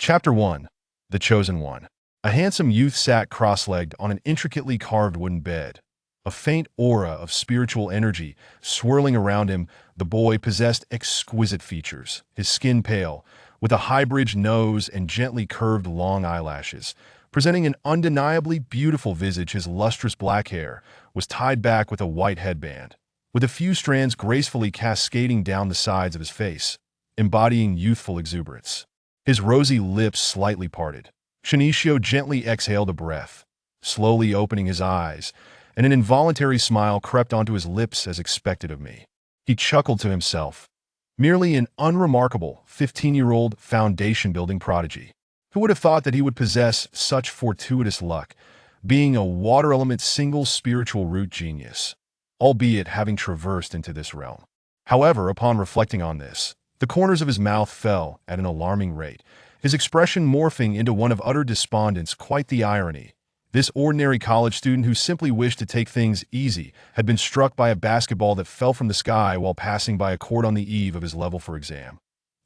Chapter 1. The Chosen One. A handsome youth sat cross-legged on an intricately carved wooden bed. A faint aura of spiritual energy swirling around him. The boy possessed exquisite features, his skin pale, with a high-bridged nose and gently curved long eyelashes. Presenting an undeniably beautiful visage, his lustrous black hair was tied back with a white headband, with a few strands gracefully cascading down the sides of his face, embodying youthful exuberance. His rosy lips slightly parted. Shinichio gently exhaled a breath, slowly opening his eyes, and an involuntary smile crept onto his lips as expected of me. He chuckled to himself. Merely an unremarkable 15-year-old foundation-building prodigy. Who would have thought that he would possess such fortuitous luck, being a water-element single spiritual root genius, albeit having traversed into this realm? However, upon reflecting on this, the corners of his mouth fell at an alarming rate, his expression morphing into one of utter despondence. Quite the irony. This ordinary college student who simply wished to take things easy had been struck by a basketball that fell from the sky while passing by a court on the eve of his level for exam,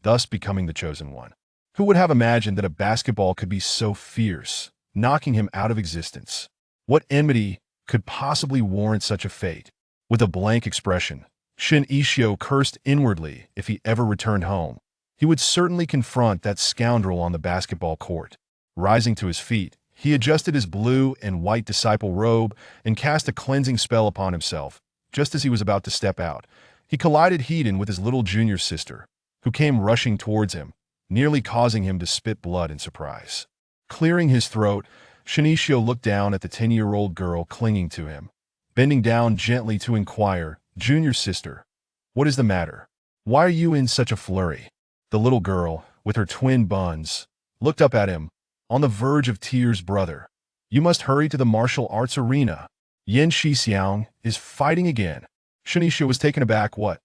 thus becoming the chosen one. Who would have imagined that a basketball could be so fierce, knocking him out of existence? What enmity could possibly warrant such a fate? With a blank expression, Shinichio cursed inwardly. If he ever returned home, he would certainly confront that scoundrel on the basketball court. Rising to his feet, he adjusted his blue and white disciple robe and cast a cleansing spell upon himself. Just as he was about to step out, he collided head-on with his little junior sister, who came rushing towards him, nearly causing him to spit blood in surprise. Clearing his throat, Shinichio looked down at the 10-year-old girl clinging to him, bending down gently to inquire, "Junior sister, what is the matter? Why are you in such a flurry?" The little girl, with her twin buns, looked up at him, on the verge of tears. "Brother, you must hurry to the martial arts arena. Yan Shixiang is fighting again." Shinichio was taken aback. What?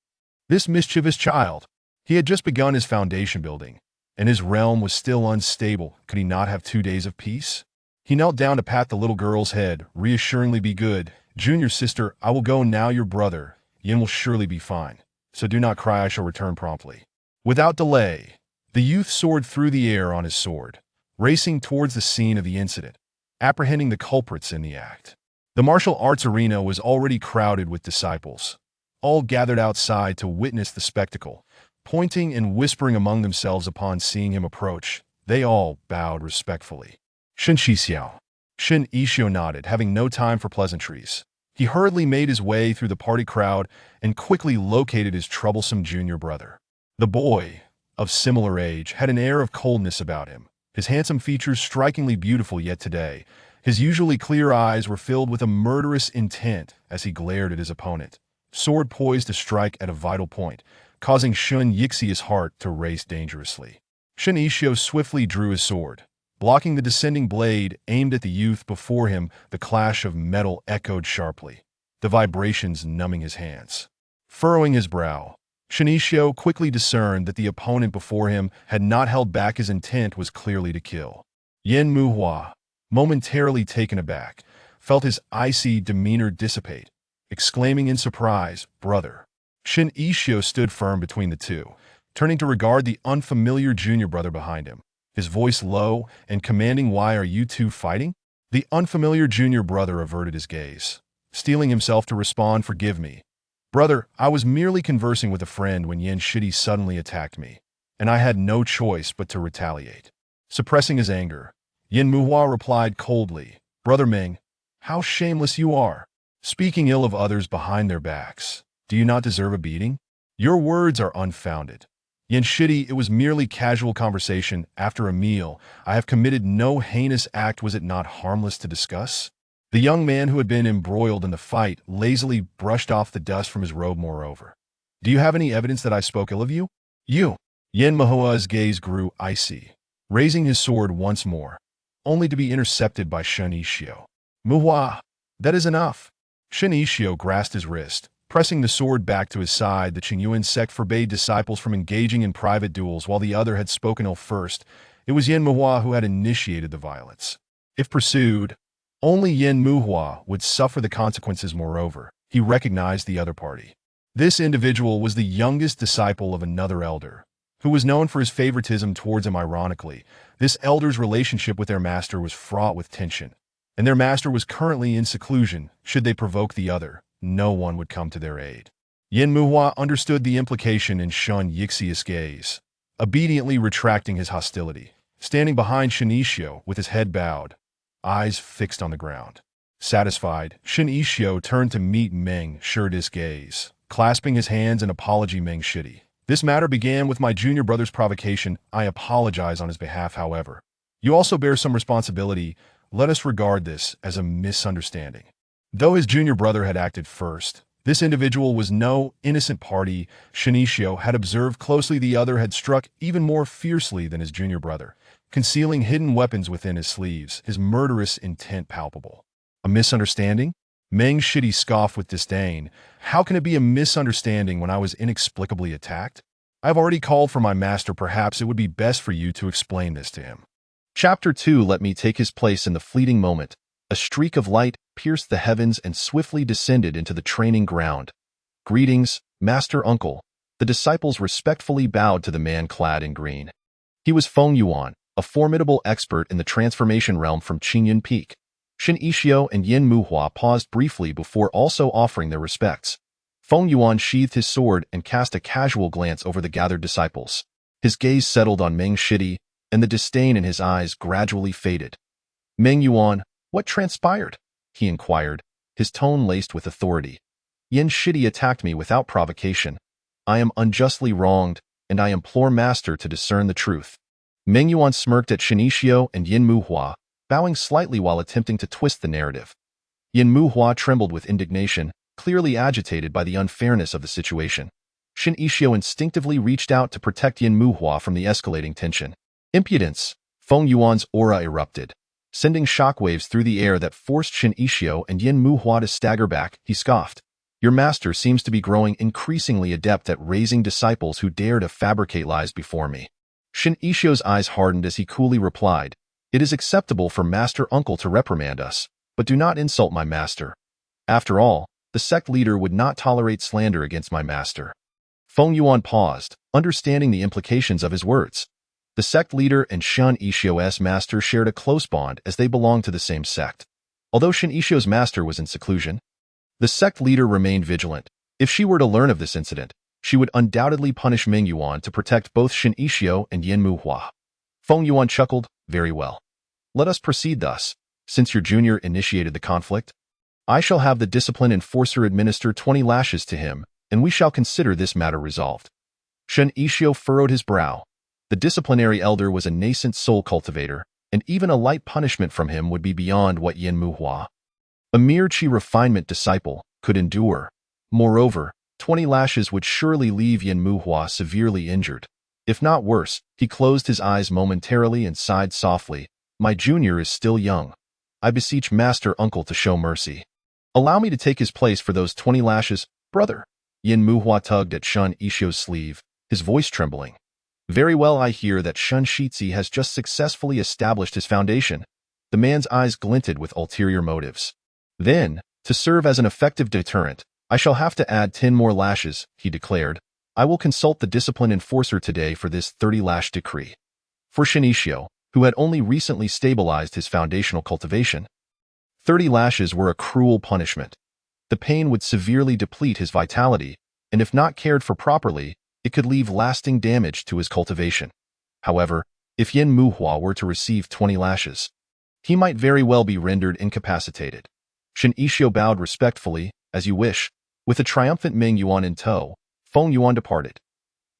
This mischievous child? He had just begun his foundation building, and his realm was still unstable. Could he not have 2 days of peace? He knelt down to pat the little girl's head, reassuringly. "Be good, junior sister, I will go now. Your brother, Yin, will surely be fine, so do not cry. I shall return promptly." Without delay, the youth soared through the air on his sword, racing towards the scene of the incident, apprehending the culprits in the act. The martial arts arena was already crowded with disciples, all gathered outside to witness the spectacle. Pointing and whispering among themselves upon seeing him approach, they all bowed respectfully. "Shinichio." Shinichio nodded, having no time for pleasantries. He hurriedly made his way through the party crowd and quickly located his troublesome junior brother. The boy, of similar age, had an air of coldness about him, his handsome features strikingly beautiful, yet today, his usually clear eyes were filled with a murderous intent as he glared at his opponent, sword poised to strike at a vital point, causing Shun Yixia's heart to race dangerously. Shinichio swiftly drew his sword, blocking the descending blade aimed at the youth before him. The clash of metal echoed sharply, the vibrations numbing his hands. Furrowing his brow, Shinichio quickly discerned that the opponent before him had not held back. His intent was clearly to kill. Yen Muhua, momentarily taken aback, felt his icy demeanor dissipate, exclaiming in surprise, "Brother." Shinichio stood firm between the two, turning to regard the unfamiliar junior brother behind him, his voice low and commanding. "Why are you two fighting?" The unfamiliar junior brother averted his gaze, steeling himself to respond, "Forgive me, brother, I was merely conversing with a friend when Yan Shidi suddenly attacked me, and I had no choice but to retaliate." Suppressing his anger, Yin Muhua replied coldly, "Brother Ming, how shameless you are, speaking ill of others behind their backs. Do you not deserve a beating? Your words are unfounded." "Yan Shidi, it was merely casual conversation after a meal. I have committed no heinous act. Was it not harmless to discuss?" The young man, who had been embroiled in the fight, lazily brushed off the dust from his robe. "Moreover, do you have any evidence that I spoke ill of you?" "You?" Yen Muhua's gaze grew icy, raising his sword once more, only to be intercepted by Shinichio. "Muhua, that is enough." Shinichio grasped his wrist, pressing the sword back to his side. The Qingyuan sect forbade disciples from engaging in private duels, while the other had spoken ill first. It was Yen Muhua who had initiated the violence. If pursued, only Yen Muhua would suffer the consequences. Moreover, he recognized the other party. This individual was the youngest disciple of another elder, who was known for his favoritism towards him. Ironically, This elder's relationship with their master was fraught with tension, and their master was currently in seclusion. Should they provoke the other, no one would come to their aid. Yin Muhua understood the implication and shunned Yixia's gaze, obediently retracting his hostility. Standing behind Shinishio with his head bowed, eyes fixed on the ground. Satisfied, Shinishio turned to meet Meng Shi's gaze, clasping his hands in apology. Meng Shidi. This matter began with my junior brother's provocation. I apologize on his behalf, however. You also bear some responsibility. Let us regard this as a misunderstanding. Though his junior brother had acted first, this individual was no innocent party. Shinishio had observed closely the other had struck even more fiercely than his junior brother, concealing hidden weapons within his sleeves, his murderous intent palpable. A misunderstanding? Meng Shidi scoffed with disdain. How can it be a misunderstanding when I was inexplicably attacked? I have already called for my master. Perhaps it would be best for you to explain this to him. Chapter 2. Let me take his place in the fleeting moment. A streak of light pierced the heavens and swiftly descended into the training ground. Greetings, Master Uncle. The disciples respectfully bowed to the man clad in green. He was Feng Yuan, a formidable expert in the transformation realm from Qingyun Peak. Shinishio and Yin Muhua paused briefly before also offering their respects. Feng Yuan sheathed his sword and cast a casual glance over the gathered disciples. His gaze settled on Meng Shidi, and the disdain in his eyes gradually faded. Meng Yuan, what transpired? He inquired, his tone laced with authority. Yin Shidi attacked me without provocation. I am unjustly wronged, and I implore Master to discern the truth. Meng Yuan smirked at Shinishio and Yin Muhua, bowing slightly while attempting to twist the narrative. Yin Muhua trembled with indignation, clearly agitated by the unfairness of the situation. Shinishio instinctively reached out to protect Yin Muhua from the escalating tension. Impudence! Feng Yuan's aura erupted, sending shockwaves through the air that forced Shinishio and Yin Muhua to stagger back. He scoffed. Your master seems to be growing increasingly adept at raising disciples who dare to fabricate lies before me. Shinishio's eyes hardened as he coolly replied, It is acceptable for Master Uncle to reprimand us, but do not insult my master. After all, the sect leader would not tolerate slander against my master. Feng Yuan paused, understanding the implications of his words. The sect leader and Shinishio's master shared a close bond as they belonged to the same sect. Although Shinishio's master was in seclusion, the sect leader remained vigilant. If she were to learn of this incident, she would undoubtedly punish Meng Yuan to protect both Shinishio and Yin Muhua. Feng Yuan chuckled, Very well. Let us proceed thus. Since your junior initiated the conflict, I shall have the discipline enforcer administer 20 lashes to him, and we shall consider this matter resolved. Shinishio furrowed his brow. The disciplinary elder was a nascent soul cultivator, and even a light punishment from him would be beyond what Yin Muhua, a mere chi refinement disciple, could endure. Moreover, 20 lashes would surely leave Yin Muhua severely injured. If not worse, he closed his eyes momentarily and sighed softly. My junior is still young. I beseech Master Uncle to show mercy. Allow me to take his place for those 20 lashes, brother. Yin Muhua tugged at Shinishio's sleeve, his voice trembling. Very well, I hear that Shun Shitzi has just successfully established his foundation. The man's eyes glinted with ulterior motives. Then, to serve as an effective deterrent, I shall have to add 10 more lashes, he declared. I will consult the discipline enforcer today for this 30-lash decree. For Shinishio, who had only recently stabilized his foundational cultivation, 30 lashes were a cruel punishment. The pain would severely deplete his vitality, and if not cared for properly, it could leave lasting damage to his cultivation. However, if Yin Muhua were to receive 20 lashes, he might very well be rendered incapacitated. Shinishio bowed respectfully, As you wish. With a triumphant Meng Yuan in tow, Feng Yuan departed.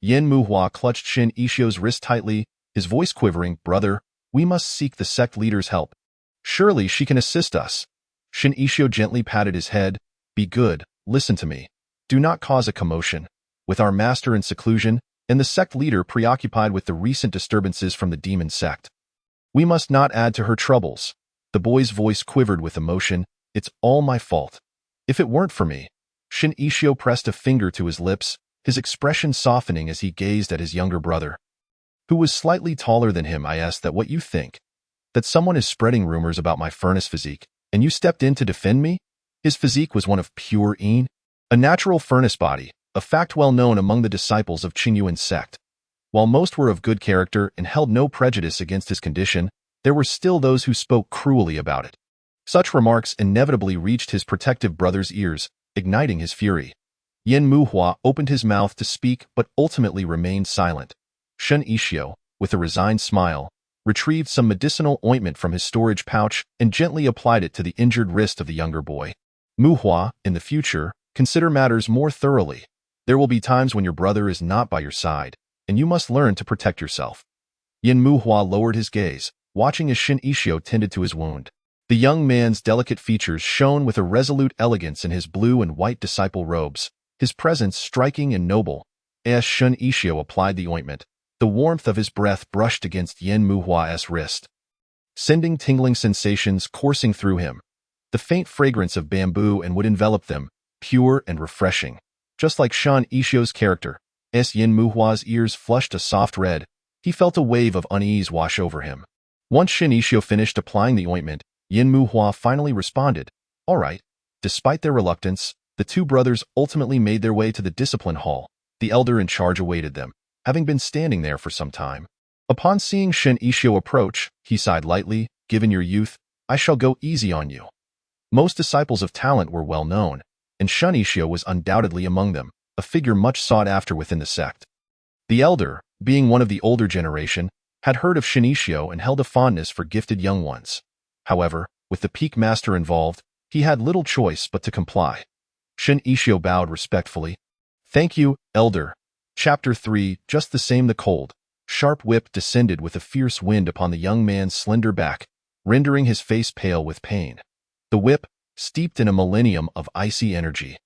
Yin Muhua clutched Shinishio's wrist tightly, his voice quivering, Brother, we must seek the sect leader's help. Surely she can assist us. Shinishio gently patted his head. Be good, listen to me. Do not cause a commotion. With our master in seclusion, and the sect leader preoccupied with the recent disturbances from the demon sect, we must not add to her troubles. The boy's voice quivered with emotion. It's all my fault. If it weren't for me. Shinishio pressed a finger to his lips, his expression softening as he gazed at his younger brother, who was slightly taller than him. I asked that what you think, that someone is spreading rumors about my furnace physique, and you stepped in to defend me? His physique was one of pure yin, a natural furnace body, a fact well known among the disciples of Qingyuan sect. While most were of good character and held no prejudice against his condition, there were still those who spoke cruelly about it. Such remarks inevitably reached his protective brother's ears, igniting his fury. Yin Muhua opened his mouth to speak but ultimately remained silent. Shen Ishio, with a resigned smile, retrieved some medicinal ointment from his storage pouch and gently applied it to the injured wrist of the younger boy. Muhua, in the future, consider matters more thoroughly. There will be times when your brother is not by your side, and you must learn to protect yourself. Yin Muhua lowered his gaze, watching as Shin Ishio tended to his wound. The young man's delicate features shone with a resolute elegance in his blue and white disciple robes, his presence striking and noble. As Shin Ishio applied the ointment, the warmth of his breath brushed against Yin Muhua's wrist, sending tingling sensations coursing through him. The faint fragrance of bamboo and wood enveloped them, pure and refreshing. Just like Shin Ishio's character, as Yin Muhua's ears flushed a soft red, he felt a wave of unease wash over him. Once Shin Ishio finished applying the ointment, Yin Muhua finally responded, "All right." Despite their reluctance, the two brothers ultimately made their way to the discipline hall. The elder in charge awaited them, having been standing there for some time. Upon seeing Shin Ishio approach, he sighed lightly, "Given your youth, I shall go easy on you." Most disciples of talent were well known, and Shin Ishio was undoubtedly among them, a figure much sought after within the sect. The elder, being one of the older generation, had heard of Shin Ishio and held a fondness for gifted young ones. However, with the peak master involved, he had little choice but to comply. Shin Ishio bowed respectfully. "Thank you, elder." Chapter 3. Just the same. The cold, sharp whip descended with a fierce wind upon the young man's slender back, rendering his face pale with pain. The whip, steeped in a millennium of icy energy,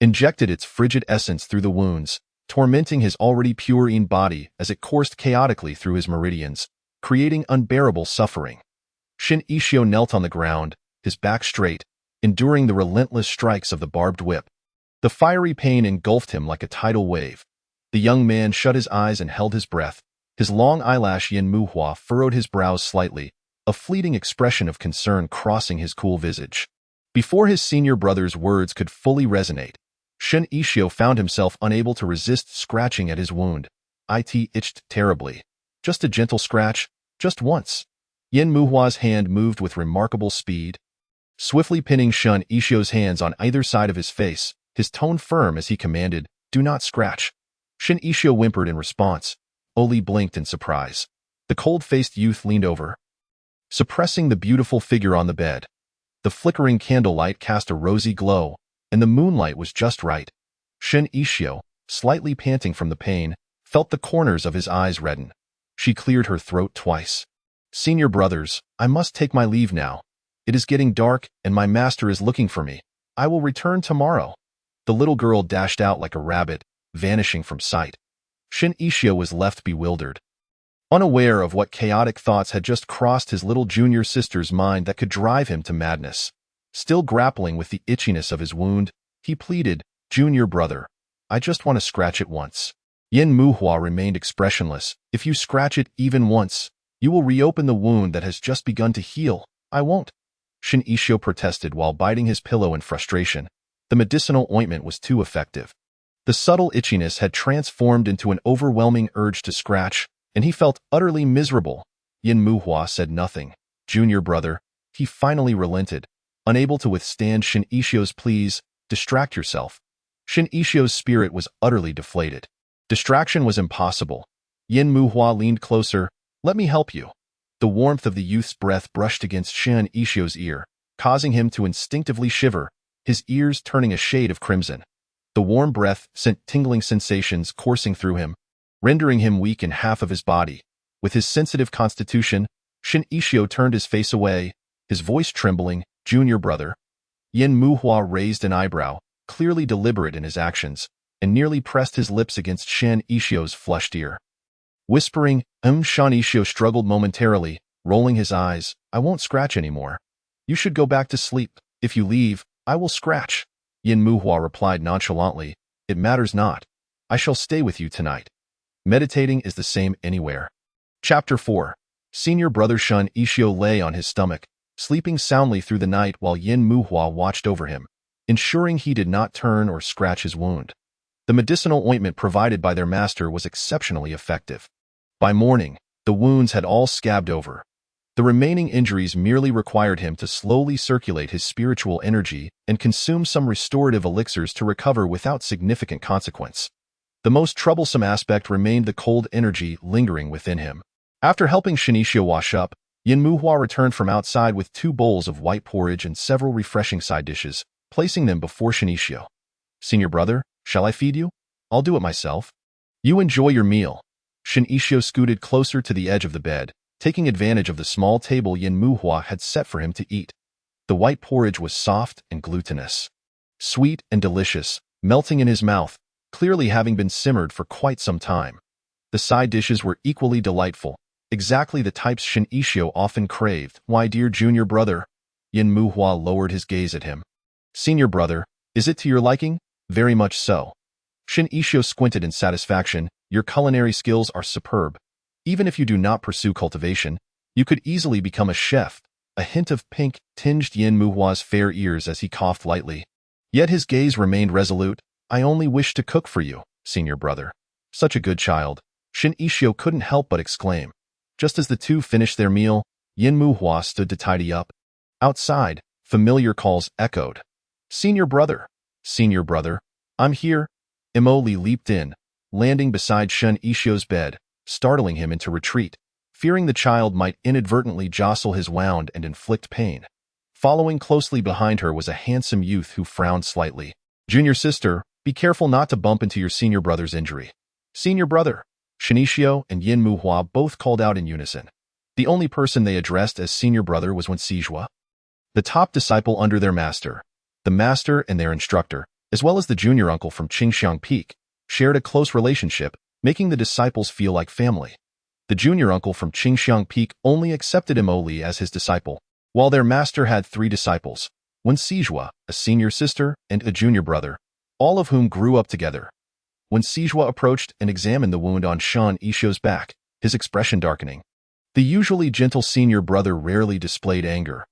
injected its frigid essence through the wounds, tormenting his already purine body as it coursed chaotically through his meridians, creating unbearable suffering. Shin Ishio knelt on the ground, his back straight, enduring the relentless strikes of the barbed whip. The fiery pain engulfed him like a tidal wave. The young man shut his eyes and held his breath. His long eyelash Yin Muhua furrowed his brows slightly, a fleeting expression of concern crossing his cool visage. Before his senior brother's words could fully resonate, Shin Ishio found himself unable to resist scratching at his wound. It itched terribly. Just a gentle scratch, just once. Yin Muhua's hand moved with remarkable speed, swiftly pinning Shin Ishio's hands on either side of his face, his tone firm as he commanded, "Do not scratch." Shin Ishio whimpered in response. Oli blinked in surprise. The cold-faced youth leaned over, suppressing the beautiful figure on the bed. The flickering candlelight cast a rosy glow, and the moonlight was just right. Shin Ishio, slightly panting from the pain, felt the corners of his eyes redden. She cleared her throat twice. "Senior brothers, I must take my leave now. It is getting dark, and my master is looking for me. I will return tomorrow." The little girl dashed out like a rabbit, vanishing from sight. Shin Ishio was left bewildered, unaware of what chaotic thoughts had just crossed his little junior sister's mind that could drive him to madness. Still grappling with the itchiness of his wound, he pleaded, "Junior brother, I just want to scratch it once." Yin Muhua remained expressionless. "If you scratch it even once, you will reopen the wound that has just begun to heal." "I won't," Shin Ishio protested while biting his pillow in frustration. The medicinal ointment was too effective. The subtle itchiness had transformed into an overwhelming urge to scratch, and he felt utterly miserable. Yin Muhua said nothing. "Junior brother," he finally relented, unable to withstand Shin Ishio's pleas, "distract yourself." Shin Ishio's spirit was utterly deflated. Distraction was impossible. Yin Muhua leaned closer. "Let me help you." The warmth of the youth's breath brushed against Shin Ishio's ear, causing him to instinctively shiver, his ears turning a shade of crimson. The warm breath sent tingling sensations coursing through him, rendering him weak in half of his body. With his sensitive constitution, Shin Ishio turned his face away, his voice trembling, "Junior brother." Yin Muhua raised an eyebrow, clearly deliberate in his actions, and nearly pressed his lips against Shin Ishio's flushed ear. Whispering, Shin Ishio struggled momentarily, rolling his eyes. "I won't scratch anymore. You should go back to sleep. If you leave, I will scratch." Yin Muhua replied nonchalantly, "It matters not. I shall stay with you tonight. Meditating is the same anywhere." Chapter 4. Senior brother Shin Ishio lay on his stomach, sleeping soundly through the night while Yin Muhua watched over him, ensuring he did not turn or scratch his wound. The medicinal ointment provided by their master was exceptionally effective. By morning, the wounds had all scabbed over. The remaining injuries merely required him to slowly circulate his spiritual energy and consume some restorative elixirs to recover without significant consequence. The most troublesome aspect remained the cold energy lingering within him. After helping Shinichio wash up, Yin Muhua returned from outside with 2 bowls of white porridge and several refreshing side dishes, placing them before Shinichio. "Senior brother, shall I feed you? I'll do it myself." "You enjoy your meal." Shinichio scooted closer to the edge of the bed, taking advantage of the small table Yin Muhua had set for him to eat. The white porridge was soft and glutinous, sweet and delicious, melting in his mouth, clearly having been simmered for quite some time. The side dishes were equally delightful, exactly the types Shinichio often craved. "Why, dear junior brother?" Yin Muhua lowered his gaze at him. "Senior brother, is it to your liking?" "Very much so." Shinichio squinted in satisfaction. "Your culinary skills are superb. Even if you do not pursue cultivation, you could easily become a chef." A hint of pink tinged Yin Muhua's fair ears as he coughed lightly. Yet his gaze remained resolute. "I only wish to cook for you, senior brother." "Such a good child," Shinichio couldn't help but exclaim. Just as the two finished their meal, Yin Muhua stood to tidy up. Outside, familiar calls echoed. "Senior brother! Senior brother! I'm here!" Emoli leaped in, landing beside Shinichio's bed, startling him into retreat, fearing the child might inadvertently jostle his wound and inflict pain. Following closely behind her was a handsome youth who frowned slightly. "Junior sister, be careful not to bump into your senior brother's injury." "Senior brother!" Shinichio and Yin Muhua both called out in unison. The only person they addressed as senior brother was Wencijua, the top disciple under their master. The master and their instructor, as well as the junior uncle from Qingxiang Peak, shared a close relationship, making the disciples feel like family. The junior uncle from Qingxiang Peak only accepted Emoli as his disciple, while their master had 3 disciples, Wencijua, a senior sister, and a junior brother, all of whom grew up together. Wencijua approached and examined the wound on Shinichio's back, his expression darkening. The usually gentle senior brother rarely displayed anger.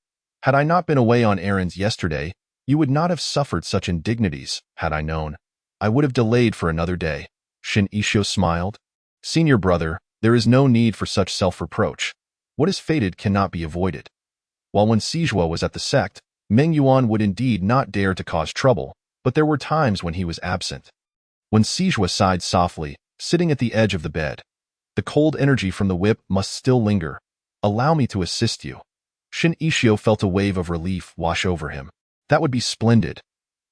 "Had I not been away on errands yesterday, you would not have suffered such indignities. Had I known, I would have delayed for another day." Shinichio smiled. "Senior brother, there is no need for such self-reproach. What is fated cannot be avoided." While Wencijua was at the sect, Meng Yuan would indeed not dare to cause trouble, but there were times when he was absent. Wencijua sighed softly, sitting at the edge of the bed. "The cold energy from the whip must still linger. Allow me to assist you." Shinichio felt a wave of relief wash over him. "That would be splendid."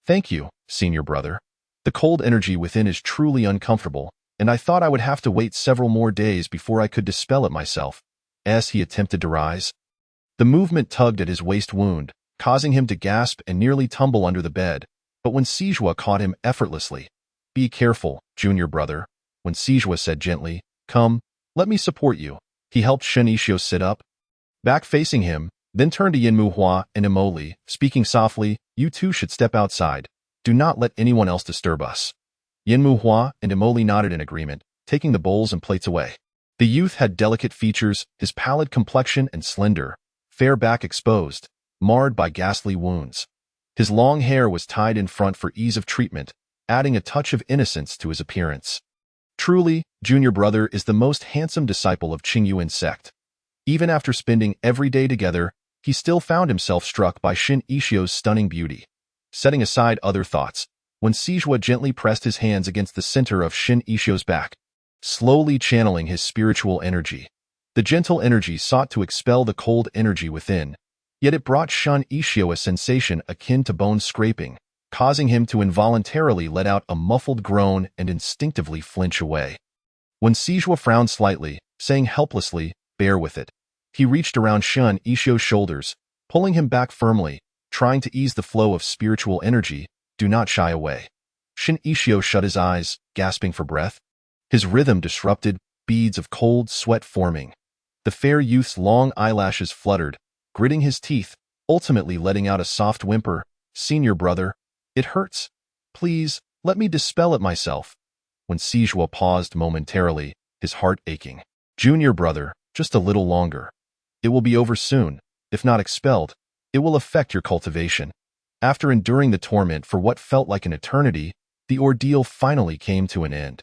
"Thank you, senior brother. The cold energy within is truly uncomfortable, and I thought I would have to wait several more days before I could dispel it myself." As he attempted to rise, the movement tugged at his waist wound, causing him to gasp and nearly tumble under the bed, but Wencijua caught him effortlessly. "Be careful, junior brother," Wencijua said gently. "Come, let me support you." He helped Shinichio sit up, back facing him, then turned to Yin Muhua and Emoli, speaking softly. "You two should step outside. Do not let anyone else disturb us." Yin Muhua and Emoli nodded in agreement, taking the bowls and plates away. The youth had delicate features, his pallid complexion and slender, fair back exposed, marred by ghastly wounds. His long hair was tied in front for ease of treatment, adding a touch of innocence to his appearance. Truly, junior brother is the most handsome disciple of Qingyuan sect. Even after spending every day together, he still found himself struck by Shinichio's stunning beauty. Setting aside other thoughts, Wencijua gently pressed his hands against the center of Shinichio's back, slowly channeling his spiritual energy. The gentle energy sought to expel the cold energy within, yet it brought Shinichio a sensation akin to bone scraping, causing him to involuntarily let out a muffled groan and instinctively flinch away. Wencijua frowned slightly, saying helplessly, "Bear with it." He reached around Shinichio's shoulders, pulling him back firmly, trying to ease the flow of spiritual energy. "Do not shy away." Shinichio shut his eyes, gasping for breath. His rhythm disrupted, beads of cold sweat forming. The fair youth's long eyelashes fluttered, gritting his teeth, ultimately letting out a soft whimper. "Senior brother, it hurts. Please, let me dispel it myself." Wencijua paused momentarily, his heart aching. "Junior brother, just a little longer. It will be over soon. If not expelled, it will affect your cultivation." After enduring the torment for what felt like an eternity, the ordeal finally came to an end.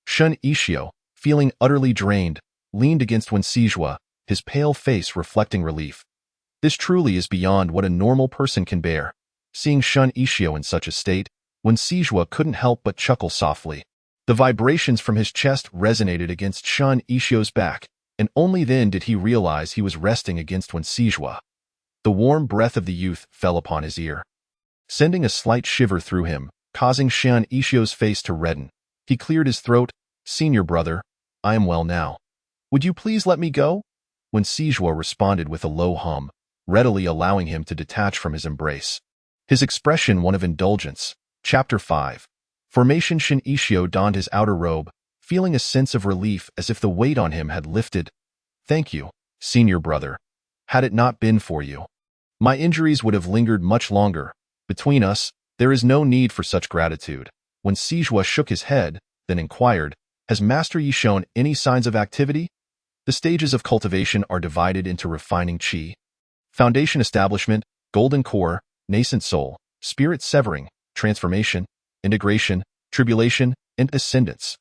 Shun Ishio, feeling utterly drained, leaned against Wenshijua, his pale face reflecting relief. This truly is beyond what a normal person can bear. Seeing Shun Ishio in such a state, Wenshijua couldn't help but chuckle softly. The vibrations from his chest resonated against Shun Ishio's back, and only then did he realize he was resting against Wenshijua. The warm breath of the youth fell upon his ear, sending a slight shiver through him, causing Shun Ishio's face to redden. He cleared his throat. "Senior brother, I am well now. Would you please let me go?" Wenshijua responded with a low hum, readily allowing him to detach from his embrace. His expression one of indulgence. Chapter 5. Formation. Shun Ishio donned his outer robe, feeling a sense of relief as if the weight on him had lifted. "Thank you, senior brother. Had it not been for you, my injuries would have lingered much longer. Between us, there is no need for such gratitude." Wenshijua shook his head, then inquired, "Has Master Yi shown any signs of activity?" The stages of cultivation are divided into refining qi, foundation establishment, golden core, nascent soul, spirit severing, transformation, integration, tribulation, and ascendance.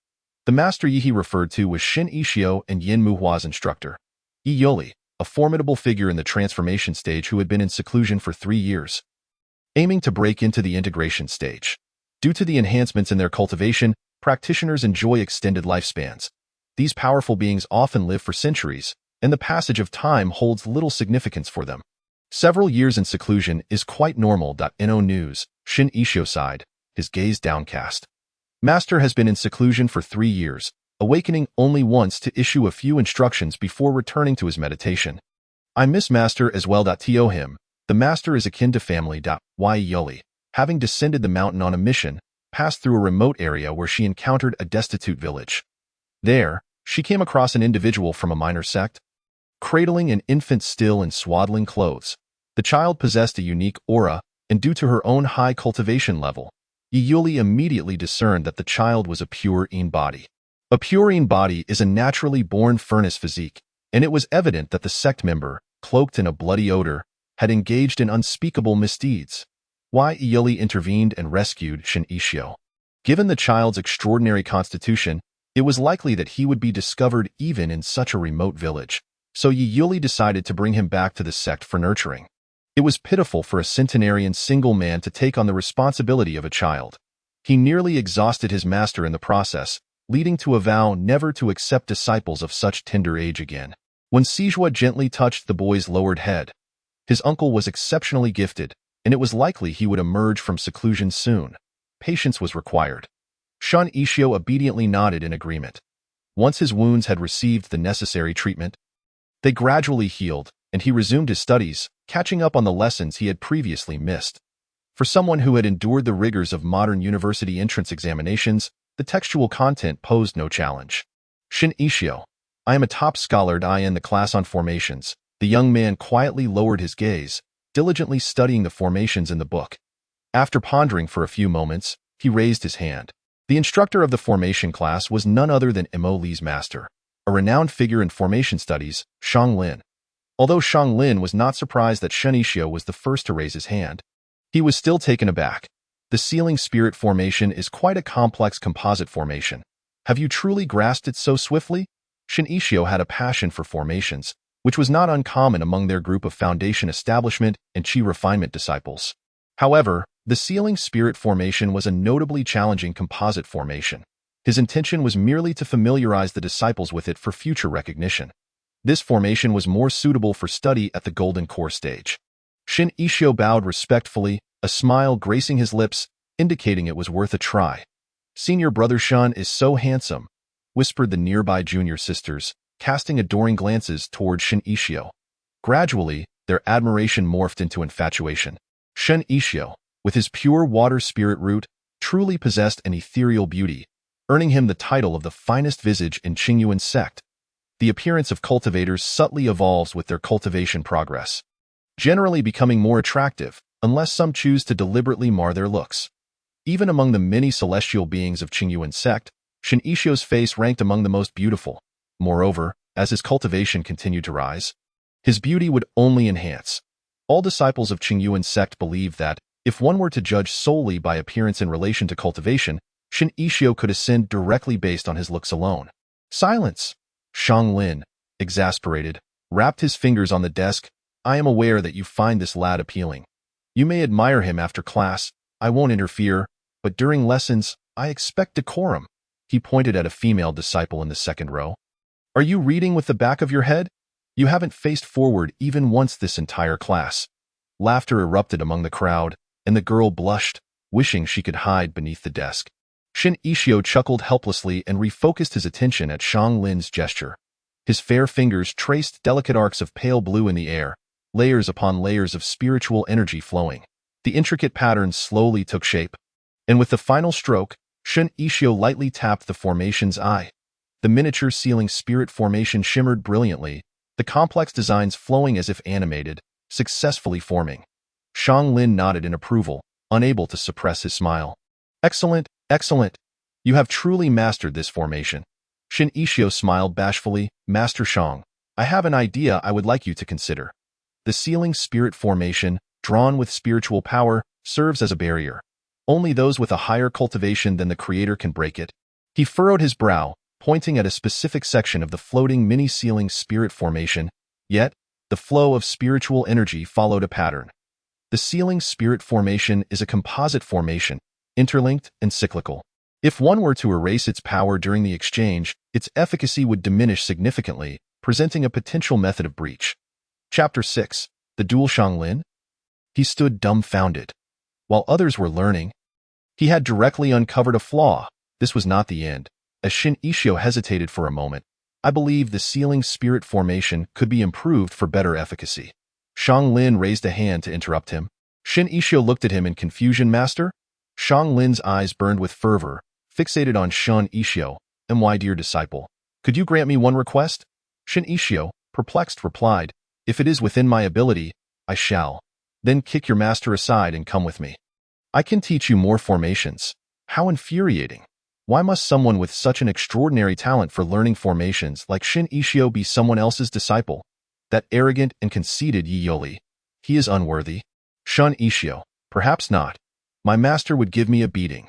The Master Yi he referred to was Shun Ishio and Yin Muhua's instructor, Yoli, a formidable figure in the transformation stage who had been in seclusion for 3 years, aiming to break into the integration stage. Due to the enhancements in their cultivation, practitioners enjoy extended lifespans. These powerful beings often live for centuries, and the passage of time holds little significance for them. Several years in seclusion is quite normal. No news, Shun Ishio sighed, his gaze downcast. Master has been in seclusion for 3 years, awakening only once to issue a few instructions before returning to his meditation. "I miss Master as well. To him, the Master is akin to family. Yoli, having descended the mountain on a mission, passed through a remote area where she encountered a destitute village. There, she came across an individual from a minor sect, cradling an infant still in swaddling clothes. The child possessed a unique aura, and due to her own high cultivation level, Yuli immediately discerned that the child was a pure Yin body. A pure Yin body is a naturally born furnace physique, and it was evident that the sect member, cloaked in a bloody odor, had engaged in unspeakable misdeeds. Yuli intervened and rescued Shun Ishio. Given the child's extraordinary constitution, it was likely that he would be discovered even in such a remote village, so Yuli decided to bring him back to the sect for nurturing. It was pitiful for a centenarian single man to take on the responsibility of a child. He nearly exhausted his master in the process, leading to a vow never to accept disciples of such tender age again. Wenshijua gently touched the boy's lowered head. His uncle was exceptionally gifted, and it was likely he would emerge from seclusion soon. Patience was required. Shun Ishio obediently nodded in agreement. Once his wounds had received the necessary treatment, they gradually healed, and he resumed his studies, catching up on the lessons he had previously missed. For someone who had endured the rigors of modern university entrance examinations, the textual content posed no challenge. "Shun Ishio, I am a top scholar in the class on formations." The young man quietly lowered his gaze, diligently studying the formations in the book. After pondering for a few moments, he raised his hand. The instructor of the formation class was none other than Mo Li's master, a renowned figure in formation studies, Shang Lin. Although Shang Lin was not surprised that Shun Ishio was the first to raise his hand, he was still taken aback. The sealing spirit formation is quite a complex composite formation. Have you truly grasped it so swiftly? Shun Ishio had a passion for formations, which was not uncommon among their group of foundation establishment and qi refinement disciples. However, the sealing spirit formation was a notably challenging composite formation. His intention was merely to familiarize the disciples with it for future recognition. This formation was more suitable for study at the golden core stage. Shun Ishio bowed respectfully, a smile gracing his lips, indicating it was worth a try. "Senior brother Shun is so handsome," whispered the nearby junior sisters, casting adoring glances toward Shun Ishio. Gradually, their admiration morphed into infatuation. Shun Ishio, with his pure water spirit root, truly possessed an ethereal beauty, earning him the title of the finest visage in Qingyuan sect. The appearance of cultivators subtly evolves with their cultivation progress, generally becoming more attractive, unless some choose to deliberately mar their looks. Even among the many celestial beings of Qingyuan sect, Shun Ishio's face ranked among the most beautiful. Moreover, as his cultivation continued to rise, his beauty would only enhance. All disciples of Qingyuan sect believed that, If one were to judge solely by appearance in relation to cultivation, Shin Ishio could ascend directly based on his looks alone. Silence! Shang Lin, exasperated, rapped his fingers on the desk. I am aware that you find this lad appealing. You may admire him after class, I won't interfere, but during lessons, I expect decorum. He pointed at a female disciple in the second row. Are you reading with the back of your head? You haven't faced forward even once this entire class. Laughter erupted among the crowd, and the girl blushed, wishing she could hide beneath the desk. Shin Ishio chuckled helplessly and refocused his attention at Shang Lin's gesture. His fair fingers traced delicate arcs of pale blue in the air, layers upon layers of spiritual energy flowing. The intricate patterns slowly took shape, and with the final stroke, Shin Ishio lightly tapped the formation's eye. The miniature ceiling spirit formation shimmered brilliantly, the complex designs flowing as if animated, successfully forming. Shang Lin nodded in approval, unable to suppress his smile. Excellent, excellent. You have truly mastered this formation. Shin Ishio smiled bashfully. Master Shang, I have an idea I would like you to consider. The ceiling spirit formation, drawn with spiritual power, serves as a barrier. Only those with a higher cultivation than the creator can break it. He furrowed his brow, pointing at a specific section of the floating mini-ceiling spirit formation, yet, the flow of spiritual energy followed a pattern. The ceiling spirit formation is a composite formation, interlinked and cyclical. If one were to erase its power during the exchange, its efficacy would diminish significantly, presenting a potential method of breach. Chapter 6. The Dual Shang Lin? He stood dumbfounded. While others were learning, he had directly uncovered a flaw. This was not the end. As Shin Ishio hesitated for a moment, I believe the ceiling spirit formation could be improved for better efficacy. Shang Lin raised a hand to interrupt him. Shin Ishio looked at him in confusion. Master? Shang Lin's eyes burned with fervor, fixated on Shin Ishio. My dear disciple, could you grant me one request? Shin Ishio, perplexed, replied, If it is within my ability, I shall. Then kick your master aside and come with me. I can teach you more formations. How infuriating. Why must someone with such an extraordinary talent for learning formations like Shin Ishio be someone else's disciple? That arrogant and conceited Yoli. He is unworthy. Shin Ishio, perhaps not. My master would give me a beating.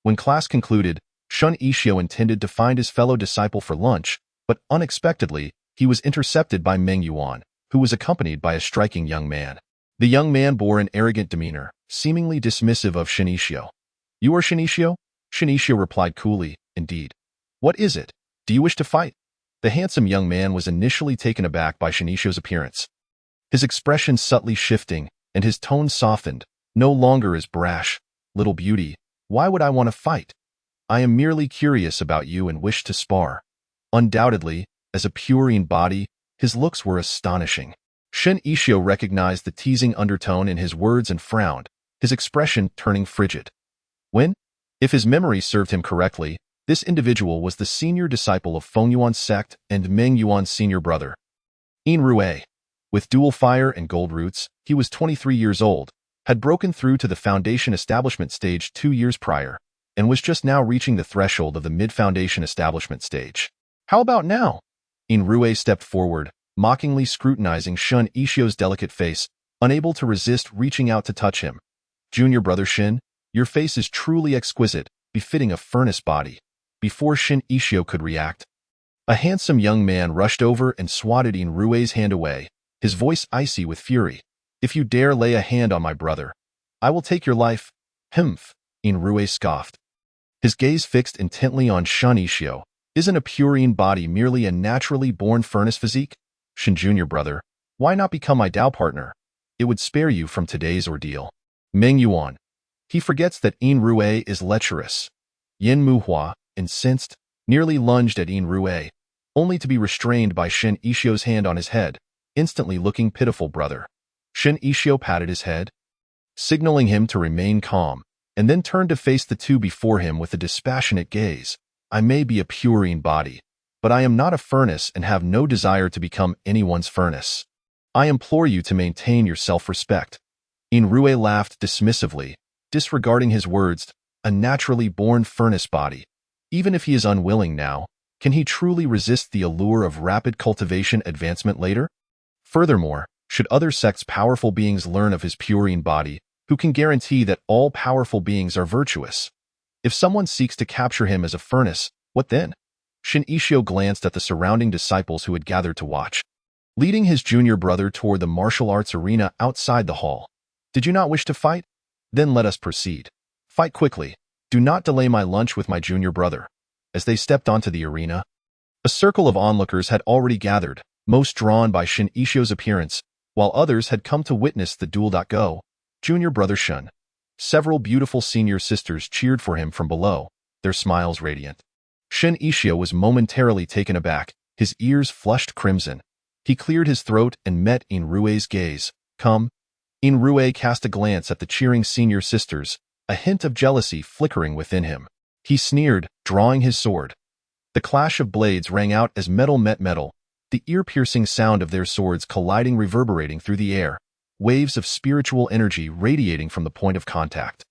When class concluded, Shin Ishio intended to find his fellow disciple for lunch, but unexpectedly, he was intercepted by Meng Yuan, who was accompanied by a striking young man. The young man bore an arrogant demeanor, seemingly dismissive of Shin Ishio. You are Shin Ishio? Shin Ishio replied coolly, Indeed. What is it? Do you wish to fight? The handsome young man was initially taken aback by Shin Ishio's appearance. His expression subtly shifting, and his tone softened, no longer as brash. Little beauty, why would I want to fight? I am merely curious about you and wish to spar. Undoubtedly, as a purine body, his looks were astonishing. Shin Ishio recognized the teasing undertone in his words and frowned, his expression turning frigid. If his memory served him correctly, this individual was the senior disciple of Fengyuan's sect and Meng Yuan's senior brother. Yin Rue. With dual fire and gold roots, he was 23 years old, had broken through to the foundation establishment stage 2 years prior, and was just now reaching the threshold of the mid-foundation establishment stage. How about now? Yin Rue stepped forward, mockingly scrutinizing Shin Ishio's delicate face, unable to resist reaching out to touch him. Junior brother Shin, your face is truly exquisite, befitting a furnace body. Before Shin Ishio could react, a handsome young man rushed over and swatted Yin Rue's hand away, his voice icy with fury. If you dare lay a hand on my brother, I will take your life. Humph, Yin Rue scoffed. His gaze fixed intently on Shin Ishio. Isn't a purine body merely a naturally born furnace physique? Shin Junior brother, why not become my Dao partner? It would spare you from today's ordeal. Meng Yuan. He forgets that Yin Rue is lecherous. Yin Muhua, incensed, nearly lunged at Yin Rue, only to be restrained by Shin Ishio's hand on his head, instantly looking pitiful. Brother. Shin Ishio patted his head, signaling him to remain calm, and then turned to face the two before him with a dispassionate gaze. I may be a purine body, but I am not a furnace and have no desire to become anyone's furnace. I implore you to maintain your self-respect. Yin Rue laughed dismissively, disregarding his words. A naturally born furnace body. Even if he is unwilling now, can he truly resist the allure of rapid cultivation advancement later? Furthermore, should other sects' powerful beings learn of his purine body, Who can guarantee that all powerful beings are virtuous? If someone seeks to capture him as a furnace, what then? Shin Ishio glanced at the surrounding disciples who had gathered to watch, leading his junior brother toward the martial arts arena outside the hall. Did you not wish to fight? Then let us proceed. Fight quickly. Do not delay my lunch with my junior brother. As they stepped onto the arena, a circle of onlookers had already gathered, most drawn by Shin Ishio's appearance, while others had come to witness the duel. Go, junior brother Shun. Several beautiful senior sisters cheered for him from below, their smiles radiant. Shin Ishio was momentarily taken aback, his ears flushed crimson. He cleared his throat and met Inrue's gaze. Come. Inrue cast a glance at the cheering senior sisters, a hint of jealousy flickering within him. He sneered, drawing his sword. The clash of blades rang out as metal met metal, the ear-piercing sound of their swords colliding reverberating through the air, waves of spiritual energy radiating from the point of contact.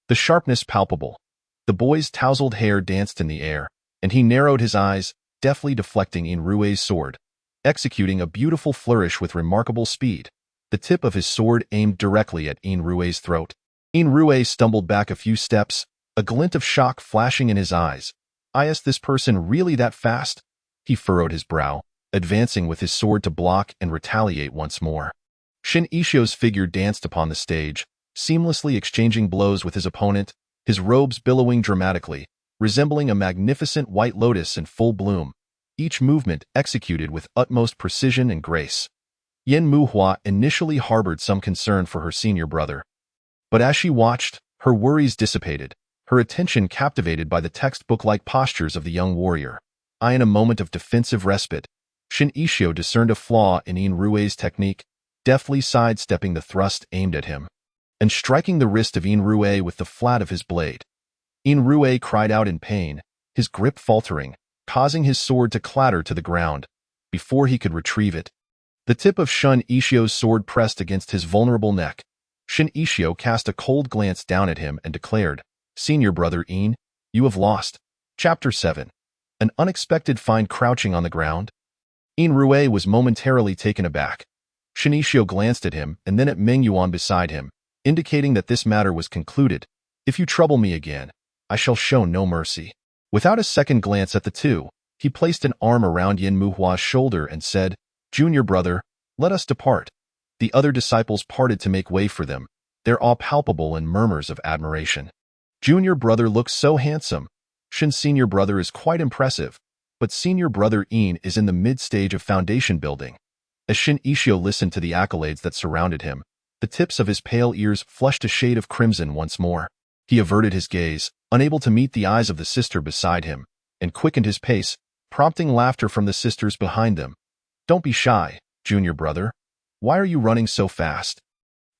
The sharpness palpable. The boy's tousled hair danced in the air, and he narrowed his eyes, deftly deflecting Inrue's sword, executing a beautiful flourish with remarkable speed. The tip of his sword aimed directly at Inrue's throat. Inrue stumbled back a few steps, a glint of shock flashing in his eyes. Is this person really that fast? He furrowed his brow, advancing with his sword to block and retaliate once more. Shin Ishio's figure danced upon the stage, seamlessly exchanging blows with his opponent, his robes billowing dramatically, resembling a magnificent white lotus in full bloom, each movement executed with utmost precision and grace. Yen Muhua initially harbored some concern for her senior brother. But as she watched, her worries dissipated, her attention captivated by the textbook-like postures of the young warrior. In a moment of defensive respite, Shin Ishio discerned a flaw in Inrue's technique, deftly sidestepping the thrust aimed at him, and striking the wrist of Inrue with the flat of his blade. Inrue cried out in pain, his grip faltering, causing his sword to clatter to the ground. Before he could retrieve it, the tip of Shin Ishio's sword pressed against his vulnerable neck. Shin Ishio cast a cold glance down at him and declared, Senior brother In, you have lost. Chapter 7. An unexpected find crouching on the ground. Inrue was momentarily taken aback. Shin Ishio glanced at him and then at Ming Yuan beside him, indicating that this matter was concluded. If you trouble me again, I shall show no mercy. Without a second glance at the two, he placed an arm around Yen Muhua's shoulder and said, Junior brother, let us depart. The other disciples parted to make way for them, their awe palpable in murmurs of admiration. Junior brother looks so handsome. Shin's senior brother is quite impressive, but senior brother In is in the mid-stage of foundation building. As Shin Ishio listened to the accolades that surrounded him, the tips of his pale ears flushed a shade of crimson once more. He averted his gaze, unable to meet the eyes of the sister beside him, and quickened his pace, prompting laughter from the sisters behind them. Don't be shy, junior brother. Why are you running so fast?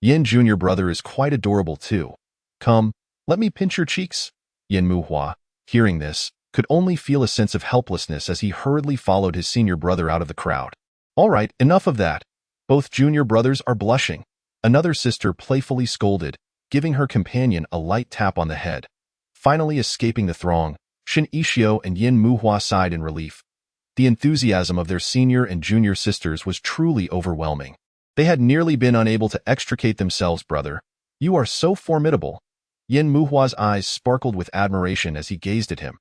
Yen junior brother is quite adorable too. Come, let me pinch your cheeks. Yen Muhua, hearing this, could only feel a sense of helplessness as he hurriedly followed his senior brother out of the crowd. All right, enough of that. Both junior brothers are blushing. Another sister playfully scolded, giving her companion a light tap on the head. Finally escaping the throng, Shin Ishio and Yen Muhua sighed in relief. The enthusiasm of their senior and junior sisters was truly overwhelming. They had nearly been unable to extricate themselves. Brother, you are so formidable. Yen Muhua's eyes sparkled with admiration as he gazed at him.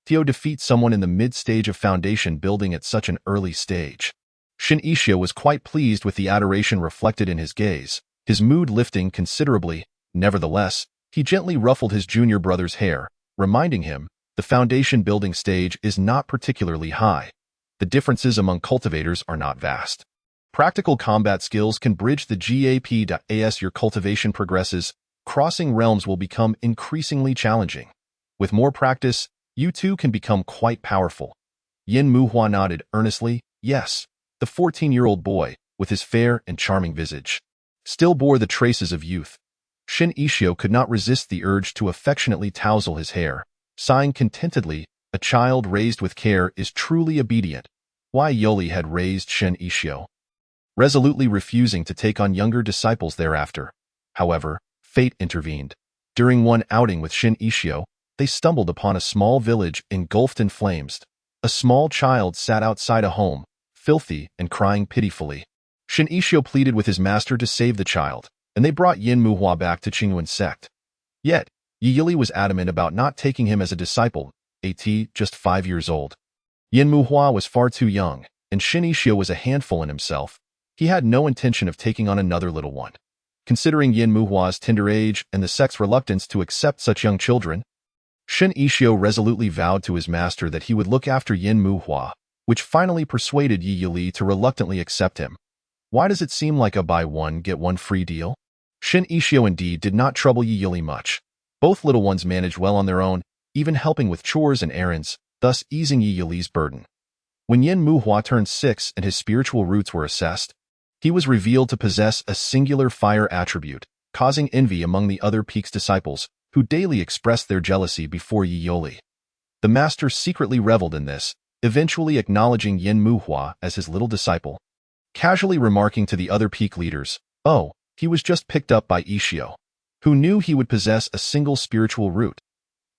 Theo defeats someone in the mid-stage of foundation building at such an early stage. Shin Ishio was quite pleased with the adoration reflected in his gaze, his mood lifting considerably. Nevertheless, he gently ruffled his junior brother's hair, reminding him, the foundation building stage is not particularly high. The differences among cultivators are not vast. Practical combat skills can bridge the gap. As your cultivation progresses, crossing realms will become increasingly challenging. With more practice, you too can become quite powerful. Yen Muhua nodded earnestly, yes. The 14-year-old boy, with his fair and charming visage, still bore the traces of youth. Shin Ishio could not resist the urge to affectionately tousle his hair, sighing contentedly, a child raised with care is truly obedient. Why Yoli had raised Shin Ishio, resolutely refusing to take on younger disciples thereafter. However, fate intervened. During one outing with Shin Ishio, they stumbled upon a small village engulfed in flames. A small child sat outside a home, filthy and crying pitifully. Shin Ishio pleaded with his master to save the child. and they brought Yin Muhua back to Qingyuan sect. Yet, Yi Yili was adamant about not taking him as a disciple, just 5 years old. Yin Muhua was far too young, and Shin Yixio was a handful in himself. He had no intention of taking on another little one. Considering Yin Muhua's tender age and the sect's reluctance to accept such young children, Shin Yixio resolutely vowed to his master that he would look after Yin Muhua, which finally persuaded Yi Yili to reluctantly accept him. Why does it seem like a buy one, get one free deal? Shin Yixio indeed did not trouble Yi Yili much. Both little ones managed well on their own, even helping with chores and errands, thus easing Yi Yili's burden. When Yin Muhua turned 6 and his spiritual roots were assessed, he was revealed to possess a singular fire attribute, causing envy among the other peak's disciples, who daily expressed their jealousy before Yi Yili. The master secretly reveled in this, eventually acknowledging Yin Muhua as his little disciple, casually remarking to the other peak leaders, "Oh, he was just picked up by Yixio," who knew he would possess a single spiritual root.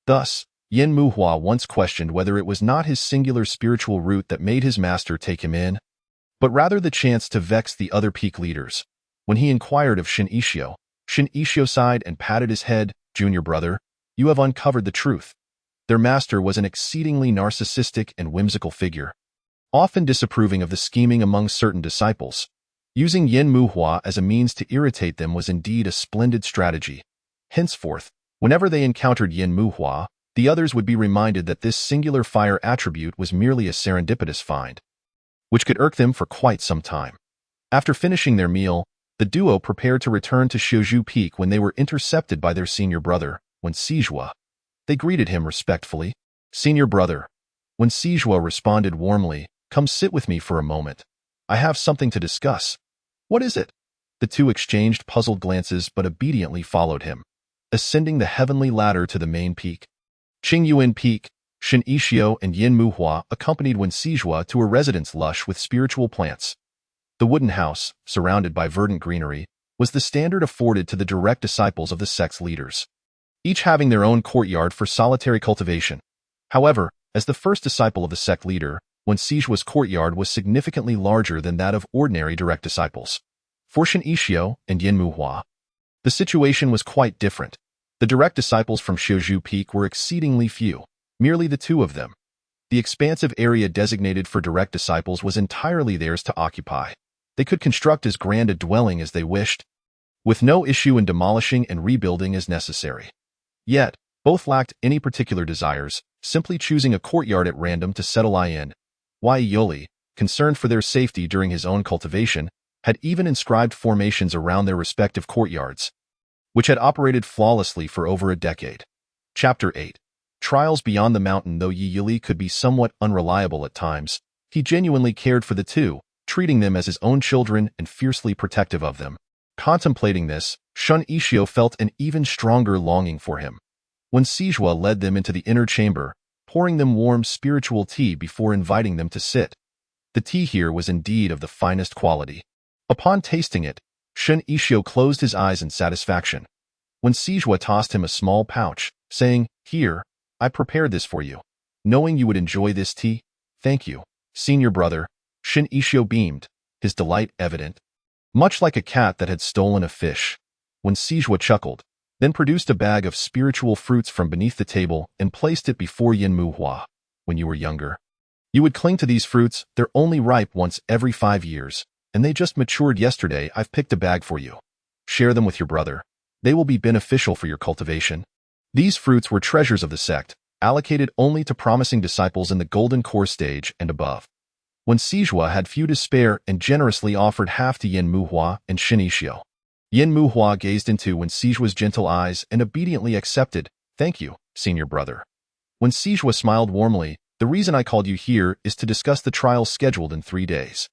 Thus, Yin Muhua once questioned whether it was not his singular spiritual root that made his master take him in, but rather the chance to vex the other peak leaders. When he inquired of Shin Yixio sighed and patted his head, "Junior brother, you have uncovered the truth." Their master was an exceedingly narcissistic and whimsical figure, often disapproving of the scheming among certain disciples. Using Yin Muhua as a means to irritate them was indeed a splendid strategy. Henceforth, whenever they encountered Yin Muhua, the others would be reminded that this singular fire attribute was merely a serendipitous find, which could irk them for quite some time. After finishing their meal, the duo prepared to return to Xiuzhu Peak when they were intercepted by their senior brother, Wen Sijua. They greeted him respectfully. "Senior brother." Wen Sijua responded warmly, "Come sit with me for a moment. I have something to discuss." "What is it?" The two exchanged puzzled glances but obediently followed him, ascending the heavenly ladder to the main peak. Qingyuan Peak, Shin Yixio and Yin Muhua accompanied Wen Sijua to a residence lush with spiritual plants. The wooden house, surrounded by verdant greenery, was the standard afforded to the direct disciples of the sect's leaders, each having their own courtyard for solitary cultivation. However, as the first disciple of the sect leader, Wen Sijua's courtyard was significantly larger than that of ordinary direct disciples. For Shin Yixio and Yin Muhua, the situation was quite different. The direct disciples from Xiuzhu Peak were exceedingly few, merely the two of them. The expansive area designated for direct disciples was entirely theirs to occupy. They could construct as grand a dwelling as they wished, with no issue in demolishing and rebuilding as necessary. Yet, both lacked any particular desires, simply choosing a courtyard at random to settle in. Yi Yili, concerned for their safety during his own cultivation, had even inscribed formations around their respective courtyards, which had operated flawlessly for over a decade. Chapter 8. Trials Beyond the Mountain. Though Yi Yili could be somewhat unreliable at times, he genuinely cared for the two, treating them as his own children and fiercely protective of them. Contemplating this, Shin Yixio felt an even stronger longing for him. When Sijua led them into the inner chamber, pouring them warm spiritual tea before inviting them to sit. The tea here was indeed of the finest quality. Upon tasting it, Shin Yixio closed his eyes in satisfaction. When Sijua tossed him a small pouch, saying, "Here, I prepared this for you. Knowing you would enjoy this tea, thank you, senior brother." Shin Yixio beamed, his delight evident. Much like a cat that had stolen a fish. When Sijua chuckled, then produced a bag of spiritual fruits from beneath the table and placed it before Yin Muhua. "When you were younger, you would cling to these fruits. They're only ripe once every 5 years, and they just matured yesterday. I've picked a bag for you. Share them with your brother. They will be beneficial for your cultivation." These fruits were treasures of the sect, allocated only to promising disciples in the golden core stage and above. When Sijua had few to spare and generously offered half to Yin Muhua and Shin Yixio. Yin Muhua gazed into Wen Sijua's gentle eyes and obediently accepted. "Thank you, senior brother." When Sijua smiled warmly, "The reason I called you here is to discuss the trials scheduled in 3 days.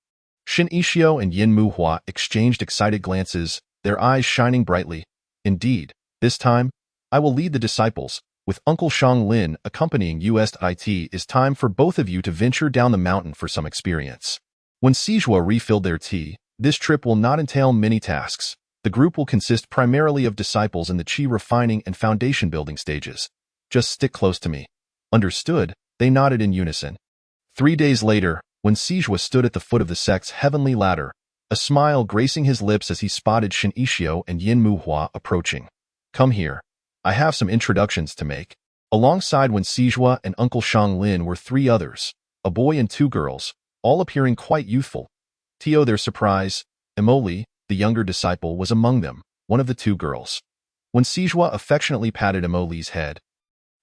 Shin Yixio and Yin Muhua exchanged excited glances, their eyes shining brightly. "Indeed, this time, I will lead the disciples. With Uncle Shang Lin accompanying us. It is time for both of you to venture down the mountain for some experience." When Sijua refilled their tea, "This trip will not entail many tasks. The group will consist primarily of disciples in the qi refining and foundation building stages. Just stick close to me." "Understood," they nodded in unison. 3 days later, when Sijua stood at the foot of the sect's heavenly ladder, a smile gracing his lips as he spotted Shin Ishio and Yin Muhua approaching. "Come here. I have some introductions to make." Alongside Wen Sijua and Uncle Shang Lin were three others, a boy and two girls, all appearing quite youthful. To their surprise, Emoli, the younger disciple, was among them, one of the two girls. Wen Sijua affectionately patted Emoli's head.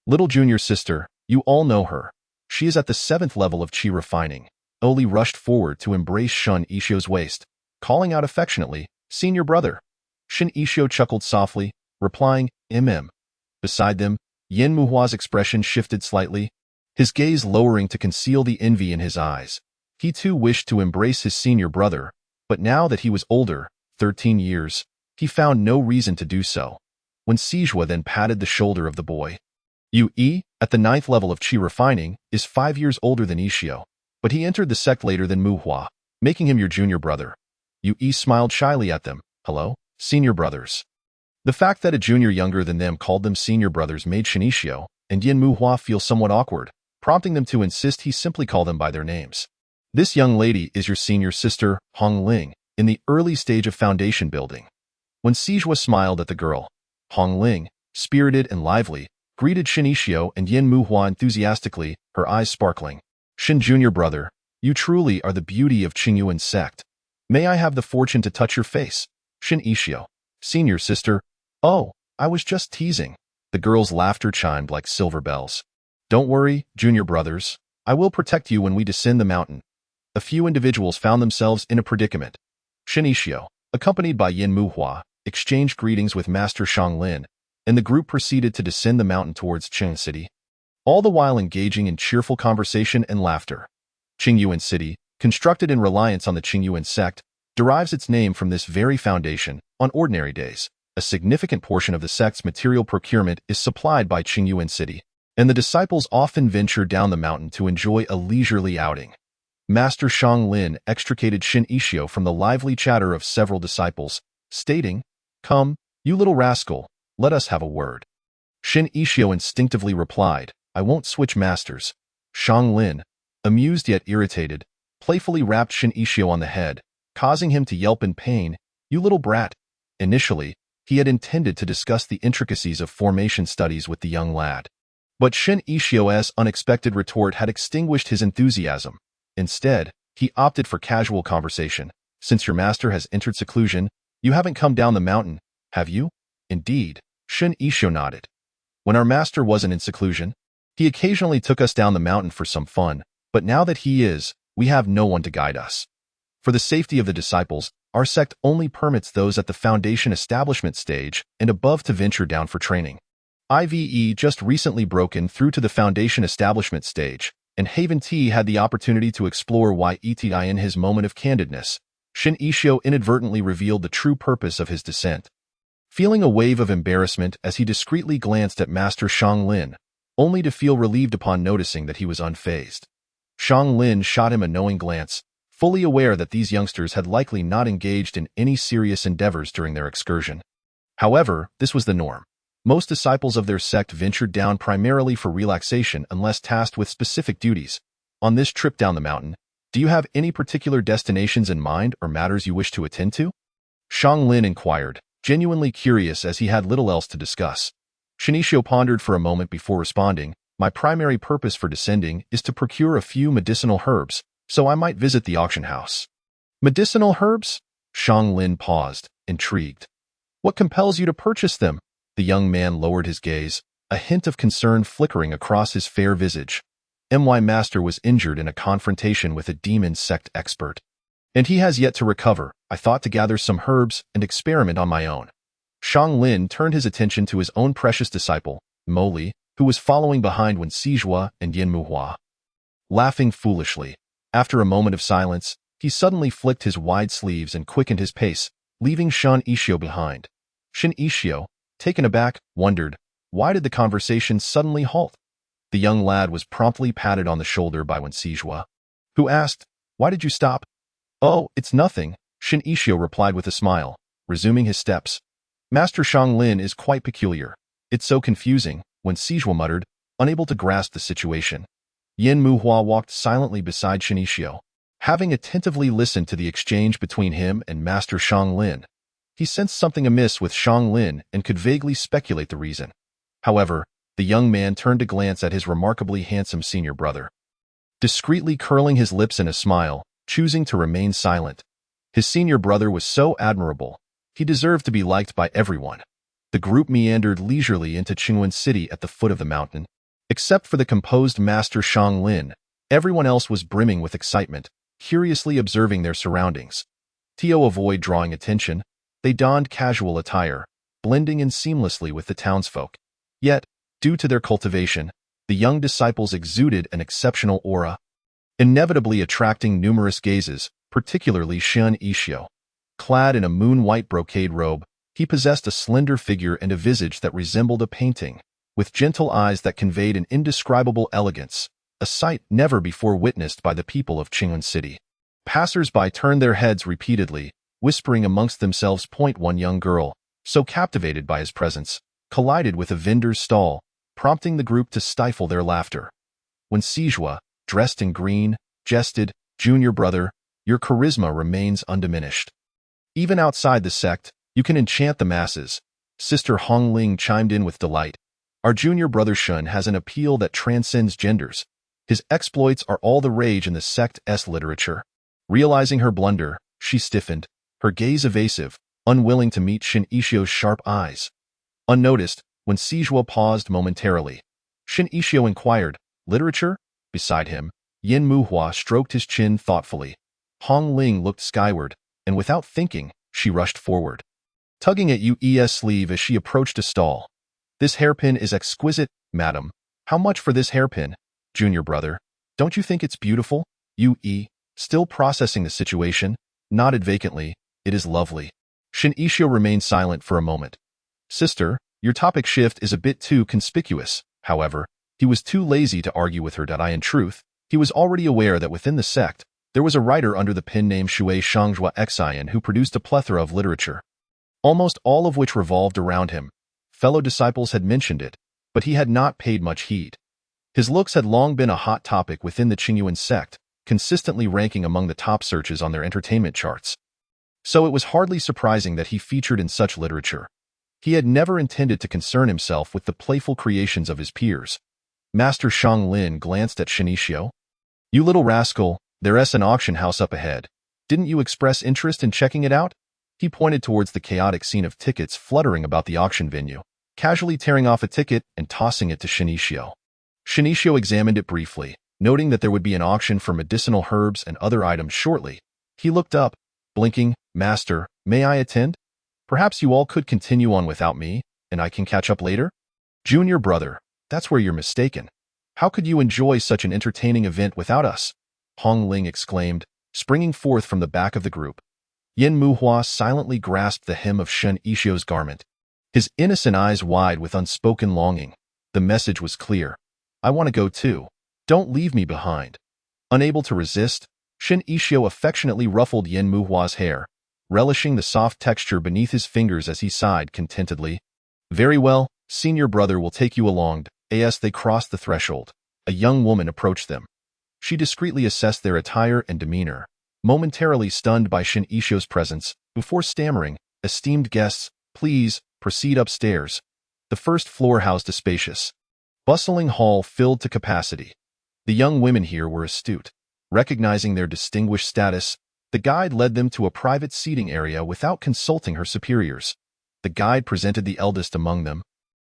"Little junior sister, you all know her. She is at the 7th level of Qi refining." Oli rushed forward to embrace Shin Ishio's waist, calling out affectionately, "Senior brother." Shin Ishio chuckled softly, replying, "Mm." Beside them, Yin Muhua's expression shifted slightly, his gaze lowering to conceal the envy in his eyes. He too wished to embrace his senior brother, but now that he was older, 13 years, he found no reason to do so. When Sijua then patted the shoulder of the boy. Yue, at the 9th level of Qi refining, is 5 years older than Ishio, but he entered the sect later than Muhua, making him your junior brother. Yue smiled shyly at them. "Hello, senior brothers." The fact that a junior younger than them called them senior brothers made Shin Ishio and Yin Muhua feel somewhat awkward, prompting them to insist he simply call them by their names. "This young lady is your senior sister, Hong Ling, in the early stage of foundation building." When Sijua smiled at the girl, Hong Ling, spirited and lively, greeted Shin Ishio and Yin Muhua enthusiastically, her eyes sparkling. "Shin junior brother, you truly are the beauty of Qingyuan sect. May I have the fortune to touch your face?" Shin Ishio, senior sister. "Oh, I was just teasing." The girl's laughter chimed like silver bells. "Don't worry, junior brothers. I will protect you when we descend the mountain." A few individuals found themselves in a predicament. Shin Ishio, accompanied by Yin Muhua, exchanged greetings with Master Shang Lin, and the group proceeded to descend the mountain towards Qing City, all the while engaging in cheerful conversation and laughter. Qingyuan City, constructed in reliance on the Qingyuan sect, derives its name from this very foundation. On ordinary days, a significant portion of the sect's material procurement is supplied by Qingyuan City, and the disciples often venture down the mountain to enjoy a leisurely outing. Master Shang Lin extricated Shin Ishio from the lively chatter of several disciples, stating, "Come, you little rascal, let us have a word." Shin Ishio instinctively replied, "I won't switch masters." Shang Lin, amused yet irritated, playfully rapped Shin Ishio on the head, causing him to yelp in pain. "You little brat." Initially, he had intended to discuss the intricacies of formation studies with the young lad. But Shin Ishio's unexpected retort had extinguished his enthusiasm. Instead, he opted for casual conversation. "Since your master has entered seclusion, you haven't come down the mountain, have you?" "Indeed," Shin Ishio nodded. "When our master wasn't in seclusion, he occasionally took us down the mountain for some fun, but now that he is, we have no one to guide us. For the safety of the disciples, our sect only permits those at the foundation establishment stage and above to venture down for training. IVE just recently broken through to the foundation establishment stage, and Haven T had the opportunity to explore why ETI in his moment of candidness. Shin Ishio inadvertently revealed the true purpose of his descent. Feeling a wave of embarrassment as he discreetly glanced at Master Shang Lin, only to feel relieved upon noticing that he was unfazed. Shang Lin shot him a knowing glance, fully aware that these youngsters had likely not engaged in any serious endeavors during their excursion. However, this was the norm. Most disciples of their sect ventured down primarily for relaxation unless tasked with specific duties. On this trip down the mountain, do you have any particular destinations in mind or matters you wish to attend to? Shang Lin inquired, genuinely curious as he had little else to discuss. Shin Ishio pondered for a moment before responding, "My primary purpose for descending is to procure a few medicinal herbs, so I might visit the auction house." "Medicinal herbs?" Shang Lin paused, intrigued. "What compels you to purchase them?" The young man lowered his gaze, a hint of concern flickering across his fair visage. My master was injured in a confrontation with a demon sect expert, and he has yet to recover. I thought to gather some herbs and experiment on my own. Shang Lin turned his attention to his own precious disciple, Moli, who was following behind when Sijua and Yin Muhua. Laughing foolishly, after a moment of silence, he suddenly flicked his wide sleeves and quickened his pace, leaving Shin Ishio behind. Shin Ishio, taken aback, wondered, why did the conversation suddenly halt? The young lad was promptly patted on the shoulder by Wen Sijua, who asked, "Why did you stop?" "Oh, it's nothing," Shin Ishio replied with a smile, resuming his steps. "Master Shang Lin is quite peculiar. It's so confusing," Wen Sijua muttered, unable to grasp the situation. Yin Muhua walked silently beside Shin Ishio, Having attentively listened to the exchange between him and Master Lin, he sensed something amiss with Lin and could vaguely speculate the reason. However, the young man turned to glance at his remarkably handsome senior brother, discreetly curling his lips in a smile, choosing to remain silent. His senior brother was so admirable. He deserved to be liked by everyone. The group meandered leisurely into Qingyuan City at the foot of the mountain. Except for the composed Master Lin, everyone else was brimming with excitement, curiously observing their surroundings. To avoid drawing attention, they donned casual attire, blending in seamlessly with the townsfolk. Yet, due to their cultivation, the young disciples exuded an exceptional aura, inevitably attracting numerous gazes, particularly Shen Ishio. Clad in a moon-white brocade robe, he possessed a slender figure and a visage that resembled a painting, with gentle eyes that conveyed an indescribable elegance, a sight never before witnessed by the people of Qingyuan City. Passers-by turned their heads repeatedly, whispering amongst themselves. One young girl, so captivated by his presence, collided with a vendor's stall, prompting the group to stifle their laughter. When Sijua, dressed in green, jested, "Junior brother, your charisma remains undiminished. Even outside the sect, you can enchant the masses." Sister Hongling chimed in with delight. "Our junior brother Shun has an appeal that transcends genders. His exploits are all the rage in the sect's literature." Realizing her blunder, she stiffened, her gaze evasive, unwilling to meet Shin Ishio's sharp eyes. Unnoticed, when Sijua paused momentarily, Shin Ishio inquired, "Literature?" Beside him, Yin Muhua stroked his chin thoughtfully. Hong Ling looked skyward, and without thinking, she rushed forward, tugging at Yue's sleeve as she approached a stall. "This hairpin is exquisite, madam. How much for this hairpin, junior brother? Don't you think it's beautiful?" Yue, still processing the situation, nodded vacantly. "It is lovely." Shin Ishio remained silent for a moment. "Sister, your topic shift is a bit too conspicuous." However, he was too lazy to argue with her. In truth, he was already aware that within the sect, there was a writer under the pen name Shui Shangzhua Xian who produced a plethora of literature, almost all of which revolved around him. Fellow disciples had mentioned it, but he had not paid much heed. His looks had long been a hot topic within the Qingyuan sect, consistently ranking among the top searches on their entertainment charts. So it was hardly surprising that he featured in such literature. He had never intended to concern himself with the playful creations of his peers. Master Lin glanced at Shin Ishio. "You little rascal, there's an auction house up ahead. Didn't you express interest in checking it out?" He pointed towards the chaotic scene of tickets fluttering about the auction venue, casually tearing off a ticket and tossing it to Shin Ishio. Shin Ishio examined it briefly, noting that there would be an auction for medicinal herbs and other items shortly. He looked up, blinking. "Master, may I attend? Perhaps you all could continue on without me, and I can catch up later?" "Junior brother, that's where you're mistaken. How could you enjoy such an entertaining event without us?" Hong Ling exclaimed, springing forth from the back of the group. Yin Muhua silently grasped the hem of Shin Ishio's garment, his innocent eyes wide with unspoken longing. The message was clear. "I want to go too. Don't leave me behind." Unable to resist, Shin Ishio affectionately ruffled Yin Muhua's hair, relishing the soft texture beneath his fingers as he sighed contentedly. "Very well, senior brother will take you along." As they crossed the threshold, a young woman approached them. She discreetly assessed their attire and demeanor, momentarily stunned by Shin Ishio's presence, before stammering, "Esteemed guests, please, proceed upstairs." The first floor housed a spacious, bustling hall filled to capacity. The young women here were astute. Recognizing their distinguished status, the guide led them to a private seating area without consulting her superiors. The guide presented the eldest among them,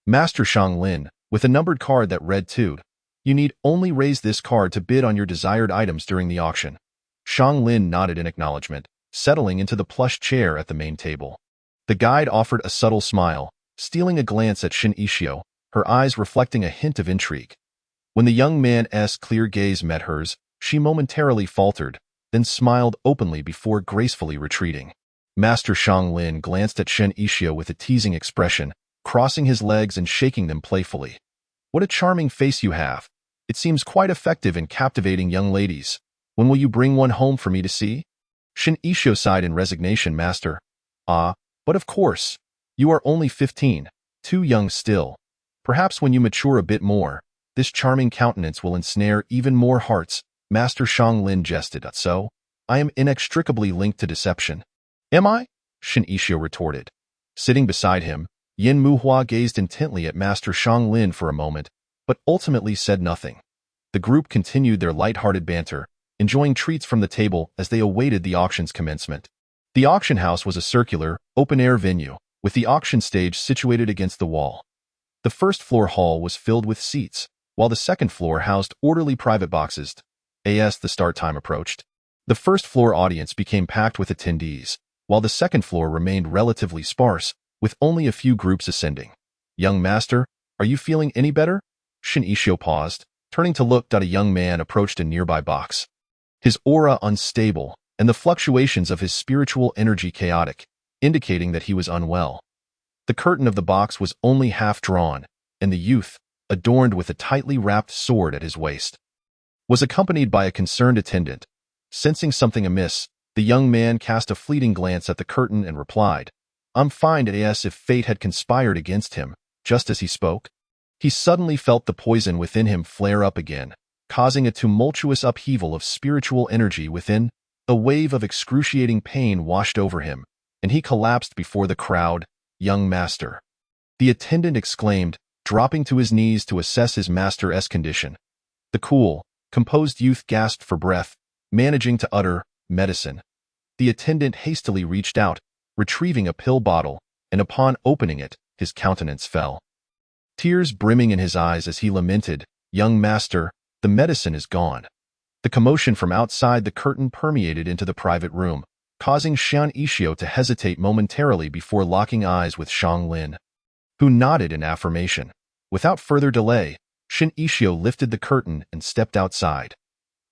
Master Lin, with a numbered card that read "Tude. You need only raise this card to bid on your desired items during the auction." Lin nodded in acknowledgement, settling into the plush chair at the main table. The guide offered a subtle smile, stealing a glance at Shin Ishio, her eyes reflecting a hint of intrigue. When the young man's clear gaze met hers, she momentarily faltered, then smiled openly before gracefully retreating. Master Lin glanced at Shin Ishio with a teasing expression, crossing his legs and shaking them playfully. "What a charming face you have. It seems quite effective in captivating young ladies. When will you bring one home for me to see?" Shin Ishio sighed in resignation. "Master. Ah, but of course. You are only 15, too young still. Perhaps when you mature a bit more, this charming countenance will ensnare even more hearts." Master Lin jested. So, I am inextricably linked to deception. Am I? Shin Ishio retorted. Sitting beside him, Yin Muhua gazed intently at Master Lin for a moment, but ultimately said nothing. The group continued their light-hearted banter, enjoying treats from the table as they awaited the auction's commencement. The auction house was a circular, open-air venue, with the auction stage situated against the wall. The first-floor hall was filled with seats, while the second floor housed orderly private boxes. As the start time approached, the first-floor audience became packed with attendees, while the second floor remained relatively sparse, with only a few groups ascending. Young master, are you feeling any better? Shin Ishio paused, turning to look at a young man approached a nearby box. His aura unstable, and the fluctuations of his spiritual energy chaotic, indicating that he was unwell. The curtain of the box was only half drawn, and the youth, adorned with a tightly wrapped sword at his waist, was accompanied by a concerned attendant. Sensing something amiss, the young man cast a fleeting glance at the curtain and replied, I'm fine, as if fate had conspired against him. Just as he spoke, he suddenly felt the poison within him flare up again, causing a tumultuous upheaval of spiritual energy within. A wave of excruciating pain washed over him, and he collapsed before the crowd. Young master, the attendant exclaimed, dropping to his knees to assess his master's condition. The cool, composed youth gasped for breath, managing to utter, medicine. The attendant hastily reached out, retrieving a pill bottle, and upon opening it, his countenance fell. Tears brimming in his eyes as he lamented, Young master, the medicine is gone. The commotion from outside the curtain permeated into the private room, causing Shin Ishio to hesitate momentarily before locking eyes with Lin, who nodded in affirmation. Without further delay, Shin Ishio lifted the curtain and stepped outside.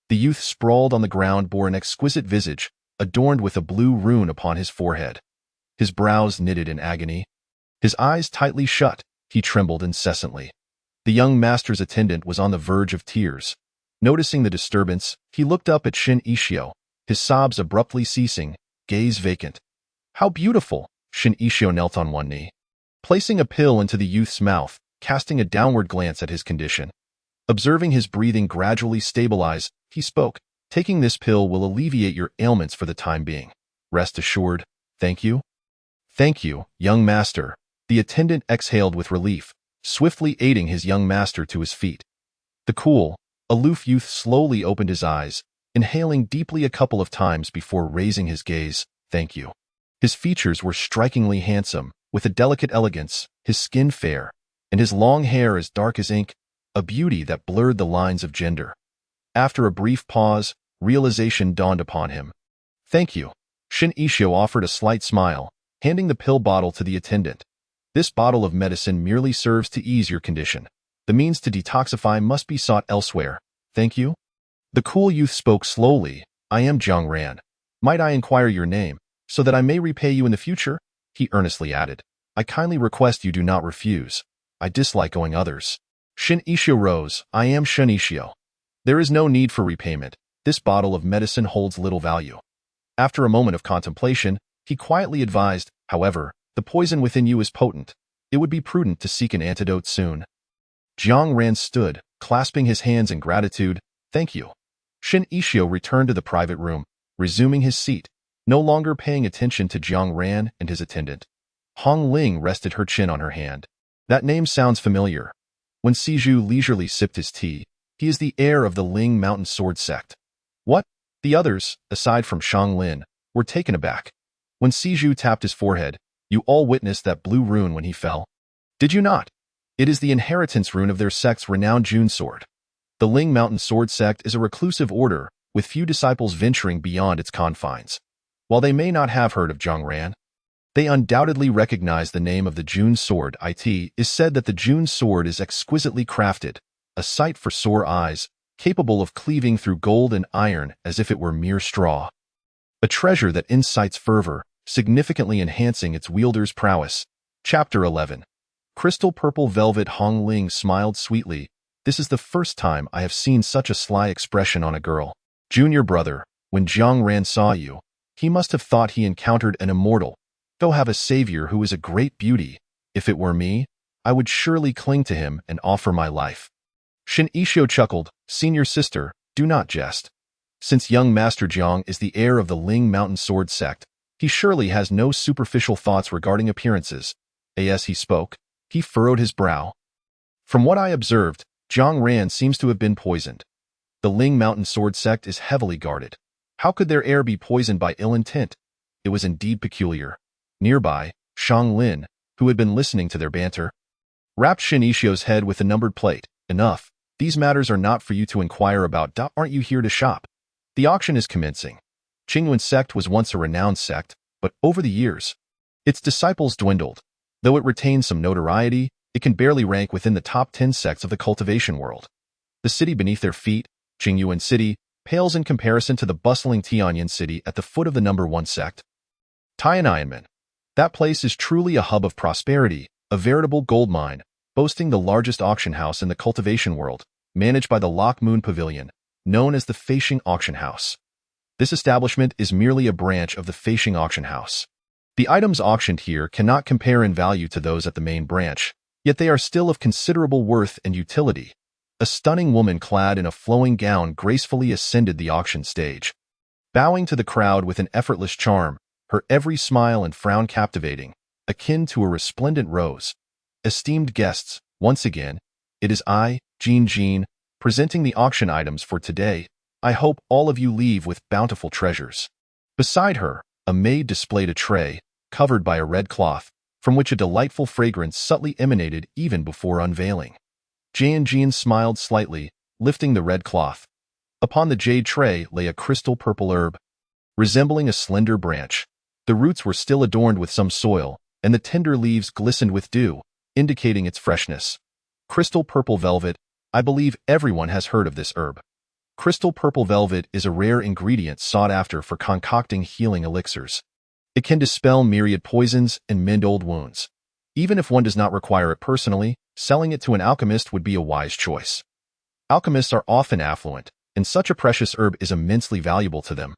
The youth sprawled on the ground bore an exquisite visage, adorned with a blue rune upon his forehead. His brows knitted in agony. His eyes tightly shut, he trembled incessantly. The young master's attendant was on the verge of tears. Noticing the disturbance, he looked up at Shin Ishio, his sobs abruptly ceasing, gaze vacant. How beautiful! Shin Ishio knelt on one knee, placing a pill into the youth's mouth, casting a downward glance at his condition. Observing his breathing gradually stabilize, he spoke, taking this pill will alleviate your ailments for the time being. Rest assured. Thank you. Thank you, young master. The attendant exhaled with relief, swiftly aiding his young master to his feet. The cool, aloof youth slowly opened his eyes, inhaling deeply a couple of times before raising his gaze. Thank you. His features were strikingly handsome, with a delicate elegance, his skin fair, and his long hair as dark as ink, a beauty that blurred the lines of gender. After a brief pause, realization dawned upon him. Thank you. Shin Ishio offered a slight smile, handing the pill bottle to the attendant. This bottle of medicine merely serves to ease your condition. The means to detoxify must be sought elsewhere. Thank you. The cool youth spoke slowly. I am Jiang Ran. Might I inquire your name, so that I may repay you in the future? He earnestly added. I kindly request you do not refuse. I dislike owing others. Shin Ishio rose. I am Shin Ishio. There is no need for repayment. This bottle of medicine holds little value. After a moment of contemplation, he quietly advised, however, the poison within you is potent. It would be prudent to seek an antidote soon. Jiang Ran stood, clasping his hands in gratitude. Thank you. Shin Ishio returned to the private room, resuming his seat, no longer paying attention to Jiang Ran and his attendant. Hong Ling rested her chin on her hand. That name sounds familiar. When Siju leisurely sipped his tea, he is the heir of the Ling Mountain Sword sect. What? The others, aside from Lin, were taken aback. When Siju tapped his forehead, you all witnessed that blue rune when he fell. Did you not? It is the inheritance rune of their sect's renowned June sword. The Ling Mountain Sword sect is a reclusive order, with few disciples venturing beyond its confines. While they may not have heard of Jiang Ran, they undoubtedly recognize the name of the June sword. It is said that the June sword is exquisitely crafted, a sight for sore eyes, capable of cleaving through gold and iron as if it were mere straw. A treasure that incites fervor, significantly enhancing its wielder's prowess. Chapter 11. Crystal purple velvet. Hong Ling smiled sweetly. This is the first time I have seen such a sly expression on a girl. Junior brother, when Jiang Ran saw you, he must have thought he encountered an immortal. Go have a savior who is a great beauty. If it were me, I would surely cling to him and offer my life. Shin Ishio chuckled. Senior sister, Do not jest. Since young Master Jiang is the heir of the Ling Mountain Sword sect, he surely has no superficial thoughts regarding appearances. As he spoke, he furrowed his brow. From what I observed, Jiang Ran seems to have been poisoned. The Ling Mountain Sword sect is heavily guarded. How could their heir be poisoned by ill intent? It was indeed peculiar. Nearby, Shang Lin, who had been listening to their banter, rapped Shin Ishio's head with a numbered plate. Enough. These matters are not for you to inquire about. Aren't you here to shop? The auction is commencing. Qingyuan sect was once a renowned sect, but over the years, its disciples dwindled. Though it retains some notoriety, it can barely rank within the top 10 sects of the cultivation world. The city beneath their feet, Qingyuan City, pales in comparison to the bustling Tianyan City at the foot of the number 1 sect. Tiananmen. That place is truly a hub of prosperity, a veritable gold mine, boasting the largest auction house in the cultivation world, managed by the Lock Moon Pavilion, known as the Feishing Auction House. This establishment is merely a branch of the Feishing Auction House. The items auctioned here cannot compare in value to those at the main branch, yet they are still of considerable worth and utility. A stunning woman clad in a flowing gown gracefully ascended the auction stage. Bowing to the crowd with an effortless charm, her every smile and frown captivating, akin to a resplendent rose. Esteemed guests, once again, it is I, Jean, presenting the auction items for today. I hope all of you leave with bountiful treasures. Beside her, a maid displayed a tray, covered by a red cloth, from which a delightful fragrance subtly emanated even before unveiling. Jean smiled slightly, lifting the red cloth. Upon the jade tray lay a crystal purple herb, resembling a slender branch. The roots were still adorned with some soil, and the tender leaves glistened with dew, indicating its freshness. Crystal purple velvet. I believe everyone has heard of this herb. Crystal purple velvet is a rare ingredient sought after for concocting healing elixirs. It can dispel myriad poisons and mend old wounds. Even if one does not require it personally, selling it to an alchemist would be a wise choice. Alchemists are often affluent, and such a precious herb is immensely valuable to them,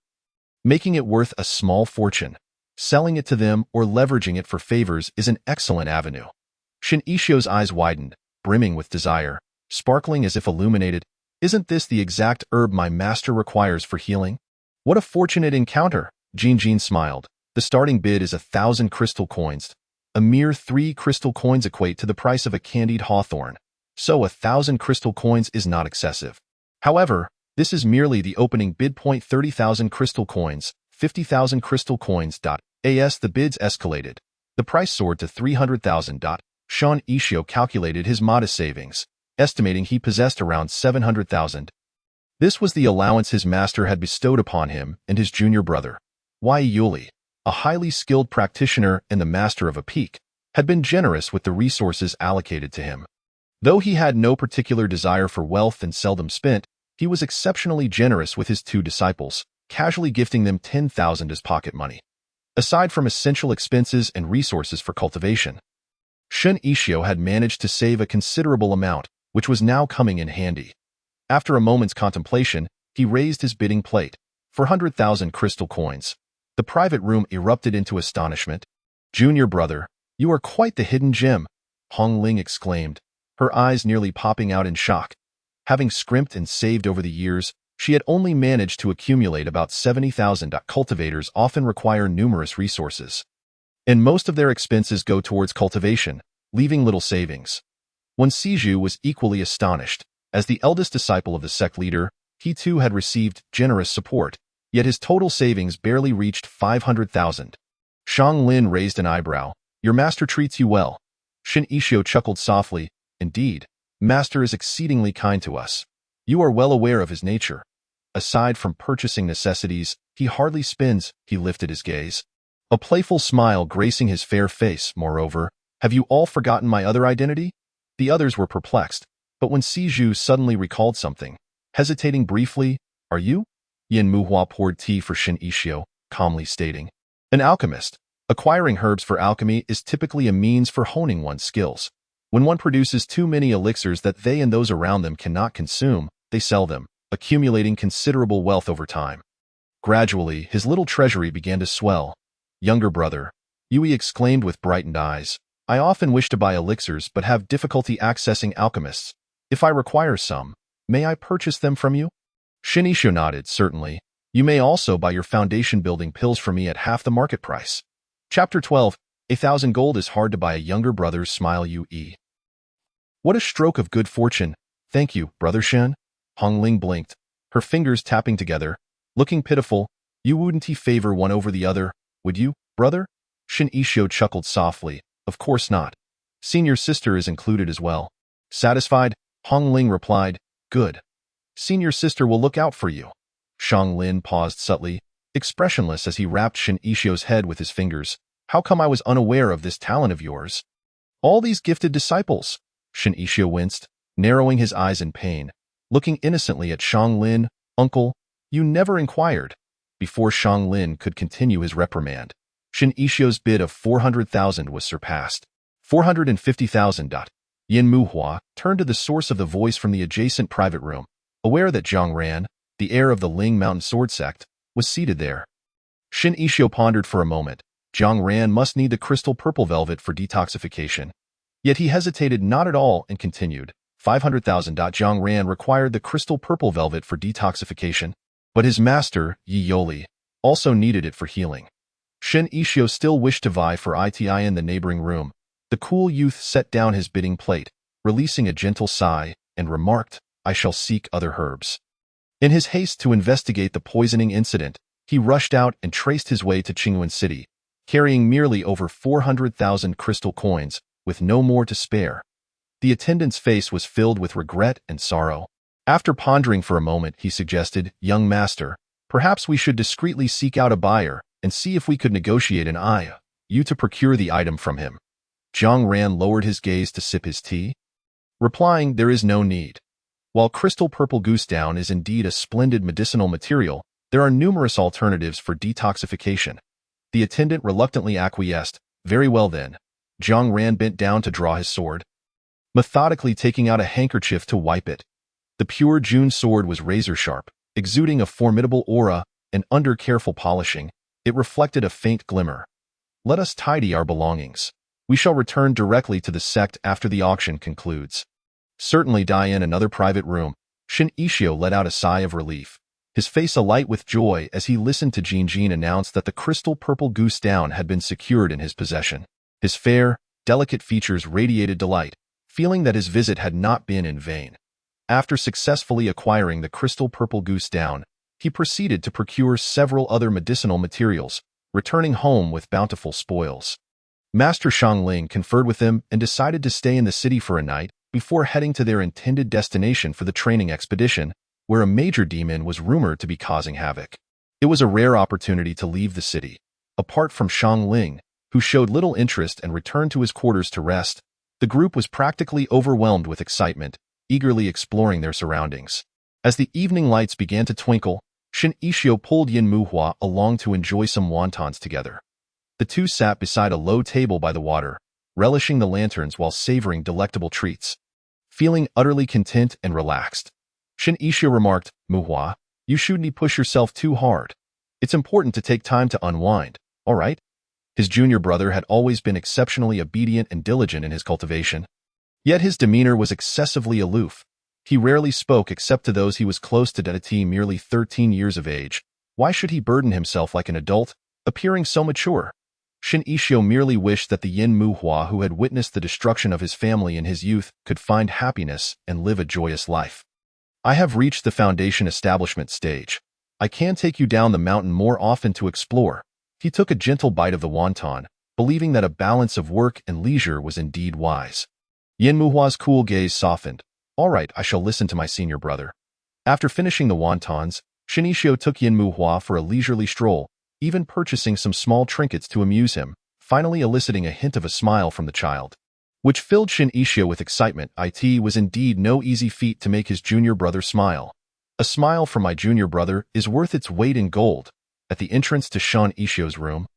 making it worth a small fortune. Selling it to them or leveraging it for favors is an excellent avenue. Shin Ishio's eyes widened, brimming with desire, sparkling as if illuminated. Isn't this the exact herb my master requires for healing? What a fortunate encounter! Jean smiled. The starting bid is 1,000 crystal coins. A mere 3 crystal coins equate to the price of a candied hawthorn, so 1,000 crystal coins is not excessive. However, this is merely the opening bid. 30,000 crystal coins, 50,000 crystal coins. As the bids escalated, the price soared to 300,000. Shin Ishio calculated his modest savings, estimating he possessed around 700,000. This was the allowance his master had bestowed upon him and his junior brother. Wei Yuli, a highly skilled practitioner and the master of a peak, had been generous with the resources allocated to him. Though he had no particular desire for wealth and seldom spent, he was exceptionally generous with his 2 disciples, casually gifting them 10,000 as pocket money. Aside from essential expenses and resources for cultivation, Shin Ishio had managed to save a considerable amount, which was now coming in handy. After a moment's contemplation, he raised his bidding plate. 400,000 crystal coins. The private room erupted into astonishment. Junior brother, you are quite the hidden gem, Hong Ling exclaimed, her eyes nearly popping out in shock. Having scrimped and saved over the years, she had only managed to accumulate about 70,000. Cultivators often require numerous resources, and most of their expenses go towards cultivation, leaving little savings. Wen Siju was equally astonished. As the eldest disciple of the sect leader, he too had received generous support, yet his total savings barely reached 500,000. Shang Lin raised an eyebrow. Your master treats you well. Shin Ishio chuckled softly. Indeed, master is exceedingly kind to us. You are well aware of his nature. Aside from purchasing necessities, he hardly spends. He lifted his gaze, a playful smile gracing his fair face. Moreover, have you all forgotten my other identity? The others were perplexed, but when Siju suddenly recalled something, hesitating briefly, are you? Yin Muhua poured tea for Shin Ishio, calmly stating, an alchemist. Acquiring herbs for alchemy is typically a means for honing one's skills. When one produces too many elixirs that they and those around them cannot consume, they sell them, accumulating considerable wealth over time. Gradually, his little treasury began to swell. Younger brother, Yui exclaimed with brightened eyes, I often wish to buy elixirs but have difficulty accessing alchemists. If I require some, may I purchase them from you? Shin Isho nodded, certainly. You may also buy your foundation building pills from me at half the market price. Chapter 12. 1,000 gold is hard to buy a younger brother's smile. UE. What a stroke of good fortune. Thank you, Brother Shen. Hong Ling blinked, her fingers tapping together, looking pitiful. You wouldn't favor one over the other, would you, brother? Shin Isho chuckled softly. Of course not. Senior sister is included as well. Satisfied, Hong Ling replied, good. Senior sister will look out for you. Shang Lin paused subtly, expressionless as he wrapped Shin Isho's head with his fingers. How come I was unaware of this talent of yours? All these gifted disciples. Shin Isho winced, narrowing his eyes in pain, looking innocently at Shang Lin. Uncle, you never inquired. Before Shang Lin could continue his reprimand, Shin Isho's bid of 400,000 was surpassed. 450,000. Yin Muhua turned to the source of the voice from the adjacent private room, aware that Zhang Ran, the heir of the Ling Mountain Sword Sect, was seated there. Shin Isho pondered for a moment. Zhang Ran must need the crystal purple velvet for detoxification. Yet he hesitated not at all and continued. 500,000. Zhang Ran required the crystal purple velvet for detoxification, but his master, Yi Yoli, also needed it for healing. Shin Isho still wished to vie for iti in the neighboring room. The cool youth set down his bidding plate, releasing a gentle sigh, and remarked, I shall seek other herbs. In his haste to investigate the poisoning incident, he rushed out and traced his way to Qingyuan City, carrying merely over 400,000 crystal coins, with no more to spare. The attendant's face was filled with regret and sorrow. After pondering for a moment, he suggested, young master, perhaps we should discreetly seek out a buyer and see if we could negotiate an IOU to procure the item from him. Zhang Ran lowered his gaze to sip his tea, replying, there is no need. While crystal purple goose down is indeed a splendid medicinal material, there are numerous alternatives for detoxification. The attendant reluctantly acquiesced. Very well then. Zhang Ran bent down to draw his sword, methodically taking out a handkerchief to wipe it. The pure June sword was razor-sharp, exuding a formidable aura, and under careful polishing, it reflected a faint glimmer. Let us tidy our belongings. We shall return directly to the sect after the auction concludes. Certainly. In another private room, Shin Isho let out a sigh of relief, his face alight with joy as he listened to Jin announce that the crystal purple goose down had been secured in his possession. His fair, delicate features radiated delight, feeling that his visit had not been in vain. After successfully acquiring the crystal purple goose down, he proceeded to procure several other medicinal materials, returning home with bountiful spoils. Master Shangling conferred with them and decided to stay in the city for a night before heading to their intended destination for the training expedition, where a major demon was rumored to be causing havoc. It was a rare opportunity to leave the city. Apart from Shangling, who showed little interest and returned to his quarters to rest, the group was practically overwhelmed with excitement, eagerly exploring their surroundings. As the evening lights began to twinkle, Shin Isho pulled Yin Muhua along to enjoy some wontons together. The two sat beside a low table by the water, relishing the lanterns while savoring delectable treats. Feeling utterly content and relaxed, Shin Isho remarked, Muhua, you shouldn't push yourself too hard. It's important to take time to unwind, all right? His junior brother had always been exceptionally obedient and diligent in his cultivation. Yet his demeanor was excessively aloof. He rarely spoke except to those he was close to. At merely 13 years of age, why should he burden himself like an adult, appearing so mature? Shin Isho merely wished that the Yin Muhua who had witnessed the destruction of his family in his youth could find happiness and live a joyous life. I have reached the foundation establishment stage. I can take you down the mountain more often to explore. He took a gentle bite of the wonton, believing that a balance of work and leisure was indeed wise. Yin Muhua's cool gaze softened. All right, I shall listen to my senior brother. After finishing the wontons, Shin Isho took Yin Muhua for a leisurely stroll, even purchasing some small trinkets to amuse him, finally eliciting a hint of a smile from the child, which filled Shin Isho with excitement. It was indeed no easy feat to make his junior brother smile. A smile from my junior brother is worth its weight in gold. At the entrance to Shin Isho's room,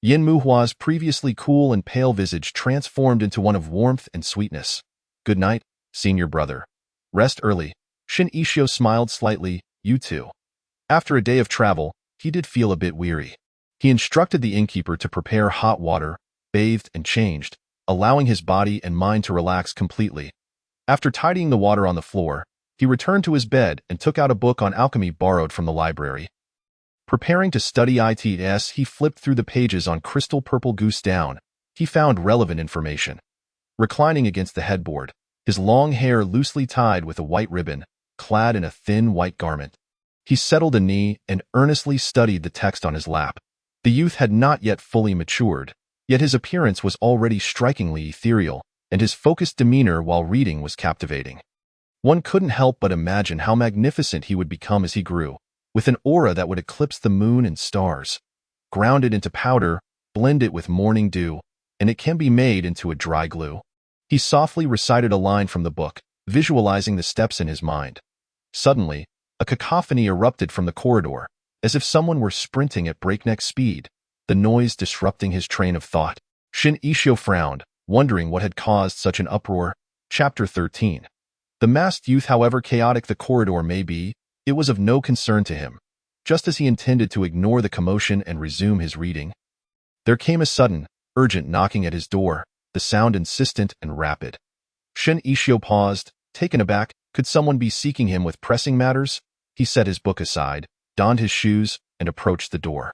Yin Muhua's previously cool and pale visage transformed into one of warmth and sweetness. Good night, senior brother. Rest early. Shin Isho smiled slightly. You too. After a day of travel, he did feel a bit weary. He instructed the innkeeper to prepare hot water, bathed and changed, allowing his body and mind to relax completely. After tidying the water on the floor, He returned to his bed and took out a book on alchemy borrowed from the library. Preparing to study ITS, he flipped through the pages on Crystal Purple Goose Down. He found relevant information. Reclining against the headboard, his long hair loosely tied with a white ribbon, clad in a thin white garment, he settled a knee and earnestly studied the text on his lap. The youth had not yet fully matured, yet his appearance was already strikingly ethereal, and his focused demeanor while reading was captivating. One couldn't help but imagine how magnificent he would become as he grew, with an aura that would eclipse the moon and stars. Ground it into powder, blend it with morning dew, and it can be made into a dry glue. He softly recited a line from the book, visualizing the steps in his mind. Suddenly, a cacophony erupted from the corridor, as if someone were sprinting at breakneck speed, the noise disrupting his train of thought. Shin Ishio frowned, wondering what had caused such an uproar. Chapter 13. The masked youth, however chaotic the corridor may be, it was of no concern to him. Just as he intended to ignore the commotion and resume his reading, there came a sudden, urgent knocking at his door, the sound insistent and rapid. Shin Ishio paused, taken aback. Could someone be seeking him with pressing matters? He set his book aside, donned his shoes, and approached the door.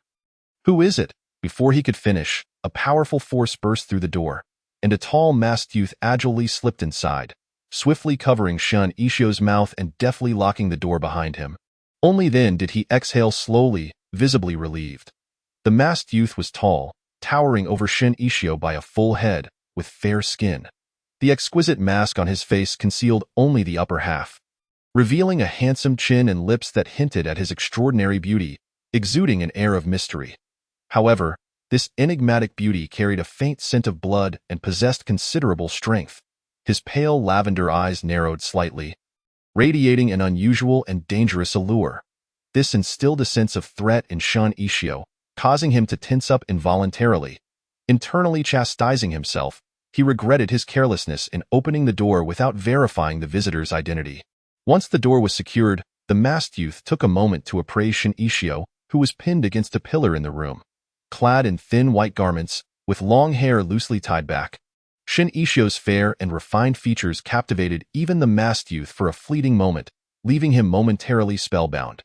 Who is it? Before he could finish, a powerful force burst through the door, and a tall masked youth agilely slipped inside, swiftly covering Shin Ishio's mouth and deftly locking the door behind him. Only then did he exhale slowly, visibly relieved. The masked youth was tall, towering over Shin Ishio by a full head, with fair skin. The exquisite mask on his face concealed only the upper half, revealing a handsome chin and lips that hinted at his extraordinary beauty, exuding an air of mystery. However, this enigmatic beauty carried a faint scent of blood and possessed considerable strength. His pale lavender eyes narrowed slightly, radiating an unusual and dangerous allure. This instilled a sense of threat in Shin Ishio, causing him to tense up involuntarily. Internally chastising himself, he regretted his carelessness in opening the door without verifying the visitor's identity. Once the door was secured, the masked youth took a moment to appraise Shin Ishio, who was pinned against a pillar in the room. Clad in thin white garments, with long hair loosely tied back, Shin Ishio's fair and refined features captivated even the masked youth for a fleeting moment, leaving him momentarily spellbound.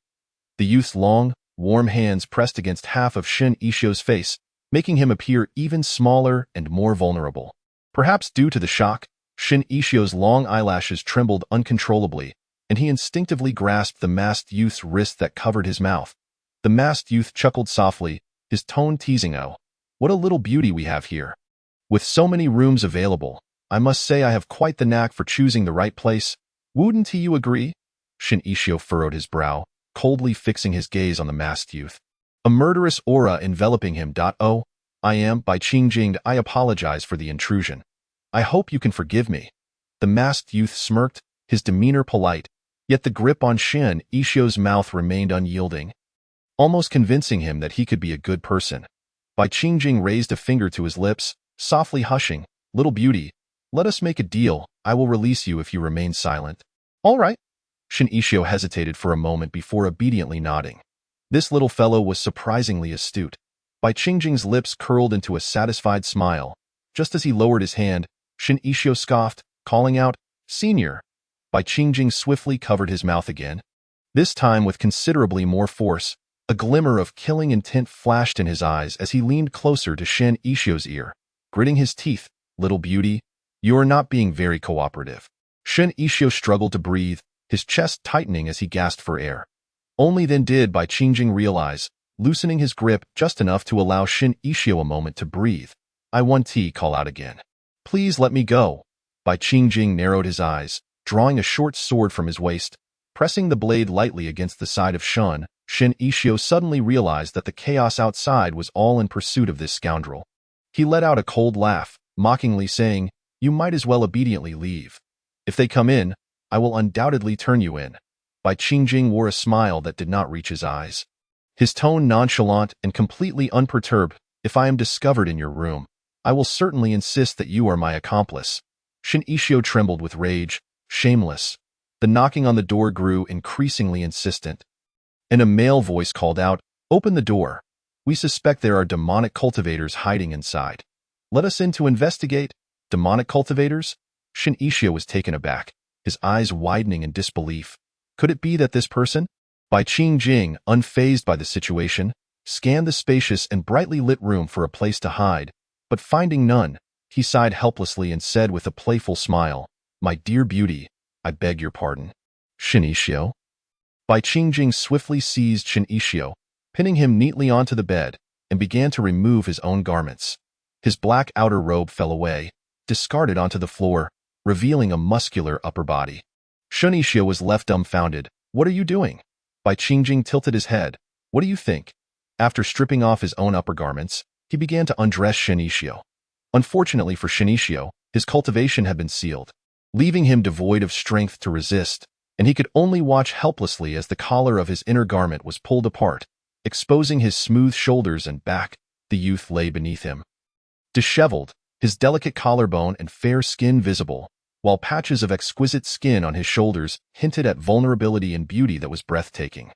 The youth's long, warm hands pressed against half of Shin Ishio's face, making him appear even smaller and more vulnerable. Perhaps due to the shock, Shin Ishio's long eyelashes trembled uncontrollably, and he instinctively grasped the masked youth's wrist that covered his mouth. The masked youth chuckled softly, his tone teasing, "Oh, what a little beauty we have here. With so many rooms available, I must say I have quite the knack for choosing the right place. Wouldn't you agree?" Shin Ishio furrowed his brow, coldly fixing his gaze on the masked youth, a murderous aura enveloping him. "Oh, I am by Qingjing. I apologize for the intrusion. I hope you can forgive me." The masked youth smirked, his demeanor polite, yet the grip on Shin Ishio's mouth remained unyielding, almost convincing him that he could be a good person. Bai Qingjing raised a finger to his lips, softly hushing, "Little beauty, let us make a deal. I will release you if you remain silent." "All right." Shin Ishio hesitated for a moment before obediently nodding. This little fellow was surprisingly astute. Bai Qingjing's lips curled into a satisfied smile. Just as he lowered his hand, Shin Ishio scoffed, calling out, "Senior." Bai Qingjing swiftly covered his mouth again, this time with considerably more force. A glimmer of killing intent flashed in his eyes as he leaned closer to Shin Ishio's ear, gritting his teeth. "Little beauty, you are not being very cooperative." Shin Ishio struggled to breathe, his chest tightening as he gasped for air. Only then did Bai Qingjing realize, loosening his grip just enough to allow Shin Ishio a moment to breathe. "I want to call out again. Please let me go." Bai Qingjing narrowed his eyes, drawing a short sword from his waist. Pressing the blade lightly against the side of Shin Ishio suddenly realized that the chaos outside was all in pursuit of this scoundrel. He let out a cold laugh, mockingly saying, "You might as well obediently leave. If they come in, I will undoubtedly turn you in." Bai Qingjing wore a smile that did not reach his eyes, his tone nonchalant and completely unperturbed. "If I am discovered in your room, I will certainly insist that you are my accomplice." Shin Ishio trembled with rage. "Shameless." The knocking on the door grew increasingly insistent, and a male voice called out, "Open the door. We suspect there are demonic cultivators hiding inside. Let us in to investigate." "Demonic cultivators?" Shin Ishio was taken aback. his eyes widening in disbelief. Could it be that this person? Bai Qingjing, unfazed by the situation, scanned the spacious and brightly lit room for a place to hide, but finding none, he sighed helplessly and said with a playful smile, "My dear beauty, I beg your pardon." Shen Yixio? Bai Qingjing swiftly seized Shen Yixio, pinning him neatly onto the bed, and began to remove his own garments. His black outer robe fell away, discarded onto the floor, revealing a muscular upper body. Shen Yixio was left dumbfounded. "What are you doing?" Bai Qingjing tilted his head. "What do you think?" After stripping off his own upper garments, he began to undress Shen Yixio. Unfortunately for Shen Yixio, his cultivation had been sealed, leaving him devoid of strength to resist, and he could only watch helplessly as the collar of his inner garment was pulled apart, exposing his smooth shoulders and back. The youth lay beneath him, disheveled, his delicate collarbone and fair skin visible, while patches of exquisite skin on his shoulders hinted at vulnerability and beauty that was breathtaking.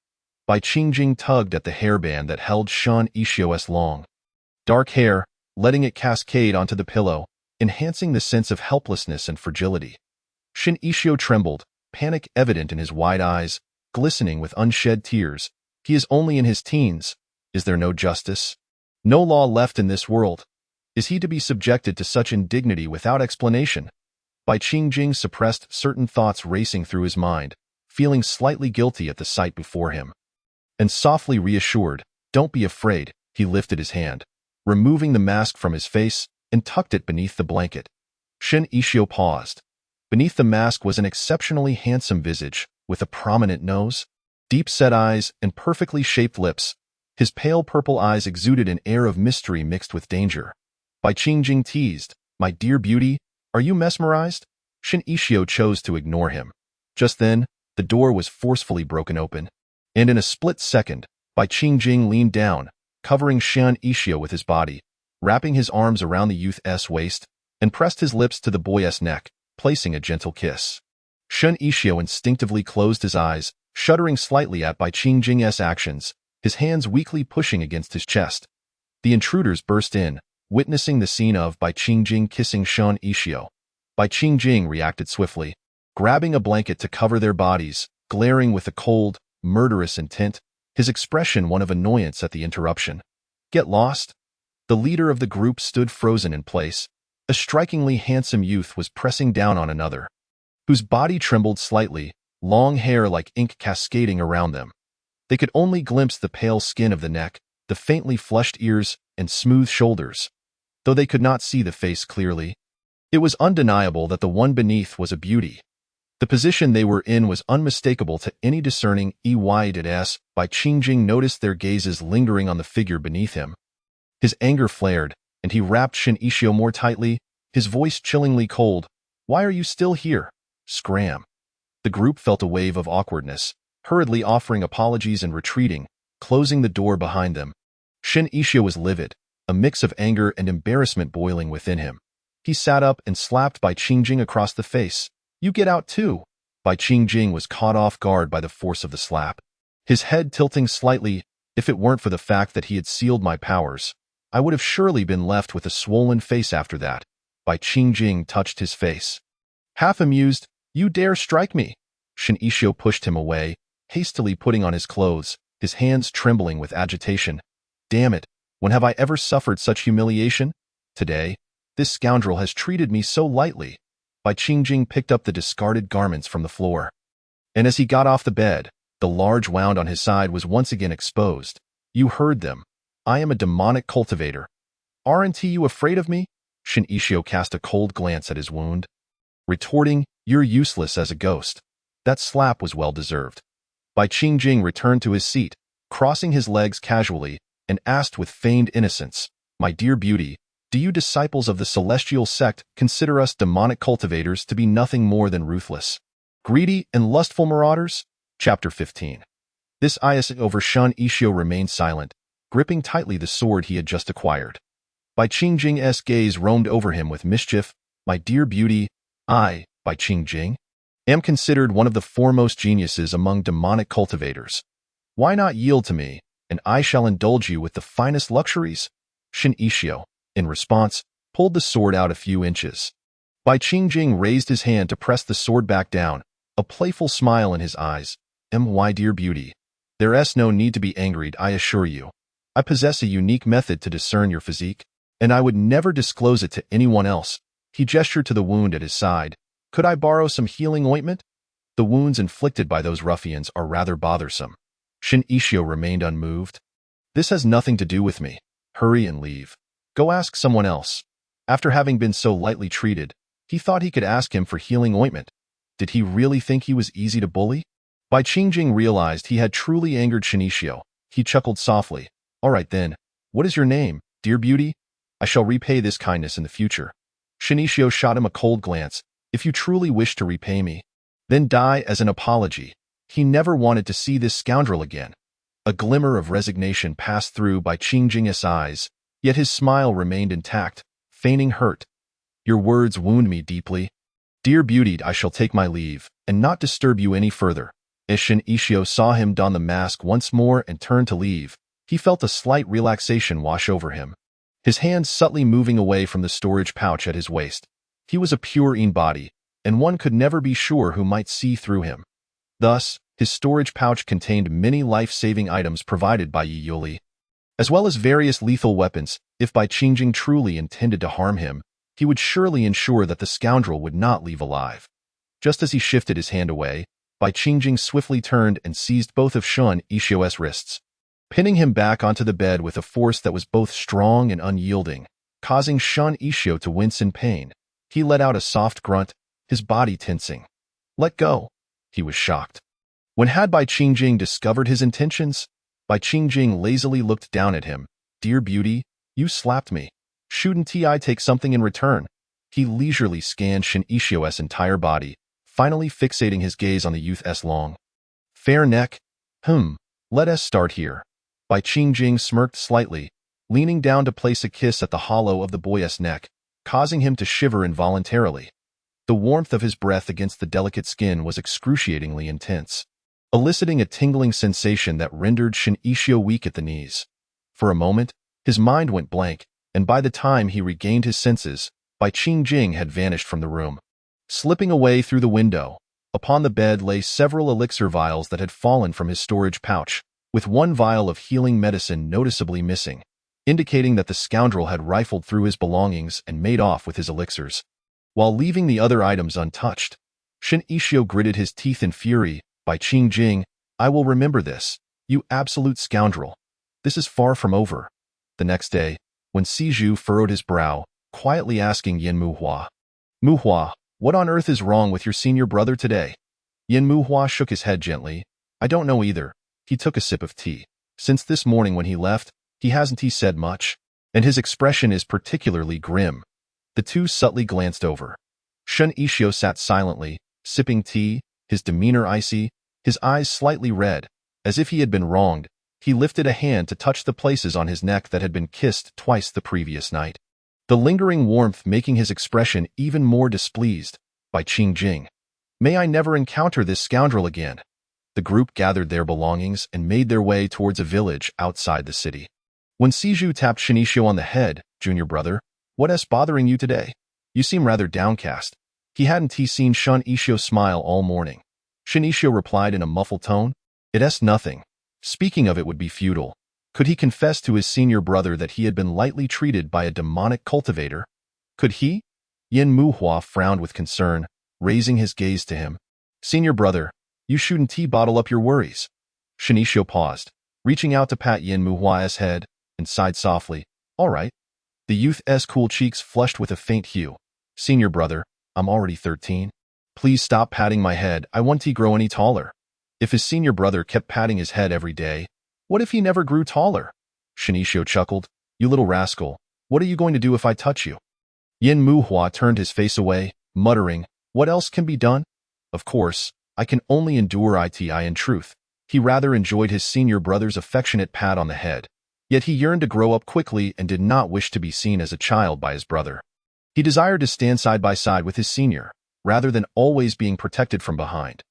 Bai Qingjing tugged at the hairband that held Shen Yixio's long, dark hair, letting it cascade onto the pillow, enhancing the sense of helplessness and fragility. Shen Yixio trembled, panic evident in his wide eyes, glistening with unshed tears. He is only in his teens. Is there no justice? No law left in this world? Is he to be subjected to such indignity without explanation? Bai Qingjing suppressed certain thoughts racing through his mind, feeling slightly guilty at the sight before him. And softly reassured, "Don't be afraid," he lifted his hand, removing the mask from his face, and tucked it beneath the blanket. Shen Yixio paused. Beneath the mask was an exceptionally handsome visage, with a prominent nose, deep-set eyes, and perfectly shaped lips. His pale purple eyes exuded an air of mystery mixed with danger. Bai Qingjing teased, "My dear beauty, are you mesmerized?" Shen Yixio chose to ignore him. Just then, the door was forcefully broken open, and in a split second, Bai Qingjing leaned down, covering Shen Yixio with his body, wrapping his arms around the youth's waist, and pressed his lips to the boy's neck, placing a gentle kiss. Shen Yixio instinctively closed his eyes, shuddering slightly at Bai Qingjing's actions, his hands weakly pushing against his chest. The intruders burst in, witnessing the scene of Bai Qingjing kissing Shen Yixio. Bai Qingjing reacted swiftly, grabbing a blanket to cover their bodies, glaring with a cold, murderous intent, his expression one of annoyance at the interruption. "Get lost?" The leader of the group stood frozen in place. A strikingly handsome youth was pressing down on another, whose body trembled slightly, long hair like ink cascading around them. They could only glimpse the pale skin of the neck, the faintly flushed ears, and smooth shoulders, though they could not see the face clearly. It was undeniable that the one beneath was a beauty. The position they were in was unmistakable to any discerning eyes. Bai Qingjing noticed their gazes lingering on the figure beneath him. His anger flared, and he wrapped Shen Yixio more tightly, his voice chillingly cold. "Why are you still here?" Scram. The group felt a wave of awkwardness, hurriedly offering apologies and retreating, closing the door behind them. Shen Yixio was livid, a mix of anger and embarrassment boiling within him. He sat up and slapped Bai Qingjing across the face. "You get out too." Bai Qingjing was caught off guard by the force of the slap, his head tilting slightly. "If it weren't for the fact that he had sealed my powers, I would have surely been left with a swollen face after that." Bai Qingjing touched his face. Half amused, "You dare strike me?" Shen Yixio pushed him away, hastily putting on his clothes, his hands trembling with agitation. "Damn it, when have I ever suffered such humiliation? Today, this scoundrel has treated me so lightly." Bai Qingjing picked up the discarded garments from the floor, and as he got off the bed, the large wound on his side was once again exposed. "You heard them. I am a demonic cultivator. Aren't you afraid of me?" Shen Yixio cast a cold glance at his wound, retorting, "You're useless as a ghost." That slap was well deserved. Bai Qingjing returned to his seat, crossing his legs casually, and asked with feigned innocence, "My dear beauty, do you disciples of the celestial sect consider us demonic cultivators to be nothing more than ruthless, greedy, and lustful marauders?" Chapter 15. This Ayase over Shen Yixio remained silent, gripping tightly the sword he had just acquired. Bai Qingjing's gaze roamed over him with mischief. "My dear beauty, I, Bai Qingjing, am considered one of the foremost geniuses among demonic cultivators. Why not yield to me, and I shall indulge you with the finest luxuries?" Shen Yixio, in response, pulled the sword out a few inches. Bai Qingjing raised his hand to press the sword back down, a playful smile in his eyes. My dear beauty, there's no need to be angry, I assure you. I possess a unique method to discern your physique, and I would never disclose it to anyone else. He gestured to the wound at his side. Could I borrow some healing ointment? The wounds inflicted by those ruffians are rather bothersome. Shin Ishio remained unmoved. This has nothing to do with me. Hurry and leave. Go ask someone else. After having been so lightly treated, he thought he could ask him for healing ointment. Did he really think he was easy to bully? Bai Qingjing realized he had truly angered Shin Ishio. He chuckled softly. All right then, what is your name, dear beauty? I shall repay this kindness in the future. Shin Ishio shot him a cold glance. If you truly wish to repay me, then die as an apology. He never wanted to see this scoundrel again. A glimmer of resignation passed through Bai Qingjing's eyes, yet his smile remained intact, feigning hurt. Your words wound me deeply. Dear beauty, I shall take my leave, and not disturb you any further. As Shin Ishio saw him don the mask once more and turn to leave, he felt a slight relaxation wash over him. His hands subtly moving away from the storage pouch at his waist. He was a pure body, and one could never be sure who might see through him. Thus, his storage pouch contained many life-saving items provided by Yi Yuli, as well as various lethal weapons. If Bai Qingjing truly intended to harm him, he would surely ensure that the scoundrel would not leave alive. Just as he shifted his hand away, Bai Qingjing swiftly turned and seized both of Shun Ishio's wrists, pinning him back onto the bed with a force that was both strong and unyielding, causing Shun Ishio to wince in pain. He let out a soft grunt, his body tensing. Let go. He was shocked. When had Bai Qingjing discovered his intentions? Bai Qingjing lazily looked down at him. Dear beauty, you slapped me. Shouldn't I take something in return? He leisurely scanned Shin Ishio's entire body, finally fixating his gaze on the youth's long, fair neck. Let us start here. Bai Qingjing smirked slightly, leaning down to place a kiss at the hollow of the boy's neck, causing him to shiver involuntarily. The warmth of his breath against the delicate skin was excruciatingly intense, eliciting a tingling sensation that rendered Shin Ishio weak at the knees. For a moment, his mind went blank, and by the time he regained his senses, Bai Qingjing had vanished from the room. Slipping away through the window, upon the bed lay several elixir vials that had fallen from his storage pouch, with one vial of healing medicine noticeably missing, indicating that the scoundrel had rifled through his belongings and made off with his elixirs, while leaving the other items untouched. Shin Ishio gritted his teeth in fury. Bai Qingjing, I will remember this, you absolute scoundrel. This is far from over. The next day, when Siju furrowed his brow, quietly asking Yin Muhua, Muhua, what on earth is wrong with your senior brother today? Yin Muhua shook his head gently. I don't know either. He took a sip of tea. Since this morning when he left, he hasn't said much, and his expression is particularly grim. The two subtly glanced over. Shin Ishio sat silently, sipping tea, his demeanor icy, his eyes slightly red. As if he had been wronged, he lifted a hand to touch the places on his neck that had been kissed twice the previous night, the lingering warmth making his expression even more displeased. Bai Qingjing, may I never encounter this scoundrel again. The group gathered their belongings and made their way towards a village outside the city. When Siju tapped Shin Ishio on the head, Junior brother, what's bothering you today? You seem rather downcast. He hadn't seen Shin Ishio smile all morning. Shin Ishio replied in a muffled tone, It's nothing. Speaking of it would be futile. Could he confess to his senior brother that he had been lightly treated by a demonic cultivator? Could he? Yin Muhua frowned with concern, raising his gaze to him. Senior brother, you shouldn't bottle up your worries. Shin Ishio paused, reaching out to pat Yin Muhua's head, and sighed softly. All right. The youth's cool cheeks flushed with a faint hue. Senior brother, I'm already 13. Please stop patting my head. I want to grow any taller. If his senior brother kept patting his head every day, what if he never grew taller? Shin Ishio chuckled. You little rascal, what are you going to do if I touch you? Yin Muhua turned his face away, muttering, What else can be done? Of course, I can only endure it. In truth, he rather enjoyed his senior brother's affectionate pat on the head. Yet he yearned to grow up quickly and did not wish to be seen as a child by his brother. He desired to stand side by side with his senior, rather than always being protected from behind.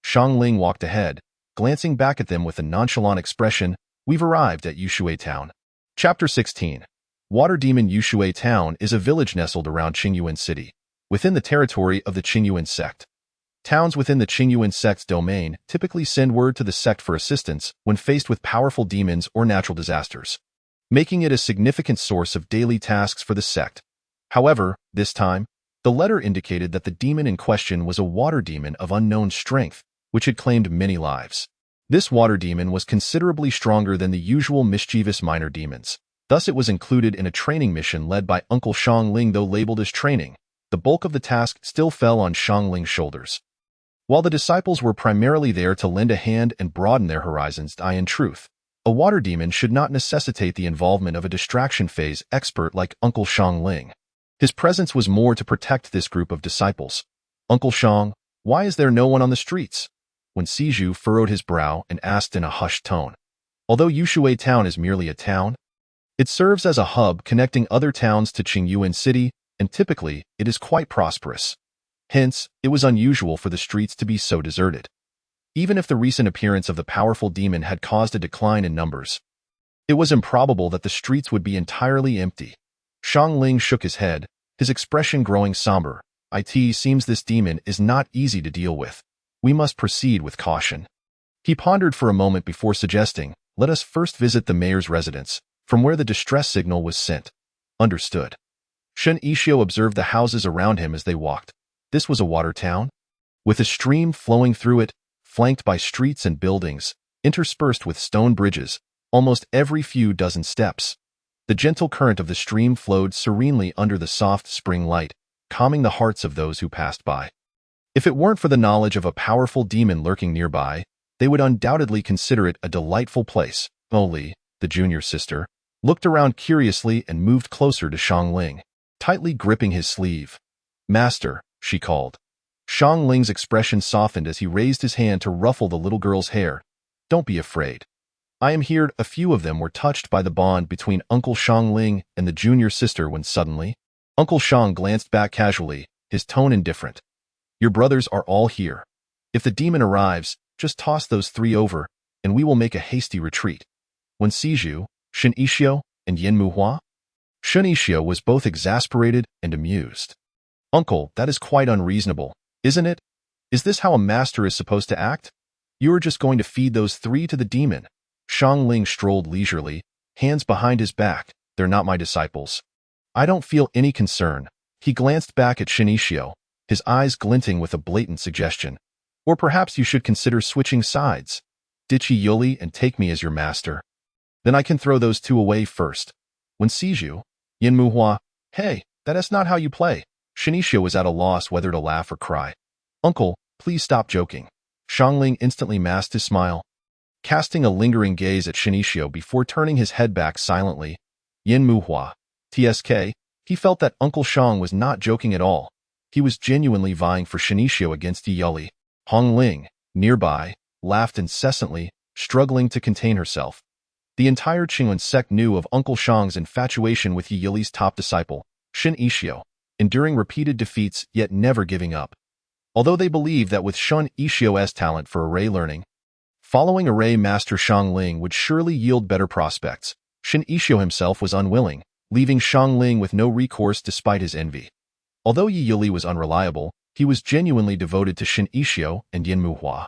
Shang Ling walked ahead, glancing back at them with a nonchalant expression. We've arrived at Yushui Town. Chapter 16. Water Demon Yushui Town is a village nestled around Qingyuan City, within the territory of the Qingyuan sect. Towns within the Qingyuan sect's domain typically send word to the sect for assistance when faced with powerful demons or natural disasters, making it a significant source of daily tasks for the sect. However, this time, the letter indicated that the demon in question was a water demon of unknown strength, which had claimed many lives. This water demon was considerably stronger than the usual mischievous minor demons. Thus, it was included in a training mission led by Uncle Xiangling. Though labeled as training, the bulk of the task still fell on Xiangling's shoulders. While the disciples were primarily there to lend a hand and broaden their horizons, in truth, a water demon should not necessitate the involvement of a distraction phase expert like Uncle Xiangling. His presence was more to protect this group of disciples. Uncle Xiang, why is there no one on the streets? When Siju furrowed his brow and asked in a hushed tone. Although Yushui Town is merely a town, it serves as a hub connecting other towns to Qingyuan City, and typically, it is quite prosperous. Hence, it was unusual for the streets to be so deserted. Even if the recent appearance of the powerful demon had caused a decline in numbers, it was improbable that the streets would be entirely empty. Xiangling shook his head, his expression growing somber. It seems this demon is not easy to deal with. We must proceed with caution. He pondered for a moment before suggesting, let us first visit the mayor's residence, from where the distress signal was sent. Understood. Shen Yixio observed the houses around him as they walked. This was a water town, with a stream flowing through it, flanked by streets and buildings, interspersed with stone bridges, almost every few dozen steps. The gentle current of the stream flowed serenely under the soft spring light, calming the hearts of those who passed by. If it weren't for the knowledge of a powerful demon lurking nearby, they would undoubtedly consider it a delightful place. Oli, the junior sister, looked around curiously and moved closer to Xiangling, tightly gripping his sleeve. Master, she called. Xiangling's expression softened as he raised his hand to ruffle the little girl's hair. Don't be afraid. I am here. A few of them were touched by the bond between Uncle Xiangling and the junior sister when suddenly, Uncle Xiang glanced back casually, his tone indifferent. Your brothers are all here. If the demon arrives, just toss those three over, and we will make a hasty retreat. When Siju, Shen Yixio, and Yin Muhua? Shen Yixio was both exasperated and amused. Uncle, that is quite unreasonable, isn't it? Is this how a master is supposed to act? You are just going to feed those three to the demon. Xiangling strolled leisurely, hands behind his back. They're not my disciples. I don't feel any concern. He glanced back at Shen Yixio, his eyes glinting with a blatant suggestion. Or perhaps you should consider switching sides. Ditch Yuli and take me as your master. Then I can throw those two away first. When Siju, Yin Muhua, hey, that is not how you play. Shen Yixio was at a loss whether to laugh or cry. Uncle, please stop joking. Xiangling instantly masked his smile, casting a lingering gaze at Shen Yixio before turning his head back silently. Yin Muhua, TSK, he felt that Uncle Xiang was not joking at all. He was genuinely vying for Shen Yixio against Yuli. Hong Ling, nearby, laughed incessantly, struggling to contain herself. The entire Qingyuan sect knew of Uncle Xiang's infatuation with Yuli's top disciple, Shen Yixio, enduring repeated defeats yet never giving up. Although they believed that with Shen Yixio's talent for array learning, following array master Xiangling would surely yield better prospects, Shen Yixio himself was unwilling, leaving Xiangling with no recourse despite his envy. Although Yuli was unreliable, he was genuinely devoted to Shen Yixio and Yin Muhua.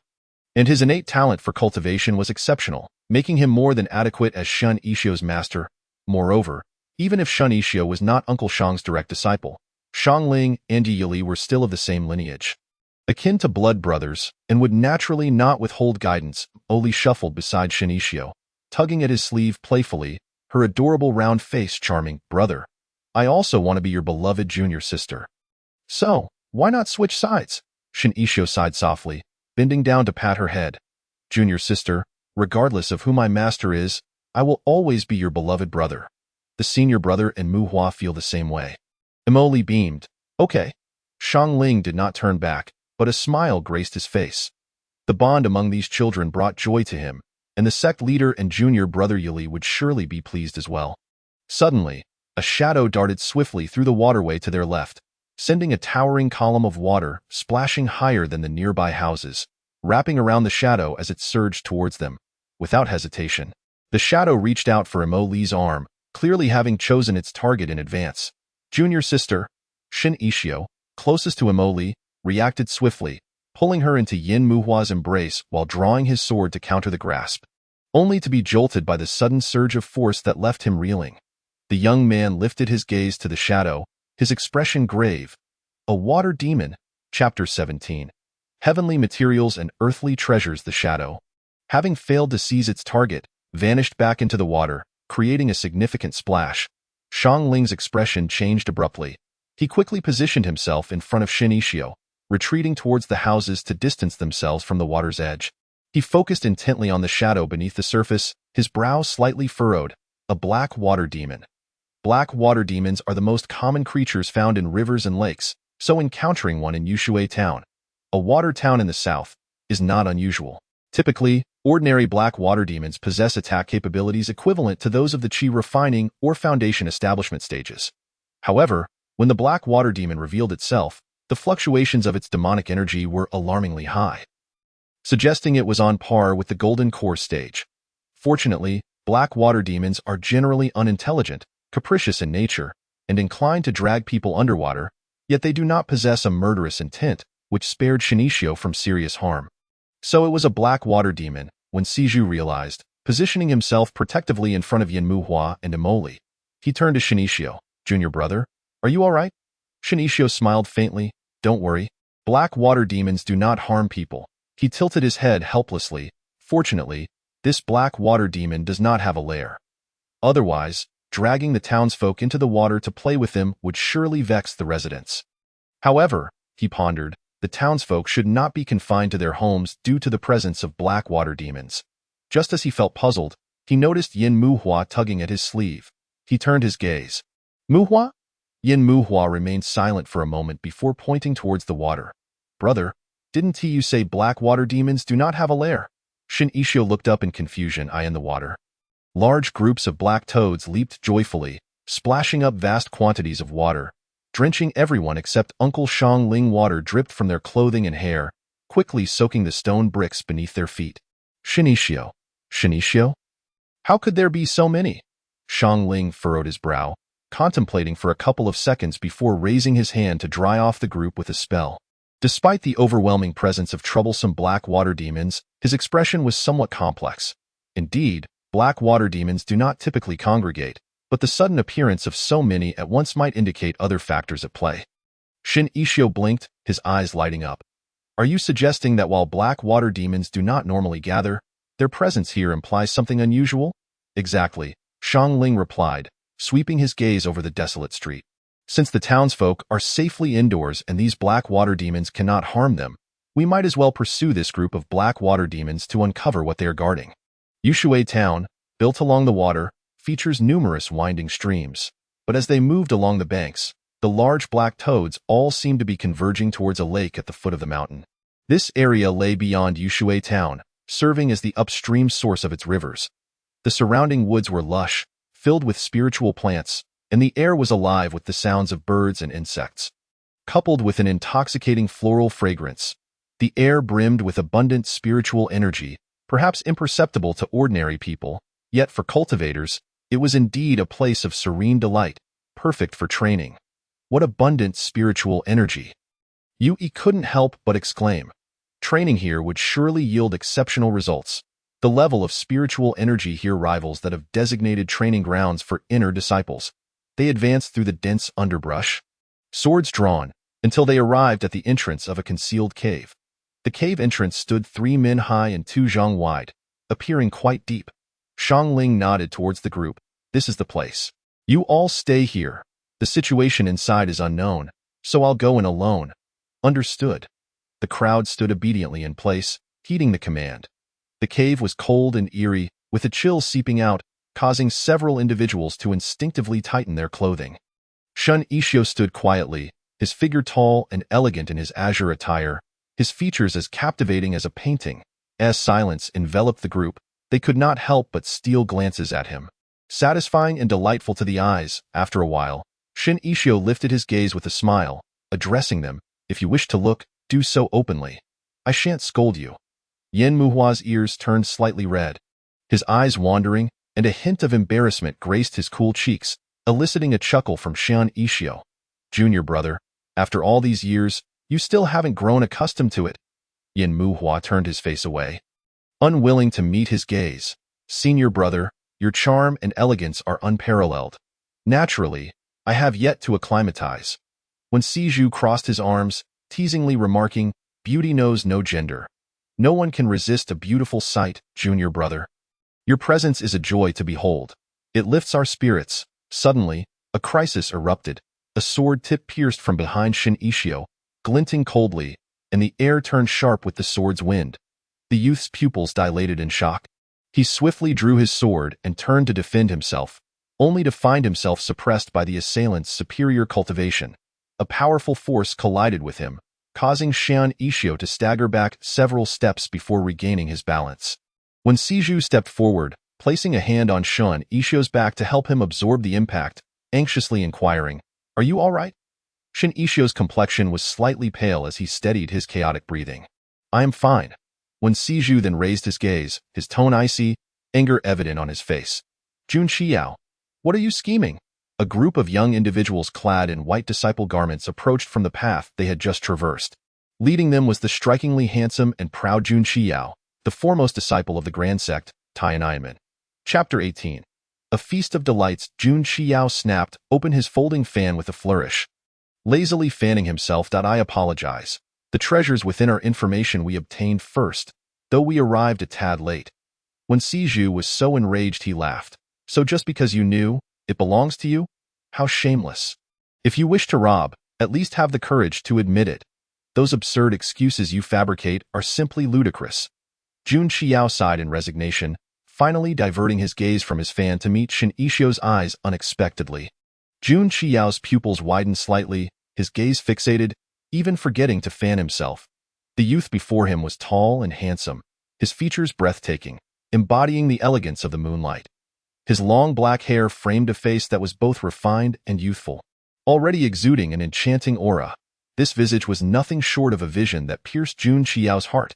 And his innate talent for cultivation was exceptional, making him more than adequate as Shen Yixio's master. Moreover, even if Shen Yixio was not Uncle Xiang's direct disciple, Xiangling and Yuli were still of the same lineage, akin to blood brothers, and would naturally not withhold guidance. Oli shuffled beside Shen Yixio, tugging at his sleeve playfully, her adorable round face charming. Brother, I also want to be your beloved junior sister. So, why not switch sides? Shen Yixio sighed softly, bending down to pat her head. Junior sister, regardless of who my master is, I will always be your beloved brother. The senior brother and Muhua feel the same way. Emoli beamed. Okay. Xiangling did not turn back, but a smile graced his face. The bond among these children brought joy to him, and the sect leader and junior brother Yuli would surely be pleased as well. Suddenly, a shadow darted swiftly through the waterway to their left, sending a towering column of water splashing higher than the nearby houses, wrapping around the shadow as it surged towards them. Without hesitation, the shadow reached out for Emoli's arm, clearly having chosen its target in advance. Junior sister, Shen Yixio, closest to Emoli, reacted swiftly, pulling her into Yin Muhua's embrace while drawing his sword to counter the grasp, only to be jolted by the sudden surge of force that left him reeling. The young man lifted his gaze to the shadow, his expression grave. A water demon. Chapter 17. Heavenly materials and earthly treasures. The shadow, having failed to seize its target, vanished back into the water, creating a significant splash. Shang Ling's expression changed abruptly. He quickly positioned himself in front of Shin Ishio, retreating towards the houses to distance themselves from the water's edge. He focused intently on the shadow beneath the surface, his brow slightly furrowed. A black water demon. Black water demons are the most common creatures found in rivers and lakes, so encountering one in Yushui Town, a water town in the south, is not unusual. Typically, ordinary black water demons possess attack capabilities equivalent to those of the Qi refining or foundation establishment stages. However, when the black water demon revealed itself, the fluctuations of its demonic energy were alarmingly high, suggesting it was on par with the golden core stage. Fortunately, black water demons are generally unintelligent, capricious in nature, and inclined to drag people underwater, yet they do not possess a murderous intent, which spared Shinichio from serious harm. So it was a black water demon, when Siju realized, positioning himself protectively in front of Yin Muhua and Emoli. He turned to Shinichio. Junior brother, are you all right? Shinichio smiled faintly. Don't worry. Black water demons do not harm people. He tilted his head helplessly. Fortunately, this black water demon does not have a lair. Otherwise, dragging the townsfolk into the water to play with him would surely vex the residents. However, he pondered, the townsfolk should not be confined to their homes due to the presence of black water demons. Just as he felt puzzled, he noticed Yin Muhua tugging at his sleeve. He turned his gaze. Muhua? Yin Muhua remained silent for a moment before pointing towards the water. Brother, didn't you say black water demons do not have a lair? Shin Ishio looked up in confusion, eyeing the water. Large groups of black toads leaped joyfully, splashing up vast quantities of water, drenching everyone except Uncle Shang Ling. Water dripped from their clothing and hair, quickly soaking the stone bricks beneath their feet. Shinichio. Shinichio? How could there be so many? Shang Ling furrowed his brow, contemplating for a couple of seconds before raising his hand to dry off the group with a spell. Despite the overwhelming presence of troublesome black water demons, his expression was somewhat complex. Indeed, black water demons do not typically congregate, but the sudden appearance of so many at once might indicate other factors at play. Shin Ishio blinked, his eyes lighting up. Are you suggesting that while black water demons do not normally gather, their presence here implies something unusual? Exactly, Shang Ling replied, sweeping his gaze over the desolate street. Since the townsfolk are safely indoors and these black water demons cannot harm them, we might as well pursue this group of black water demons to uncover what they are guarding. Yushui Town, built along the water, features numerous winding streams, but as they moved along the banks, the large black toads all seemed to be converging towards a lake at the foot of the mountain. This area lay beyond Yushui Town, serving as the upstream source of its rivers. The surrounding woods were lush, filled with spiritual plants, and the air was alive with the sounds of birds and insects. Coupled with an intoxicating floral fragrance, the air brimmed with abundant spiritual energy, perhaps imperceptible to ordinary people, yet for cultivators, it was indeed a place of serene delight, perfect for training. What abundant spiritual energy! Yui couldn't help but exclaim. Training here would surely yield exceptional results. The level of spiritual energy here rivals that of designated training grounds for inner disciples. They advanced through the dense underbrush, swords drawn, until they arrived at the entrance of a concealed cave. The cave entrance stood 3 men high and 2 zhang wide, appearing quite deep. Shang Ling nodded towards the group. This is the place. You all stay here. The situation inside is unknown, so I'll go in alone. Understood. The crowd stood obediently in place, heeding the command. The cave was cold and eerie, with a chill seeping out, causing several individuals to instinctively tighten their clothing. Shun Ishio stood quietly, his figure tall and elegant in his azure attire, his features as captivating as a painting. As silence enveloped the group, they could not help but steal glances at him. Satisfying and delightful to the eyes, after a while, Shin Ishio lifted his gaze with a smile, addressing them, if you wish to look, do so openly. I shan't scold you. Yin Muhua's ears turned slightly red, his eyes wandering, and a hint of embarrassment graced his cool cheeks, eliciting a chuckle from Shin Ishio. Junior brother, After all these years, you still haven't grown accustomed to it. Yin Muhua turned his face away, unwilling to meet his gaze. Senior brother, your charm and elegance are unparalleled. Naturally, I have yet to acclimatize. When Siju crossed his arms, teasingly remarking, beauty knows no gender. No one can resist a beautiful sight, junior brother. Your presence is a joy to behold. It lifts our spirits. Suddenly, a crisis erupted. A sword tip pierced from behind Shin Ishio, glinting coldly, and the air turned sharp with the sword's wind. The youth's pupils dilated in shock. He swiftly drew his sword and turned to defend himself, only to find himself suppressed by the assailant's superior cultivation. A powerful force collided with him, causing Shin Ishio to stagger back several steps before regaining his balance. When Siju stepped forward, placing a hand on Shin Ishio's back to help him absorb the impact, anxiously inquiring, "Are you all right?" Shin Ishio's complexion was slightly pale as he steadied his chaotic breathing. "I am fine." When Siju then raised his gaze, his tone icy, anger evident on his face. "Jun Xiao, what are you scheming?" A group of young individuals clad in white disciple garments approached from the path they had just traversed. Leading them was the strikingly handsome and proud Jun Xiao, the foremost disciple of the Grand Sect, Tiananmen. Chapter 18. A feast of delights. Jun Xiao snapped open his folding fan with a flourish, lazily fanning himself. "I apologize. The treasures within our information we obtained first, though we arrived a tad late." When Siju was so enraged he laughed. "So just because you knew, it belongs to you? How shameless. If you wish to rob, at least have the courage to admit it. Those absurd excuses you fabricate are simply ludicrous." Jun Xiao sighed in resignation, finally diverting his gaze from his fan to meet Shin Ishio's eyes unexpectedly. Jun Xiao's pupils widened slightly, his gaze fixated, even forgetting to fan himself. The youth before him was tall and handsome, his features breathtaking, embodying the elegance of the moonlight. His long black hair framed a face that was both refined and youthful, already exuding an enchanting aura. This visage was nothing short of a vision that pierced Jun Xiao's heart.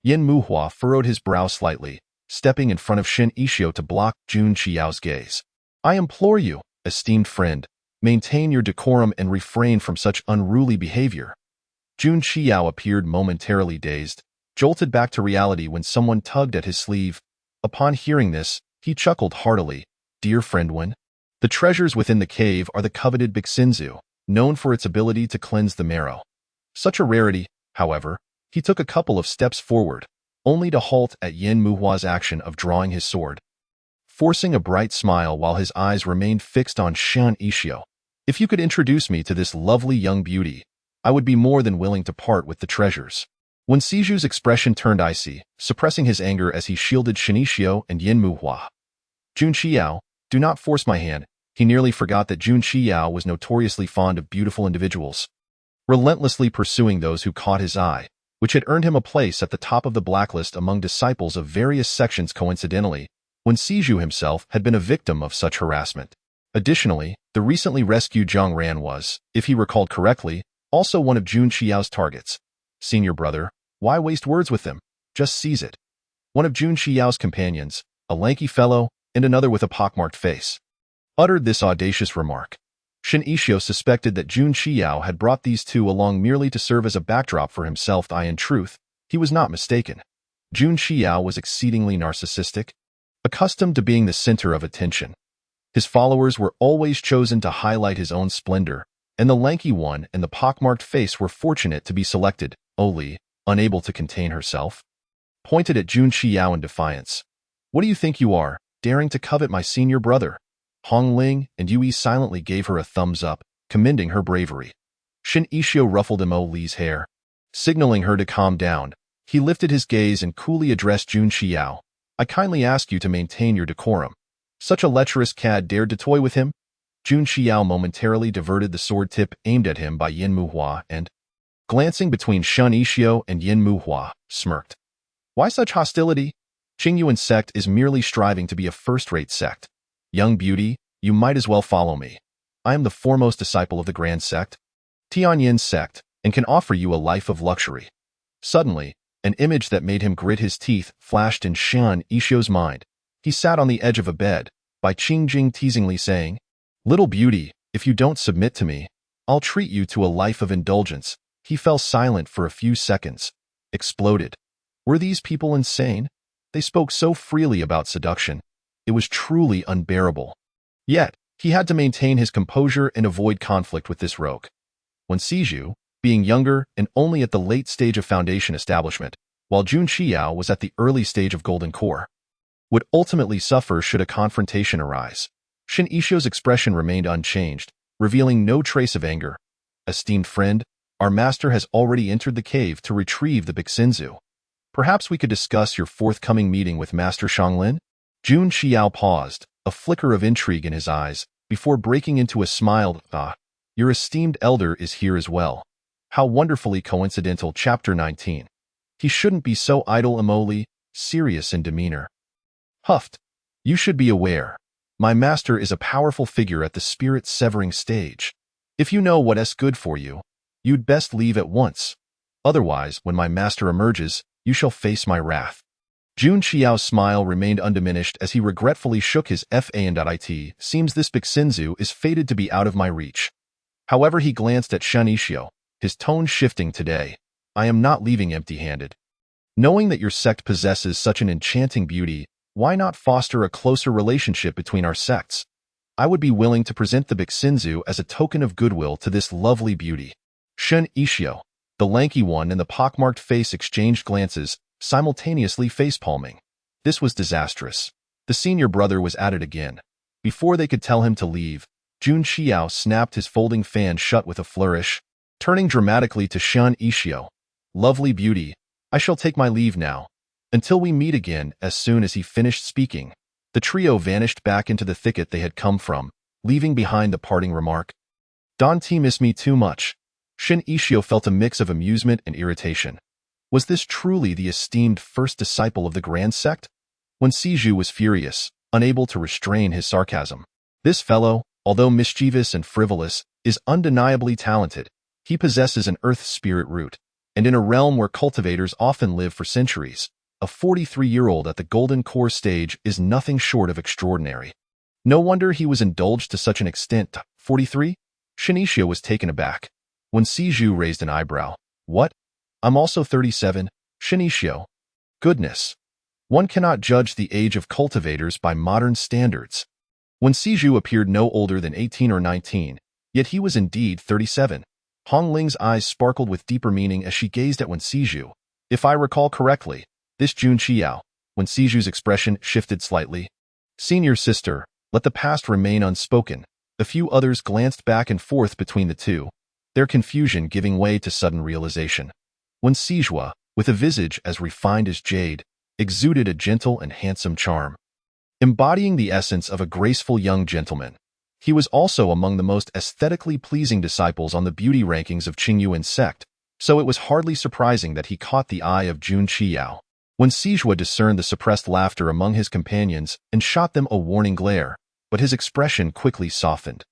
Yin Muhua furrowed his brow slightly, stepping in front of Shin Ishio to block Jun Xiao's gaze. "I implore you, esteemed friend, maintain your decorum and refrain from such unruly behavior." Jun Xiao appeared momentarily dazed, jolted back to reality when someone tugged at his sleeve. Upon hearing this, he chuckled heartily. "Dear friend Wen, the treasures within the cave are the coveted Bixinzu, known for its ability to cleanse the marrow. Such a rarity, however." He took a couple of steps forward, only to halt at Yin Muhua's action of drawing his sword, forcing a bright smile while his eyes remained fixed on Shin Ishio. "If you could introduce me to this lovely young beauty, I would be more than willing to part with the treasures." When Siju's expression turned icy, suppressing his anger as he shielded Shin Ishio and Yin Muhua. "Jun Xiao, do not force my hand." He nearly forgot that Jun Xiao was notoriously fond of beautiful individuals, relentlessly pursuing those who caught his eye, which had earned him a place at the top of the blacklist among disciples of various sections. Coincidentally, when Siju himself had been a victim of such harassment. Additionally, the recently rescued Zhang Ran was, if he recalled correctly, also one of Jun Xiao's targets. "Senior brother, why waste words with them? Just seize it." One of Jun Xiao's companions, a lanky fellow and another with a pockmarked face, uttered this audacious remark. Shin Ishio suspected that Jun Xiao had brought these two along merely to serve as a backdrop for himself. In truth, he was not mistaken. Jun Xiao was exceedingly narcissistic, accustomed to being the center of attention. His followers were always chosen to highlight his own splendor, and the lanky one and the pockmarked face were fortunate to be selected. Oli, unable to contain herself, pointed at Jun Xiao in defiance. "What do you think you are, daring to covet my senior brother?" Hong Ling and Yui silently gave her a thumbs up, commending her bravery. Shin Ishio ruffled Mo Li's hair, signaling her to calm down. He lifted his gaze and coolly addressed Jun Xiao. "I kindly ask you to maintain your decorum." Such a lecherous cad dared to toy with him? Jun Xiao momentarily diverted the sword tip aimed at him by Yin Muhua and, glancing between Shin Ishio and Yin Muhua, smirked. "Why such hostility? Qingyuan sect is merely striving to be a first-rate sect. Young beauty, you might as well follow me. I am the foremost disciple of the Grand Sect, Tianyin sect, and can offer you a life of luxury." Suddenly, an image that made him grit his teeth flashed in Shin Ishio's mind. He sat on the edge of a bed, by Qingjing teasingly saying, "Little beauty, if you don't submit to me, I'll treat you to a life of indulgence. He fell silent for a few seconds, exploded. Were these people insane? They spoke so freely about seduction. It was truly unbearable. Yet, he had to maintain his composure and avoid conflict with this rogue. When Siju, being younger and only at the late stage of foundation establishment, while Jun Xiao was at the early stage of golden core, would ultimately suffer should a confrontation arise. Shin Isho's expression remained unchanged, revealing no trace of anger. Esteemed friend, our master has already entered the cave to retrieve the Bixinzu. Perhaps we could discuss your forthcoming meeting with Master Shanglin? Jun Xiao paused, a flicker of intrigue in his eyes, before breaking into a smile. Your esteemed elder is here as well. How wonderfully coincidental. Chapter 19. He shouldn't be so idle. Emoli, serious in demeanor, huffed. You should be aware. My master is a powerful figure at the spirit-severing stage. If you know what's good for you, you'd best leave at once. Otherwise, when my master emerges, you shall face my wrath. Jun Xiao's smile remained undiminished as he regretfully shook his It. Seems this Bixinzu is fated to be out of my reach. However, he glanced at Shen Ishio, his tone shifting today. I am not leaving empty-handed. Knowing that your sect possesses such an enchanting beauty, why not foster a closer relationship between our sects? I would be willing to present the Bixinzu as a token of goodwill to this lovely beauty. Shen Ishio, the lanky one and the pockmarked face exchanged glances, simultaneously facepalming. This was disastrous. The senior brother was at it again. Before they could tell him to leave, Jun Xiao snapped his folding fan shut with a flourish, turning dramatically to Shen Ishio. Lovely beauty, I shall take my leave now. Until we meet again. As soon as he finished speaking, the trio vanished back into the thicket they had come from, leaving behind the parting remark. Don't miss me too much. Shin Ishio felt a mix of amusement and irritation. Was this truly the esteemed first disciple of the Grand Sect? When Siju was furious, unable to restrain his sarcasm. This fellow, although mischievous and frivolous, is undeniably talented. He possesses an earth spirit root, and in a realm where cultivators often live for centuries, a 43-year-old at the golden core stage is nothing short of extraordinary. No wonder he was indulged to such an extent. 43? Shinichio was taken aback. When Siju raised an eyebrow. What? I'm also 37, Shinichio. Goodness. One cannot judge the age of cultivators by modern standards. When Siju appeared no older than 18 or 19, yet he was indeed 37. Hong Ling's eyes sparkled with deeper meaning as she gazed at Wen Siju. If I recall correctly, this Jun Xiao, when Siju's expression shifted slightly. Senior sister, let the past remain unspoken. A few others glanced back and forth between the two, their confusion giving way to sudden realization. When Sijua, with a visage as refined as jade, exuded a gentle and handsome charm, embodying the essence of a graceful young gentleman. He was also among the most aesthetically pleasing disciples on the beauty rankings of Qingyuan sect, so it was hardly surprising that he caught the eye of Jun Qiao. When Sijua discerned the suppressed laughter among his companions and shot them a warning glare, but his expression quickly softened.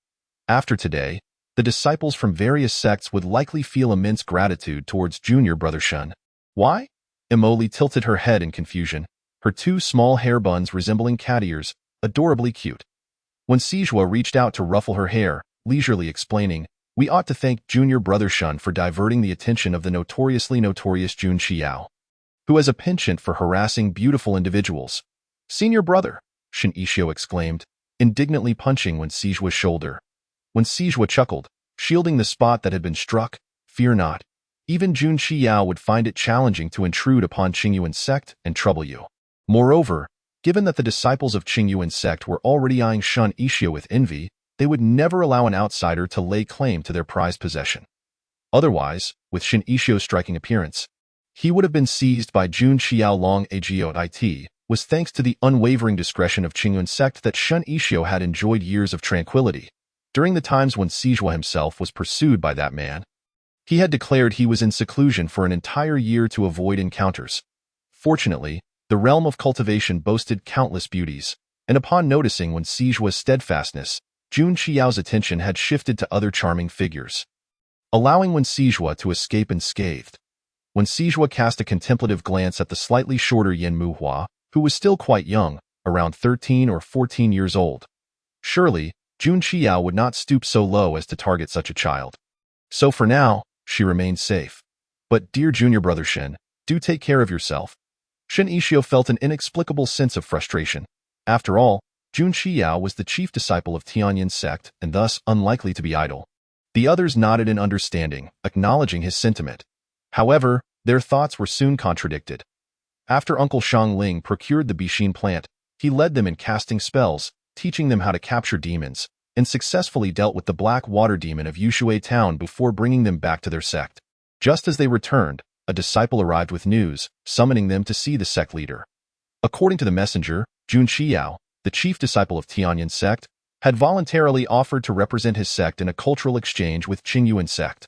After today, the disciples from various sects would likely feel immense gratitude towards junior brother Shun. Why? Emoli tilted her head in confusion, her two small hair buns resembling cat ears, adorably cute. When Sijua reached out to ruffle her hair, leisurely explaining, we ought to thank junior brother Shun for diverting the attention of the notoriously notorious Jun Xiao, who has a penchant for harassing beautiful individuals. Senior brother, Shin Ishio exclaimed, indignantly punching Wen Sijua's shoulder. When Sijua chuckled, shielding the spot that had been struck, fear not. Even Jun Xiao would find it challenging to intrude upon Qingyuan sect and trouble you. Moreover, given that the disciples of Qingyuan sect were already eyeing Shun Ishio with envy, they would never allow an outsider to lay claim to their prized possession. Otherwise, with Shin Ishio's striking appearance, he would have been seized by Jun Xiao long ago. It was thanks to the unwavering discretion of Qingyuan sect that Shun Ishio had enjoyed years of tranquility. During the times when Sijua himself was pursued by that man, he had declared he was in seclusion for an entire year to avoid encounters. Fortunately, the realm of cultivation boasted countless beauties, and upon noticing Wen Sijua's steadfastness, Jun Xiao's attention had shifted to other charming figures, allowing Wen Sijua to escape unscathed. When Sijua cast a contemplative glance at the slightly shorter Yen Muhua, who was still quite young, around 13 or 14 years old. Surely, Jun Xiao would not stoop so low as to target such a child. So for now, she remained safe. But dear junior brother Shin, do take care of yourself. Shin Ishio felt an inexplicable sense of frustration. After all, Jun Shiyao was the chief disciple of Tianyin's sect and thus unlikely to be idle. The others nodded in understanding, acknowledging his sentiment. However, their thoughts were soon contradicted. After Uncle Shang Ling procured the Bishin plant, he led them in casting spells, teaching them how to capture demons, and successfully dealt with the black water demon of Yushui town before bringing them back to their sect. Just as they returned, a disciple arrived with news, summoning them to see the sect leader. According to the messenger, Jun Shiyao, the chief disciple of Tianyin's sect, had voluntarily offered to represent his sect in a cultural exchange with Qingyuan sect.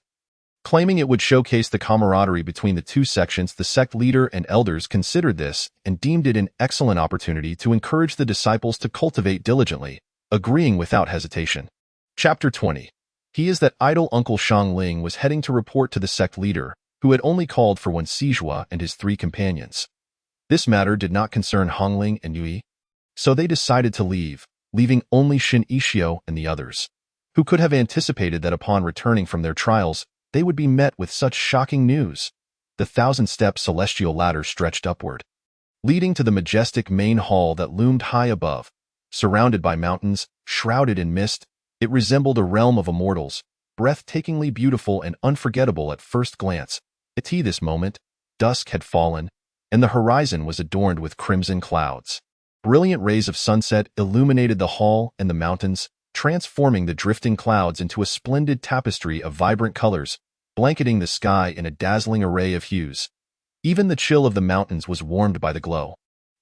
Claiming it would showcase the camaraderie between the two sections, the sect leader and elders considered this and deemed it an excellent opportunity to encourage the disciples to cultivate diligently, agreeing without hesitation. Chapter 20. He is that idle Uncle Shang Ling was heading to report to the sect leader, who had only called for Wen Sijua and his 3 companions. This matter did not concern Hongling and Yui, so they decided to leave, leaving only Shin Ishio and the others, who could have anticipated that upon returning from their trials, they would be met with such shocking news. The 1,000-step celestial ladder stretched upward, leading to the majestic main hall that loomed high above. Surrounded by mountains, shrouded in mist, it resembled a realm of immortals, breathtakingly beautiful and unforgettable at first glance. At this moment, dusk had fallen, and the horizon was adorned with crimson clouds. Brilliant rays of sunset illuminated the hall and the mountains, transforming the drifting clouds into a splendid tapestry of vibrant colors, blanketing the sky in a dazzling array of hues. Even the chill of the mountains was warmed by the glow.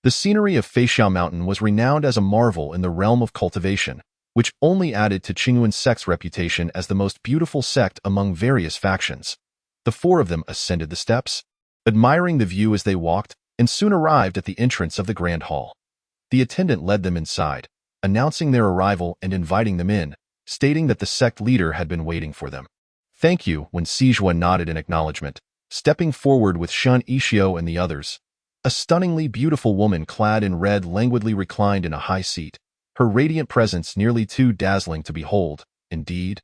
The scenery of Feixiao Mountain was renowned as a marvel in the realm of cultivation, which only added to Qingyuan sect's reputation as the most beautiful sect among various factions. The 4 of them ascended the steps, admiring the view as they walked, and soon arrived at the entrance of the grand hall. The attendant led them inside, announcing their arrival and inviting them in, stating that the sect leader had been waiting for them. Thank you, Wen Sijua nodded in acknowledgement, stepping forward with Shun Ishio and the others. A stunningly beautiful woman clad in red languidly reclined in a high seat, her radiant presence nearly too dazzling to behold. Indeed,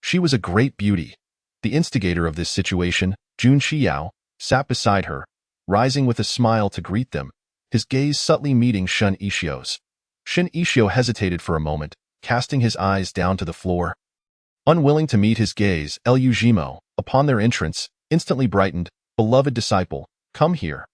she was a great beauty. The instigator of this situation, Jun Shiyao, sat beside her, rising with a smile to greet them, his gaze subtly meeting Shun Ishio's. Shin Ishio hesitated for a moment, casting his eyes down to the floor. Unwilling to meet his gaze, Lu Jimo, upon their entrance, instantly brightened. Beloved disciple, come here.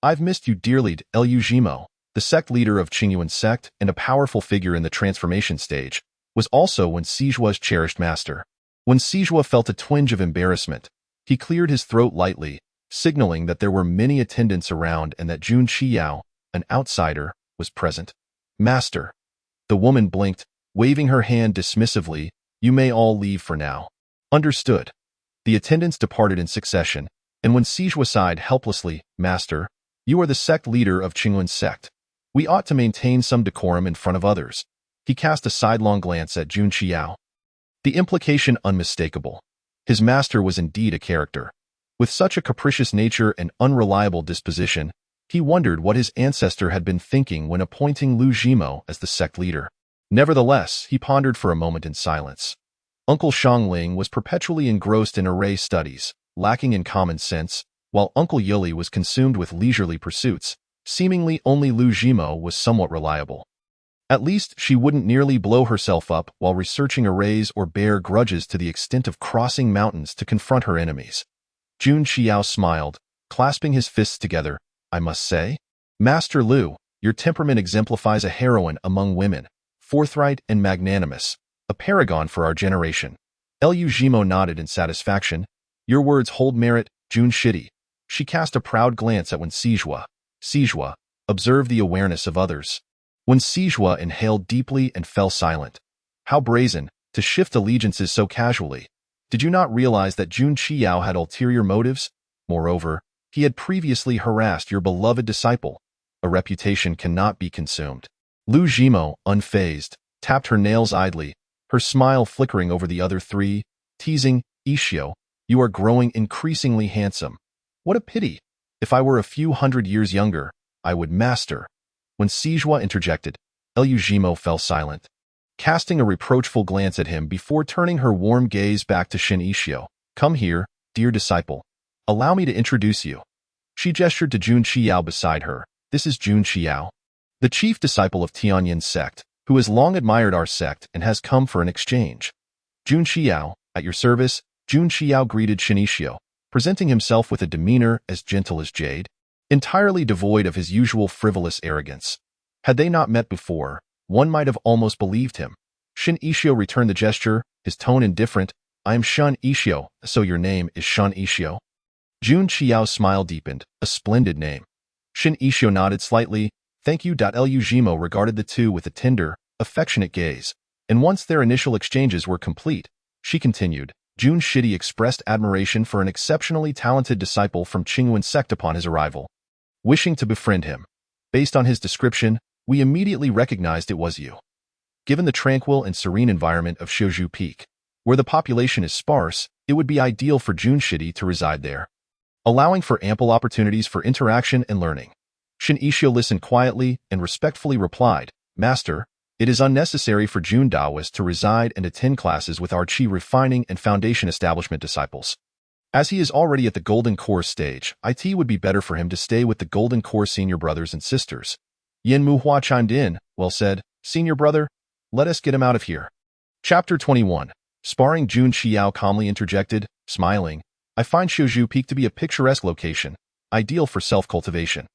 I've missed you dearly. Lu Jimo, the sect leader of Qingyuan sect and a powerful figure in the transformation stage, was also Wen Sijua's cherished master. Wen Sijua felt a twinge of embarrassment. He cleared his throat lightly, signaling that there were many attendants around and that Jun Shiyao, an outsider, was present. Master. The woman blinked, waving her hand dismissively. You may all leave for now. Understood. The attendants departed in succession, and Wen Sijua sighed helplessly, Master, you are the sect leader of Qingyuan sect. We ought to maintain some decorum in front of others. He cast a sidelong glance at Jun Shiyao. The implication unmistakable. His master was indeed a character. With such a capricious nature and unreliable disposition, he wondered what his ancestor had been thinking when appointing Lu Jimo as the sect leader. Nevertheless, he pondered for a moment in silence. Uncle Shang Ling was perpetually engrossed in array studies, lacking in common sense, while Uncle Yuli was consumed with leisurely pursuits. Seemingly only Lu Jimo was somewhat reliable. At least she wouldn't nearly blow herself up while researching arrays or bear grudges to the extent of crossing mountains to confront her enemies. Jun Xiao smiled, clasping his fists together. I must say, Master Lu, your temperament exemplifies a heroine among women, forthright and magnanimous, a paragon for our generation. Lu Jimo nodded in satisfaction. Your words hold merit, Jun Shidi. She cast a proud glance at Wen Sijua. Sijua, observe the awareness of others. Wen Sijua inhaled deeply and fell silent. How brazen, to shift allegiances so casually. Did you not realize that Jun Qiao had ulterior motives? Moreover, he had previously harassed your beloved disciple. A reputation cannot be consumed. Lu Jimo, unfazed, tapped her nails idly, her smile flickering over the other 3, teasing, Ishio, you are growing increasingly handsome. What a pity. If I were a few hundred years younger, I would master. When Sijua interjected, Lu Jimo fell silent, casting a reproachful glance at him before turning her warm gaze back to Shin Ishio. Come here, dear disciple. Allow me to introduce you. She gestured to Jun Qiao beside her. This is Jun Qiao, the chief disciple of Tianyin's sect, who has long admired our sect and has come for an exchange. Jun Qiao, at your service. Jun Qiao greeted Shinishio, presenting himself with a demeanor as gentle as jade, entirely devoid of his usual frivolous arrogance. Had they not met before, one might have almost believed him. Shin Ishio returned the gesture, his tone indifferent. I am Shun Ishio, so your name is Shun Ishio? Jun Qiao's smile deepened. A splendid name. Shin Ishio nodded slightly. Thank you. Lu Jimo regarded the two with a tender, affectionate gaze, and once their initial exchanges were complete, she continued, Jun Shidi expressed admiration for an exceptionally talented disciple from Qingyuan sect upon his arrival, wishing to befriend him. Based on his description, we immediately recognized it was you. Given the tranquil and serene environment of Shouju Peak, where the population is sparse, it would be ideal for Jun Shidi to reside there, allowing for ample opportunities for interaction and learning. Shin Ishio listened quietly and respectfully replied, Master, it is unnecessary for Jun Daoist to reside and attend classes with our Qi refining and foundation establishment disciples. As he is already at the Golden Core stage, it would be better for him to stay with the Golden Core senior brothers and sisters. Yin Muhua chimed in, well said, senior brother, let us get him out of here. Chapter 21. Sparring. Jun Qiao calmly interjected, smiling, I find Shouju Peak to be a picturesque location, ideal for self-cultivation.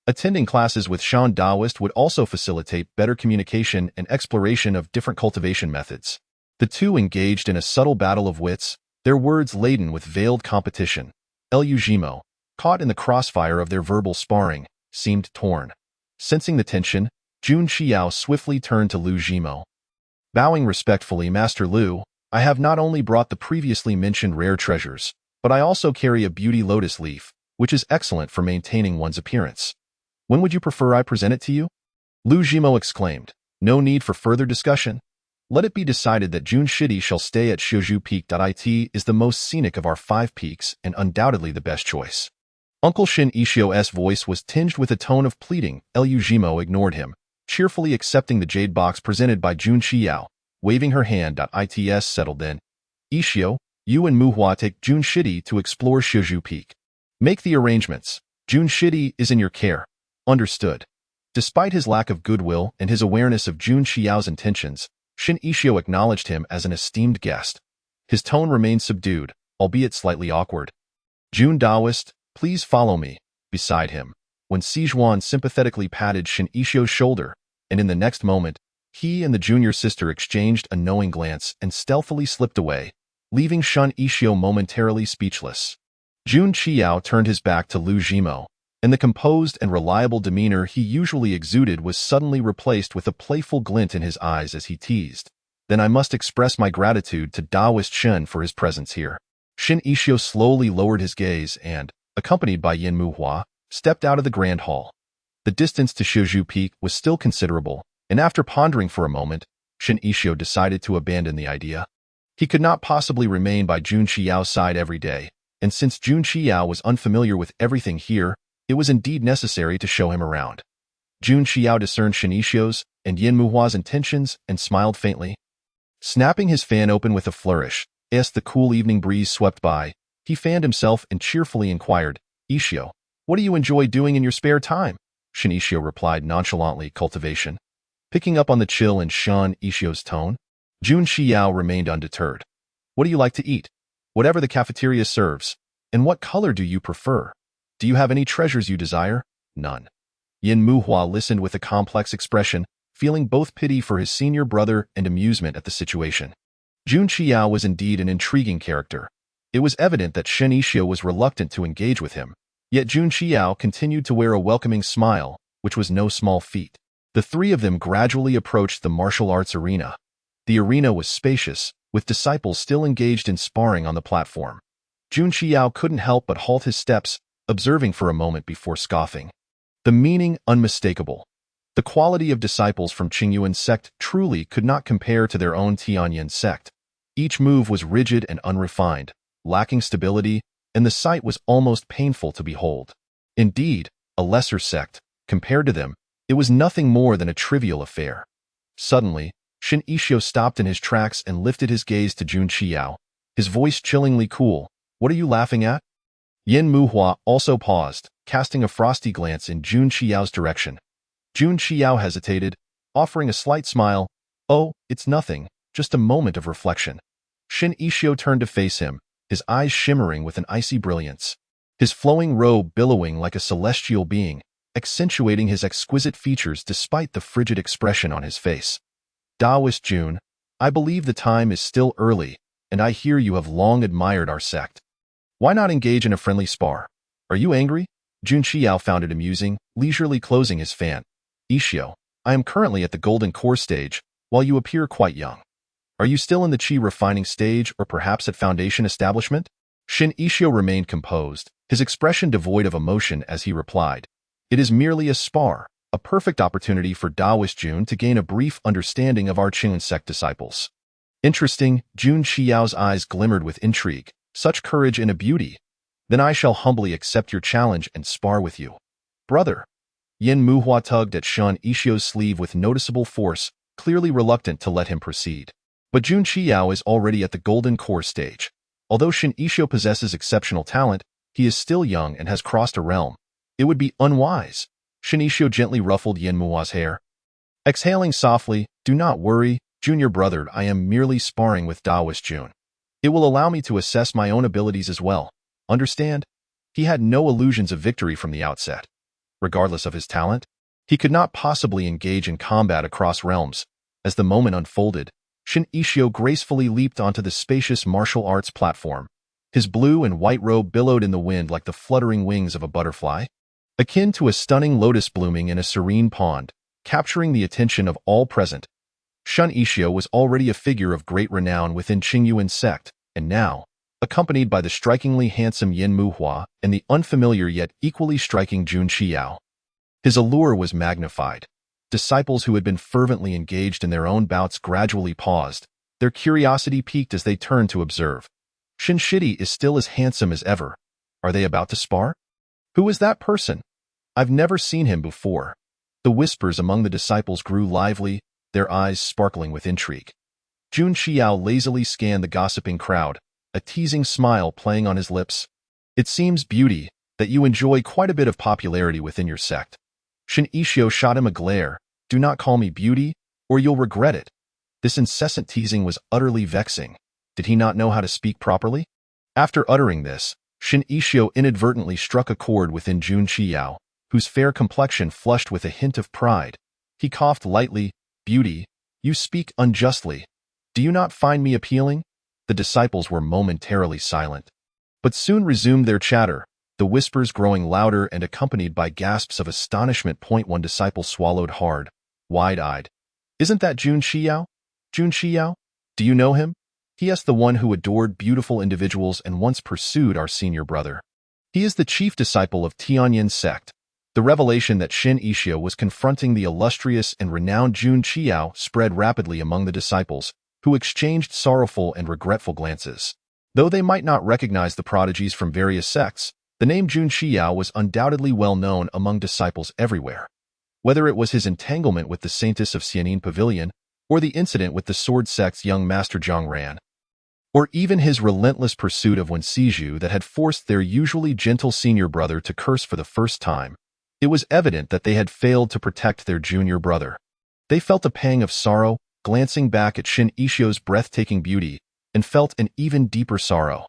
Attending classes with Shan Daoist would also facilitate better communication and exploration of different cultivation methods. The two engaged in a subtle battle of wits, their words laden with veiled competition. Lu Jimo, caught in the crossfire of their verbal sparring, seemed torn. Sensing the tension, Jun Qiao swiftly turned to Lu Jimo. Bowing respectfully, Master Lu, I have not only brought the previously mentioned rare treasures, but I also carry a beauty lotus leaf, which is excellent for maintaining one's appearance. When would you prefer I present it to you? Lu Jimo exclaimed. No need for further discussion. Let it be decided that Jun Shidi shall stay at Shouju Peak. It is the most scenic of our 5 peaks and undoubtedly the best choice. Uncle Shin Ishio's voice was tinged with a tone of pleading. Lu Jimo ignored him, cheerfully accepting the jade box presented by Jun Qiao, waving her hand. It's settled then. Ishio, you and Muhua take Jun Shidi to explore Shouju Peak. Make the arrangements. Jun Shidi is in your care. Understood. Despite his lack of goodwill and his awareness of Jun Qiao's intentions, Shin Ishio acknowledged him as an esteemed guest. His tone remained subdued, albeit slightly awkward. Jun Daoist, please follow me, beside him, when Sijuan sympathetically patted Shin Ishio's shoulder, and in the next moment, he and the junior sister exchanged a knowing glance and stealthily slipped away, leaving Shin Ishio momentarily speechless. Jun Qiao turned his back to Lu Jimo, and the composed and reliable demeanor he usually exuded was suddenly replaced with a playful glint in his eyes as he teased. Then I must express my gratitude to Daoist Shen for his presence here. Shin Ishio slowly lowered his gaze and, accompanied by Yin Muhua, stepped out of the grand hall. The distance to Shouju Peak was still considerable, and after pondering for a moment, Shin Ishio decided to abandon the idea. He could not possibly remain by Jun Qiao's side every day, and since Jun Qiao was unfamiliar with everything here, it was indeed necessary to show him around. Jun Qiao discerned Shin Ishio's and Yin Muhua's intentions and smiled faintly. Snapping his fan open with a flourish, as the cool evening breeze swept by, he fanned himself and cheerfully inquired, Ishio, what do you enjoy doing in your spare time? Shin Ishio replied nonchalantly, cultivation. Picking up on the chill in Shin Ishio's tone, Jun Qiao remained undeterred. What do you like to eat? Whatever the cafeteria serves. And what color do you prefer? Do you have any treasures you desire? None. Yin Muhua listened with a complex expression, feeling both pity for his senior brother and amusement at the situation. Jun Qiao was indeed an intriguing character. It was evident that Shin Ishio was reluctant to engage with him, yet Jun Qiao continued to wear a welcoming smile, which was no small feat. The three of them gradually approached the martial arts arena. The arena was spacious, with disciples still engaged in sparring on the platform. Jun Qiao couldn't help but halt his steps, observing for a moment before scoffing. The meaning unmistakable. The quality of disciples from Qingyuan sect truly could not compare to their own Tianyin sect. Each move was rigid and unrefined, lacking stability, and the sight was almost painful to behold. Indeed, a lesser sect, compared to them, it was nothing more than a trivial affair. Suddenly, Shin Ishio stopped in his tracks and lifted his gaze to Jun Qiao. his voice chillingly cool. What are you laughing at? Yin Muhua also paused, casting a frosty glance in Jun Qiao's direction. Jun Qiao hesitated, offering a slight smile. Oh, it's nothing, just a moment of reflection. Shin Ishio turned to face him, his eyes shimmering with an icy brilliance. His flowing robe billowing like a celestial being, accentuating his exquisite features despite the frigid expression on his face. Taoist Jun, I believe the time is still early, and I hear you have long admired our sect. Why not engage in a friendly spar? Are you angry? Jun Qiao found it amusing, leisurely closing his fan. Ishio, I am currently at the golden core stage, while you appear quite young. Are you still in the chi refining stage or perhaps at foundation establishment? Shin Ishio remained composed, his expression devoid of emotion as he replied. It is merely a spar, a perfect opportunity for Taoist Jun to gain a brief understanding of our Qingyan sect disciples. Interesting, Jun Qiao's eyes glimmered with intrigue. Such courage and a beauty. Then I shall humbly accept your challenge and spar with you. Brother. Yin Muhua tugged at Shin Ishio's sleeve with noticeable force, clearly reluctant to let him proceed. But Jun Qiao is already at the golden core stage. Although Shin Ishio possesses exceptional talent, he is still young and has crossed a realm. It would be unwise. Shin Ishio gently ruffled Yin Muhua's hair. Exhaling softly, do not worry, junior brother, I am merely sparring with Taoist Jun. It will allow me to assess my own abilities as well. Understand? He had no illusions of victory from the outset. Regardless of his talent, he could not possibly engage in combat across realms. As the moment unfolded, Shin Ishio gracefully leaped onto the spacious martial arts platform. His blue and white robe billowed in the wind like the fluttering wings of a butterfly, akin to a stunning lotus blooming in a serene pond, capturing the attention of all present. Shin Ishio was already a figure of great renown within Qingyuan sect, and now, accompanied by the strikingly handsome Yin Muhua and the unfamiliar yet equally striking Jun Qiao. His allure was magnified. Disciples who had been fervently engaged in their own bouts gradually paused, their curiosity piqued as they turned to observe. Shin Shidi is still as handsome as ever. Are they about to spar? Who is that person? I've never seen him before. The whispers among the disciples grew lively, their eyes sparkling with intrigue. Jun Qiao lazily scanned the gossiping crowd, a teasing smile playing on his lips. It seems, beauty, that you enjoy quite a bit of popularity within your sect. Shin Ishio shot him a glare. Do not call me beauty, or you'll regret it. This incessant teasing was utterly vexing. Did he not know how to speak properly? After uttering this, Shin Ishio inadvertently struck a chord within Jun Qiao, whose fair complexion flushed with a hint of pride. He coughed lightly. Beauty, you speak unjustly. Do you not find me appealing? The disciples were momentarily silent, but soon resumed their chatter, the whispers growing louder and accompanied by gasps of astonishment. One disciple swallowed hard, wide-eyed. Isn't that Jun Qiao? Jun Qiao? Do you know him? He is the one who adored beautiful individuals and once pursued our senior brother. He is the chief disciple of Tianyin sect. The revelation that Shin Ishio was confronting the illustrious and renowned Jun Qiao spread rapidly among the disciples, who exchanged sorrowful and regretful glances. Though they might not recognize the prodigies from various sects, the name Jun Qiao was undoubtedly well known among disciples everywhere. Whether it was his entanglement with the Saintess of Xianin Pavilion, or the incident with the sword sect's young master Zhang Ran, or even his relentless pursuit of Wen Siju that had forced their usually gentle senior brother to curse for the first time, it was evident that they had failed to protect their junior brother. They felt a pang of sorrow, glancing back at Shin Ishio's breathtaking beauty, and felt an even deeper sorrow.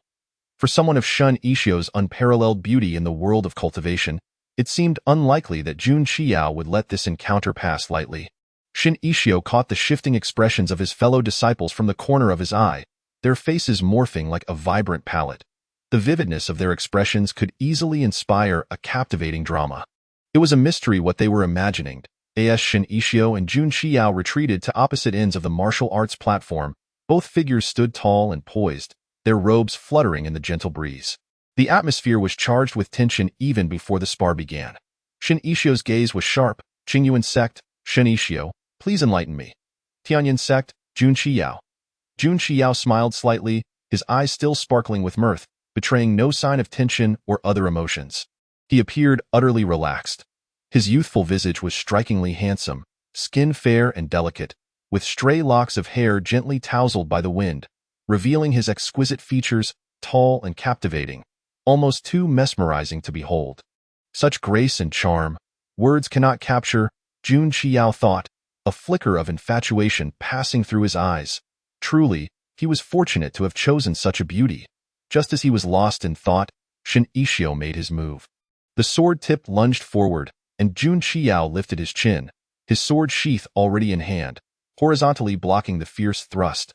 For someone of Shin Ishio's unparalleled beauty in the world of cultivation, it seemed unlikely that Jun Qiao would let this encounter pass lightly. Shin Ishio caught the shifting expressions of his fellow disciples from the corner of his eye, their faces morphing like a vibrant palette. The vividness of their expressions could easily inspire a captivating drama. It was a mystery what they were imagining. As Shin Ishio and Jun Qiao retreated to opposite ends of the martial arts platform, both figures stood tall and poised, their robes fluttering in the gentle breeze. The atmosphere was charged with tension even before the spar began. Shin Ishio's gaze was sharp. Qingyuan sect, Shin Ishio, please enlighten me. Tianyin sect, Jun Qiao. Jun Qiao smiled slightly, his eyes still sparkling with mirth, betraying no sign of tension or other emotions. He appeared utterly relaxed. His youthful visage was strikingly handsome, skin fair and delicate, with stray locks of hair gently tousled by the wind, revealing his exquisite features, tall and captivating, almost too mesmerizing to behold. Such grace and charm, words cannot capture, Jun Qiao thought, a flicker of infatuation passing through his eyes. Truly, he was fortunate to have chosen such a beauty. Just as he was lost in thought, Shen Yixio made his move. The sword tip lunged forward, and Jun Qiao lifted his chin, his sword sheath already in hand, horizontally blocking the fierce thrust.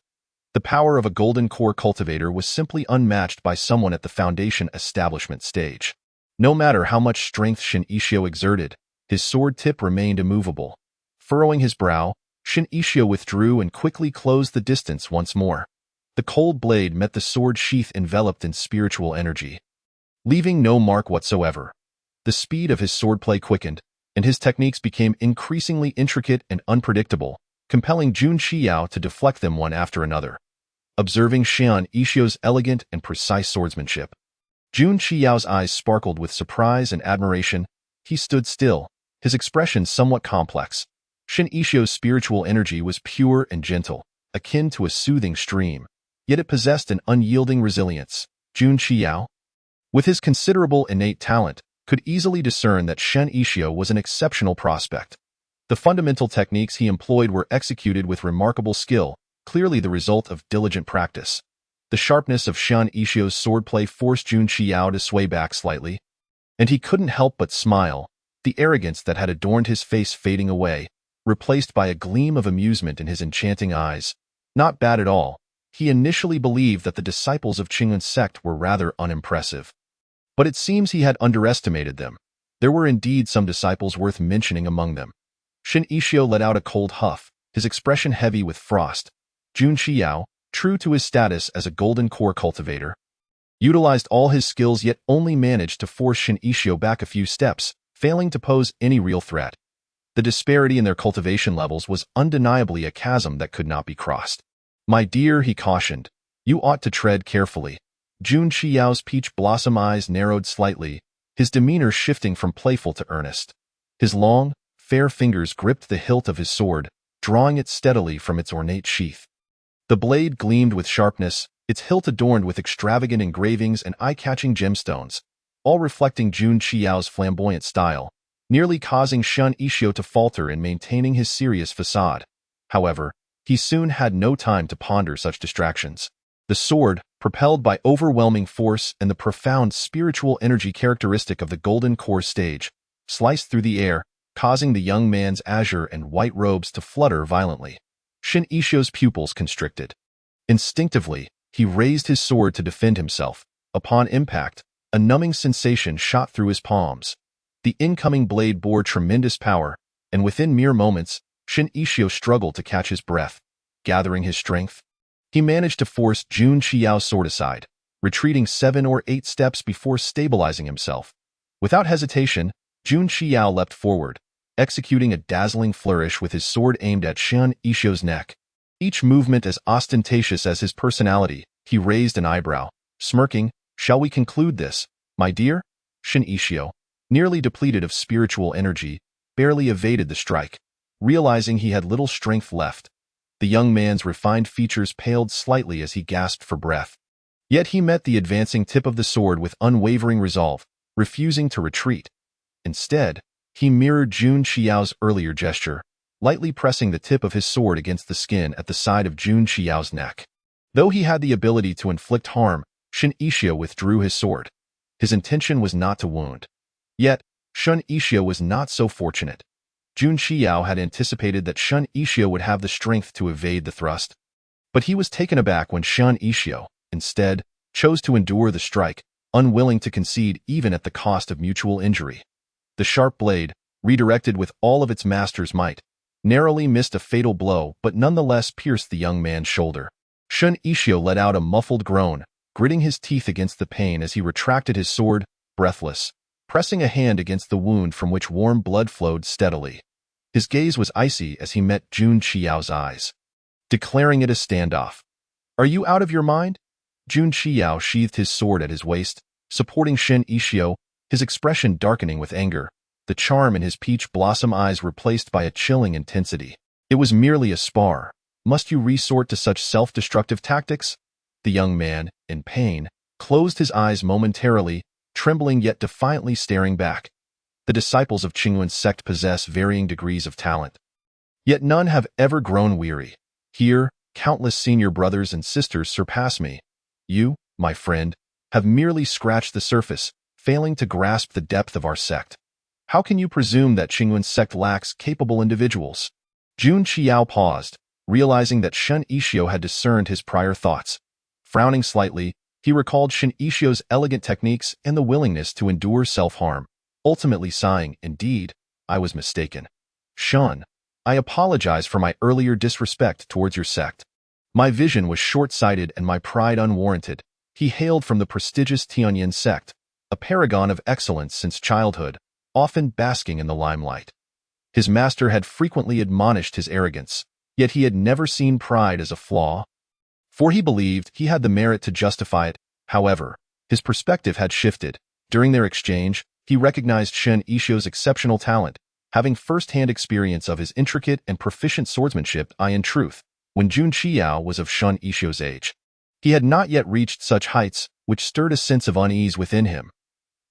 The power of a golden core cultivator was simply unmatched by someone at the foundation establishment stage. No matter how much strength Shen Yixio exerted, his sword tip remained immovable. Furrowing his brow, Shen Yixio withdrew and quickly closed the distance once more. The cold blade met the sword sheath enveloped in spiritual energy, leaving no mark whatsoever. The speed of his swordplay quickened, and his techniques became increasingly intricate and unpredictable, compelling Jun Qiao to deflect them one after another. Observing Shen Yixio's elegant and precise swordsmanship, Jun Qiao's eyes sparkled with surprise and admiration. He stood still, his expression somewhat complex. Shen Yixio's spiritual energy was pure and gentle, akin to a soothing stream, yet it possessed an unyielding resilience. Jun Qiao, with his considerable innate talent, could easily discern that Shen Yixio was an exceptional prospect. The fundamental techniques he employed were executed with remarkable skill, clearly the result of diligent practice. The sharpness of Shen Yixio's swordplay forced Jun Qiao to sway back slightly, and he couldn't help but smile, the arrogance that had adorned his face fading away, replaced by a gleam of amusement in his enchanting eyes. Not bad at all. He initially believed that the disciples of Qingyun's sect were rather unimpressive, but it seems he had underestimated them. There were indeed some disciples worth mentioning among them. Shen Yixio let out a cold huff, his expression heavy with frost. Jun Qiao, true to his status as a golden core cultivator, utilized all his skills yet only managed to force Shen Yixio back a few steps, failing to pose any real threat. The disparity in their cultivation levels was undeniably a chasm that could not be crossed. "My dear," he cautioned, "you ought to tread carefully." Jun Qiao's peach blossom eyes narrowed slightly, his demeanor shifting from playful to earnest. His long, fair fingers gripped the hilt of his sword, drawing it steadily from its ornate sheath. The blade gleamed with sharpness, its hilt adorned with extravagant engravings and eye-catching gemstones, all reflecting Jun Qiao's flamboyant style, nearly causing Shen Yixio to falter in maintaining his serious facade. However, he soon had no time to ponder such distractions. The sword, propelled by overwhelming force and the profound spiritual energy characteristic of the golden core stage, sliced through the air, causing the young man's azure and white robes to flutter violently. Shen Yixio's pupils constricted. Instinctively, he raised his sword to defend himself. Upon impact, a numbing sensation shot through his palms. The incoming blade bore tremendous power, and within mere moments, Shen Yixio struggled to catch his breath. Gathering his strength, he managed to force Jun Qiao's sword aside, retreating 7 or 8 steps before stabilizing himself. Without hesitation, Jun Qiao leapt forward, executing a dazzling flourish with his sword aimed at Shen Yixio's neck. Each movement as ostentatious as his personality, he raised an eyebrow, smirking. "Shall we conclude this, my dear?" Shen Yixio, nearly depleted of spiritual energy, barely evaded the strike. Realizing he had little strength left, the young man's refined features paled slightly as he gasped for breath. Yet he met the advancing tip of the sword with unwavering resolve, refusing to retreat. Instead, he mirrored Jun Qiao's earlier gesture, lightly pressing the tip of his sword against the skin at the side of Jun Qiao's neck. Though he had the ability to inflict harm, Shen Yixio withdrew his sword. His intention was not to wound. Yet, Shen Yixio was not so fortunate. Jun Qiao had anticipated that Shen Yixio would have the strength to evade the thrust, but he was taken aback when Shen Yixio, instead, chose to endure the strike, unwilling to concede even at the cost of mutual injury. The sharp blade, redirected with all of its master's might, narrowly missed a fatal blow but nonetheless pierced the young man's shoulder. Shen Yixio let out a muffled groan, gritting his teeth against the pain as he retracted his sword, breathless, pressing a hand against the wound from which warm blood flowed steadily. His gaze was icy as he met Jun Qiao's eyes, declaring it a standoff. "Are you out of your mind?" Jun Qiao sheathed his sword at his waist, supporting Shen Yixio, his expression darkening with anger, the charm in his peach blossom eyes replaced by a chilling intensity. "It was merely a spar. Must you resort to such self-destructive tactics?" The young man, in pain, closed his eyes momentarily, trembling yet defiantly staring back. The disciples of Qingyun's sect possess varying degrees of talent. Yet none have ever grown weary. Here, countless senior brothers and sisters surpass me. You, my friend, have merely scratched the surface, failing to grasp the depth of our sect. How can you presume that Qingyun's sect lacks capable individuals? Jun Qiao paused, realizing that Shen Yixio had discerned his prior thoughts. Frowning slightly, he recalled Shen Yixio's elegant techniques and the willingness to endure self-harm, ultimately sighing, "Indeed, I was mistaken. Shen, I apologize for my earlier disrespect towards your sect. My vision was short-sighted and my pride unwarranted." He hailed from the prestigious Tianyin sect, a paragon of excellence since childhood, often basking in the limelight. His master had frequently admonished his arrogance, yet he had never seen pride as a flaw, for he believed he had the merit to justify it. However, his perspective had shifted. During their exchange, he recognized Shen Yixio's exceptional talent, having first-hand experience of his intricate and proficient swordsmanship. In truth, when Jun Qiao was of Shen Yixio's age, he had not yet reached such heights, which stirred a sense of unease within him.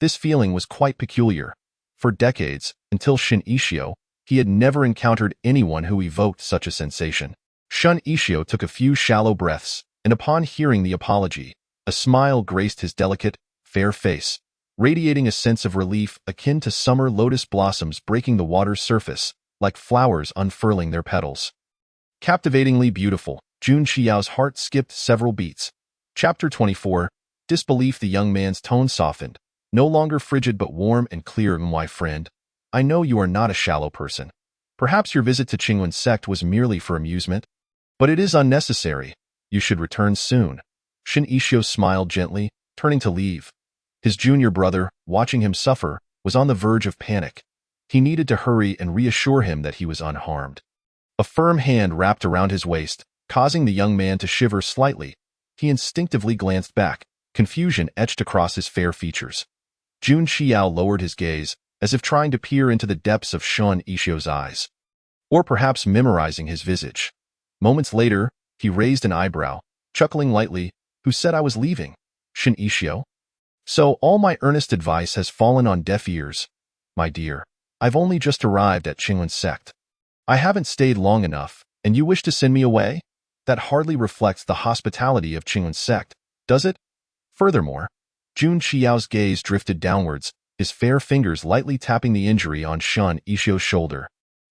This feeling was quite peculiar. For decades, until Shen Yixio, he had never encountered anyone who evoked such a sensation. Shen Yixio took a few shallow breaths, and upon hearing the apology, a smile graced his delicate, fair face, radiating a sense of relief akin to summer lotus blossoms breaking the water's surface, like flowers unfurling their petals. Captivatingly beautiful, Jun Qiao's heart skipped several beats. Chapter 24, Disbelief. The young man's tone softened, no longer frigid but warm and clear. "My friend, I know you are not a shallow person. Perhaps your visit to Qingyun's sect was merely for amusement, but it is unnecessary. You should return soon." Shen Yixio smiled gently, turning to leave. His junior brother, watching him suffer, was on the verge of panic. He needed to hurry and reassure him that he was unharmed. A firm hand wrapped around his waist, causing the young man to shiver slightly. He instinctively glanced back, confusion etched across his fair features. Jun Qiao lowered his gaze, as if trying to peer into the depths of Shen Yixio's eyes, or perhaps memorizing his visage. Moments later, he raised an eyebrow, chuckling lightly. "Who said I was leaving? Shen Yixio? So all my earnest advice has fallen on deaf ears. My dear, I've only just arrived at Qingyun's sect. I haven't stayed long enough, and you wish to send me away? That hardly reflects the hospitality of Qingyun's sect, does it?" Furthermore, Jun Qiao's gaze drifted downwards, his fair fingers lightly tapping the injury on Shen Yixio's shoulder.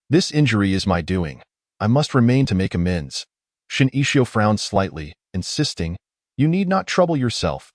"This injury is my doing. I must remain to make amends." Shen Yixio frowned slightly, insisting, "You need not trouble yourself."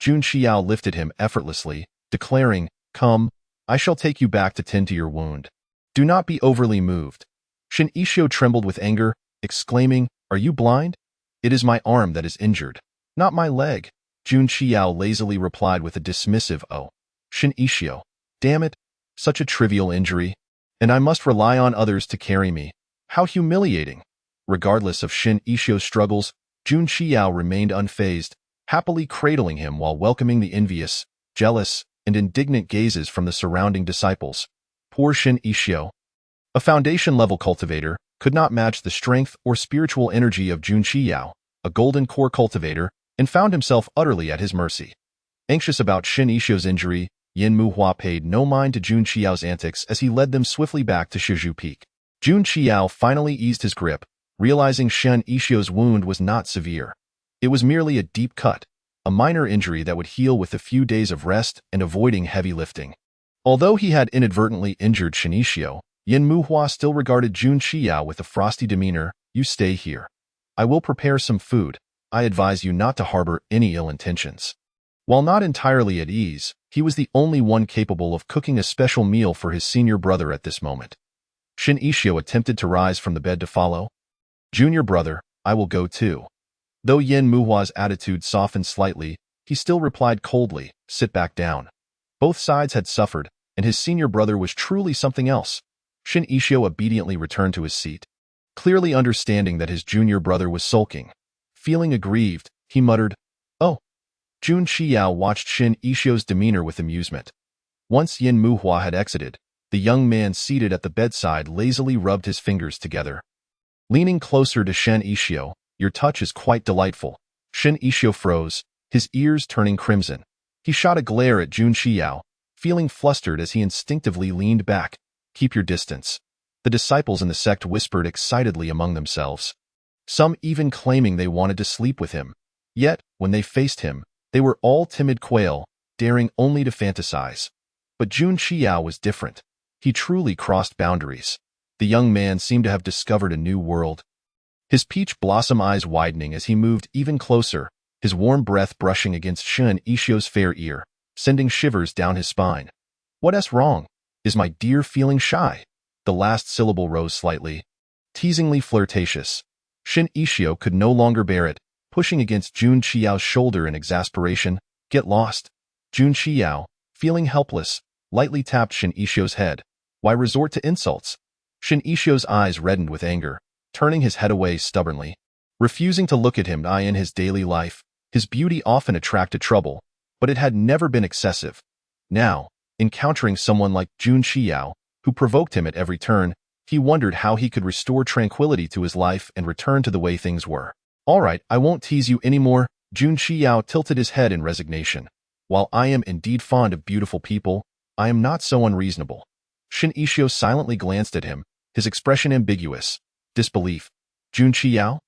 Jun Qiao lifted him effortlessly, declaring, "Come, I shall take you back to tend to your wound. Do not be overly moved." Shen Yixio trembled with anger, exclaiming, "Are you blind? It is my arm that is injured, not my leg." Jun Qiao lazily replied with a dismissive, "Oh, Shen Yixio, damn it, such a trivial injury, and I must rely on others to carry me. How humiliating." Regardless of Shen Yixio's struggles, Jun Qiao remained unfazed, happily cradling him while welcoming the envious, jealous, and indignant gazes from the surrounding disciples. Poor Shen Yixio, a foundation-level cultivator, could not match the strength or spiritual energy of Jun Qiao, a golden core cultivator, and found himself utterly at his mercy. Anxious about Shen Yixio's injury, Yin Muhua paid no mind to Jun Qiao's antics as he led them swiftly back to Shizhu Peak. Jun Qiao finally eased his grip, realizing Shen Yixio's wound was not severe. It was merely a deep cut, a minor injury that would heal with a few days of rest and avoiding heavy lifting. Although he had inadvertently injured Shen Yixio, Yin Muhua still regarded Jun Qiao with a frosty demeanor. "You stay here. I will prepare some food. I advise you not to harbor any ill intentions." While not entirely at ease, he was the only one capable of cooking a special meal for his senior brother at this moment. Shen Yixio attempted to rise from the bed to follow. "Junior brother, I will go too." Though Yin Muhua's attitude softened slightly, he still replied coldly, "Sit back down." Both sides had suffered, and his senior brother was truly something else. Shen Yixio obediently returned to his seat, clearly understanding that his junior brother was sulking. Feeling aggrieved, he muttered, "Oh." Jun Qiao watched Shen Yixio's demeanor with amusement. Once Yin Muhua had exited, the young man seated at the bedside lazily rubbed his fingers together. Leaning closer to Shen Yixio, "Your touch is quite delightful." Shin Ishio froze, his ears turning crimson. He shot a glare at Jun Xiao, feeling flustered as he instinctively leaned back. Keep your distance. The disciples in the sect whispered excitedly among themselves, some even claiming they wanted to sleep with him. Yet, when they faced him, they were all timid quail, daring only to fantasize. But Jun Xiao was different. He truly crossed boundaries. The young man seemed to have discovered a new world. His peach blossom eyes widening as he moved even closer, his warm breath brushing against Shin Ishio's fair ear, sending shivers down his spine. What's wrong? Is my dear feeling shy? The last syllable rose slightly, teasingly flirtatious. Shin Ishio could no longer bear it, pushing against Jun Xiao's shoulder in exasperation. Get lost. Jun Xiao, feeling helpless, lightly tapped Shin Ishio's head. Why resort to insults? Shin Ishio's eyes reddened with anger, turning his head away stubbornly. Refusing to look at him in his daily life, his beauty often attracted trouble, but it had never been excessive. Now, encountering someone like Jun Xiao, who provoked him at every turn, he wondered how he could restore tranquility to his life and return to the way things were. All right, I won't tease you anymore. Jun Xiao tilted his head in resignation. While I am indeed fond of beautiful people, I am not so unreasonable. Shin Ishio silently glanced at him, his expression ambiguous. Disbelief. Jun Xiao,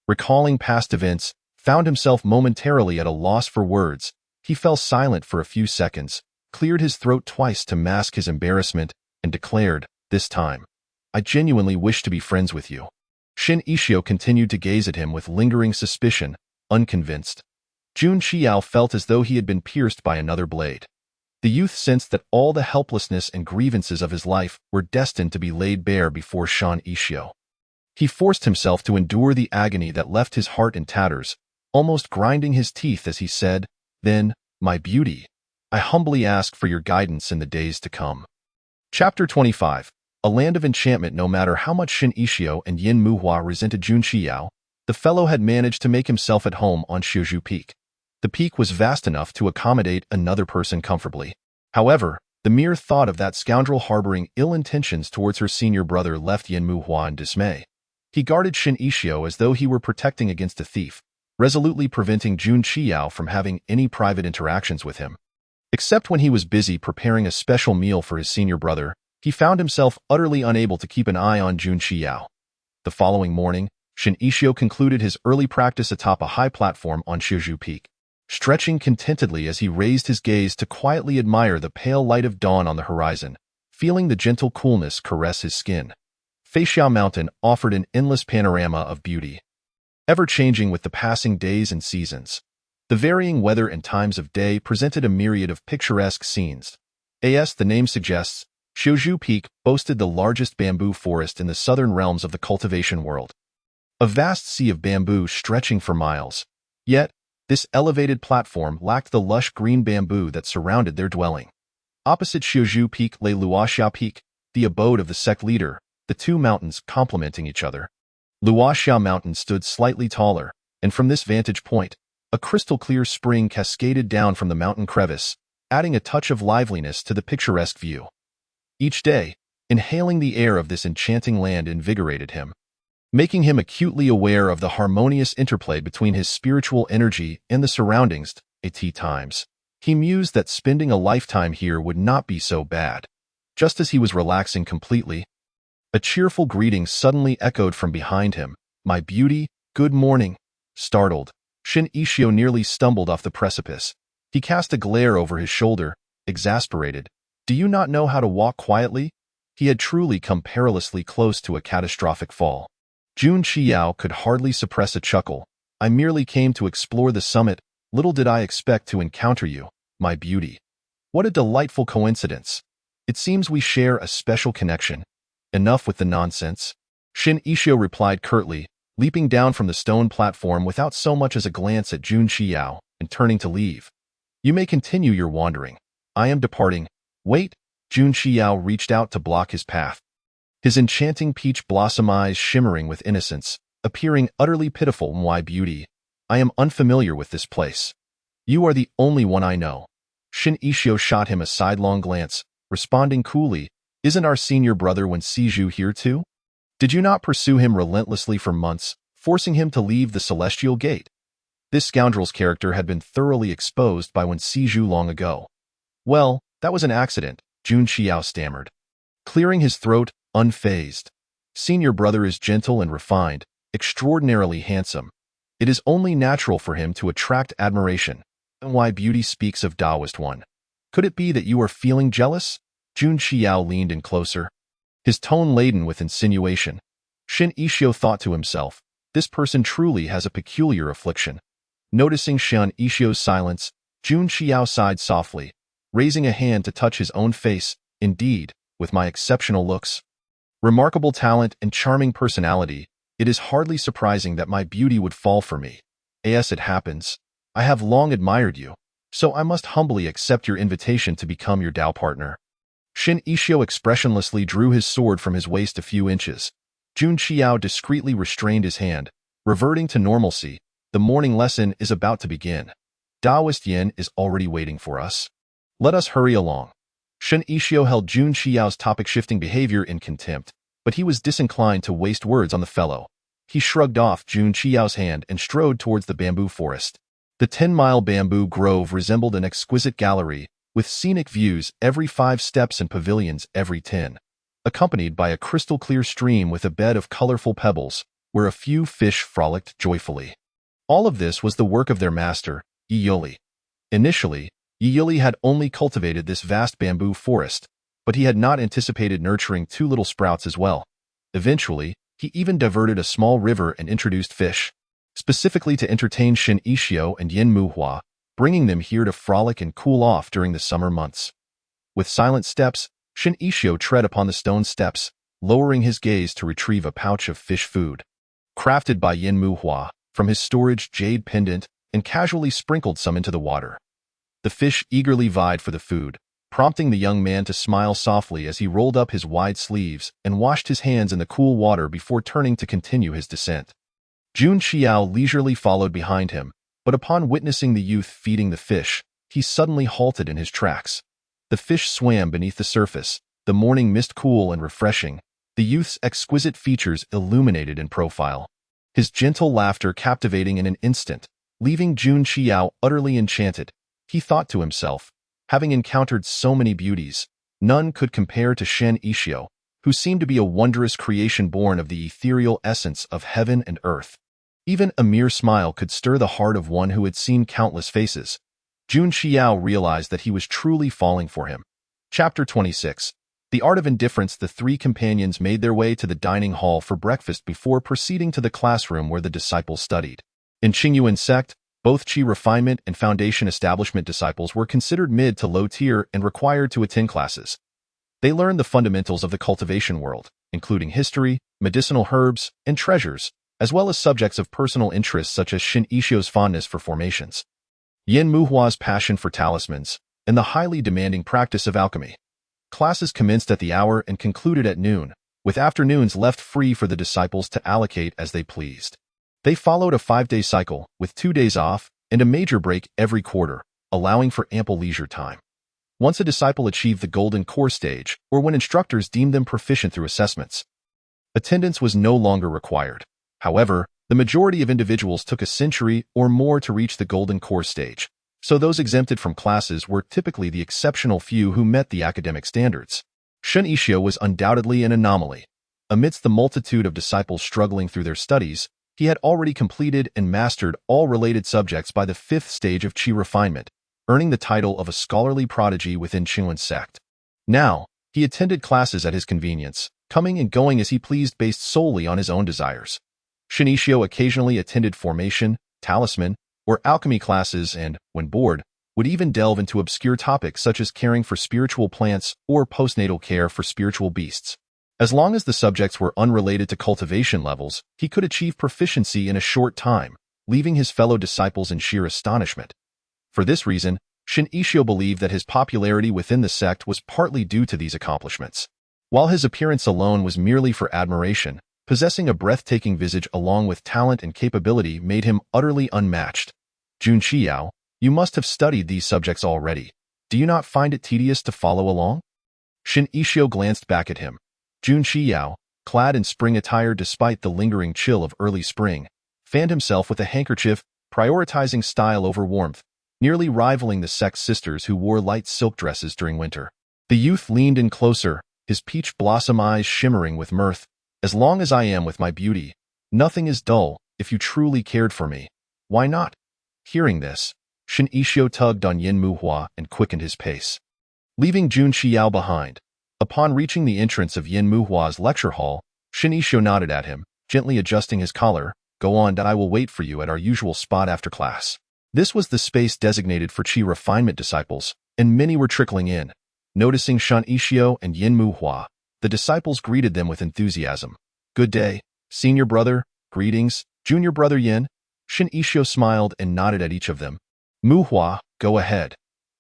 recalling past events, found himself momentarily at a loss for words. He fell silent for a few seconds, cleared his throat twice to mask his embarrassment, and declared, this time, I genuinely wish to be friends with you. Shin Ishio continued to gaze at him with lingering suspicion, unconvinced. Jun Xiao felt as though he had been pierced by another blade. The youth sensed that all the helplessness and grievances of his life were destined to be laid bare before Shin Ishio. He forced himself to endure the agony that left his heart in tatters, almost grinding his teeth as he said, Then, my beauty, I humbly ask for your guidance in the days to come. Chapter 25. A land of enchantment. No matter how much Shin Ishio and Yin Muhua resented Jun Xiao, the fellow had managed to make himself at home on Shiuzhu Peak. The peak was vast enough to accommodate another person comfortably. However, the mere thought of that scoundrel harboring ill intentions towards her senior brother left Yin Muhua in dismay. He guarded Shin Ishio as though he were protecting against a thief, resolutely preventing Jun Xiao from having any private interactions with him. Except when he was busy preparing a special meal for his senior brother, he found himself utterly unable to keep an eye on Jun Xiao. The following morning, Shin Ishio concluded his early practice atop a high platform on Shiuzhu Peak, stretching contentedly as he raised his gaze to quietly admire the pale light of dawn on the horizon, feeling the gentle coolness caress his skin. Feixiao Mountain offered an endless panorama of beauty, ever-changing with the passing days and seasons. The varying weather and times of day presented a myriad of picturesque scenes. As the name suggests, Shiuzhu Peak boasted the largest bamboo forest in the southern realms of the cultivation world. A vast sea of bamboo stretching for miles. Yet, this elevated platform lacked the lush green bamboo that surrounded their dwelling. Opposite Shiuzhu Peak lay Luoxia Peak, the abode of the sect leader, the two mountains complementing each other. Luoxia Mountain stood slightly taller, and from this vantage point, a crystal-clear spring cascaded down from the mountain crevice, adding a touch of liveliness to the picturesque view. Each day, inhaling the air of this enchanting land invigorated him, making him acutely aware of the harmonious interplay between his spiritual energy and the surroundings. At times, he mused that spending a lifetime here would not be so bad. Just as he was relaxing completely, a cheerful greeting suddenly echoed from behind him. My beauty, good morning. Startled, Shin Ishio nearly stumbled off the precipice. He cast a glare over his shoulder, exasperated. Do you not know how to walk quietly? He had truly come perilously close to a catastrophic fall. Jun Xiao could hardly suppress a chuckle. I merely came to explore the summit. Little did I expect to encounter you, my beauty. What a delightful coincidence. It seems we share a special connection. Enough with the nonsense. Shin Ishio replied curtly, leaping down from the stone platform without so much as a glance at Jun Xiao, and turning to leave. You may continue your wandering. I am departing. Wait. Jun Xiao reached out to block his path, his enchanting peach blossom eyes shimmering with innocence, appearing utterly pitiful. My beauty, I am unfamiliar with this place. You are the only one I know. Shin Ishio shot him a sidelong glance, responding coolly, Isn't our senior brother Wen Siju here too? Did you not pursue him relentlessly for months, forcing him to leave the celestial gate? This scoundrel's character had been thoroughly exposed by Wen Siju long ago. Well, that was an accident, Jun Xiao stammered, clearing his throat, unfazed. Senior brother is gentle and refined, extraordinarily handsome. It is only natural for him to attract admiration. And why beauty speaks of Taoist one. Could it be that you are feeling jealous? Jun Xiao leaned in closer, his tone laden with insinuation. Shin Ishio thought to himself, this person truly has a peculiar affliction. Noticing Shin Ishio's silence, Jun Xiao sighed softly, raising a hand to touch his own face. Indeed, with my exceptional looks, remarkable talent, and charming personality, it is hardly surprising that my beauty would fall for me. As it happens, I have long admired you, so I must humbly accept your invitation to become your Dao partner. Shin Ishio expressionlessly drew his sword from his waist a few inches. Jun Xiao discreetly restrained his hand, reverting to normalcy. The morning lesson is about to begin. Taoist Yin is already waiting for us. Let us hurry along. Shin Ishio held Jun Xiao's topic-shifting behavior in contempt, but he was disinclined to waste words on the fellow. He shrugged off Jun Xiao's hand and strode towards the bamboo forest. The 10-mile bamboo grove resembled an exquisite gallery, with scenic views every 5 steps and pavilions every 10, accompanied by a crystal-clear stream with a bed of colorful pebbles, where a few fish frolicked joyfully. All of this was the work of their master, Yiyuli. Initially, Yiyuli had only cultivated this vast bamboo forest, but he had not anticipated nurturing 2 little sprouts as well. Eventually, he even diverted a small river and introduced fish, specifically to entertain Shin Ishio and Yin Muhua, bringing them here to frolic and cool off during the summer months. With silent steps, Shin Ishio tread upon the stone steps, lowering his gaze to retrieve a pouch of fish food, crafted by Yin Muhua, from his storage jade pendant, and casually sprinkled some into the water. The fish eagerly vied for the food, prompting the young man to smile softly as he rolled up his wide sleeves and washed his hands in the cool water before turning to continue his descent. Jun Xiao leisurely followed behind him, but upon witnessing the youth feeding the fish, he suddenly halted in his tracks. The fish swam beneath the surface, the morning mist cool and refreshing, the youth's exquisite features illuminated in profile. His gentle laughter captivating in an instant, leaving Jun Xiao utterly enchanted. He thought to himself, having encountered so many beauties, none could compare to Shin Ishio, who seemed to be a wondrous creation born of the ethereal essence of heaven and earth. Even a mere smile could stir the heart of one who had seen countless faces. Jun Xiao realized that he was truly falling for him. Chapter 26. The Art of Indifference. The 3 companions made their way to the dining hall for breakfast before proceeding to the classroom where the disciples studied. In Qingyuan sect, both Qi refinement and foundation establishment disciples were considered mid to low tier and required to attend classes. They learned the fundamentals of the cultivation world, including history, medicinal herbs, and treasures, as well as subjects of personal interest such as Shin Ishio's fondness for formations, Yin Muhua's passion for talismans, and the highly demanding practice of alchemy. Classes commenced at the hour and concluded at noon, with afternoons left free for the disciples to allocate as they pleased. They followed a 5-day cycle, with 2 days off and a major break every quarter, allowing for ample leisure time. Once a disciple achieved the golden core stage, or when instructors deemed them proficient through assessments, attendance was no longer required. However, the majority of individuals took a century or more to reach the golden core stage, so those exempted from classes were typically the exceptional few who met the academic standards. Shin Ishio was undoubtedly an anomaly. Amidst the multitude of disciples struggling through their studies, he had already completed and mastered all related subjects by the 5th stage of Qi refinement, earning the title of a scholarly prodigy within Qingyuan sect. Now, he attended classes at his convenience, coming and going as he pleased based solely on his own desires. Shin Ishio occasionally attended formation, talisman, or alchemy classes and, when bored, would even delve into obscure topics such as caring for spiritual plants or postnatal care for spiritual beasts. As long as the subjects were unrelated to cultivation levels, he could achieve proficiency in a short time, leaving his fellow disciples in sheer astonishment. For this reason, Shin Ishio believed that his popularity within the sect was partly due to these accomplishments. While his appearance alone was merely for admiration, possessing a breathtaking visage along with talent and capability made him utterly unmatched. Jun Xiao, you must have studied these subjects already. Do you not find it tedious to follow along? Shin Ishio glanced back at him. Jun Xiao, clad in spring attire despite the lingering chill of early spring, fanned himself with a handkerchief, prioritizing style over warmth, nearly rivaling the sect's sisters who wore light silk dresses during winter. The youth leaned in closer, his peach blossom eyes shimmering with mirth. As long as I am with my beauty, nothing is dull. If you truly cared for me, why not? Hearing this, Shin Ishio tugged on Yin Muhua and quickened his pace, leaving Jun Xiao behind. Upon reaching the entrance of Yin Muhua's lecture hall, Shin Ishio nodded at him, gently adjusting his collar. Go on, that I will wait for you at our usual spot after class. This was the space designated for Qi refinement disciples, and many were trickling in. Noticing Shin Ishio and Yin Muhua, the disciples greeted them with enthusiasm. Good day, senior brother. Greetings, junior brother Yin. Shin Ishio smiled and nodded at each of them. Muhua, go ahead.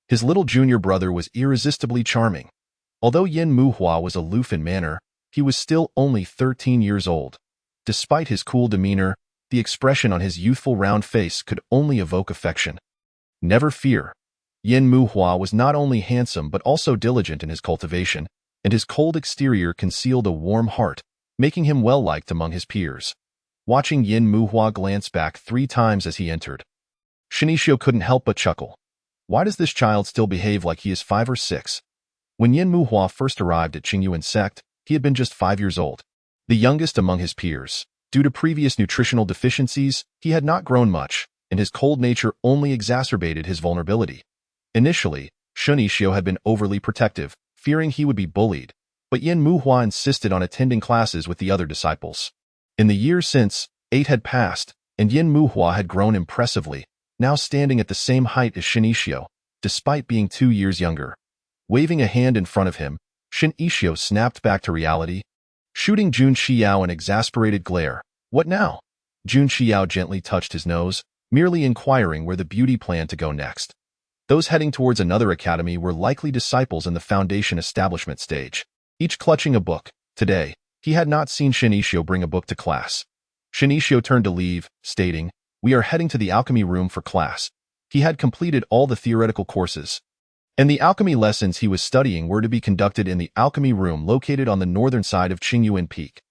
His little junior brother was irresistibly charming. Although Yin Muhua was aloof in manner, he was still only 13 years old. Despite his cool demeanor, the expression on his youthful round face could only evoke affection. Never fear. Yin Muhua was not only handsome but also diligent in his cultivation, and his cold exterior concealed a warm heart, making him well-liked among his peers. Watching Yin Muhua glance back 3 times as he entered, Shin Ishio couldn't help but chuckle. Why does this child still behave like he is 5 or 6? When Yin Muhua first arrived at Qingyuan sect, he had been just 5 years old. The youngest among his peers. Due to previous nutritional deficiencies, he had not grown much, and his cold nature only exacerbated his vulnerability. Initially, Shin Ishio had been overly protective, fearing he would be bullied, but Yin Muhua insisted on attending classes with the other disciples. In the years since, 8 had passed, and Yin Muhua had grown impressively, now standing at the same height as Shin Ishio, despite being 2 years younger. Waving a hand in front of him, Shin Ishio snapped back to reality, shooting Jun Xiao an exasperated glare. What now? Jun Xiao gently touched his nose, merely inquiring where the beauty planned to go next. Those heading towards another academy were likely disciples in the foundation establishment stage, each clutching a book. Today, he had not seen Shin Ishio bring a book to class. Shin Ishio turned to leave, stating, "We are heading to the alchemy room for class." He had completed all the theoretical courses, and the alchemy lessons he was studying were to be conducted in the alchemy room located on the northern side of Qingyuan Peak.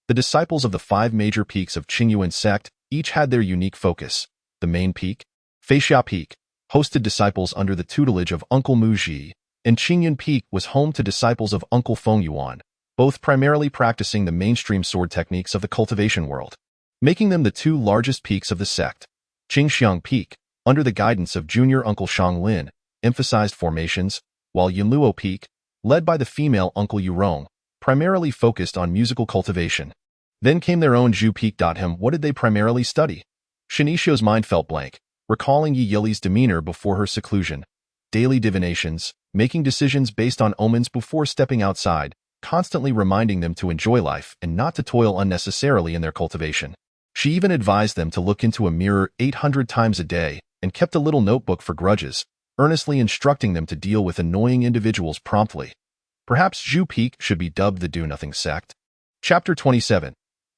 The disciples of the 5 major peaks of Qingyuan sect each had their unique focus. The main peak, Feixia Peak, hosted disciples under the tutelage of Uncle Mu Ji, and Qingyuan Peak was home to disciples of Uncle Feng Yuan, both primarily practicing the mainstream sword techniques of the cultivation world, making them the 2 largest peaks of the sect. Qingxiang Peak, under the guidance of junior Uncle Shang Lin, emphasized formations, while Yinluo Peak, led by the female Uncle Yurong, primarily focused on musical cultivation. Then came their own Zhu Peak. What did they primarily study? Shin Ishio's mind felt blank, recalling Yi Yili's demeanor before her seclusion. Daily divinations, making decisions based on omens before stepping outside, constantly reminding them to enjoy life and not to toil unnecessarily in their cultivation. She even advised them to look into a mirror 800 times a day and kept a little notebook for grudges, earnestly instructing them to deal with annoying individuals promptly. Perhaps Zhu Peak should be dubbed the Do-Nothing sect. Chapter 27.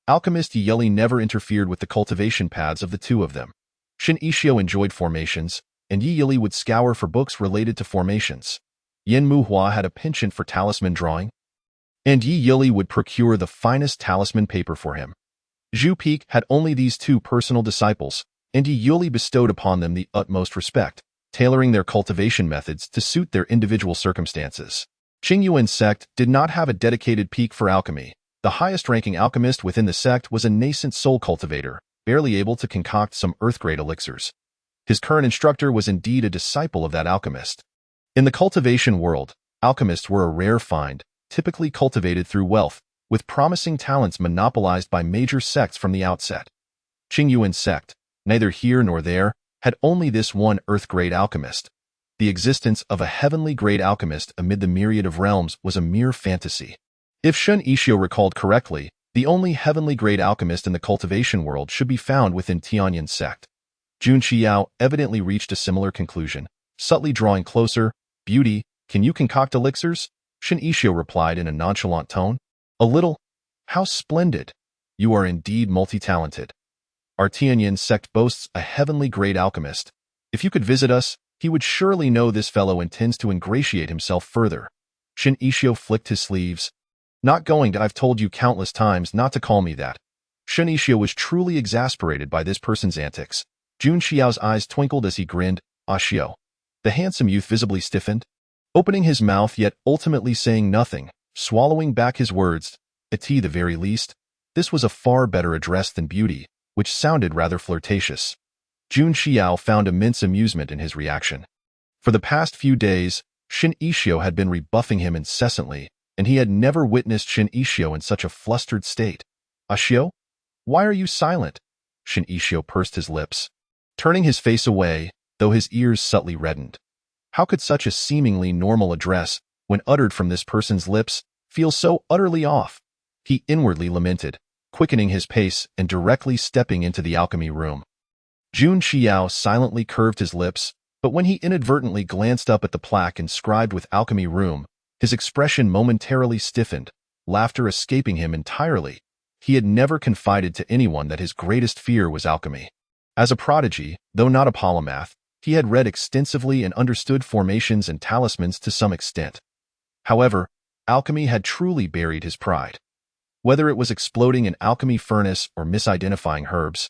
Alchemist Yi Yili never interfered with the cultivation paths of the 2 of them. Shin Ishio enjoyed formations, and Yi Yili would scour for books related to formations. Yin Muhua had a penchant for talisman drawing, and Yi Yili would procure the finest talisman paper for him. Zhu Peak had only these 2 personal disciples, and Yi Yili bestowed upon them the utmost respect, tailoring their cultivation methods to suit their individual circumstances. Qingyuan sect did not have a dedicated peak for alchemy. The highest-ranking alchemist within the sect was a nascent soul cultivator, barely able to concoct some earth-grade elixirs. His current instructor was indeed a disciple of that alchemist. In the cultivation world, alchemists were a rare find, typically cultivated through wealth, with promising talents monopolized by major sects from the outset. Qingyuan sect, neither here nor there, had only this one earth-grade alchemist. The existence of a heavenly-grade alchemist amid the myriad of realms was a mere fantasy. If Shin Ishio recalled correctly, the only heavenly-grade alchemist in the cultivation world should be found within Tianyan sect. Jun Xiao evidently reached a similar conclusion, subtly drawing closer. "Beauty, can you concoct elixirs?" Shin Ishio replied in a nonchalant tone. "A little." "How splendid! You are indeed multi-talented. Our Tianyan sect boasts a heavenly-grade alchemist. If you could visit us, he would surely know this fellow intends to ingratiate himself further." Shin Ishio flicked his sleeves. "Not going to. I've told you countless times not to call me that." Shin Ishio was truly exasperated by this person's antics. Jun Xiao's eyes twinkled as he grinned. Ah Xiao. The handsome youth visibly stiffened, opening his mouth yet ultimately saying nothing, swallowing back his words. At the very least, this was a far better address than beauty, which sounded rather flirtatious. Jun Xiao found immense amusement in his reaction. For the past few days, Shin Ishio had been rebuffing him incessantly, and he had never witnessed Shin Ishio in such a flustered state. Ashio? Why are you silent? Shin Ishio pursed his lips, turning his face away, though his ears subtly reddened. How could such a seemingly normal address, when uttered from this person's lips, feel so utterly off? He inwardly lamented, quickening his pace and directly stepping into the alchemy room. Jun Xiao silently curved his lips, but when he inadvertently glanced up at the plaque inscribed with alchemy room, his expression momentarily stiffened, laughter escaping him entirely. He had never confided to anyone that his greatest fear was alchemy. As a prodigy, though not a polymath, he had read extensively and understood formations and talismans to some extent. However, alchemy had truly buried his pride. Whether it was exploding an alchemy furnace or misidentifying herbs,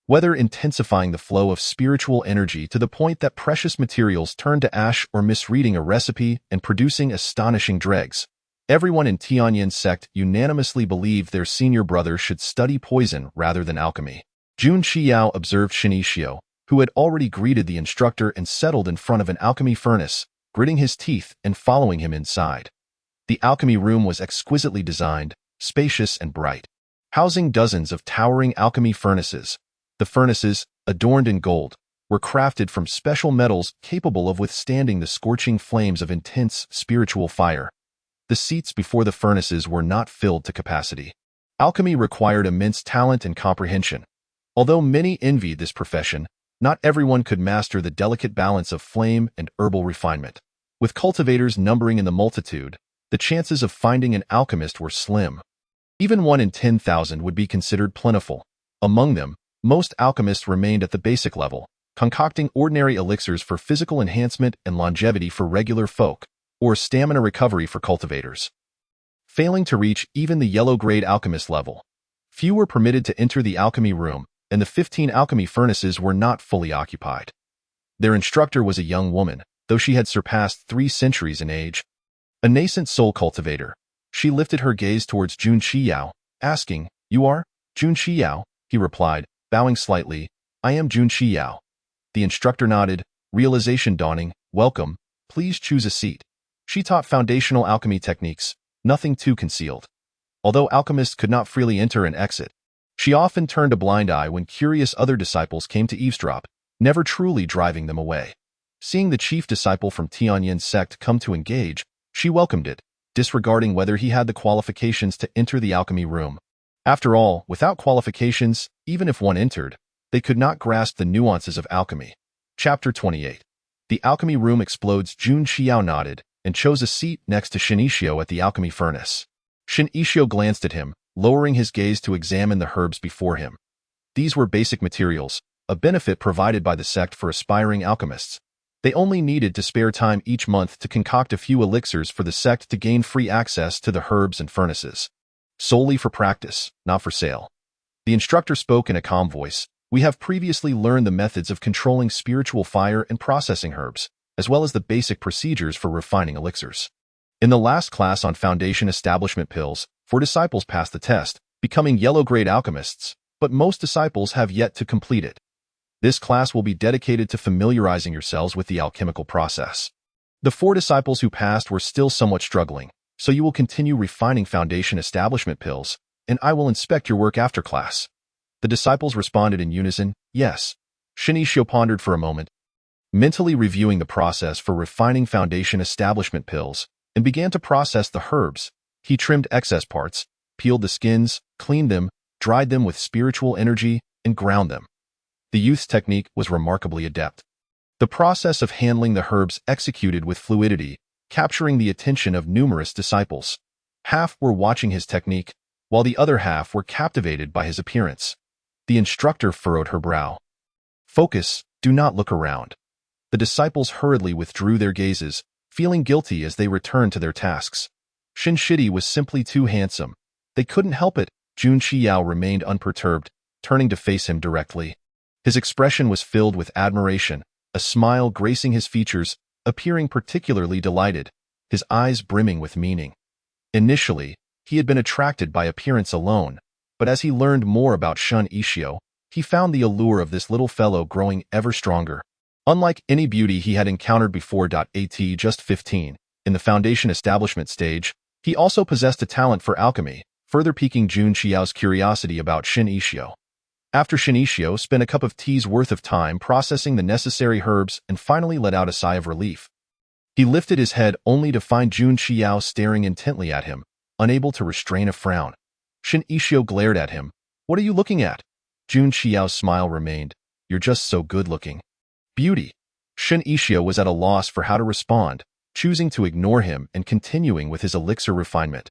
whether intensifying the flow of spiritual energy to the point that precious materials turned to ash or misreading a recipe and producing astonishing dregs, everyone in Tianyan's sect unanimously believed their senior brother should study poison rather than alchemy. Jun Xiao observed Shin Ishio, who had already greeted the instructor and settled in front of an alchemy furnace, gritting his teeth and following him inside. The alchemy room was exquisitely designed, spacious and bright, housing dozens of towering alchemy furnaces. The furnaces, adorned in gold, were crafted from special metals capable of withstanding the scorching flames of intense spiritual fire. The seats before the furnaces were not filled to capacity. Alchemy required immense talent and comprehension. Although many envied this profession, not everyone could master the delicate balance of flame and herbal refinement. With cultivators numbering in the multitude, the chances of finding an alchemist were slim. Even 1 in 10,000 would be considered plentiful. Among them, most alchemists remained at the basic level, concocting ordinary elixirs for physical enhancement and longevity for regular folk, or stamina recovery for cultivators. Failing to reach even the yellow-grade alchemist level, few were permitted to enter the alchemy room, and the 15 alchemy furnaces were not fully occupied. Their instructor was a young woman, though she had surpassed 3 centuries in age. A nascent soul cultivator, she lifted her gaze towards Jun Xiao, asking, "You are Jun Xiao?" He replied, bowing slightly, "I am Jun Xiao." The instructor nodded, realization dawning, "Welcome, please choose a seat." She taught foundational alchemy techniques, nothing too concealed. Although alchemists could not freely enter and exit, she often turned a blind eye when curious other disciples came to eavesdrop, never truly driving them away. Seeing the chief disciple from Tianyan's sect come to engage, she welcomed it, disregarding whether he had the qualifications to enter the alchemy room. After all, without qualifications, even if one entered, they could not grasp the nuances of alchemy. Chapter 28. The alchemy room explodes. Jun Xiao nodded and chose a seat next to Shin Ishio at the alchemy furnace. Shin Ishio glanced at him, lowering his gaze to examine the herbs before him. These were basic materials, a benefit provided by the sect for aspiring alchemists. They only needed to spare time each month to concoct a few elixirs for the sect to gain free access to the herbs and furnaces. Solely for practice, not for sale. The instructor spoke in a calm voice. "We have previously learned the methods of controlling spiritual fire and processing herbs, as well as the basic procedures for refining elixirs. In the last class on foundation establishment pills, 4 disciples passed the test, becoming yellow-grade alchemists, but most disciples have yet to complete it. This class will be dedicated to familiarizing yourselves with the alchemical process. The 4 disciples who passed were still somewhat struggling, so you will continue refining foundation establishment pills, and I will inspect your work after class." The disciples responded in unison, "Yes." Shin Ishio pondered for a moment, mentally reviewing the process for refining foundation establishment pills, and began to process the herbs. He trimmed excess parts, peeled the skins, cleaned them, dried them with spiritual energy, and ground them. The youth's technique was remarkably adept. The process of handling the herbs executed with fluidity, capturing the attention of numerous disciples. Half were watching his technique, while the other half were captivated by his appearance. The instructor furrowed her brow. "Focus, do not look around." The disciples hurriedly withdrew their gazes, feeling guilty as they returned to their tasks. Shin Shidi was simply too handsome. They couldn't help it. Jun Xiao remained unperturbed, turning to face him directly. His expression was filled with admiration, a smile gracing his features, appearing particularly delighted, his eyes brimming with meaning. Initially, he had been attracted by appearance alone, but as he learned more about Shun Ishio, he found the allure of this little fellow growing ever stronger. Unlike any beauty he had encountered before, just 15, in the Foundation establishment stage, he also possessed a talent for alchemy, further piquing Jun Xiao's curiosity about Shin Ishio. After Shin Ishio spent a cup of tea's worth of time processing the necessary herbs and finally let out a sigh of relief. He lifted his head only to find Jun Xiao staring intently at him, unable to restrain a frown. Shin Ishio glared at him. "What are you looking at?" Jun Xiao's smile remained. "You're just so good-looking." "Beauty." Shin Ishio was at a loss for how to respond, choosing to ignore him and continuing with his elixir refinement.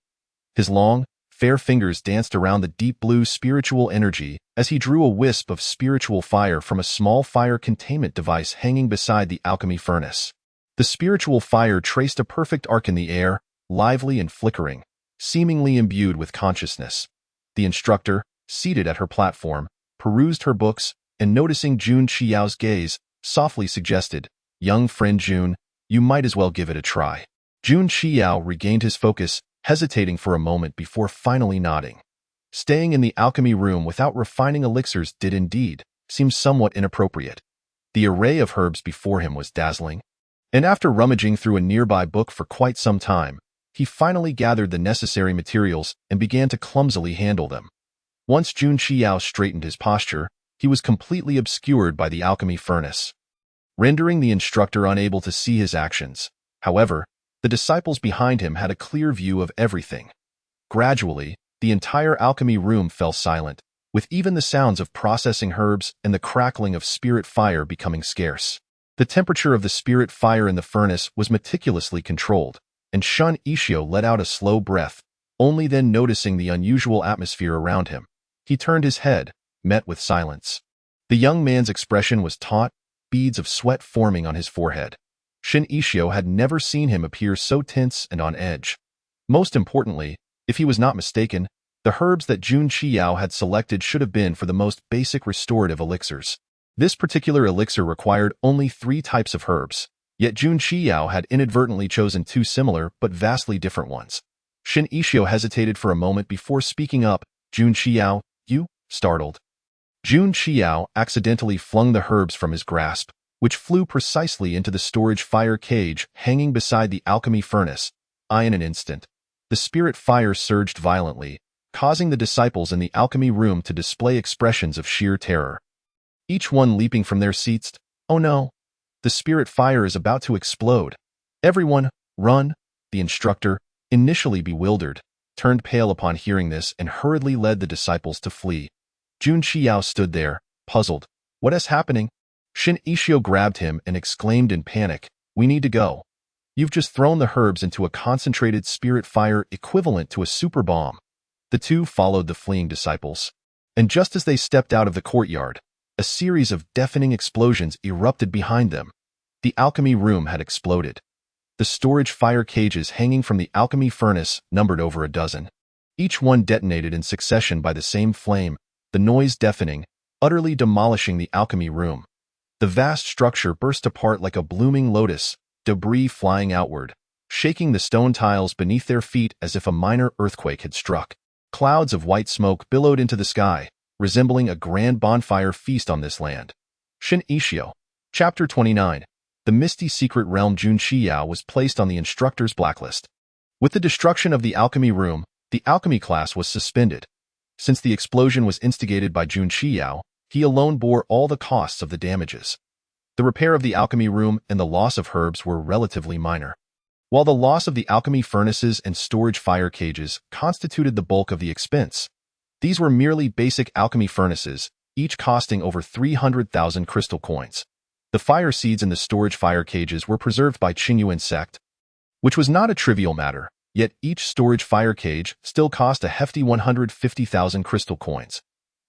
His long, fair fingers danced around the deep blue spiritual energy as he drew a wisp of spiritual fire from a small fire containment device hanging beside the alchemy furnace. The spiritual fire traced a perfect arc in the air, lively and flickering, seemingly imbued with consciousness. The instructor, seated at her platform, perused her books and noticing Jun Xiao's gaze, softly suggested, "Young friend Jun, you might as well give it a try." Jun Xiao regained his focus, hesitating for a moment before finally nodding. Staying in the alchemy room without refining elixirs did indeed seem somewhat inappropriate. The array of herbs before him was dazzling, and after rummaging through a nearby book for quite some time, he finally gathered the necessary materials and began to clumsily handle them. Once Jun Xiao straightened his posture, he was completely obscured by the alchemy furnace, rendering the instructor unable to see his actions. However, the disciples behind him had a clear view of everything. Gradually, the entire alchemy room fell silent, with even the sounds of processing herbs and the crackling of spirit fire becoming scarce. The temperature of the spirit fire in the furnace was meticulously controlled, and Shun Ishio let out a slow breath, only then noticing the unusual atmosphere around him. He turned his head, met with silence. The young man's expression was taut, beads of sweat forming on his forehead. Shin Ishio had never seen him appear so tense and on edge. Most importantly, if he was not mistaken, the herbs that Jun Xiao had selected should have been for the most basic restorative elixirs. This particular elixir required only 3 types of herbs, yet Jun Xiao had inadvertently chosen 2 similar but vastly different ones. Shin Ishio hesitated for a moment before speaking up. "Jun Xiao, you?" Startled. Jun Xiao accidentally flung the herbs from his grasp, which flew precisely into the storage fire cage hanging beside the alchemy furnace. In an instant, the spirit fire surged violently, causing the disciples in the alchemy room to display expressions of sheer terror. Each one leaping from their seats. "Oh no! The spirit fire is about to explode. Everyone, run!" The instructor, initially bewildered, turned pale upon hearing this and hurriedly led the disciples to flee. Jun Xiao stood there, puzzled. "What is happening?" Shin Ishio grabbed him and exclaimed in panic, "We need to go. You've just thrown the herbs into a concentrated spirit fire equivalent to a super bomb." The two followed the fleeing disciples, and just as they stepped out of the courtyard, a series of deafening explosions erupted behind them. The alchemy room had exploded. The storage fire cages hanging from the alchemy furnace numbered over a dozen. Each one detonated in succession by the same flame, the noise deafening, utterly demolishing the alchemy room. The vast structure burst apart like a blooming lotus, debris flying outward, shaking the stone tiles beneath their feet as if a minor earthquake had struck. Clouds of white smoke billowed into the sky, resembling a grand bonfire feast on this land. Shin Ishio. Chapter 29. The Misty Secret Realm. Jun Xiao was placed on the instructor's blacklist. With the destruction of the alchemy room, the alchemy class was suspended. Since the explosion was instigated by Jun Xiao, he alone bore all the costs of the damages. The repair of the alchemy room and the loss of herbs were relatively minor, while the loss of the alchemy furnaces and storage fire cages constituted the bulk of the expense. These were merely basic alchemy furnaces, each costing over 300,000 crystal coins. The fire seeds in the storage fire cages were preserved by Qingyuan sect, which was not a trivial matter, yet each storage fire cage still cost a hefty 150,000 crystal coins.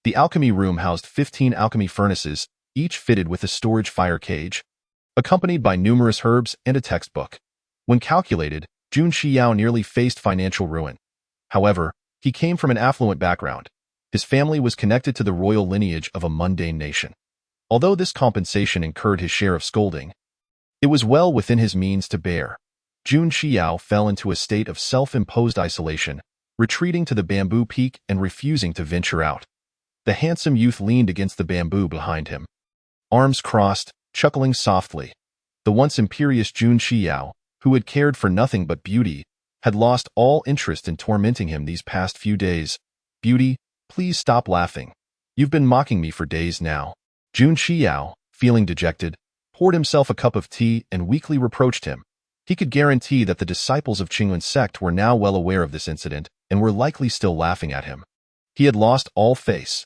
The alchemy room housed 15 alchemy furnaces, each fitted with a storage fire cage, accompanied by numerous herbs and a textbook. When calculated, Jun Xiao nearly faced financial ruin. However, he came from an affluent background. His family was connected to the royal lineage of a mundane nation. Although this compensation incurred his share of scolding, it was well within his means to bear. Jun Xiao fell into a state of self-imposed isolation, retreating to the bamboo peak and refusing to venture out. The handsome youth leaned against the bamboo behind him, arms crossed, chuckling softly. The once imperious Jun Xiao, who had cared for nothing but beauty, had lost all interest in tormenting him these past few days. Beauty, please stop laughing. You've been mocking me for days now. Jun Xiao, feeling dejected, poured himself a cup of tea and weakly reproached him. He could guarantee that the disciples of Qingyuan sect were now well aware of this incident and were likely still laughing at him. He had lost all face.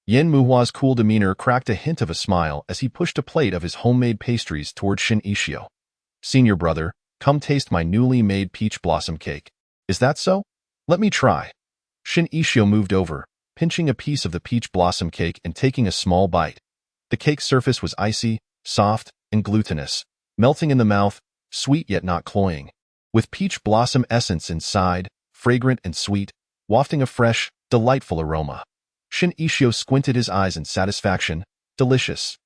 Yen Muhua's cool demeanor cracked a hint of a smile as he pushed a plate of his homemade pastries toward Shin Ishio. Senior brother, come taste my newly made peach blossom cake. Is that so? Let me try. Shin Ishio moved over, pinching a piece of the peach blossom cake and taking a small bite. The cake's surface was icy, soft, and glutinous, melting in the mouth, sweet yet not cloying. With peach blossom essence inside, fragrant and sweet, wafting a fresh, delightful aroma. Shin Ishio squinted his eyes in satisfaction. Delicious.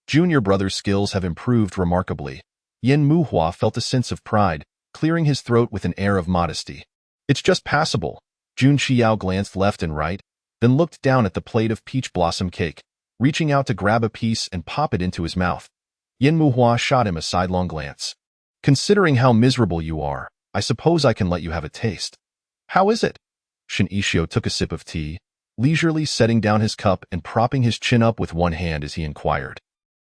Junior brother's skills have improved remarkably. Yen Muhua felt a sense of pride, clearing his throat with an air of modesty. It's just passable. Jun Xiao glanced left and right, then looked down at the plate of peach blossom cake, reaching out to grab a piece and pop it into his mouth. Yen Muhua shot him a sidelong glance. Considering how miserable you are, I suppose I can let you have a taste. How is it? Shin Ishio took a sip of tea, leisurely setting down his cup and propping his chin up with one hand as he inquired.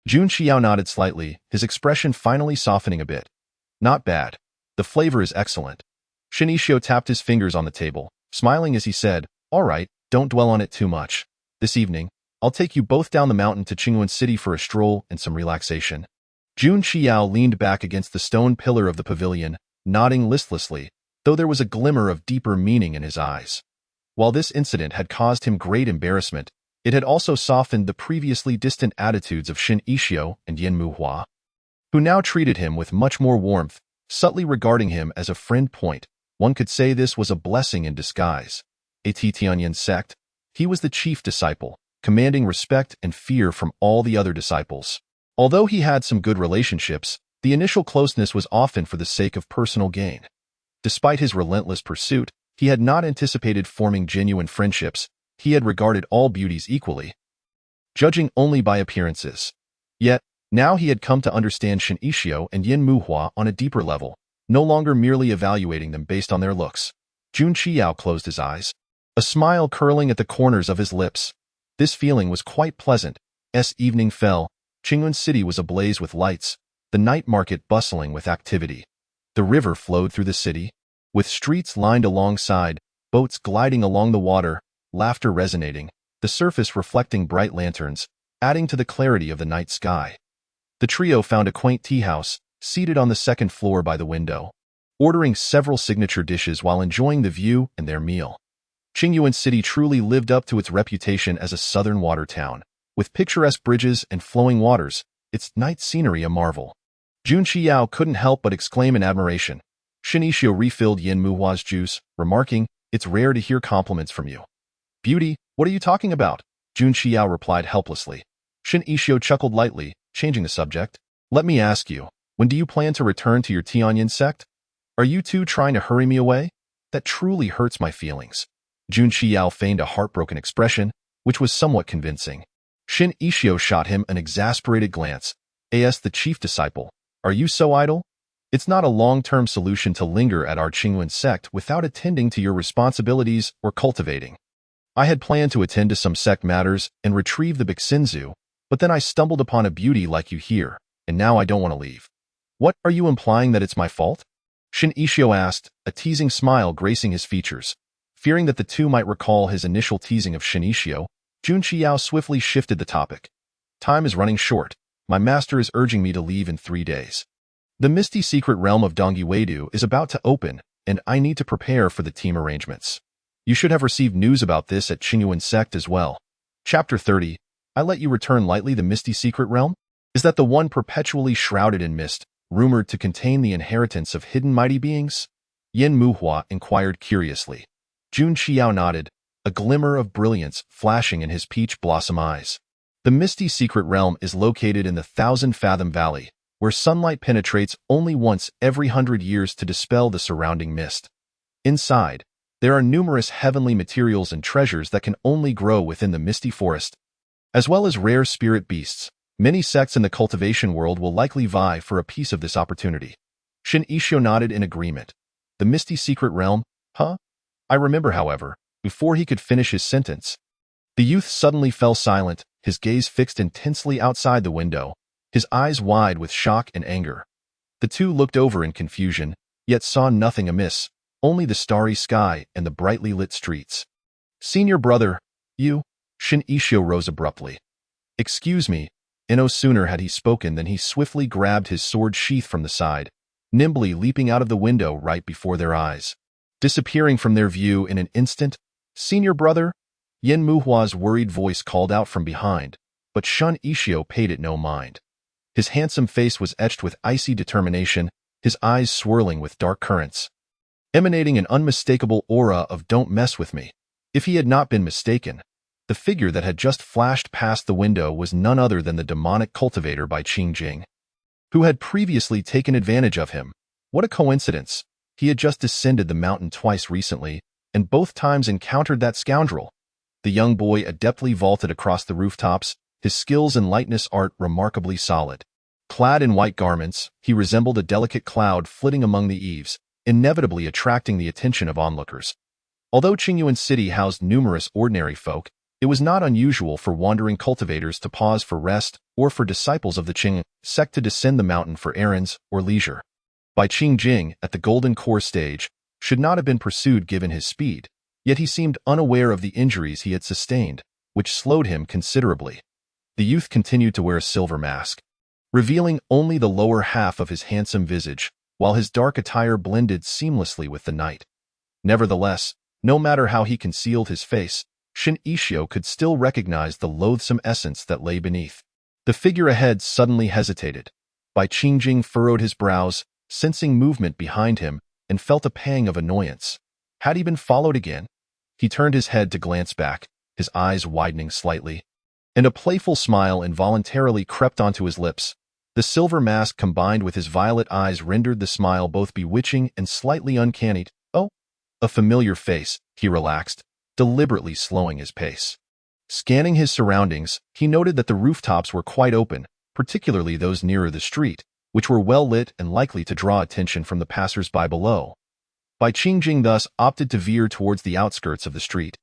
Jun Xiao nodded slightly, his expression finally softening a bit. Not bad. The flavor is excellent. Shin Ishio tapped his fingers on the table, smiling as he said, all right, don't dwell on it too much. This evening, I'll take you both down the mountain to Qingyuan City for a stroll and some relaxation. Jun Xiao leaned back against the stone pillar of the pavilion, nodding listlessly, though there was a glimmer of deeper meaning in his eyes. While this incident had caused him great embarrassment, it had also softened the previously distant attitudes of Shin Ishio and Yen Muhua, who now treated him with much more warmth, subtly regarding him as a friend. One could say this was a blessing in disguise. At Tianyan sect, he was the chief disciple, commanding respect and fear from all the other disciples. Although he had some good relationships, the initial closeness was often for the sake of personal gain. Despite his relentless pursuit, he had not anticipated forming genuine friendships. He had regarded all beauties equally, judging only by appearances. Yet, now he had come to understand Shin Ishio and Yen Muhua on a deeper level, no longer merely evaluating them based on their looks. Jun Xiao closed his eyes, a smile curling at the corners of his lips. This feeling was quite pleasant. As evening fell, Qingyuan City was ablaze with lights, the night market bustling with activity. The river flowed through the city, with streets lined alongside, boats gliding along the water, laughter resonating, the surface reflecting bright lanterns, adding to the clarity of the night sky. The trio found a quaint tea house, seated on the second floor by the window, ordering several signature dishes while enjoying the view and their meal. Qingyuan City truly lived up to its reputation as a southern water town. With picturesque bridges and flowing waters, its night scenery a marvel. Jun Xiao couldn't help but exclaim in admiration. Shin Ishio refilled Yen Muhua's juice, remarking, it's rare to hear compliments from you. Beauty, what are you talking about? Jun Xiao replied helplessly. Shin Ishio chuckled lightly, changing the subject. Let me ask you, when do you plan to return to your Tianyan sect? Are you two trying to hurry me away? That truly hurts my feelings. Jun Xiao feigned a heartbroken expression, which was somewhat convincing. Shin Ishio shot him an exasperated glance. As the chief disciple, are you so idle? It's not a long-term solution to linger at our Qingyuan sect without attending to your responsibilities or cultivating. I had planned to attend to some sect matters and retrieve the Bixinzu, but then I stumbled upon a beauty like you here, and now I don't want to leave. What, are you implying that it's my fault? Shin Ishio asked, a teasing smile gracing his features. Fearing that the two might recall his initial teasing of Shin Ishio, Jun Xiao swiftly shifted the topic. Time is running short. My master is urging me to leave in 3 days. The misty secret realm of Dongyu is about to open, and I need to prepare for the team arrangements. You should have received news about this at Qingyuan sect as well. Chapter 30. I let you return lightly. The misty secret realm? Is that the one perpetually shrouded in mist, rumored to contain the inheritance of hidden mighty beings? Yen Muhua inquired curiously. Jun Xiao nodded, a glimmer of brilliance flashing in his peach blossom eyes. The misty secret realm is located in the Thousand-Fathom Valley, where sunlight penetrates only once every 100 years to dispel the surrounding mist. Inside, there are numerous heavenly materials and treasures that can only grow within the misty forest, as well as rare spirit beasts. Many sects in the cultivation world will likely vie for a piece of this opportunity. Shin Ishio nodded in agreement. The misty secret realm? Huh? I remember, however, before he could finish his sentence, the youth suddenly fell silent, his gaze fixed intensely outside the window, his eyes wide with shock and anger. The two looked over in confusion, yet saw nothing amiss, only the starry sky and the brightly lit streets. Senior brother, you? Shin Ishio rose abruptly. Excuse me, and no sooner had he spoken than he swiftly grabbed his sword sheath from the side, nimbly leaping out of the window right before their eyes. Disappearing from their view in an instant, Senior brother? Yen Muhua's worried voice called out from behind, but Shun Ishio paid it no mind. His handsome face was etched with icy determination, his eyes swirling with dark currents, emanating an unmistakable aura of "don't mess with me." If he had not been mistaken, the figure that had just flashed past the window was none other than the demonic cultivator by Qingjing, who had previously taken advantage of him. What a coincidence! He had just descended the mountain twice recently, and both times encountered that scoundrel. The young boy adeptly vaulted across the rooftops, his skills and lightness art remarkably solid. Clad in white garments, he resembled a delicate cloud flitting among the eaves, inevitably attracting the attention of onlookers. Although Qingyuan City housed numerous ordinary folk, it was not unusual for wandering cultivators to pause for rest or for disciples of the Qing sect to descend the mountain for errands or leisure. Bai Qingjing, at the Golden Core stage, should not have been pursued given his speed, yet he seemed unaware of the injuries he had sustained, which slowed him considerably. The youth continued to wear a silver mask, revealing only the lower half of his handsome visage, while his dark attire blended seamlessly with the night. Nevertheless, no matter how he concealed his face, Shin Ishio could still recognize the loathsome essence that lay beneath. The figure ahead suddenly hesitated. Bai Qingjing furrowed his brows, sensing movement behind him, and felt a pang of annoyance. Had he been followed again? He turned his head to glance back, his eyes widening slightly, and a playful smile involuntarily crept onto his lips. The silver mask combined with his violet eyes rendered the smile both bewitching and slightly uncanny. Oh, a familiar face, he relaxed, deliberately slowing his pace. Scanning his surroundings, he noted that the rooftops were quite open, particularly those nearer the street, which were well lit and likely to draw attention from the passers-by below. Bai Qingjing thus opted to veer towards the outskirts of the street,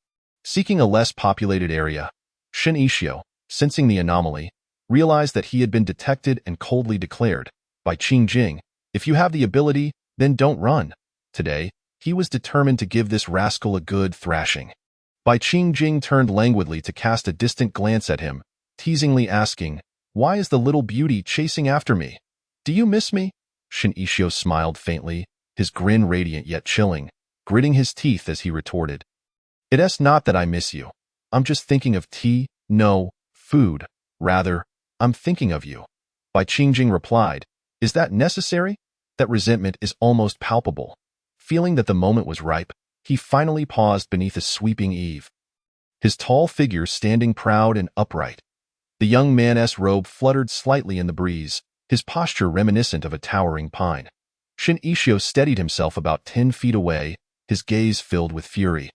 seeking a less populated area. Shin Ishio, sensing the anomaly, realized that he had been detected and coldly declared, "Bai Qingjing, if you have the ability, then don't run." Today, he was determined to give this rascal a good thrashing. Bai Qingjing turned languidly to cast a distant glance at him, teasingly asking, "Why is the little beauty chasing after me? Do you miss me?" Shin Ishio smiled faintly, his grin radiant yet chilling, gritting his teeth as he retorted, "It's not that I miss you. I'm just thinking of tea, no, food. Rather, I'm thinking of you." Bai Qingjing replied, "Is that necessary?" That resentment is almost palpable. Feeling that the moment was ripe, he finally paused beneath a sweeping eave, his tall figure standing proud and upright. The young man's robe fluttered slightly in the breeze, his posture reminiscent of a towering pine. Shin Ishio steadied himself about 10 feet away, his gaze filled with fury.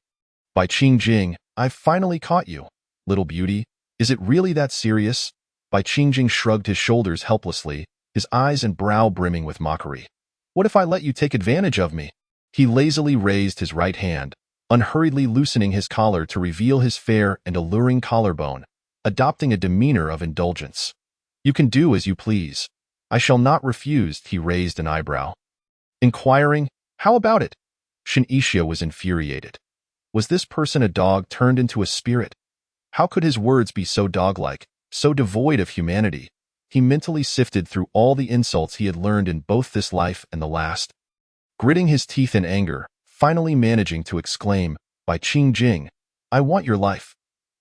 "Bai Qingjing, I've finally caught you. Little beauty, is it really that serious?" Bai Qingjing shrugged his shoulders helplessly, his eyes and brow brimming with mockery. "What if I let you take advantage of me?" He lazily raised his right hand, unhurriedly loosening his collar to reveal his fair and alluring collarbone, adopting a demeanor of indulgence. "You can do as you please. I shall not refuse." He raised an eyebrow, inquiring, "How about it?" Shin Ishio was infuriated. Was this person a dog turned into a spirit? How could his words be so dog-like, so devoid of humanity? He mentally sifted through all the insults he had learned in both this life and the last, gritting his teeth in anger, finally managing to exclaim, "Bai Qingjing, I want your life."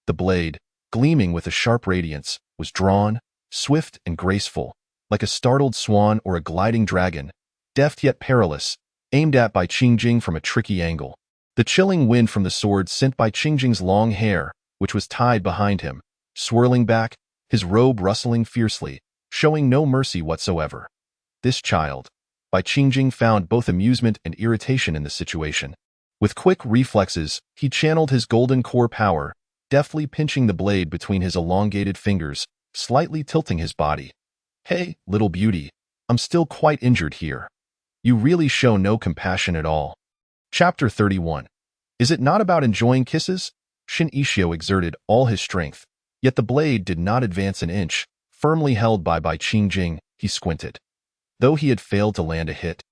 The blade, gleaming with a sharp radiance, was drawn, swift and graceful, like a startled swan or a gliding dragon, deft yet perilous, aimed at Bai Qingjing from a tricky angle. The chilling wind from the sword sent Bai Qingjing's long hair, which was tied behind him, swirling back, his robe rustling fiercely, showing no mercy whatsoever. This child, Bai Qingjing found both amusement and irritation in the situation. With quick reflexes, he channeled his golden core power, deftly pinching the blade between his elongated fingers, slightly tilting his body. Hey, little beauty, I'm still quite injured here. You really show no compassion at all. Chapter 31. Is it not about enjoying kisses? Shin Ishio exerted all his strength, yet the blade did not advance an inch. Firmly held by Bai Qingjing, he squinted. Though he had failed to land a hit,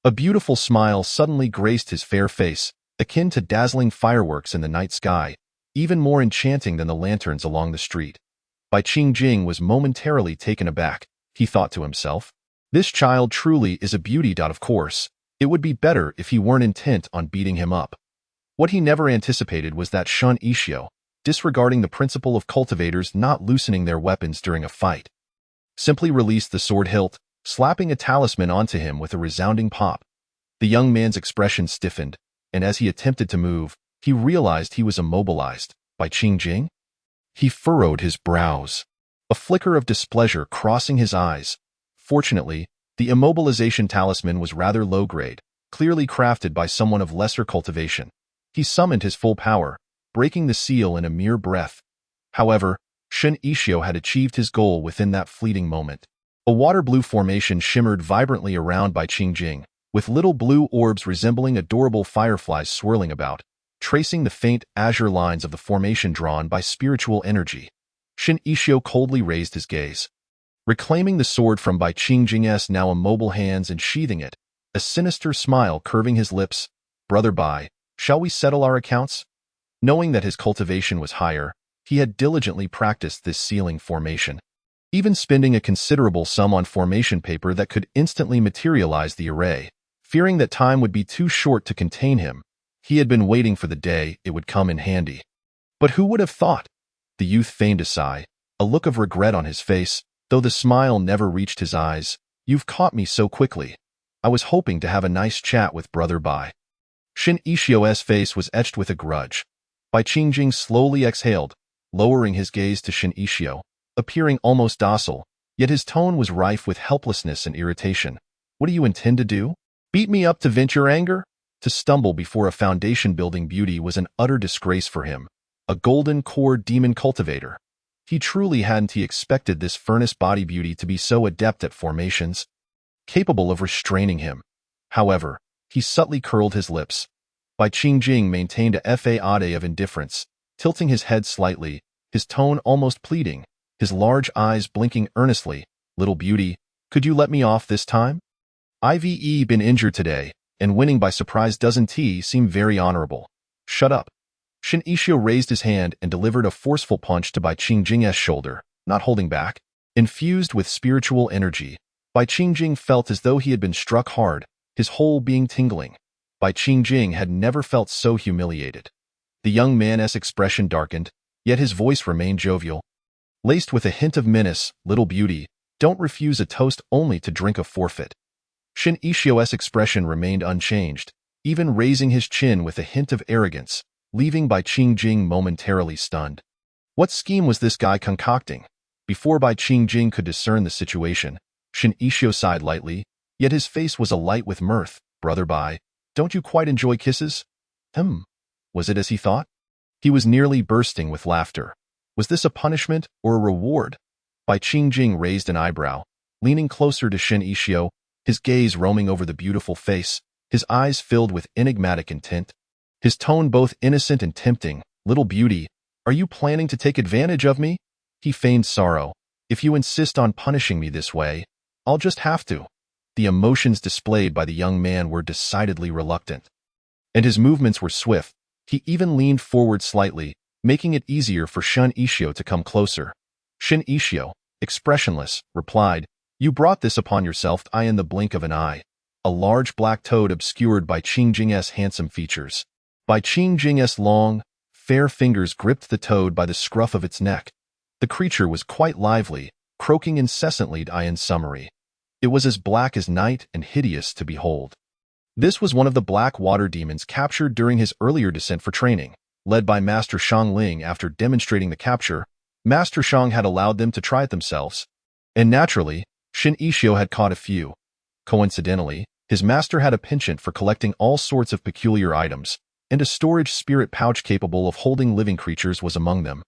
a beautiful smile suddenly graced his fair face, akin to dazzling fireworks in the night sky, even more enchanting than the lanterns along the street. Bai Qingjing was momentarily taken aback. He thought to himself, this child truly is a beauty. Of course, it would be better if he weren't intent on beating him up. What he never anticipated was that Shun Ishio, disregarding the principle of cultivators not loosening their weapons during a fight, simply released the sword hilt, slapping a talisman onto him with a resounding pop. The young man's expression stiffened, and as he attempted to move, he realized he was immobilized. Bai Qingjing? He furrowed his brows, a flicker of displeasure crossing his eyes. Fortunately, the immobilization talisman was rather low-grade, clearly crafted by someone of lesser cultivation. He summoned his full power, breaking the seal in a mere breath. However, Shun Ishio had achieved his goal within that fleeting moment. A water-blue formation shimmered vibrantly around Bai Qingjing, with little blue orbs resembling adorable fireflies swirling about, tracing the faint azure lines of the formation drawn by spiritual energy. Shin Ishio coldly raised his gaze. Reclaiming the sword from Bai Qingjing's now immobile hands and sheathing it, a sinister smile curving his lips. Brother Bai, shall we settle our accounts? Knowing that his cultivation was higher, he had diligently practiced this sealing formation, even spending a considerable sum on formation paper that could instantly materialize the array. Fearing that time would be too short to contain him, he had been waiting for the day it would come in handy. But who would have thought? The youth feigned a sigh, a look of regret on his face, though the smile never reached his eyes. You've caught me so quickly. I was hoping to have a nice chat with Brother Bai. Shin Ishio's face was etched with a grudge. Bai Qingjing slowly exhaled, lowering his gaze to Shin Ishio, appearing almost docile, yet his tone was rife with helplessness and irritation. What do you intend to do? Beat me up to vent your anger? To stumble before a foundation-building beauty was an utter disgrace for him, a golden core demon cultivator. He truly hadn't expected this furnace body beauty to be so adept at formations, capable of restraining him. However, he subtly curled his lips. Bai Qingjing maintained a facade of indifference, tilting his head slightly, his tone almost pleading, his large eyes blinking earnestly. Little beauty, could you let me off this time? I've been injured today, and winning by surprise doesn't seem very honorable. Shut up. Shin Ishio raised his hand and delivered a forceful punch to Bai Qingjing's shoulder, not holding back. Infused with spiritual energy, Bai Qingjing felt as though he had been struck hard, his whole being tingling. Bai Qingjing had never felt so humiliated. The young man's expression darkened, yet his voice remained jovial. Laced with a hint of menace, little beauty, don't refuse a toast only to drink a forfeit. Shin Ishio's expression remained unchanged, even raising his chin with a hint of arrogance, leaving Bai Qingjing momentarily stunned. What scheme was this guy concocting? Before Bai Qingjing could discern the situation, Shin Ishio sighed lightly, yet his face was alight with mirth. Brother Bai, don't you quite enjoy kisses? Was it as he thought? He was nearly bursting with laughter. Was this a punishment or a reward? Bai Qingjing raised an eyebrow, leaning closer to Shin Ishio, his gaze roaming over the beautiful face, his eyes filled with enigmatic intent. His tone both innocent and tempting. Little beauty, are you planning to take advantage of me? He feigned sorrow. If you insist on punishing me this way, I'll just have to. The emotions displayed by the young man were decidedly reluctant, and his movements were swift. He even leaned forward slightly, making it easier for Shin Ishio to come closer. Shin Ishio, expressionless, replied, You brought this upon yourself. I in the blink of an eye. A large black toad obscured Bai Qingjing's handsome features. Bai Qingjing's long, fair fingers gripped the toad by the scruff of its neck. The creature was quite lively, croaking incessantly. In summary, it was as black as night and hideous to behold. This was one of the black water demons captured during his earlier descent for training, led by Master Shangling. After demonstrating the capture, Master Shang had allowed them to try it themselves. And naturally, Shin Ishio had caught a few. Coincidentally, his master had a penchant for collecting all sorts of peculiar items, and a storage spirit pouch capable of holding living creatures was among them.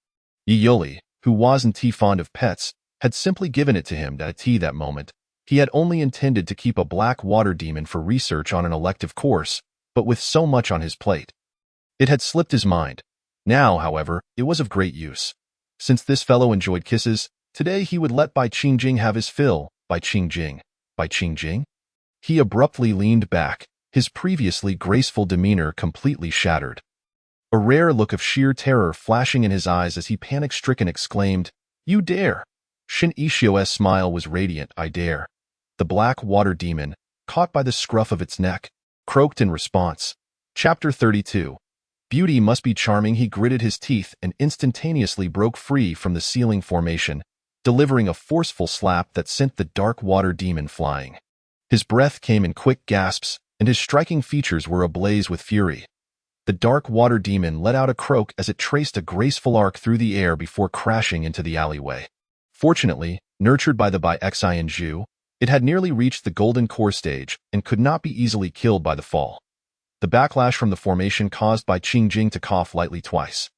Yoli, who wasn't fond of pets, had simply given it to him at that moment. He had only intended to keep a black water demon for research on an elective course, but with so much on his plate, it had slipped his mind. Now, however, it was of great use. Since this fellow enjoyed kisses, today he would let Bai Qingjing have his fill. Bai Qingjing? Bai Qingjing? He abruptly leaned back, his previously graceful demeanor completely shattered. A rare look of sheer terror flashing in his eyes as he panic-stricken exclaimed, "You dare!" Shin Ishio's smile was radiant. "I dare." The black water demon, caught by the scruff of its neck, croaked in response. Chapter 32. Beauty must be charming. He gritted his teeth and instantaneously broke free from the ceiling formation, delivering a forceful slap that sent the dark water demon flying. His breath came in quick gasps, and his striking features were ablaze with fury. The dark water demon let out a croak as it traced a graceful arc through the air before crashing into the alleyway. Fortunately, nurtured by the Bai Xianju, it had nearly reached the golden core stage and could not be easily killed by the fall. The backlash from the formation caused Bai Qingjing to cough lightly twice.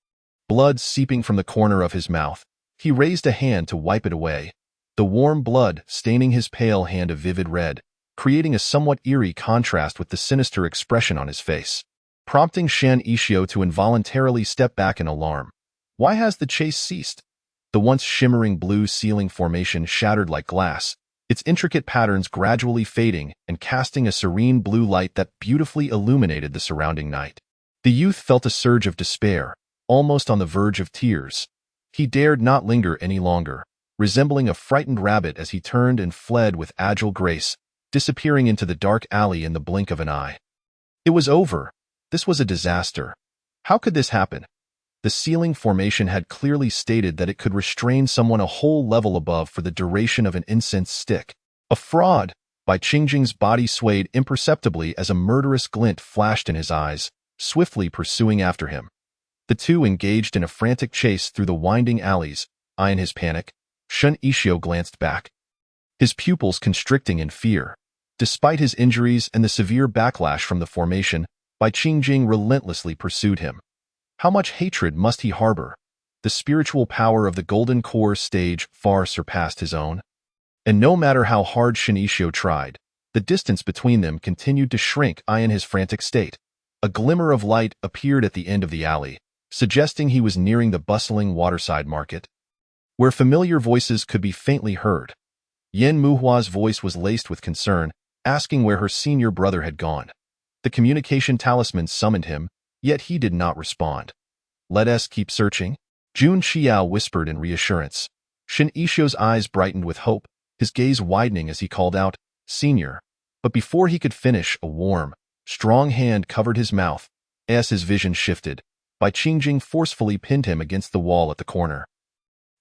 Blood seeping from the corner of his mouth, he raised a hand to wipe it away, the warm blood staining his pale hand a vivid red, creating a somewhat eerie contrast with the sinister expression on his face, prompting Shin Ishio to involuntarily step back in alarm. Why has the chase ceased? The once shimmering blue ceiling formation shattered like glass, its intricate patterns gradually fading and casting a serene blue light that beautifully illuminated the surrounding night. The youth felt a surge of despair, almost on the verge of tears. He dared not linger any longer, resembling a frightened rabbit as he turned and fled with agile grace, disappearing into the dark alley in the blink of an eye. It was over. This was a disaster. How could this happen? The ceiling formation had clearly stated that it could restrain someone a whole level above for the duration of an incense stick. A fraud! Bai Qingjing's body swayed imperceptibly as a murderous glint flashed in his eyes, swiftly pursuing after him. The two engaged in a frantic chase through the winding alleys. In his panic, Shin Ishio glanced back, his pupils constricting in fear. Despite his injuries and the severe backlash from the formation, Bai Qingjing relentlessly pursued him. How much hatred must he harbor? The spiritual power of the Golden Core stage far surpassed his own. And no matter how hard Shin Ishio tried, the distance between them continued to shrink. In his frantic state, a glimmer of light appeared at the end of the alley, suggesting he was nearing the bustling waterside market, where familiar voices could be faintly heard. Yen Muhua's voice was laced with concern, asking where her senior brother had gone. The communication talisman summoned him, yet he did not respond. "Let us keep searching," Jun Xiao whispered in reassurance. Shin Ishio's eyes brightened with hope, his gaze widening as he called out, "Senior." But before he could finish, a warm, strong hand covered his mouth. As his vision shifted, Bai Qingjing forcefully pinned him against the wall at the corner.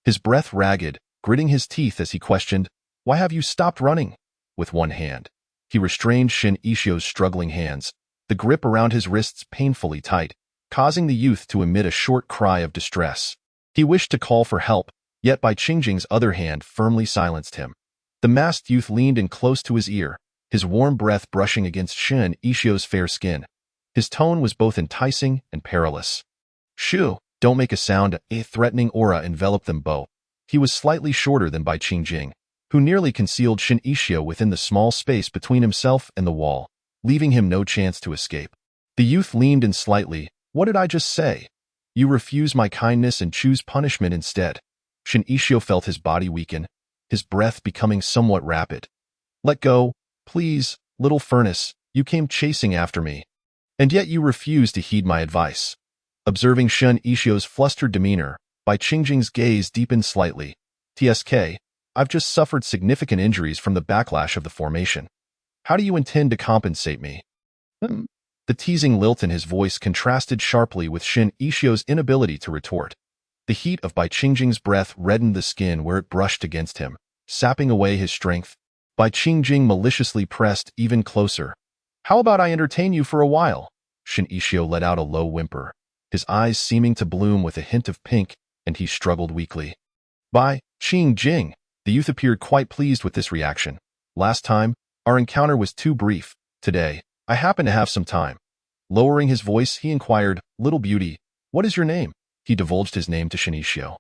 His breath ragged, gritting his teeth as he questioned, "Why have you stopped running?" With one hand, he restrained Shin Ishio's struggling hands, the grip around his wrists painfully tight, causing the youth to emit a short cry of distress. He wished to call for help, yet Bai Qingjing's other hand firmly silenced him. The masked youth leaned in close to his ear, his warm breath brushing against Shin Ishio's fair skin. His tone was both enticing and perilous. "Shoo, don't make a sound." A threatening aura enveloped them both. He was slightly shorter than Bai Qingjing, who nearly concealed Shin Ishio within the small space between himself and the wall, leaving him no chance to escape. The youth leaned in slightly. "What did I just say? You refuse my kindness and choose punishment instead." Shin Ishio felt his body weaken, his breath becoming somewhat rapid. "Let go, please, little furnace. You came chasing after me. And yet you refused to heed my advice." Observing Shin Ishio's flustered demeanor, Bai Qingjing's gaze deepened slightly. "TSK, I've just suffered significant injuries from the backlash of the formation. How do you intend to compensate me?" The teasing lilt in his voice contrasted sharply with Shin Ishio's inability to retort. The heat of Bai Qingjing's breath reddened the skin where it brushed against him, sapping away his strength. Bai Qingjing maliciously pressed even closer. "How about I entertain you for a while?" Shin Ishio let out a low whimper, his eyes seeming to bloom with a hint of pink, and he struggled weakly. By Qing Jing, the youth appeared quite pleased with this reaction. Last time, our encounter was too brief. Today, I happen to have some time. Lowering his voice, he inquired, "Little beauty, what is your name?" He divulged his name to Shinichio.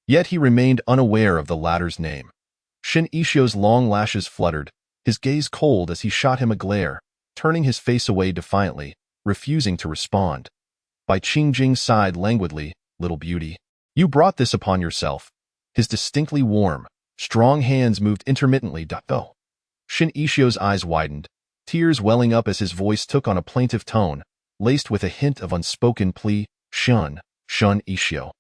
Yet he remained unaware of the latter's name. Shinichio's long lashes fluttered, his gaze cold as he shot him a glare, turning his face away defiantly, refusing to respond. Bai Qingjing sighed languidly, "Little beauty, you brought this upon yourself." His distinctly warm, strong hands moved intermittently. Though Shinichio's eyes widened, tears welling up as his voice took on a plaintive tone, laced with a hint of unspoken plea. Shun Ichio.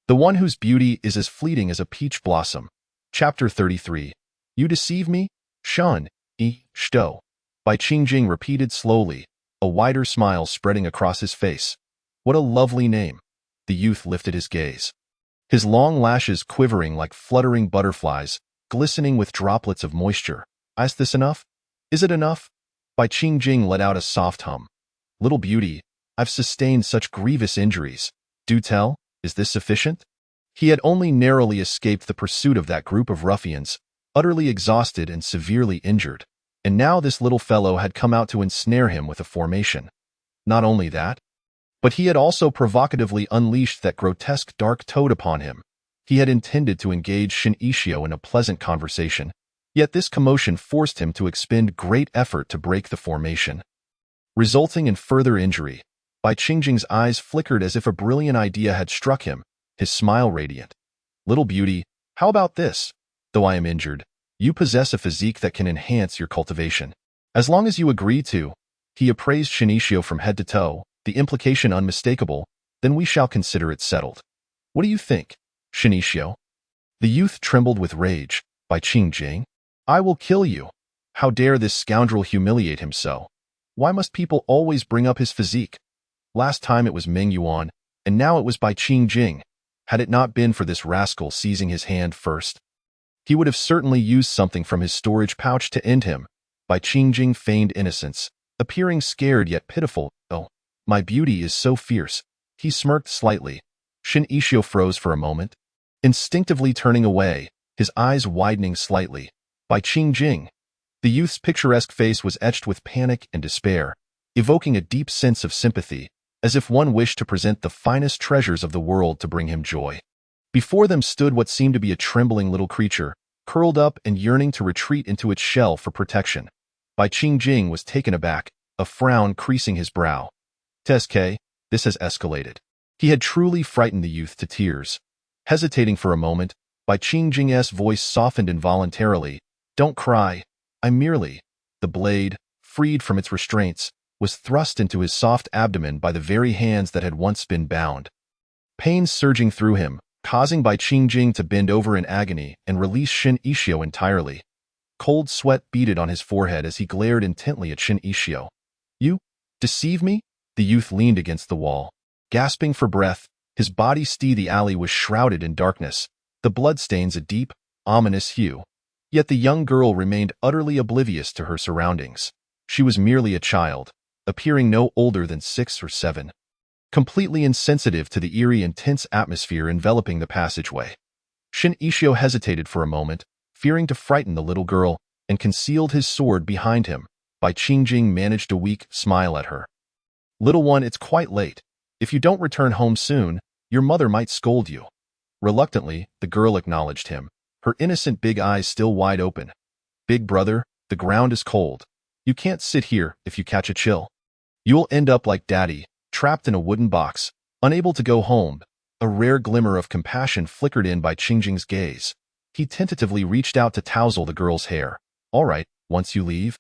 The one whose beauty is as fleeting as a peach blossom. Chapter 33. You deceive me? Shun Ichio. Bai Qingjing repeated slowly, a wider smile spreading across his face. What a lovely name. The youth lifted his gaze, his long lashes quivering like fluttering butterflies, glistening with droplets of moisture. Is this enough? Is it enough? Bai Qingjing let out a soft hum. Little beauty, I've sustained such grievous injuries. Do tell, is this sufficient? He had only narrowly escaped the pursuit of that group of ruffians, utterly exhausted and severely injured. And now this little fellow had come out to ensnare him with a formation. Not only that, but he had also provocatively unleashed that grotesque dark toad upon him. He had intended to engage Shinichio in a pleasant conversation, yet this commotion forced him to expend great effort to break the formation, resulting in further injury. Bai Qingjing's eyes flickered as if a brilliant idea had struck him, his smile radiant. Little beauty, how about this? Though I am injured, you possess a physique that can enhance your cultivation. As long as you agree to, he appraised Shinichio from head to toe, the implication unmistakable, then we shall consider it settled. What do you think, Shinichio? The youth trembled with rage. Bai Qingjing, I will kill you. How dare this scoundrel humiliate him so? Why must people always bring up his physique? Last time it was Meng Yuan, and now it was Bai Qingjing. Had it not been for this rascal seizing his hand first, he would have certainly used something from his storage pouch to end him. Bai Qingjing feigned innocence, appearing scared yet pitiful. Oh, my beauty is so fierce. He smirked slightly. Shinichio froze for a moment, instinctively turning away, his eyes widening slightly. Bai Qingjing. The youth's picturesque face was etched with panic and despair, evoking a deep sense of sympathy, as if one wished to present the finest treasures of the world to bring him joy. Before them stood what seemed to be a trembling little creature, curled up and yearning to retreat into its shell for protection. Bai Qingjing was taken aback, a frown creasing his brow. Teske, this has escalated. He had truly frightened the youth to tears. Hesitating for a moment, Bai Qingjing's voice softened involuntarily. Don't cry. I merely. The blade, freed from its restraints, was thrust into his soft abdomen by the very hands that had once been bound. Pain surging through him, causing Bai Qingjing to bend over in agony and release Shinichio entirely. Cold sweat beaded on his forehead as he glared intently at Shinichio. You deceive me? The youth leaned against the wall, gasping for breath. His body the alley was shrouded in darkness, the bloodstains a deep, ominous hue. Yet the young girl remained utterly oblivious to her surroundings. She was merely a child, appearing no older than 6 or 7, completely insensitive to the eerie and tense atmosphere enveloping the passageway. Shinichio hesitated for a moment, fearing to frighten the little girl, and concealed his sword behind him. Bai Qingjing managed a weak smile at her. Little one, it's quite late. If you don't return home soon, your mother might scold you. Reluctantly, the girl acknowledged him, her innocent big eyes still wide open. Big brother, the ground is cold. You can't sit here if you catch a chill. You'll end up like Daddy, trapped in a wooden box, unable to go home. A rare glimmer of compassion flickered in Bai Qingjing's gaze. He tentatively reached out to tousle the girl's hair. All right, once you leave,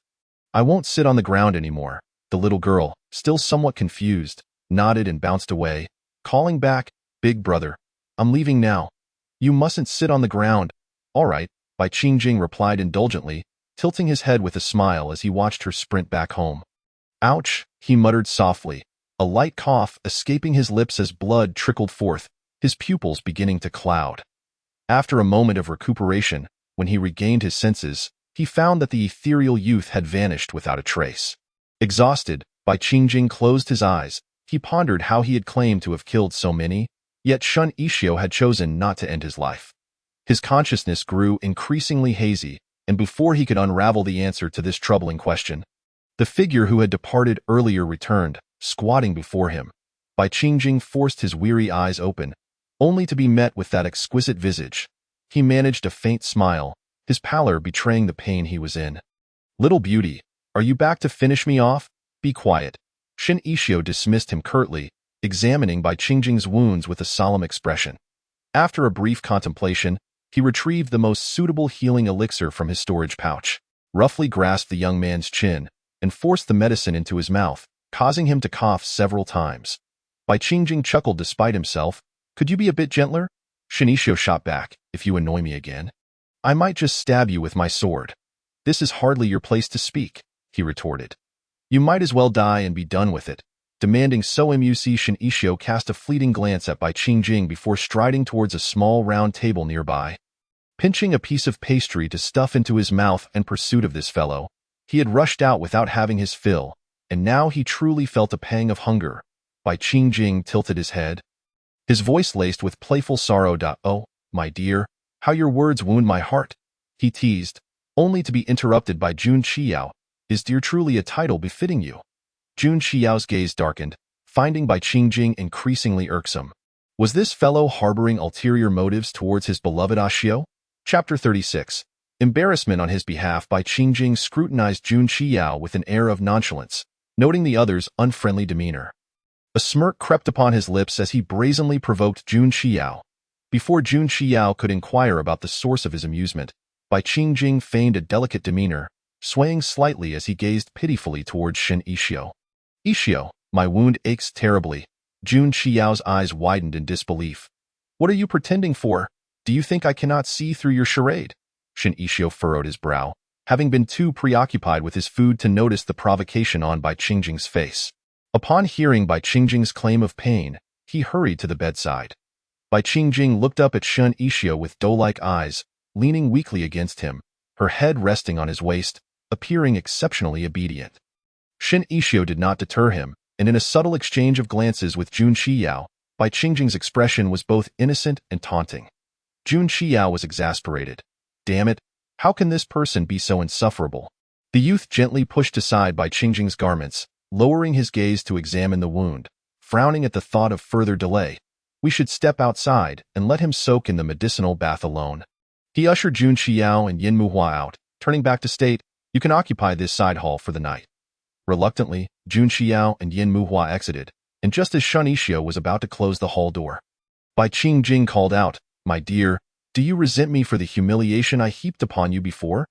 I won't sit on the ground anymore. The little girl, still somewhat confused, nodded and bounced away, calling back, Big brother, I'm leaving now. You mustn't sit on the ground. All right, Bai Qingjing replied indulgently, tilting his head with a smile as he watched her sprint back home. Ouch, he muttered softly, a light cough escaping his lips as blood trickled forth, his pupils beginning to cloud. After a moment of recuperation, when he regained his senses, he found that the ethereal youth had vanished without a trace. Exhausted, Bai Qingjing closed his eyes. He pondered how he had claimed to have killed so many, yet Shinichio had chosen not to end his life. His consciousness grew increasingly hazy, and before he could unravel the answer to this troubling question, the figure who had departed earlier returned, squatting before him. Bai Qingjing forced his weary eyes open, only to be met with that exquisite visage. He managed a faint smile, his pallor betraying the pain he was in. "Little beauty, are you back to finish me off? Be quiet." Shen Yixio dismissed him curtly, examining Bai Qingjing's wounds with a solemn expression. After a brief contemplation, he retrieved the most suitable healing elixir from his storage pouch, roughly grasped the young man's chin, and forced the medicine into his mouth, causing him to cough several times. Bai Qingjing chuckled despite himself. "Could you be a bit gentler?" Shen Yixio shot back. "If you annoy me again, I might just stab you with my sword." "This is hardly your place to speak," he retorted. "You might as well die and be done with it." Demanding so MUC, Shen Yixio cast a fleeting glance at Bai Qingjing before striding towards a small round table nearby. Pinching a piece of pastry to stuff into his mouth in pursuit of this fellow, he had rushed out without having his fill, and now he truly felt a pang of hunger. Bai Qingjing tilted his head, his voice laced with playful sorrow. "Oh, my dear, how your words wound my heart," he teased, only to be interrupted by Jun Qiao. "Is dear truly a title befitting you?" Jun Qiao's gaze darkened, finding Bai Qingjing increasingly irksome. Was this fellow harboring ulterior motives towards his beloved Ashio? Chapter 36. Embarrassment on his behalf. Bai Qingjing scrutinized Jun Qiao with an air of nonchalance, noting the other's unfriendly demeanor. A smirk crept upon his lips as he brazenly provoked Jun Qiao. Before Jun Qiao could inquire about the source of his amusement, Bai Qingjing feigned a delicate demeanor, swaying slightly as he gazed pitifully towards Shen Yixio. "Yixio, my wound aches terribly." Jun Qiao's eyes widened in disbelief. "What are you pretending for? Do you think I cannot see through your charade?" Shen Yixio furrowed his brow, having been too preoccupied with his food to notice the provocation on Bai Qingjing's face. Upon hearing Bai Qingjing's claim of pain, he hurried to the bedside. Bai Qingjing looked up at Shen Yixio with doe-like eyes, leaning weakly against him, her head resting on his waist, appearing exceptionally obedient. Shen Yixio did not deter him, and in a subtle exchange of glances with Jun Qiao, Bai Qingjing's expression was both innocent and taunting. Jun Qiao was exasperated. "Damn it, how can this person be so insufferable?" The youth gently pushed aside Bai Qingjing's garments, lowering his gaze to examine the wound, frowning at the thought of further delay. "We should step outside and let him soak in the medicinal bath alone." He ushered Jun Qiao and Yin Muhua out, turning back to state, "You can occupy this side hall for the night." Reluctantly, Jun Qiao and Yin Muhua exited, and just as Shen Yixio was about to close the hall door, Bai Qingjing called out, "My dear, do you resent me for the humiliation I heaped upon you before?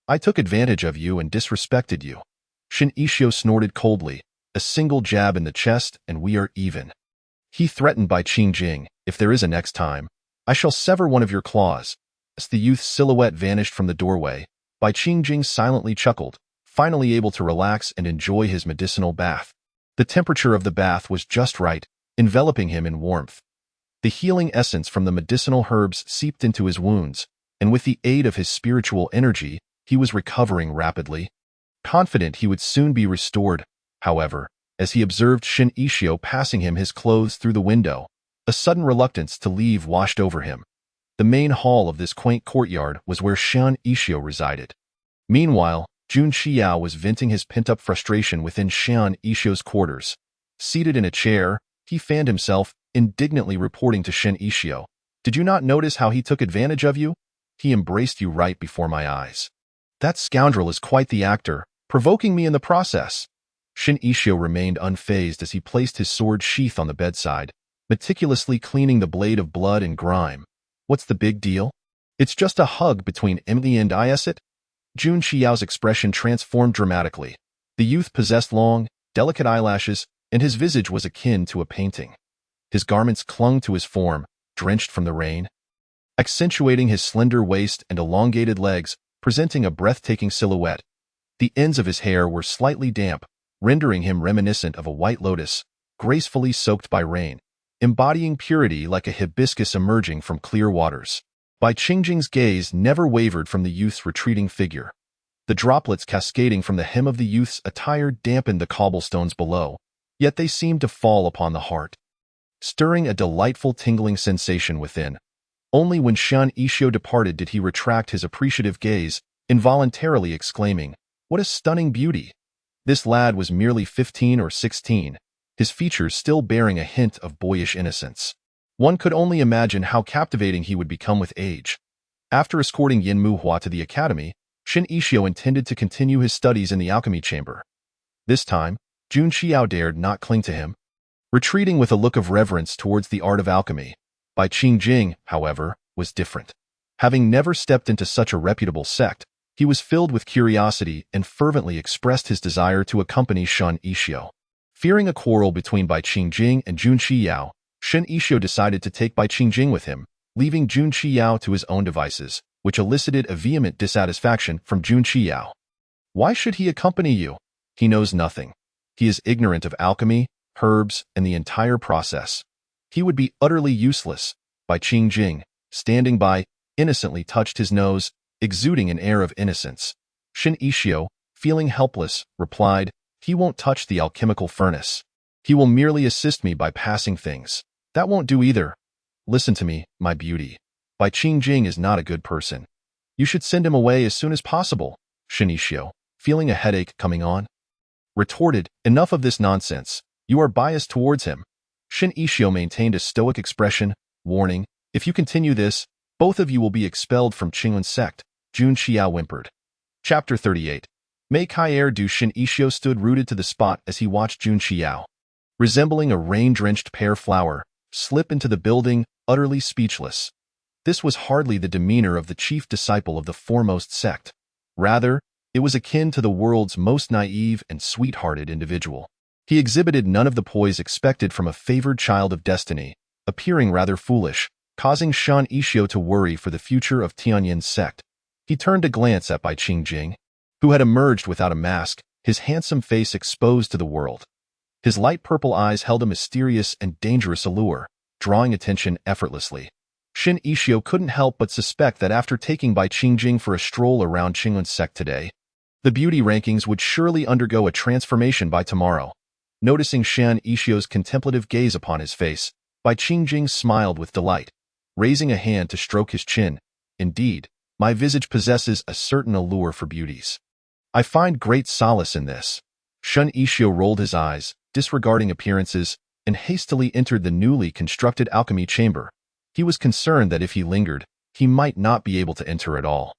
I took advantage of you and disrespected you." Shen Yixio snorted coldly, "A single jab in the chest and we are even." He threatened Bai Qingjing, "If there is a next time, I shall sever one of your claws." As the youth's silhouette vanished from the doorway, Bai Qingjing silently chuckled, finally able to relax and enjoy his medicinal bath. The temperature of the bath was just right, enveloping him in warmth. The healing essence from the medicinal herbs seeped into his wounds, and with the aid of his spiritual energy, he was recovering rapidly. Confident he would soon be restored, however, as he observed Shen Yixio passing him his clothes through the window, a sudden reluctance to leave washed over him. The main hall of this quaint courtyard was where Shen Yixio resided. Meanwhile, Jun Qiao was venting his pent-up frustration within Shen Yixio's quarters. Seated in a chair, he fanned himself, indignantly reporting to Shen Yixio, "Did you not notice how he took advantage of you? He embraced you right before my eyes. That scoundrel is quite the actor, provoking me in the process." Shen Yixio remained unfazed as he placed his sword sheath on the bedside, meticulously cleaning the blade of blood and grime. "What's the big deal? It's just a hug between Emily and Iset." Jun Qiao's expression transformed dramatically. The youth possessed long, delicate eyelashes, and his visage was akin to a painting. His garments clung to his form, drenched from the rain, accentuating his slender waist and elongated legs, presenting a breathtaking silhouette. The ends of his hair were slightly damp, rendering him reminiscent of a white lotus, gracefully soaked by rain, embodying purity like a hibiscus emerging from clear waters. Bai Qingjing's gaze never wavered from the youth's retreating figure. The droplets cascading from the hem of the youth's attire dampened the cobblestones below, yet they seemed to fall upon the heart, stirring a delightful tingling sensation within. Only when Shan Yixio departed did he retract his appreciative gaze, involuntarily exclaiming, "What a stunning beauty!" This lad was merely 15 or 16, his features still bearing a hint of boyish innocence. One could only imagine how captivating he would become with age. After escorting Yin Muhua to the academy, Shan Yixio intended to continue his studies in the alchemy chamber. This time, Jun Xiao dared not cling to him. Retreating with a look of reverence towards the art of alchemy, Bai Qingjing, however, was different. Having never stepped into such a reputable sect, he was filled with curiosity and fervently expressed his desire to accompany Shan Yixio. Fearing a quarrel between Bai Qingjing and Jun Xiao, Shan Yixio decided to take Bai Qingjing with him, leaving Jun Xiao to his own devices, which elicited a vehement dissatisfaction from Jun Xiao. "Why should he accompany you? He knows nothing. He is ignorant of alchemy, herbs, and the entire process. He would be utterly useless." Bai Qingjing, standing by, innocently touched his nose, exuding an air of innocence. Shan Yixio, feeling helpless, replied, "He won't touch the alchemical furnace. He will merely assist me by passing things. That won't do either. Listen to me, my beauty. Bai Qingjing is not a good person. You should send him away as soon as possible." Shan Yixio, feeling a headache coming on, retorted, "Enough of this nonsense. You are biased towards him." Shan Yixio maintained a stoic expression, warning, "If you continue this, both of you will be expelled from Qingyun sect." Jun Xiao whimpered. Chapter 38. Mei Kai'er du Shan Yixio stood rooted to the spot as he watched Jun Xiao, resembling a rain-drenched pear flower, slip into the building, utterly speechless. This was hardly the demeanor of the chief disciple of the foremost sect. Rather, it was akin to the world's most naive and sweet-hearted individual. He exhibited none of the poise expected from a favored child of destiny, appearing rather foolish, causing Shan Yixio to worry for the future of Tianyin's sect. He turned to glance at Bai Qingjing, who had emerged without a mask, his handsome face exposed to the world. His light purple eyes held a mysterious and dangerous allure, drawing attention effortlessly. Shan Yixio couldn't help but suspect that after taking Bai Qingjing for a stroll around Qingyun's sect today, the beauty rankings would surely undergo a transformation by tomorrow. Noticing Shan Yixio's contemplative gaze upon his face, Bai Qingjing smiled with delight, raising a hand to stroke his chin. "Indeed, my visage possesses a certain allure for beauties. I find great solace in this." Shan Yixio rolled his eyes, disregarding appearances, and hastily entered the newly constructed alchemy chamber. He was concerned that if he lingered, he might not be able to enter at all.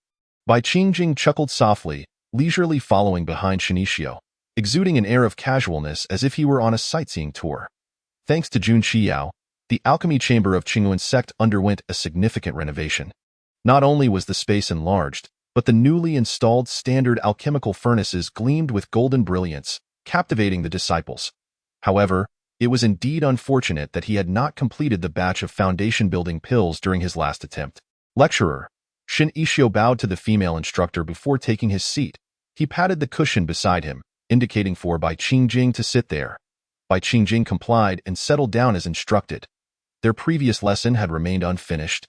Bai Qingjing chuckled softly, leisurely following behind Shan Yixio, exuding an air of casualness as if he were on a sightseeing tour. Thanks to Jun Xiao, the alchemy chamber of Qingyun sect underwent a significant renovation. Not only was the space enlarged, but the newly installed standard alchemical furnaces gleamed with golden brilliance, captivating the disciples. However, it was indeed unfortunate that he had not completed the batch of foundation-building pills during his last attempt. "Lecturer." Shan Yixio bowed to the female instructor before taking his seat. He patted the cushion beside him, indicating for Bai Qingjing to sit there. Bai Qingjing complied and settled down as instructed. Their previous lesson had remained unfinished,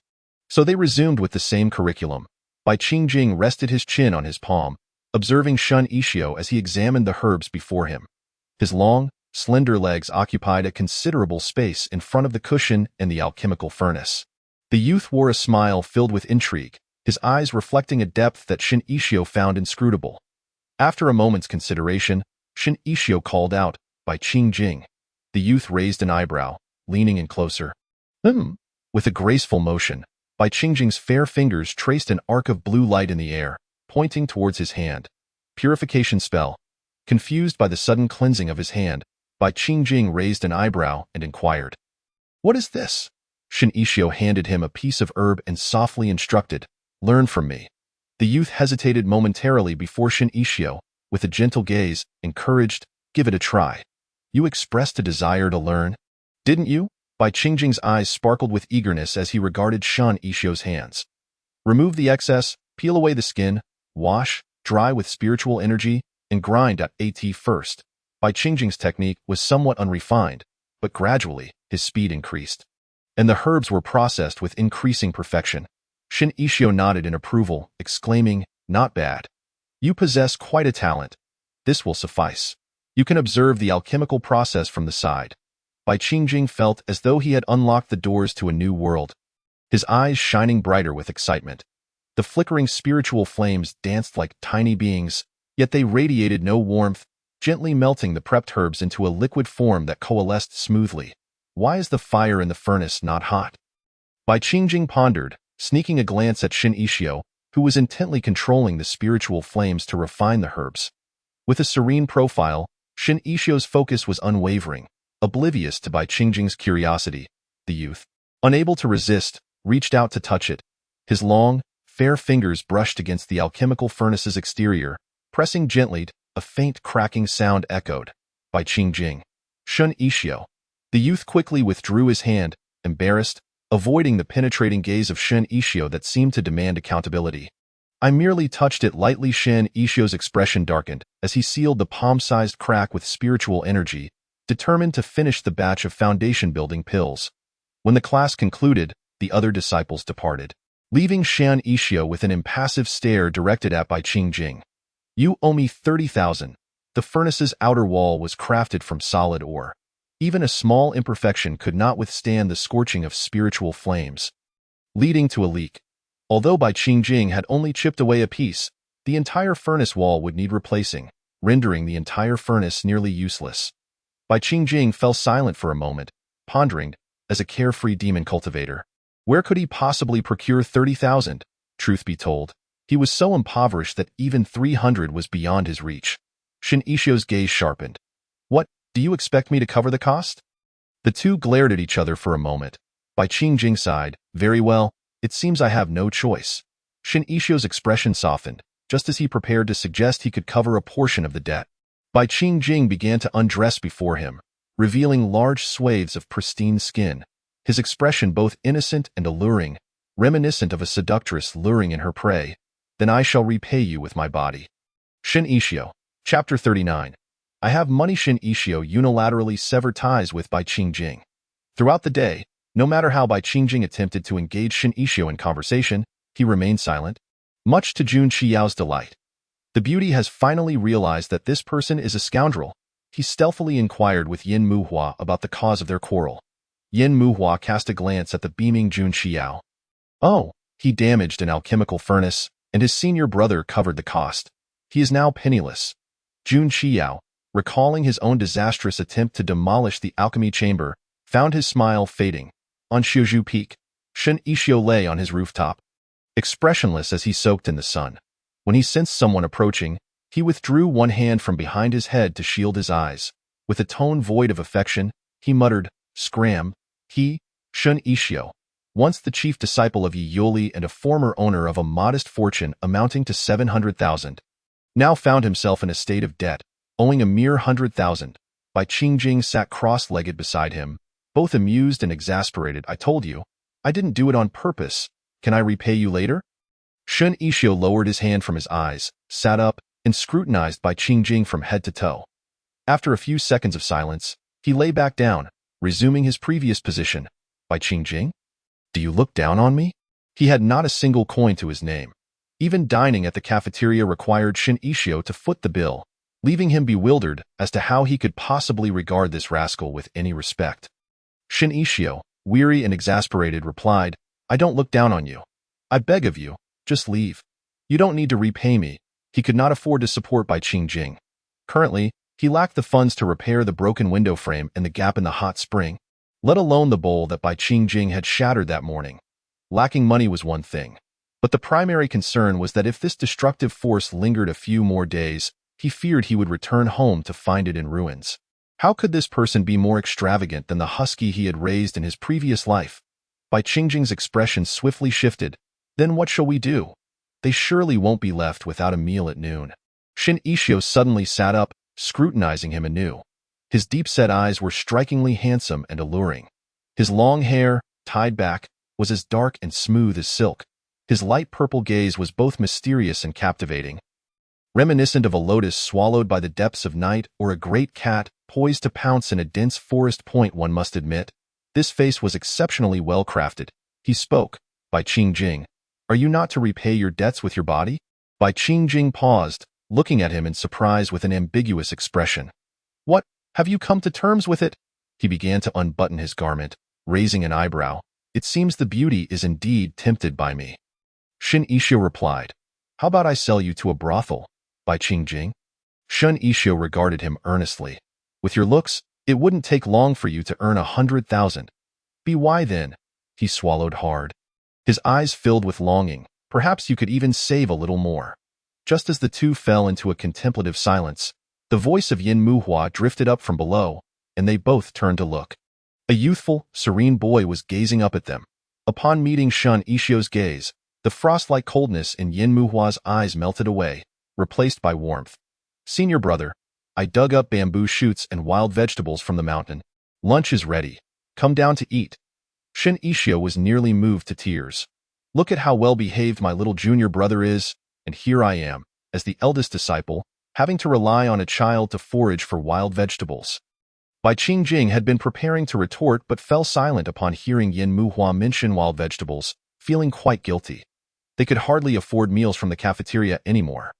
so they resumed with the same curriculum. Bai Qingjing rested his chin on his palm, observing Shan Yixio as he examined the herbs before him. His long, slender legs occupied a considerable space in front of the cushion and the alchemical furnace. The youth wore a smile filled with intrigue, his eyes reflecting a depth that Shan Yixio found inscrutable. After a moment's consideration, Shan Yixio called out, "Bai Qingjing." The youth raised an eyebrow, leaning in closer. With a graceful motion, Bai Qingjing's fair fingers traced an arc of blue light in the air, pointing towards his hand. Purification spell. Confused by the sudden cleansing of his hand, Bai Qingjing raised an eyebrow and inquired, "What is this?" Shan Yixio handed him a piece of herb and softly instructed, "Learn from me." The youth hesitated momentarily before Shan Yixio, with a gentle gaze, encouraged, "Give it a try. You expressed a desire to learn, didn't you?" Bai Qingjing's eyes sparkled with eagerness as he regarded Shan Yixio's hands. "Remove the excess, peel away the skin, wash, dry with spiritual energy, and grind at first." Bai Qingjing's technique was somewhat unrefined, but gradually his speed increased, and the herbs were processed with increasing perfection. Shan Yixio nodded in approval, exclaiming, "Not bad. You possess quite a talent. This will suffice. You can observe the alchemical process from the side." Bai Qingjing felt as though he had unlocked the doors to a new world. his eyes shining brighter with excitement. The flickering spiritual flames danced like tiny beings, yet they radiated no warmth, gently melting the prepped herbs into a liquid form that coalesced smoothly. Why is the fire in the furnace not hot? Bai Qingjing pondered, sneaking a glance at Shin Ishio, who was intently controlling the spiritual flames to refine the herbs. With a serene profile, Shin Ishio's focus was unwavering, oblivious to Bai Qingjing's curiosity. The youth, unable to resist, reached out to touch it. His long, fair fingers brushed against the alchemical furnace's exterior, pressing gently. A faint cracking sound echoed. Bai Qingjing. Shun Ishio. The youth quickly withdrew his hand, embarrassed, avoiding the penetrating gaze of Shin Ishio that seemed to demand accountability. I merely touched it lightly. Shin Ishio's expression darkened as he sealed the palm-sized crack with spiritual energy, determined to finish the batch of foundation-building pills. When the class concluded, the other disciples departed, leaving Shin Ishio with an impassive stare directed at Bai Qingjing. You owe me 30,000. The furnace's outer wall was crafted from solid ore. Even a small imperfection could not withstand the scorching of spiritual flames, leading to a leak. Although Bai Qingjing had only chipped away a piece, the entire furnace wall would need replacing, rendering the entire furnace nearly useless. Bai Qingjing fell silent for a moment, pondering, as a carefree demon cultivator. Where could he possibly procure 30,000? Truth be told, he was so impoverished that even 300 was beyond his reach. Shin Ishio's gaze sharpened. What, do you expect me to cover the cost? The two glared at each other for a moment. Bai Qingjing sighed. Very well, it seems I have no choice. Shin Ishio's expression softened, just as he prepared to suggest he could cover a portion of the debt. Bai Qingjing began to undress before him, revealing large swathes of pristine skin, his expression both innocent and alluring, reminiscent of a seductress luring in her prey. Then I shall repay you with my body. Shin Ishio. Chapter 39. I have money. Shin Ishio unilaterally severed ties with Bai Qingjing. Throughout the day, no matter how Bai Qingjing attempted to engage Shin Ishio in conversation, he remained silent, much to Jun Qiyao's delight. The beauty has finally realized that this person is a scoundrel. He stealthily inquired with Yin Muhua about the cause of their quarrel. Yin Muhua cast a glance at the beaming Jun Qiao. Oh, he damaged an alchemical furnace, and his senior brother covered the cost. He is now penniless. Jun Qiao, recalling his own disastrous attempt to demolish the alchemy chamber, found his smile fading. On Xiuzhu Peak, Shin Ishio lay on his rooftop, expressionless as he soaked in the sun. When he sensed someone approaching, he withdrew one hand from behind his head to shield his eyes. With a tone void of affection, he muttered, Scram. He, Shin Ishio, once the chief disciple of Yi Yuli and a former owner of a modest fortune amounting to 700,000, now found himself in a state of debt, owing a mere 100,000. Bai Qingjing sat cross-legged beside him, both amused and exasperated. I told you, I didn't do it on purpose. Can I repay you later? Shin Ishio lowered his hand from his eyes, sat up, and scrutinized Bai Qingjing from head to toe. After a few seconds of silence, he lay back down, resuming his previous position. Bai Qingjing? Do you look down on me? He had not a single coin to his name. Even dining at the cafeteria required Shin Ishio to foot the bill, leaving him bewildered as to how he could possibly regard this rascal with any respect. Shin Ishio, weary and exasperated, replied, I don't look down on you. I beg of you, just leave. You don't need to repay me. He could not afford to support Bai Qingjing. Currently, he lacked the funds to repair the broken window frame and the gap in the hot spring, let alone the bowl that Bai Qingjing had shattered that morning. Lacking money was one thing, but the primary concern was that if this destructive force lingered a few more days, he feared he would return home to find it in ruins. How could this person be more extravagant than the husky he had raised in his previous life? Bai Qingjing's expression swiftly shifted. Then what shall we do? They surely won't be left without a meal at noon. Shin Ishio suddenly sat up, scrutinizing him anew. His deep-set eyes were strikingly handsome and alluring. His long hair, tied back, was as dark and smooth as silk. His light purple gaze was both mysterious and captivating, reminiscent of a lotus swallowed by the depths of night or a great cat poised to pounce in a dense forest point. One must admit, this face was exceptionally well crafted. He spoke. Bai Qingjing, are you not to repay your debts with your body? Bai Qingjing paused, looking at him in surprise with an ambiguous expression. What, have you come to terms with it? He began to unbutton his garment, raising an eyebrow. It seems the beauty is indeed tempted by me. Shin Isho replied, how about I sell you to a brothel? By Qingjing. Shun Isho regarded him earnestly. With your looks, it wouldn't take long for you to earn 100,000. Be why then? He swallowed hard. His eyes filled with longing. Perhaps you could even save a little more. Just as the two fell into a contemplative silence, the voice of Yin Muhua drifted up from below, and they both turned to look. A youthful, serene boy was gazing up at them. Upon meeting Shun Isho's gaze, the frost-like coldness in Yin Muhua's eyes melted away, replaced by warmth. Senior brother, I dug up bamboo shoots and wild vegetables from the mountain. Lunch is ready. Come down to eat. Shin Ishio was nearly moved to tears. Look at how well-behaved my little junior brother is, and here I am, as the eldest disciple, having to rely on a child to forage for wild vegetables. Bai Qingjing had been preparing to retort but fell silent upon hearing Yin Muhua mention wild vegetables, feeling quite guilty. They could hardly afford meals from the cafeteria anymore.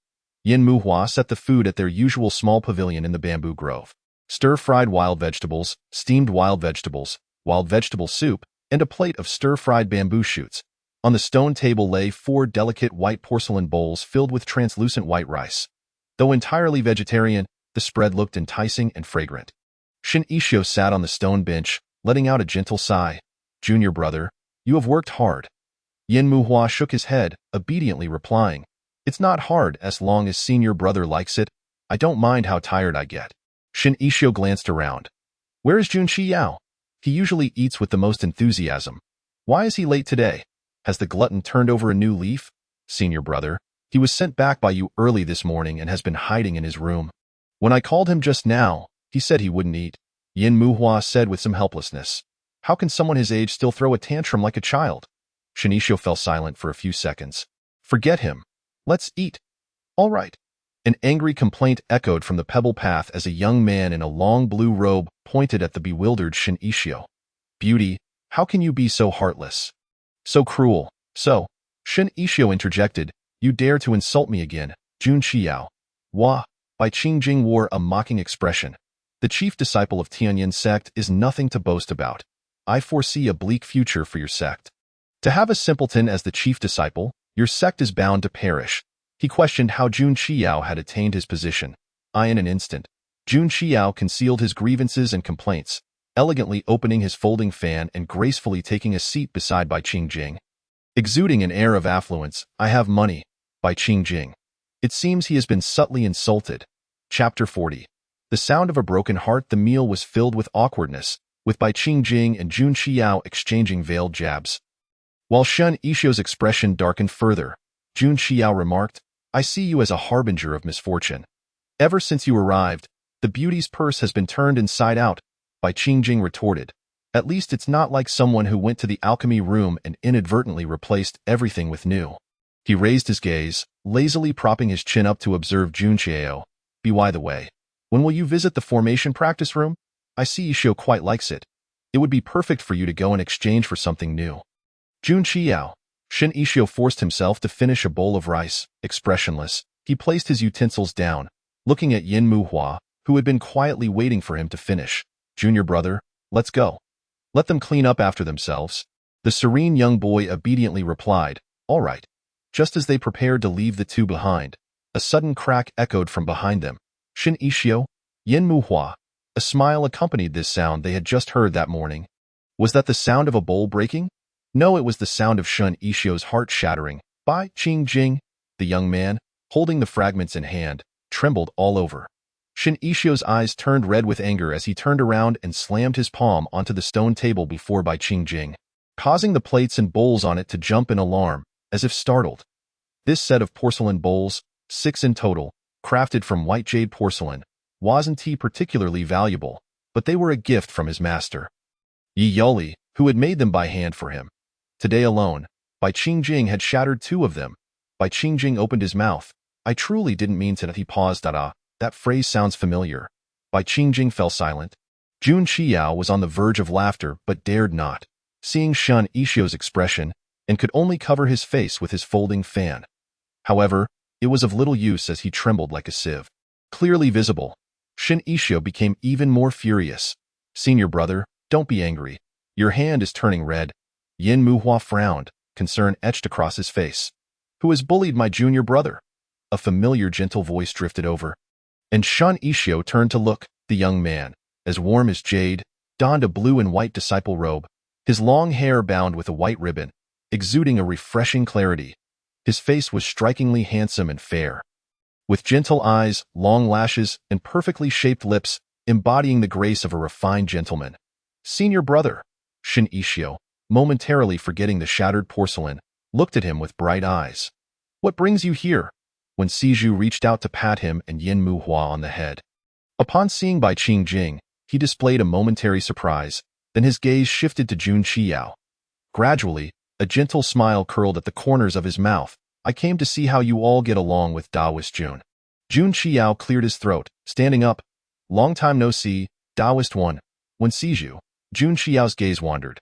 Yin Muhua set the food at their usual small pavilion in the bamboo grove. Stir-fried wild vegetables, steamed wild vegetable soup, and a plate of stir-fried bamboo shoots. On the stone table lay 4 delicate white porcelain bowls filled with translucent white rice. Though entirely vegetarian, the spread looked enticing and fragrant. Shin Isho sat on the stone bench, letting out a gentle sigh. Junior brother, you have worked hard. Yin Muhua shook his head, obediently replying, it's not hard as long as senior brother likes it. I don't mind how tired I get. Shin Isho glanced around. Where is Jun Xiao? He usually eats with the most enthusiasm. Why is he late today? Has the glutton turned over a new leaf? Senior brother, he was sent back by you early this morning and has been hiding in his room. When I called him just now, he said he wouldn't eat. Yin Muhua said with some helplessness. How can someone his age still throw a tantrum like a child? Shin Isho fell silent for a few seconds. Forget him. Let's eat. All right. An angry complaint echoed from the pebble path as a young man in a long blue robe pointed at the bewildered Shin Isho. Beauty, how can you be so heartless? So cruel. Shin Isho interjected, you dare to insult me again, Jun Xiao. Wah. Bai Qingjing wore a mocking expression. The chief disciple of Tianyin sect is nothing to boast about. I foresee a bleak future for your sect. To have a simpleton as the chief disciple, your sect is bound to perish. He questioned how Jun Xiao had attained his position. In an instant, Jun Xiao concealed his grievances and complaints, elegantly opening his folding fan and gracefully taking a seat beside Bai Qingjing. Exuding an air of affluence, I have money, Bai Qingjing. It seems he has been subtly insulted. Chapter 40. The sound of a broken heart. The meal was filled with awkwardness, with Bai Qingjing and Jun Xiao exchanging veiled jabs. While Shun Isho's expression darkened further, Jun Xiao remarked, I see you as a harbinger of misfortune. Ever since you arrived, the beauty's purse has been turned inside out, Bai Qingjing retorted. At least it's not like someone who went to the alchemy room and inadvertently replaced everything with new. He raised his gaze, lazily propping his chin up to observe Jun Xiao. By the way, when will you visit the formation practice room? I see Isho quite likes it. It would be perfect for you to go in exchange for something new. Jun Xiao. Shin Isho forced himself to finish a bowl of rice. Expressionless, he placed his utensils down, looking at Yin Muhua, who had been quietly waiting for him to finish. Junior brother, let's go. Let them clean up after themselves. The serene young boy obediently replied, all right. Just as they prepared to leave the two behind, a sudden crack echoed from behind them. Shin Isho, Yin Muhua. A smile accompanied this sound they had just heard that morning. Was that the sound of a bowl breaking? No, it was the sound of Shun Isho's heart shattering. Bai Qingjing, the young man, holding the fragments in hand, trembled all over. Shin Isho's eyes turned red with anger as he turned around and slammed his palm onto the stone table before Bai Qingjing, causing the plates and bowls on it to jump in alarm, as if startled. This set of porcelain bowls, 6 in total, crafted from white jade porcelain, wasn't particularly valuable, but they were a gift from his master, Yi Yoli, who had made them by hand for him. Today alone, Bai Qingjing had shattered 2 of them. Bai Qingjing opened his mouth. I truly didn't mean to. He paused. That phrase sounds familiar. Bai Qingjing fell silent. Jun Xiao was on the verge of laughter but dared not, seeing Shun Isho's expression, and could only cover his face with his folding fan. However, it was of little use as he trembled like a sieve. Clearly visible, Shin Isho became even more furious. Senior brother, don't be angry. Your hand is turning red. Yin Muhua frowned, concern etched across his face. Who has bullied my junior brother? A familiar gentle voice drifted over. And Shun Ishio turned to look. The young man, as warm as jade, donned a blue and white disciple robe, his long hair bound with a white ribbon, exuding a refreshing clarity. His face was strikingly handsome and fair, with gentle eyes, long lashes, and perfectly shaped lips, embodying the grace of a refined gentleman. Senior brother, Shin Ishio, momentarily forgetting the shattered porcelain, looked at him with bright eyes. What brings you here? When Siju reached out to pat him and Yin Muhua on the head. Upon seeing Bai Qingjing, he displayed a momentary surprise, then his gaze shifted to Jun Qiao. Gradually, a gentle smile curled at the corners of his mouth. I came to see how you all get along with Taoist Jun. Jun Qiao cleared his throat, standing up. Long time no see, Taoist one. When Siju, Jun Qiao's gaze wandered.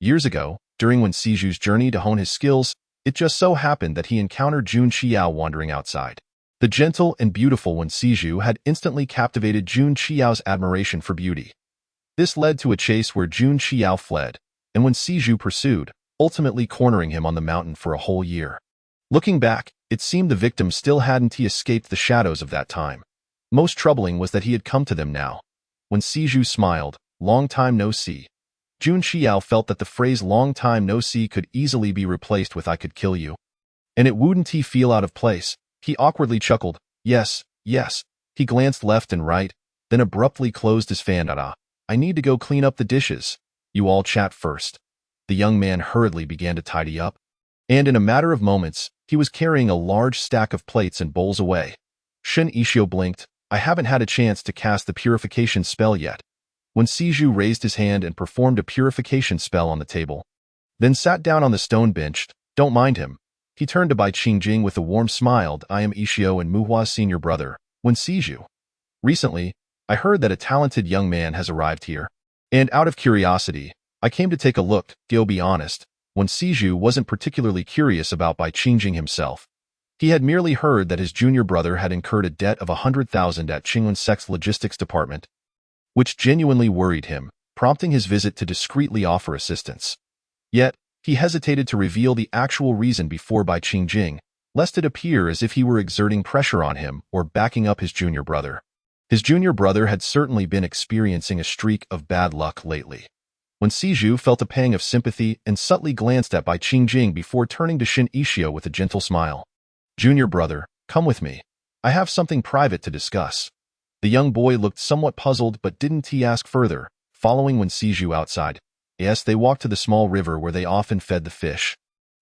Years ago, during When Siju's journey to hone his skills, it just so happened that he encountered Jun Qiao wandering outside. The gentle and beautiful When Siju had instantly captivated Jun Qiao's admiration for beauty. This led to a chase where Jun Qiao fled, and When Siju pursued, ultimately cornering him on the mountain for a whole year. Looking back, it seemed the victim still hadn't escaped the shadows of that time. Most troubling was that he had come to them now. When Siju smiled, long time no see. Jun Qiao felt that the phrase long time no see could easily be replaced with I could kill you. And it wouldn't he feel out of place? He awkwardly chuckled. Yes, yes. He glanced left and right, then abruptly closed his fan. I need to go clean up the dishes. You all chat first. The young man hurriedly began to tidy up. And in a matter of moments, he was carrying a large stack of plates and bowls away. Shin Ishio blinked. I haven't had a chance to cast the purification spell yet. When Siju raised his hand and performed a purification spell on the table, then sat down on the stone bench. Don't mind him. He turned to Bai Qingjing with a warm smile. I am Ishio and Muhua's senior brother, When Siju. Recently, I heard that a talented young man has arrived here. And out of curiosity, I came to take a look. Go be honest, When Siju wasn't particularly curious about Bai Qingjing himself. He had merely heard that his junior brother had incurred a debt of 100,000 at Qinglun Sect's logistics department, which genuinely worried him, prompting his visit to discreetly offer assistance. Yet, he hesitated to reveal the actual reason before Bai Qingjing, lest it appear as if he were exerting pressure on him or backing up his junior brother. His junior brother had certainly been experiencing a streak of bad luck lately. When Siju felt a pang of sympathy and subtly glanced at Bai Qingjing before turning to Shin Ishio with a gentle smile. Junior brother, come with me. I have something private to discuss. The young boy looked somewhat puzzled, but didn't he ask further, following When Siju outside. Yes, they walked to the small river where they often fed the fish.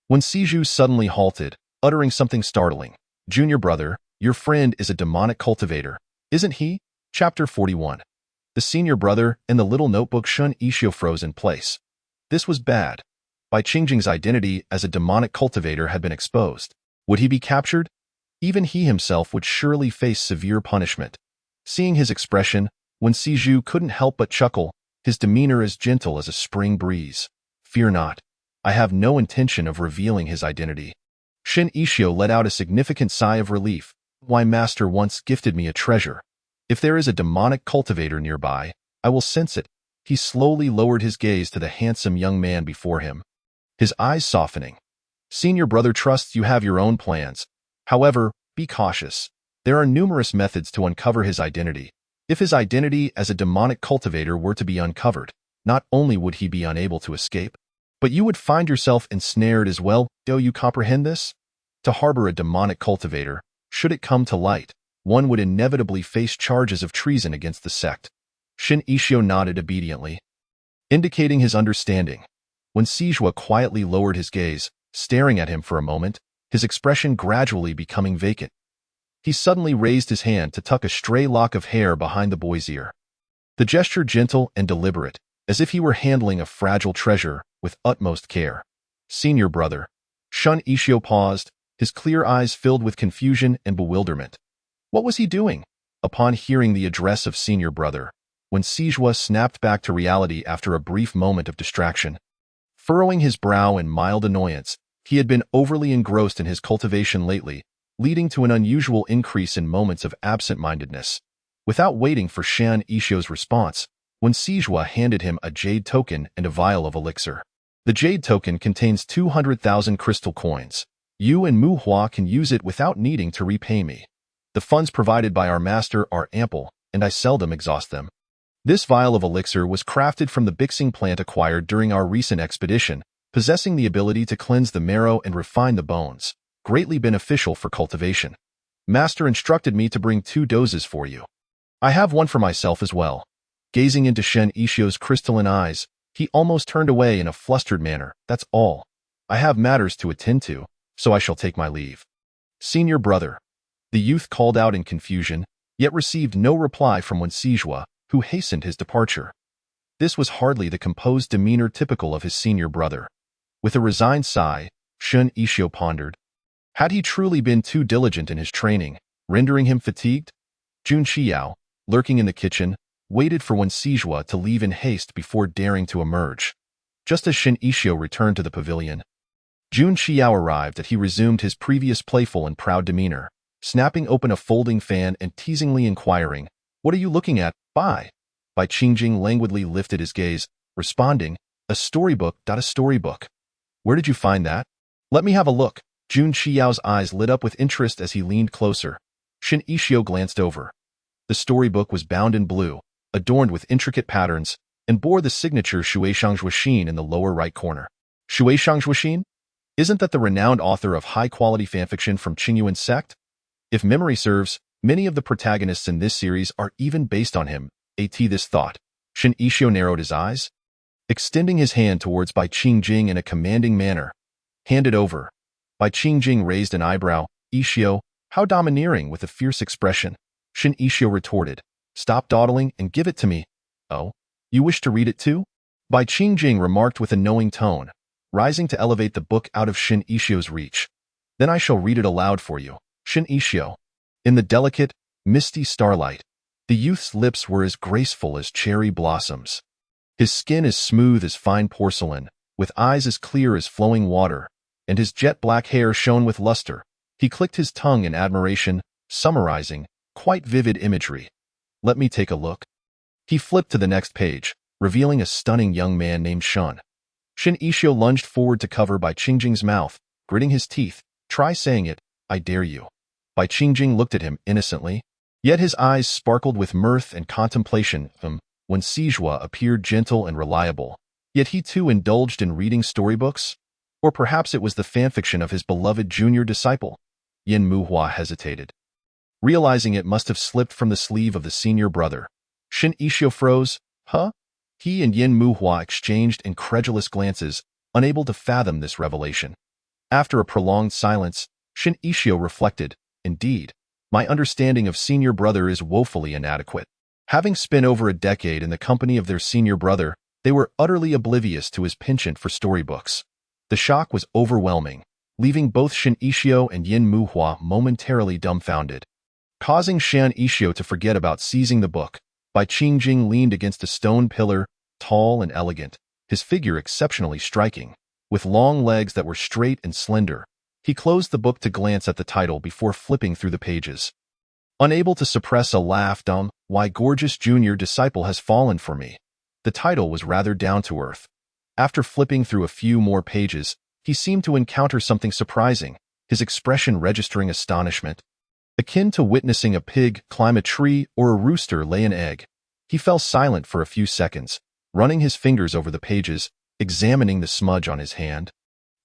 When Siju suddenly halted, uttering something startling. Junior brother, your friend is a demonic cultivator, isn't he? Chapter 41. The senior brother and the little notebook Shun Ishio froze in place. This was bad. Bai Qingjing's identity as a demonic cultivator had been exposed. Would he be captured? Even he himself would surely face severe punishment. Seeing his expression, When Siju couldn't help but chuckle, his demeanor as gentle as a spring breeze. Fear not. I have no intention of revealing his identity. Shin Ishio let out a significant sigh of relief. My master once gifted me a treasure. If there is a demonic cultivator nearby, I will sense it. He slowly lowered his gaze to the handsome young man before him, his eyes softening. Senior brother trusts you have your own plans. However, be cautious. There are numerous methods to uncover his identity. If his identity as a demonic cultivator were to be uncovered, not only would he be unable to escape, but you would find yourself ensnared as well. Do you comprehend this? To harbor a demonic cultivator, should it come to light, one would inevitably face charges of treason against the sect. Shin Ishio nodded obediently, indicating his understanding. When Sijua quietly lowered his gaze, staring at him for a moment, his expression gradually becoming vacant. He suddenly raised his hand to tuck a stray lock of hair behind the boy's ear. The gesture gentle and deliberate, as if he were handling a fragile treasure with utmost care. Senior brother. Shun Ishio paused, his clear eyes filled with confusion and bewilderment. What was he doing? Upon hearing the address of senior brother, when Sijua snapped back to reality after a brief moment of distraction. Furrowing his brow in mild annoyance, he had been overly engrossed in his cultivation lately, leading to an unusual increase in moments of absent-mindedness. Without waiting for Shan Ishio's response, when Sijua handed him a jade token and a vial of elixir. The jade token contains 200,000 crystal coins. You and Mu Hua can use it without needing to repay me. The funds provided by our master are ample, and I seldom exhaust them. This vial of elixir was crafted from the Bixing plant acquired during our recent expedition, possessing the ability to cleanse the marrow and refine the bones, greatly beneficial for cultivation. Master instructed me to bring 2 doses for you. I have one for myself as well. Gazing into Shen Ishio's crystalline eyes, he almost turned away in a flustered manner. That's all. I have matters to attend to, so I shall take my leave. Senior brother. The youth called out in confusion, yet received no reply from Wen Sijua, who hastened his departure. This was hardly the composed demeanor typical of his senior brother. With a resigned sigh, Shen Ishio pondered. Had he truly been too diligent in his training, rendering him fatigued? Jun Xiao, lurking in the kitchen, waited for Wen Sijua to leave in haste before daring to emerge. Just as Shen Ishio returned to the pavilion, Jun Xiao arrived and he resumed his previous playful and proud demeanor, snapping open a folding fan and teasingly inquiring, "What are you looking at, Bai?" Bai Qingjing languidly lifted his gaze, responding, "A storybook. A storybook. Where did you find that? Let me have a look." Jun Xiao's eyes lit up with interest as he leaned closer. Shen Ishio glanced over. The storybook was bound in blue, adorned with intricate patterns, and bore the signature Shuishangzhuaxin in the lower right corner. Shuishangzhuaxin? Isn't that the renowned author of high-quality fanfiction from Qingyuan sect? If memory serves, many of the protagonists in this series are even based on him. This thought. Shen Ishio narrowed his eyes, extending his hand towards Bai Qingjing in a commanding manner. "Hand it over." Bai Qingjing raised an eyebrow. "Ishio, how domineering," with a fierce expression. Shen Ishio retorted, "Stop dawdling and give it to me." "Oh, you wish to read it too?" Bai Qingjing remarked with a knowing tone, rising to elevate the book out of Shen Ishio's reach. "Then I shall read it aloud for you." Shen Ishio. In the delicate, misty starlight, the youth's lips were as graceful as cherry blossoms. His skin as smooth as fine porcelain, with eyes as clear as flowing water, and his jet-black hair shone with luster. He clicked his tongue in admiration, summarizing, quite vivid imagery. "Let me take a look." He flipped to the next page, revealing a stunning young man named Shun. Shen Ishio lunged forward to cover Bai Qingjing's mouth, gritting his teeth. "Try saying it, I dare you." Bai Qingjing looked at him innocently, yet his eyes sparkled with mirth and contemplation. When Sijua appeared gentle and reliable, yet he too indulged in reading storybooks? Or perhaps it was the fanfiction of his beloved junior disciple? Yin Muhua hesitated, realizing it must have slipped from the sleeve of the senior brother. Shen Ishio froze. Huh? He and Yin Muhua exchanged incredulous glances, unable to fathom this revelation. After a prolonged silence, Shen Ishio reflected, "Indeed, my understanding of senior brother is woefully inadequate." Having spent over a decade in the company of their senior brother, they were utterly oblivious to his penchant for storybooks. The shock was overwhelming, leaving both Shen Ishio and Yin Muhua momentarily dumbfounded. Causing Shen Ishio to forget about seizing the book, Bai Qingjing leaned against a stone pillar, tall and elegant, his figure exceptionally striking. With long legs that were straight and slender, he closed the book to glance at the title before flipping through the pages. Unable to suppress a laugh, "Why gorgeous junior disciple has fallen for me." The title was rather down-to-earth. After flipping through a few more pages, he seemed to encounter something surprising, his expression registering astonishment. Akin to witnessing a pig climb a tree or a rooster lay an egg. He fell silent for a few seconds, running his fingers over the pages, examining the smudge on his hand.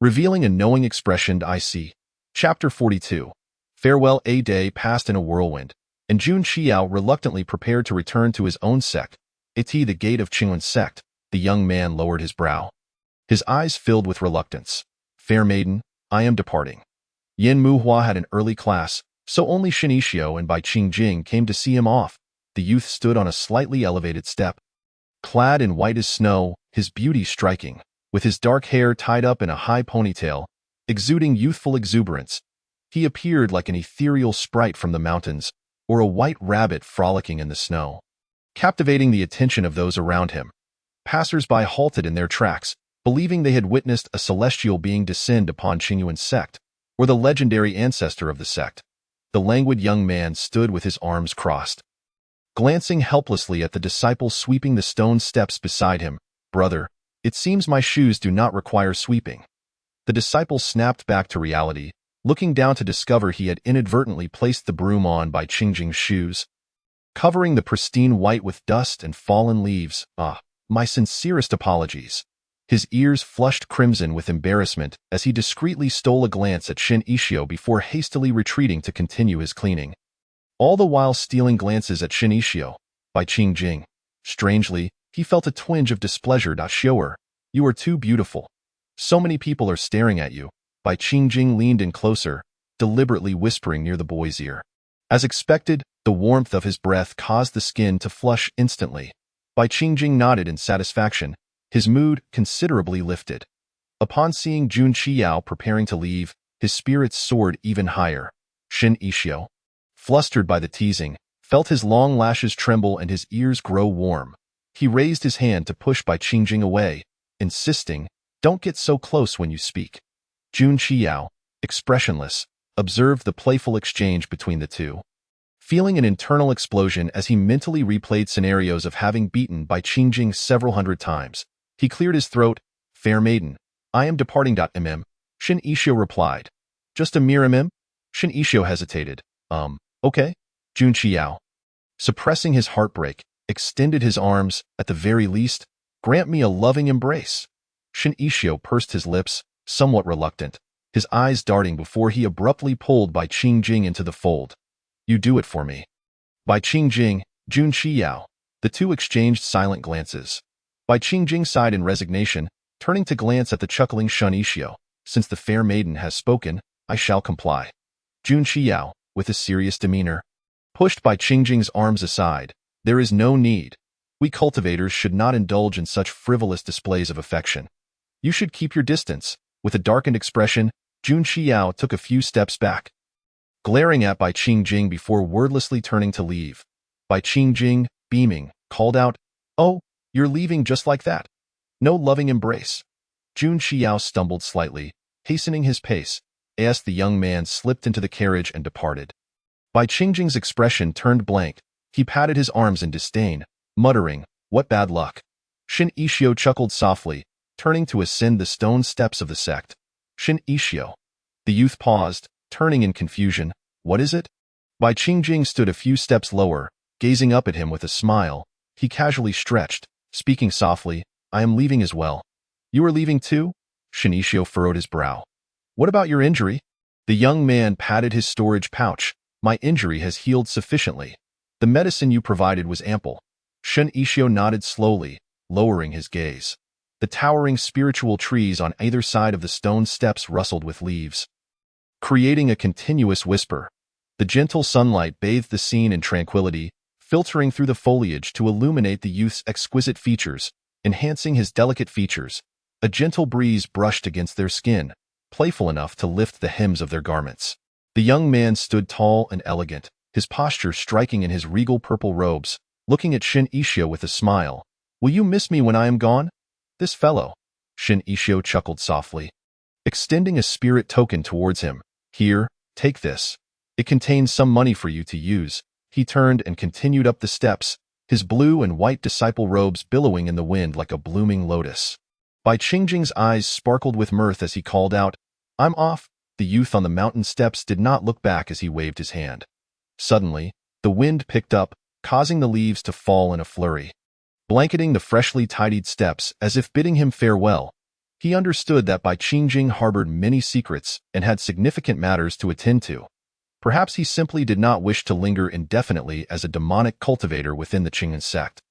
Revealing a knowing expression, "I see." Chapter 42. Farewell. A day passed in a whirlwind, and Jun Xiao reluctantly prepared to return to his own sect. At the gate of Qingyuan sect, the young man lowered his brow. His eyes filled with reluctance. "Fair maiden, I am departing." Yin Muhua had an early class, so only Shen Ishio and Bai Qingjing came to see him off. The youth stood on a slightly elevated step. Clad in white as snow, his beauty striking, with his dark hair tied up in a high ponytail, exuding youthful exuberance, he appeared like an ethereal sprite from the mountains, or a white rabbit frolicking in the snow. Captivating the attention of those around him, passers-by halted in their tracks, believing they had witnessed a celestial being descend upon Qingyuan sect, or the legendary ancestor of the sect. The languid young man stood with his arms crossed, glancing helplessly at the disciple sweeping the stone steps beside him. "Brother, It seems my shoes do not require sweeping. The disciple snapped back to reality, looking down to discover he had inadvertently placed the broom on by Qingjing's shoes, covering the pristine white with dust and fallen leaves. My sincerest apologies. His ears flushed crimson with embarrassment as he discreetly stole a glance at Shin Ishio before hastily retreating to continue his cleaning. All the while stealing glances at Shin Ishio by Qingjing. Strangely, he felt a twinge of displeasure. Shower, you are too beautiful. So many people are staring at you. By Qingjing leaned in closer, deliberately whispering near the boy's ear. As expected, the warmth of his breath caused the skin to flush instantly. By Qingjing nodded in satisfaction, his mood considerably lifted. Upon seeing Jun Qiao preparing to leave, his spirits soared even higher. Shin Ishio, flustered by the teasing, felt his long lashes tremble and his ears grow warm. He raised his hand to push Bai Qingjing away, insisting, "Don't get so close when you speak." Jun Qiao, expressionless, observed the playful exchange between the two. Feeling an internal explosion as he mentally replayed scenarios of having beaten Bai Qingjing several hundred times, he cleared his throat. "Fair maiden, I am departing. Shin Ishio replied. "Just a mere Shin Ishio hesitated. Okay." Jun Qiao, suppressing his heartbreak, extended his arms. "At the very least, grant me a loving embrace." Shin Ishio pursed his lips, somewhat reluctant, his eyes darting before he abruptly pulled Bai Qingjing into the fold. "You do it for me." Bai Qingjing, Jun Qiao. The two exchanged silent glances. Bai Qingjing sighed in resignation, turning to glance at the chuckling Shin Ishio. "Since the fair maiden has spoken, I shall comply." Jun Qiao, with a serious demeanor, pushed Bai Qingjing's arms aside. "There is no need. We cultivators should not indulge in such frivolous displays of affection. You should keep your distance." With a darkened expression, Jun Qiao took a few steps back, glaring at Bai Qingjing before wordlessly turning to leave. Bai Qingjing, beaming, called out, "Oh, you're leaving just like that? No loving embrace?" Jun Qiao stumbled slightly, hastening his pace, as the young man slipped into the carriage and departed. Bai Qingjing's expression turned blank. He patted his arms in disdain, muttering, "What bad luck." Shin Ishio chuckled softly, turning to ascend the stone steps of the sect. "Shin Ishio." The youth paused, turning in confusion. "What is it?" Bai Qingjing stood a few steps lower, gazing up at him with a smile. He casually stretched, speaking softly, "I am leaving as well." "You are leaving too?" Shin Ishio furrowed his brow. "What about your injury?" The young man patted his storage pouch. "My injury has healed sufficiently. The medicine you provided was ample." Shin Ishio nodded slowly, lowering his gaze. The towering spiritual trees on either side of the stone steps rustled with leaves, creating a continuous whisper. The gentle sunlight bathed the scene in tranquility, filtering through the foliage to illuminate the youth's exquisite features, enhancing his delicate features. A gentle breeze brushed against their skin, playful enough to lift the hems of their garments. The young man stood tall and elegant, his posture striking in his regal purple robes, looking at Shin Ishio with a smile. "Will you miss me when I am gone?" "This fellow." Shin Ishio chuckled softly, extending a spirit token towards him. "Here, take this. It contains some money for you to use." He turned and continued up the steps, his blue and white disciple robes billowing in the wind like a blooming lotus. Bai Qingjing's eyes sparkled with mirth as he called out, "I'm off." The youth on the mountain steps did not look back as he waved his hand. Suddenly, the wind picked up, causing the leaves to fall in a flurry, blanketing the freshly tidied steps as if bidding him farewell. He understood that Bai Qingjing harbored many secrets and had significant matters to attend to. Perhaps he simply did not wish to linger indefinitely as a demonic cultivator within the Qingyan sect,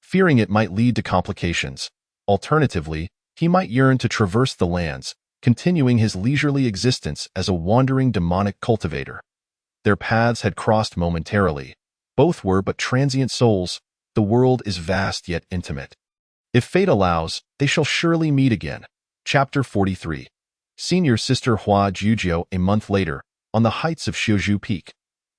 fearing it might lead to complications. Alternatively, he might yearn to traverse the lands, continuing his leisurely existence as a wandering demonic cultivator. Their paths had crossed momentarily. Both were but transient souls. The world is vast yet intimate. If fate allows, they shall surely meet again. Chapter 43. Senior Sister Hua Jujio. A month later, on the heights of Xiuzhu Peak,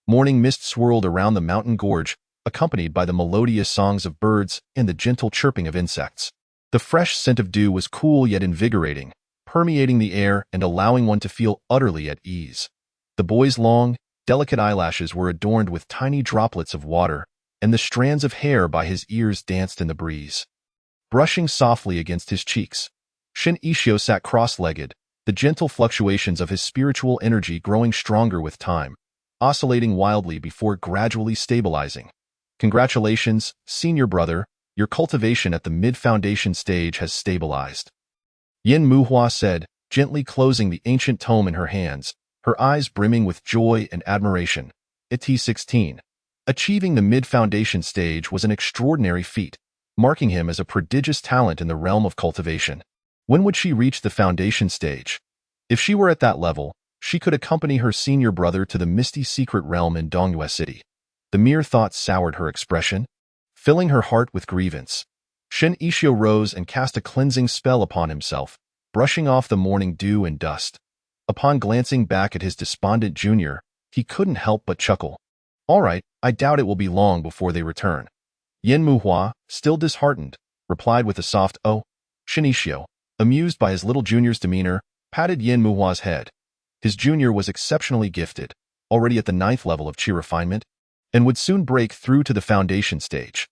morning mist swirled around the mountain gorge, accompanied by the melodious songs of birds and the gentle chirping of insects. The fresh scent of dew was cool yet invigorating, permeating the air and allowing one to feel utterly at ease. The boy's long, delicate eyelashes were adorned with tiny droplets of water, and the strands of hair by his ears danced in the breeze, brushing softly against his cheeks. Shin Ishio sat cross-legged, the gentle fluctuations of his spiritual energy growing stronger with time, oscillating wildly before gradually stabilizing. Congratulations, senior brother, your cultivation at the mid-foundation stage has stabilized. Yin Muhua said, gently closing the ancient tome in her hands, her eyes brimming with joy and admiration. At T16, achieving the mid-foundation stage was an extraordinary feat, marking him as a prodigious talent in the realm of cultivation. When would she reach the foundation stage? If she were at that level, she could accompany her senior brother to the misty secret realm in Dongyue City. The mere thought soured her expression, filling her heart with grievance. Shin Ishio rose and cast a cleansing spell upon himself, brushing off the morning dew and dust. Upon glancing back at his despondent junior, he couldn't help but chuckle. All right, I doubt it will be long before they return. Yin Muhua, still disheartened, replied with a soft "oh." Shin Ishio, amused by his little junior's demeanor, patted Yin Muhua's head. His junior was exceptionally gifted, already at the 9th level of chi refinement, and would soon break through to the foundation stage.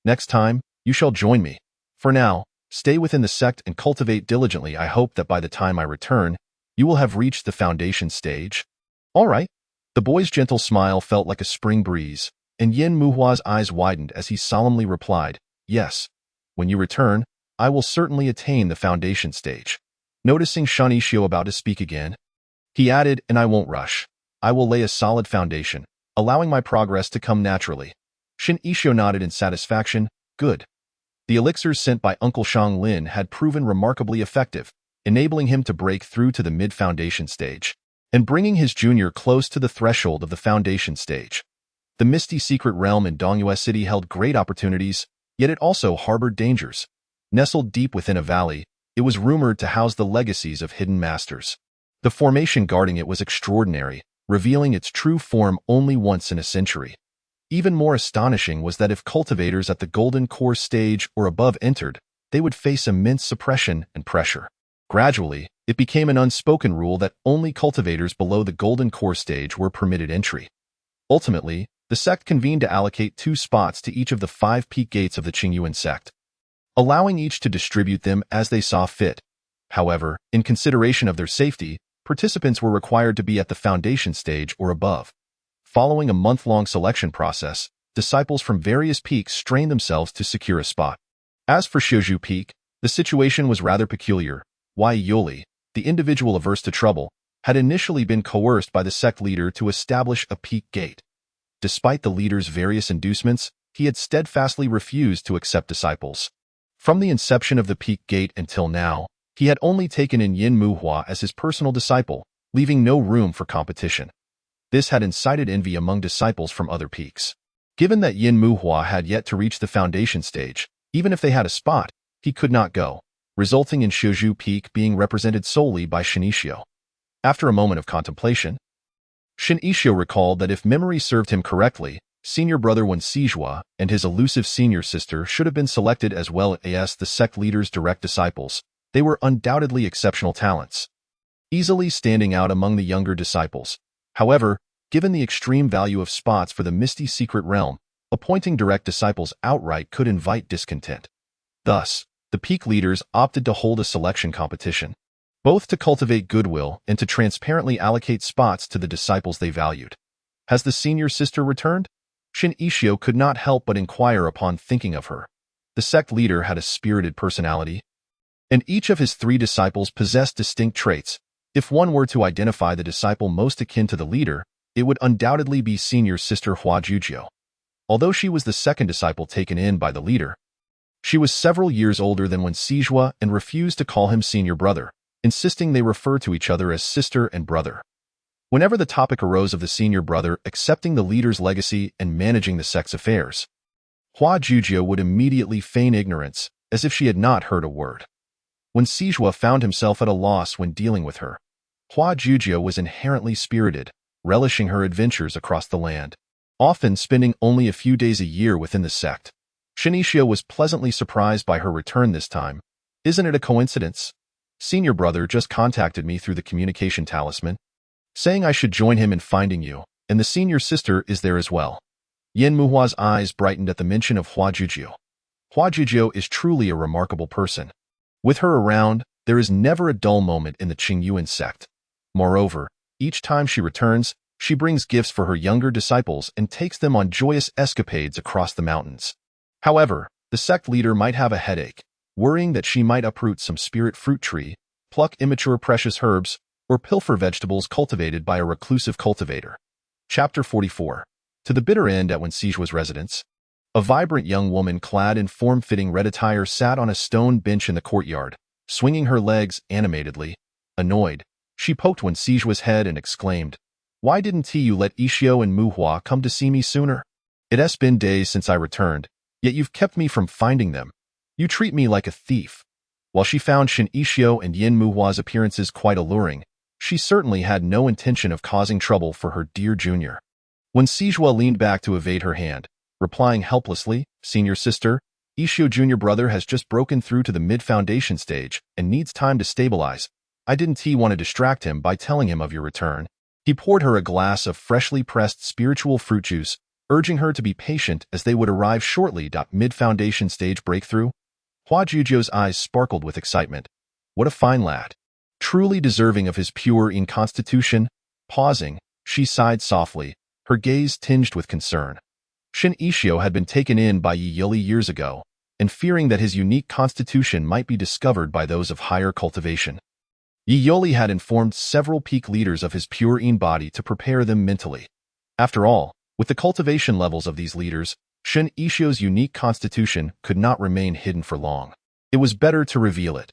Next time, you shall join me. For now, stay within the sect and cultivate diligently. I hope that by the time I return, you will have reached the foundation stage. All right. The boy's gentle smile felt like a spring breeze, and Yin Muhua's eyes widened as he solemnly replied, yes. When you return, I will certainly attain the foundation stage. Noticing Shin Ishio about to speak again, he added, and I won't rush. I will lay a solid foundation, allowing my progress to come naturally. Shin Ishio nodded in satisfaction. Good. The elixirs sent by Uncle Shang Lin had proven remarkably effective, enabling him to break through to the mid-foundation stage, and bringing his junior close to the threshold of the foundation stage. The misty secret realm in Dongyue City held great opportunities, yet it also harbored dangers. Nestled deep within a valley, it was rumored to house the legacies of hidden masters. The formation guarding it was extraordinary, revealing its true form only once in a century. Even more astonishing was that if cultivators at the golden core stage or above entered, they would face immense suppression and pressure. Gradually, it became an unspoken rule that only cultivators below the golden core stage were permitted entry. Ultimately, the sect convened to allocate 2 spots to each of the 5 peak gates of the Qingyuan sect, allowing each to distribute them as they saw fit. However, in consideration of their safety, participants were required to be at the foundation stage or above. Following a month-long selection process, disciples from various peaks strained themselves to secure a spot. As for Shizhu Peak, the situation was rather peculiar. Wai Yuli, the individual averse to trouble, had initially been coerced by the sect leader to establish a peak gate. Despite the leader's various inducements, he had steadfastly refused to accept disciples. From the inception of the peak gate until now, he had only taken in Yin Muhua as his personal disciple, leaving no room for competition. This had incited envy among disciples from other peaks. Given that Yin Muhua had yet to reach the foundation stage, even if they had a spot, he could not go, resulting in Shizhu Peak being represented solely by Shin Ishio. After a moment of contemplation, Shin Ishio recalled that if memory served him correctly, senior brother Wen Sijua and his elusive senior sister should have been selected as well as the sect leader's direct disciples. They were undoubtedly exceptional talents, easily standing out among the younger disciples. However, given the extreme value of spots for the misty secret realm, appointing direct disciples outright could invite discontent. Thus, the peak leaders opted to hold a selection competition, both to cultivate goodwill and to transparently allocate spots to the disciples they valued. Has the senior sister returned? Shin Ishio could not help but inquire upon thinking of her. The sect leader had a spirited personality, and each of his 3 disciples possessed distinct traits. If one were to identify the disciple most akin to the leader, it would undoubtedly be senior sister Hua Jujio. Although she was the second disciple taken in by the leader, she was several years older than Wen Sijua and refused to call him senior brother, insisting they refer to each other as sister and brother. Whenever the topic arose of the senior brother accepting the leader's legacy and managing the sect's affairs, Hua Jujio would immediately feign ignorance, as if she had not heard a word. When Sijua found himself at a loss when dealing with her, Hua Jujio was inherently spirited, relishing her adventures across the land, often spending only a few days a year within the sect. Shin Ishio was pleasantly surprised by her return this time. Isn't it a coincidence? Senior brother just contacted me through the communication talisman, saying I should join him in finding you, and the senior sister is there as well. Yin Muhua's eyes brightened at the mention of Hua Jujio. Hua Jizhou is truly a remarkable person. With her around, there is never a dull moment in the Qingyuan sect. Moreover, each time she returns, she brings gifts for her younger disciples and takes them on joyous escapades across the mountains. However, the sect leader might have a headache, worrying that she might uproot some spirit fruit tree, pluck immature precious herbs, or pilfer vegetables cultivated by a reclusive cultivator. Chapter 44. To the bitter end at Wenxijua's residence, a vibrant young woman clad in form-fitting red attire sat on a stone bench in the courtyard, swinging her legs animatedly. Annoyed, she poked Wenxijua's head and exclaimed, "Why didn't you let Ishio and Muhua come to see me sooner? It has been days since I returned, yet you've kept me from finding them. You treat me like a thief." While she found Shin Ishio and Yin Muhua's appearances quite alluring, she certainly had no intention of causing trouble for her dear junior. When Sijua leaned back to evade her hand, replying helplessly, "Senior sister, Ishio junior brother has just broken through to the mid-foundation stage and needs time to stabilize. I didn't want to distract him by telling him of your return." He poured her a glass of freshly pressed spiritual fruit juice, urging her to be patient as they would arrive shortly. Mid-foundation stage breakthrough? Hua Juzhou's eyes sparkled with excitement. What a fine lad. Truly deserving of his pure in constitution. Pausing, she sighed softly, her gaze tinged with concern. Shin Ishio had been taken in by Yi Yili years ago, and fearing that his unique constitution might be discovered by those of higher cultivation. Yi Yili had informed several peak leaders of his pure in body to prepare them mentally. After all, with the cultivation levels of these leaders, Shin Ishio's unique constitution could not remain hidden for long. It was better to reveal it.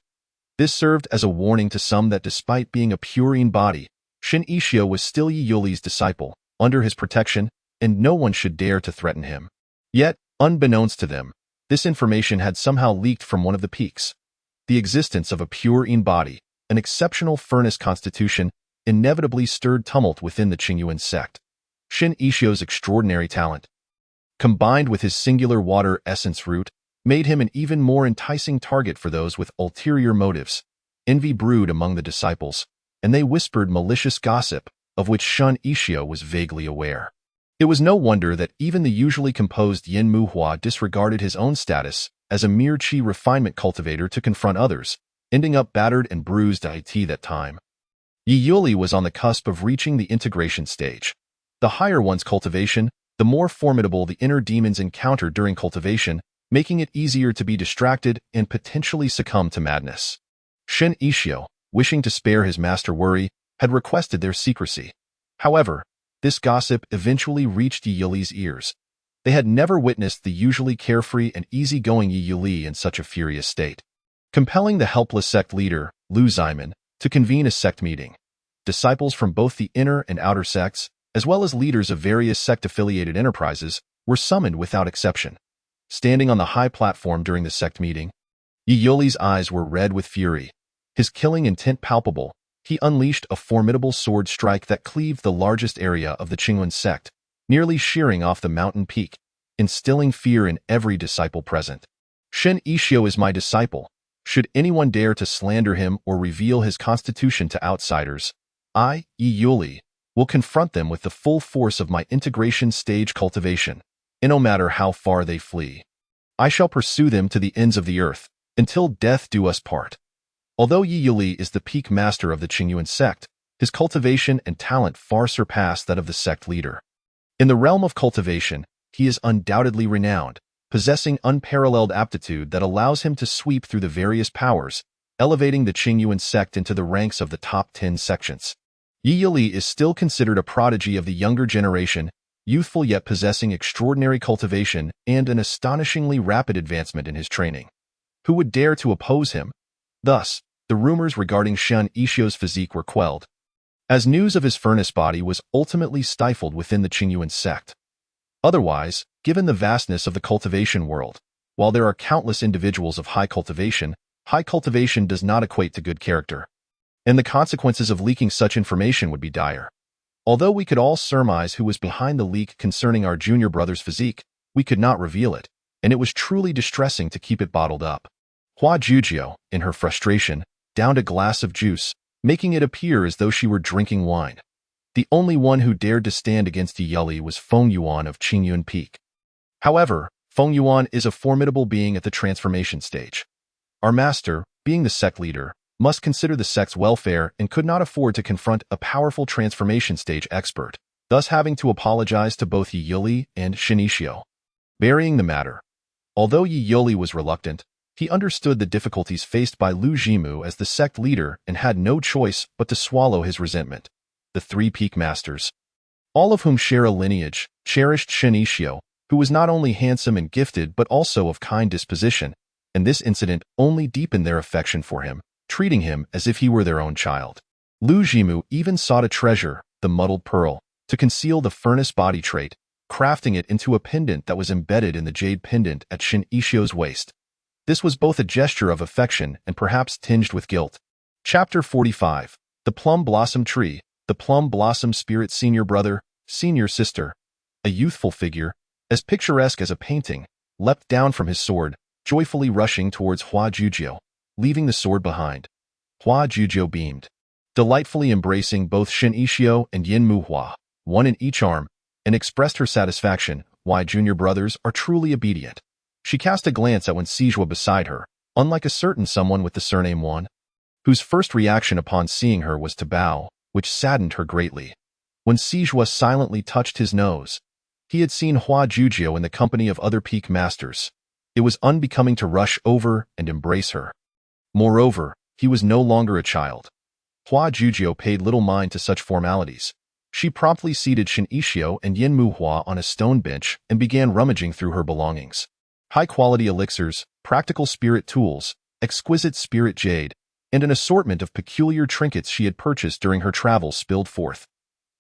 This served as a warning to some that despite being a pure in body, Shin Ishio was still Yi Yuli's disciple, under his protection, and no one should dare to threaten him. Yet, unbeknownst to them, this information had somehow leaked from one of the peaks. The existence of a pure in body, an exceptional furnace constitution, inevitably stirred tumult within the Qingyuan sect. Shin Ishio's extraordinary talent, combined with his singular water essence root, made him an even more enticing target for those with ulterior motives. Envy brewed among the disciples, and they whispered malicious gossip, of which Shin Ishio was vaguely aware. It was no wonder that even the usually composed Yin Muhua disregarded his own status as a mere qi refinement cultivator to confront others, ending up battered and bruised that time. Yi Yuli was on the cusp of reaching the integration stage. The higher one's cultivation, the more formidable the inner demons encountered during cultivation, making it easier to be distracted and potentially succumb to madness. Shin Ishio, wishing to spare his master worry, had requested their secrecy. However, this gossip eventually reached Yi Yuli's ears. They had never witnessed the usually carefree and easygoing Yi Yuli in such a furious state. Compelling the helpless sect leader, Lu Ziman, to convene a sect meeting. Disciples from both the inner and outer sects, as well as leaders of various sect-affiliated enterprises, were summoned without exception. Standing on the high platform during the sect meeting, Yi Yuli's eyes were red with fury. His killing intent palpable, he unleashed a formidable sword strike that cleaved the largest area of the Qingyuan sect, nearly shearing off the mountain peak, instilling fear in every disciple present. Shin Ishio is my disciple. Should anyone dare to slander him or reveal his constitution to outsiders, I, Yi Yuli, will confront them with the full force of my integration stage cultivation, and no matter how far they flee. I shall pursue them to the ends of the earth, until death do us part. Although Yi Yuli is the peak master of the Qingyuan sect, his cultivation and talent far surpass that of the sect leader. In the realm of cultivation, he is undoubtedly renowned, possessing unparalleled aptitude that allows him to sweep through the various powers, elevating the Qingyuan sect into the ranks of the top 10 sections. Yi Yuli is still considered a prodigy of the younger generation, youthful yet possessing extraordinary cultivation and an astonishingly rapid advancement in his training. Who would dare to oppose him? Thus, the rumors regarding Shin Ishio's physique were quelled, as news of his furnace body was ultimately stifled within the Qingyuan sect. Otherwise, given the vastness of the cultivation world, while there are countless individuals of high cultivation does not equate to good character, and the consequences of leaking such information would be dire. Although we could all surmise who was behind the leak concerning our junior brother's physique, we could not reveal it, and it was truly distressing to keep it bottled up. Hua Juzhou, in her frustration, downed a glass of juice, making it appear as though she were drinking wine. The only one who dared to stand against Yi Yuli was Feng Yuan of Qingyuan Peak. However, Feng Yuan is a formidable being at the transformation stage. Our master, being the sect leader, must consider the sect's welfare and could not afford to confront a powerful transformation stage expert, thus having to apologize to both Yi Yuli and Shinishio. Burying the matter. Although Yi Yuli was reluctant, he understood the difficulties faced by Lu Jimu as the sect leader and had no choice but to swallow his resentment. The three peak masters, all of whom share a lineage, cherished Shinishio, who was not only handsome and gifted but also of kind disposition, and this incident only deepened their affection for him, treating him as if he were their own child. Lu Jimu even sought a treasure, the muddled pearl, to conceal the furnace body trait, crafting it into a pendant that was embedded in the jade pendant at Shin Ishio's waist. This was both a gesture of affection and perhaps tinged with guilt. Chapter 45. The Plum Blossom Tree. The Plum Blossom Spirit Senior Brother, Senior Sister. A youthful figure, as picturesque as a painting, leapt down from his sword, joyfully rushing towards Hua Jujio, leaving the sword behind. Hua Jujio beamed, delightfully embracing both Shin Ishio and Yin Muhua, one in each arm, and expressed her satisfaction. Why junior brothers are truly obedient. She cast a glance at Wen Sijua beside her, unlike a certain someone with the surname Wan, whose first reaction upon seeing her was to bow, which saddened her greatly. Wen Sijua silently touched his nose. He had seen Hua Jujio in the company of other peak masters. It was unbecoming to rush over and embrace her. Moreover, he was no longer a child. Hua Jujio paid little mind to such formalities. She promptly seated Shin Ishio and Yin Muhua on a stone bench and began rummaging through her belongings. High-quality elixirs, practical spirit tools, exquisite spirit jade, and an assortment of peculiar trinkets she had purchased during her travels spilled forth.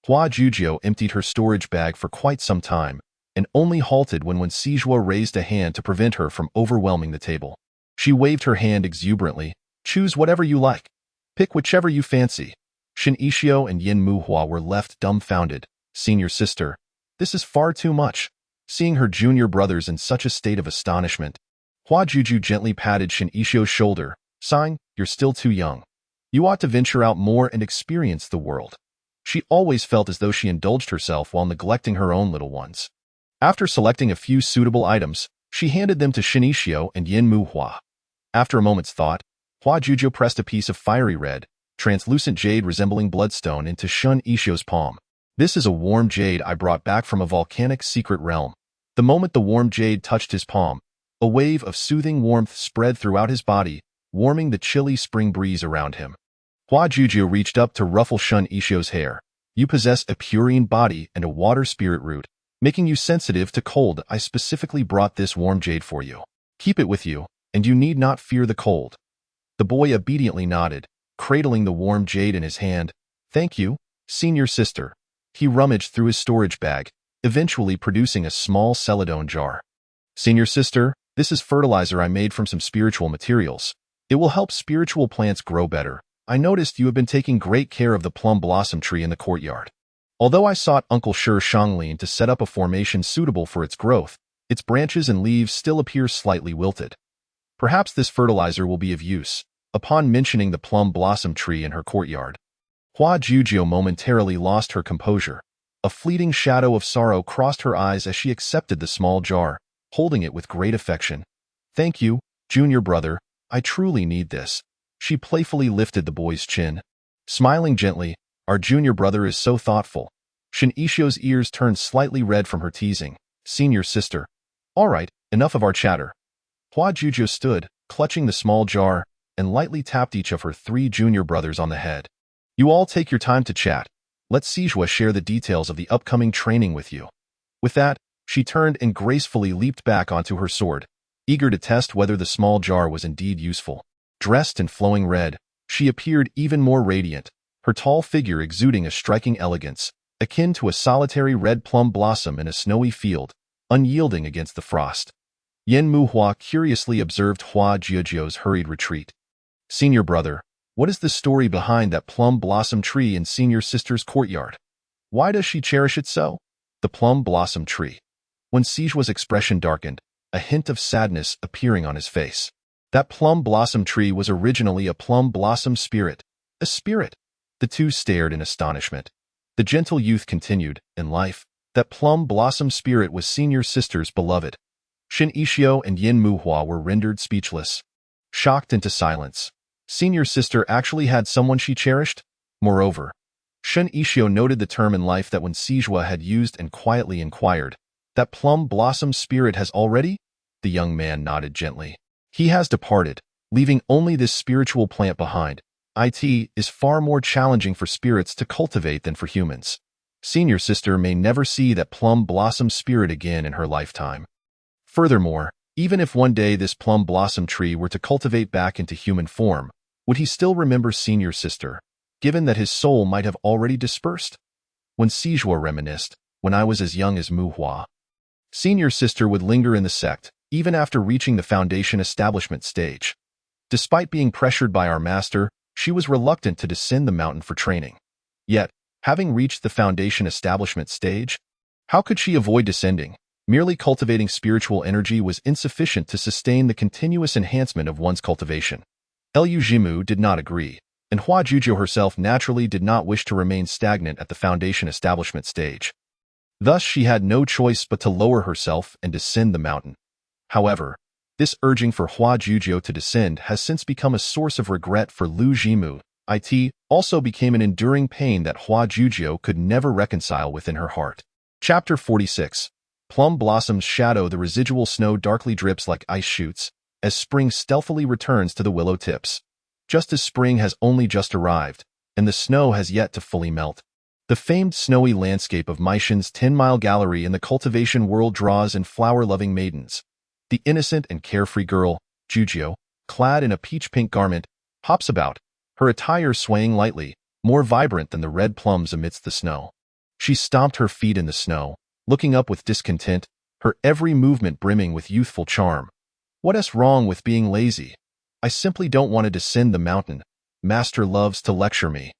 Hua Jujio emptied her storage bag for quite some time, and only halted when Wen Sijua raised a hand to prevent her from overwhelming the table. She waved her hand exuberantly. Choose whatever you like. Pick whichever you fancy. Shin Ishio and Yin Muhua were left dumbfounded. Senior sister, this is far too much. Seeing her junior brothers in such a state of astonishment, Hua Juju gently patted Shin Ishio's shoulder, sighing, you're still too young. You ought to venture out more and experience the world. She always felt as though she indulged herself while neglecting her own little ones. After selecting a few suitable items, she handed them to Shin Ishio and Yin Muhua. After a moment's thought, Hua Juju pressed a piece of fiery red, translucent jade resembling bloodstone into Shin Ishio's palm. This is a warm jade I brought back from a volcanic secret realm. The moment the warm jade touched his palm, a wave of soothing warmth spread throughout his body, warming the chilly spring breeze around him. Hua Juju reached up to ruffle Shin Ishio's hair. You possess a purine body and a water spirit root, making you sensitive to cold. I specifically brought this warm jade for you. Keep it with you, and you need not fear the cold. The boy obediently nodded, cradling the warm jade in his hand. Thank you, senior sister. He rummaged through his storage bag, eventually producing a small celadone jar. Senior sister, this is fertilizer I made from some spiritual materials. It will help spiritual plants grow better. I noticed you have been taking great care of the plum blossom tree in the courtyard. Although I sought Uncle Shi Shanglin to set up a formation suitable for its growth, its branches and leaves still appear slightly wilted. Perhaps this fertilizer will be of use. Upon mentioning the plum blossom tree in her courtyard, Hua Jujio momentarily lost her composure. A fleeting shadow of sorrow crossed her eyes as she accepted the small jar, holding it with great affection. Thank you, junior brother. I truly need this. She playfully lifted the boy's chin. Smiling gently, our junior brother is so thoughtful. Shin Ishio's ears turned slightly red from her teasing. Senior sister. All right, enough of our chatter. Hua Jujio stood, clutching the small jar, and lightly tapped each of her three junior brothers on the head. You all take your time to chat. Let Sijua share the details of the upcoming training with you. With that, she turned and gracefully leaped back onto her sword, eager to test whether the small jar was indeed useful. Dressed in flowing red, she appeared even more radiant, her tall figure exuding a striking elegance, akin to a solitary red plum blossom in a snowy field, unyielding against the frost. Yin Muhua curiously observed Hua Jujio's hurried retreat. Senior brother, what is the story behind that plum blossom tree in senior sister's courtyard? Why does she cherish it so? The plum blossom tree. When Sijua's expression darkened, a hint of sadness appearing on his face. That plum blossom tree was originally a plum blossom spirit. A spirit? The two stared in astonishment. The gentle youth continued, in life, that plum blossom spirit was senior sister's beloved. Shin Ishio and Yin Muhua were rendered speechless, shocked into silence. Senior sister actually had someone she cherished? Moreover, Shin Ishio noted the term in life that when Sijua had used and quietly inquired, "That plum blossom spirit has already?" The young man nodded gently. "He has departed, leaving only this spiritual plant behind. It is far more challenging for spirits to cultivate than for humans. Senior sister may never see that plum blossom spirit again in her lifetime. Furthermore, even if one day this plum blossom tree were to cultivate back into human form, would he still remember senior sister, given that his soul might have already dispersed?" When Sijua reminisced, "When I was as young as Muhua." Senior sister would linger in the sect, even after reaching the foundation establishment stage. Despite being pressured by our master, she was reluctant to descend the mountain for training. Yet, having reached the foundation establishment stage, how could she avoid descending? Merely cultivating spiritual energy was insufficient to sustain the continuous enhancement of one's cultivation. Liu Jimu did not agree, and Hua Juzhou herself naturally did not wish to remain stagnant at the foundation establishment stage. Thus she had no choice but to lower herself and descend the mountain. However, this urging for Hua Juzhou to descend has since become a source of regret for Liu Jimu. It also became an enduring pain that Hua Juzhou could never reconcile within her heart. Chapter 46. Plum blossoms shadow. The residual snow darkly drips like ice shoots as spring stealthily returns to the willow tips. Just as spring has only just arrived, and the snow has yet to fully melt. The famed snowy landscape of Meishan's 10-mile gallery in the cultivation world draws in flower-loving maidens. The innocent and carefree girl, Juzhou, clad in a peach-pink garment, hops about, her attire swaying lightly, more vibrant than the red plums amidst the snow. She stomped her feet in the snow, looking up with discontent, her every movement brimming with youthful charm. "What's wrong with being lazy? I simply don't want to descend the mountain. Master loves to lecture me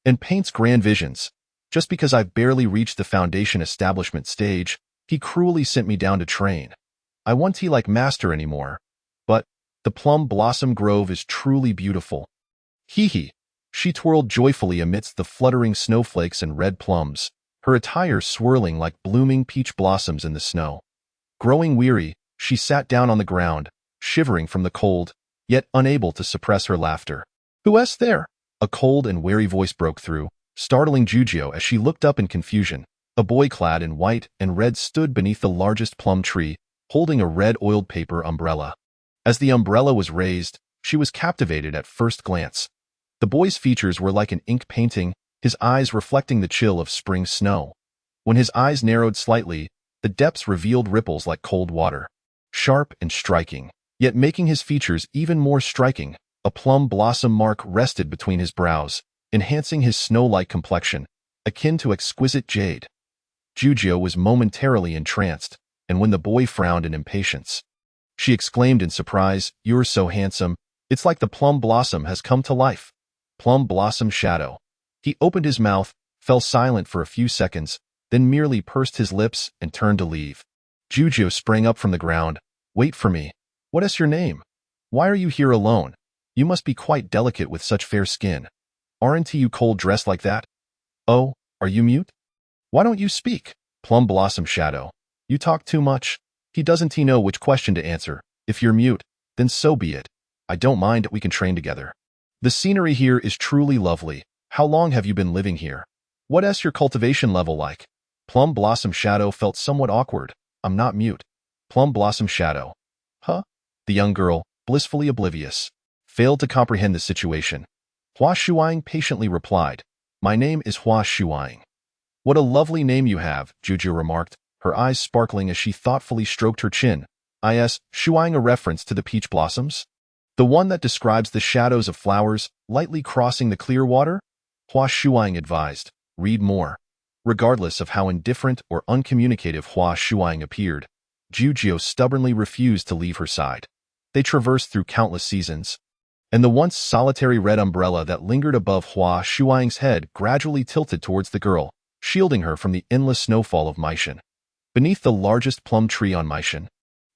and paints grand visions. Just because I've barely reached the foundation establishment stage, he cruelly sent me down to train. I want tea like master anymore. But the plum blossom grove is truly beautiful. Hee hee." She twirled joyfully amidst the fluttering snowflakes and red plums, her attire swirling like blooming peach blossoms in the snow. Growing weary, she sat down on the ground, shivering from the cold, yet unable to suppress her laughter. "Who's there?" A cold and wary voice broke through, startling Juzhou as she looked up in confusion. A boy clad in white and red stood beneath the largest plum tree, holding a red oiled paper umbrella. As the umbrella was raised, she was captivated at first glance. The boy's features were like an ink painting, his eyes reflecting the chill of spring snow. When his eyes narrowed slightly, the depths revealed ripples like cold water. Sharp and striking, yet making his features even more striking, a plum blossom mark rested between his brows, enhancing his snow-like complexion, akin to exquisite jade. Juzhou was momentarily entranced, and when the boy frowned in impatience, she exclaimed in surprise, "You're so handsome, it's like the plum blossom has come to life." Plum blossom shadow. He opened his mouth, fell silent for a few seconds, then merely pursed his lips and turned to leave. Juzhou sprang up from the ground. "Wait for me. What is your name? Why are you here alone? You must be quite delicate with such fair skin. Aren't you cold dressed like that? Oh, are you mute? Why don't you speak?" Plum blossom shadow. "You talk too much. He doesn't know which question to answer. If you're mute, then so be it. I don't mind, we can train together. The scenery here is truly lovely. How long have you been living here? What's your cultivation level like?" Plum blossom shadow felt somewhat awkward. "I'm not mute." Plum blossom shadow. "Huh?" The young girl, blissfully oblivious, failed to comprehend the situation. Hua Shuang patiently replied, "My name is Hua Shuang." "What a lovely name you have," Juzhou remarked, her eyes sparkling as she thoughtfully stroked her chin. Is Shuang a reference to the peach blossoms? The one that describes the shadows of flowers lightly crossing the clear water? Hua Shuang advised, "Read more." Regardless of how indifferent or uncommunicative Hua Shuang appeared, Juzhou stubbornly refused to leave her side. They traversed through countless seasons, and the once solitary red umbrella that lingered above Hua Shuang's head gradually tilted towards the girl, shielding her from the endless snowfall of Meishan. Beneath the largest plum tree on Meishan,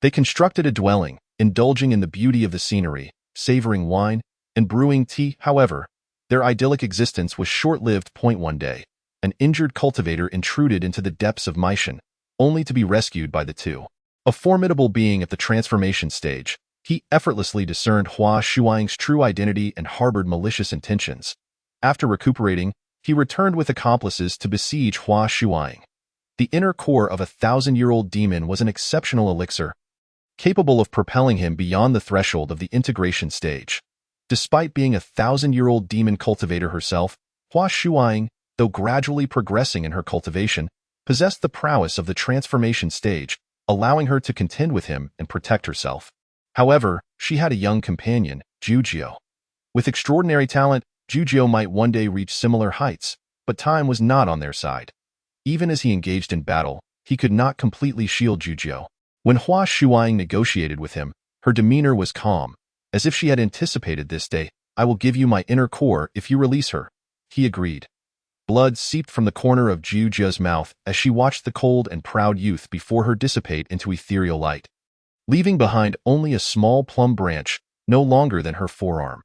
they constructed a dwelling, indulging in the beauty of the scenery, savoring wine, and brewing tea. However, their idyllic existence was short-lived. One day, an injured cultivator intruded into the depths of Meishan, only to be rescued by the two. A formidable being at the transformation stage, he effortlessly discerned Hua Shuang's true identity and harbored malicious intentions. After recuperating, he returned with accomplices to besiege Hua Shuang. The inner core of a 1,000-year-old demon was an exceptional elixir, capable of propelling him beyond the threshold of the integration stage. Despite being a 1,000-year-old demon cultivator herself, Hua Shuang, though gradually progressing in her cultivation, possessed the prowess of the transformation stage, allowing her to contend with him and protect herself. However, she had a young companion, Jujio. With extraordinary talent, Jujio might one day reach similar heights, but time was not on their side. Even as he engaged in battle, he could not completely shield Jujio. When Hua Shuang negotiated with him, her demeanor was calm, as if she had anticipated this day. "I will give you my inner core if you release her," he agreed. Blood seeped from the corner of Jujio's mouth as she watched the cold and proud youth before her dissipate into ethereal light, leaving behind only a small plum branch, no longer than her forearm.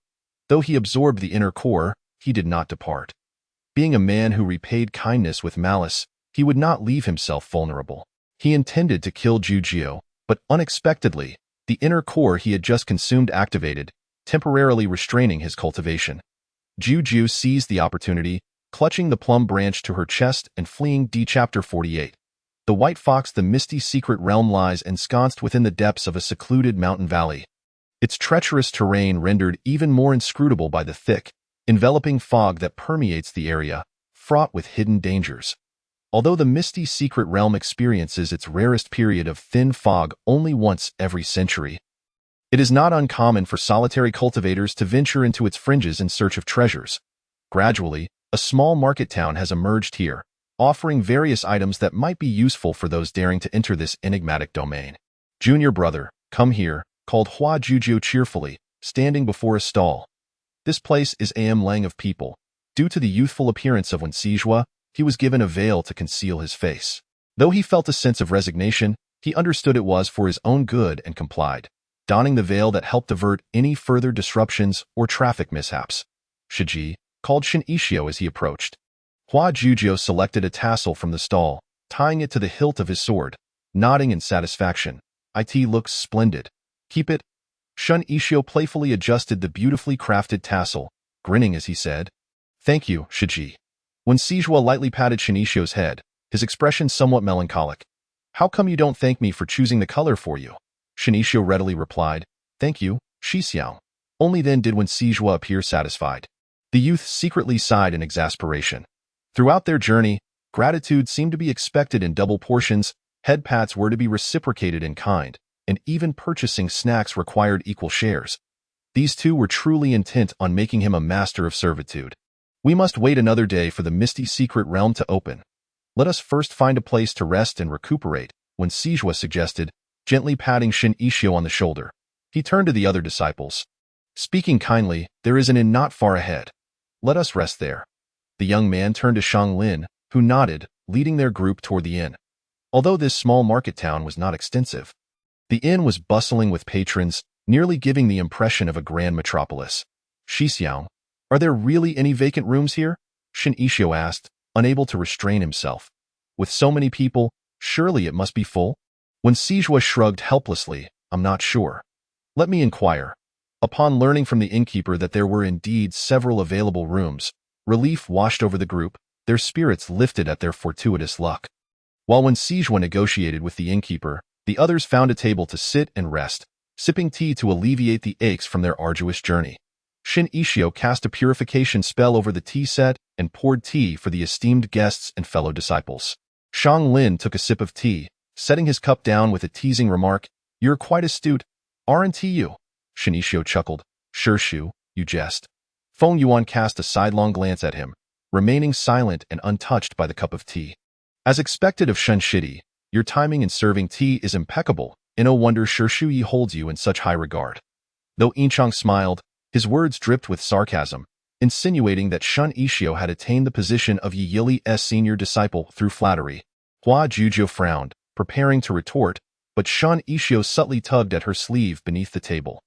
Though he absorbed the inner core, he did not depart. Being a man who repaid kindness with malice, he would not leave himself vulnerable. He intended to kill Jujio, but unexpectedly, the inner core he had just consumed activated, temporarily restraining his cultivation. Jujio seized the opportunity, clutching the plum branch to her chest and fleeing. Chapter 48. The White Fox. The misty secret realm lies ensconced within the depths of a secluded mountain valley. Its treacherous terrain rendered even more inscrutable by the thick, enveloping fog that permeates the area, fraught with hidden dangers. Although the misty secret realm experiences its rarest period of thin fog only once every century, it is not uncommon for solitary cultivators to venture into its fringes in search of treasures. Gradually, a small market town has emerged here, offering various items that might be useful for those daring to enter this enigmatic domain. "Junior brother, come here," called Hua Jujio cheerfully, standing before a stall. This place is am-lang of people. Due to the youthful appearance of Wen Sijua, he was given a veil to conceal his face. Though he felt a sense of resignation, he understood it was for his own good and complied, donning the veil that helped avert any further disruptions or traffic mishaps. "Shiji," called Shin Ishio as he approached. Hua Jujio selected a tassel from the stall, tying it to the hilt of his sword, nodding in satisfaction. "It looks splendid. Keep it." Shun Ishio playfully adjusted the beautifully crafted tassel, grinning as he said, "Thank you, Shiji." When Sijua lightly patted Shin Ishio's head, his expression somewhat melancholic. "How come you don't thank me for choosing the color for you?" Shin Ishio readily replied, "Thank you, Shixiao." Only then did Wen Sijua appear satisfied. The youth secretly sighed in exasperation. Throughout their journey, gratitude seemed to be expected in double portions, head pats were to be reciprocated in kind, and even purchasing snacks required equal shares. These two were truly intent on making him a master of servitude. "We must wait another day for the misty secret realm to open. Let us first find a place to rest and recuperate," Wen Sijua suggested, gently patting Shin Ishio on the shoulder. He turned to the other disciples. "Speaking kindly, there is an inn not far ahead. Let us rest there." The young man turned to Shang Lin, who nodded, leading their group toward the inn. Although this small market town was not extensive, the inn was bustling with patrons, nearly giving the impression of a grand metropolis. "Shixiao, are there really any vacant rooms here?" Shin Ishio asked, unable to restrain himself. "With so many people, surely it must be full?" When Sijua shrugged helplessly, "I'm not sure. Let me inquire." Upon learning from the innkeeper that there were indeed several available rooms, relief washed over the group, their spirits lifted at their fortuitous luck. While Wen Sijua negotiated with the innkeeper, the others found a table to sit and rest, sipping tea to alleviate the aches from their arduous journey. Shin Ishio cast a purification spell over the tea set and poured tea for the esteemed guests and fellow disciples. Shang Lin took a sip of tea, setting his cup down with a teasing remark, "You're quite astute, aren't you?" Shin Ishio chuckled, "Sure, Shu, you jest." Feng Yuan cast a sidelong glance at him, remaining silent and untouched by the cup of tea. As expected of Shun Shidi, your timing in serving tea is impeccable, and no wonder Shu Yi holds you in such high regard. Though Yinchang smiled, his words dripped with sarcasm, insinuating that Shun Ishio had attained the position of Yi Yili's senior disciple through flattery. Hua Jujio frowned, preparing to retort, but Shun Ishio subtly tugged at her sleeve beneath the table.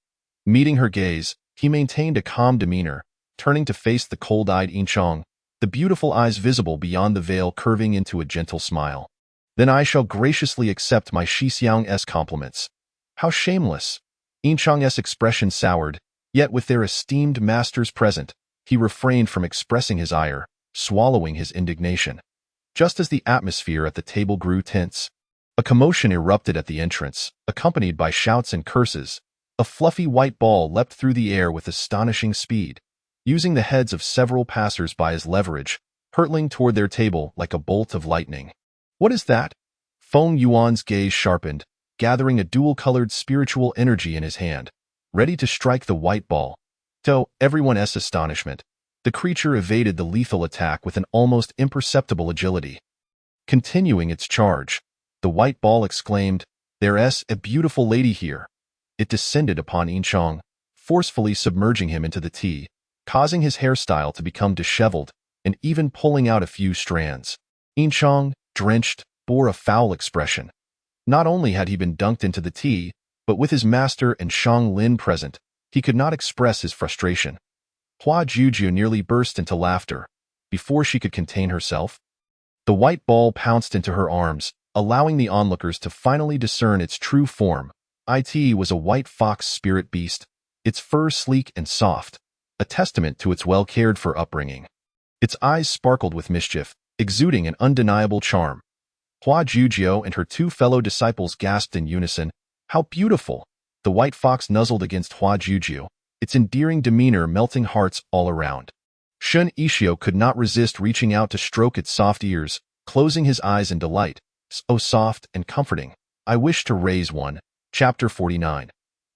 Meeting her gaze, he maintained a calm demeanor, turning to face the cold-eyed Yinchang, the beautiful eyes visible beyond the veil curving into a gentle smile. Then I shall graciously accept my Xixiang's compliments. How shameless! Yinchang's expression soured, yet with their esteemed masters present, he refrained from expressing his ire, swallowing his indignation. Just as the atmosphere at the table grew tense, a commotion erupted at the entrance, accompanied by shouts and curses. A fluffy white ball leapt through the air with astonishing speed, using the heads of several passers-by as leverage, hurtling toward their table like a bolt of lightning. What is that? Feng Yuan's gaze sharpened, gathering a dual-colored spiritual energy in his hand, ready to strike the white ball. To everyone's astonishment, the creature evaded the lethal attack with an almost imperceptible agility. Continuing its charge, the white ball exclaimed, "There's a beautiful lady here." It descended upon Yinchang, forcefully submerging him into the tea, causing his hairstyle to become disheveled and even pulling out a few strands. Yinchang, drenched, bore a foul expression. Not only had he been dunked into the tea, but with his master and Shang Lin present, he could not express his frustration. Hua Juju nearly burst into laughter. Before she could contain herself, the white ball pounced into her arms, allowing the onlookers to finally discern its true form. It was a white fox spirit beast, its fur sleek and soft, a testament to its well-cared-for upbringing. Its eyes sparkled with mischief, exuding an undeniable charm. Hua Jujiu and her two fellow disciples gasped in unison, "How beautiful!" The white fox nuzzled against Hua Jujiu, its endearing demeanor melting hearts all around. Shun Ishio could not resist reaching out to stroke its soft ears, closing his eyes in delight. "So soft and comforting. I wish to raise one." Chapter 49.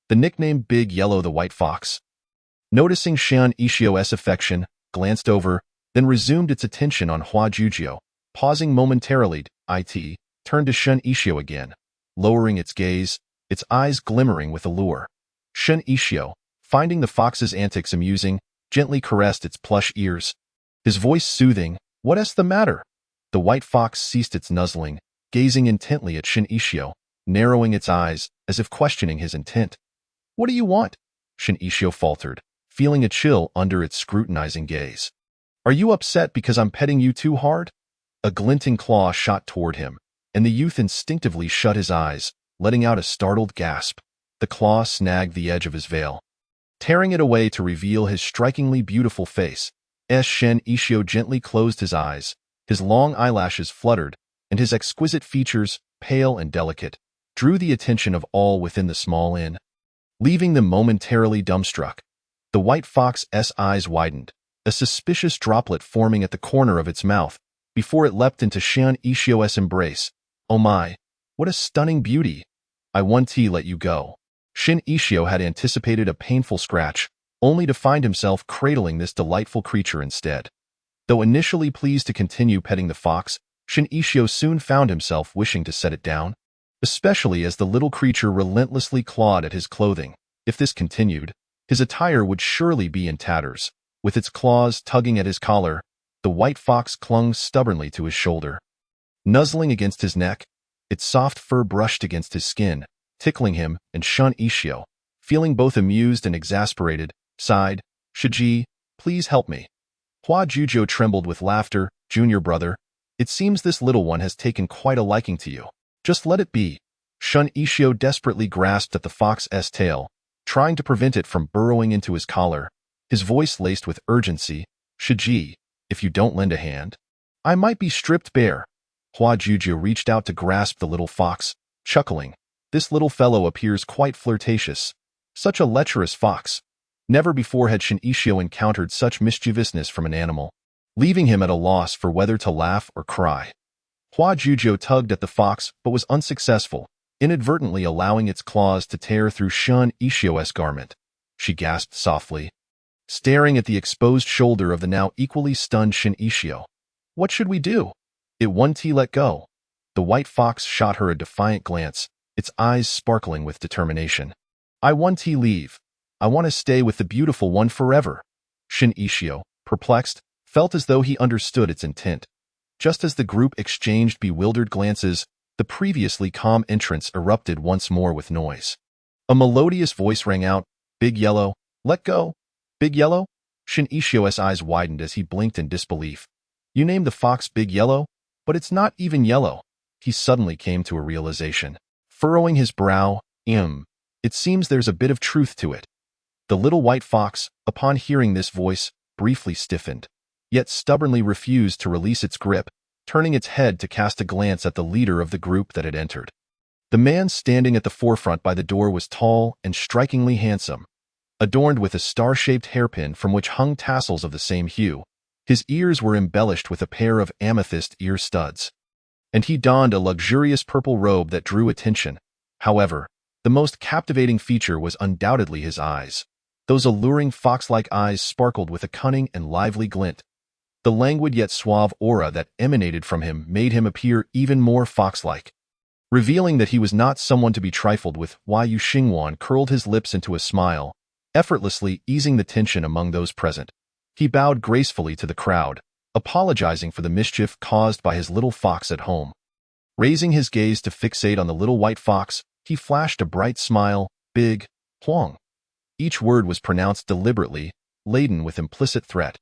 The nickname Big Yellow the White Fox. Noticing Shun Ishio's affection, glanced over, then resumed its attention on Hua Jujiu, pausing momentarily. It turned to Shun Ishio again, lowering its gaze, its eyes glimmering with allure. Shun Ishio, finding the fox's antics amusing, gently caressed its plush ears. His voice soothing, "What's the matter?" The white fox ceased its nuzzling, gazing intently at Shun Ishio, narrowing its eyes, as if questioning his intent. "What do you want?" Shun Ishio faltered, feeling a chill under its scrutinizing gaze. "Are you upset because I'm petting you too hard?" A glinting claw shot toward him, and the youth instinctively shut his eyes, letting out a startled gasp. The claw snagged the edge of his veil, tearing it away to reveal his strikingly beautiful face. Shun Ishio gently closed his eyes, his long eyelashes fluttered, and his exquisite features, pale and delicate, drew the attention of all within the small inn, leaving them momentarily dumbstruck. The white fox's eyes widened, a suspicious droplet forming at the corner of its mouth, before it leapt into Shun Ishio's embrace. "Oh my, what a stunning beauty! I want to let you go." Shun Ishio had anticipated a painful scratch, only to find himself cradling this delightful creature instead. Though initially pleased to continue petting the fox, Shun Ishio soon found himself wishing to set it down, especially as the little creature relentlessly clawed at his clothing. If this continued, his attire would surely be in tatters. With its claws tugging at his collar, the white fox clung stubbornly to his shoulder. Nuzzling against his neck, its soft fur brushed against his skin, tickling him, and Shun Ishio, feeling both amused and exasperated, sighed, "Shiji, please help me." Hua Jujiu trembled with laughter. "Junior brother, it seems this little one has taken quite a liking to you. Just let it be." Shun Ishio desperately grasped at the fox's tail, trying to prevent it from burrowing into his collar, his voice laced with urgency. "Shiji, if you don't lend a hand, I might be stripped bare." Hua Jujiu reached out to grasp the little fox, chuckling. "This little fellow appears quite flirtatious. Such a lecherous fox." Never before had Shun Ishio encountered such mischievousness from an animal, leaving him at a loss for whether to laugh or cry. Hua Jujiu tugged at the fox but was unsuccessful, inadvertently allowing its claws to tear through Shun Ishio's garment. She gasped softly, staring at the exposed shoulder of the now equally stunned Shun Ishio. "What should we do?" "It won't let go." The white fox shot her a defiant glance, its eyes sparkling with determination. "I want to leave. I want to stay with the beautiful one forever." Shun Ishio, perplexed, felt as though he understood its intent. Just as the group exchanged bewildered glances, the previously calm entrance erupted once more with noise. A melodious voice rang out, "Big Yellow, let go." "Big Yellow?" Shun Ishio's eyes widened as he blinked in disbelief. "You named the fox Big Yellow, but it's not even yellow." he suddenly came to a realization. Furrowing his brow, it seems there's a bit of truth to it. The little white fox, upon hearing this voice, briefly stiffened, yet stubbornly refused to release its grip, turning its head to cast a glance at the leader of the group that had entered. The man standing at the forefront by the door was tall and strikingly handsome, adorned with a star-shaped hairpin from which hung tassels of the same hue. His ears were embellished with a pair of amethyst ear studs, and he donned a luxurious purple robe that drew attention. However, the most captivating feature was undoubtedly his eyes. Those alluring fox-like eyes sparkled with a cunning and lively glint. The languid yet suave aura that emanated from him made him appear even more fox-like. Revealing that he was not someone to be trifled with, Yu Xingwan curled his lips into a smile, effortlessly easing the tension among those present. He bowed gracefully to the crowd, apologizing for the mischief caused by his little fox at home. Raising his gaze to fixate on the little white fox, he flashed a bright smile. Big Huang. Each word was pronounced deliberately, laden with implicit threat.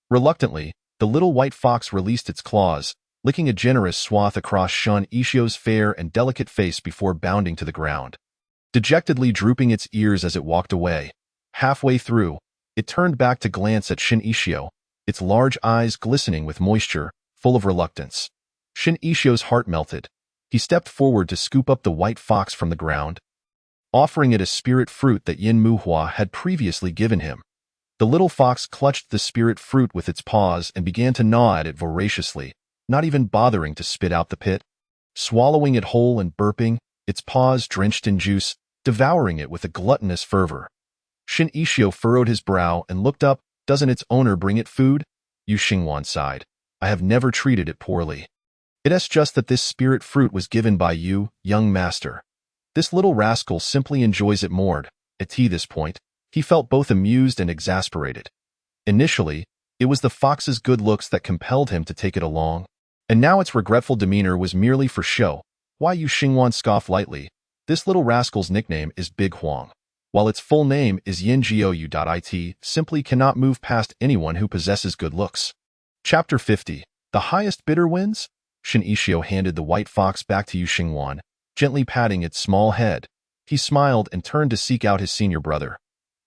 Reluctantly, the little white fox released its claws, licking a generous swath across Shan Ishio's fair and delicate face before bounding to the ground. Dejectedly drooping its ears as it walked away, halfway through, it turned back to glance at Shin Ishio, its large eyes glistening with moisture, full of reluctance. Shin Ishio's heart melted. He stepped forward to scoop up the white fox from the ground, offering it a spirit fruit that Yin Muhua had previously given him. The little fox clutched the spirit fruit with its paws and began to gnaw at it voraciously, not even bothering to spit out the pit. Swallowing it whole and burping, its paws drenched in juice, devouring it with a gluttonous fervor. Shin Ishio furrowed his brow and looked up. Doesn't its owner bring it food? Yu Xingwan sighed. I have never treated it poorly. It's just that this spirit fruit was given by you, young master. This little rascal simply enjoys it more. At this point, he felt both amused and exasperated. Initially, it was the fox's good looks that compelled him to take it along, and now its regretful demeanor was merely for show. Yu Xingwan scoffed lightly. This little rascal's nickname is Big Huang, while its full name is Yin Jiou. Simply cannot move past anyone who possesses good looks. Chapter 50. The highest bidder wins? Shin Ishio handed the white fox back to Yu Xingwan, gently patting its small head. He smiled and turned to seek out his senior brother.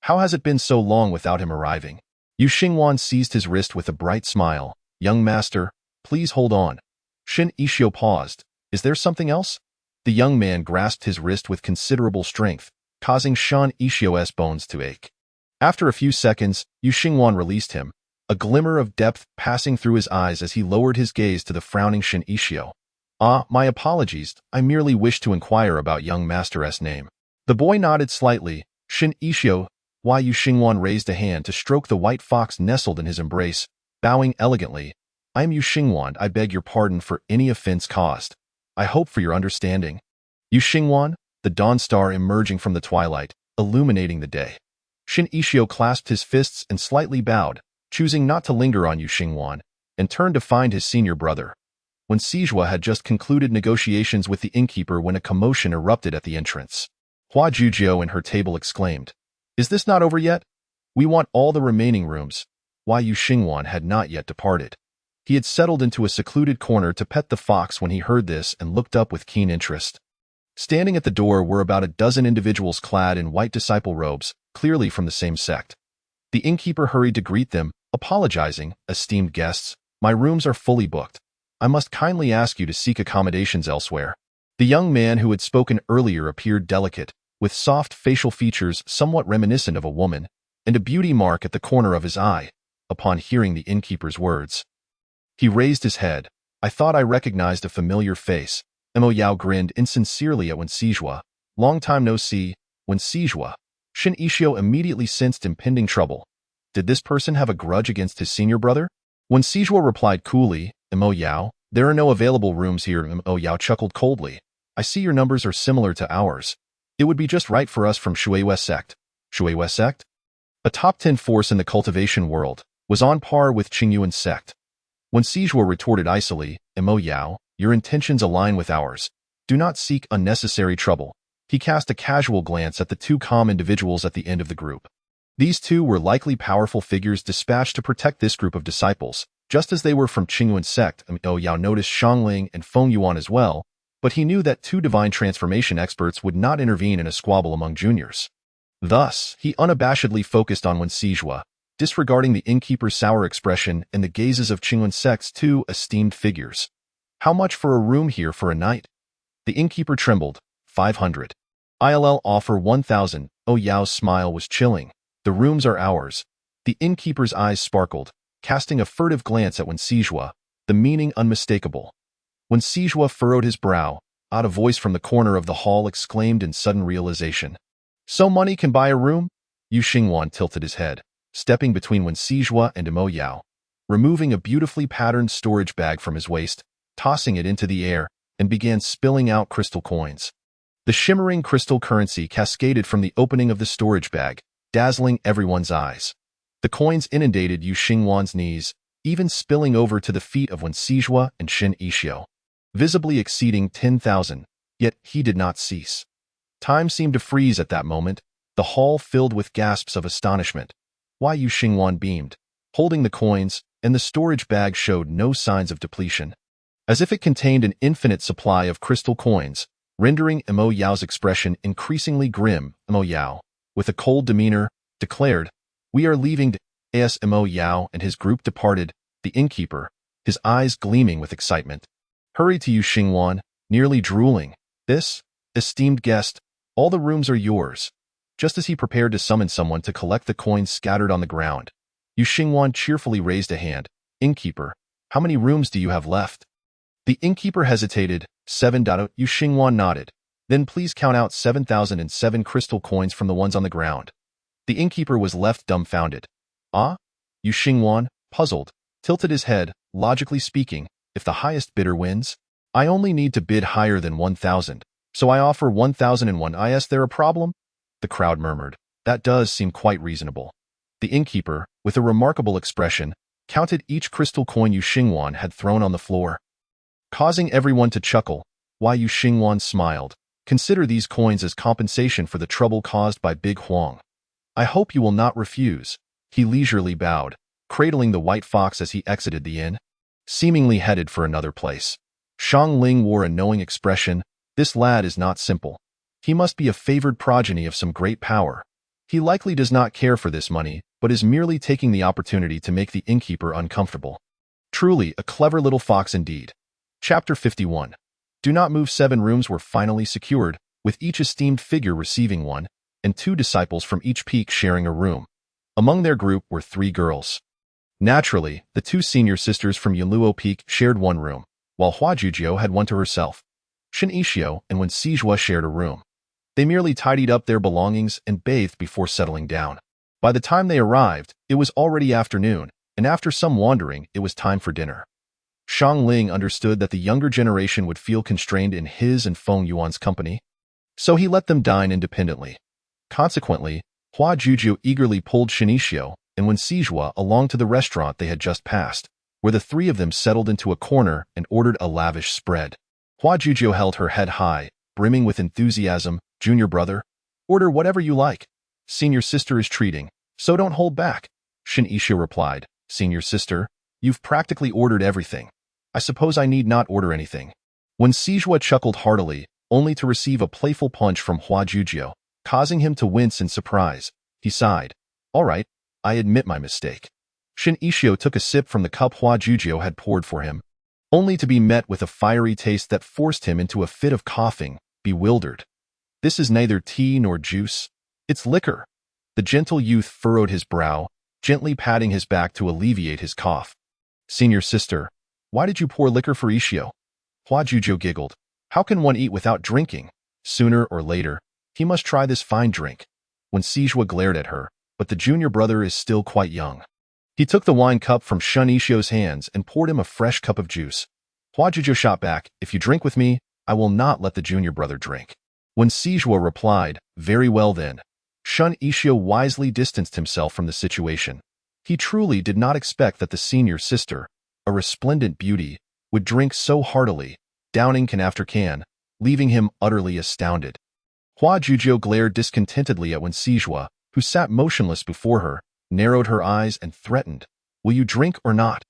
How has it been so long without him arriving? Yu Xingwan seized his wrist with a bright smile. Young master, please hold on. Shin Ishio paused. Is there something else? The young man grasped his wrist with considerable strength, causing Shan Ishio's bones to ache. After a few seconds, Yu Xingwan released him, a glimmer of depth passing through his eyes as he lowered his gaze to the frowning Shin Ishio. My apologies, I merely wished to inquire about young master's name. The boy nodded slightly. Shin Ishio. Yu Xingwan raised a hand to stroke the white fox nestled in his embrace, bowing elegantly. I am Yu Xingwan. I beg your pardon for any offense caused. I hope for your understanding. Yu Xingwan, the dawn star emerging from the twilight, illuminating the day. Shin Ishio clasped his fists and slightly bowed, choosing not to linger on Yu Xingwan, and turned to find his senior brother. When Sijua had just concluded negotiations with the innkeeper when a commotion erupted at the entrance. Hua Jujiu and her table exclaimed, Is this not over yet? We want all the remaining rooms. Yu Xingwan had not yet departed. He had settled into a secluded corner to pet the fox when he heard this and looked up with keen interest. Standing at the door were about a dozen individuals clad in white disciple robes, clearly from the same sect. The innkeeper hurried to greet them, apologizing. Esteemed guests, my rooms are fully booked. I must kindly ask you to seek accommodations elsewhere. The young man who had spoken earlier appeared delicate, with soft facial features somewhat reminiscent of a woman, and a beauty mark at the corner of his eye. Upon hearing the innkeeper's words, he raised his head. I thought I recognized a familiar face. Mo Yao grinned insincerely at Wen Sijua. Long time no see, Wen Sijua. Shin Ishio immediately sensed impending trouble. Did this person have a grudge against his senior brother? Wen Sijua replied coolly, Mo Yao, there are no available rooms here. Mo Yao chuckled coldly. I see your numbers are similar to ours. It would be just right for us from Shuiwei sect. Shuiwei sect? A top 10 force in the cultivation world, was on par with Qingyuan sect. When Sijua retorted icily, Mo Yao, your intentions align with ours. Do not seek unnecessary trouble. He cast a casual glance at the two calm individuals at the end of the group. These two were likely powerful figures dispatched to protect this group of disciples, just as they were from Qingyuan sect. Mo Yao noticed Shangling and Feng Yuan as well, but he knew that two divine transformation experts would not intervene in a squabble among juniors. Thus, he unabashedly focused on Wen Sijua, disregarding the innkeeper's sour expression and the gazes of Qingwen Sect's two esteemed figures. How much for a room here for a night? The innkeeper trembled. 500. I'll offer 1,000. Oh Yao's smile was chilling. The rooms are ours. The innkeeper's eyes sparkled, casting a furtive glance at Wen Sijua, the meaning unmistakable. Wen Sijua furrowed his brow. A voice from the corner of the hall exclaimed in sudden realization. So money can buy a room? Yu Xingwan tilted his head, stepping between Wen Sijua and Mo Yao, removing a beautifully patterned storage bag from his waist, tossing it into the air, and began spilling out crystal coins. The shimmering crystal currency cascaded from the opening of the storage bag, dazzling everyone's eyes. The coins inundated Yu Xingwan's knees, even spilling over to the feet of Wen Sijua and Shin Yixio, visibly exceeding 10,000, yet he did not cease. Time seemed to freeze at that moment, the hall filled with gasps of astonishment. Why Yu Xingwan beamed, holding the coins, and the storage bag showed no signs of depletion. As if it contained an infinite supply of crystal coins, rendering Mo Yao's expression increasingly grim. Mo Yao, with a cold demeanor, declared, "We are leaving." As Mo Yao and his group departed, the innkeeper, his eyes gleaming with excitement, hurried to Yu Xingwan, nearly drooling. "This, esteemed guest, all the rooms are yours." Just as he prepared to summon someone to collect the coins scattered on the ground, Yu Xingwan cheerfully raised a hand. "Innkeeper, how many rooms do you have left?" The innkeeper hesitated. 7. Yu Xingwan nodded. "Then please count out 7,007 crystal coins from the ones on the ground." The innkeeper was left dumbfounded. "Ah?" Yu Xingwan, puzzled, tilted his head. "Logically speaking, if the highest bidder wins, I only need to bid higher than 1,000, so I offer 1,001. Is there a problem?" The crowd murmured. "That does seem quite reasonable." The innkeeper, with a remarkable expression, counted each crystal coin Yu Xingwan had thrown on the floor, causing everyone to chuckle. Why Yu Xingwan smiled. "Consider these coins as compensation for the trouble caused by Big Huang. I hope you will not refuse." He leisurely bowed, cradling the white fox as he exited the inn, seemingly headed for another place. Shang Ling wore a knowing expression. This lad is not simple. He must be a favored progeny of some great power. He likely does not care for this money, but is merely taking the opportunity to make the innkeeper uncomfortable. Truly a clever little fox indeed. Chapter 51. Do not move. 7 rooms were finally secured, with each esteemed figure receiving one, and 2 disciples from each peak sharing a room. Among their group were 3 girls. Naturally, the 2 senior sisters from Yinluo Peak shared one room, while Hua Jujio had one to herself. Shin Yixio and Wen Sijua shared a room. They merely tidied up their belongings and bathed before settling down. By the time they arrived, it was already afternoon, and after some wandering, it was time for dinner. Shang Ling understood that the younger generation would feel constrained in his and Feng Yuan's company, so he let them dine independently. Consequently, Hua Jujio eagerly pulled Shin Yixio and Wen Sijua along to the restaurant they had just passed, where the 3 of them settled into a corner and ordered a lavish spread. Hua Jujio held her head high, brimming with enthusiasm. "Junior brother, order whatever you like. Senior sister is treating, so don't hold back." Shin Yixio replied, "Senior sister, you've practically ordered everything. I suppose I need not order anything." Wen Sijua chuckled heartily, only to receive a playful punch from Hua Jujio, causing him to wince in surprise. He sighed. "All right, I admit my mistake." Shin Yixio took a sip from the cup Hua Jujio had poured for him, only to be met with a fiery taste that forced him into a fit of coughing, bewildered. "This is neither tea nor juice. It's liquor." The gentle youth furrowed his brow, gently patting his back to alleviate his cough. "Senior sister, why did you pour liquor for Yixio?" Hua Jujio giggled. "How can one eat without drinking? Sooner or later, he must try this fine drink." Wen Sijua glared at her, but the junior brother is still quite young. He took the wine cup from Shin Yixio's hands and poured him a fresh cup of juice. Hua Jujio shot back, "If you drink with me, I will not let the junior brother drink." Wen Sijua replied, "Very well then." Shin Yixio wisely distanced himself from the situation. He truly did not expect that the senior sister, a resplendent beauty, would drink so heartily, downing can after can, leaving him utterly astounded. Hua Jujio glared discontentedly at Wen Sijua, who sat motionless before her, narrowed her eyes and threatened, "Will you drink or not?"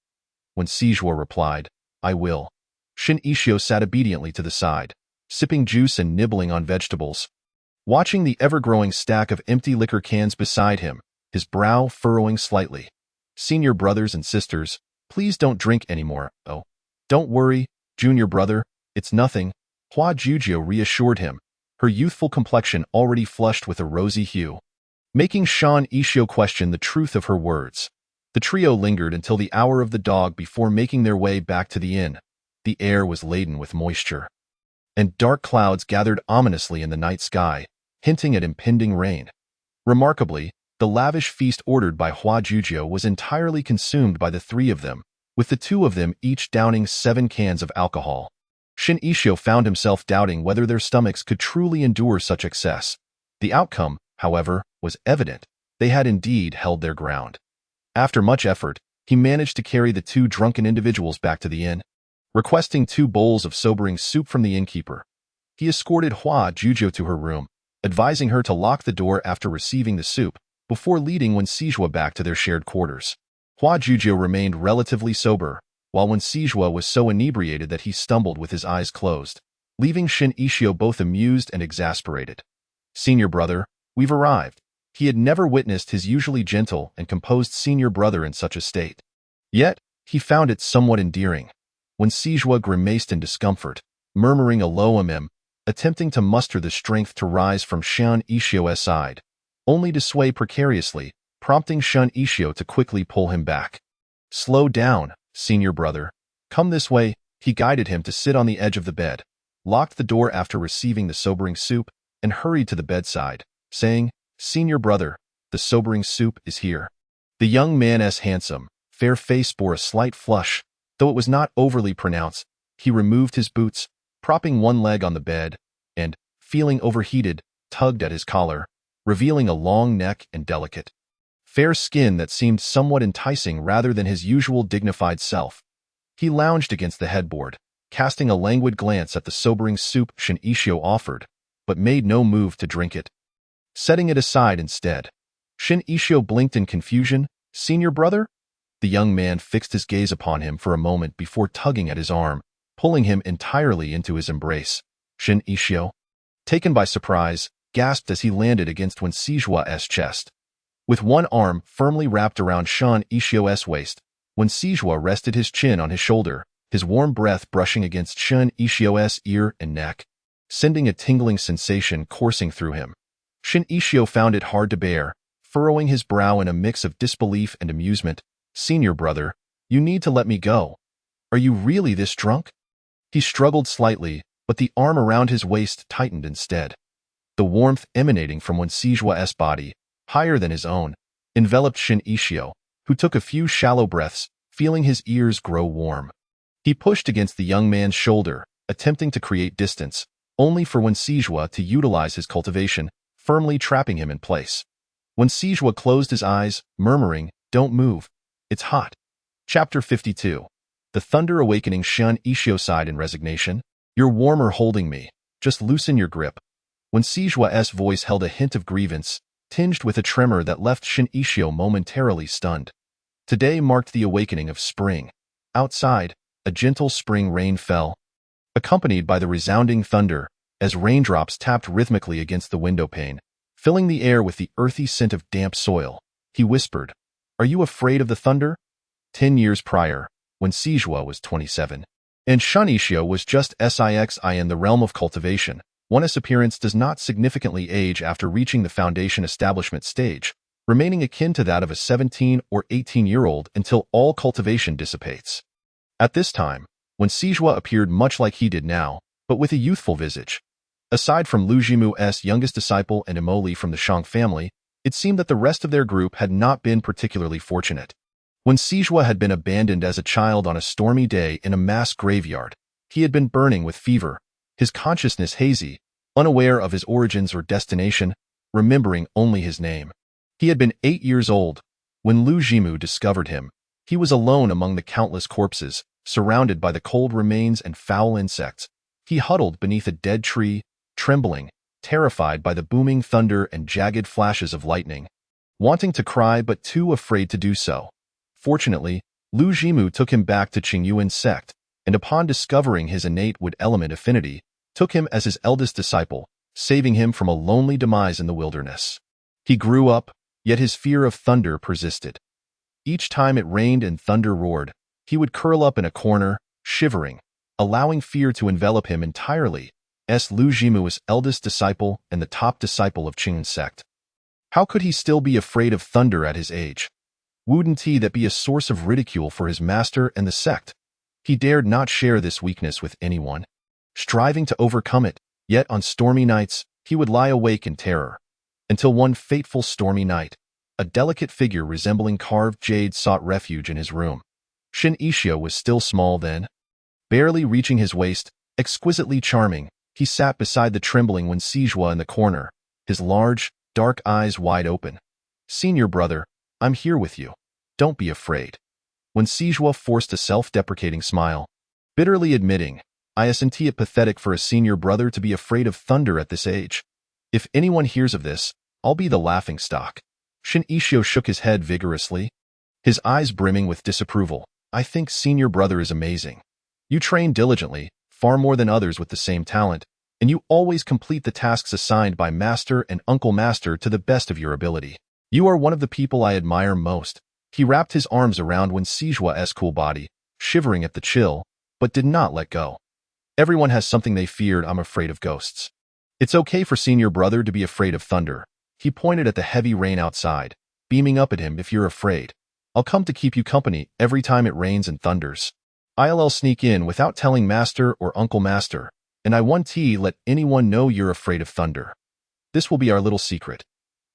Wen Sijua replied, "I will." Shin Yixio sat obediently to the side, sipping juice and nibbling on vegetables. Watching the ever-growing stack of empty liquor cans beside him, his brow furrowing slightly. Senior brothers and sisters, please don't drink anymore. Oh, don't worry, junior brother, it's nothing, Hua Jujio reassured him, her youthful complexion already flushed with a rosy hue, making Shan Ishio question the truth of her words. The trio lingered until the hour of the dog before making their way back to the inn. The air was laden with moisture, and dark clouds gathered ominously in the night sky, hinting at impending rain. Remarkably, the lavish feast ordered by Hua Jujio was entirely consumed by the three of them, with the two of them each downing 7 cans of alcohol. Shin Ishio found himself doubting whether their stomachs could truly endure such excess. The outcome, however, was evident. They had indeed held their ground. After much effort, he managed to carry the 2 drunken individuals back to the inn, requesting 2 bowls of sobering soup from the innkeeper. He escorted Hua Jujio to her room, advising her to lock the door after receiving the soup, before leading Wensijua back to their shared quarters. Hua Jujio remained relatively sober, while Wensijua was so inebriated that he stumbled with his eyes closed, leaving Shin Ishio both amused and exasperated. Senior brother, we've arrived. He had never witnessed his usually gentle and composed senior brother in such a state. Yet, he found it somewhat endearing. Wensijua grimaced in discomfort, murmuring a low attempting to muster the strength to rise from Shan Ishio's side, only to sway precariously, prompting Shun Ishio to quickly pull him back. Slow down, senior brother. Come this way. He guided him to sit on the edge of the bed, locked the door after receiving the sobering soup, and hurried to the bedside, saying, Senior brother, the sobering soup is here. The young man's handsome, fair face bore a slight flush, though it was not overly pronounced. He removed his boots, propping one leg on the bed, and, feeling overheated, tugged at his collar, revealing a long neck and delicate, fair skin that seemed somewhat enticing rather than his usual dignified self. He lounged against the headboard, casting a languid glance at the sobering soup Shin Ishio offered, but made no move to drink it, setting it aside instead. Shin Ishio blinked in confusion. Senior brother? The young man fixed his gaze upon him for a moment before tugging at his arm, pulling him entirely into his embrace. Shin Ishio, taken by surprise, gasped as he landed against Wensijua's chest. With one arm firmly wrapped around Shan Ishio's waist, Wensijua rested his chin on his shoulder, his warm breath brushing against Shin Ishio's ear and neck, sending a tingling sensation coursing through him. Shin Ishio found it hard to bear, furrowing his brow in a mix of disbelief and amusement. Senior brother, you need to let me go. Are you really this drunk? He struggled slightly, but the arm around his waist tightened instead. The warmth emanating from Wensijua's body, higher than his own, enveloped Shin Ishio, who took a few shallow breaths, feeling his ears grow warm. He pushed against the young man's shoulder, attempting to create distance, only for Wensijua to utilize his cultivation, firmly trapping him in place. Wensijua closed his eyes, murmuring, Don't move. It's hot. Chapter 52. The thunder awakening Shin Ishio sighed in resignation. You're warmer holding me. Just loosen your grip. Wensijua's voice held a hint of grievance, tinged with a tremor that left Shin Ishio momentarily stunned. Today marked the awakening of spring. Outside, a gentle spring rain fell, accompanied by the resounding thunder, as raindrops tapped rhythmically against the window pane, filling the air with the earthy scent of damp soil. He whispered, Are you afraid of the thunder? 10 years prior, when Wensijua was 27, and Shun Ishio was just 6 in the realm of cultivation, one's appearance does not significantly age after reaching the foundation establishment stage, remaining akin to that of a 17 or 18-year-old until all cultivation dissipates. At this time, Wensijua appeared much like he did now, but with a youthful visage. Aside from Lu Jimu's youngest disciple and Emoli from the Shang family, it seemed that the rest of their group had not been particularly fortunate. Wensijua had been abandoned as a child on a stormy day in a mass graveyard. He had been burning with fever, his consciousness hazy, unaware of his origins or destination, remembering only his name. He had been 8 years old when Lu Jimu discovered him. He was alone among the countless corpses, surrounded by the cold remains and foul insects. He huddled beneath a dead tree, trembling, terrified by the booming thunder and jagged flashes of lightning, wanting to cry but too afraid to do so. Fortunately, Lu Jimu took him back to Qingyuan's sect, and upon discovering his innate wood element affinity, took him as his eldest disciple, saving him from a lonely demise in the wilderness. He grew up, yet his fear of thunder persisted. Each time it rained and thunder roared, he would curl up in a corner, shivering, allowing fear to envelop him entirely. Lu Jimu's eldest disciple and the top disciple of Qing's sect. How could he still be afraid of thunder at his age? Wouldn't that be a source of ridicule for his master and the sect? He dared not share this weakness with anyone, striving to overcome it, yet on stormy nights, he would lie awake in terror. Until one fateful stormy night, a delicate figure resembling carved jade sought refuge in his room. Shin Ishio was still small then, barely reaching his waist, exquisitely charming. He sat beside the trembling Wen Sijua in the corner, his large, dark eyes wide open. "Senior brother, I'm here with you. Don't be afraid." Wen Sijua forced a self-deprecating smile, bitterly admitting, "Isn't it pathetic for a senior brother to be afraid of thunder at this age? If anyone hears of this, I'll be the laughingstock." Shin Ishio shook his head vigorously, his eyes brimming with disapproval. "I think senior brother is amazing. You train diligently, far more than others with the same talent, and you always complete the tasks assigned by master and uncle master to the best of your ability. You are one of the people I admire most." He wrapped his arms around Wen Sijua's cool body, shivering at the chill, but did not let go. "Everyone has something they feared. I'm afraid of ghosts. It's okay for senior brother to be afraid of thunder." He pointed at the heavy rain outside, beaming up at him. "If you're afraid, I'll come to keep you company every time it rains and thunders. I'll sneak in without telling master or uncle master, and I won't let anyone know you're afraid of thunder. This will be our little secret."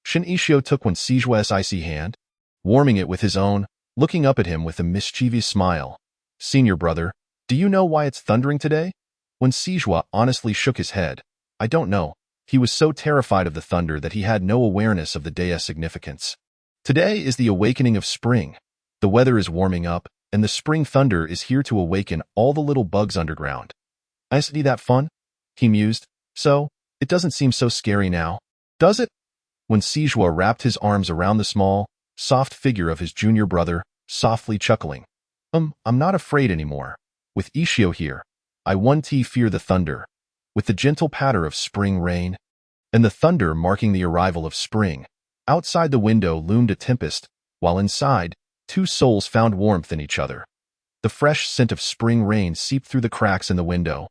Shin Ishio took Wen Sijua's icy hand, warming it with his own, looking up at him with a mischievous smile. "Senior brother, do you know why it's thundering today?" Wen Sijua honestly shook his head. "I don't know." He was so terrified of the thunder that he had no awareness of the day's significance. "Today is the awakening of spring. The weather is warming up, and the spring thunder is here to awaken all the little bugs underground." "Isn't that fun?" he mused. "So, it doesn't seem so scary now, does it?" When Sijua wrapped his arms around the small, soft figure of his junior brother, softly chuckling. I'm not afraid anymore. With Ishio here, I won't fear the thunder." With the gentle patter of spring rain, and the thunder marking the arrival of spring, outside the window loomed a tempest, while inside, two souls found warmth in each other. The fresh scent of spring rain seeped through the cracks in the window,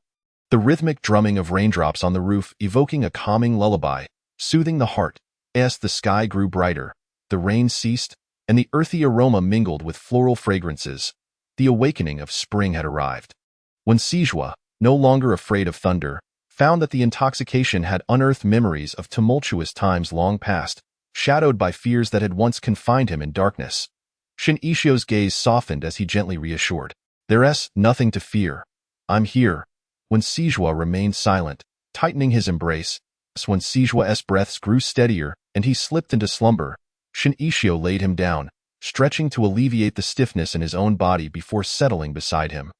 the rhythmic drumming of raindrops on the roof evoking a calming lullaby, soothing the heart. As the sky grew brighter, the rain ceased, and the earthy aroma mingled with floral fragrances. The awakening of spring had arrived. When Sijua, no longer afraid of thunder, found that the intoxication had unearthed memories of tumultuous times long past, shadowed by fears that had once confined him in darkness. Shin Ishio's gaze softened as he gently reassured, "There's nothing to fear. I'm here." When Sijua remained silent, tightening his embrace, when Sijua's breaths grew steadier and he slipped into slumber, Shin Ishio laid him down, stretching to alleviate the stiffness in his own body before settling beside him.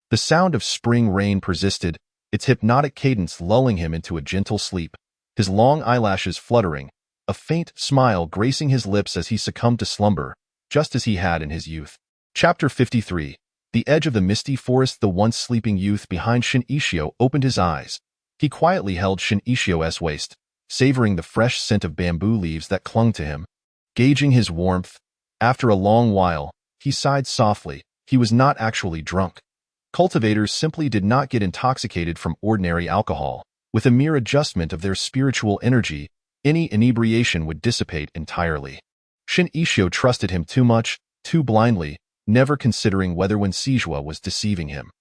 The sound of spring rain persisted, its hypnotic cadence lulling him into a gentle sleep, his long eyelashes fluttering, a faint smile gracing his lips as he succumbed to slumber, just as he had in his youth. Chapter 53. The edge of the misty forest. The once sleeping youth behind Shin Ishio opened his eyes. He quietly held Shin Ishio's waist, savoring the fresh scent of bamboo leaves that clung to him, gauging his warmth. After a long while, he sighed softly. He was not actually drunk. Cultivators simply did not get intoxicated from ordinary alcohol. With a mere adjustment of their spiritual energy, any inebriation would dissipate entirely. Shin Ishio trusted him too much, too blindly, never considering whether Wen Sijua was deceiving him.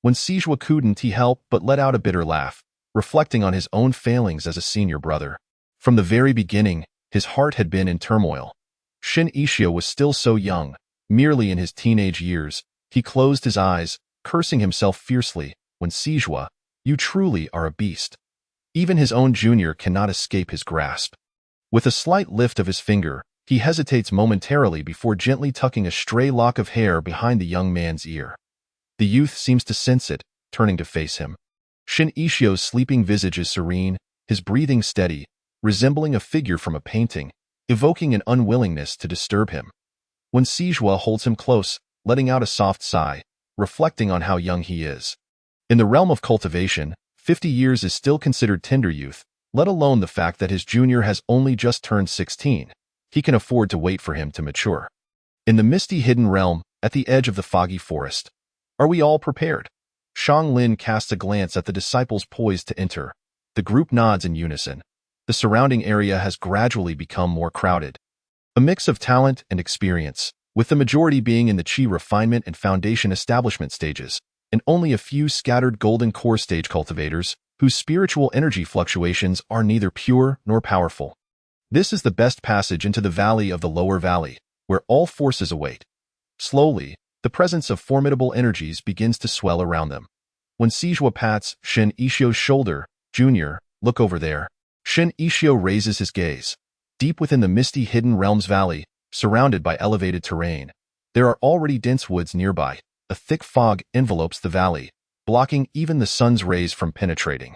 When Sijua couldn't help but let out a bitter laugh, reflecting on his own failings as a senior brother. From the very beginning, his heart had been in turmoil. Shin Ishio was still so young, merely in his teenage years. He closed his eyes, cursing himself fiercely. When Sijua, you truly are a beast. Even his own junior cannot escape his grasp. With a slight lift of his finger, he hesitates momentarily before gently tucking a stray lock of hair behind the young man's ear. The youth seems to sense it, turning to face him. Shin Ishio's sleeping visage is serene, his breathing steady, resembling a figure from a painting, evoking an unwillingness to disturb him. When Sijua holds him close, letting out a soft sigh, reflecting on how young he is. In the realm of cultivation, 50 years is still considered tender youth, let alone the fact that his junior has only just turned 16. He can afford to wait for him to mature. In the misty hidden realm, at the edge of the foggy forest, are we all prepared? Shang Lin casts a glance at the disciples poised to enter. The group nods in unison. The surrounding area has gradually become more crowded. A mix of talent and experience, with the majority being in the Qi refinement and foundation establishment stages, and only a few scattered golden core stage cultivators whose spiritual energy fluctuations are neither pure nor powerful. This is the best passage into the valley of the lower valley, where all forces await. Slowly, the presence of formidable energies begins to swell around them. When Sijua pats Shin Ishio's shoulder, "Junior, look over there." Shin Ishio raises his gaze. Deep within the misty hidden realms valley, surrounded by elevated terrain, there are already dense woods nearby. A thick fog envelopes the valley, blocking even the sun's rays from penetrating.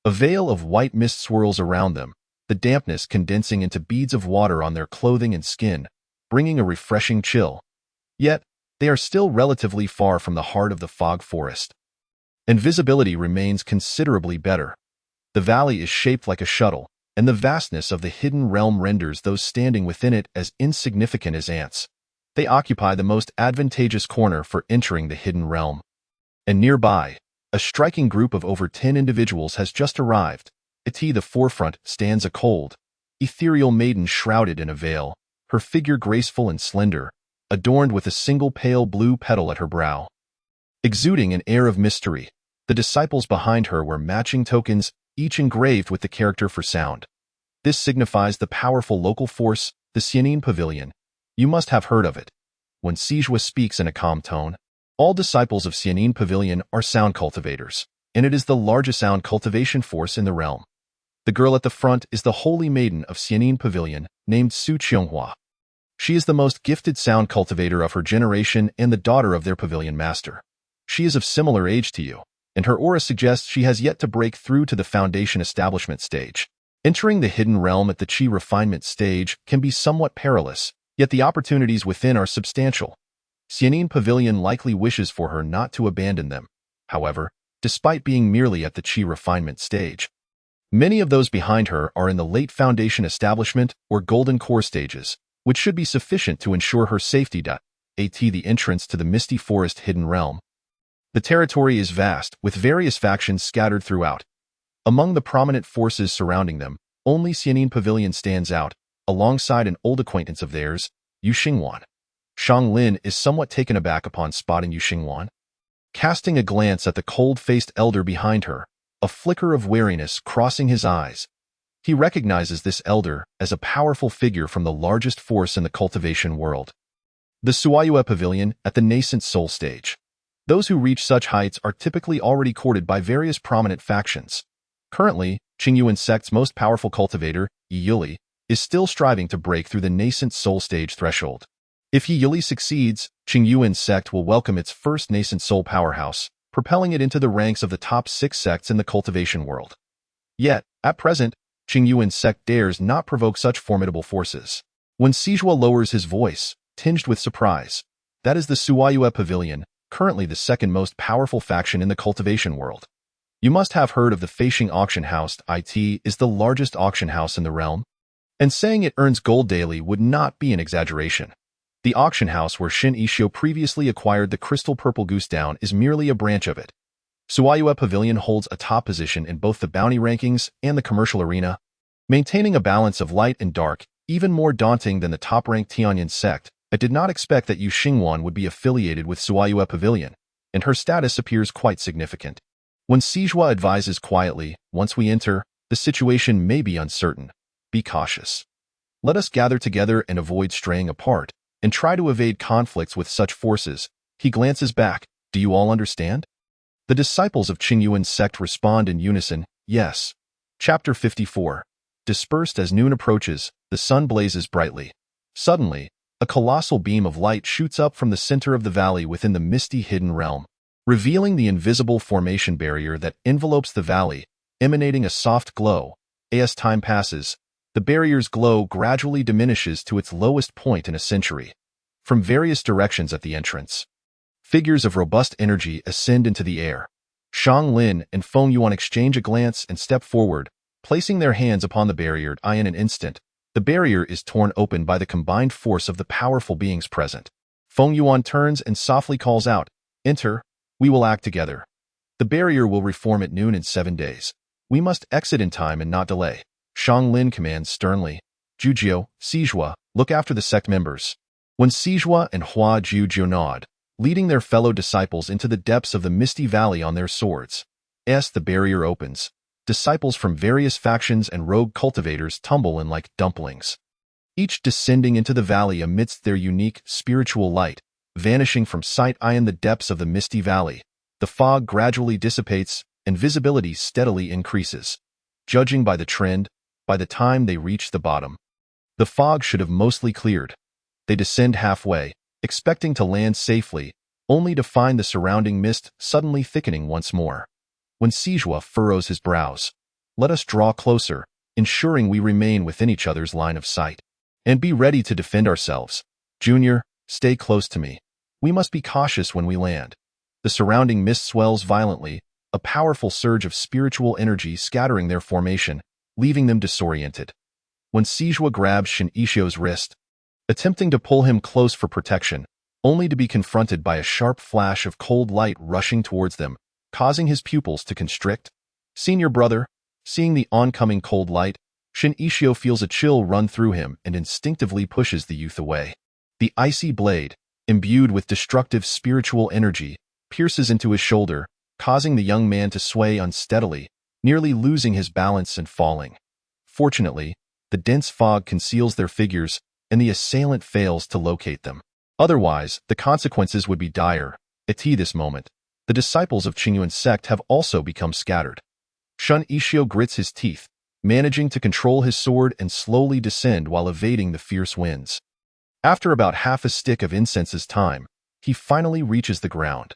A veil of white mist swirls around them, the dampness condensing into beads of water on their clothing and skin, bringing a refreshing chill. Yet, they are still relatively far from the heart of the fog forest. And visibility remains considerably better. The valley is shaped like a shuttle, and the vastness of the hidden realm renders those standing within it as insignificant as ants. They occupy the most advantageous corner for entering the hidden realm. And nearby, a striking group of over 10 individuals has just arrived. At the forefront stands a cold, ethereal maiden shrouded in a veil, her figure graceful and slender, adorned with a single pale blue petal at her brow. Exuding an air of mystery, the disciples behind her wear matching tokens, each engraved with the character for sound. This signifies the powerful local force, the Xianin Pavilion. You must have heard of it. When Sijua speaks in a calm tone, all disciples of Xianin Pavilion are sound cultivators, and it is the largest sound cultivation force in the realm. The girl at the front is the holy maiden of Xianin Pavilion, named Su Qianghua. She is the most gifted sound cultivator of her generation and the daughter of their pavilion master. She is of similar age to you, and her aura suggests she has yet to break through to the foundation establishment stage. Entering the hidden realm at the Qi refinement stage can be somewhat perilous, yet the opportunities within are substantial. Xianin Pavilion likely wishes for her not to abandon them. However, despite being merely at the Qi refinement stage, many of those behind her are in the late foundation establishment or golden core stages, which should be sufficient to ensure her safety. The entrance to the misty forest hidden realm. The territory is vast, with various factions scattered throughout. Among the prominent forces surrounding them, only Xianin Pavilion stands out, alongside an old acquaintance of theirs, Yu Xingwan. Shang Lin is somewhat taken aback upon spotting Yu Xingwan. Casting a glance at the cold-faced elder behind her, a flicker of wariness crossing his eyes, he recognizes this elder as a powerful figure from the largest force in the cultivation world. The Suayue Pavilion at the nascent soul stage. Those who reach such heights are typically already courted by various prominent factions. Currently, Qingyuan sect's most powerful cultivator, Yi Yuli, is still striving to break through the nascent soul stage threshold. If Yi Yuli succeeds, Qingyuan sect will welcome its first nascent soul powerhouse, propelling it into the ranks of the top 6 sects in the cultivation world. Yet, at present, Qingyuan sect dares not provoke such formidable forces. When Sijua lowers his voice, tinged with surprise, that is the Suayue Pavilion, currently the second most powerful faction in the cultivation world. You must have heard of the Feishing Auction House. It is the largest auction house in the realm, and saying it earns gold daily would not be an exaggeration. The auction house where Shin Ishio previously acquired the crystal purple goose down is merely a branch of it. Suayue Pavilion holds a top position in both the bounty rankings and the commercial arena, maintaining a balance of light and dark, even more daunting than the top-ranked Tianyan sect. I did not expect that Yu Xingwan would be affiliated with Suayue Pavilion, and her status appears quite significant. When Sijua advises quietly, once we enter, the situation may be uncertain. Be cautious. Let us gather together and avoid straying apart, and try to evade conflicts with such forces. He glances back. Do you all understand? The disciples of Qingyuan sect respond in unison, yes. Chapter 54. Dispersed as noon approaches, the sun blazes brightly. Suddenly, a colossal beam of light shoots up from the center of the valley within the misty hidden realm, revealing the invisible formation barrier that envelopes the valley, emanating a soft glow. As time passes, the barrier's glow gradually diminishes to its lowest point in a century. From various directions at the entrance, figures of robust energy ascend into the air. Shang Lin and Feng Yuan exchange a glance and step forward, placing their hands upon the barrier. In an instant, the barrier is torn open by the combined force of the powerful beings present. Feng Yuan turns and softly calls out, "Enter, we will act together. The barrier will reform at noon in 7 days. We must exit in time and not delay." Shang Lin commands sternly, "Jujio, Sijua, look after the sect members." When Sijua and Hua Jujio nod, leading their fellow disciples into the depths of the misty valley on their swords, the barrier opens. Disciples from various factions and rogue cultivators tumble in like dumplings, each descending into the valley amidst their unique spiritual light, vanishing from sight. In the depths of the misty valley, the fog gradually dissipates and visibility steadily increases. Judging by the trend, by the time they reach the bottom, the fog should have mostly cleared. They descend halfway, expecting to land safely, only to find the surrounding mist suddenly thickening once more. When Sijua furrows his brows, "Let us draw closer, ensuring we remain within each other's line of sight. And be ready to defend ourselves. Junior, stay close to me. We must be cautious when we land." The surrounding mist swells violently, a powerful surge of spiritual energy scattering their formation, leaving them disoriented. When Sijua grabs Shin Ishio's wrist, attempting to pull him close for protection, only to be confronted by a sharp flash of cold light rushing towards them, causing his pupils to constrict. Senior brother, seeing the oncoming cold light, Shin Ishio feels a chill run through him and instinctively pushes the youth away. The icy blade, imbued with destructive spiritual energy, pierces into his shoulder, causing the young man to sway unsteadily, nearly losing his balance and falling. Fortunately, the dense fog conceals their figures, and the assailant fails to locate them. Otherwise, the consequences would be dire. At this moment, the disciples of Qingyuan's sect have also become scattered. Shun Ishio grits his teeth, managing to control his sword and slowly descend while evading the fierce winds. After about half a stick of incense's time, he finally reaches the ground.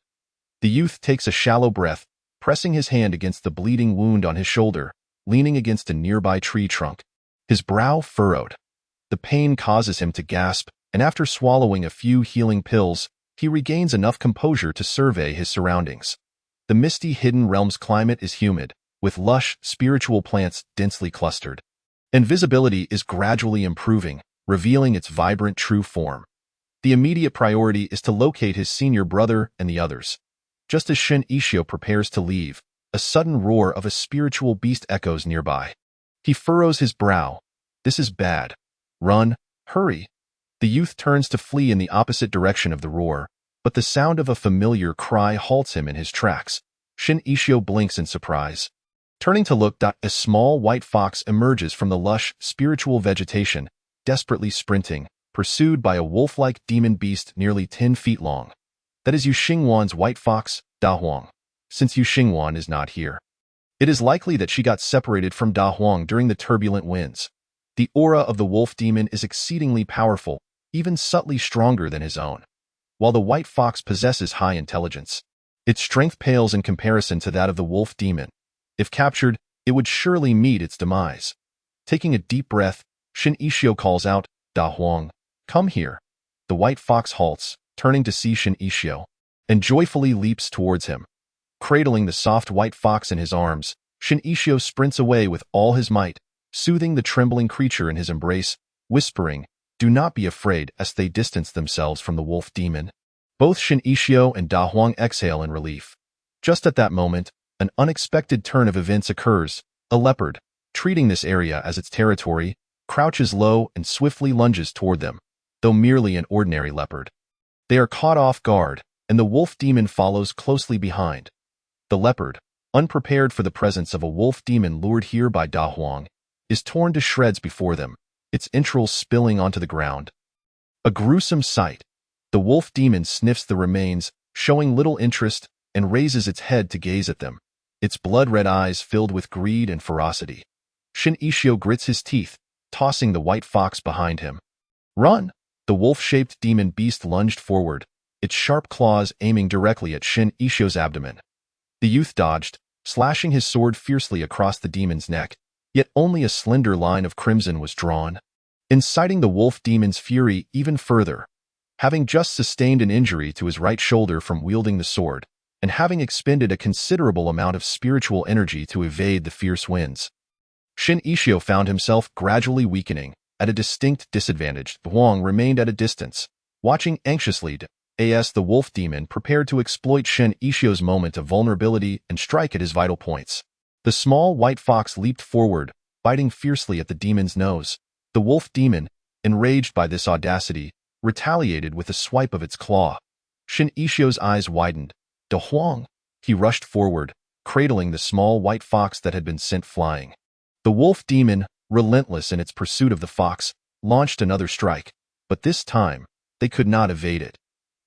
The youth takes a shallow breath, pressing his hand against the bleeding wound on his shoulder, leaning against a nearby tree trunk. His brow furrowed. The pain causes him to gasp, and after swallowing a few healing pills, he regains enough composure to survey his surroundings. The misty Hidden Realms climate is humid, with lush, spiritual plants densely clustered. And visibility is gradually improving, revealing its vibrant true form. The immediate priority is to locate his senior brother and the others. Just as Shin Ishio prepares to leave, a sudden roar of a spiritual beast echoes nearby. He furrows his brow. This is bad. Run, hurry. The youth turns to flee in the opposite direction of the roar, but the sound of a familiar cry halts him in his tracks. Shin Ishio blinks in surprise. Turning to look, a small white fox emerges from the lush, spiritual vegetation, desperately sprinting, pursued by a wolf-like demon beast nearly 10 feet long. That is Yu Xingwan's white fox, Da Huang. Since Yu Xingwan is not here, it is likely that she got separated from Da Huang during the turbulent winds. The aura of the wolf demon is exceedingly powerful, even subtly stronger than his own. While the white fox possesses high intelligence, its strength pales in comparison to that of the wolf demon. If captured, it would surely meet its demise. Taking a deep breath, Shin Ishio calls out, "Da Huang, come here." The white fox halts, turning to see Shin Ishio, and joyfully leaps towards him. Cradling the soft white fox in his arms, Shin Ishio sprints away with all his might, soothing the trembling creature in his embrace, whispering, "Do not be afraid," as they distance themselves from the wolf demon. Both Shin Ishio and Da Huang exhale in relief. Just at that moment, an unexpected turn of events occurs. A leopard, treating this area as its territory, crouches low and swiftly lunges toward them, though merely an ordinary leopard. They are caught off guard, and the wolf demon follows closely behind. The leopard, unprepared for the presence of a wolf demon lured here by Da Huang, is torn to shreds before them, its entrails spilling onto the ground. A gruesome sight. The wolf demon sniffs the remains, showing little interest, and raises its head to gaze at them, its blood-red eyes filled with greed and ferocity. Shin Ishio grits his teeth, tossing the white fox behind him. "Run!" The wolf-shaped demon beast lunged forward, its sharp claws aiming directly at Shin Ishio's abdomen. The youth dodged, slashing his sword fiercely across the demon's neck, yet only a slender line of crimson was drawn, inciting the wolf demon's fury even further. Having just sustained an injury to his right shoulder from wielding the sword, and having expended a considerable amount of spiritual energy to evade the fierce winds. Shin Ishio found himself gradually weakening, at a distinct disadvantage. Huang remained at a distance, watching anxiously as the wolf demon prepared to exploit Shin Ishio's moment of vulnerability and strike at his vital points. The small white fox leaped forward, biting fiercely at the demon's nose. The wolf demon, enraged by this audacity, retaliated with a swipe of its claw. Shin Ishio's eyes widened. De Huang! He rushed forward, cradling the small white fox that had been sent flying. The wolf demon, relentless in its pursuit of the fox, launched another strike, but this time, they could not evade it.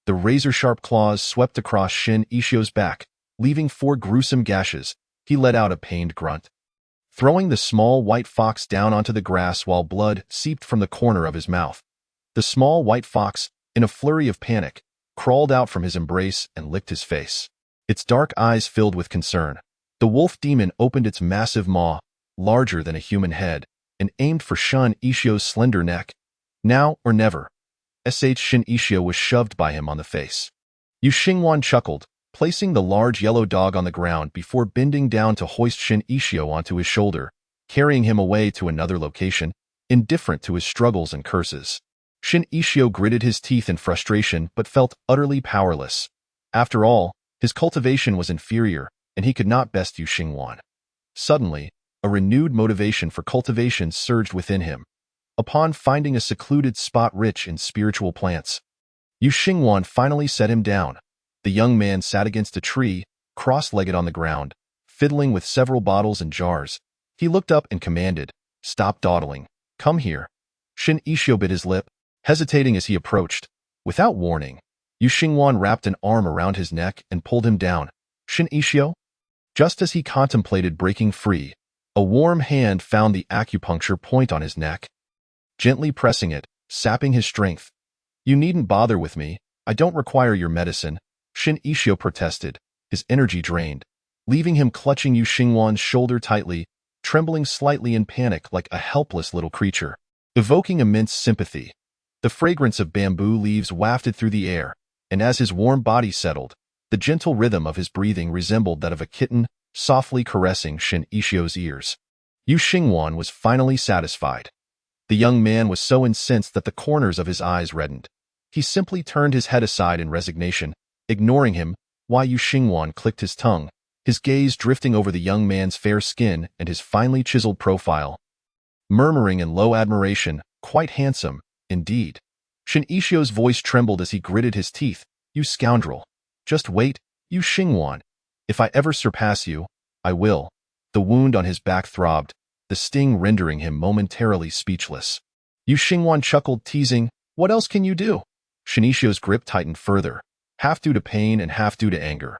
The razor-sharp claws swept across Shin Ishio's back, leaving 4 gruesome gashes. He let out a pained grunt. Throwing the small white fox down onto the grass while blood seeped from the corner of his mouth. The small white fox, in a flurry of panic, crawled out from his embrace and licked his face. Its dark eyes filled with concern. The wolf demon opened its massive maw, larger than a human head, and aimed for Shin Ishio's slender neck. Now or never. Shin Ishio was shoved by him on the face. Yu Xingwan chuckled, placing the large yellow dog on the ground before bending down to hoist Shin Ishio onto his shoulder, carrying him away to another location, indifferent to his struggles and curses. Shin Ishio gritted his teeth in frustration but felt utterly powerless. After all, his cultivation was inferior, and he could not best Yu Xingwan. Suddenly, a renewed motivation for cultivation surged within him. Upon finding a secluded spot rich in spiritual plants, Yu Xingwan finally set him down. The young man sat against a tree, cross-legged on the ground, fiddling with several bottles and jars. He looked up and commanded, "Stop dawdling. Come here." Shin Ishio bit his lip, hesitating as he approached. Without warning, Yu Xingwan wrapped an arm around his neck and pulled him down. "Shin Ishio?" Just as he contemplated breaking free, a warm hand found the acupuncture point on his neck, gently pressing it, sapping his strength. "You needn't bother with me. I don't require your medicine," Shin Ishio protested, his energy drained, leaving him clutching Yu Xingwan's shoulder tightly, trembling slightly in panic like a helpless little creature, evoking immense sympathy. The fragrance of bamboo leaves wafted through the air, and as his warm body settled, the gentle rhythm of his breathing resembled that of a kitten, softly caressing Shin Ishio's ears. Yu Xingwan was finally satisfied. The young man was so incensed that the corners of his eyes reddened. He simply turned his head aside in resignation, ignoring him, while Yu Xingwan clicked his tongue, his gaze drifting over the young man's fair skin and his finely chiseled profile, murmuring in low admiration, "Quite handsome, indeed." Shin Ishio's voice trembled as he gritted his teeth. "You scoundrel. Just wait, Yu Xingwan. If I ever surpass you, I will." The wound on his back throbbed, the sting rendering him momentarily speechless. Yu Xingwan chuckled, teasing, "What else can you do?" Shin Ishio's grip tightened further, half due to pain and half due to anger.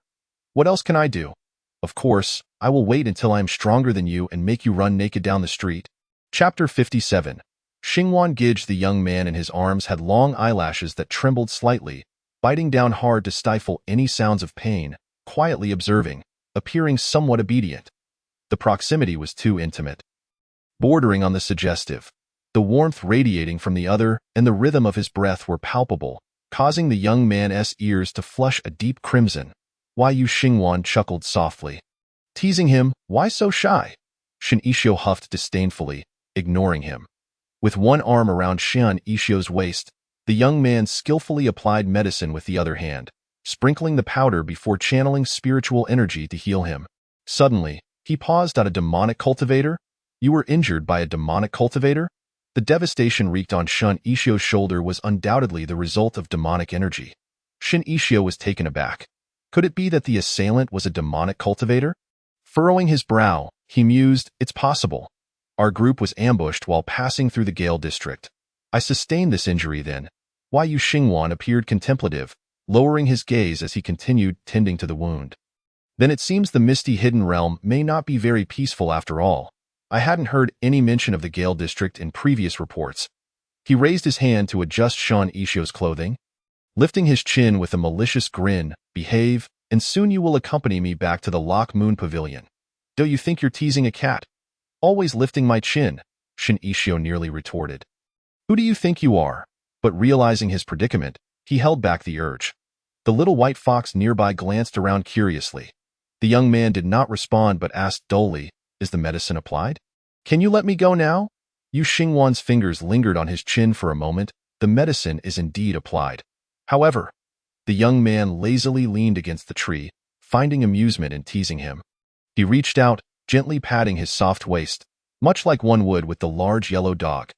"What else can I do? Of course, I will wait until I am stronger than you and make you run naked down the street." Chapter 57. Xingwan Gij, the young man in his arms, had long eyelashes that trembled slightly, biting down hard to stifle any sounds of pain, quietly observing, appearing somewhat obedient. The proximity was too intimate, bordering on the suggestive. The warmth radiating from the other and the rhythm of his breath were palpable, causing the young man's ears to flush a deep crimson. Why, Yu Xingwan chuckled softly. Teasing him, why so shy? Shin Ishio huffed disdainfully, ignoring him. With one arm around Shin Ishio's waist, the young man skillfully applied medicine with the other hand, sprinkling the powder before channeling spiritual energy to heal him. Suddenly, he paused at a demonic cultivator. "You were injured by a demonic cultivator?" The devastation wreaked on Shin Ishio's shoulder was undoubtedly the result of demonic energy. Shin Ishio was taken aback. Could it be that the assailant was a demonic cultivator? Furrowing his brow, he mused, "It's possible. Our group was ambushed while passing through the Gale district. I sustained this injury then." Why, Yu Xingwan appeared contemplative, lowering his gaze as he continued tending to the wound. "Then it seems the misty hidden realm may not be very peaceful after all. I hadn't heard any mention of the Gale district in previous reports." He raised his hand to adjust Shin Ishio's clothing, lifting his chin with a malicious grin. "Behave, and soon you will accompany me back to the Lock Moon Pavilion." "Do you think you're teasing a cat?" "Always lifting my chin," Shin Ishio nearly retorted. "Who do you think you are?" But realizing his predicament, he held back the urge. The little white fox nearby glanced around curiously. The young man did not respond but asked dully, "Is the medicine applied? Can you let me go now?" Yu Xingwan's fingers lingered on his chin for a moment. The medicine is indeed applied. However, the young man lazily leaned against the tree, finding amusement in teasing him. He reached out, gently patting his soft waist, much like one would with the large yellow dog.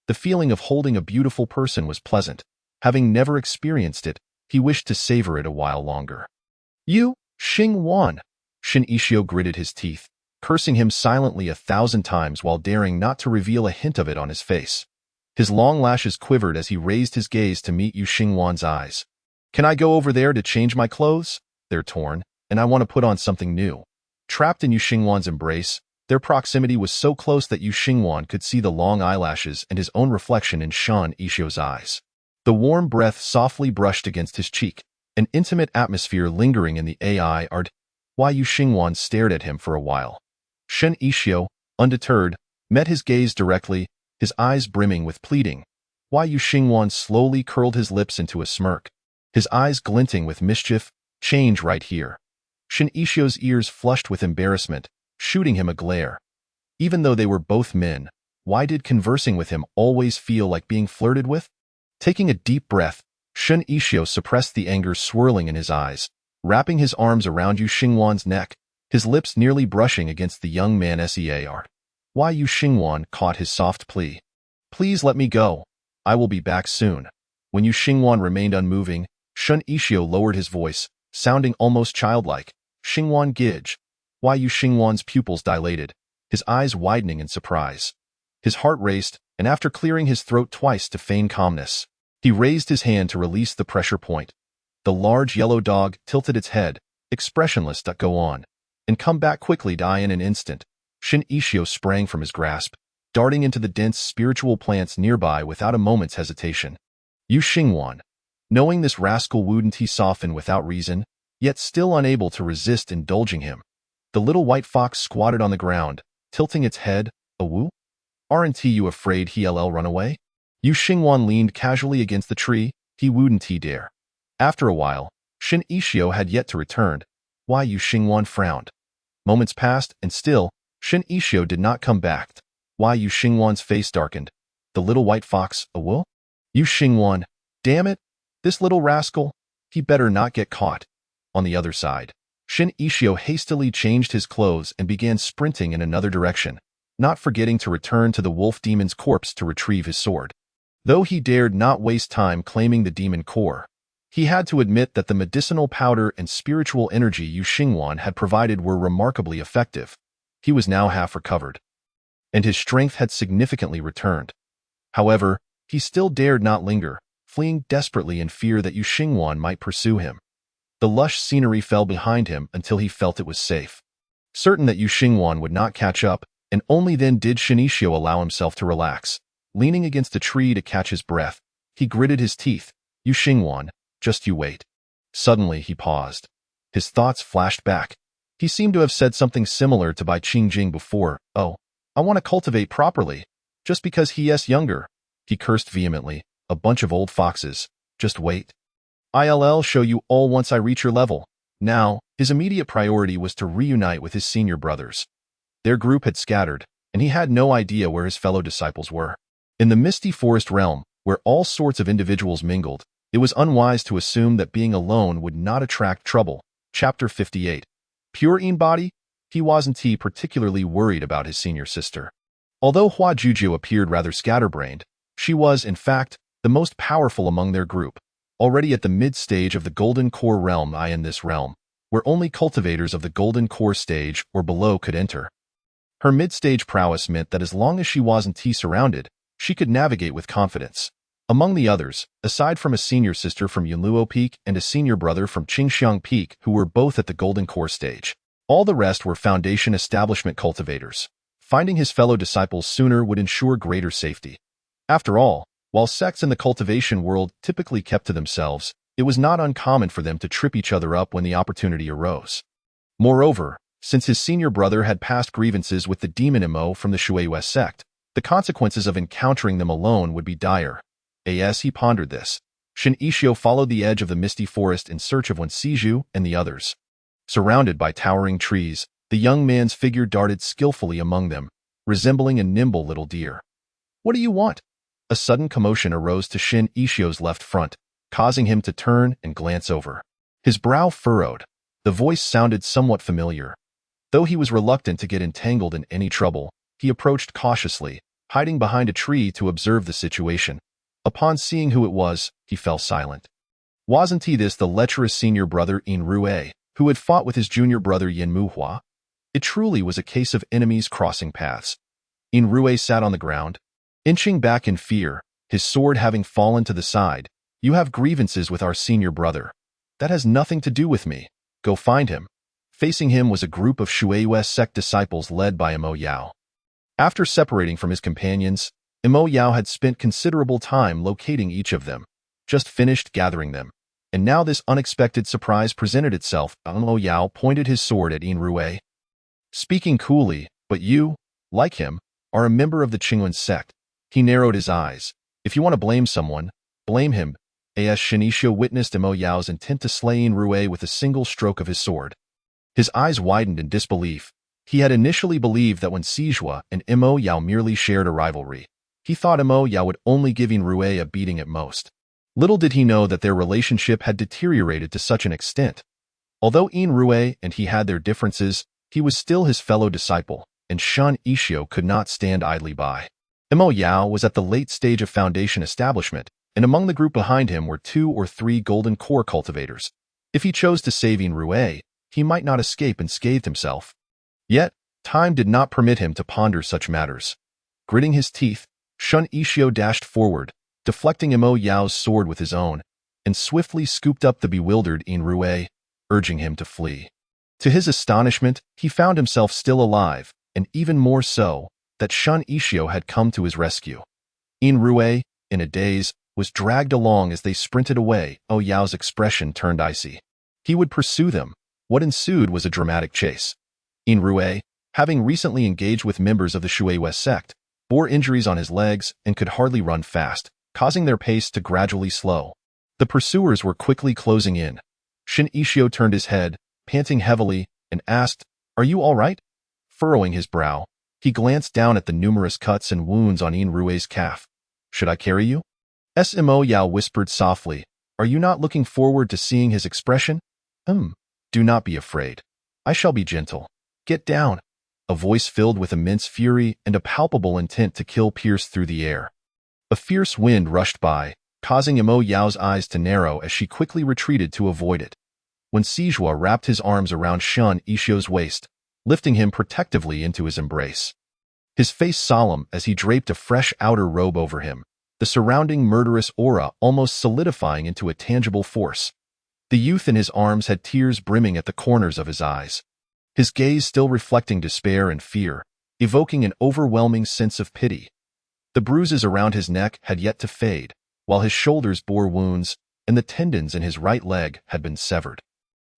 The feeling of holding a beautiful person was pleasant. Having never experienced it, he wished to savor it a while longer. "You, Xingwan!" Shin Ishio gritted his teeth, cursing him silently 1,000 times while daring not to reveal a hint of it on his face. His long lashes quivered as he raised his gaze to meet Yu Xingwan's eyes. "Can I go over there to change my clothes? They're torn, and I want to put on something new." Trapped in Yu Xingwan's embrace, their proximity was so close that Yu Xingwan could see the long eyelashes and his own reflection in Shan Ishio's eyes. The warm breath softly brushed against his cheek, an intimate atmosphere lingering in the AI art. Why Yu Xingwan stared at him for a while. Shen Ishio, undeterred, met his gaze directly, his eyes brimming with pleading. Why Yu Xingwan slowly curled his lips into a smirk, his eyes glinting with mischief. "Change right here." Shin Ishio's ears flushed with embarrassment, shooting him a glare. Even though they were both men, why did conversing with him always feel like being flirted with? Taking a deep breath, Shin Ishio suppressed the anger swirling in his eyes, wrapping his arms around Yu Xingwan's neck, his lips nearly brushing against the young man's ear. Why Yu Xingwan caught his soft plea. "Please let me go. I will be back soon." When Yu Xingwan remained unmoving, Shin Ishio lowered his voice, sounding almost childlike. "Xingwan Gij." Why Yu Xingwan's pupils dilated, his eyes widening in surprise. His heart raced, and after clearing his throat twice to feign calmness, he raised his hand to release the pressure point. The large yellow dog tilted its head, expressionless. "Go on, and come back quickly. Die in an instant." Shin Ishio sprang from his grasp, darting into the dense spiritual plants nearby without a moment's hesitation. Yu Xingwan, knowing this rascal wouldn't he soften without reason, yet still unable to resist indulging him. The little white fox squatted on the ground, tilting its head. "Awu? Aren't you afraid he'll run away?" Yu Xingwan leaned casually against the tree. He wouldn't he dare. After a while, Shin Ishio had yet to return. Why Yu Xingwan frowned. Moments passed, and still, Shin Ishio did not come back. Why Yu Xingwan's face darkened. The little white fox, "Awu?" Yu Xingwan, damn it, this little rascal, he better not get caught. On the other side, Shin Ishio hastily changed his clothes and began sprinting in another direction, not forgetting to return to the wolf demon's corpse to retrieve his sword. Though he dared not waste time claiming the demon core, he had to admit that the medicinal powder and spiritual energy Yu Xingwan had provided were remarkably effective. He was now half recovered, and his strength had significantly returned. However, he still dared not linger, fleeing desperately in fear that Yu Xingwan might pursue him. The lush scenery fell behind him until he felt it was safe. Certain that Yu Xingwan would not catch up, and only then did Shin Ishio allow himself to relax. Leaning against a tree to catch his breath, he gritted his teeth. "Yu Xingwan, just you wait." Suddenly he paused. His thoughts flashed back. He seemed to have said something similar to Bai Qingjing before. "Oh, I want to cultivate properly, just because he's younger." He cursed vehemently. "A bunch of old foxes. Just wait. I'll show you all once I reach your level." Now, his immediate priority was to reunite with his senior brothers. Their group had scattered, and he had no idea where his fellow disciples were. In the misty forest realm, where all sorts of individuals mingled, it was unwise to assume that being alone would not attract trouble. Chapter 58. Pure in body, he wasn't particularly worried about his senior sister. Although Hua Juju appeared rather scatterbrained, she was, in fact, the most powerful among their group, already at the mid-stage of the Golden Core realm. In this realm, where only cultivators of the Golden Core stage or below could enter. Her mid-stage prowess meant that as long as she wasn't surrounded, she could navigate with confidence. Among the others, aside from a senior sister from Yunluo Peak and a senior brother from Qingxiang Peak who were both at the Golden Core stage, all the rest were Foundation Establishment cultivators. Finding his fellow disciples sooner would ensure greater safety. After all, while sects in the cultivation world typically kept to themselves, it was not uncommon for them to trip each other up when the opportunity arose. Moreover, since his senior brother had past grievances with the demon Mo from the Shueyue sect, the consequences of encountering them alone would be dire. As he pondered this, Shin Ishio followed the edge of the misty forest in search of Wen Siju and the others. Surrounded by towering trees, the young man's figure darted skillfully among them, resembling a nimble little deer. "What do you want?" A sudden commotion arose to Shin Ishio's left front, causing him to turn and glance over. His brow furrowed. The voice sounded somewhat familiar. Though he was reluctant to get entangled in any trouble, he approached cautiously, hiding behind a tree to observe the situation. Upon seeing who it was, he fell silent. Wasn't he this the lecherous senior brother In Rue, who had fought with his junior brother Yin Muhua? It truly was a case of enemies crossing paths. In Rue sat on the ground, inching back in fear, his sword having fallen to the side. "You have grievances with our senior brother. That has nothing to do with me. Go find him." Facing him was a group of Shueiyue sect disciples led by Imo Yao. After separating from his companions, Imo Yao had spent considerable time locating each of them, just finished gathering them. And now this unexpected surprise presented itself. Imo Yao pointed his sword at In Rue. Speaking coolly, "But you, like him, are a member of the Qingwen sect." He narrowed his eyes. "If you want to blame someone, blame him." As Shin Ishio witnessed Imo Yao's intent to slay In Rue with a single stroke of his sword. His eyes widened in disbelief. He had initially believed that when Sijua and Imo Yao merely shared a rivalry, he thought Imo Yao would only give In Rue a beating at most. Little did he know that their relationship had deteriorated to such an extent. Although In Rue and he had their differences, he was still his fellow disciple, and Shin Ishio could not stand idly by. Imo Yao was at the late stage of foundation establishment, and among the group behind him were 2 or 3 golden core cultivators. If he chose to save In Rue, he might not escape unscathed himself. Yet, time did not permit him to ponder such matters. Gritting his teeth, Shin Ishio dashed forward, deflecting Imo Yao's sword with his own, and swiftly scooped up the bewildered In Rue, urging him to flee. To his astonishment, he found himself still alive, and even more so, that Shin Ishio had come to his rescue. In Rue, in a daze, was dragged along as they sprinted away. Oh Yao's expression turned icy. He would pursue them. What ensued was a dramatic chase. In Rue, having recently engaged with members of the Shueiyue sect, bore injuries on his legs and could hardly run fast, causing their pace to gradually slow. The pursuers were quickly closing in. Shin Ishio turned his head, panting heavily, and asked, "Are you all right?" Furrowing his brow, he glanced down at the numerous cuts and wounds on In Rue's calf. "Should I carry you?" Imo Yao whispered softly. "Are you not looking forward to seeing his expression?" "Do not be afraid. I shall be gentle. Get down." A voice filled with immense fury and a palpable intent to kill pierced through the air. A fierce wind rushed by, causing Imo Yao's eyes to narrow as she quickly retreated to avoid it. When Sijua wrapped his arms around Shin Ishio's waist, lifting him protectively into his embrace. His face solemn as he draped a fresh outer robe over him, the surrounding murderous aura almost solidifying into a tangible force. The youth in his arms had tears brimming at the corners of his eyes, his gaze still reflecting despair and fear, evoking an overwhelming sense of pity. The bruises around his neck had yet to fade, while his shoulders bore wounds, and the tendons in his right leg had been severed.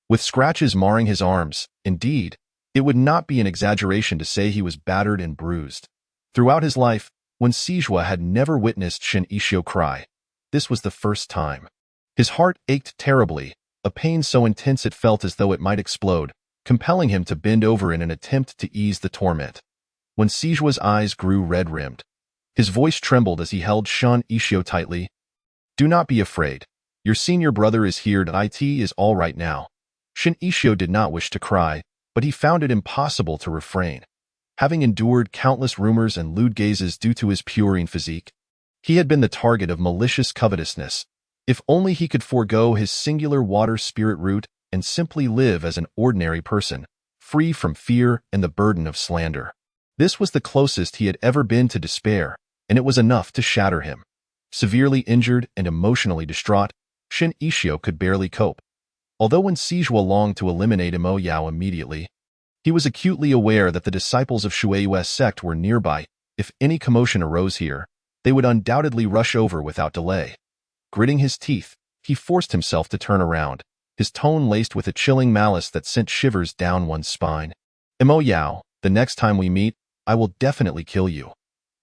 With scratches marring his arms, indeed, it would not be an exaggeration to say he was battered and bruised. Throughout his life, when Sijua had never witnessed Shin Ishio cry, this was the first time. His heart ached terribly, a pain so intense it felt as though it might explode, compelling him to bend over in an attempt to ease the torment. When Sijua's eyes grew red-rimmed, his voice trembled as he held Shin Ishio tightly. "Do not be afraid. Your senior brother is here. It is all right now." Shin Ishio did not wish to cry, but he found it impossible to refrain. Having endured countless rumors and lewd gazes due to his purine physique, he had been the target of malicious covetousness. If only he could forego his singular water spirit root and simply live as an ordinary person, free from fear and the burden of slander. This was the closest he had ever been to despair, and it was enough to shatter him. Severely injured and emotionally distraught, Shin Ishio could barely cope. Although when Sijua longed to eliminate Imo Yao immediately, he was acutely aware that the disciples of Shueiyue sect were nearby. If any commotion arose here, they would undoubtedly rush over without delay. Gritting his teeth, he forced himself to turn around, his tone laced with a chilling malice that sent shivers down one's spine. "Imo Yao, the next time we meet, I will definitely kill you."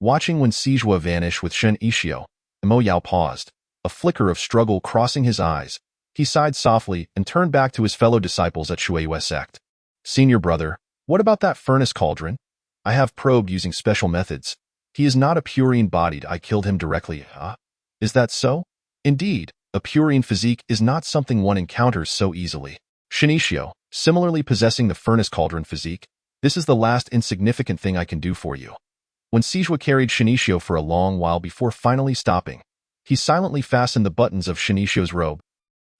Watching when Sijua vanished with Shin Ishio, Imo Yao paused. a flicker of struggle crossing his eyes. He sighed softly and turned back to his fellow disciples at Shui sect. Senior brother, what about that furnace cauldron? I have probed using special methods. He is not a purine-bodied. I killed him directly. Is that so? Indeed, a purine physique is not something one encounters so easily. Shinichio, similarly possessing the furnace cauldron physique, this is the last insignificant thing I can do for you. When Sijua carried Shinichio for a long while before finally stopping, he silently fastened the buttons of Shinichio's robe,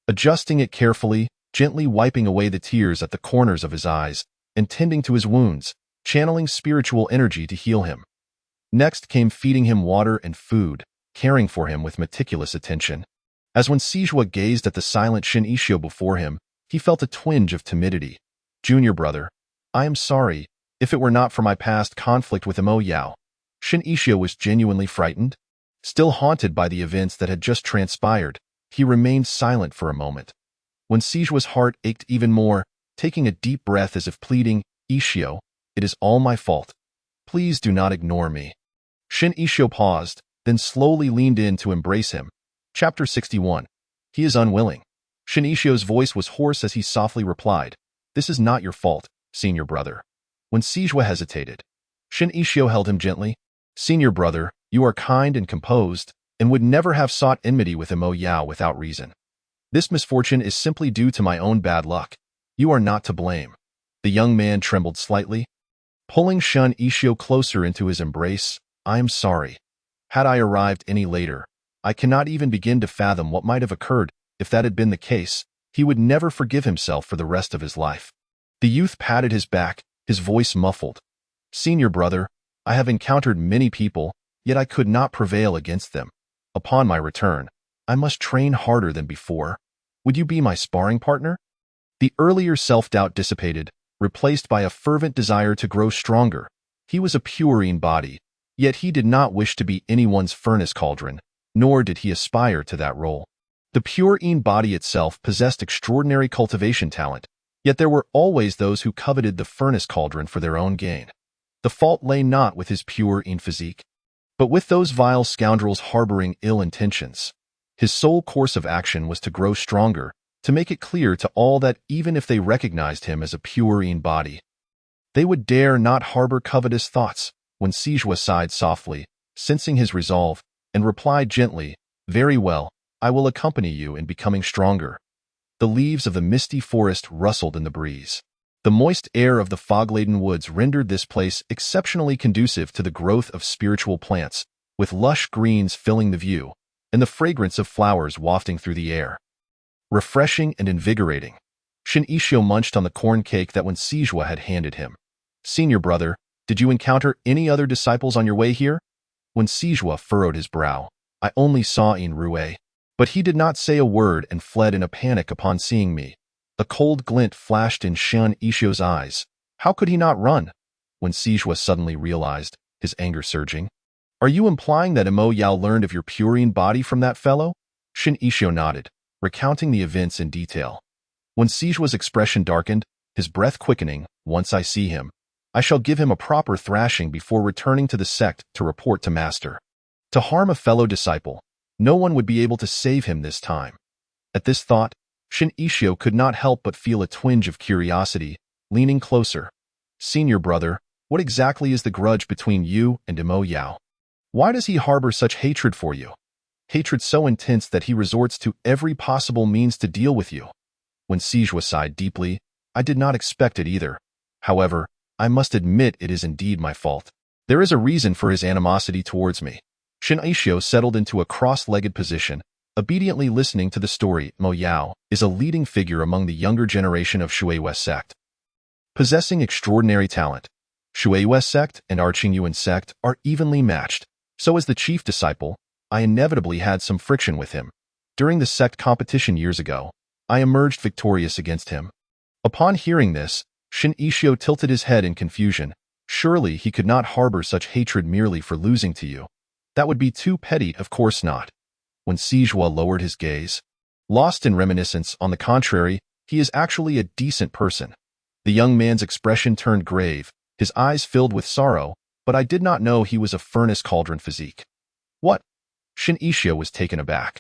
adjusting it carefully, gently wiping away the tears at the corners of his eyes, and tending to his wounds, channeling spiritual energy to heal him. Next came feeding him water and food, caring for him with meticulous attention. As when Sijua gazed at the silent Shinichio before him, he felt a twinge of timidity. Junior brother, I am sorry, if it were not for my past conflict with Imo Yao. Shinichio was genuinely frightened. Still haunted by the events that had just transpired, he remained silent for a moment. When Sijua's heart ached even more, taking a deep breath as if pleading, Ishio, it is all my fault. Please do not ignore me. Shinichio paused, then slowly leaned in to embrace him. Chapter 61. He is unwilling. Shinichio's voice was hoarse as he softly replied, This is not your fault, senior brother. When Sijua hesitated, Shinichio held him gently. Senior brother, you are kind and composed, and would never have sought enmity with Imo Yao without reason. This misfortune is simply due to my own bad luck. You are not to blame. The young man trembled slightly, pulling Shinichio closer into his embrace. I am sorry. Had I arrived any later, I cannot even begin to fathom what might have occurred. If that had been the case, he would never forgive himself for the rest of his life. The youth patted his back, his voice muffled. Senior brother, I have encountered many people, yet I could not prevail against them. Upon my return, I must train harder than before. Would you be my sparring partner? The earlier self-doubt dissipated, replaced by a fervent desire to grow stronger. He was a purine body, yet he did not wish to be anyone's furnace cauldron, nor did he aspire to that role. The purine body itself possessed extraordinary cultivation talent, yet there were always those who coveted the furnace cauldron for their own gain. The fault lay not with his purine physique, but with those vile scoundrels harboring ill intentions. His sole course of action was to grow stronger, to make it clear to all that even if they recognized him as a purine body, they would dare not harbor covetous thoughts. When Sijua sighed softly, sensing his resolve, and replied gently, Very well, I will accompany you in becoming stronger. The leaves of the misty forest rustled in the breeze. The moist air of the fog-laden woods rendered this place exceptionally conducive to the growth of spiritual plants, with lush greens filling the view, and the fragrance of flowers wafting through the air. Refreshing and invigorating. Shinichio munched on the corn cake that when Sijua had handed him. Senior brother, did you encounter any other disciples on your way here? When Sijua furrowed his brow, I only saw Rue, but he did not say a word and fled in a panic upon seeing me. A cold glint flashed in Shinichio's eyes. How could he not run? When Sijua suddenly realized, his anger surging. Are you implying that Imo Yao learned of your purine body from that fellow? Shinichio nodded, recounting the events in detail. When Sijua's expression darkened, his breath quickening, once I see him, I shall give him a proper thrashing before returning to the sect to report to master. To harm a fellow disciple, no one would be able to save him this time. At this thought, Shinichio could not help but feel a twinge of curiosity, leaning closer. Senior brother, what exactly is the grudge between you and Imo Yao? Why does he harbor such hatred for you? Hatred so intense that he resorts to every possible means to deal with you. When Sijua sighed deeply, I did not expect it either. However, I must admit it is indeed my fault. There is a reason for his animosity towards me. Shinichio settled into a cross-legged position, obediently listening to the story. Imo Yao is a leading figure among the younger generation of Shui sect. Possessing extraordinary talent, Shui sect and Arqingyuan sect are evenly matched, so as the chief disciple, I inevitably had some friction with him. During the sect competition years ago, I emerged victorious against him. Upon hearing this, Shinichio tilted his head in confusion. Surely he could not harbor such hatred merely for losing to you. That would be too petty, of course not. When Sijua lowered his gaze, lost in reminiscence, on the contrary, he is actually a decent person. The young man's expression turned grave, his eyes filled with sorrow, but I did not know he was a furnace cauldron physique. What? Shinichio was taken aback.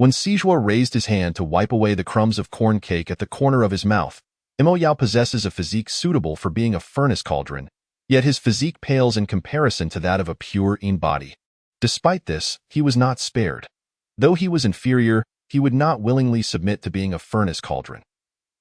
When Sijua raised his hand to wipe away the crumbs of corn cake at the corner of his mouth, Imo Yao possesses a physique suitable for being a furnace cauldron, yet his physique pales in comparison to that of a pure Yin body. Despite this, he was not spared. Though he was inferior, he would not willingly submit to being a furnace cauldron.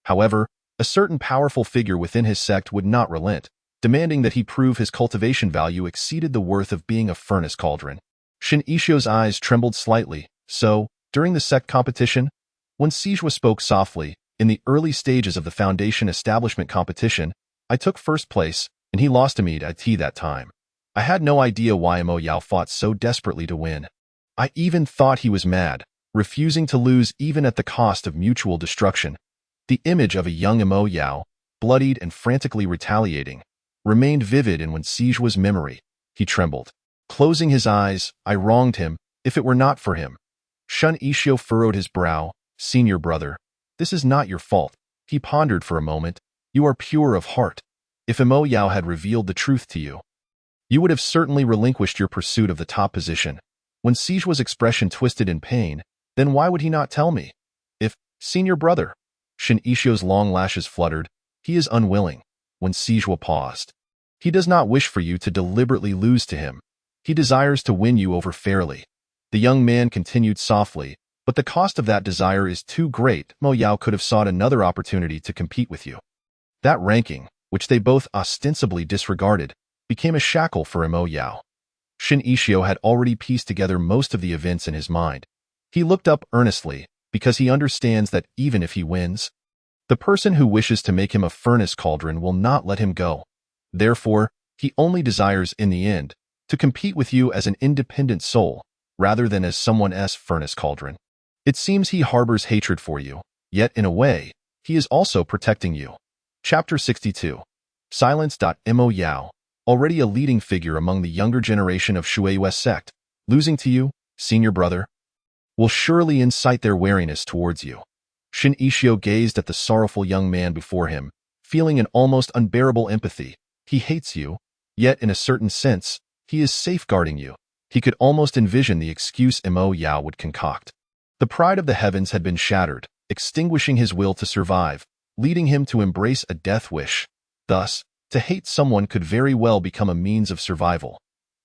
However, a certain powerful figure within his sect would not relent, demanding that he prove his cultivation value exceeded the worth of being a furnace cauldron. Shin Ishio's eyes trembled slightly, so, during the sect competition, when Sijua spoke softly, in the early stages of the Foundation establishment competition, I took first place, and he lost to me at that time. I had no idea why Imo Yao fought so desperately to win. I even thought he was mad, refusing to lose even at the cost of mutual destruction. The image of a young Imo Yao, bloodied and frantically retaliating, remained vivid in Wen Sijua's memory. He trembled. Closing his eyes, I wronged him, if it were not for him. Shun Ishio furrowed his brow. Senior brother, this is not your fault. He pondered for a moment. You are pure of heart. If Imo Yao had revealed the truth to you, you would have certainly relinquished your pursuit of the top position. When Sijua's expression twisted in pain, then why would he not tell me? If, senior brother, Shin Ishio's long lashes fluttered. He is unwilling. When Sijua paused. He does not wish for you to deliberately lose to him. He desires to win you over fairly. The young man continued softly, but the cost of that desire is too great. Mo Yao could have sought another opportunity to compete with you. That ranking, which they both ostensibly disregarded, became a shackle for Imo Yao. Shin Ishio had already pieced together most of the events in his mind. He looked up earnestly, because he understands that even if he wins, the person who wishes to make him a furnace cauldron will not let him go. Therefore, he only desires, in the end, to compete with you as an independent soul, rather than as someone else's furnace cauldron. It seems he harbors hatred for you, yet in a way, he is also protecting you. Chapter 62. Silence. Imo Yao, already a leading figure among the younger generation of Shui West sect, losing to you, senior brother, will surely incite their wariness towards you. Shin Ishio gazed at the sorrowful young man before him, feeling an almost unbearable empathy. He hates you, yet in a certain sense, he is safeguarding you. He could almost envision the excuse Imo Yao would concoct. The pride of the heavens had been shattered, extinguishing his will to survive, leading him to embrace a death wish. Thus, to hate someone could very well become a means of survival.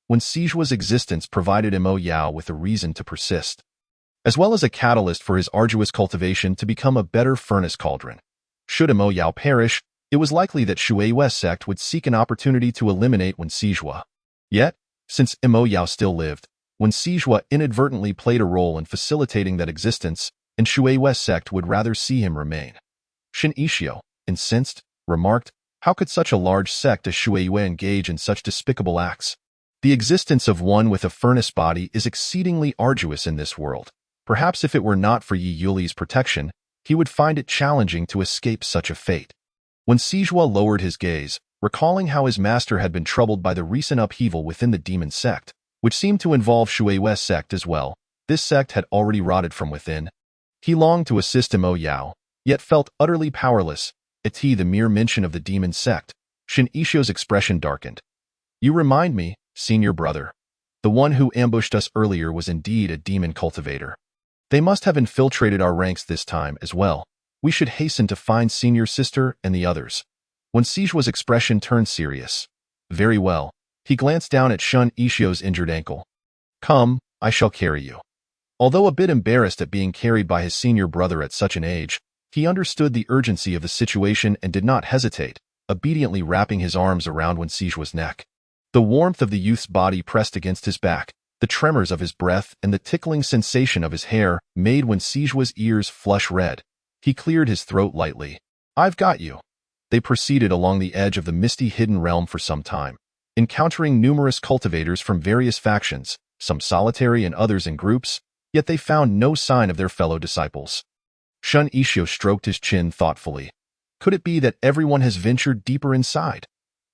When Sijua's existence provided Imo Yao with a reason to persist, as well as a catalyst for his arduous cultivation to become a better furnace cauldron. Should Imo Yao perish, it was likely that Shui West sect would seek an opportunity to eliminate Wen Sijua. Yet, since Imo Yao still lived, Wen Sijua inadvertently played a role in facilitating that existence, and Shui West sect would rather see him remain. Shin Ishio, incensed, remarked, how could such a large sect as Shui Yue engage in such despicable acts? The existence of one with a furnace body is exceedingly arduous in this world. Perhaps if it were not for Yi Yuli's protection, he would find it challenging to escape such a fate. When Sijua lowered his gaze, recalling how his master had been troubled by the recent upheaval within the demon sect, which seemed to involve Shui West sect as well, this sect had already rotted from within. He longed to assist Imo Yao, yet felt utterly powerless. At the mere mention of the demon sect, Shin Ishio's expression darkened. You remind me, senior brother. The one who ambushed us earlier was indeed a demon cultivator. They must have infiltrated our ranks this time as well. We should hasten to find senior sister and the others. When Sijua's expression turned serious. Very well. He glanced down at Shun Ishio's injured ankle. Come, I shall carry you. Although a bit embarrassed at being carried by his senior brother at such an age, he understood the urgency of the situation and did not hesitate, obediently wrapping his arms around Wen Sijua's neck. The warmth of the youth's body pressed against his back, the tremors of his breath and the tickling sensation of his hair made Wen Sijua's ears flush red. He cleared his throat lightly. I've got you. They proceeded along the edge of the misty hidden realm for some time, encountering numerous cultivators from various factions, some solitary and others in groups, yet they found no sign of their fellow disciples. Shun Ishio stroked his chin thoughtfully. Could it be that everyone has ventured deeper inside?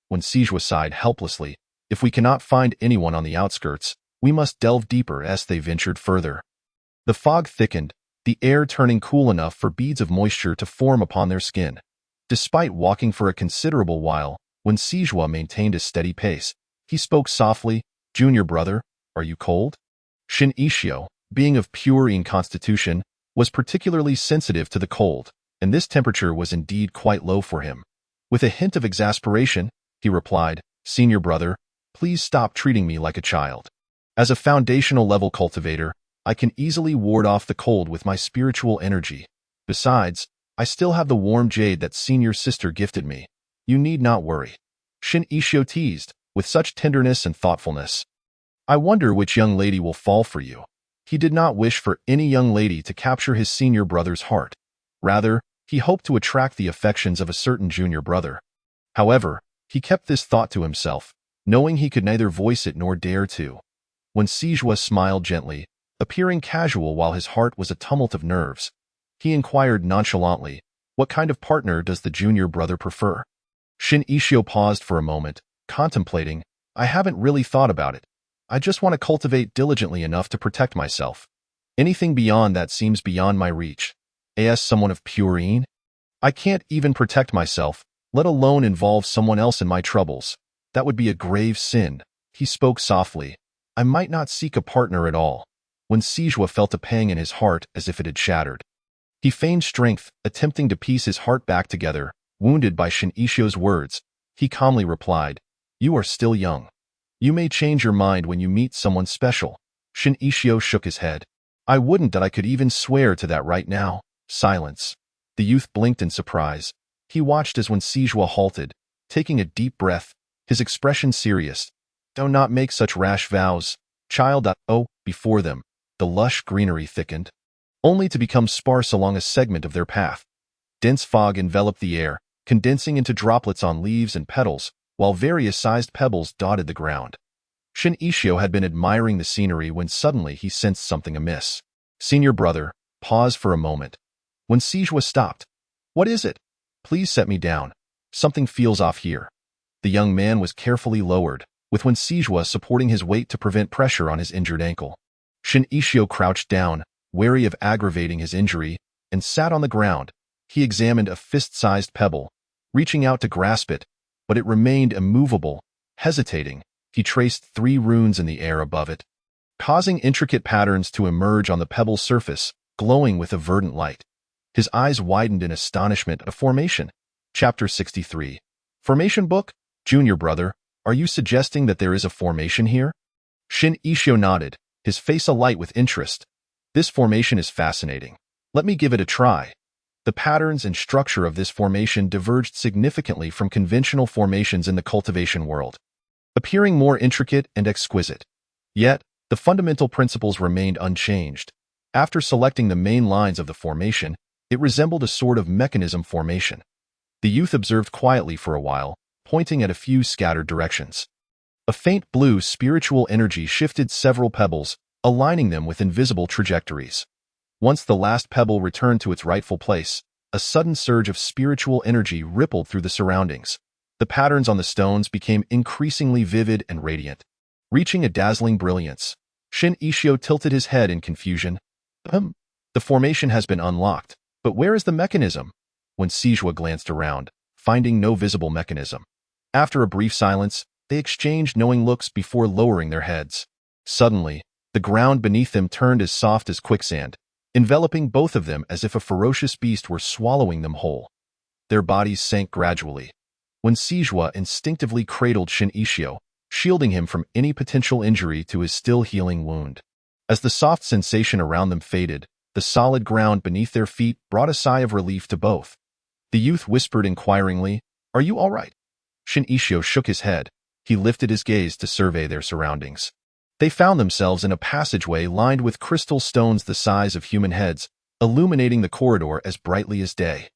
When Sijua sighed helplessly, if we cannot find anyone on the outskirts, we must delve deeper as they ventured further. The fog thickened, the air turning cool enough for beads of moisture to form upon their skin. Despite walking for a considerable while, when Sijua maintained a steady pace, he spoke softly, Junior brother, are you cold? Shin Ishio, being of pure constitution, was particularly sensitive to the cold, and this temperature was indeed quite low for him. With a hint of exasperation, he replied, "Senior brother, please stop treating me like a child. As a foundational level cultivator, I can easily ward off the cold with my spiritual energy. Besides, I still have the warm jade that senior sister gifted me. You need not worry." Shin Ishio teased, with such tenderness and thoughtfulness. "I wonder which young lady will fall for you." He did not wish for any young lady to capture his senior brother's heart. Rather, he hoped to attract the affections of a certain junior brother. However, he kept this thought to himself, knowing he could neither voice it nor dare to. When Sijua smiled gently, appearing casual while his heart was a tumult of nerves, he inquired nonchalantly, "What kind of partner does the junior brother prefer?" Shin Ishio paused for a moment, contemplating, "I haven't really thought about it. I just want to cultivate diligently enough to protect myself. Anything beyond that seems beyond my reach. As someone of purine, I can't even protect myself, let alone involve someone else in my troubles. That would be a grave sin." He spoke softly. "I might not seek a partner at all." When Sijua felt a pang in his heart as if it had shattered. He feigned strength, attempting to piece his heart back together. Wounded by Shin Ishio's words, he calmly replied, "You are still young. You may change your mind when you meet someone special." Shin Ishio shook his head. "I wouldn't that I could even swear to that right now." Silence. The youth blinked in surprise. He watched as when Sijua halted, taking a deep breath, his expression serious. "Do not make such rash vows, child." Before them, the lush greenery thickened, only to become sparse along a segment of their path. Dense fog enveloped the air, condensing into droplets on leaves and petals, while various-sized pebbles dotted the ground. Shin Ishio had been admiring the scenery when suddenly he sensed something amiss. "Senior brother," paused for a moment. When Sijua stopped, "What is it? Please set me down. Something feels off here." The young man was carefully lowered, with when Sijua supporting his weight to prevent pressure on his injured ankle. Shin Ishio crouched down, wary of aggravating his injury, and sat on the ground. He examined a fist-sized pebble, reaching out to grasp it, but it remained immovable. Hesitating, he traced 3 runes in the air above it, causing intricate patterns to emerge on the pebble's surface, glowing with a verdant light. His eyes widened in astonishment at a formation. Chapter 63. Formation Book? Junior brother, are you suggesting that there is a formation here? Shin Ishio nodded, his face alight with interest. "This formation is fascinating. Let me give it a try." The patterns and structure of this formation diverged significantly from conventional formations in the cultivation world, appearing more intricate and exquisite. Yet, the fundamental principles remained unchanged. After selecting the main lines of the formation, it resembled a sort of mechanism formation. The youth observed quietly for a while, pointing at a few scattered directions. A faint blue spiritual energy shifted several pebbles, aligning them with invisible trajectories. Once the last pebble returned to its rightful place, a sudden surge of spiritual energy rippled through the surroundings. The patterns on the stones became increasingly vivid and radiant, reaching a dazzling brilliance. Shin Ishio tilted his head in confusion. The formation has been unlocked, but where is the mechanism?" When Sijua glanced around, finding no visible mechanism. After a brief silence, they exchanged knowing looks before lowering their heads. Suddenly, the ground beneath them turned as soft as quicksand, enveloping both of them as if a ferocious beast were swallowing them whole. Their bodies sank gradually. When Sijua instinctively cradled Shin Ishio, shielding him from any potential injury to his still healing wound. As the soft sensation around them faded, the solid ground beneath their feet brought a sigh of relief to both. The youth whispered inquiringly, "Are you all right?" Shin Ishio shook his head. He lifted his gaze to survey their surroundings. They found themselves in a passageway lined with crystal stones the size of human heads, illuminating the corridor as brightly as day.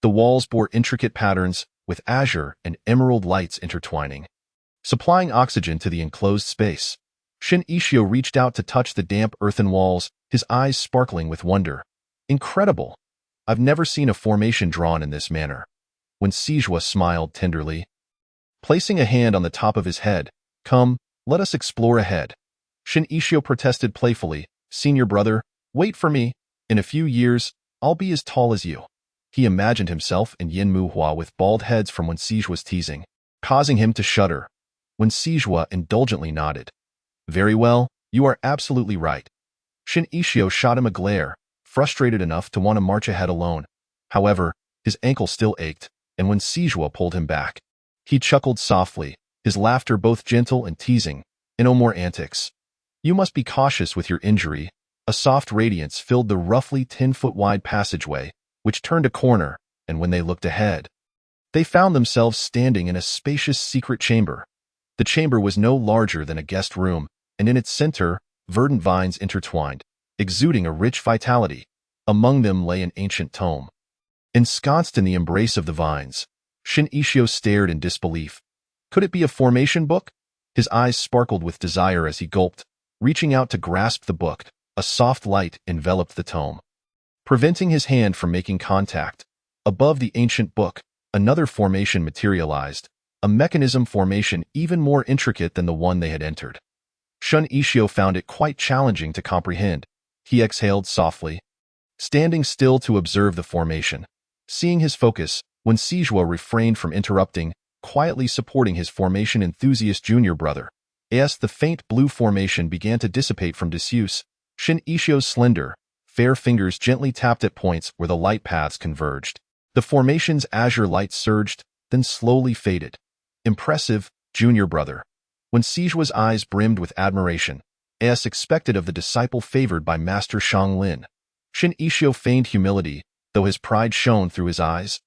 The walls bore intricate patterns, with azure and emerald lights intertwining, supplying oxygen to the enclosed space. Shin Ishio reached out to touch the damp earthen walls, his eyes sparkling with wonder. "Incredible! I've never seen a formation drawn in this manner." When Sijua smiled tenderly, placing a hand on the top of his head, "Come, let us explore ahead." Shin Ishio protested playfully, "Senior brother, wait for me. In a few years, I'll be as tall as you." He imagined himself and Yin Muhua with bald heads from when Sijua's teasing, causing him to shudder. When Sijua indulgently nodded, "Very well, you are absolutely right. Shin Ishio shot him a glare, frustrated enough to want to march ahead alone. However, his ankle still ached, and when Sijua pulled him back, he chuckled softly, his laughter both gentle and teasing. "No more antics. You must be cautious with your injury." A soft radiance filled the roughly 10-foot-wide passageway, which turned a corner, and when they looked ahead, they found themselves standing in a spacious secret chamber. The chamber was no larger than a guest room, and in its center, verdant vines intertwined, exuding a rich vitality. Among them lay an ancient tome. Ensconced in the embrace of the vines, Shin Ishio stared in disbelief. Could it be a formation book? His eyes sparkled with desire as he gulped, reaching out to grasp the book. A soft light enveloped the tome, preventing his hand from making contact. Above the ancient book, another formation materialized, a mechanism formation even more intricate than the one they had entered. Shun Ishio found it quite challenging to comprehend. He exhaled softly, standing still to observe the formation. Seeing his focus, when Sijua refrained from interrupting, quietly supporting his formation enthusiast junior brother, as the faint blue formation began to dissipate from disuse, Shin Ishio's slender, fair fingers gently tapped at points where the light paths converged. The formation's azure light surged, then slowly faded. Impressive, junior brother. When Sijua's eyes brimmed with admiration, as expected of the disciple favored by Master Shang Lin, Shin Ishio feigned humility, though his pride shone through his eyes.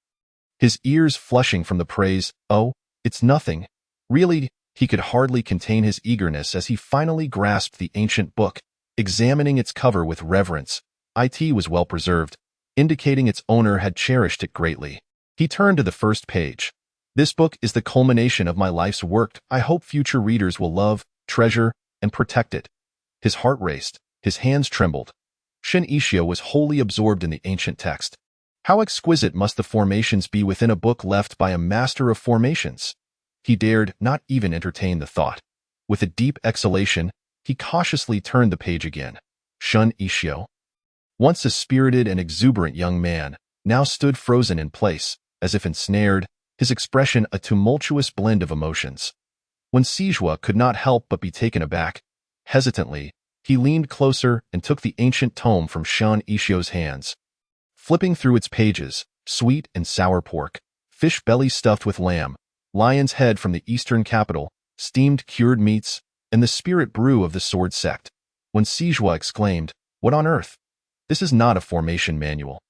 His ears flushing from the praise. "Oh, it's nothing." Really, he could hardly contain his eagerness as he finally grasped the ancient book, examining its cover with reverence. It was well preserved, indicating its owner had cherished it greatly. He turned to the first page. "This book is the culmination of my life's work. I hope future readers will love, treasure, and protect it." His heart raced, his hands trembled. Shin Ishio was wholly absorbed in the ancient text. How exquisite must the formations be within a book left by a master of formations? He dared not even entertain the thought. With a deep exhalation, he cautiously turned the page again. Shun Ishio, once a spirited and exuberant young man, now stood frozen in place, as if ensnared, his expression a tumultuous blend of emotions. When Sijua could not help but be taken aback, hesitantly, he leaned closer and took the ancient tome from Shun Ishio's hands. Flipping through its pages, sweet and sour pork, fish belly stuffed with lamb, lion's head from the eastern capital, steamed cured meats, and the spirit brew of the sword sect. When Sijua exclaimed, "What on earth? This is not a formation manual.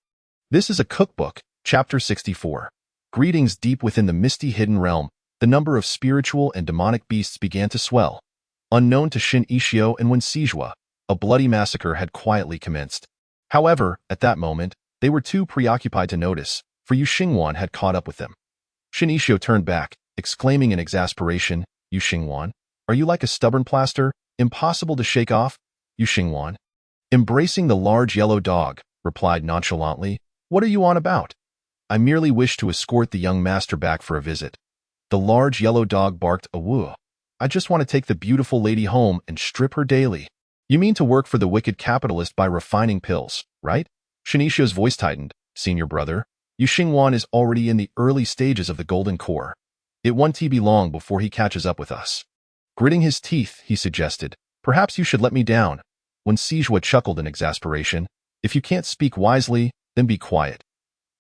This is a cookbook." Chapter 64. Greetings. Deep within the misty hidden realm, the number of spiritual and demonic beasts began to swell. Unknown to Shin Ishio and when Sijua, a bloody massacre had quietly commenced. However, at that moment, they were too preoccupied to notice, for Yu Xingwan had caught up with them. Shin Ishio turned back, exclaiming in exasperation, "Yu Xingwan, are you like a stubborn plaster, impossible to shake off?" Yu Xingwan, embracing the large yellow dog, replied nonchalantly, "What are you on about? I merely wish to escort the young master back for a visit." The large yellow dog barked a woo. "I just want to take the beautiful lady home and strip her daily." "You mean to work for the wicked capitalist by refining pills, right?" Shin Ishio's voice tightened. "Senior brother, Yu Xingwan is already in the early stages of the golden core. It won't be long before he catches up with us." Gritting his teeth, he suggested, "Perhaps you should let me down." When Sijua chuckled in exasperation, "If you can't speak wisely, then be quiet."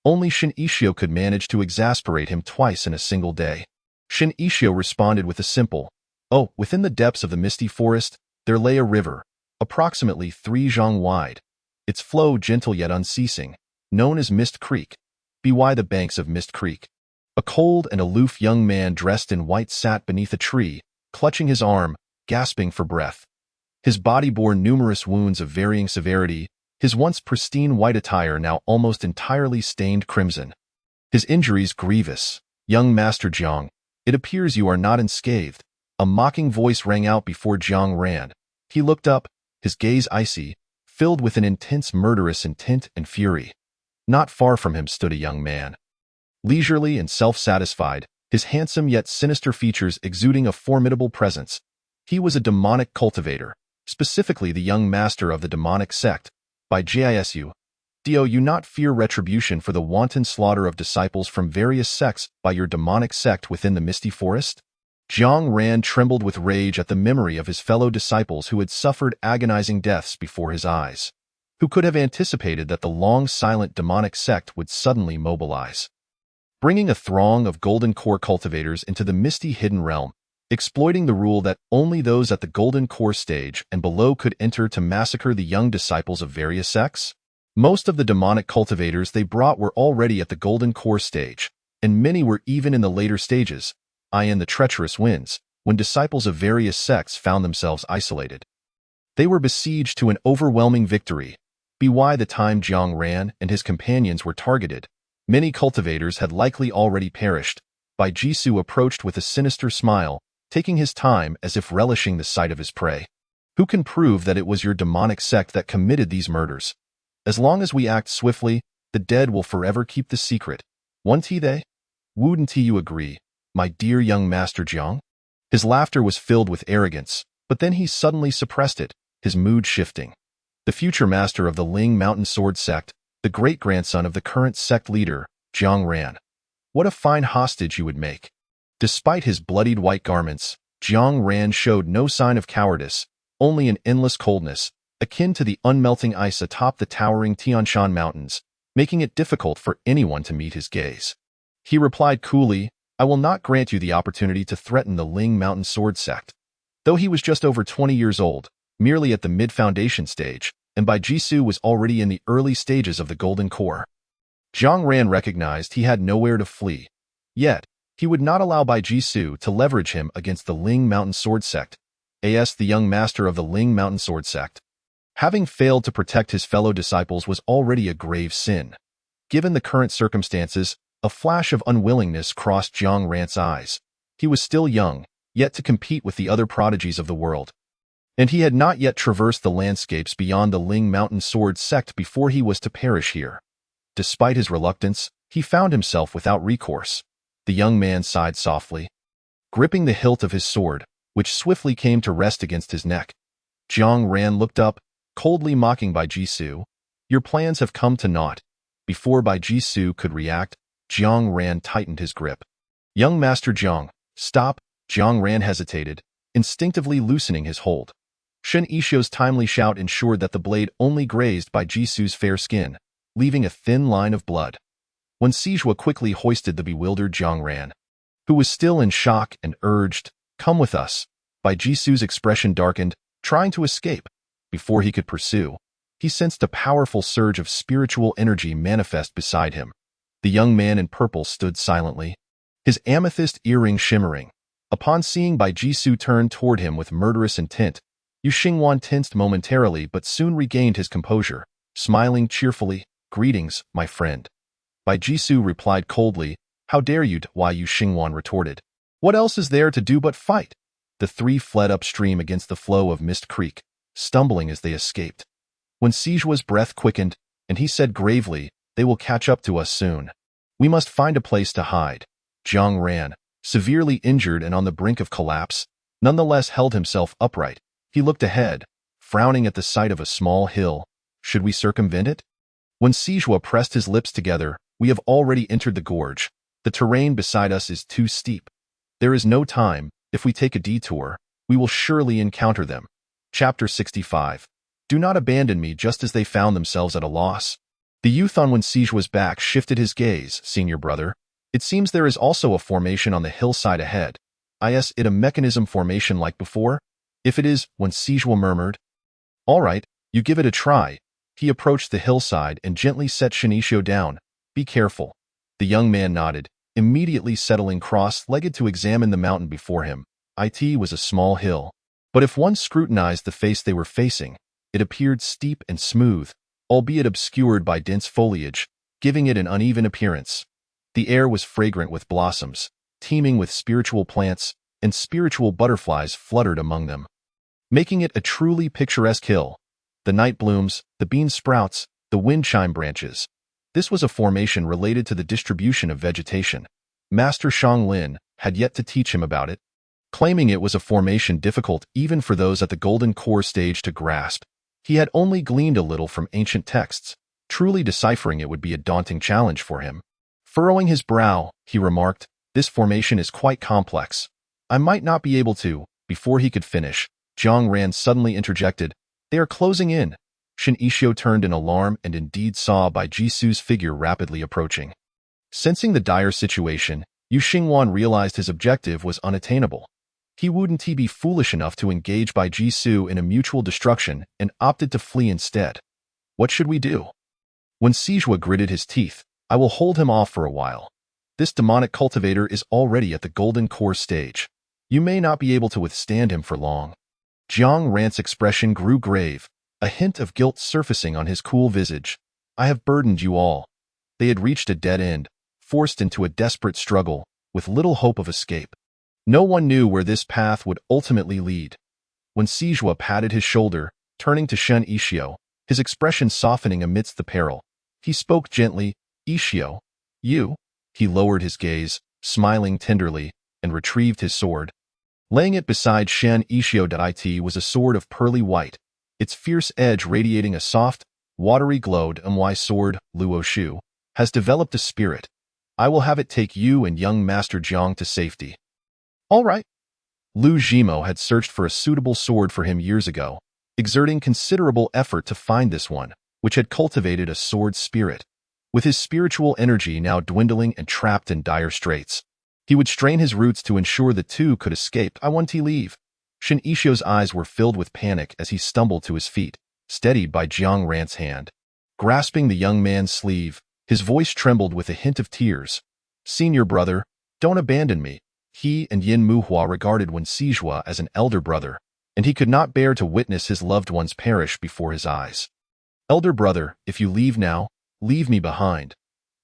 Only Shin Ishio could manage to exasperate him twice in a single day. Shin Ishio responded with a simple, "Oh, within the depths of the misty forest, there lay a river, approximately 3 zhang wide. Its flow gentle yet unceasing, known as Mist Creek. By the banks of Mist Creek, a cold and aloof young man dressed in white sat beneath a tree, clutching his arm, gasping for breath. His body bore numerous wounds of varying severity, his once pristine white attire now almost entirely stained crimson. His injuries grievous. "Young Master Jiang, it appears you are not unscathed." A mocking voice rang out before Jiang ran. He looked up, his gaze icy, filled with an intense murderous intent and fury. Not far from him stood a young man. Leisurely and self-satisfied, his handsome yet sinister features exuding a formidable presence. He was a demonic cultivator, specifically the young master of the demonic sect. By Jisu, do you not fear retribution for the wanton slaughter of disciples from various sects by your demonic sect within the misty forest? Jiang Ran trembled with rage at the memory of his fellow disciples who had suffered agonizing deaths before his eyes. Who could have anticipated that the long-silent demonic sect would suddenly mobilize? Bringing a throng of Golden Core cultivators into the misty hidden realm, exploiting the rule that only those at the Golden Core stage and below could enter to massacre the young disciples of various sects? Most of the demonic cultivators they brought were already at the Golden Core stage, and many were even in the later stages, i.e. the treacherous winds, when disciples of various sects found themselves isolated. They were besieged to an overwhelming victory. By the time Jiang Ran and his companions were targeted, many cultivators had likely already perished. Bai Jisoo approached with a sinister smile, taking his time as if relishing the sight of his prey. Who can prove that it was your demonic sect that committed these murders? As long as we act swiftly, the dead will forever keep the secret. Won't they? Wouldn't you agree, my dear young Master Jiang? His laughter was filled with arrogance, but then he suddenly suppressed it, his mood shifting. The future master of the Ling Mountain Sword Sect, the great-grandson of the current sect leader, Jiang Ran. What a fine hostage you would make. Despite his bloodied white garments, Jiang Ran showed no sign of cowardice, only an endless coldness, akin to the unmelting ice atop the towering Tianshan Mountains, making it difficult for anyone to meet his gaze. He replied coolly, I will not grant you the opportunity to threaten the Ling Mountain Sword Sect. Though he was just over 20 years old, merely at the mid-foundation stage, and Bai Jisoo was already in the early stages of the Golden Core. Jiang Ran recognized he had nowhere to flee. Yet, he would not allow Bai Jisoo to leverage him against the Ling Mountain Sword Sect, as the young master of the Ling Mountain Sword Sect. Having failed to protect his fellow disciples was already a grave sin. Given the current circumstances, a flash of unwillingness crossed Jiang Ran's eyes. He was still young, yet to compete with the other prodigies of the world. And he had not yet traversed the landscapes beyond the Ling Mountain Sword Sect before he was to perish here. Despite his reluctance, he found himself without recourse. The young man sighed softly. Gripping the hilt of his sword, which swiftly came to rest against his neck, Jiang Ran looked up, coldly mocking Bai Jisoo. Your plans have come to naught. Before Bai Jisoo could react, Jiang Ran tightened his grip. Young Master Jiang, stop. Jiang Ran hesitated, instinctively loosening his hold. Shen Yixuo's timely shout ensured that the blade only grazed Bai Jisoo's fair skin, leaving a thin line of blood. When Sijua quickly hoisted the bewildered Jiang Ran, who was still in shock, and urged, come with us, Bai Jisoo's expression darkened, trying to escape. Before he could pursue, he sensed a powerful surge of spiritual energy manifest beside him. The young man in purple stood silently, his amethyst earring shimmering. Upon seeing Bai Jisoo turn toward him with murderous intent, Yu Xingwan tensed momentarily but soon regained his composure, smiling cheerfully, greetings, my friend. Bai Jisoo replied coldly, how dare you? Why, Yu Xingwan retorted. What else is there to do but fight? The three fled upstream against the flow of Mist Creek, stumbling as they escaped. When Sijua's breath quickened, and he said gravely, they will catch up to us soon. We must find a place to hide. Jiang Ran, severely injured and on the brink of collapse, nonetheless held himself upright. He looked ahead, frowning at the sight of a small hill. Should we circumvent it? When Sijua pressed his lips together, we have already entered the gorge. The terrain beside us is too steep. There is no time. If we take a detour, we will surely encounter them. Chapter 65. Do not abandon me just as they found themselves at a loss. The youth on Wen Sijua's back shifted his gaze, senior brother. It seems there is also a formation on the hillside ahead. Is it a mechanism formation like before? If it is, Wen Sijua murmured. All right, you give it a try. He approached the hillside and gently set Shen Yixuo down. Be careful. The young man nodded, immediately settling cross-legged to examine the mountain before him. It was a small hill. But if one scrutinized the face they were facing, it appeared steep and smooth, albeit obscured by dense foliage, giving it an uneven appearance. The air was fragrant with blossoms, teeming with spiritual plants, and spiritual butterflies fluttered among them, making it a truly picturesque hill. The night blooms, the bean sprouts, the wind chime branches. This was a formation related to the distribution of vegetation. Master Shang Lin had yet to teach him about it, claiming it was a formation difficult even for those at the Golden Core stage to grasp. He had only gleaned a little from ancient texts. Truly deciphering it would be a daunting challenge for him. Furrowing his brow, he remarked, this formation is quite complex. I might not be able to. Before he could finish, Jiang Ran suddenly interjected, "They are closing in." Shin Ishio turned in alarm and indeed saw Bai Jisu's figure rapidly approaching. Sensing the dire situation, Yu Xingwan realized his objective was unattainable. He wouldn't be foolish enough to engage Bai Jisu in a mutual destruction and opted to flee instead. What should we do? When Sijua gritted his teeth, I will hold him off for a while. This demonic cultivator is already at the golden core stage. You may not be able to withstand him for long. Jiang Ran's expression grew grave, a hint of guilt surfacing on his cool visage. I have burdened you all. They had reached a dead end, forced into a desperate struggle, with little hope of escape. No one knew where this path would ultimately lead. When Sijua patted his shoulder, turning to Shen Ishio, his expression softening amidst the peril, he spoke gently, "Ishio, you?" He lowered his gaze, smiling tenderly, and retrieved his sword. Laying it beside Shen Ishio.it was a sword of pearly white, its fierce edge radiating a soft, watery glow. My sword, Luo Shu, has developed a spirit. I will have it take you and young Master Jiang to safety. All right. Lu Zhimo had searched for a suitable sword for him years ago, exerting considerable effort to find this one, which had cultivated a sword spirit. With his spiritual energy now dwindling and trapped in dire straits, he would strain his roots to ensure the two could escape. I want to leave. Shin Ishio's eyes were filled with panic as he stumbled to his feet, steadied by Jiang Ran's hand. Grasping the young man's sleeve, his voice trembled with a hint of tears. "Senior brother, don't abandon me." He and Yin Muhua regarded Wen Sijua as an elder brother, and he could not bear to witness his loved ones perish before his eyes. "Elder brother, if you leave now, leave me behind.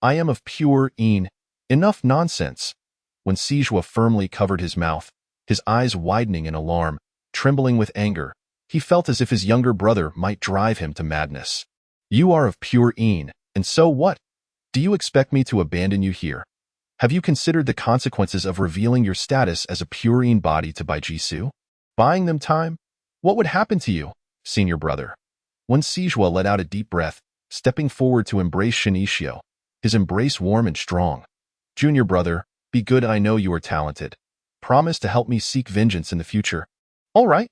I am of pure Yin. Enough nonsense." When Sijua firmly covered his mouth, his eyes widening in alarm, trembling with anger, he felt as if his younger brother might drive him to madness. "You are of pure Yin, and so what? Do you expect me to abandon you here? Have you considered the consequences of revealing your status as a pure Yin body to Bai Jisu? Buying them time? What would happen to you, senior brother?" When Sijua let out a deep breath, stepping forward to embrace Shin Ishio, his embrace warm and strong. "Junior brother, be good. I know you are talented. Promise to help me seek vengeance in the future." "All right."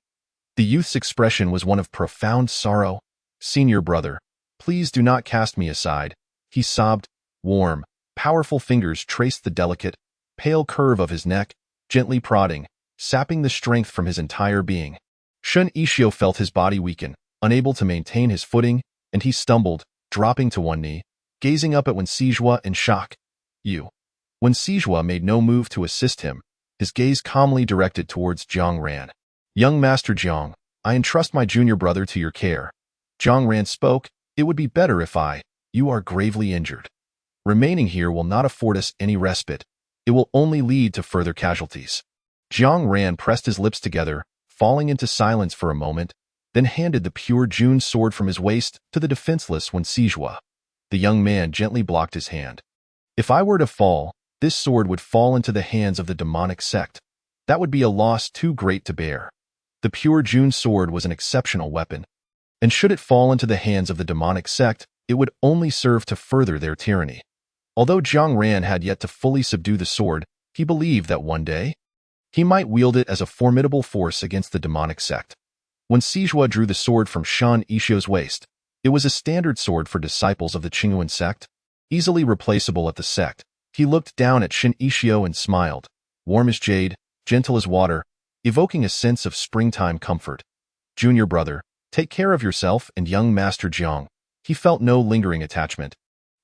The youth's expression was one of profound sorrow. "Senior brother, please do not cast me aside," he sobbed. Warm, powerful fingers traced the delicate, pale curve of his neck, gently prodding, sapping the strength from his entire being. Shun Ishio felt his body weaken, unable to maintain his footing, and he stumbled, dropping to one knee, gazing up at Wen Sijua in shock. "You." Wen Sijua made no move to assist him, his gaze calmly directed towards Jiang Ran. "Young Master Jiang, I entrust my junior brother to your care." Jiang Ran spoke, "It would be better if you are gravely injured. Remaining here will not afford us any respite. It will only lead to further casualties." Jiang Ran pressed his lips together, falling into silence for a moment, then handed the pure June sword from his waist to the defenseless Wen Sijua. The young man gently blocked his hand. "If I were to fall, this sword would fall into the hands of the demonic sect. That would be a loss too great to bear." The pure June sword was an exceptional weapon, and should it fall into the hands of the demonic sect, it would only serve to further their tyranny. Although Jiang Ran had yet to fully subdue the sword, he believed that one day, he might wield it as a formidable force against the demonic sect. When Sijua drew the sword from Shan Ishio's waist, it was a standard sword for disciples of the Qingyuan sect, easily replaceable at the sect. He looked down at Shin Ishio and smiled, warm as jade, gentle as water, evoking a sense of springtime comfort. "Junior brother, take care of yourself and young Master Jiang." He felt no lingering attachment.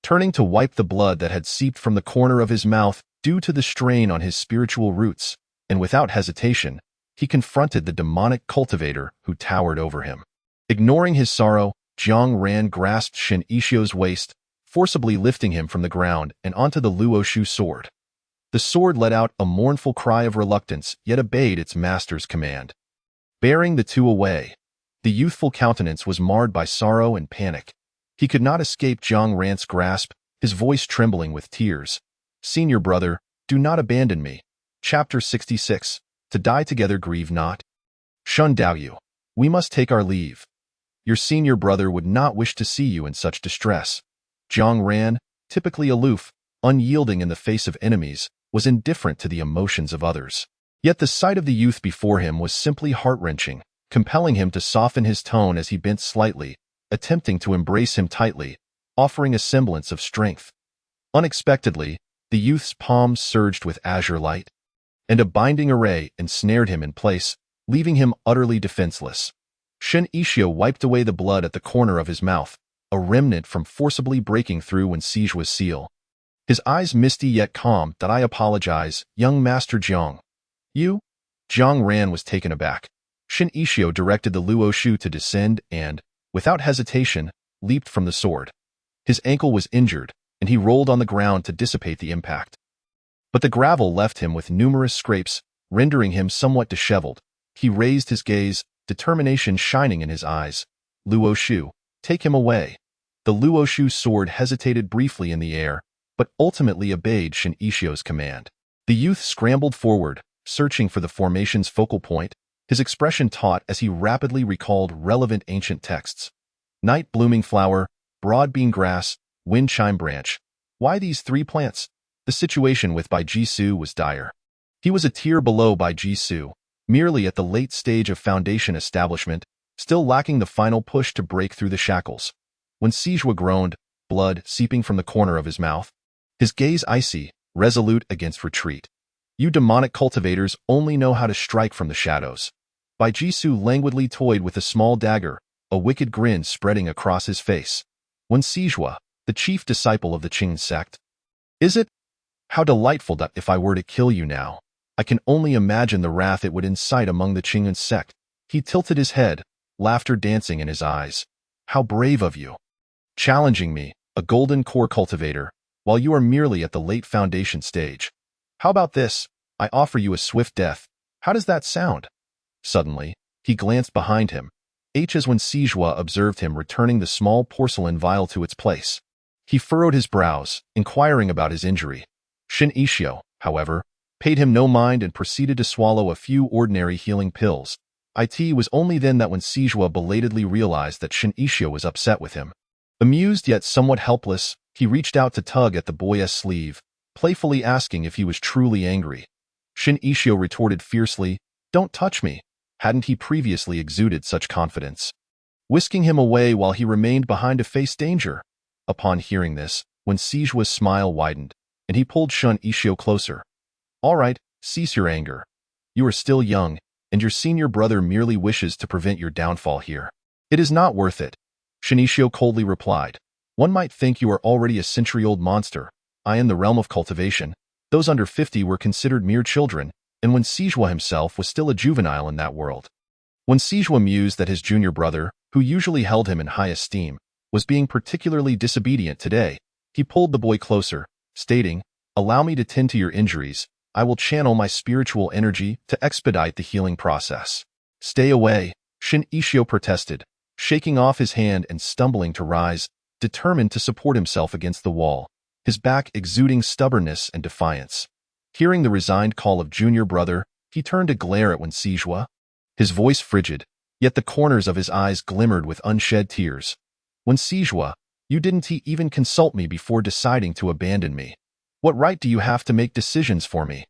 Turning to wipe the blood that had seeped from the corner of his mouth due to the strain on his spiritual roots, and without hesitation, he confronted the demonic cultivator who towered over him. Ignoring his sorrow, Jiang Ran grasped Shin Ishio's waist, forcibly lifting him from the ground and onto the Luo Shu sword. The sword let out a mournful cry of reluctance, yet obeyed its master's command. Bearing the two away, the youthful countenance was marred by sorrow and panic. He could not escape Jiang Ran's grasp, his voice trembling with tears. "Senior brother, do not abandon me." Chapter 66. To die together, grieve not. "Shun Daoyu, we must take our leave. Your senior brother would not wish to see you in such distress." Jiang Ran, typically aloof, unyielding in the face of enemies, was indifferent to the emotions of others. Yet the sight of the youth before him was simply heart-wrenching, compelling him to soften his tone as he bent slightly, attempting to embrace him tightly, offering a semblance of strength. Unexpectedly, the youth's palms surged with azure light, and a binding array ensnared him in place, leaving him utterly defenseless. Shin Ishio wiped away the blood at the corner of his mouth, a remnant from forcibly breaking through when Sijua's seal. His eyes misty yet calm. "I apologize, young Master Jiang." "You?" Jiang Ran was taken aback. Shin Ishio directed the Luo Shu to descend and, without hesitation, leaped from the sword. His ankle was injured, and he rolled on the ground to dissipate the impact. But the gravel left him with numerous scrapes, rendering him somewhat disheveled. He raised his gaze, determination shining in his eyes. "Luo Shu, take him away." The Luo Shu's sword hesitated briefly in the air, but ultimately obeyed Shin Ishio's command. The youth scrambled forward, searching for the formation's focal point, his expression taut as he rapidly recalled relevant ancient texts. Night blooming flower, broad bean grass, wind chime branch. Why these three plants? The situation with Bai Jisoo was dire. He was a tier below Bai Jisoo, merely at the late stage of foundation establishment, still lacking the final push to break through the shackles. When Sijua groaned, blood seeping from the corner of his mouth, his gaze icy, resolute against retreat. "You demonic cultivators only know how to strike from the shadows." Bai Jisoo languidly toyed with a small dagger, a wicked grin spreading across his face. "When Sijua, the chief disciple of the Qing sect. Is it? How delightful that if I were to kill you now, I can only imagine the wrath it would incite among the Qing sect." He tilted his head, laughter dancing in his eyes. "How brave of you. Challenging me, a golden core cultivator, while you are merely at the late foundation stage. How about this? I offer you a swift death. How does that sound?" Suddenly, he glanced behind him, as when Sijua observed him returning the small porcelain vial to its place. He furrowed his brows, inquiring about his injury. Shin Ishio, however, paid him no mind and proceeded to swallow a few ordinary healing pills. It was only then that when Sijua belatedly realized that Shin Ishio was upset with him. Amused yet somewhat helpless, he reached out to tug at the boy's sleeve, playfully asking if he was truly angry. Shin Ishio retorted fiercely, "Don't touch me." Hadn't he previously exuded such confidence? Whisking him away while he remained behind to face danger. Upon hearing this, when Sijua's smile widened, and he pulled Shin Ishio closer. "All right, cease your anger. You are still young, and your senior brother merely wishes to prevent your downfall here. It is not worth it." Shin Ishio coldly replied. "One might think you are already a century-old monster. In the realm of cultivation, those under 50 were considered mere children, and when Sijua himself was still a juvenile in that world." When Sijua mused that his junior brother, who usually held him in high esteem, was being particularly disobedient today, he pulled the boy closer, stating, "Allow me to tend to your injuries. I will channel my spiritual energy to expedite the healing process." "Stay away," Shin Ishio protested, shaking off his hand and stumbling to rise, determined to support himself against the wall, his back exuding stubbornness and defiance. Hearing the resigned call of junior brother, he turned to glare at Wen Sijua, his voice frigid, yet the corners of his eyes glimmered with unshed tears. "Wen Sijua, you didn't even consult me before deciding to abandon me. What right do you have to make decisions for me?"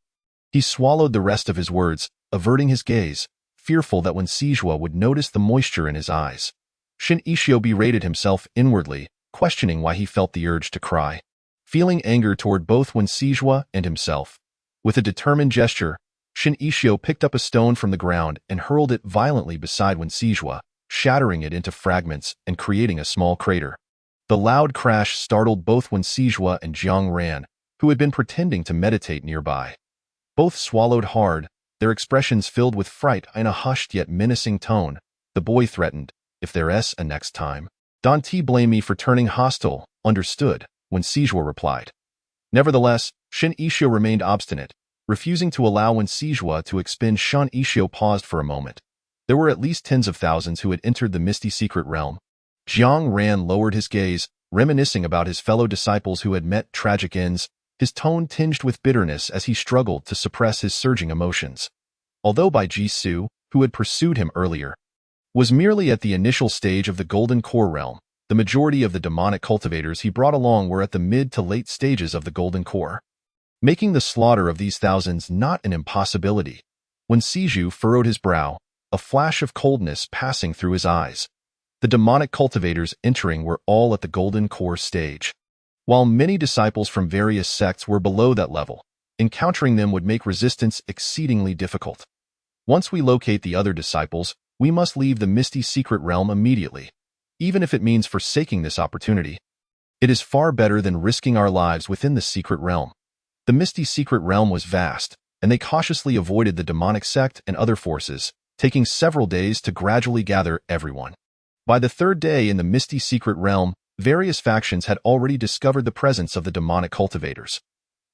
He swallowed the rest of his words, averting his gaze, fearful that Wen Sijua would notice the moisture in his eyes. Shin Ishio berated himself inwardly, questioning why he felt the urge to cry. Feeling anger toward both Wen Sijua and himself, with a determined gesture, Shin Ishio picked up a stone from the ground and hurled it violently beside Wen Sijua, shattering it into fragments and creating a small crater. The loud crash startled both Wen Sijua and Jiang Ran, who had been pretending to meditate nearby. Both swallowed hard, their expressions filled with fright in a hushed yet menacing tone. The boy threatened, "If there's a next time, don't blame me for turning hostile." "Understood," Wen Sijua replied. Nevertheless, Shin Ishio remained obstinate, refusing to allow Wen Sijua to expend. Shin Ishio paused for a moment. There were at least tens of thousands who had entered the misty secret realm. Jiang Ran lowered his gaze, reminiscing about his fellow disciples who had met tragic ends, his tone tinged with bitterness as he struggled to suppress his surging emotions. Although Bai Jisoo, who had pursued him earlier, was merely at the initial stage of the Golden Core realm, the majority of the demonic cultivators he brought along were at the mid to late stages of the Golden Core, making the slaughter of these thousands not an impossibility. When Siju furrowed his brow, a flash of coldness passing through his eyes. The demonic cultivators entering were all at the golden core stage. While many disciples from various sects were below that level, encountering them would make resistance exceedingly difficult. Once we locate the other disciples, we must leave the misty secret realm immediately, even if it means forsaking this opportunity. It is far better than risking our lives within the secret realm. The misty secret realm was vast, and they cautiously avoided the demonic sect and other forces, taking several days to gradually gather everyone. By the third day in the misty secret realm, various factions had already discovered the presence of the demonic cultivators.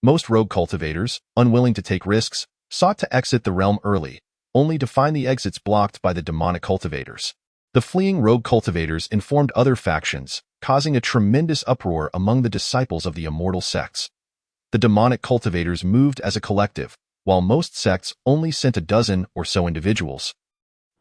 Most rogue cultivators, unwilling to take risks, sought to exit the realm early, only to find the exits blocked by the demonic cultivators. The fleeing rogue cultivators informed other factions, causing a tremendous uproar among the disciples of the immortal sects. The demonic cultivators moved as a collective, while most sects only sent a dozen or so individuals,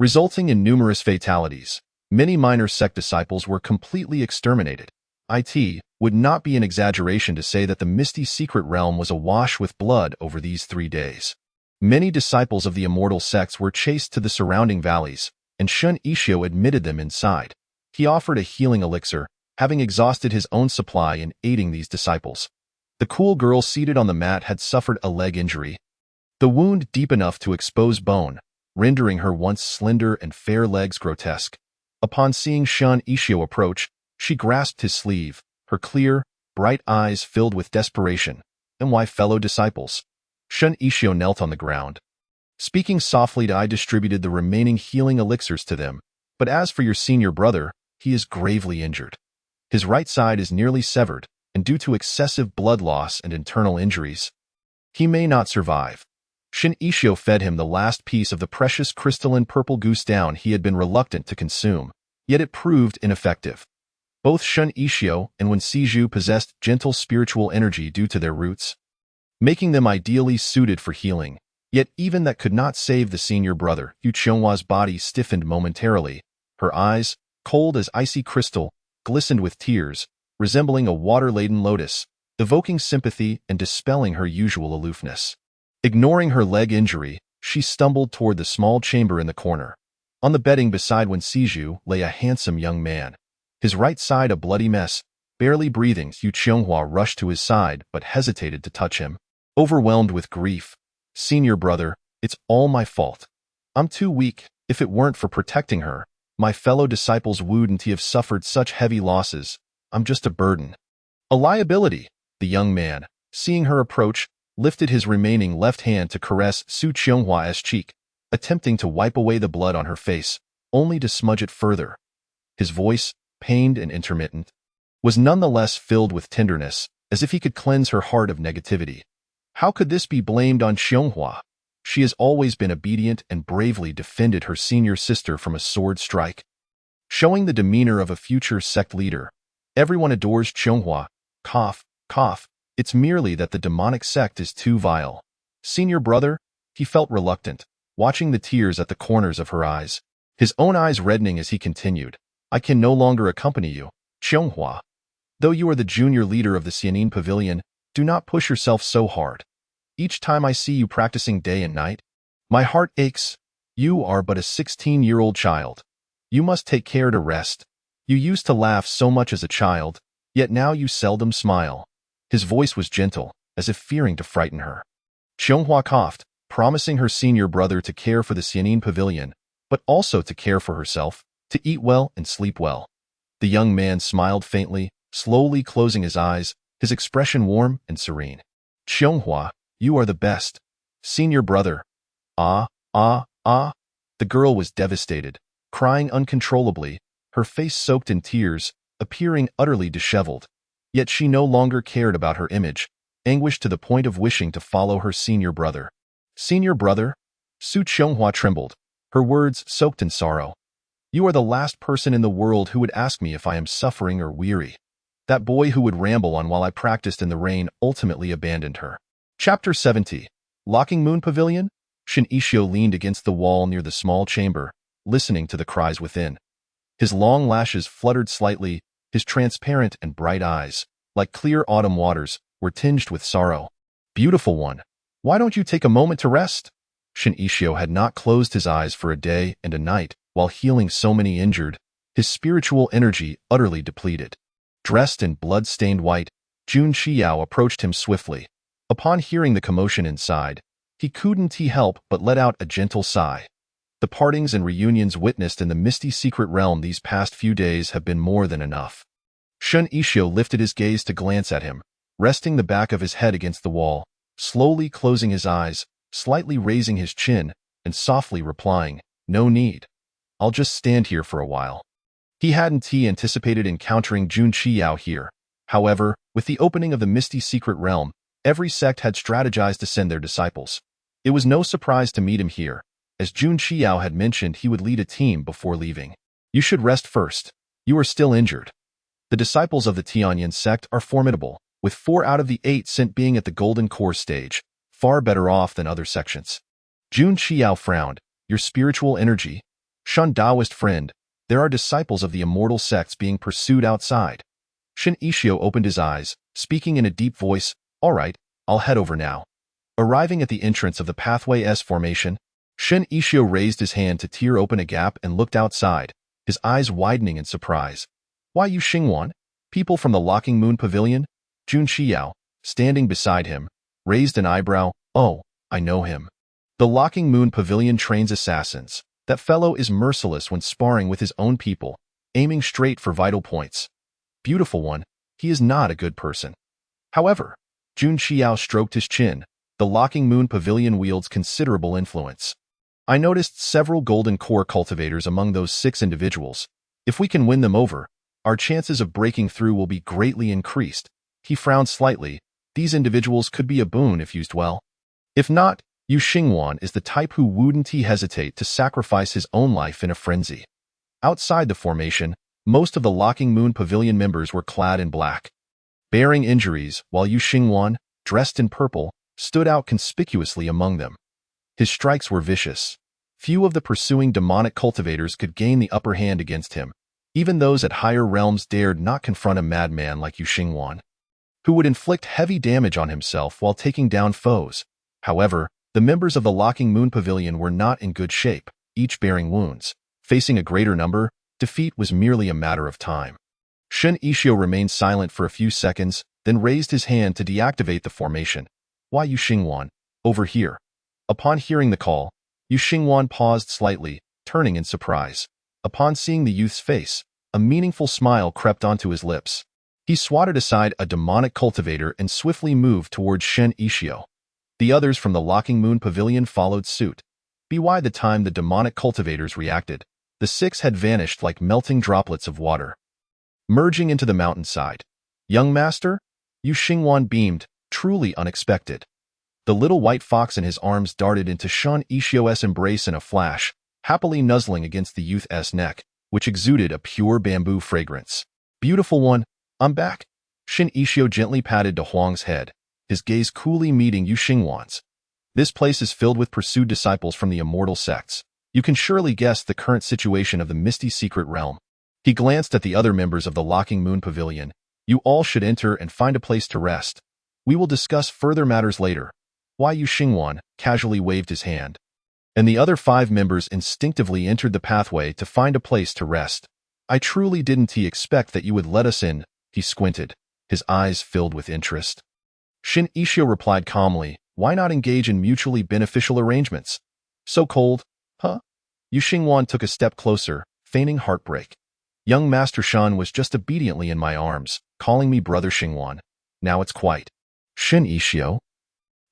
resulting in numerous fatalities. Many minor sect disciples were completely exterminated. It would not be an exaggeration to say that the misty secret realm was awash with blood over these 3 days. Many disciples of the immortal sects were chased to the surrounding valleys, and Shun Ishio admitted them inside. He offered a healing elixir, having exhausted his own supply in aiding these disciples. The cool girl seated on the mat had suffered a leg injury, the wound deep enough to expose bone, rendering her once slender and fair legs grotesque. Upon seeing Shun Ishio approach, she grasped his sleeve, her clear, bright eyes filled with desperation. And why, fellow disciples? Shun Ishio knelt on the ground. Speaking softly, I distributed the remaining healing elixirs to them. But as for your senior brother, he is gravely injured. His right side is nearly severed, and due to excessive blood loss and internal injuries, he may not survive. Shin Ishio fed him the last piece of the precious crystalline purple goose down he had been reluctant to consume, yet it proved ineffective. Both Shun Ishio and Wen Siju possessed gentle spiritual energy due to their roots, making them ideally suited for healing. Yet even that could not save the senior brother. Yu Chonhua's body stiffened momentarily. Her eyes, cold as icy crystal, glistened with tears, resembling a water-laden lotus, evoking sympathy and dispelling her usual aloofness. Ignoring her leg injury, she stumbled toward the small chamber in the corner. On the bedding beside Wen Siju lay a handsome young man. His right side a bloody mess. Barely breathing, Yu Chonghua rushed to his side but hesitated to touch him. Overwhelmed with grief, "Senior brother, it's all my fault. I'm too weak. If it weren't for protecting her, my fellow disciples wouldn't have suffered such heavy losses. I'm just a burden. A liability." The young man, seeing her approach, lifted his remaining left hand to caress Su Chonghua's cheek, attempting to wipe away the blood on her face, only to smudge it further. His voice, pained and intermittent, was nonetheless filled with tenderness, as if he could cleanse her heart of negativity. How could this be blamed on Xianghua? She has always been obedient and bravely defended her senior sister from a sword strike. Showing the demeanor of a future sect leader, everyone adores Xianghua. Cough, cough. It's merely that the demonic sect is too vile. Senior brother, he felt reluctant, watching the tears at the corners of her eyes. His own eyes reddening as he continued. I can no longer accompany you, Xianghua. Though you are the junior leader of the Xianin Pavilion, do not push yourself so hard. Each time I see you practicing day and night, my heart aches. You are but a 16-year-old child. You must take care to rest. You used to laugh so much as a child, yet now you seldom smile. His voice was gentle, as if fearing to frighten her. Xianghua coughed, promising her senior brother to care for the Xianin Pavilion, but also to care for herself, to eat well and sleep well. The young man smiled faintly, slowly closing his eyes, his expression warm and serene. Xianghua, you are the best. Senior brother. Ah, ah, ah. The girl was devastated, crying uncontrollably, her face soaked in tears, appearing utterly disheveled. Yet she no longer cared about her image, anguished to the point of wishing to follow her senior brother. Senior brother? Su Qianghua trembled, her words soaked in sorrow. You are the last person in the world who would ask me if I am suffering or weary. That boy who would ramble on while I practiced in the rain ultimately abandoned her. Chapter 70. Locking Moon Pavilion? Shin Ishio leaned against the wall near the small chamber, listening to the cries within. His long lashes fluttered slightly, his transparent and bright eyes, like clear autumn waters, were tinged with sorrow. Beautiful one, why don't you take a moment to rest? Shin Ishio had not closed his eyes for a day and a night while healing so many injured, his spiritual energy utterly depleted. Dressed in blood-stained white, Jun Qiao approached him swiftly. Upon hearing the commotion inside, he couldn't help but let out a gentle sigh. The partings and reunions witnessed in the misty secret realm these past few days have been more than enough. Shun Ishio lifted his gaze to glance at him, resting the back of his head against the wall, slowly closing his eyes, slightly raising his chin, and softly replying, "No need. I'll just stand here for a while." He hadn't anticipated encountering Jun Qiao here. However, with the opening of the misty secret realm, every sect had strategized to send their disciples. It was no surprise to meet him here. As Jun Qiao had mentioned, he would lead a team before leaving. "You should rest first. You are still injured." The disciples of the Tianyin sect are formidable, with 4 out of the 8 sent being at the Golden Core stage, far better off than other sections. Jun Qiao frowned. "Your spiritual energy? Shun Daoist friend, there are disciples of the immortal sects being pursued outside." Shin Ishio opened his eyes, speaking in a deep voice, "All right, I'll head over now." Arriving at the entrance of the Pathway S formation, Shin Ishio raised his hand to tear open a gap and looked outside, his eyes widening in surprise. "Why, you Xingwan? People from the Locking Moon Pavilion?" Jun Qiao, standing beside him, raised an eyebrow. "Oh, I know him. The Locking Moon Pavilion trains assassins. That fellow is merciless when sparring with his own people, aiming straight for vital points. Beautiful one, he is not a good person." However, Jun Qiao stroked his chin. The Locking Moon Pavilion wields considerable influence. "I noticed several Golden Core cultivators among those 6 individuals. If we can win them over, our chances of breaking through will be greatly increased." He frowned slightly. "These individuals could be a boon if used well. If not, Yu Xingwan is the type who wouldn't hesitate to sacrifice his own life in a frenzy." Outside the formation, most of the Locking Moon Pavilion members were clad in black, bearing injuries, while Yu Xingwan, dressed in purple, stood out conspicuously among them. His strikes were vicious. Few of the pursuing demonic cultivators could gain the upper hand against him. Even those at higher realms dared not confront a madman like Yu Xingwan, who would inflict heavy damage on himself while taking down foes. However, the members of the Locking Moon Pavilion were not in good shape, each bearing wounds. Facing a greater number, defeat was merely a matter of time. Shin Ishio remained silent for a few seconds, then raised his hand to deactivate the formation. "Why, Yu Xingwan? Over here." Upon hearing the call, Yu Xingwan paused slightly, turning in surprise. Upon seeing the youth's face, a meaningful smile crept onto his lips. He swatted aside a demonic cultivator and swiftly moved towards Shin Ishio. The others from the Locking Moon Pavilion followed suit. By the time the demonic cultivators reacted, the 6 had vanished like melting droplets of water, merging into the mountainside. "Young master?" Yu Xingwan beamed, truly unexpected. The little white fox in his arms darted into Shin Ishio's embrace in a flash, happily nuzzling against the youth's neck, which exuded a pure bamboo fragrance. "Beautiful one, I'm back." Shin Ishio gently patted De Huang's head, his gaze coolly meeting Yu Xingwan's. "This place is filled with pursued disciples from the immortal sects. You can surely guess the current situation of the misty secret realm." He glanced at the other members of the Locking Moon Pavilion. "You all should enter and find a place to rest. We will discuss further matters later." Why, Yu Xingwan casually waved his hand, and the other 5 members instinctively entered the pathway to find a place to rest. "I truly didn't expect that you would let us in." He squinted, his eyes filled with interest. Shin Ishio replied calmly, "Why not engage in mutually beneficial arrangements? So cold, huh?" Yu Xingwan took a step closer, feigning heartbreak. "Young Master Shan was just obediently in my arms, calling me Brother Xingwan. Now it's quite." "Shin Ishio?"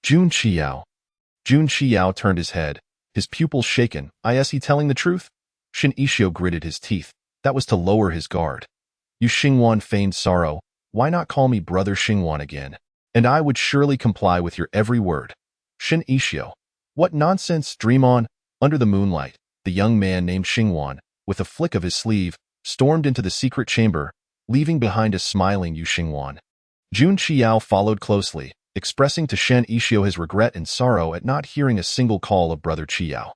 "Jun Qiao." Jun Qiao turned his head, his pupils shaken. "Is he telling the truth?" Shin Ishio gritted his teeth. That was to lower his guard. Yu Xingwan feigned sorrow. "Why not call me Brother Xingwan again? And I would surely comply with your every word." Shin Ishio. "What nonsense, dream on." Under the moonlight, the young man named Xingwan, with a flick of his sleeve, stormed into the secret chamber, leaving behind a smiling Yu Xingwan. Jun Qiao followed closely, expressing to Shin Ishio his regret and sorrow at not hearing a single call of Brother Qiao.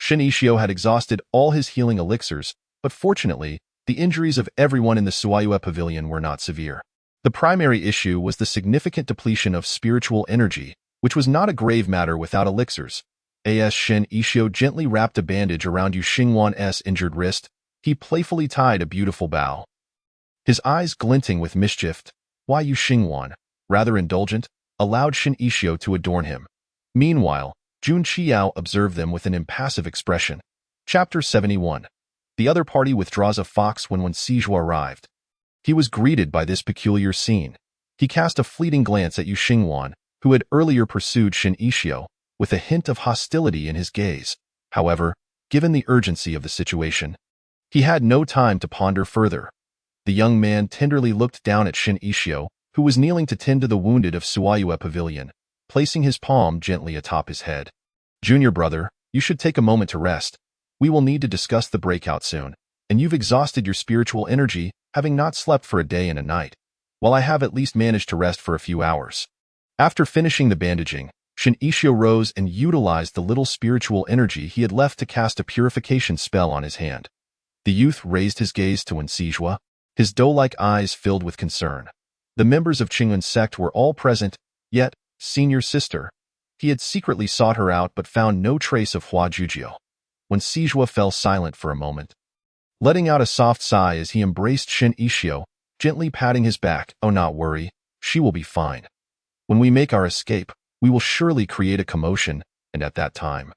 Shin Ishio had exhausted all his healing elixirs, but fortunately, the injuries of everyone in the Suayue Pavilion were not severe. The primary issue was the significant depletion of spiritual energy, which was not a grave matter without elixirs. As Shen Yixio gently wrapped a bandage around Yu Xingwan's injured wrist, he playfully tied a beautiful bow. His eyes glinting with mischief, Why Yu Xingwan, rather indulgent, allowed Shen Yixio to adorn him. Meanwhile, Jun Qiao observed them with an impassive expression. Chapter 71. The other party withdraws a fox when Sijua arrived. He was greeted by this peculiar scene. He cast a fleeting glance at Yu Xingwan, who had earlier pursued Shen Yixio, with a hint of hostility in his gaze. However, given the urgency of the situation, he had no time to ponder further. The young man tenderly looked down at Shen Yixio, who was kneeling to tend to the wounded of Suayue Pavilion, placing his palm gently atop his head. Junior brother, you should take a moment to rest. We will need to discuss the breakout soon, and you've exhausted your spiritual energy, having not slept for a day and a night, while I have at least managed to rest for a few hours. After finishing the bandaging, Shen Yixio rose and utilized the little spiritual energy he had left to cast a purification spell on his hand. The youth raised his gaze to Sijua, his doe-like eyes filled with concern. The members of Qingyun's sect were all present, yet, senior sister, he had secretly sought her out but found no trace of Hua Jujio. Sijua fell silent for a moment, letting out a soft sigh as he embraced Shen Yixio, gently patting his back. Oh, not worry, she will be fine. When we make our escape, we will surely create a commotion, and at that time,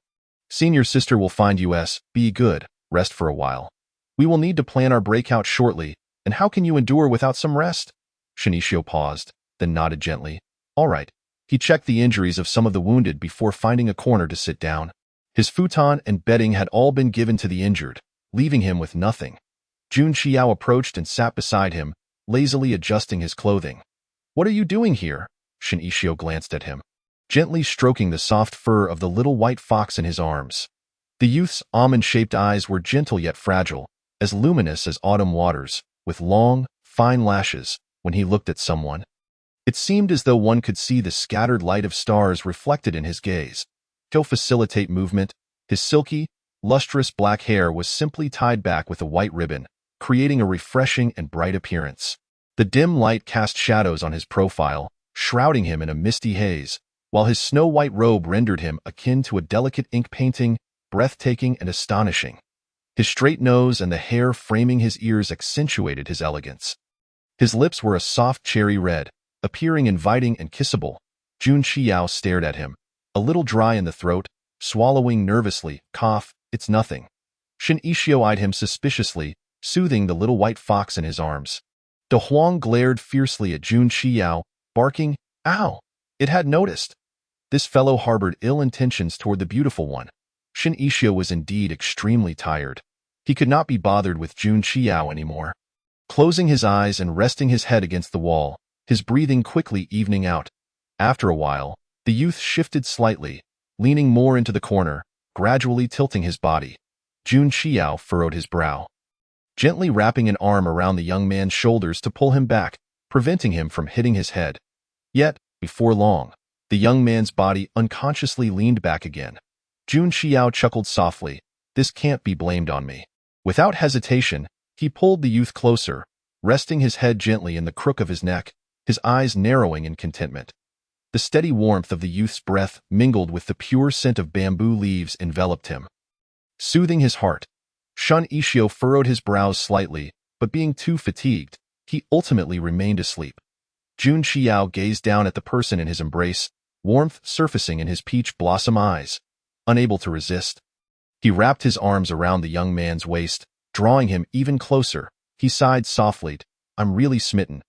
senior sister will find us. Be good, rest for a while. We will need to plan our breakout shortly, and how can you endure without some rest? Shen Yixio paused, then nodded gently. All right. He checked the injuries of some of the wounded before finding a corner to sit down. His futon and bedding had all been given to the injured, leaving him with nothing. Jun Qiao approached and sat beside him, lazily adjusting his clothing. What are you doing here? Shen Yixio glanced at him, gently stroking the soft fur of the little white fox in his arms. The youth's almond-shaped eyes were gentle yet fragile, as luminous as autumn waters, with long, fine lashes. When he looked at someone, it seemed as though one could see the scattered light of stars reflected in his gaze. To facilitate movement, his silky, lustrous black hair was simply tied back with a white ribbon, creating a refreshing and bright appearance. The dim light cast shadows on his profile, shrouding him in a misty haze, while his snow-white robe rendered him akin to a delicate ink painting, breathtaking and astonishing. His straight nose and the hair framing his ears accentuated his elegance. His lips were a soft cherry red, appearing inviting and kissable. Jun Qiao stared at him, a little dry in the throat, swallowing nervously. Cough, it's nothing. Shen Yixio eyed him suspiciously, soothing the little white fox in his arms. De Huang glared fiercely at Jun Qiao, barking, Ow! It had noticed. This fellow harbored ill intentions toward the beautiful one. Shen Yixio was indeed extremely tired. He could not be bothered with Jun Qiao anymore. Closing his eyes and resting his head against the wall, his breathing quickly evening out. After a while, the youth shifted slightly, leaning more into the corner, gradually tilting his body. Jun Qiao furrowed his brow, gently wrapping an arm around the young man's shoulders to pull him back, preventing him from hitting his head. Yet, before long, the young man's body unconsciously leaned back again. Jun Qiao chuckled softly. This can't be blamed on me. Without hesitation, he pulled the youth closer, resting his head gently in the crook of his neck, his eyes narrowing in contentment. The steady warmth of the youth's breath mingled with the pure scent of bamboo leaves enveloped him, soothing his heart. Shen Yixio furrowed his brows slightly, but being too fatigued, he ultimately remained asleep. Jun Qiao gazed down at the person in his embrace, warmth surfacing in his peach blossom eyes. Unable to resist, he wrapped his arms around the young man's waist, drawing him even closer. He sighed softly. I'm really smitten.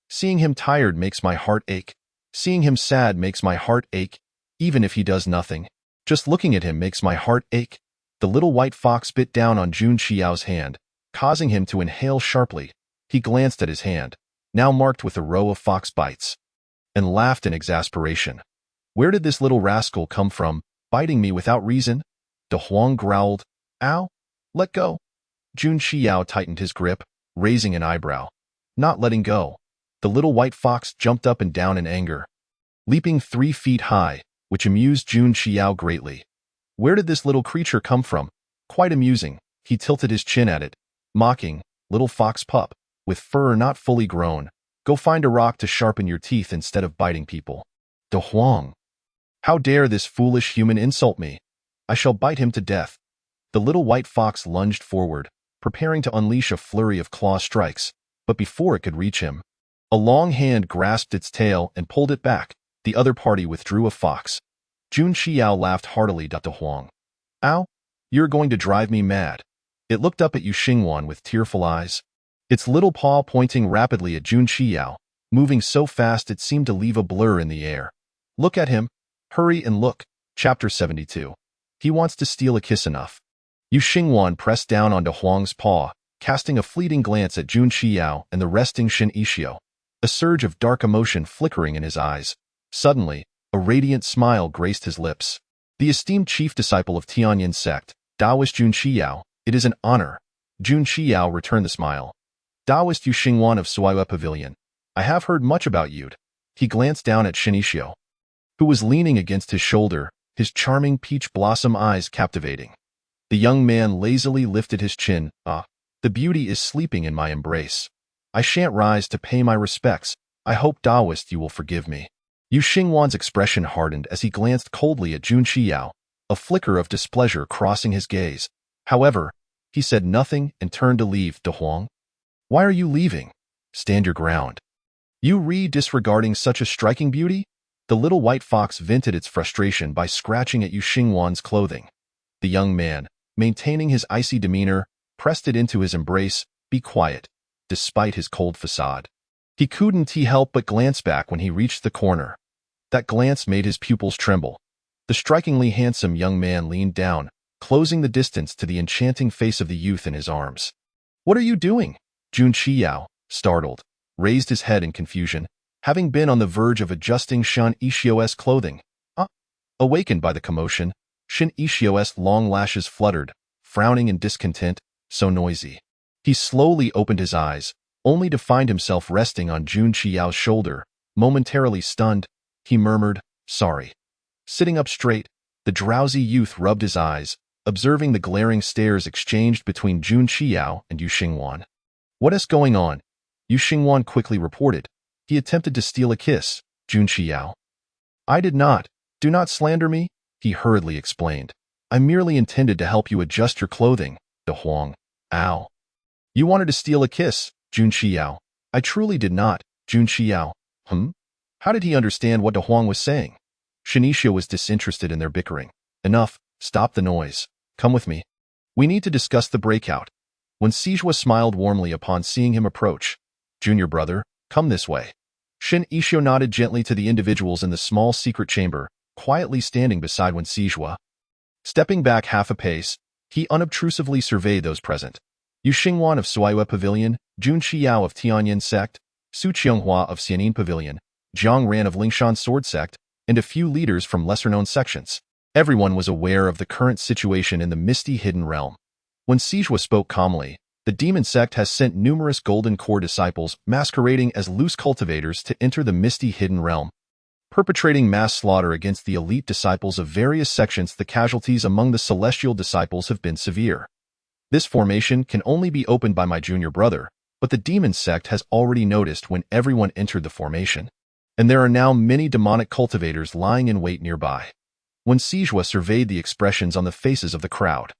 Seeing him tired makes my heart ache. Seeing him sad makes my heart ache. Even if he does nothing, just looking at him makes my heart ache. The little white fox bit down on Jun Qiao's hand, causing him to inhale sharply. He glanced at his hand, now marked with a row of fox bites, and laughed in exasperation. Where did this little rascal come from, biting me without reason? De Huang growled. Ow! Let go. Jun Qiao tightened his grip, raising an eyebrow, not letting go. The little white fox jumped up and down in anger, leaping 3 feet high, which amused Jun Qiao greatly. Where did this little creature come from? Quite amusing. He tilted his chin at it, mocking, little fox pup, with fur not fully grown. Go find a rock to sharpen your teeth instead of biting people. De Huang! How dare this foolish human insult me? I shall bite him to death. The little white fox lunged forward, preparing to unleash a flurry of claw strikes, but before it could reach him, a long hand grasped its tail and pulled it back. The other party withdrew a fox. Jun Xiao laughed heartily to Huang. Ow, you're going to drive me mad. It looked up at Yu Xingwan with tearful eyes, its little paw pointing rapidly at Jun Xiao, moving so fast it seemed to leave a blur in the air. Look at him. Hurry and look. Chapter 72. He wants to steal a kiss enough. Yu Xingwan pressed down onto Huang's paw, casting a fleeting glance at Jun Xiao and the resting Shin Ishio, a surge of dark emotion flickering in his eyes. Suddenly, a radiant smile graced his lips. The esteemed chief disciple of Tianyin sect, Taoist Jun Xiao, it is an honor. Jun Xiao returned the smile. Taoist Yu Xingwan of Suiwa Pavilion, I have heard much about you. He glanced down at Shin Ishio, who was leaning against his shoulder, his charming peach blossom eyes captivating. The young man lazily lifted his chin. The beauty is sleeping in my embrace. I shan't rise to pay my respects. I hope, Taoist, you will forgive me. Yu Xingwan's expression hardened as he glanced coldly at Jun Xiao, a flicker of displeasure crossing his gaze. However, he said nothing and turned to leave. Huang, why are you leaving? Stand your ground. You disregarding such a striking beauty? The little white fox vented its frustration by scratching at Yu Xingwan's clothing. The young man, maintaining his icy demeanor, pressed it into his embrace. Be quiet, despite his cold facade. He couldn't help but glance back when he reached the corner. That glance made his pupils tremble. The strikingly handsome young man leaned down, closing the distance to the enchanting face of the youth in his arms. What are you doing? Jun Xiao, startled, raised his head in confusion, having been on the verge of adjusting Shin Ishio's clothing. Awakened by the commotion, Shin Ishio's long lashes fluttered, frowning in discontent. So noisy. He slowly opened his eyes, only to find himself resting on Jun Xiao's shoulder. Momentarily stunned, he murmured, sorry. Sitting up straight, the drowsy youth rubbed his eyes, observing the glaring stares exchanged between Jun Xiao and Yu Xingwan. What is going on? Yu Xingwan quickly reported. He attempted to steal a kiss. Jun Xiao. I did not. Do not slander me, he hurriedly explained. I merely intended to help you adjust your clothing. Huang. Ow. You wanted to steal a kiss, Jun Xiao. I truly did not. Jun Xiao. How did he understand what Huang was saying? Shin Ishio was disinterested in their bickering. Enough. Stop the noise. Come with me. We need to discuss the breakout. When Sijua smiled warmly upon seeing him approach. Junior brother, come this way. Shin Ishio nodded gently to the individuals in the small secret chamber, quietly standing beside Wen Sijua. Stepping back half a pace, he unobtrusively surveyed those present. Yu Xingwan of Suiwa Pavilion, Jun Xiao of Tianyin Sect, Su Qianghua of Xianin Pavilion, Jiang Ran of Lingshan Sword Sect, and a few leaders from lesser-known sections. Everyone was aware of the current situation in the misty hidden realm. When Sijua spoke calmly, the demon sect has sent numerous golden core disciples masquerading as loose cultivators to enter the misty hidden realm, perpetrating mass slaughter against the elite disciples of various sections. The casualties among the celestial disciples have been severe. This formation can only be opened by my junior brother, but the demon sect has already noticed when everyone entered the formation, and there are now many demonic cultivators lying in wait nearby. When Sijua surveyed the expressions on the faces of the crowd,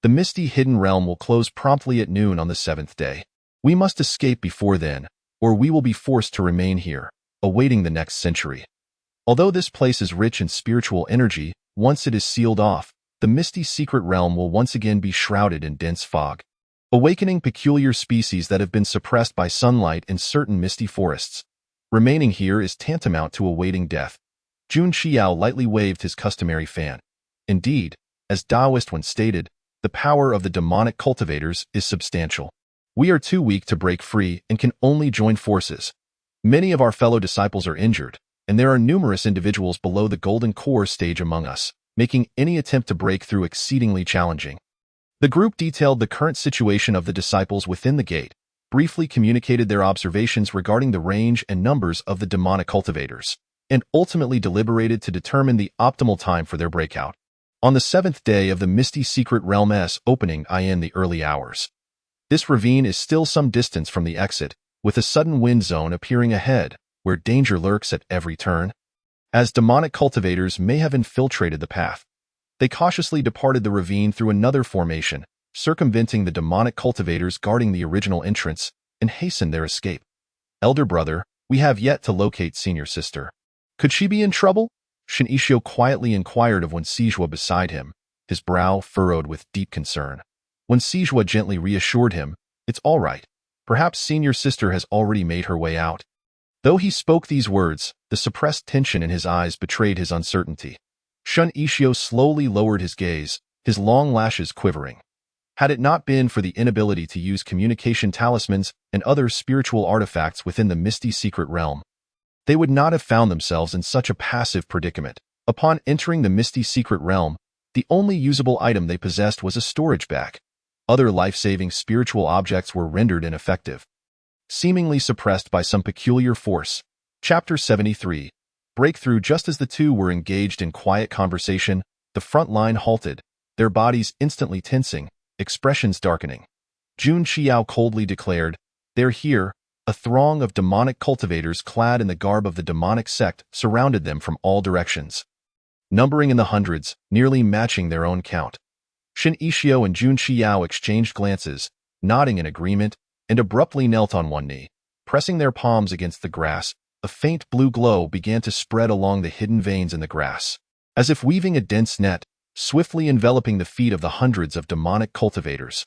the misty hidden realm will close promptly at noon on the 7th day. We must escape before then, or we will be forced to remain here, awaiting the next century. Although this place is rich in spiritual energy, once it is sealed off, the misty secret realm will once again be shrouded in dense fog, awakening peculiar species that have been suppressed by sunlight in certain misty forests. Remaining here is tantamount to awaiting death. Jun Xiao lightly waved his customary fan. Indeed, as Taoist once stated, the power of the demonic cultivators is substantial. We are too weak to break free and can only join forces. Many of our fellow disciples are injured, and there are numerous individuals below the golden core stage among us, making any attempt to break through exceedingly challenging. The group detailed the current situation of the disciples within the gate, briefly communicated their observations regarding the range and numbers of the demonic cultivators, and ultimately deliberated to determine the optimal time for their breakout. On the 7th day of the misty secret realm's opening in the early hours. This ravine is still some distance from the exit, with a sudden wind zone appearing ahead, where danger lurks at every turn, as demonic cultivators may have infiltrated the path. They cautiously departed the ravine through another formation, circumventing the demonic cultivators guarding the original entrance, and hastened their escape. Elder brother, we have yet to locate senior sister. Could she be in trouble? Shin-Ishio quietly inquired of Wen-Sijua beside him, his brow furrowed with deep concern. Wen-Sijua gently reassured him, it's all right. Perhaps senior sister has already made her way out. Though he spoke these words, the suppressed tension in his eyes betrayed his uncertainty. Shun-Ishio slowly lowered his gaze, his long lashes quivering. Had it not been for the inability to use communication talismans and other spiritual artifacts within the misty secret realm, they would not have found themselves in such a passive predicament. Upon entering the misty secret realm, the only usable item they possessed was a storage bag. Other life-saving spiritual objects were rendered ineffective, seemingly suppressed by some peculiar force. Chapter 73. Breakthrough. Just as the two were engaged in quiet conversation, the front line halted, their bodies instantly tensing, expressions darkening. Jun Qiao coldly declared, "They're here." A throng of demonic cultivators clad in the garb of the demonic sect surrounded them from all directions, numbering in the hundreds, nearly matching their own count. Shin-Ishio and Jun Qiao exchanged glances, nodding in agreement, and abruptly knelt on one knee. Pressing their palms against the grass, a faint blue glow began to spread along the hidden veins in the grass, as if weaving a dense net, swiftly enveloping the feet of the hundreds of demonic cultivators.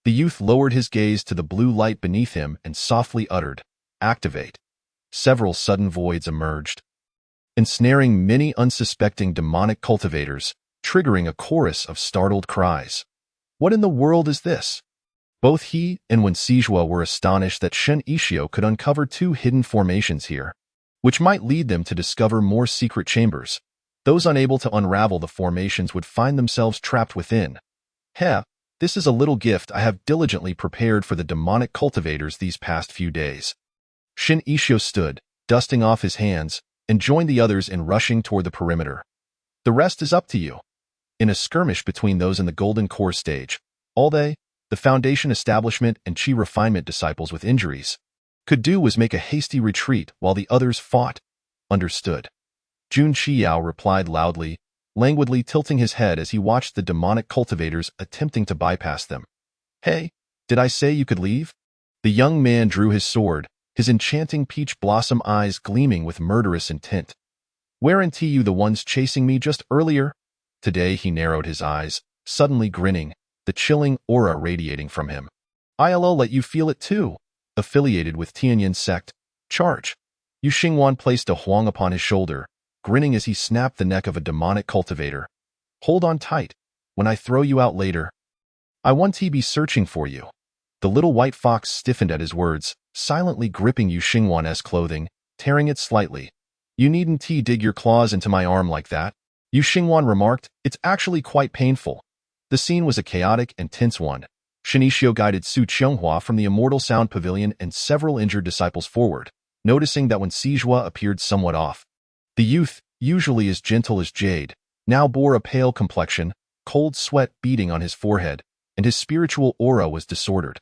The youth lowered his gaze to the blue light beneath him and softly uttered, "Activate." Several sudden voids emerged, ensnaring many unsuspecting demonic cultivators, triggering a chorus of startled cries. What in the world is this? Both he and Wen-Sijua were astonished that Shin-Ishio could uncover two hidden formations here, which might lead them to discover more secret chambers. Those unable to unravel the formations would find themselves trapped within. Heh, this is a little gift I have diligently prepared for the demonic cultivators these past few days. Shin-Ishio stood, dusting off his hands, and joined the others in rushing toward the perimeter. The rest is up to you. In a skirmish between those in the Golden Core stage, all they, the Foundation Establishment and Chi Refinement disciples with injuries, could do was make a hasty retreat while the others fought. Understood. Jun Qiao replied loudly, languidly tilting his head as he watched the demonic cultivators attempting to bypass them. Hey, did I say you could leave? The young man drew his sword, his enchanting peach blossom eyes gleaming with murderous intent. Weren't you the ones chasing me just earlier? Today he narrowed his eyes, suddenly grinning, the chilling aura radiating from him. I'll let you feel it too. Affiliated with Tianyin sect. Charge. Yu Xingwan placed a huang upon his shoulder, grinning as he snapped the neck of a demonic cultivator. Hold on tight. When I throw you out later, I want to be searching for you. The little white fox stiffened at his words, silently gripping Yu Xingwan's clothing, tearing it slightly. You needn't dig your claws into my arm like that. Yu Xingwan remarked, it's actually quite painful. The scene was a chaotic and tense one. Shin-Ishio guided Su Qianghua from the Immortal Sound Pavilion and several injured disciples forward, noticing that Wen-Sijua appeared somewhat off. The youth, usually as gentle as jade, now bore a pale complexion, cold sweat beading on his forehead, and his spiritual aura was disordered.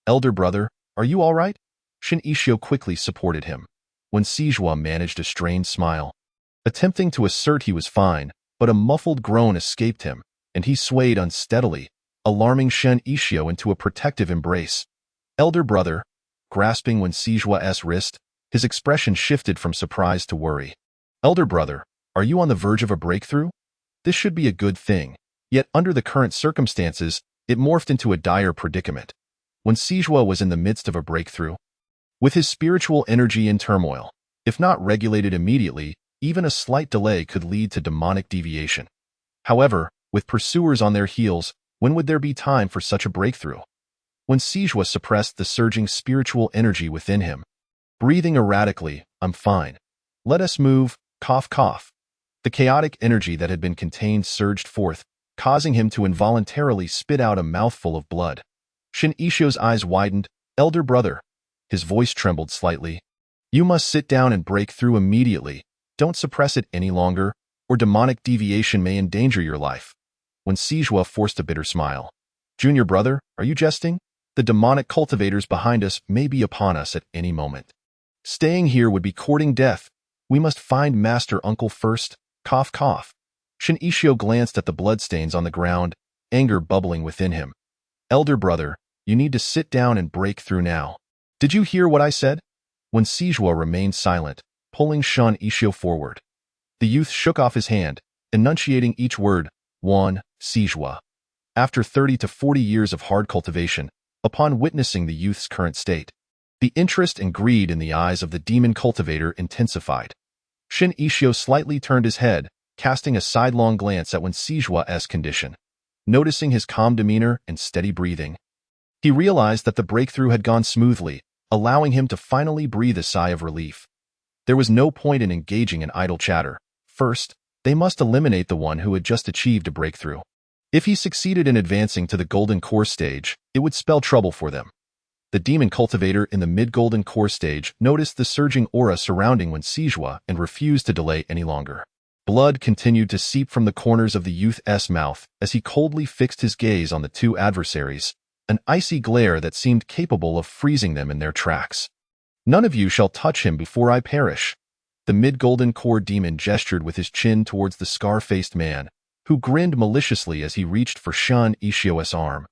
Elder brother, are you all right? Shin-Ishio quickly supported him. Wen-Sijua managed a strained smile, attempting to assert he was fine, but a muffled groan escaped him, and he swayed unsteadily, alarming Shin-Ishio into a protective embrace. Elder brother, grasping Wen-Sijua's wrist, his expression shifted from surprise to worry. Elder brother, are you on the verge of a breakthrough? This should be a good thing, yet under the current circumstances, it morphed into a dire predicament. Wen-Sijua was in the midst of a breakthrough, with his spiritual energy in turmoil. If not regulated immediately, even a slight delay could lead to demonic deviation. However, with pursuers on their heels, when would there be time for such a breakthrough? Wen-Sijua suppressed the surging spiritual energy within him, breathing erratically, I'm fine. Let us move, cough cough. The chaotic energy that had been contained surged forth, causing him to involuntarily spit out a mouthful of blood. Shin-Ishio's eyes widened. Elder brother. His voice trembled slightly. You must sit down and break through immediately. Don't suppress it any longer, or demonic deviation may endanger your life. Wen-Sijua forced a bitter smile. Junior brother, are you jesting? The demonic cultivators behind us may be upon us at any moment. Staying here would be courting death. We must find Master Uncle first. Cough cough. Shin Ishio glanced at the bloodstains on the ground, anger bubbling within him. Elder brother, you need to sit down and break through now. Did you hear what I said? When Sijua remained silent, pulling Shin Ishio forward. The youth shook off his hand, enunciating each word, one, Sijua. After 30 to 40 years of hard cultivation, upon witnessing the youth's current state, the interest and greed in the eyes of the demon cultivator intensified. Shin Ishio slightly turned his head, casting a sidelong glance at Wensijua's condition. Noticing his calm demeanor and steady breathing, he realized that the breakthrough had gone smoothly, allowing him to finally breathe a sigh of relief. There was no point in engaging in idle chatter. First, they must eliminate the one who had just achieved a breakthrough. If he succeeded in advancing to the Golden Core stage, it would spell trouble for them. The demon cultivator in the mid-Golden Core stage noticed the surging aura surrounding Wencijua and refused to delay any longer. Blood continued to seep from the corners of the youth's mouth as he coldly fixed his gaze on the two adversaries, an icy glare that seemed capable of freezing them in their tracks. None of you shall touch him before I perish. The mid-Golden Core demon gestured with his chin towards the scar-faced man, who grinned maliciously as he reached for Shin Ishio's arm.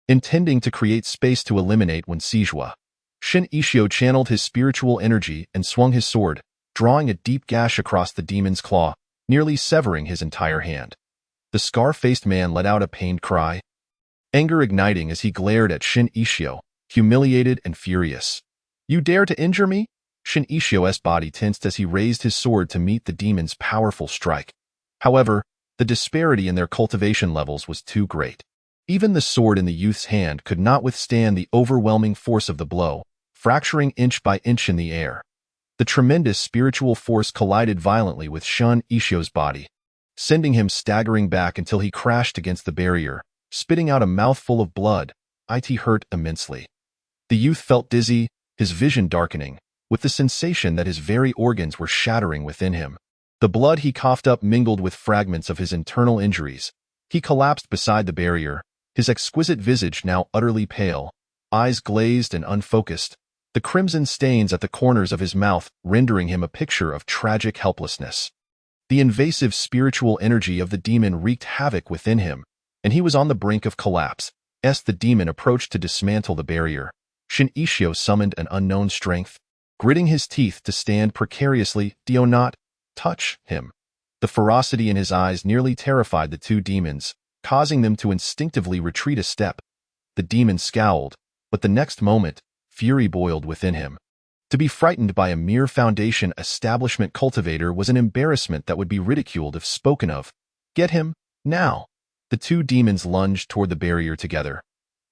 Intending to create space to eliminate Wencijua, Shin Ishio channeled his spiritual energy and swung his sword, drawing a deep gash across the demon's claw, nearly severing his entire hand. The scar-faced man let out a pained cry, anger igniting as he glared at Shin Ishio, humiliated and furious. You dare to injure me? Shin Ishio's body tensed as he raised his sword to meet the demon's powerful strike. However, the disparity in their cultivation levels was too great. Even the sword in the youth's hand could not withstand the overwhelming force of the blow, fracturing inch by inch in the air. The tremendous spiritual force collided violently with Shin Ishio's body, sending him staggering back until he crashed against the barrier, spitting out a mouthful of blood. It hurt immensely. The youth felt dizzy, his vision darkening, with the sensation that his very organs were shattering within him. The blood he coughed up mingled with fragments of his internal injuries. He collapsed beside the barrier, his exquisite visage now utterly pale, eyes glazed and unfocused, the crimson stains at the corners of his mouth rendering him a picture of tragic helplessness. The invasive spiritual energy of the demon wreaked havoc within him, and he was on the brink of collapse. As the demon approached to dismantle the barrier, Shin Ishio summoned an unknown strength, gritting his teeth to stand precariously. Do not touch him. The ferocity in his eyes nearly terrified the two demons, causing them to instinctively retreat a step. The demon scowled, but the next moment, fury boiled within him. To be frightened by a mere foundation establishment cultivator was an embarrassment that would be ridiculed if spoken of. Get him, now! The two demons lunged toward the barrier together.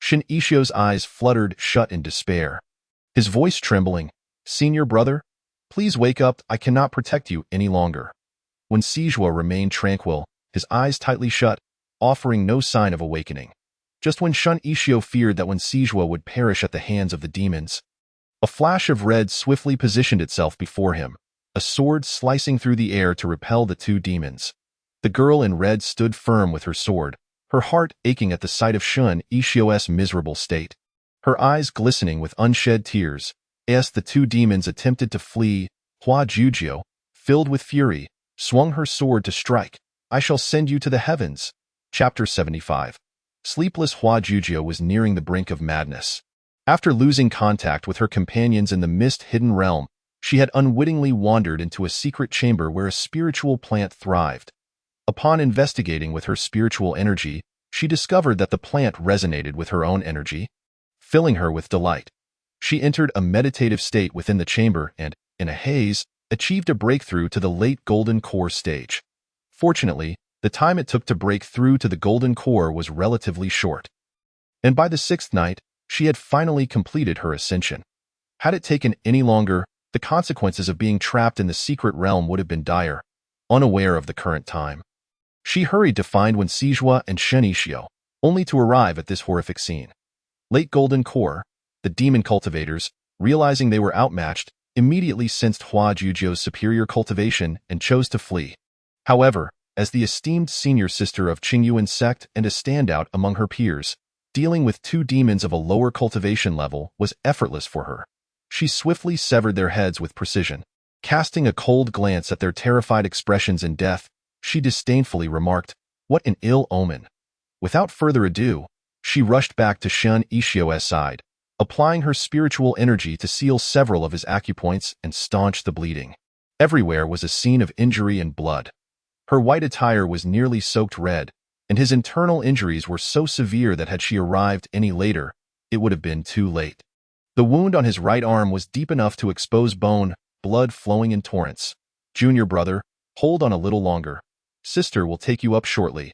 Shin Ishio's eyes fluttered shut in despair. His voice trembling, Senior brother, please wake up, I cannot protect you any longer. Wencijua remained tranquil, his eyes tightly shut, offering no sign of awakening. Just when Shin Ishio feared that Wencijua would perish at the hands of the demons, a flash of red swiftly positioned itself before him, a sword slicing through the air to repel the two demons. The girl in red stood firm with her sword, her heart aching at the sight of Shin Ishio's miserable state. Her eyes glistening with unshed tears, as the two demons attempted to flee, Hua Jujio, filled with fury, swung her sword to strike. I shall send you to the heavens. Chapter 75. Sleepless Hua Jujio was nearing the brink of madness. After losing contact with her companions in the mist-hidden realm, she had unwittingly wandered into a secret chamber where a spiritual plant thrived. Upon investigating with her spiritual energy, she discovered that the plant resonated with her own energy, filling her with delight. She entered a meditative state within the chamber and, in a haze, achieved a breakthrough to the late Golden Core stage. Fortunately, the time it took to break through to the Golden Core was relatively short. And by the sixth night, she had finally completed her ascension. Had it taken any longer, the consequences of being trapped in the secret realm would have been dire, unaware of the current time. She hurried to find Wencijua and Shin Ishio, only to arrive at this horrific scene. Late Golden Core, the demon cultivators, realizing they were outmatched, immediately sensed Hua Jujio's superior cultivation and chose to flee. However, as the esteemed senior sister of Qingyuan sect and a standout among her peers, dealing with two demons of a lower cultivation level was effortless for her. She swiftly severed their heads with precision. Casting a cold glance at their terrified expressions in death, She disdainfully remarked, "What an ill omen." Without further ado, she rushed back to Shun Ishio's side, applying her spiritual energy to seal several of his acupoints and staunch the bleeding. Everywhere was a scene of injury and blood. Her white attire was nearly soaked red, and his internal injuries were so severe that had she arrived any later, it would have been too late. The wound on his right arm was deep enough to expose bone, blood flowing in torrents. "Junior brother, hold on a little longer. Sister will take you up shortly."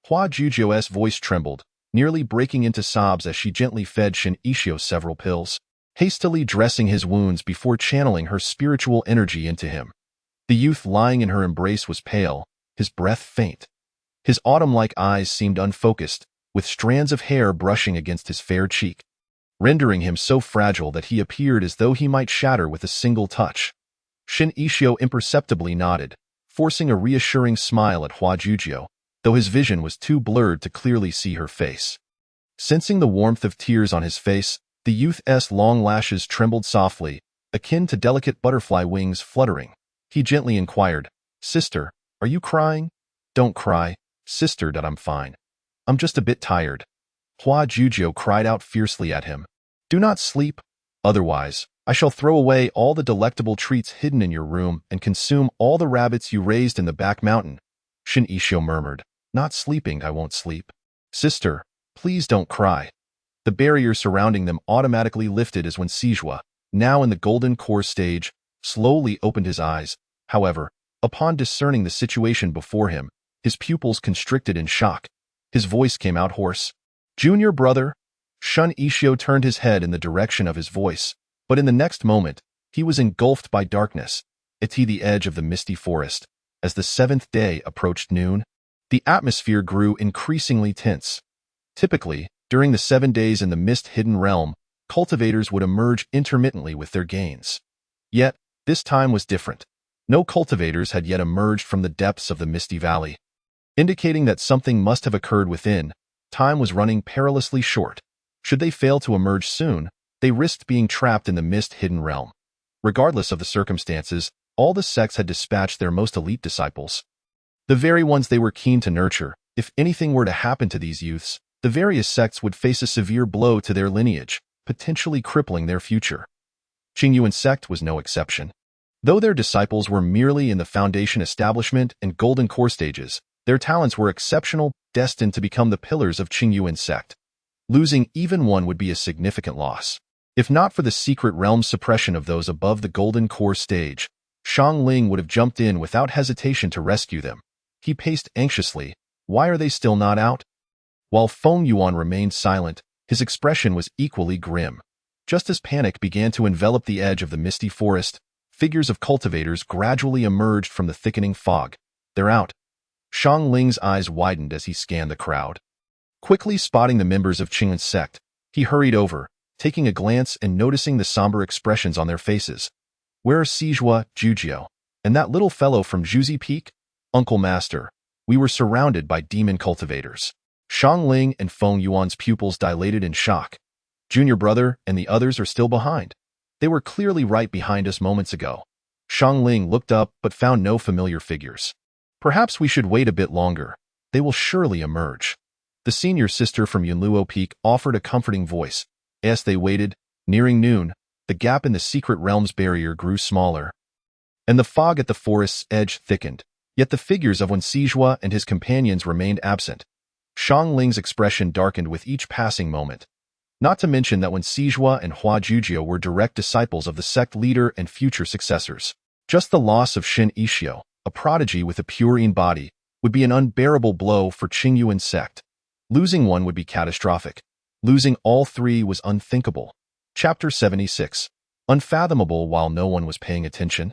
Hua Jujio's voice trembled, nearly breaking into sobs as she gently fed Shin Ishio several pills, hastily dressing his wounds before channeling her spiritual energy into him. The youth lying in her embrace was pale, his breath faint. His autumn-like eyes seemed unfocused, with strands of hair brushing against his fair cheek, rendering him so fragile that he appeared as though he might shatter with a single touch. Shin Ishio imperceptibly nodded, forcing a reassuring smile at Hua Jujio, though his vision was too blurred to clearly see her face. Sensing the warmth of tears on his face, the youth's long lashes trembled softly, akin to delicate butterfly wings fluttering. He gently inquired, "Sister, are you crying?" "Don't cry, sister, I'm fine. I'm just a bit tired." Hua Jujio cried out fiercely at him, "Do not sleep, otherwise I shall throw away all the delectable treats hidden in your room and consume all the rabbits you raised in the back mountain." Shin Ishio murmured, "Not sleeping, I won't sleep. Sister, please don't cry." The barrier surrounding them automatically lifted as when Sijua, now in the golden core stage, slowly opened his eyes. However, upon discerning the situation before him, his pupils constricted in shock. His voice came out hoarse. "Junior brother?" Shun Ishio turned his head in the direction of his voice, but in the next moment, he was engulfed by darkness, at the edge of the misty forest. As the seventh day approached noon, the atmosphere grew increasingly tense. Typically, during the 7 days in the mist-hidden realm, cultivators would emerge intermittently with their gains. Yet, this time was different. No cultivators had yet emerged from the depths of the misty valley, indicating that something must have occurred within. Time was running perilously short. Should they fail to emerge soon, they risked being trapped in the mist-hidden realm. Regardless of the circumstances, all the sects had dispatched their most elite disciples, the very ones they were keen to nurture. If anything were to happen to these youths, the various sects would face a severe blow to their lineage, potentially crippling their future. Qingyuan sect was no exception. Though their disciples were merely in the foundation establishment and golden core stages, their talents were exceptional, destined to become the pillars of Qingyuan sect. Losing even one would be a significant loss. If not for the secret realm suppression of those above the golden core stage, Shang Ling would have jumped in without hesitation to rescue them. He paced anxiously. Why are they still not out? While Feng Yuan remained silent, his expression was equally grim. Just as panic began to envelop the edge of the misty forest, figures of cultivators gradually emerged from the thickening fog. "They're out." Shang Ling's eyes widened as he scanned the crowd. Quickly spotting the members of Qingyuan sect, he hurried over, taking a glance and noticing the somber expressions on their faces. "Where are Sijua, Jujio, and that little fellow from Juzi Peak?" "Uncle Master, we were surrounded by demon cultivators." Shang Ling and Feng Yuan's pupils dilated in shock. "Junior brother and the others are still behind. They were clearly right behind us moments ago." Shang Ling looked up but found no familiar figures. "Perhaps we should wait a bit longer. They will surely emerge." The senior sister from Yunluo Peak offered a comforting voice. As they waited, nearing noon, the gap in the secret realm's barrier grew smaller, and the fog at the forest's edge thickened. Yet the figures of Wen Sijua and his companions remained absent. Shang Ling's expression darkened with each passing moment. Not to mention that Wen Sijua and Hua Jujio were direct disciples of the sect leader and future successors. Just the loss of Shin Ishio, a prodigy with a purine body, would be an unbearable blow for Qingyuan sect. Losing one would be catastrophic. Losing all three was unthinkable. Chapter 76. Unfathomable while no one was paying attention.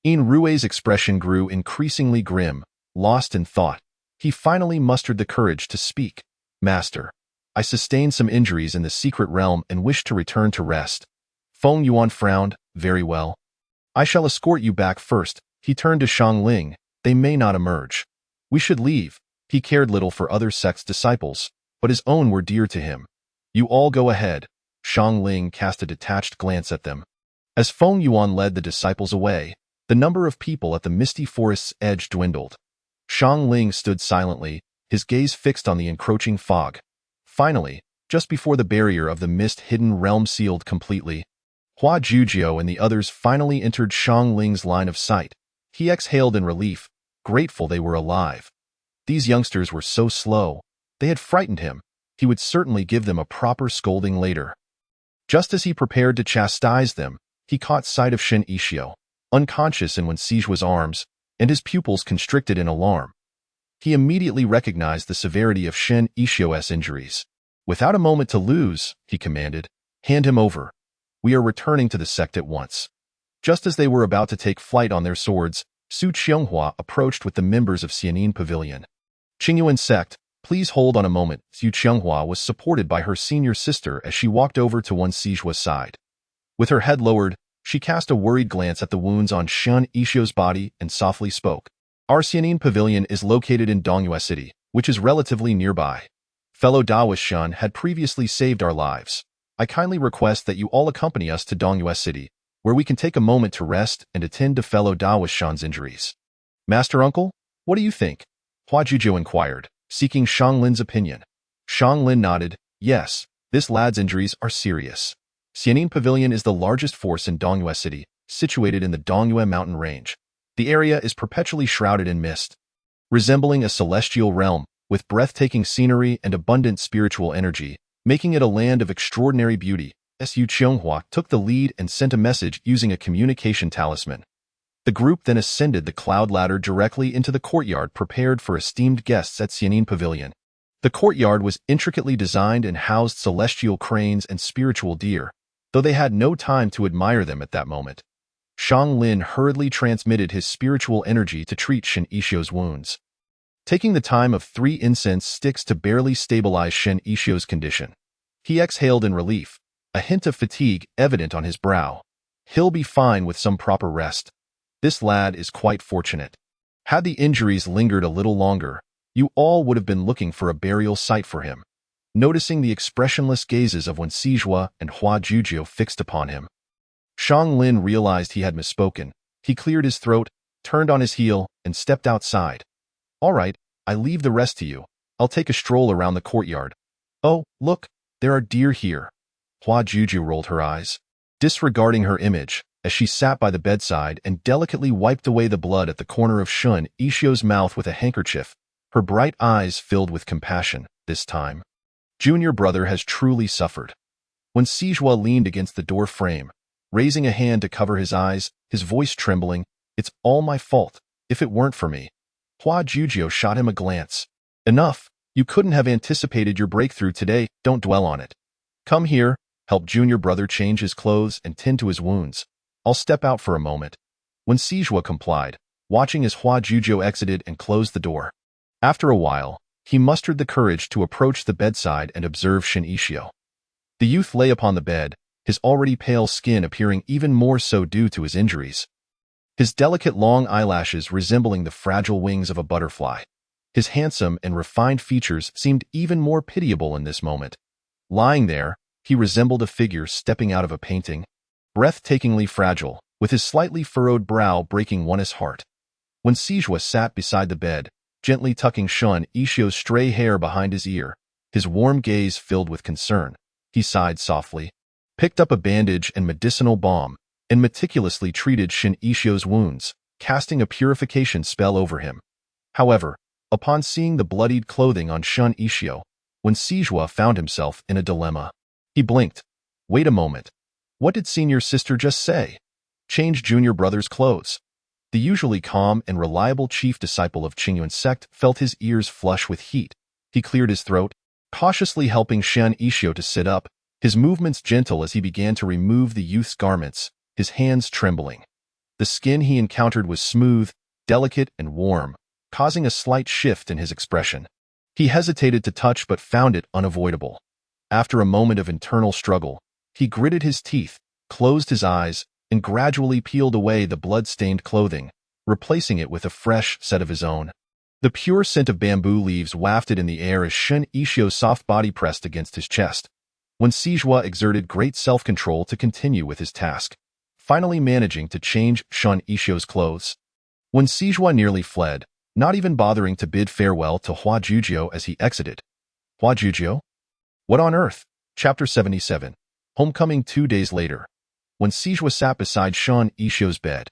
In Rui's expression grew increasingly grim, lost in thought. He finally mustered the courage to speak. "Master, I sustained some injuries in the secret realm and wish to return to rest." Feng Yuan frowned. "Very well. I shall escort you back first." He turned to Shang Ling. "They may not emerge. We should leave." He cared little for other sects' disciples, but his own were dear to him. "You all go ahead." Shang Ling cast a detached glance at them. As Feng Yuan led the disciples away, the number of people at the misty forest's edge dwindled. Shang Ling stood silently, his gaze fixed on the encroaching fog. Finally, just before the barrier of the mist-hidden realm sealed completely, Hua Jujiu and the others finally entered Shang Ling's line of sight. He exhaled in relief, grateful they were alive. These youngsters were so slow. They had frightened him. He would certainly give them a proper scolding later. Just as he prepared to chastise them, he caught sight of Shen Yixio, unconscious in Wen Sijua's arms, and his pupils constricted in alarm. He immediately recognized the severity of Shen Yixio's injuries. Without a moment to lose, he commanded, hand him over. We are returning to the sect at once. Just as they were about to take flight on their swords, Su Qianghua approached with the members of Xianin Pavilion. Qingyuan sect, please hold on a moment. Su Qianghua was supported by her senior sister as she walked over to Wen Sijua's side. With her head lowered, she cast a worried glance at the wounds on Shen Yixio's body and softly spoke. Our Xianin Pavilion is located in Dongyue City, which is relatively nearby. Fellow Daoist Shen had previously saved our lives. I kindly request that you all accompany us to Dongyue City, where we can take a moment to rest and attend to fellow Daoist Shen's injuries. Master Uncle, what do you think? Hua Jujiu inquired, seeking Shang Lin's opinion. Shang Lin nodded, yes, this lad's injuries are serious. Xianin Pavilion is the largest force in Dongyue City, situated in the Dongyue mountain range. The area is perpetually shrouded in mist, resembling a celestial realm, with breathtaking scenery and abundant spiritual energy, making it a land of extraordinary beauty. Su Qianghua took the lead and sent a message using a communication talisman. The group then ascended the cloud ladder directly into the courtyard prepared for esteemed guests at Xianin Pavilion. The courtyard was intricately designed and housed celestial cranes and spiritual deer, though they had no time to admire them at that moment. Shang Lin hurriedly transmitted his spiritual energy to treat Shen Yixio's wounds, taking the time of 3 incense sticks to barely stabilize Shen Yixio's condition. He exhaled in relief, a hint of fatigue evident on his brow. He'll be fine with some proper rest. This lad is quite fortunate. Had the injuries lingered a little longer, you all would have been looking for a burial site for him. Noticing the expressionless gazes of Wen Sijua and Hua Jujiu fixed upon him, Shang Lin realized he had misspoken. He cleared his throat, turned on his heel, and stepped outside. All right, I leave the rest to you. I'll take a stroll around the courtyard. Oh, look, there are deer here. Hua Jujiu rolled her eyes, disregarding her image, as she sat by the bedside and delicately wiped away the blood at the corner of Shen Yixio's mouth with a handkerchief, her bright eyes filled with compassion. This time, junior brother has truly suffered. When Sijua leaned against the door frame, raising a hand to cover his eyes, his voice trembling, it's all my fault. If it weren't for me. Hua Jujiu shot him a glance. Enough. You couldn't have anticipated your breakthrough today. Don't dwell on it. Come here, help junior brother change his clothes and tend to his wounds. I'll step out for a moment. When Sijua complied, watching as Hua Jujiu exited and closed the door. After a while, he mustered the courage to approach the bedside and observe Shen Yixio. The youth lay upon the bed, his already pale skin appearing even more so due to his injuries. His delicate long eyelashes resembling the fragile wings of a butterfly. His handsome and refined features seemed even more pitiable in this moment. Lying there, he resembled a figure stepping out of a painting, breathtakingly fragile, with his slightly furrowed brow breaking one's heart. When Sijua sat beside the bed, gently tucking Shen Yixio's stray hair behind his ear, his warm gaze filled with concern, he sighed softly, picked up a bandage and medicinal balm, and meticulously treated Shen Yixio's wounds, casting a purification spell over him. However, upon seeing the bloodied clothing on Shen Yixio, Wen Sijua found himself in a dilemma. He blinked. Wait a moment. What did senior sister just say? Change junior brother's clothes. The usually calm and reliable chief disciple of Qingyuan sect felt his ears flush with heat. He cleared his throat, cautiously helping Shen Yixio to sit up, his movements gentle as he began to remove the youth's garments, his hands trembling. The skin he encountered was smooth, delicate, and warm, causing a slight shift in his expression. He hesitated to touch but found it unavoidable. After a moment of internal struggle, he gritted his teeth, closed his eyes, and gradually peeled away the blood-stained clothing, replacing it with a fresh set of his own. The pure scent of bamboo leaves wafted in the air as Shen Yixio's soft body pressed against his chest. When Sijua exerted great self-control to continue with his task, finally managing to change Shen Yixio's clothes. When Sijua nearly fled, not even bothering to bid farewell to Hua Jujio as he exited. Hua Jujio? What on earth? Chapter 77. Homecoming 2 days later. When Sijua sat beside Shan Ishio's bed,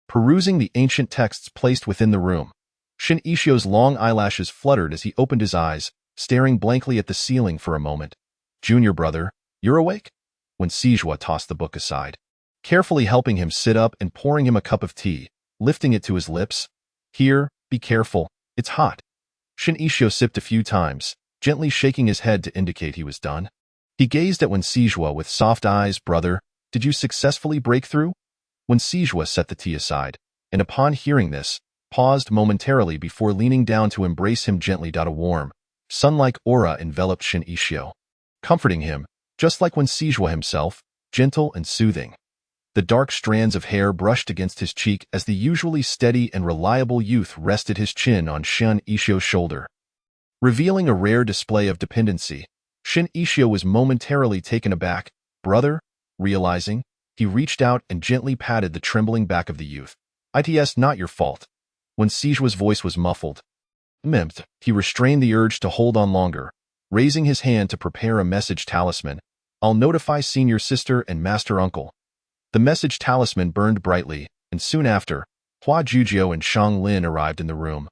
perusing the ancient texts placed within the room, Shin Ishio's long eyelashes fluttered as he opened his eyes, staring blankly at the ceiling for a moment. Junior brother, you're awake? When Sijua tossed the book aside, carefully helping him sit up and pouring him a cup of tea, lifting it to his lips. Here, be careful, it's hot. Shin Ishio sipped a few times, gently shaking his head to indicate he was done. He gazed at When Sijua with soft eyes. Brother, did you successfully break through? When Sijua set the tea aside, and upon hearing this, paused momentarily before leaning down to embrace him gently. A warm, sun-like aura enveloped Shin Ishio, comforting him, just like When Sijua himself, gentle and soothing. The dark strands of hair brushed against his cheek as the usually steady and reliable youth rested his chin on Shin Ishio's shoulder, revealing a rare display of dependency. Shin Ishio was momentarily taken aback. Brother, realizing, he reached out and gently patted the trembling back of the youth. It's not your fault. When Sijua's voice was muffled, he restrained the urge to hold on longer, raising his hand to prepare a message talisman. I'll notify senior sister and master uncle. The message talisman burned brightly, and soon after, Hua Jujio and Shang Lin arrived in the room,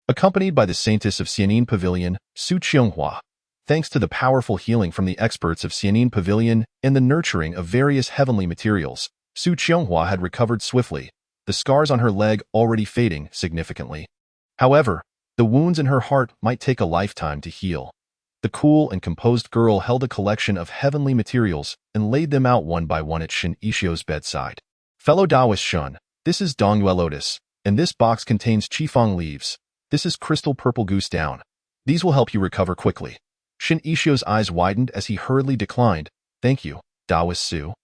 accompanied by the saintess of Xianin Pavilion, Su Qianghua. Thanks to the powerful healing from the experts of Xianin Pavilion and the nurturing of various heavenly materials, Su Qianghua had recovered swiftly, the scars on her leg already fading significantly. However, the wounds in her heart might take a lifetime to heal. The cool and composed girl held a collection of heavenly materials and laid them out one by one at Shin Ishio's bedside. Fellow Taoist Shun, this is Dongyue Lotus, and this box contains Qifeng leaves. This is crystal purple goose down. These will help you recover quickly. Shin Ishio's eyes widened as he hurriedly declined. Thank you, Taoist Su.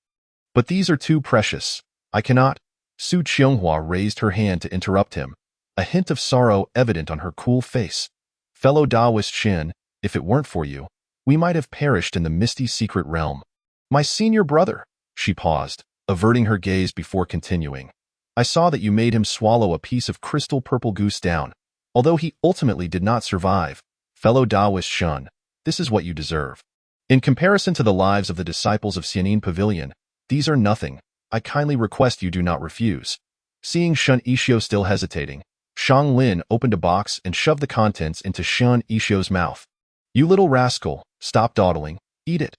But these are too precious. I cannot. Su Qianghua raised her hand to interrupt him, a hint of sorrow evident on her cool face. Fellow Taoist Shin, if it weren't for you, we might have perished in the misty secret realm. My senior brother, she paused, averting her gaze before continuing. I saw that you made him swallow a piece of crystal purple goose down, although he ultimately did not survive. Fellow Taoist Shun, this is what you deserve. In comparison to the lives of the disciples of Xianin Pavilion, these are nothing. I kindly request you do not refuse. Seeing Shun Ishio still hesitating, Shang Lin opened a box and shoved the contents into Shun Ishio's mouth. You little rascal, stop dawdling, eat it.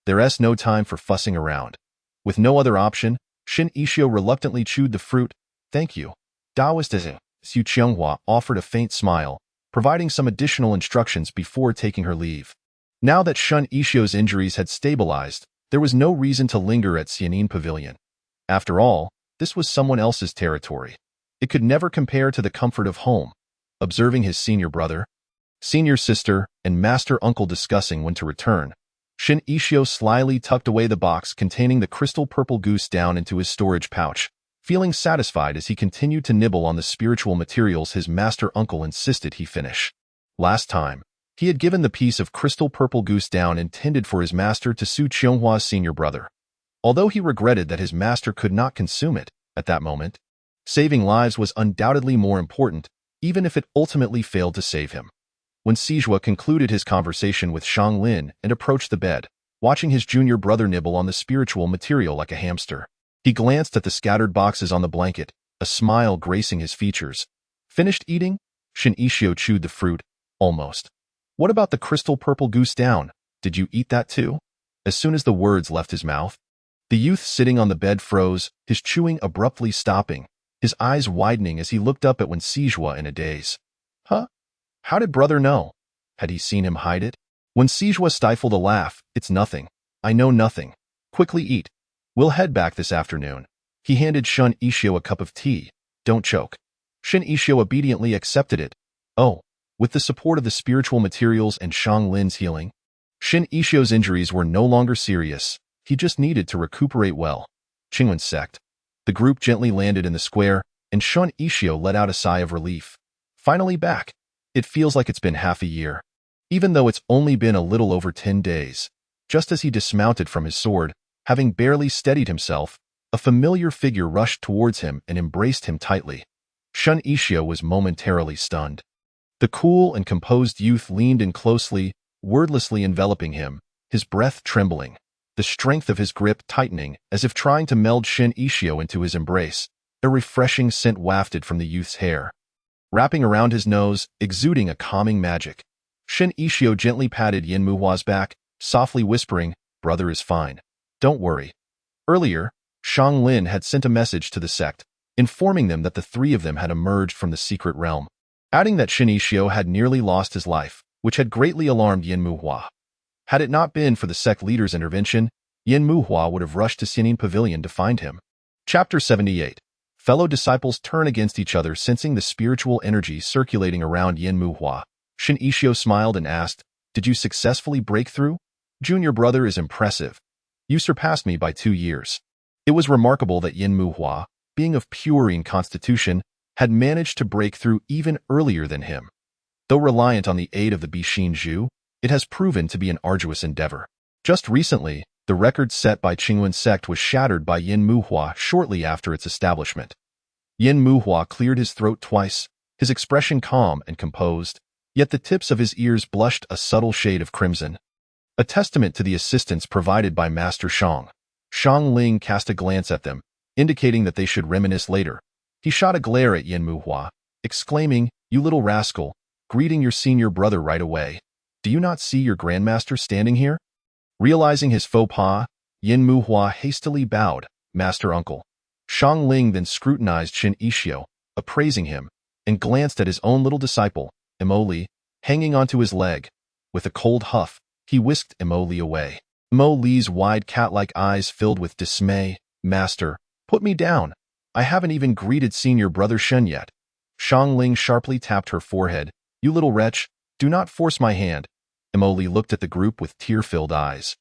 There's no time for fussing around. With no other option, Shin Ishio reluctantly chewed the fruit. Thank you. Taoist Su Qianghua offered a faint smile, providing some additional instructions before taking her leave. Now that Shun Ishio's injuries had stabilized, there was no reason to linger at Xianin Pavilion. After all, this was someone else's territory. It could never compare to the comfort of home. Observing his senior brother, senior sister, and master uncle discussing when to return, Shin Ishio slyly tucked away the box containing the crystal purple goose down into his storage pouch, feeling satisfied as he continued to nibble on the spiritual materials his master uncle insisted he finish. Last time, he had given the piece of crystal purple goose down intended for his master to Su Qianghua's senior brother. Although he regretted that his master could not consume it at that moment, saving lives was undoubtedly more important, even if it ultimately failed to save him. When Sijua concluded his conversation with Shang Lin and approached the bed, watching his junior brother nibble on the spiritual material like a hamster, he glanced at the scattered boxes on the blanket, a smile gracing his features. Finished eating? Shin Ishio chewed the fruit, almost. What about the crystal purple goose down? Did you eat that too? As soon as the words left his mouth, the youth sitting on the bed froze, his chewing abruptly stopping, his eyes widening as he looked up at When Sijua in a daze. Huh? How did brother know? Had he seen him hide it? When Sijua stifled a laugh, it's nothing. I know nothing. Quickly eat. We'll head back this afternoon. He handed Shun Ishio a cup of tea. Don't choke. Shin Ishio obediently accepted it. Oh, with the support of the spiritual materials and Shang Lin's healing, Shin Ishio's injuries were no longer serious. He just needed to recuperate well. Qingwen sect. The group gently landed in the square, and Shun Ishio let out a sigh of relief. Finally back. It feels like it's been half a year, even though it's only been a little over 10 days. Just as he dismounted from his sword, having barely steadied himself, a familiar figure rushed towards him and embraced him tightly. Shun Ishio was momentarily stunned. The cool and composed youth leaned in closely, wordlessly enveloping him, his breath trembling, the strength of his grip tightening as if trying to meld Shin Ishio into his embrace. A refreshing scent wafted from the youth's hair, wrapping around his nose, exuding a calming magic. Shin Ishio gently patted Yin Muhua's back, softly whispering, "Brother is fine. Don't worry." Earlier, Shang Lin had sent a message to the sect, informing them that the three of them had emerged from the secret realm, adding that Shin Ishio had nearly lost his life, which had greatly alarmed Yin Muhua. Had it not been for the sect leader's intervention, Yin Muhua would have rushed to Xining Pavilion to find him. Chapter 78. Fellow disciples turn against each other, sensing the spiritual energy circulating around Yin Muhua. Shin Ishio smiled and asked, "Did you successfully break through? Junior brother is impressive. You surpassed me by 2 years." It was remarkable that Yin Muhua, being of purine constitution, had managed to break through even earlier than him. Though reliant on the aid of the Bixin Zhu, it has proven to be an arduous endeavor. Just recently, the record set by Qingwen sect was shattered by Yin Muhua shortly after its establishment. Yin Muhua cleared his throat twice, his expression calm and composed, yet the tips of his ears blushed a subtle shade of crimson, a testament to the assistance provided by Master Shang. Shang Ling cast a glance at them, indicating that they should reminisce later. He shot a glare at Yin Muhua, exclaiming, "You little rascal, greeting your senior brother right away. Do you not see your grandmaster standing here?" Realizing his faux pas, Yin Muhua hastily bowed, "Master uncle." Shang Ling then scrutinized Shin Ishio, appraising him, and glanced at his own little disciple, Imo Li, hanging onto his leg. With a cold huff, he whisked Imo Li away. Imo Li's wide cat-like eyes filled with dismay. "Master, put me down. I haven't even greeted senior brother Shen yet." Shang Ling sharply tapped her forehead. "You little wretch, do not force my hand." Imo Li looked at the group with tear-filled eyes.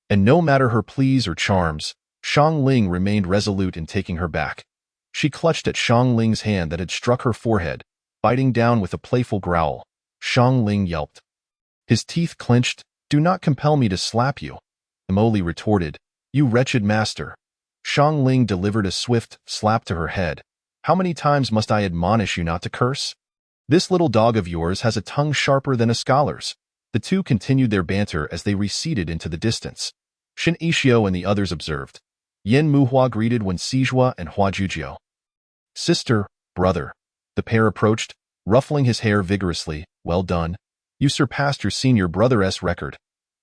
And no matter her pleas or charms, Shang Ling remained resolute in taking her back. She clutched at Shang Ling's hand that had struck her forehead, biting down with a playful growl. Shang Ling yelped. His teeth clenched. "Do not compel me to slap you," Imo Li retorted. "You wretched master." Shang Ling delivered a swift slap to her head. "How many times must I admonish you not to curse? This little dog of yours has a tongue sharper than a scholar's." The two continued their banter as they receded into the distance. Shin Ishio and the others observed. Yin Muhua greeted Wen Sijua and Hua Jujio. "Sister, brother." The pair approached, ruffling his hair vigorously. "Well done. You surpassed your senior brother's record."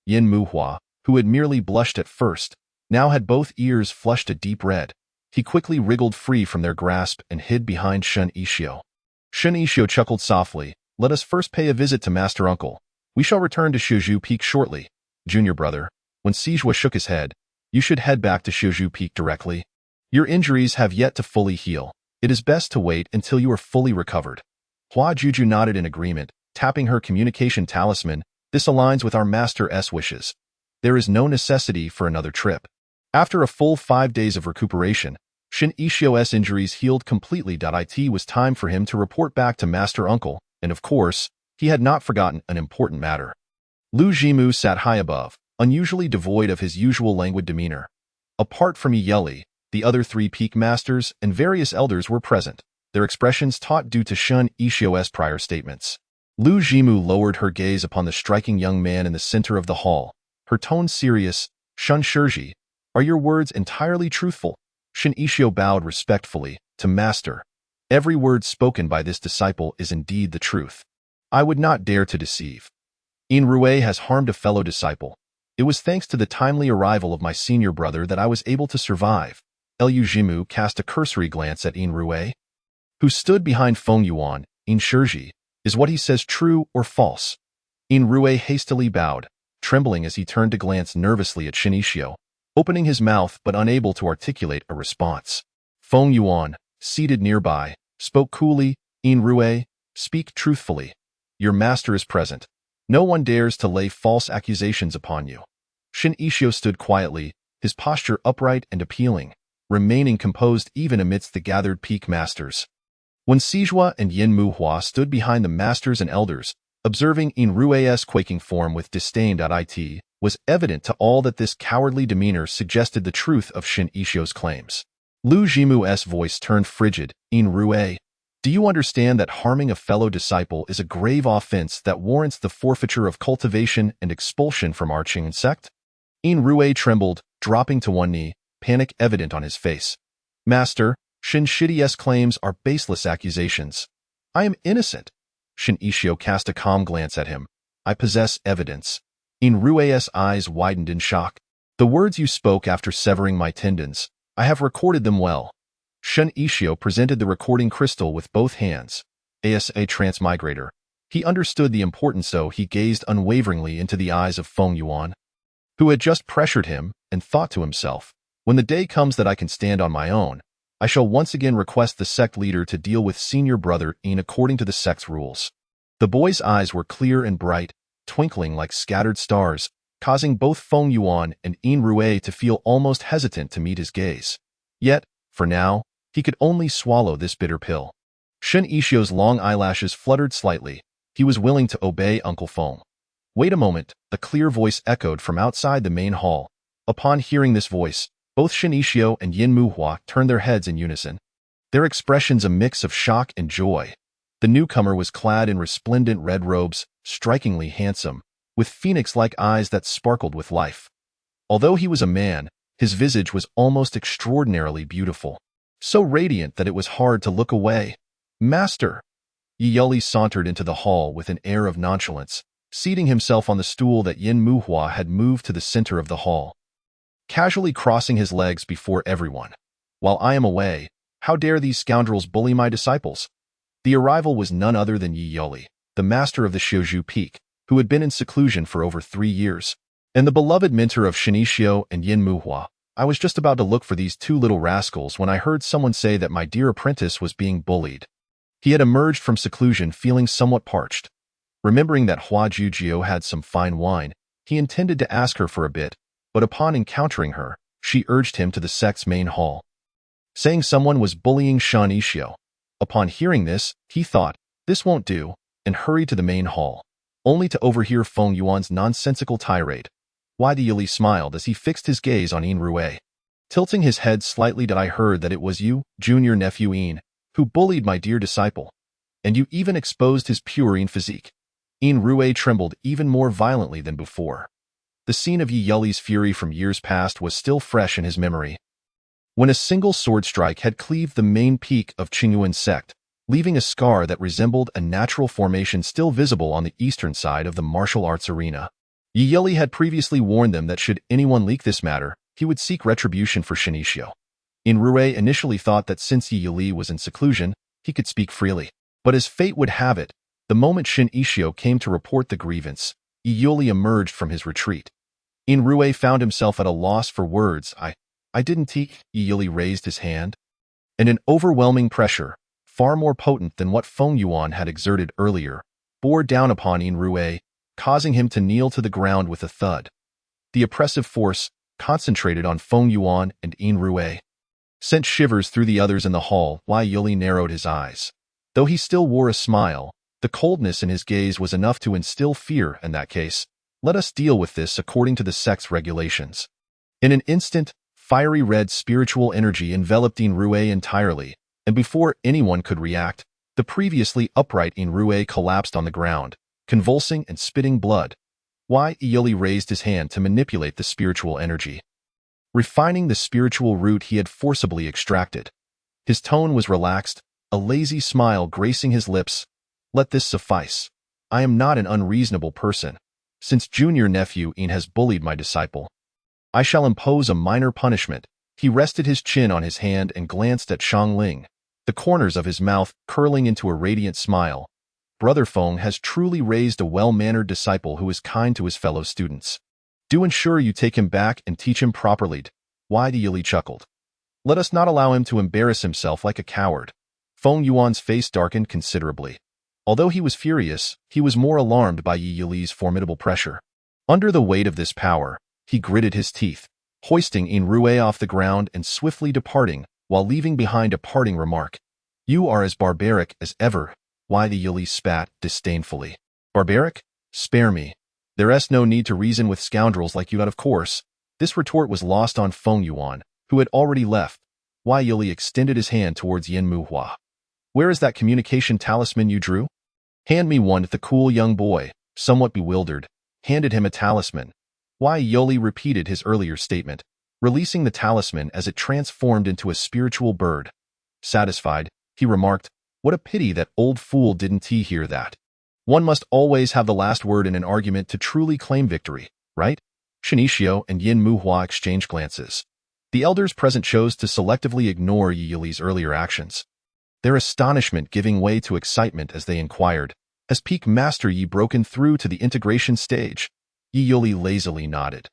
Yin Muhua, who had merely blushed at first, now had both ears flushed a deep red. He quickly wriggled free from their grasp and hid behind Shin Ishio. Shin Ishio chuckled softly. "Let us first pay a visit to Master Uncle. We shall return to Shizhu Peak shortly." "Junior brother." When Sijua shook his head, "You should head back to Shizhu Peak directly. Your injuries have yet to fully heal. It is best to wait until you are fully recovered." Hua Juju nodded in agreement, tapping her communication talisman. "This aligns with our Master's wishes. There is no necessity for another trip." After a full 5 days of recuperation, Shin Ishio's injuries healed completely. It was time for him to report back to Master Uncle, and of course, he had not forgotten an important matter. Lu Jimu sat high above, unusually devoid of his usual languid demeanor. Apart from Yeli, the other 3 peak masters and various elders were present, their expressions taut due to Shun Ishio's prior statements. Lu Jimu lowered her gaze upon the striking young man in the center of the hall, her tone serious. "Shun Shirji, are your words entirely truthful?" Shin Ishio bowed respectfully. "To Master, every word spoken by this disciple is indeed the truth. I would not dare to deceive. In Rue has harmed a fellow disciple. It was thanks to the timely arrival of my senior brother that I was able to survive." Lu Jimu cast a cursory glance at In Rue, who stood behind Feng Yuan. "In Shirji, is what he says true or false?" In Rue hastily bowed, trembling as he turned to glance nervously at Shin Ishio, opening his mouth but unable to articulate a response. Feng Yuan, seated nearby, spoke coolly. "In Rue, speak truthfully. Your master is present. No one dares to lay false accusations upon you." Shin Ishio stood quietly, his posture upright and appealing, remaining composed even amidst the gathered peak masters. When Sijua and Yin Muhua stood behind the masters and elders, observing In Rue's quaking form with disdain. It was evident to all that this cowardly demeanor suggested the truth of Shin Ishio's claims. Lu Jimu's voice turned frigid. "In Rue, Do you understand that harming a fellow disciple is a grave offense that warrants the forfeiture of cultivation and expulsion from our Qing sect? In Rue trembled, dropping to one knee, panic evident on his face. Master, Shin Shidi's claims are baseless accusations. I am innocent. Shin Ishio cast a calm glance at him. I possess evidence. In Rue's eyes widened in shock. The words you spoke after severing my tendons, I have recorded them well. Shin Ishio presented the recording crystal with both hands. ASA transmigrator. He understood the importance, so he gazed unwaveringly into the eyes of Feng Yuan, who had just pressured him, and thought to himself, when the day comes that I can stand on my own, I shall once again request the sect leader to deal with senior brother In according to the sect's rules. The boy's eyes were clear and bright, twinkling like scattered stars, causing both Feng Yuan and In Rue to feel almost hesitant to meet his gaze. Yet, for now, he could only swallow this bitter pill. Shin Ishio's long eyelashes fluttered slightly. He was willing to obey Uncle Feng. Wait a moment, a clear voice echoed from outside the main hall. Upon hearing this voice, both Shin Ishio and Yin Muhua turned their heads in unison, their expressions a mix of shock and joy. The newcomer was clad in resplendent red robes, strikingly handsome, with phoenix-like eyes that sparkled with life. Although he was a man, his visage was almost extraordinarily beautiful, so radiant that it was hard to look away. Master! Yi Yuli sauntered into the hall with an air of nonchalance, seating himself on the stool that Yin Muhua had moved to the center of the hall, casually crossing his legs before everyone. While I am away, how dare these scoundrels bully my disciples? The arrival was none other than Yi Yuli, the master of the Xiuzhu Peak, who had been in seclusion for over 3 years, and the beloved mentor of Shin Ishio and Yin Muhua. I was just about to look for these two little rascals when I heard someone say that my dear apprentice was being bullied. He had emerged from seclusion feeling somewhat parched. Remembering that Hua Jujio had some fine wine, he intended to ask her for a bit, but upon encountering her, she urged him to the sect's main hall, saying someone was bullying Shin Ishio. Upon hearing this, he thought, this won't do, and hurried to the main hall, only to overhear Feng Yuan's nonsensical tirade. Yi Yuli smiled as he fixed his gaze on In Rue. Tilting his head slightly, I heard that it was you, junior nephew In, who bullied my dear disciple, and you even exposed his purine physique. In Rue trembled even more violently than before. The scene of Yi Yuli's fury from years past was still fresh in his memory, when a single sword strike had cleaved the main peak of Qingyuan sect, leaving a scar that resembled a natural formation still visible on the eastern side of the martial arts arena. Yi Yuli had previously warned them that should anyone leak this matter, he would seek retribution for Shin Ishio. In Rue initially thought that since Yi Yuli was in seclusion, he could speak freely. But as fate would have it, the moment Shin Ishio came to report the grievance, Yi Yuli emerged from his retreat. In Rue found himself at a loss for words. I didn't teach. Yi Yuli raised his hand, and an overwhelming pressure, far more potent than what Feng Yuan had exerted earlier, bore down upon In Rue, causing him to kneel to the ground with a thud. The oppressive force, concentrated on Feng Yuan and In Rue, sent shivers through the others in the hall. Yi Yuli narrowed his eyes. Though he still wore a smile, the coldness in his gaze was enough to instill fear. In that case, let us deal with this according to the sect's regulations. In an instant, fiery red spiritual energy enveloped In Rue entirely, and before anyone could react, the previously upright In Rue collapsed on the ground, convulsing and spitting blood. Yi Yuli raised his hand to manipulate the spiritual energy, refining the spiritual root he had forcibly extracted. His tone was relaxed, a lazy smile gracing his lips. Let this suffice. I am not an unreasonable person. Since junior nephew In has bullied my disciple, I shall impose a minor punishment. He rested his chin on his hand and glanced at Shang Ling, the corners of his mouth curling into a radiant smile. Brother Feng has truly raised a well-mannered disciple who is kind to his fellow students. Do ensure you take him back and teach him properly. Yi Yuli chuckled. Let us not allow him to embarrass himself like a coward. Feng Yuan's face darkened considerably. Although he was furious, he was more alarmed by Yi Yuli's formidable pressure. Under the weight of this power, he gritted his teeth, hoisting In Rue off the ground and swiftly departing, while leaving behind a parting remark. You are as barbaric as ever. Yi Yuli spat disdainfully. Barbaric? Spare me. There's no need to reason with scoundrels like you. Of course. This retort was lost on Feng Yuan, who had already left. Yi Yuli extended his hand towards Yin Muhua. Where is that communication talisman you drew? Hand me one. The cool young boy, somewhat bewildered, handed him a talisman. Why? Yoli repeated his earlier statement, releasing the talisman as it transformed into a spiritual bird. Satisfied, he remarked, what a pity that old fool didn't he hear that. One must always have the last word in an argument to truly claim victory, right? Shinichio and Yin Muhua exchanged glances. The elders present chose to selectively ignore Yili's earlier actions, their astonishment giving way to excitement as they inquired, has Peak Master Yi broken through to the integration stage? Yili lazily nodded.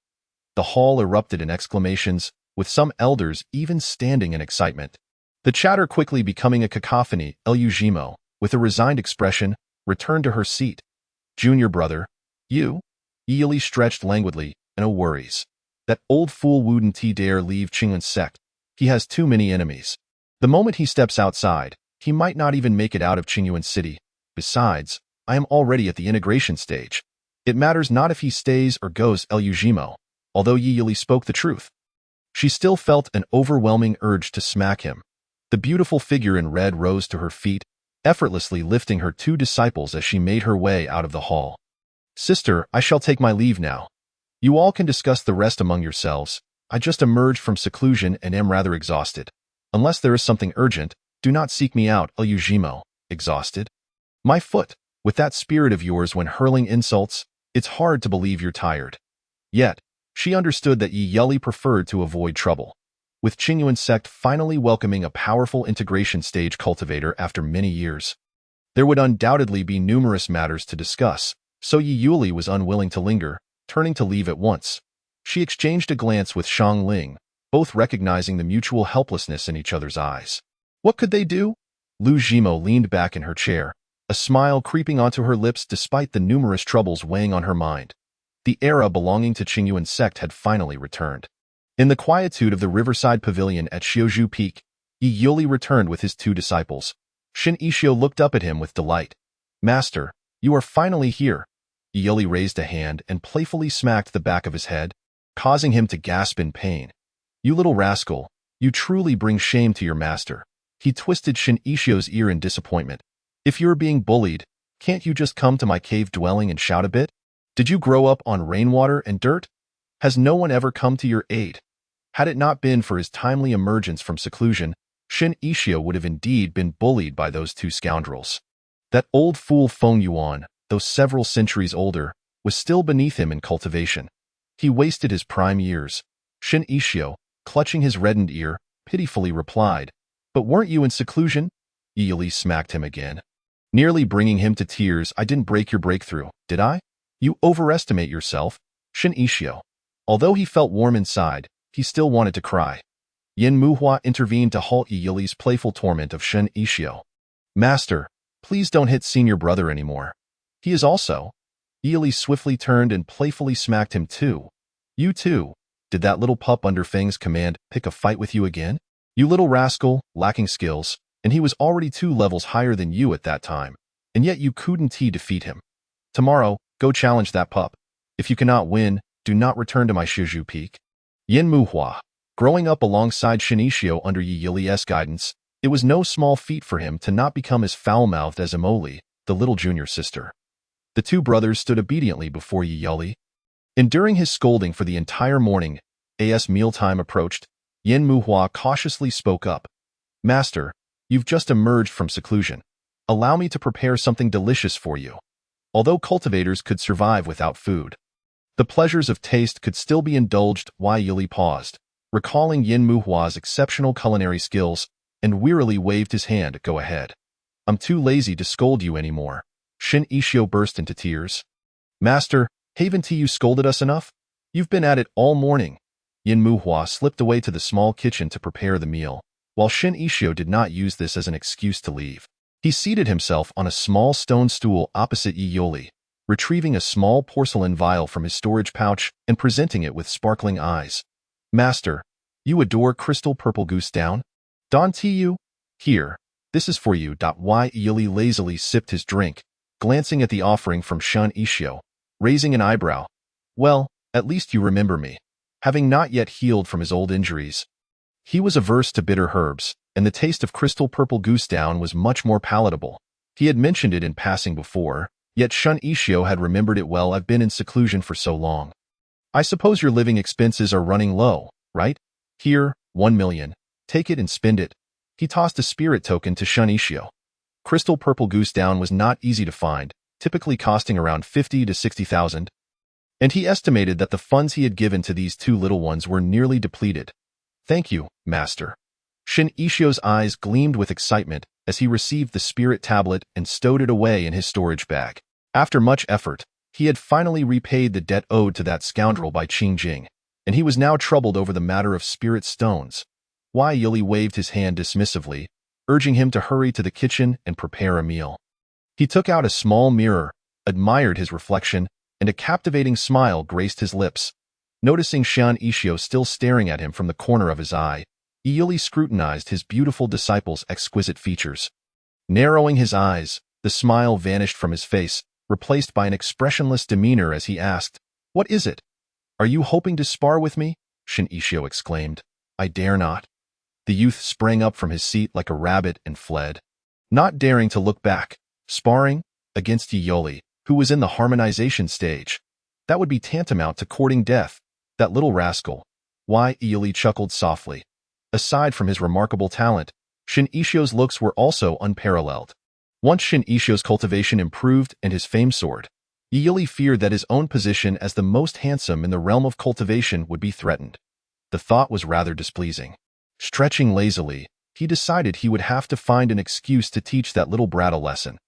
The hall erupted in exclamations, with some elders even standing in excitement. The chatter quickly becoming a cacophony. Elujimo, with a resigned expression, returned to her seat. Junior brother, you? Yili stretched languidly, no worries. That old fool wouldn't he dare leave Qingyun's sect. He has too many enemies. The moment he steps outside, he might not even make it out of Qingyuan City. Besides, I am already at the integration stage. It matters not if he stays or goes. Elujimo, although Yili spoke the truth. She still felt an overwhelming urge to smack him. The beautiful figure in red rose to her feet, effortlessly lifting her two disciples as she made her way out of the hall. Sister, I shall take my leave now. You all can discuss the rest among yourselves. I just emerged from seclusion and am rather exhausted. Unless there is something urgent, do not seek me out. Elujimo, exhausted? My foot, with that spirit of yours when hurling insults, it's hard to believe you're tired. Yet, she understood that Yili preferred to avoid trouble. With Qingyuan sect finally welcoming a powerful integration stage cultivator after many years, there would undoubtedly be numerous matters to discuss, so Yuli was unwilling to linger, turning to leave at once. She exchanged a glance with Shang Ling, both recognizing the mutual helplessness in each other's eyes. What could they do? Lu Jimo leaned back in her chair, a smile creeping onto her lips despite the numerous troubles weighing on her mind. The era belonging to Qingyuan sect had finally returned. In the quietude of the riverside pavilion at Xiuzhu Peak, Yuli returned with his two disciples. Shin Ishio looked up at him with delight. Master, you are finally here. Yuli raised a hand and playfully smacked the back of his head, causing him to gasp in pain. You little rascal, you truly bring shame to your master. He twisted Shin Ishio's ear in disappointment. If you're being bullied, can't you just come to my cave dwelling and shout a bit? Did you grow up on rainwater and dirt? Has no one ever come to your aid? Had it not been for his timely emergence from seclusion, Shin Ishio would have indeed been bullied by those two scoundrels. That old fool Feng Yuan, though several centuries older, was still beneath him in cultivation. He wasted his prime years. Shin Ishio, clutching his reddened ear, pitifully replied, But weren't you in seclusion? Yili smacked him again, nearly bringing him to tears. I didn't break your breakthrough, did I? You overestimate yourself, Shin Ishio. Although he felt warm inside, he still wanted to cry. Yin Muhua intervened to halt Yili's playful torment of Shin Ishio. Master, please don't hit senior brother anymore. He is also. Yili swiftly turned and playfully smacked him too. You too. Did that little pup under Feng's command pick a fight with you again? You little rascal, lacking skills, and he was already 2 levels higher than you at that time, and yet you couldn't defeat him. Tomorrow, go challenge that pup. If you cannot win, do not return to my Xiuzhu Peak. Yin Muhua, growing up alongside Shinichio under Yili's guidance, it was no small feat for him to not become as foul-mouthed as Emoli, the little junior sister. The 2 brothers stood obediently before Yili. Enduring his scolding for the entire morning, as mealtime approached, Yin Muhua cautiously spoke up. Master, you've just emerged from seclusion. Allow me to prepare something delicious for you. Although cultivators could survive without food, the pleasures of taste could still be indulged. Yili paused, recalling Yin Muhua's exceptional culinary skills, and wearily waved his hand. Go ahead. I'm too lazy to scold you anymore. Shin Ishio burst into tears. Master, haven't you scolded us enough? You've been at it all morning. Yin Muhua slipped away to the small kitchen to prepare the meal, while Shin Ishio did not use this as an excuse to leave. He seated himself on a small stone stool opposite Yili, retrieving a small porcelain vial from his storage pouch and presenting it with sparkling eyes. Master, you adore crystal purple goose down? Don't you? Here, this is for you. Yili lazily sipped his drink, glancing at the offering from Shin Ishio, raising an eyebrow. Well, at least you remember me. Having not yet healed from his old injuries, he was averse to bitter herbs, and the taste of crystal purple goose down was much more palatable. He had mentioned it in passing before, yet Shun Ishio had remembered it well. I've been in seclusion for so long. I suppose your living expenses are running low, right? Here, 1 million. Take it and spend it. He tossed a spirit token to Shun Ishio. Crystal purple goose down was not easy to find, typically costing around 50 to 60,000. And he estimated that the funds he had given to these two little ones were nearly depleted. Thank you, master. Shin Ishio's eyes gleamed with excitement as he received the spirit tablet and stowed it away in his storage bag. After much effort, he had finally repaid the debt owed to that scoundrel by Qing Jing, and he was now troubled over the matter of spirit stones. Wai Yili waved his hand dismissively, urging him to hurry to the kitchen and prepare a meal. He took out a small mirror, admired his reflection, and a captivating smile graced his lips. Noticing Shan Ishio still staring at him from the corner of his eye, Yili scrutinized his beautiful disciple's exquisite features. Narrowing his eyes, the smile vanished from his face, replaced by an expressionless demeanor as he asked, "What is it? Are you hoping to spar with me?" Shin Ishio exclaimed. "I dare not." The youth sprang up from his seat like a rabbit and fled. Not daring to look back, sparring against Yoli, who was in the harmonization stage. That would be tantamount to courting death. That little rascal. Why, Yoli chuckled softly. Aside from his remarkable talent, Shin Ishio's looks were also unparalleled. Once Shin Ishio's cultivation improved and his fame soared, Yili feared that his own position as the most handsome in the realm of cultivation would be threatened. The thought was rather displeasing. Stretching lazily, he decided he would have to find an excuse to teach that little brat a lesson.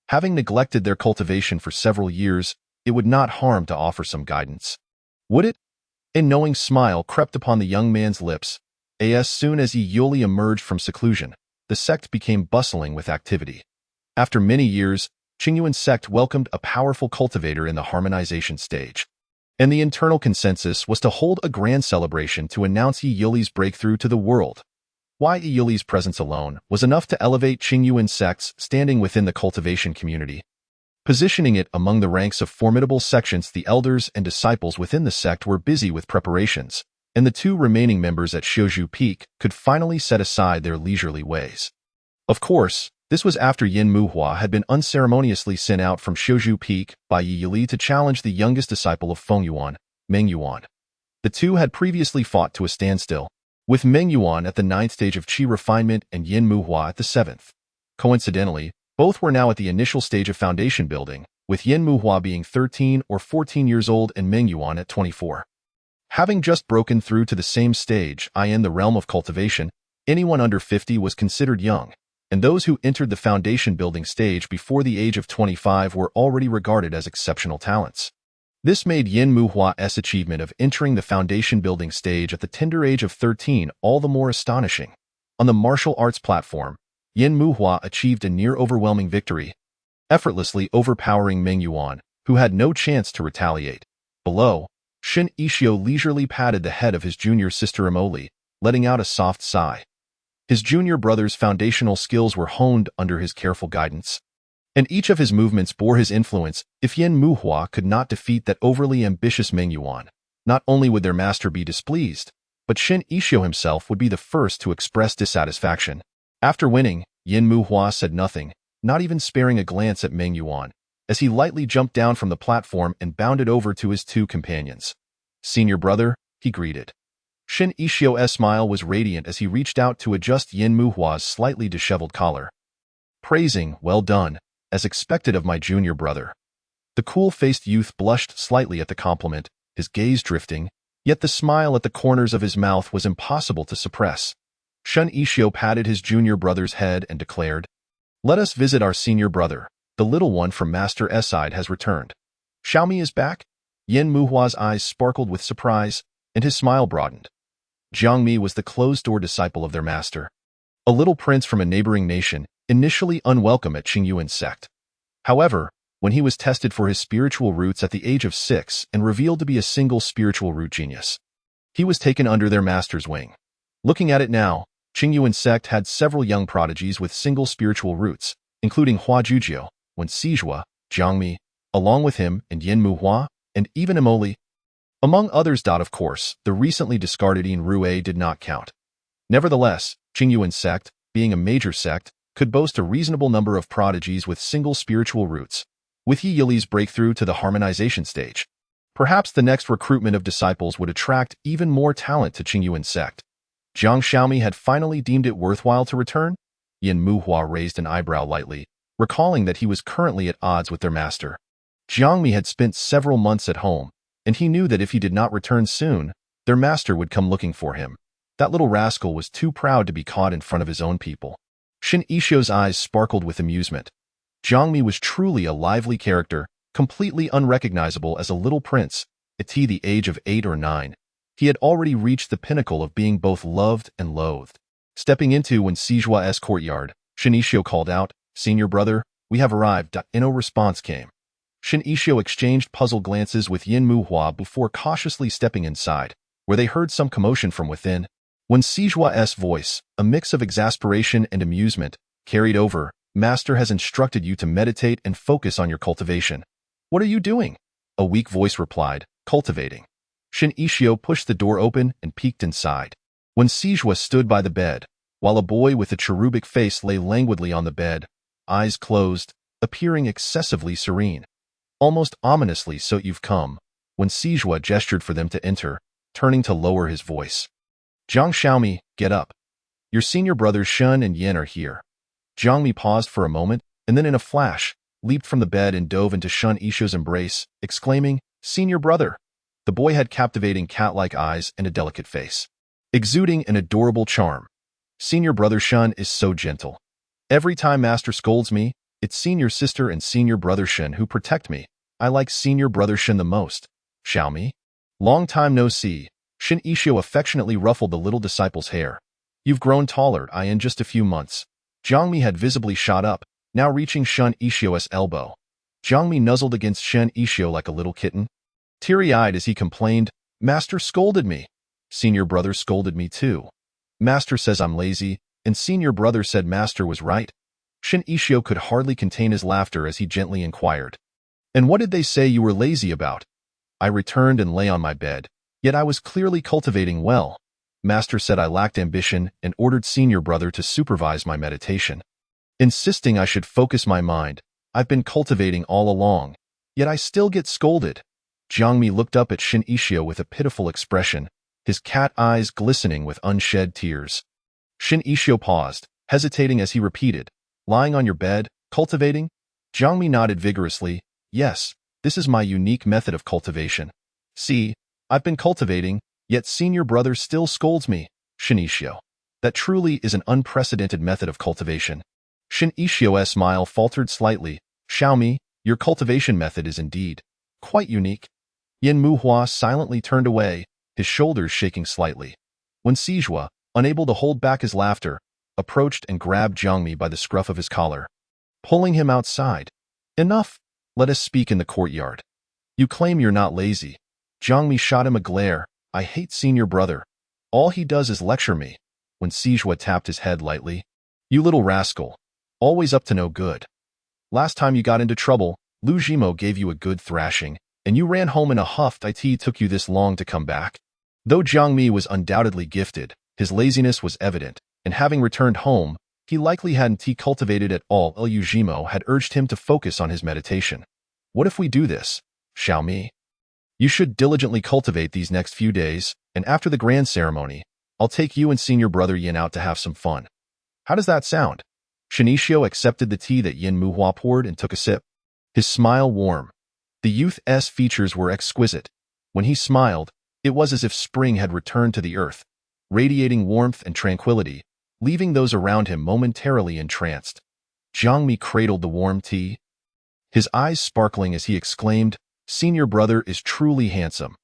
Having neglected their cultivation for several years, it would not harm to offer some guidance. Would it? A knowing smile crept upon the young man's lips. As soon as Yoli emerged from seclusion, the sect became bustling with activity. After many years, Qingyuan sect welcomed a powerful cultivator in the harmonization stage. And the internal consensus was to hold a grand celebration to announce Yoli's breakthrough to the world. Why Yoli's presence alone was enough to elevate Qingyuan sect's standing within the cultivation community. Positioning it among the ranks of formidable sections, the elders and disciples within the sect were busy with preparations, and the two remaining members at Shouju Peak could finally set aside their leisurely ways. Of course, this was after Yin Muhua had been unceremoniously sent out from Shouju Peak by Yi Yili to challenge the youngest disciple of Feng Yuan, Meng Yuan. The two had previously fought to a standstill, with Meng Yuan at the 9th stage of Qi refinement and Yin Muhua at the 7th. Coincidentally, both were now at the initial stage of foundation building, with Yin Muhua being 13 or 14 years old and Meng Yuan at 24. Having just broken through to the same stage, in the realm of cultivation, anyone under 50 was considered young, and those who entered the foundation building stage before the age of 25 were already regarded as exceptional talents. This made Yin Muhua's achievement of entering the foundation building stage at the tender age of 13 all the more astonishing. On the martial arts platform, Yin Muhua achieved a near-overwhelming victory, effortlessly overpowering Meng Yuan, who had no chance to retaliate. Below, Shin Ishio leisurely patted the head of his junior sister Emoli, letting out a soft sigh. His junior brother's foundational skills were honed under his careful guidance, and each of his movements bore his influence. If Yin Muhua could not defeat that overly ambitious Meng Yuan, not only would their master be displeased, but Shin Ishio himself would be the first to express dissatisfaction. After winning, Yin Muhua said nothing, not even sparing a glance at Meng Yuan, as he lightly jumped down from the platform and bounded over to his two companions. "Senior brother," he greeted. Shin Ishio's smile was radiant as he reached out to adjust Yin Muhua's slightly disheveled collar. Praising, "Well done, as expected of my junior brother." The cool-faced youth blushed slightly at the compliment, his gaze drifting, yet the smile at the corners of his mouth was impossible to suppress. Shun Ishio patted his junior brother's head and declared, "Let us visit our senior brother. The little one from Master Side has returned." "Xiaomi is back?" Yin Muhua's eyes sparkled with surprise, and his smile broadened. Jiangmi was the closed-door disciple of their master, a little prince from a neighboring nation, initially unwelcome at Qingyuan sect. However, when he was tested for his spiritual roots at the age of 6 and revealed to be a single spiritual root genius, he was taken under their master's wing. Looking at it now, Qingyuan sect had several young prodigies with single spiritual roots, including Hua Jujio, Wen Sijua, Jiangmi, along with him and Yin Muhua, and even Emoli. Among others. Of course, the recently discarded Yin Rue did not count. Nevertheless, Qingyuan sect, being a major sect, could boast a reasonable number of prodigies with single spiritual roots. With Yi Yili's breakthrough to the harmonization stage, perhaps the next recruitment of disciples would attract even more talent to Qingyuan sect. Jiang Xiaomi had finally deemed it worthwhile to return? Yin Muhua raised an eyebrow lightly, recalling that he was currently at odds with their master. Jiang Mi had spent several months at home, and he knew that if he did not return soon, their master would come looking for him. That little rascal was too proud to be caught in front of his own people. Shin Yixio's eyes sparkled with amusement. Jiang Mi was truly a lively character, completely unrecognizable as a little prince, at the age of 8 or 9. He had already reached the pinnacle of being both loved and loathed. Stepping into Wen Sijua's courtyard, Shin Yixio called out, "Senior brother, we have arrived." No response came. Shin Yixio exchanged puzzled glances with Yin Muhua before cautiously stepping inside, where they heard some commotion from within. Wen Sijua's voice, a mix of exasperation and amusement, carried over, "Master has instructed you to meditate and focus on your cultivation." "What are you doing?" A weak voice replied, "Cultivating." Shin Yixio pushed the door open and peeked inside. Wen Sijua stood by the bed, while a boy with a cherubic face lay languidly on the bed, eyes closed, appearing excessively serene. Almost ominously, "So you've come." Wen Sijua gestured for them to enter, turning to lower his voice. "Jiang Xiaomi, get up. Your senior brothers Shun and Yin are here." Jiang Mi paused for a moment, and then in a flash, leaped from the bed and dove into Shun Yixio's embrace, exclaiming, "Senior brother!" The boy had captivating cat-like eyes and a delicate face, exuding an adorable charm. "Senior brother Shun is so gentle. Every time master scolds me, it's senior sister and senior brother Shen who protect me. I like senior brother Shen the most." "Xiaomi? Long time no see." Shin Yixio affectionately ruffled the little disciple's hair. "You've grown taller, in just a few months." Jiang Mi had visibly shot up, now reaching Shun Yixio's elbow. Jiang Mi nuzzled against Shin Yixio like a little kitten, teary-eyed as he complained, "Master scolded me. Senior brother scolded me too. Master says I'm lazy, and senior brother said master was right." Shin Yixio could hardly contain his laughter as he gently inquired, "And what did they say you were lazy about?" "I returned and lay on my bed. Yet I was clearly cultivating well. Master said I lacked ambition and ordered senior brother to supervise my meditation, insisting I should focus my mind. I've been cultivating all along, yet I still get scolded." Jiang Mi looked up at Shin Yixio with a pitiful expression, his cat eyes glistening with unshed tears. Shin Yixio paused, hesitating as he repeated, "Lying on your bed, cultivating?" Jiang Mi nodded vigorously, "Yes, this is my unique method of cultivation. See, I've been cultivating, yet senior brother still scolds me." Shin Yixio, "That truly is an unprecedented method of cultivation." Shin Yixio's smile faltered slightly. "Xiaomi, your cultivation method is indeed quite unique." Yin Muhua silently turned away, his shoulders shaking slightly. Wen Sijua, unable to hold back his laughter, approached and grabbed Jiang Mi by the scruff of his collar, pulling him outside. "Enough. Let us speak in the courtyard. You claim you're not lazy." Jiang Mi shot him a glare. "I hate senior brother. All he does is lecture me." When Sijua tapped his head lightly, "You little rascal. Always up to no good. Last time you got into trouble, Lu Jimo gave you a good thrashing, and you ran home in a huff. It took you this long to come back." Though Jiang Mi was undoubtedly gifted, his laziness was evident, and having returned home, he likely hadn't cultivated at all. Lu Jimo had urged him to focus on his meditation. "What if we do this, Xiaomi? You should diligently cultivate these next few days, and after the grand ceremony, I'll take you and senior brother Yin out to have some fun. How does that sound?" Shin Yixio accepted the tea that Yin Muhua poured and took a sip. His smile warm. The youth's features were exquisite. When he smiled, it was as if spring had returned to the earth, radiating warmth and tranquility, leaving those around him momentarily entranced. Jiang Mi cradled the warm tea, his eyes sparkling as he exclaimed, "Senior brother is truly handsome."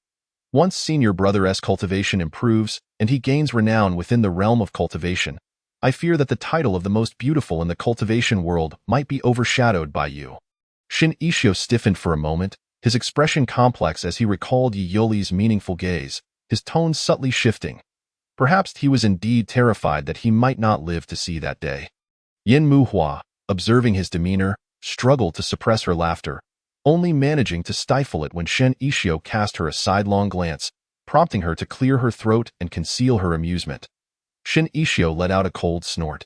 Once senior brother's cultivation improves and he gains renown within the realm of cultivation, I fear that the title of the most beautiful in the cultivation world might be overshadowed by you. Shin Yixio stiffened for a moment, his expression complex as he recalled Yi Yoli's meaningful gaze, his tone subtly shifting. Perhaps he was indeed terrified that he might not live to see that day. Yin Muhua, observing his demeanor, struggled to suppress her laughter, only managing to stifle it when Shin Yixio cast her a sidelong glance, prompting her to clear her throat and conceal her amusement. Shin Yixio let out a cold snort.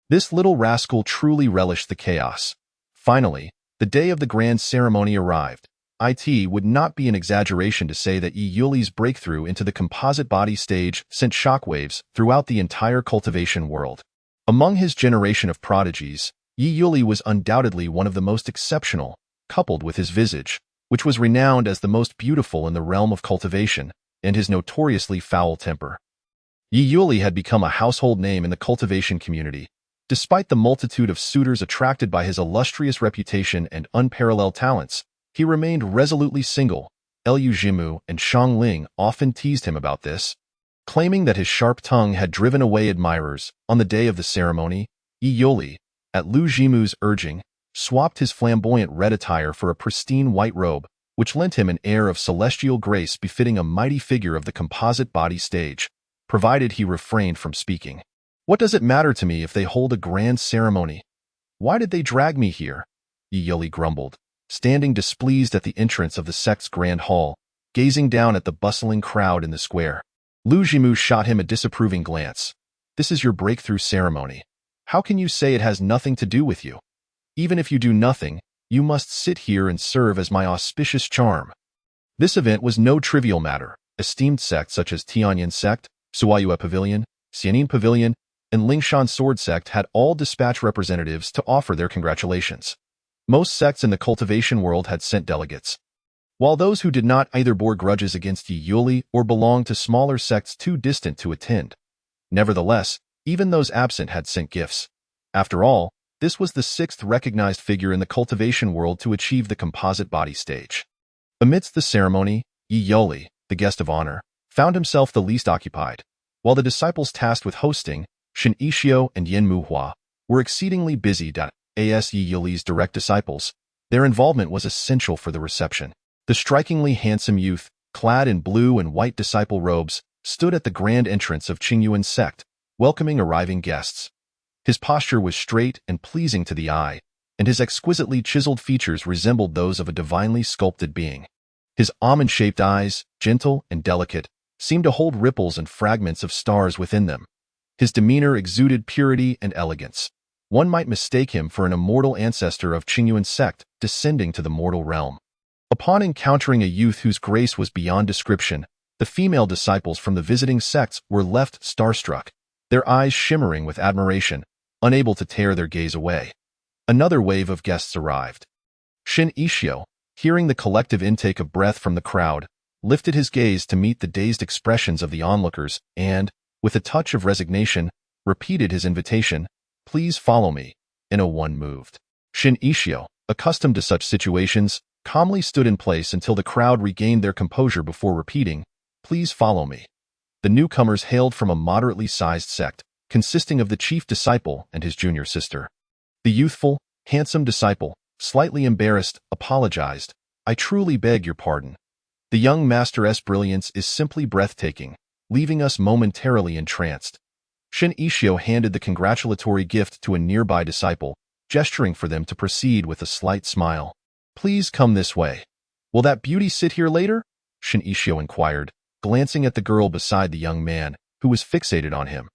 This little rascal truly relished the chaos. Finally, the day of the grand ceremony arrived. It would not be an exaggeration to say that Yi Yuli's breakthrough into the composite body stage sent shockwaves throughout the entire cultivation world. Among his generation of prodigies, Yi Yuli was undoubtedly one of the most exceptional, coupled with his visage, which was renowned as the most beautiful in the realm of cultivation, and his notoriously foul temper. Yi Yuli had become a household name in the cultivation community. Despite the multitude of suitors attracted by his illustrious reputation and unparalleled talents, he remained resolutely single. Liu Jimu and Shang Ling often teased him about this, claiming that his sharp tongue had driven away admirers. On the day of the ceremony, Yi Yuli, at Liu Jimu's urging, swapped his flamboyant red attire for a pristine white robe, which lent him an air of celestial grace befitting a mighty figure of the composite body stage, provided he refrained from speaking. "What does it matter to me if they hold a grand ceremony? Why did they drag me here?" Yi Yuli grumbled, standing displeased at the entrance of the sect's grand hall, gazing down at the bustling crowd in the square. Liu Jimu shot him a disapproving glance. "This is your breakthrough ceremony. How can you say it has nothing to do with you? Even if you do nothing, you must sit here and serve as my auspicious charm." This event was no trivial matter. Esteemed sects such as Tianyin Sect, Suayue Pavilion, Xianin Pavilion, and Lingshan Sword Sect had all dispatched representatives to offer their congratulations. Most sects in the cultivation world had sent delegates, while those who did not either bore grudges against Yi Yuli or belonged to smaller sects too distant to attend. Nevertheless, even those absent had sent gifts. After all, this was the sixth recognized figure in the cultivation world to achieve the composite body stage. Amidst the ceremony, Yi Yuli, the guest of honor, found himself the least occupied, while the disciples tasked with hosting, Shen Yixio and Yin Muhua, were exceedingly busy. As Yi Yuli's direct disciples, their involvement was essential for the reception. The strikingly handsome youth, clad in blue and white disciple robes, stood at the grand entrance of Qingyuan sect, welcoming arriving guests. His posture was straight and pleasing to the eye, and his exquisitely chiseled features resembled those of a divinely sculpted being. His almond-shaped eyes, gentle and delicate, seemed to hold ripples and fragments of stars within them. His demeanor exuded purity and elegance. One might mistake him for an immortal ancestor of Qingyuan sect descending to the mortal realm. Upon encountering a youth whose grace was beyond description, the female disciples from the visiting sects were left starstruck, their eyes shimmering with admiration, unable to tear their gaze away. Another wave of guests arrived. Shen Yixio, hearing the collective intake of breath from the crowd, lifted his gaze to meet the dazed expressions of the onlookers and, with a touch of resignation, repeated his invitation, "Please follow me." One moved. Shen Yixio, accustomed to such situations, calmly stood in place until the crowd regained their composure before repeating, "Please follow me." The newcomers hailed from a moderately sized sect, consisting of the chief disciple and his junior sister. The youthful, handsome disciple, slightly embarrassed, apologized, "I truly beg your pardon. The young master's brilliance is simply breathtaking, leaving us momentarily entranced." Shen Yixio handed the congratulatory gift to a nearby disciple, gesturing for them to proceed with a slight smile. "Please come this way." "Will that beauty sit here later?" Shen Yixio inquired, glancing at the girl beside the young man, who was fixated on him.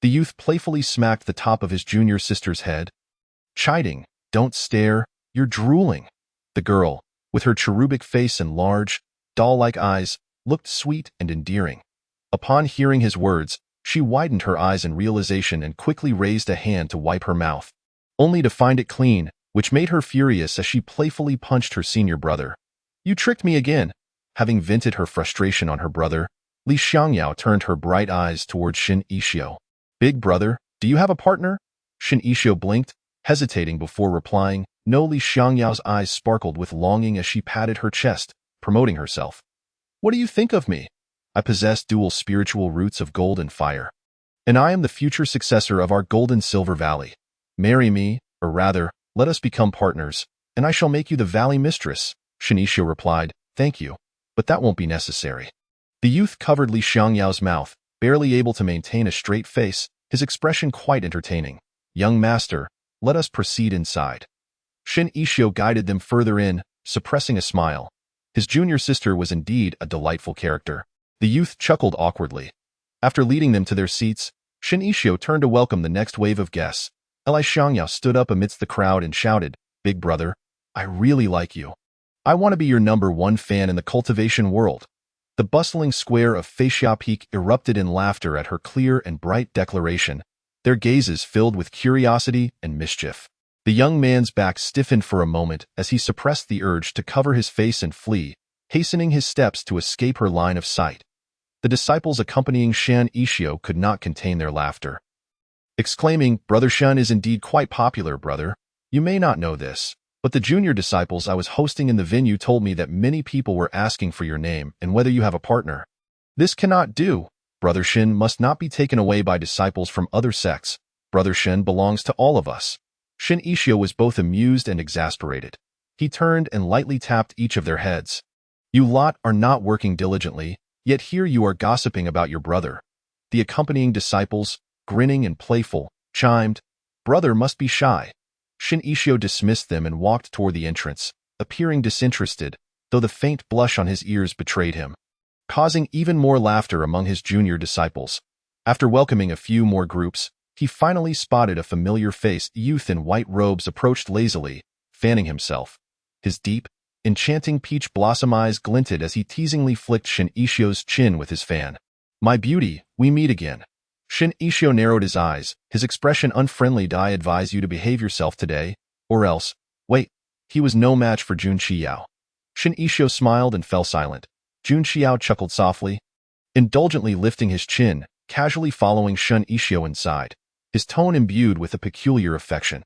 The youth playfully smacked the top of his junior sister's head, chiding, "Don't stare, you're drooling." The girl, with her cherubic face and large, doll-like eyes, looked sweet and endearing. Upon hearing his words, she widened her eyes in realization and quickly raised a hand to wipe her mouth, only to find it clean, which made her furious as she playfully punched her senior brother. "You tricked me again." Having vented her frustration on her brother, Li Xiangyao turned her bright eyes towards Shen Yixio. "Big brother, do you have a partner?" Shen Yixio blinked, hesitating before replying. No. Li Xiangyao's eyes sparkled with longing as she patted her chest, promoting herself. "What do you think of me? I possess dual spiritual roots of gold and fire, and I am the future successor of our golden silver valley. Marry me, or rather, let us become partners, and I shall make you the valley mistress." Shen Yixio replied, "Thank you, but that won't be necessary." The youth covered Li Xiangyao's mouth, barely able to maintain a straight face, his expression quite entertaining. "Young master, let us proceed inside." Shen Yixio guided them further in, suppressing a smile. His junior sister was indeed a delightful character. The youth chuckled awkwardly. After leading them to their seats, Shen Yixio turned to welcome the next wave of guests. Li Xiangyao stood up amidst the crowd and shouted, "Big brother, I really like you. I want to be your #1 fan in the cultivation world." The bustling square of Feixia Peak erupted in laughter at her clear and bright declaration, their gazes filled with curiosity and mischief. The young man's back stiffened for a moment as he suppressed the urge to cover his face and flee, hastening his steps to escape her line of sight. The disciples accompanying Shan Ishio could not contain their laughter, exclaiming, "Brother Shan is indeed quite popular, brother. You may not know this, but the junior disciples I was hosting in the venue told me that many people were asking for your name and whether you have a partner. This cannot do. Brother Shin must not be taken away by disciples from other sects. Brother Shin belongs to all of us." Shin Ishio was both amused and exasperated. He turned and lightly tapped each of their heads. "You lot are not working diligently, yet here you are gossiping about your brother." The accompanying disciples, grinning and playful, chimed, "Brother must be shy." Shin Ishio dismissed them and walked toward the entrance, appearing disinterested, though the faint blush on his ears betrayed him, causing even more laughter among his junior disciples. After welcoming a few more groups, he finally spotted a familiar face. Youth in white robes approached lazily, fanning himself. His deep, enchanting peach blossom eyes glinted as he teasingly flicked Shin Ishio's chin with his fan. "My beauty, we meet again." Shin Ishio narrowed his eyes, his expression unfriendly. "I advise you to behave yourself today, or else—" Wait, he was no match for Jun Qiao. Shin Ishio smiled and fell silent. Jun Qiao chuckled softly, indulgently lifting his chin, casually following Shin Ishio inside, his tone imbued with a peculiar affection.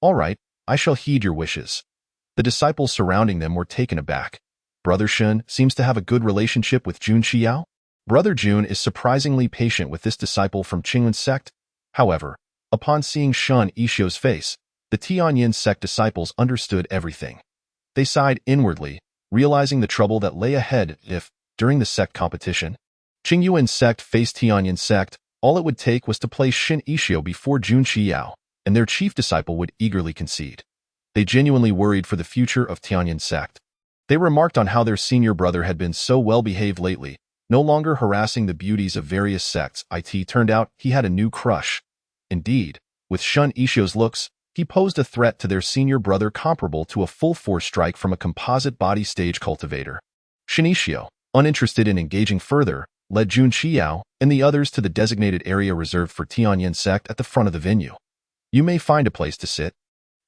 "All right, I shall heed your wishes." The disciples surrounding them were taken aback. "Brother Shin seems to have a good relationship with Jun Qiao? Brother Jun is surprisingly patient with this disciple from Qingyun sect." However, upon seeing Shin Ishio's face, the Tianyin sect disciples understood everything. They sighed inwardly, realizing the trouble that lay ahead if, during the sect competition, Qingyun sect faced Tianyin sect. All it would take was to place Shin Ishio before Jun Qiao, and their chief disciple would eagerly concede. They genuinely worried for the future of Tianyin sect. They remarked on how their senior brother had been so well-behaved lately, no longer harassing the beauties of various sects. It turned out he had a new crush. Indeed, with Shin Ishio's looks, he posed a threat to their senior brother comparable to a full-force strike from a composite body stage cultivator. Shin Ishio, uninterested in engaging further, led Jun Qiao and the others to the designated area reserved for Tianyin sect at the front of the venue. "You may find a place to sit."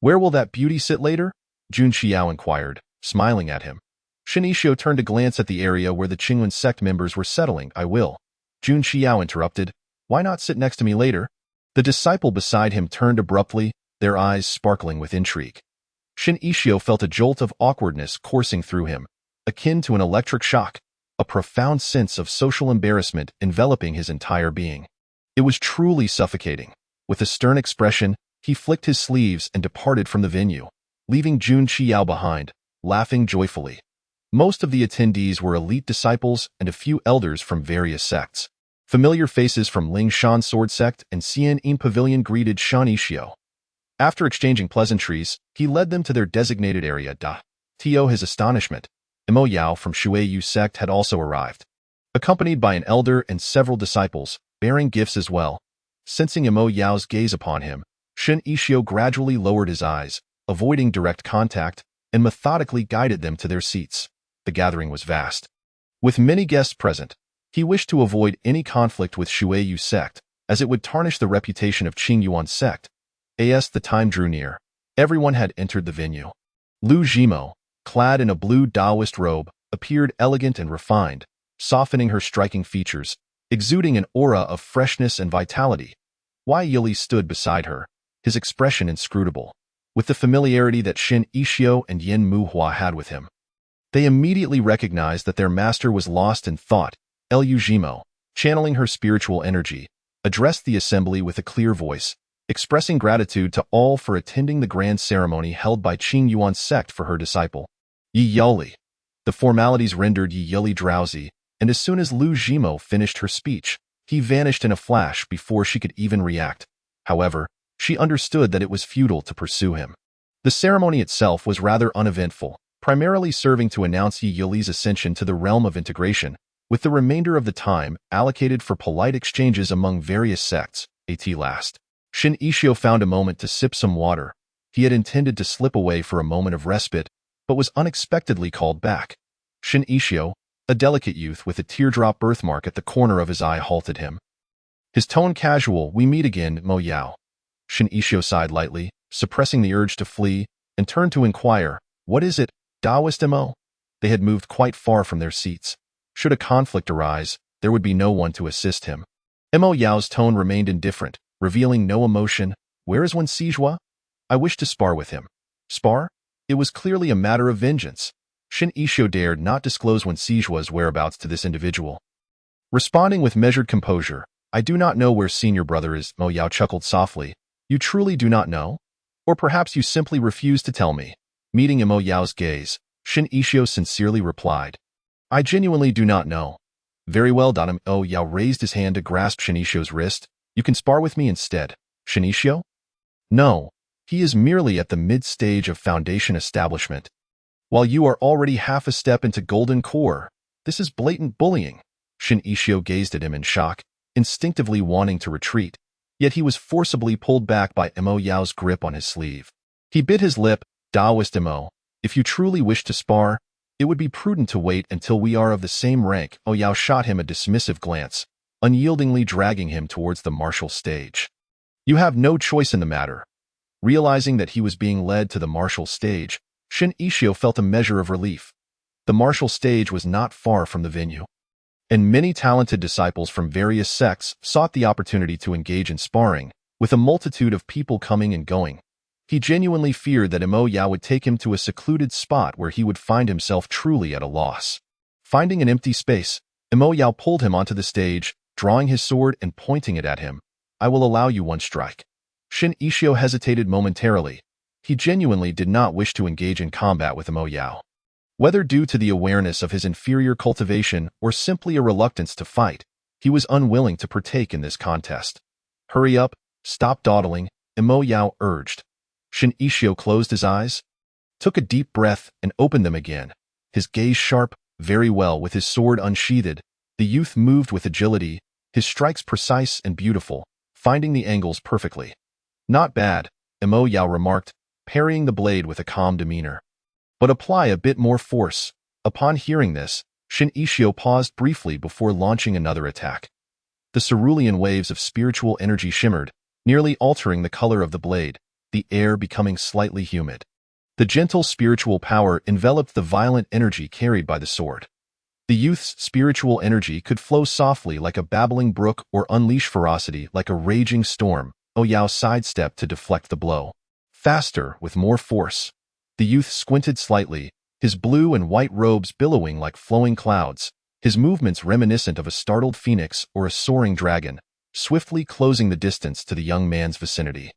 "Where will that beauty sit later?" Jun Qiao inquired, smiling at him. Shin Ishio turned to glance at the area where the Qingyun sect members were settling. "I will." Jun Qiao interrupted, "Why not sit next to me later?" The disciple beside him turned abruptly, their eyes sparkling with intrigue. Shin Ishio felt a jolt of awkwardness coursing through him, akin to an electric shock, a profound sense of social embarrassment enveloping his entire being. It was truly suffocating. With a stern expression, he flicked his sleeves and departed from the venue, leaving Jun Qiao behind, laughing joyfully. Most of the attendees were elite disciples and a few elders from various sects. Familiar faces from Ling Shan Sword Sect and Xian Yin Pavilion greeted Shan Ishio. After exchanging pleasantries, he led them to their designated area. To his astonishment, Mo Yao from Shuiyu sect had also arrived, accompanied by an elder and several disciples, bearing gifts as well. Sensing Mo Yao's gaze upon him, Shin Ishio gradually lowered his eyes, avoiding direct contact, and methodically guided them to their seats. The gathering was vast. With many guests present, he wished to avoid any conflict with Shuiyu sect, as it would tarnish the reputation of Qingyuan sect. As the time drew near, everyone had entered the venue. Lu Jimo, clad in a blue Taoist robe, appeared elegant and refined, softening her striking features, exuding an aura of freshness and vitality. Wei Yili stood beside her, his expression inscrutable, with the familiarity that Shin Ishio and Yin Muhua had with him. They immediately recognized that their master was lost in thought. Lu Jimo, channeling her spiritual energy, addressed the assembly with a clear voice, expressing gratitude to all for attending the grand ceremony held by Qingyuan sect for her disciple. Yi Yili. The formalities rendered Yi Yili drowsy, and as soon as Lu Jimo finished her speech, he vanished in a flash before she could even react. However, she understood that it was futile to pursue him. The ceremony itself was rather uneventful, primarily serving to announce Yi Yili's ascension to the realm of integration, with the remainder of the time allocated for polite exchanges among various sects. At last, Shin Ishio found a moment to sip some water. He had intended to slip away for a moment of respite, but was unexpectedly called back. Shin Ishio, a delicate youth with a teardrop birthmark at the corner of his eye, halted him. His tone casual. "We meet again, Mo Yao." Shin Ishio sighed lightly, suppressing the urge to flee, and turned to inquire, "What is it, Taoist Mo?" They had moved quite far from their seats. Should a conflict arise, there would be no one to assist him. Mo Yao's tone remained indifferent, revealing no emotion. "Where is Wen Sijua? I wish to spar with him." Spar? It was clearly a matter of vengeance. Shin Ishio dared not disclose Wen Sijua's whereabouts to this individual. Responding with measured composure, "I do not know where senior brother is," Mo Yao chuckled softly. "You truly do not know? Or perhaps you simply refuse to tell me." Meeting Mo Yao's gaze, Shin Ishio sincerely replied, "I genuinely do not know." "Very well, Danam." Mo Yao raised his hand to grasp Shin Ishio's wrist. "You can spar with me instead." "Shin Ishio?" "No. He is merely at the mid-stage of foundation establishment. While you are already half a step into golden core, this is blatant bullying." Shin Ishio gazed at him in shock, instinctively wanting to retreat, yet he was forcibly pulled back by Mo Yao's grip on his sleeve. He bit his lip. "Taoist Mo, if you truly wish to spar, it would be prudent to wait until we are of the same rank." Mo Yao shot him a dismissive glance, unyieldingly dragging him towards the martial stage. "You have no choice in the matter." Realizing that he was being led to the martial stage, Shin Ishio felt a measure of relief. The martial stage was not far from the venue, and many talented disciples from various sects sought the opportunity to engage in sparring, with a multitude of people coming and going. He genuinely feared that Mo Yao would take him to a secluded spot where he would find himself truly at a loss. Finding an empty space, Mo Yao pulled him onto the stage, drawing his sword and pointing it at him. "I will allow you one strike." Shin Ishio hesitated momentarily. He genuinely did not wish to engage in combat with Mo Yao. Whether due to the awareness of his inferior cultivation or simply a reluctance to fight, he was unwilling to partake in this contest. "Hurry up, stop dawdling," Mo Yao urged. Shin Ishio closed his eyes, took a deep breath, and opened them again. His gaze sharp. "Very well." With his sword unsheathed, the youth moved with agility, his strikes precise and beautiful, finding the angles perfectly. "Not bad," Mo Yao remarked, parrying the blade with a calm demeanor. "But apply a bit more force." Upon hearing this, Shin Ishio paused briefly before launching another attack. The cerulean waves of spiritual energy shimmered, nearly altering the color of the blade, the air becoming slightly humid. The gentle spiritual power enveloped the violent energy carried by the sword. The youth's spiritual energy could flow softly like a babbling brook or unleash ferocity like a raging storm. Mo Yao sidestepped to deflect the blow. Faster, with more force. The youth squinted slightly, his blue and white robes billowing like flowing clouds, his movements reminiscent of a startled phoenix or a soaring dragon, swiftly closing the distance to the young man's vicinity.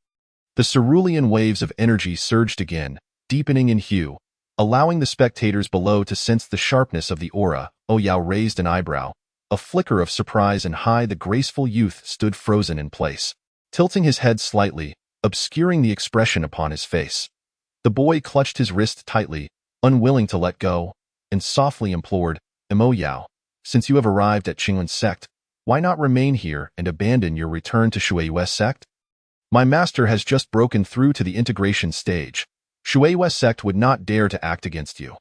The cerulean waves of energy surged again, deepening in hue, allowing the spectators below to sense the sharpness of the aura. Mo Yao raised an eyebrow, a flicker of surprise, and the graceful youth stood frozen in place, tilting his head slightly, obscuring the expression upon his face. The boy clutched his wrist tightly, unwilling to let go, and softly implored, "Mo Yao, since you have arrived at Qingyuan sect, why not remain here and abandon your return to Shueiyue sect? My master has just broken through to the integration stage. Shueiyue sect would not dare to act against you.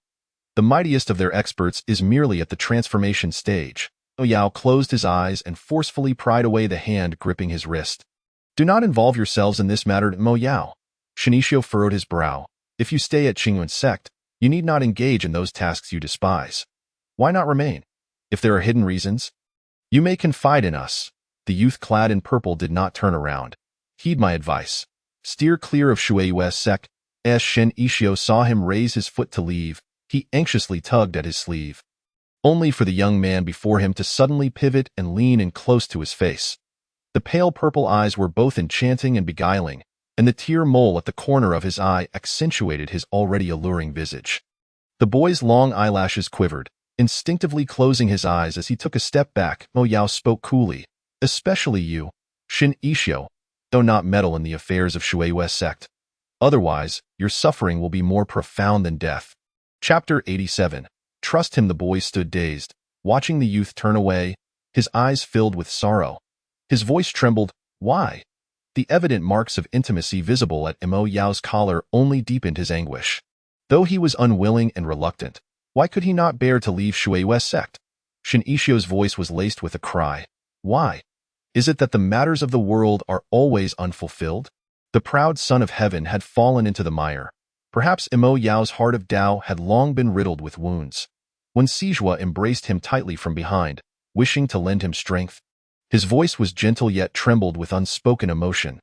The mightiest of their experts is merely at the transformation stage." Mo Yao closed his eyes and forcefully pried away the hand gripping his wrist. "Do not involve yourselves in this matter, Mo Yao." Shin Ishio furrowed his brow. "If you stay at Qingyuan sect, you need not engage in those tasks you despise. Why not remain? If there are hidden reasons, you may confide in us." The youth clad in purple did not turn around. "Heed my advice. Steer clear of Shueiyue sect." As Shin Ishio saw him raise his foot to leave, he anxiously tugged at his sleeve, only for the young man before him to suddenly pivot and lean in close to his face. The pale purple eyes were both enchanting and beguiling, and the tear mole at the corner of his eye accentuated his already alluring visage. The boy's long eyelashes quivered, instinctively closing his eyes as he took a step back. Mo Yao spoke coolly, "Especially you, Shin Ishio, though not meddle in the affairs of Shueiyue sect. Otherwise, your suffering will be more profound than death." Chapter 87. Trust him. The boy stood dazed, watching the youth turn away, his eyes filled with sorrow. His voice trembled. "Why? The evident marks of intimacy visible at Mo Yao's collar only deepened his anguish. Though he was unwilling and reluctant, why could he not bear to leave Shui's sect? Shin Ishio's voice was laced with a cry. Why? Is it that the matters of the world are always unfulfilled? The proud son of heaven had fallen into the mire. Perhaps Mo Yao's heart of Tao had long been riddled with wounds. When Sijua embraced him tightly from behind, wishing to lend him strength, his voice was gentle yet trembled with unspoken emotion.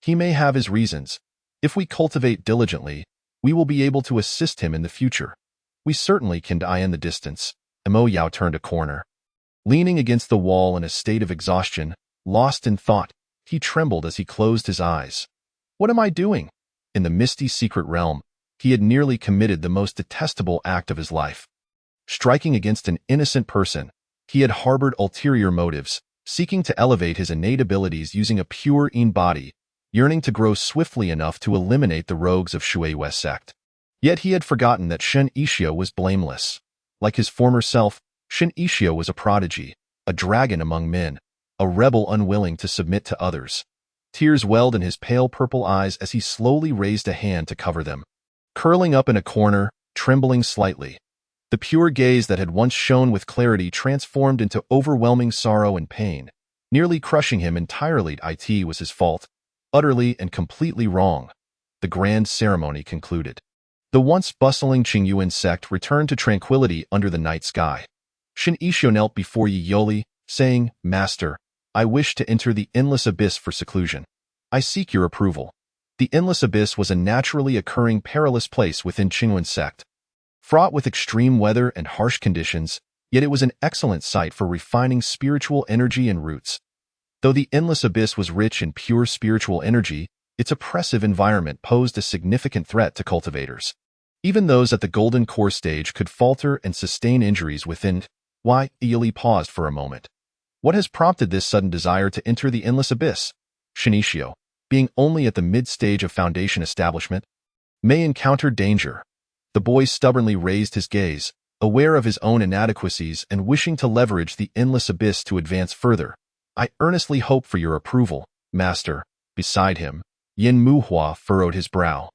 He may have his reasons. If we cultivate diligently, we will be able to assist him in the future. We certainly can die in the distance. Mo Yao turned a corner. Leaning against the wall in a state of exhaustion, lost in thought, he trembled as he closed his eyes. What am I doing? In the misty secret realm, he had nearly committed the most detestable act of his life. Striking against an innocent person, he had harbored ulterior motives, seeking to elevate his innate abilities using a pure body, yearning to grow swiftly enough to eliminate the rogues of Shui's sect. Yet he had forgotten that Shin Ishio was blameless. Like his former self, Shin Ishio was a prodigy, a dragon among men, a rebel unwilling to submit to others. Tears welled in his pale purple eyes as he slowly raised a hand to cover them. Curling up in a corner, trembling slightly, the pure gaze that had once shone with clarity transformed into overwhelming sorrow and pain, nearly crushing him entirely. It was his fault, utterly and completely wrong. The grand ceremony concluded. The once bustling Qingyuan sect returned to tranquility under the night sky. Shin Ishio knelt before Yi Yoli, saying, Master, I wish to enter the endless abyss for seclusion. I seek your approval. The endless abyss was a naturally occurring perilous place within Qingyuan sect. Fraught with extreme weather and harsh conditions, yet it was an excellent site for refining spiritual energy and roots. Though the endless abyss was rich in pure spiritual energy, its oppressive environment posed a significant threat to cultivators. Even those at the golden core stage could falter and sustain injuries within. Why? Yoli paused for a moment. What has prompted this sudden desire to enter the endless abyss? Shin Ishio, being only at the mid-stage of foundation establishment, may encounter danger. The boy stubbornly raised his gaze, aware of his own inadequacies and wishing to leverage the endless abyss to advance further. I earnestly hope for your approval, Master. Beside him, Yin Muhua furrowed his brow.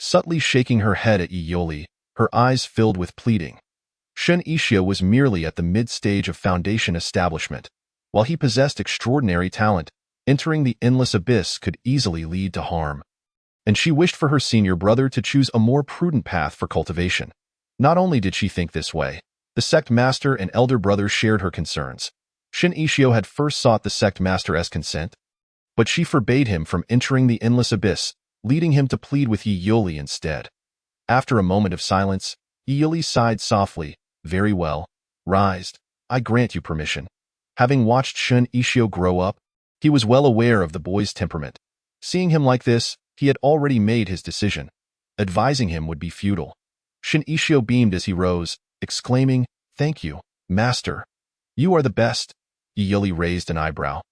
Subtly shaking her head at Yoli, her eyes filled with pleading. Shin Ishio was merely at the mid-stage of foundation establishment. While he possessed extraordinary talent, entering the endless abyss could easily lead to harm. And she wished for her senior brother to choose a more prudent path for cultivation. Not only did she think this way, the sect master and elder brother shared her concerns. Shin Ishio had first sought the sect master's consent, but she forbade him from entering the endless abyss, leading him to plead with Yi Yoli instead. After a moment of silence, Yi Yoli sighed softly. Very well. Rise. I grant you permission. Having watched Shin Ishio grow up, he was well aware of the boy's temperament. Seeing him like this, he had already made his decision. Advising him would be futile. Shin Ishio beamed as he rose, exclaiming, Thank you, Master. You are the best. Yi Yoli raised an eyebrow.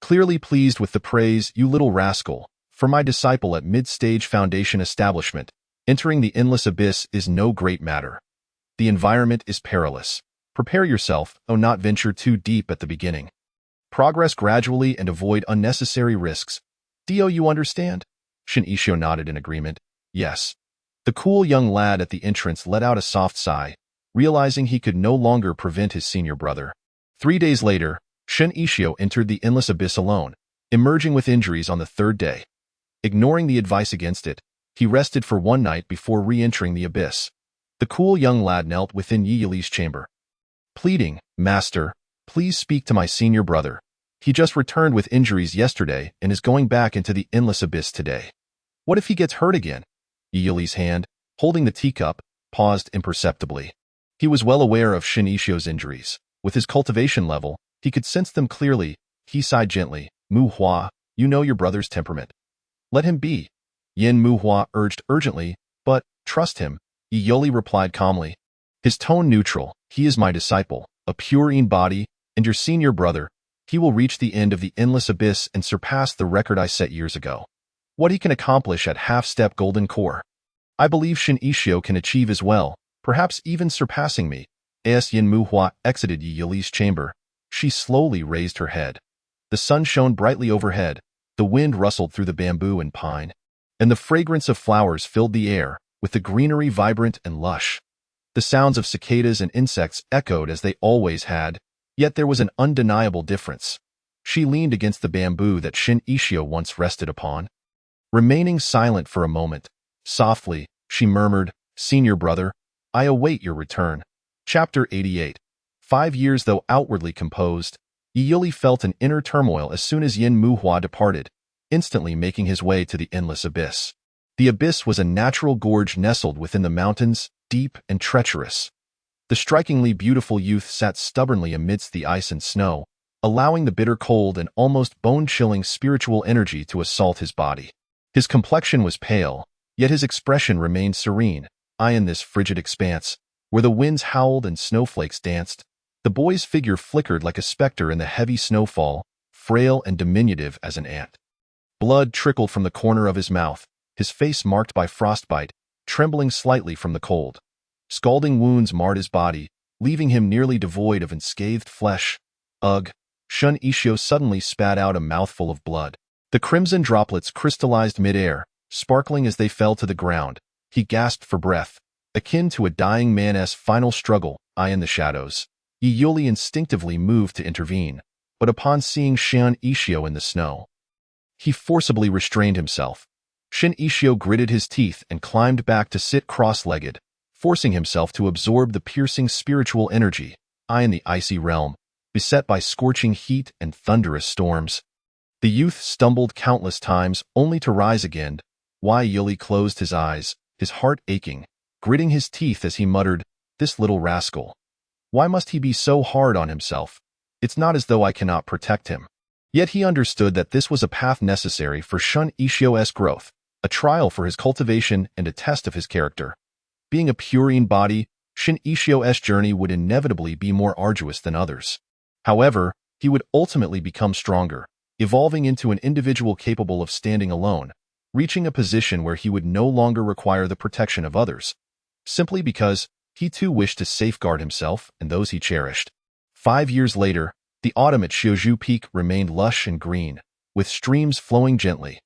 Clearly pleased with the praise, you little rascal. For my disciple at mid-stage foundation establishment, entering the endless abyss is no great matter. The environment is perilous. Prepare yourself, not venture too deep at the beginning. Progress gradually and avoid unnecessary risks. Do you understand? Shin Ishio nodded in agreement. Yes. The cool young lad at the entrance let out a soft sigh, realizing he could no longer prevent his senior brother. 3 days later, Shin Ishio entered the endless abyss alone, emerging with injuries on the 3rd day. Ignoring the advice against it, he rested for 1 night before re-entering the abyss. The cool young lad knelt within Yi Yoli's chamber. Pleading, Master, please speak to my senior brother. He just returned with injuries yesterday and is going back into the endless abyss today. What if he gets hurt again? Yi Yoli's hand, holding the teacup, paused imperceptibly. He was well aware of Shin Ishio's injuries. With his cultivation level, he could sense them clearly. He sighed gently. Muhua, you know your brother's temperament. Let him be. Yin Muhua urged urgently, but, trust him, Yi Yoli replied calmly. His tone neutral. He is my disciple, a pure body, and your senior brother. He will reach the end of the endless abyss and surpass the record I set years ago. What he can accomplish at half-step golden core, I believe Shin Ishio can achieve as well, perhaps even surpassing me. As Yin Muhua exited Yi Yoli's chamber, she slowly raised her head. The sun shone brightly overhead, The wind rustled through the bamboo and pine, and the fragrance of flowers filled the air, with the greenery vibrant and lush. The sounds of cicadas and insects echoed as they always had, yet there was an undeniable difference. She leaned against the bamboo that Shin Ishio once rested upon. Remaining silent for a moment, softly, she murmured, "Senior brother, I await your return." Chapter 88. 5 years. Though outwardly composed, Yuli felt an inner turmoil as soon as Yin Muhua departed, instantly making his way to the endless abyss. The abyss was a natural gorge nestled within the mountains, deep and treacherous. The strikingly beautiful youth sat stubbornly amidst the ice and snow, allowing the bitter cold and almost bone-chilling spiritual energy to assault his body. His complexion was pale, yet his expression remained serene, eyeing this frigid expanse, where the winds howled and snowflakes danced. The boy's figure flickered like a specter in the heavy snowfall, frail and diminutive as an ant. Blood trickled from the corner of his mouth, his face marked by frostbite, trembling slightly from the cold. Scalding wounds marred his body, leaving him nearly devoid of unscathed flesh. Ugh! Shun Ishio suddenly spat out a mouthful of blood. The crimson droplets crystallized mid-air, sparkling as they fell to the ground. He gasped for breath, akin to a dying man's final struggle, eye in the shadows. Yuli instinctively moved to intervene, but upon seeing Shin Ishio in the snow, he forcibly restrained himself. Shin Ishio gritted his teeth and climbed back to sit cross-legged, forcing himself to absorb the piercing spiritual energy, in the icy realm, beset by scorching heat and thunderous storms. The youth stumbled countless times, only to rise again. Yuli closed his eyes, his heart aching, gritting his teeth as he muttered, "This little rascal. Why must he be so hard on himself? It's not as though I cannot protect him." Yet he understood that this was a path necessary for Shun Ishio's growth, a trial for his cultivation and a test of his character. Being a purine body, Shin Ishio's journey would inevitably be more arduous than others. However, he would ultimately become stronger, evolving into an individual capable of standing alone, reaching a position where he would no longer require the protection of others, simply because he too wished to safeguard himself and those he cherished. 5 years later, the autumn at Xiuzhu Peak remained lush and green, with streams flowing gently.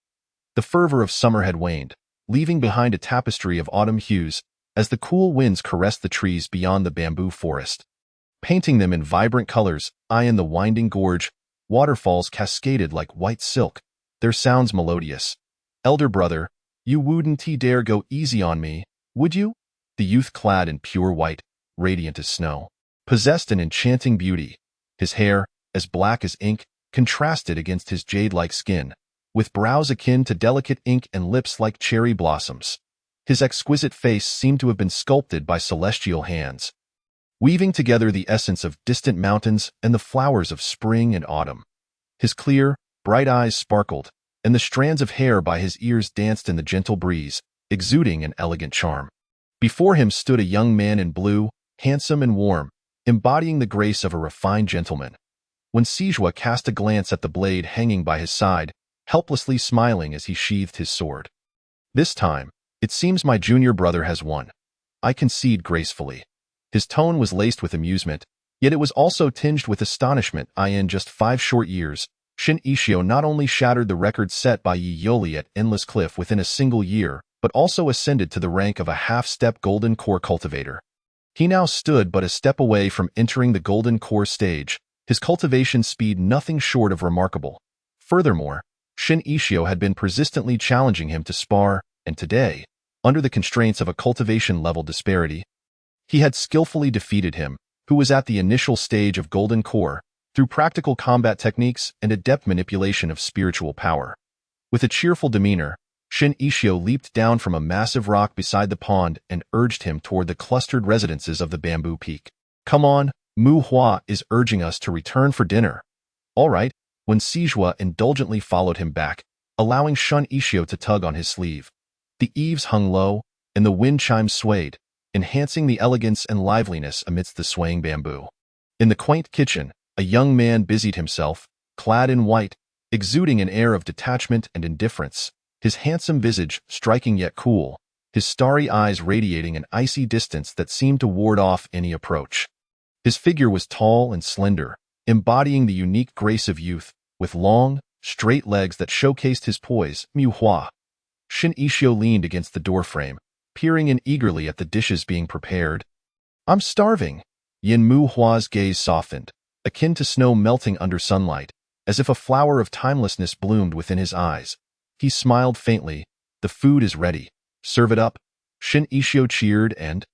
The fervor of summer had waned, leaving behind a tapestry of autumn hues as the cool winds caressed the trees beyond the bamboo forest, painting them in vibrant colors. In the winding gorge, waterfalls cascaded like white silk, their sounds melodious. "Elder brother, you wouldn't dare go easy on me, would you?" The youth, clad in pure white, radiant as snow, possessed an enchanting beauty. His hair, as black as ink, contrasted against his jade-like skin, with brows akin to delicate ink and lips like cherry blossoms. His exquisite face seemed to have been sculpted by celestial hands, weaving together the essence of distant mountains and the flowers of spring and autumn. His clear, bright eyes sparkled, and the strands of hair by his ears danced in the gentle breeze, exuding an elegant charm. Before him stood a young man in blue, handsome and warm, embodying the grace of a refined gentleman. When Sijua cast a glance at the blade hanging by his side, helplessly smiling as he sheathed his sword. "This time, it seems my junior brother has won," I concede gracefully. His tone was laced with amusement, yet it was also tinged with astonishment. In just 5 short years, Shin Ishio not only shattered the record set by Yuli at Endless Cliff within a single year, but also ascended to the rank of a half-step golden core cultivator. He now stood but a step away from entering the golden core stage, his cultivation speed nothing short of remarkable. Furthermore, Shin Ishio had been persistently challenging him to spar, and today, under the constraints of a cultivation level disparity, he had skillfully defeated him, who was at the initial stage of golden core, through practical combat techniques and adept manipulation of spiritual power. With a cheerful demeanor, Shin Ishio leaped down from a massive rock beside the pond and urged him toward the clustered residences of the bamboo peak. "Come on, Mu Hua is urging us to return for dinner." "All right," when Sijua indulgently followed him back, allowing Shun Ishio to tug on his sleeve. The eaves hung low, and the wind chimes swayed, enhancing the elegance and liveliness amidst the swaying bamboo. In the quaint kitchen, a young man busied himself, clad in white, exuding an air of detachment and indifference, his handsome visage striking yet cool, his starry eyes radiating an icy distance that seemed to ward off any approach. His figure was tall and slender, embodying the unique grace of youth, with long, straight legs that showcased his poise. Mu Hua. Shin Ishio leaned against the doorframe, peering in eagerly at the dishes being prepared. I'm starving. Yin Mu Hua's gaze softened, akin to snow melting under sunlight, as if a flower of timelessness bloomed within his eyes. He smiled faintly. The food is ready. Serve it up. Shin Ishio cheered and,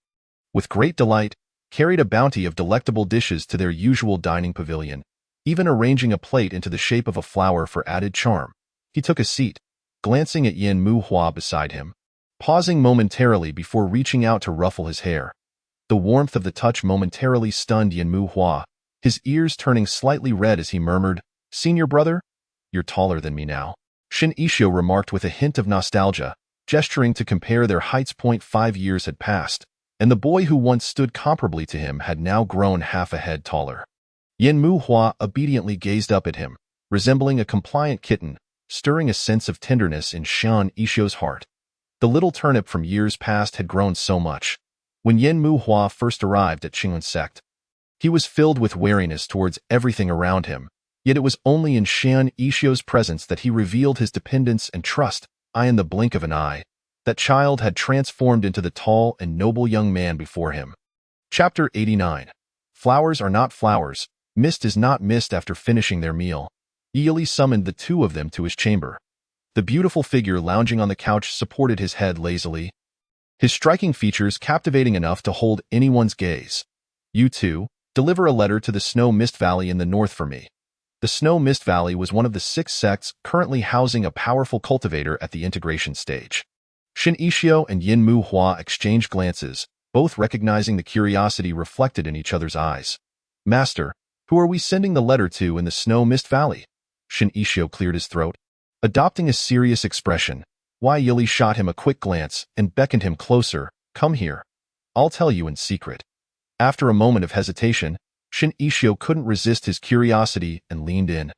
with great delight, carried a bounty of delectable dishes to their usual dining pavilion, even arranging a plate into the shape of a flower for added charm. He took a seat, glancing at Yin Mu Hua beside him, pausing momentarily before reaching out to ruffle his hair. The warmth of the touch momentarily stunned Yin Mu Hua, his ears turning slightly red as he murmured, "Senior brother? You're taller than me now." Shin Ishio remarked with a hint of nostalgia, gesturing to compare their heights. 5 years had passed, and the boy who once stood comparably to him had now grown half a head taller. Yin Mu Hua obediently gazed up at him, resembling a compliant kitten, stirring a sense of tenderness in Shin Ishio's heart. The little turnip from years past had grown so much. When Yin Mu Hua first arrived at Qingyun sect, he was filled with wariness towards everything around him, yet it was only in Shin Ishio's presence that he revealed his dependence and trust. In the blink of an eye, that child had transformed into the tall and noble young man before him. Chapter 89. Flowers are not flowers. Mist is not mist. After finishing their meal, Yili summoned the two of them to his chamber. The beautiful figure lounging on the couch supported his head lazily, his striking features captivating enough to hold anyone's gaze. You two, deliver a letter to the Snow Mist Valley in the north for me. The Snow Mist Valley was one of the 6 sects currently housing a powerful cultivator at the integration stage. Shin Ishio and Yin Mu Hua exchanged glances, both recognizing the curiosity reflected in each other's eyes. Master, who are we sending the letter to in the Snow Mist Valley? Shin Ishio cleared his throat. Adopting a serious expression, Yili shot him a quick glance and beckoned him closer. Come here. I'll tell you in secret. After a moment of hesitation, Shin Ishio couldn't resist his curiosity and leaned in.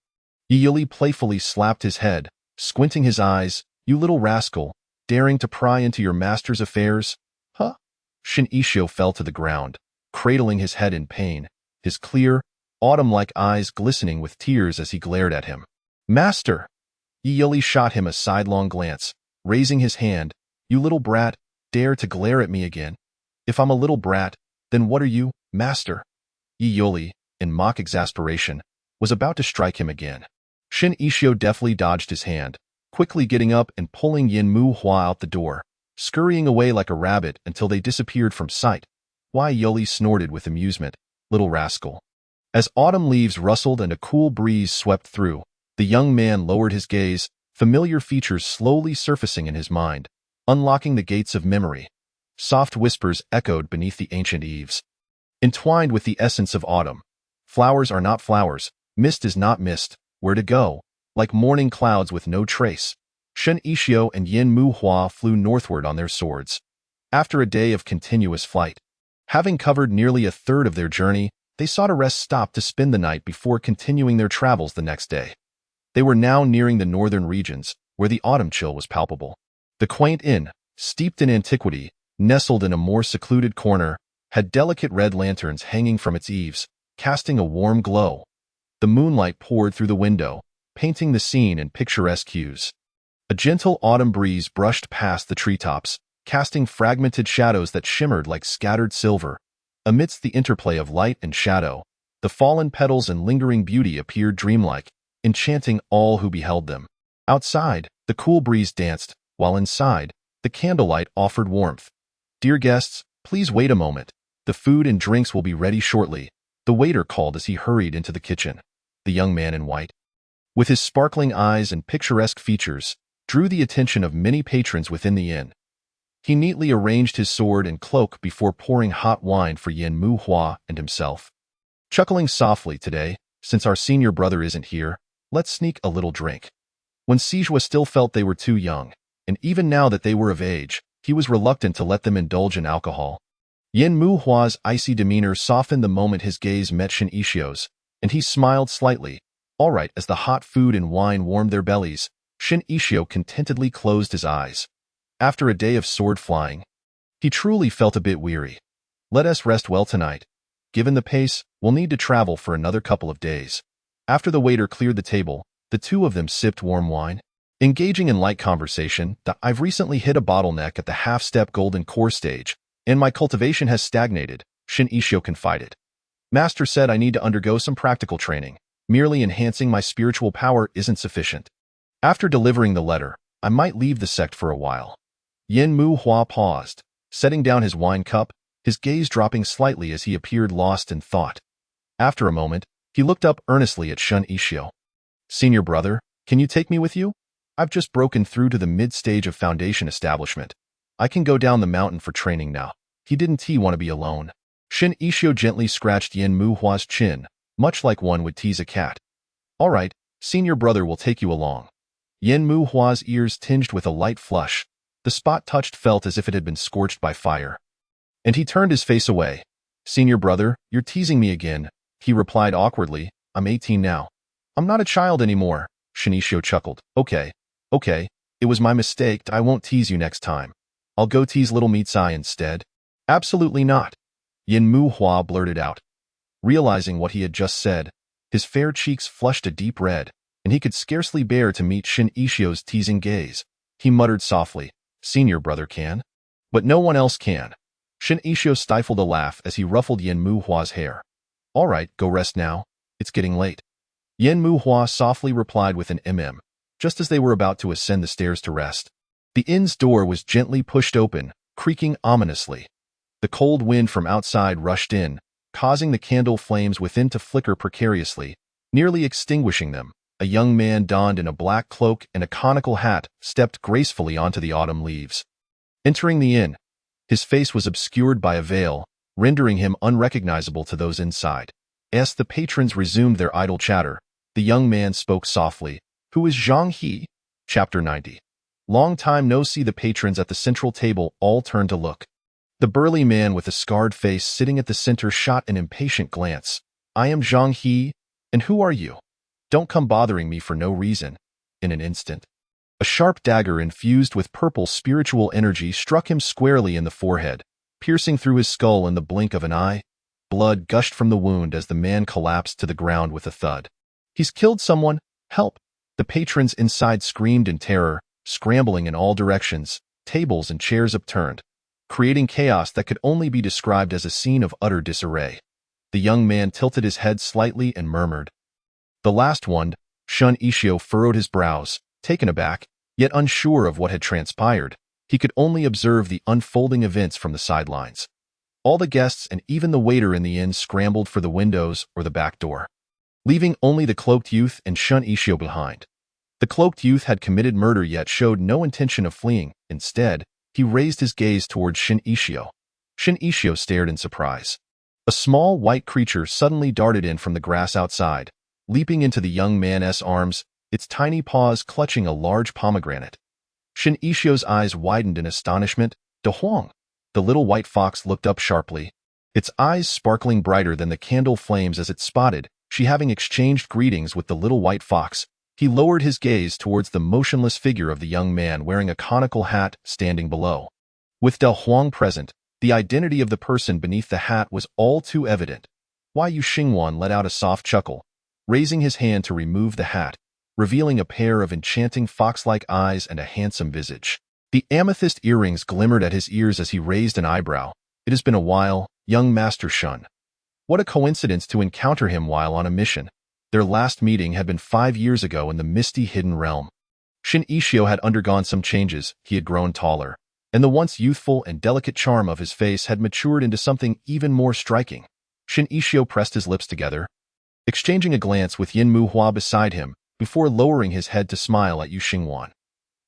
Yili playfully slapped his head, squinting his eyes. You little rascal, daring to pry into your master's affairs? Huh? Shin Ishio fell to the ground, cradling his head in pain, his clear, autumn-like eyes glistening with tears as he glared at him. Master! Yili shot him a sidelong glance, raising his hand. You little brat, dare to glare at me again? If I'm a little brat, then what are you, master? Yili, in mock exasperation, was about to strike him again. Shin Ishio deftly dodged his hand, quickly getting up and pulling Yin Mu Hua out the door, scurrying away like a rabbit until they disappeared from sight. Yili snorted with amusement. Little rascal. As autumn leaves rustled and a cool breeze swept through, the young man lowered his gaze, familiar features slowly surfacing in his mind, unlocking the gates of memory. Soft whispers echoed beneath the ancient eaves, entwined with the essence of autumn. Flowers are not flowers, mist is not mist, where to go? Like morning clouds with no trace. Shin Ishio and Yin Mu Hua flew northward on their swords. After a day of continuous flight, having covered nearly a third of their journey, they sought a rest stop to spend the night before continuing their travels the next day. They were now nearing the northern regions, where the autumn chill was palpable. The quaint inn, steeped in antiquity, nestled in a more secluded corner, had delicate red lanterns hanging from its eaves, casting a warm glow. The moonlight poured through the window, painting the scene in picturesque hues. A gentle autumn breeze brushed past the treetops, casting fragmented shadows that shimmered like scattered silver. Amidst the interplay of light and shadow, the fallen petals and lingering beauty appeared dreamlike, enchanting all who beheld them. Outside, the cool breeze danced, while inside, the candlelight offered warmth. Dear guests, please wait a moment. The food and drinks will be ready shortly, the waiter called as he hurried into the kitchen. The young man in white, with his sparkling eyes and picturesque features, drew the attention of many patrons within the inn. He neatly arranged his sword and cloak before pouring hot wine for Yin Mu Hua and himself. Chuckling softly, today, since our senior brother isn't here, let's sneak a little drink. When Sijua still felt they were too young, and even now that they were of age, he was reluctant to let them indulge in alcohol. Yin Mu Hua's icy demeanor softened the moment his gaze met Shin Ishio's, and he smiled slightly. All right, as the hot food and wine warmed their bellies, Shin Ishio contentedly closed his eyes. After a day of sword flying, he truly felt a bit weary. Let us rest well tonight. Given the pace, we'll need to travel for another couple of days. After the waiter cleared the table, The two of them sipped warm wine, engaging in light conversation. I've recently hit a bottleneck at the half-step golden core stage, and my cultivation has stagnated, Shin Ishio confided. Master said I need to undergo some practical training. Merely enhancing my spiritual power isn't sufficient. After delivering the letter, I might leave the sect for a while. Yin Mu Hua paused, setting down his wine cup, his gaze dropping slightly as he appeared lost in thought. After a moment, he looked up earnestly at Shun Ishio. Senior brother, can you take me with you? I've just broken through to the mid-stage of Foundation establishment. I can go down the mountain for training now. He didn't want to be alone. Shin Ishio gently scratched Yin Mu Hua's chin, much like one would tease a cat. All right, senior brother will take you along. Yin Mu Hua's ears tinged with a light flush. The spot touched felt as if it had been scorched by fire. And he turned his face away. Senior brother, you're teasing me again, he replied awkwardly. I'm 18 now. I'm not a child anymore, Shin Ishio chuckled. Okay, it was my mistake. I won't tease you next time. I'll go tease little Meat's Eye instead. Absolutely not, Yin Mu Hua blurted out. Realizing what he had just said, his fair cheeks flushed a deep red, and he could scarcely bear to meet Shin Ishio's teasing gaze. He muttered softly, Senior brother can, but no one else can. Shin Ishio stifled a laugh as he ruffled Yin Mu Hua's hair. All right, go rest now. It's getting late. Yin Mu Hua softly replied with an just as they were about to ascend the stairs to rest. The inn's door was gently pushed open, creaking ominously. The cold wind from outside rushed in, causing the candle flames within to flicker precariously, nearly extinguishing them. A young man donned in a black cloak and a conical hat stepped gracefully onto the autumn leaves. Entering the inn, his face was obscured by a veil, rendering him unrecognizable to those inside. As the patrons resumed their idle chatter, the young man spoke softly. Who is Zhang He? Chapter 90. Long time no see. The patrons at the central table all turned to look. The burly man with a scarred face sitting at the center shot an impatient glance. I am Zhang He, and who are you? Don't come bothering me for no reason. In an instant, a sharp dagger infused with purple spiritual energy struck him squarely in the forehead, piercing through his skull in the blink of an eye. Blood gushed from the wound as the man collapsed to the ground with a thud. He's killed someone! Help! The patrons inside screamed in terror, scrambling in all directions, tables and chairs upturned, creating chaos that could only be described as a scene of utter disarray. The young man tilted his head slightly and murmured. The last one. Shun Ishio furrowed his brows, taken aback, yet unsure of what had transpired. He could only observe the unfolding events from the sidelines. All the guests and even the waiter in the inn scrambled for the windows or the back door, leaving only the cloaked youth and Shun Ishio behind. The cloaked youth had committed murder yet showed no intention of fleeing. Instead, he raised his gaze towards Shin Ishio. Shin Ishio stared in surprise. A small white creature suddenly darted in from the grass outside, leaping into the young man's arms, its tiny paws clutching a large pomegranate. Shin Ishio's eyes widened in astonishment. De Huang! The little white fox looked up sharply, its eyes sparkling brighter than the candle flames as it spotted she having exchanged greetings with the little white fox. He lowered his gaze towards the motionless figure of the young man wearing a conical hat standing below. With De Huang present, the identity of the person beneath the hat was all too evident. Why Yu Xingwan let out a soft chuckle, raising his hand to remove the hat, revealing a pair of enchanting fox-like eyes and a handsome visage. The amethyst earrings glimmered at his ears as he raised an eyebrow. It has been a while, young Master Shun. What a coincidence to encounter him while on a mission. Their last meeting had been 5 years ago in the misty hidden realm. Shin Ishio had undergone some changes. He had grown taller, and the once youthful and delicate charm of his face had matured into something even more striking. Shin Ishio pressed his lips together, exchanging a glance with Yin Mu Hua beside him, before lowering his head to smile at Yu Xingwan.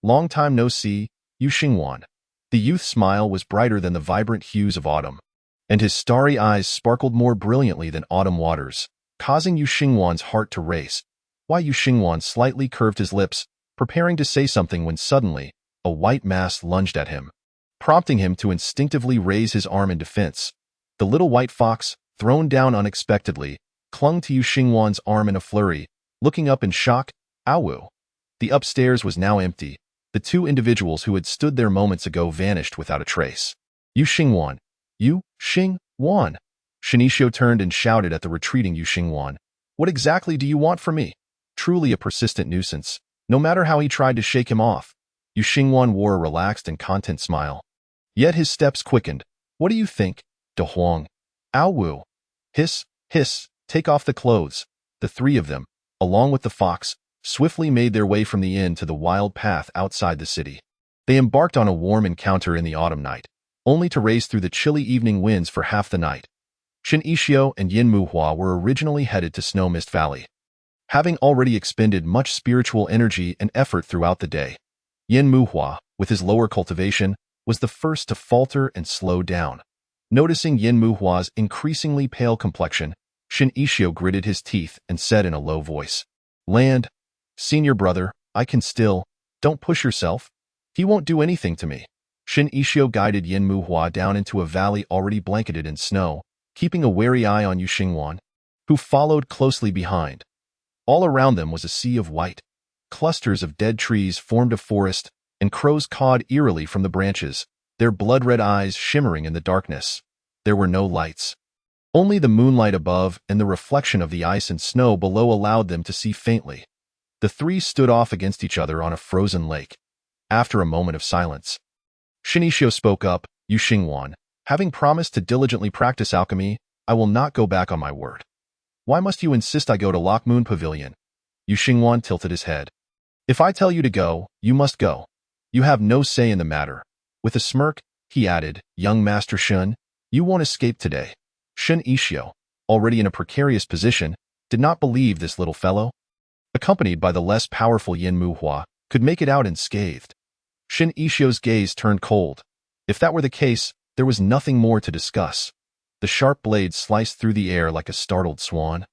Long time no see, Yu Xingwan. The youth's smile was brighter than the vibrant hues of autumn, and his starry eyes sparkled more brilliantly than autumn waters, causing Yu Xingwan's heart to race. Why Yu Xingwan slightly curved his lips, preparing to say something when suddenly, a white mass lunged at him, prompting him to instinctively raise his arm in defense. The little white fox, thrown down unexpectedly, clung to Yu Xingwan's arm in a flurry, looking up in shock. Awu! The upstairs was now empty. The two individuals who had stood there moments ago vanished without a trace. Yu Xingwan! Yu Xingwan! Shin Ishio turned and shouted at the retreating Yu Xingwan. What exactly do you want from me? truly a persistent nuisance, no matter how he tried to shake him off. Yu Xingwan wore a relaxed and content smile. Yet his steps quickened. What do you think, De Huang? Ao Wu. Hiss, hiss, take off the clothes. The three of them, along with the fox, swiftly made their way from the inn to the wild path outside the city. They embarked on a warm encounter in the autumn night, only to race through the chilly evening winds for half the night. Shen Yixio and Yin Muhua were originally headed to Snow Mist Valley. Having already expended much spiritual energy and effort throughout the day, Yin Muhua, with his lower cultivation, was the first to falter and slow down. Noticing Yin Muhua's increasingly pale complexion, Shen Yixio gritted his teeth and said in a low voice, "Land, senior brother, I can still. Don't push yourself. He won't do anything to me." Shen Yixio guided Yin Muhua down into a valley already blanketed in snow, keeping a wary eye on Yu Xingwan, who followed closely behind. All around them was a sea of white. Clusters of dead trees formed a forest, and crows cawed eerily from the branches, their blood-red eyes shimmering in the darkness. There were no lights. Only the moonlight above and the reflection of the ice and snow below allowed them to see faintly. The three stood off against each other on a frozen lake. After a moment of silence, Shen Yixio spoke up, "Yu Xingwan, having promised to diligently practice alchemy, I will not go back on my word. Why must you insist I go to Lock Moon Pavilion?" Yu Xingwan tilted his head. "If I tell you to go, you must go. You have no say in the matter." With a smirk, he added, "Young Master Shen, you won't escape today." Shen Yixio, already in a precarious position, did not believe this little fellow, accompanied by the less powerful Yin Muhua, could make it out unscathed. Shen Yixio's gaze turned cold. If that were the case, there was nothing more to discuss. The sharp blade sliced through the air like a startled swan,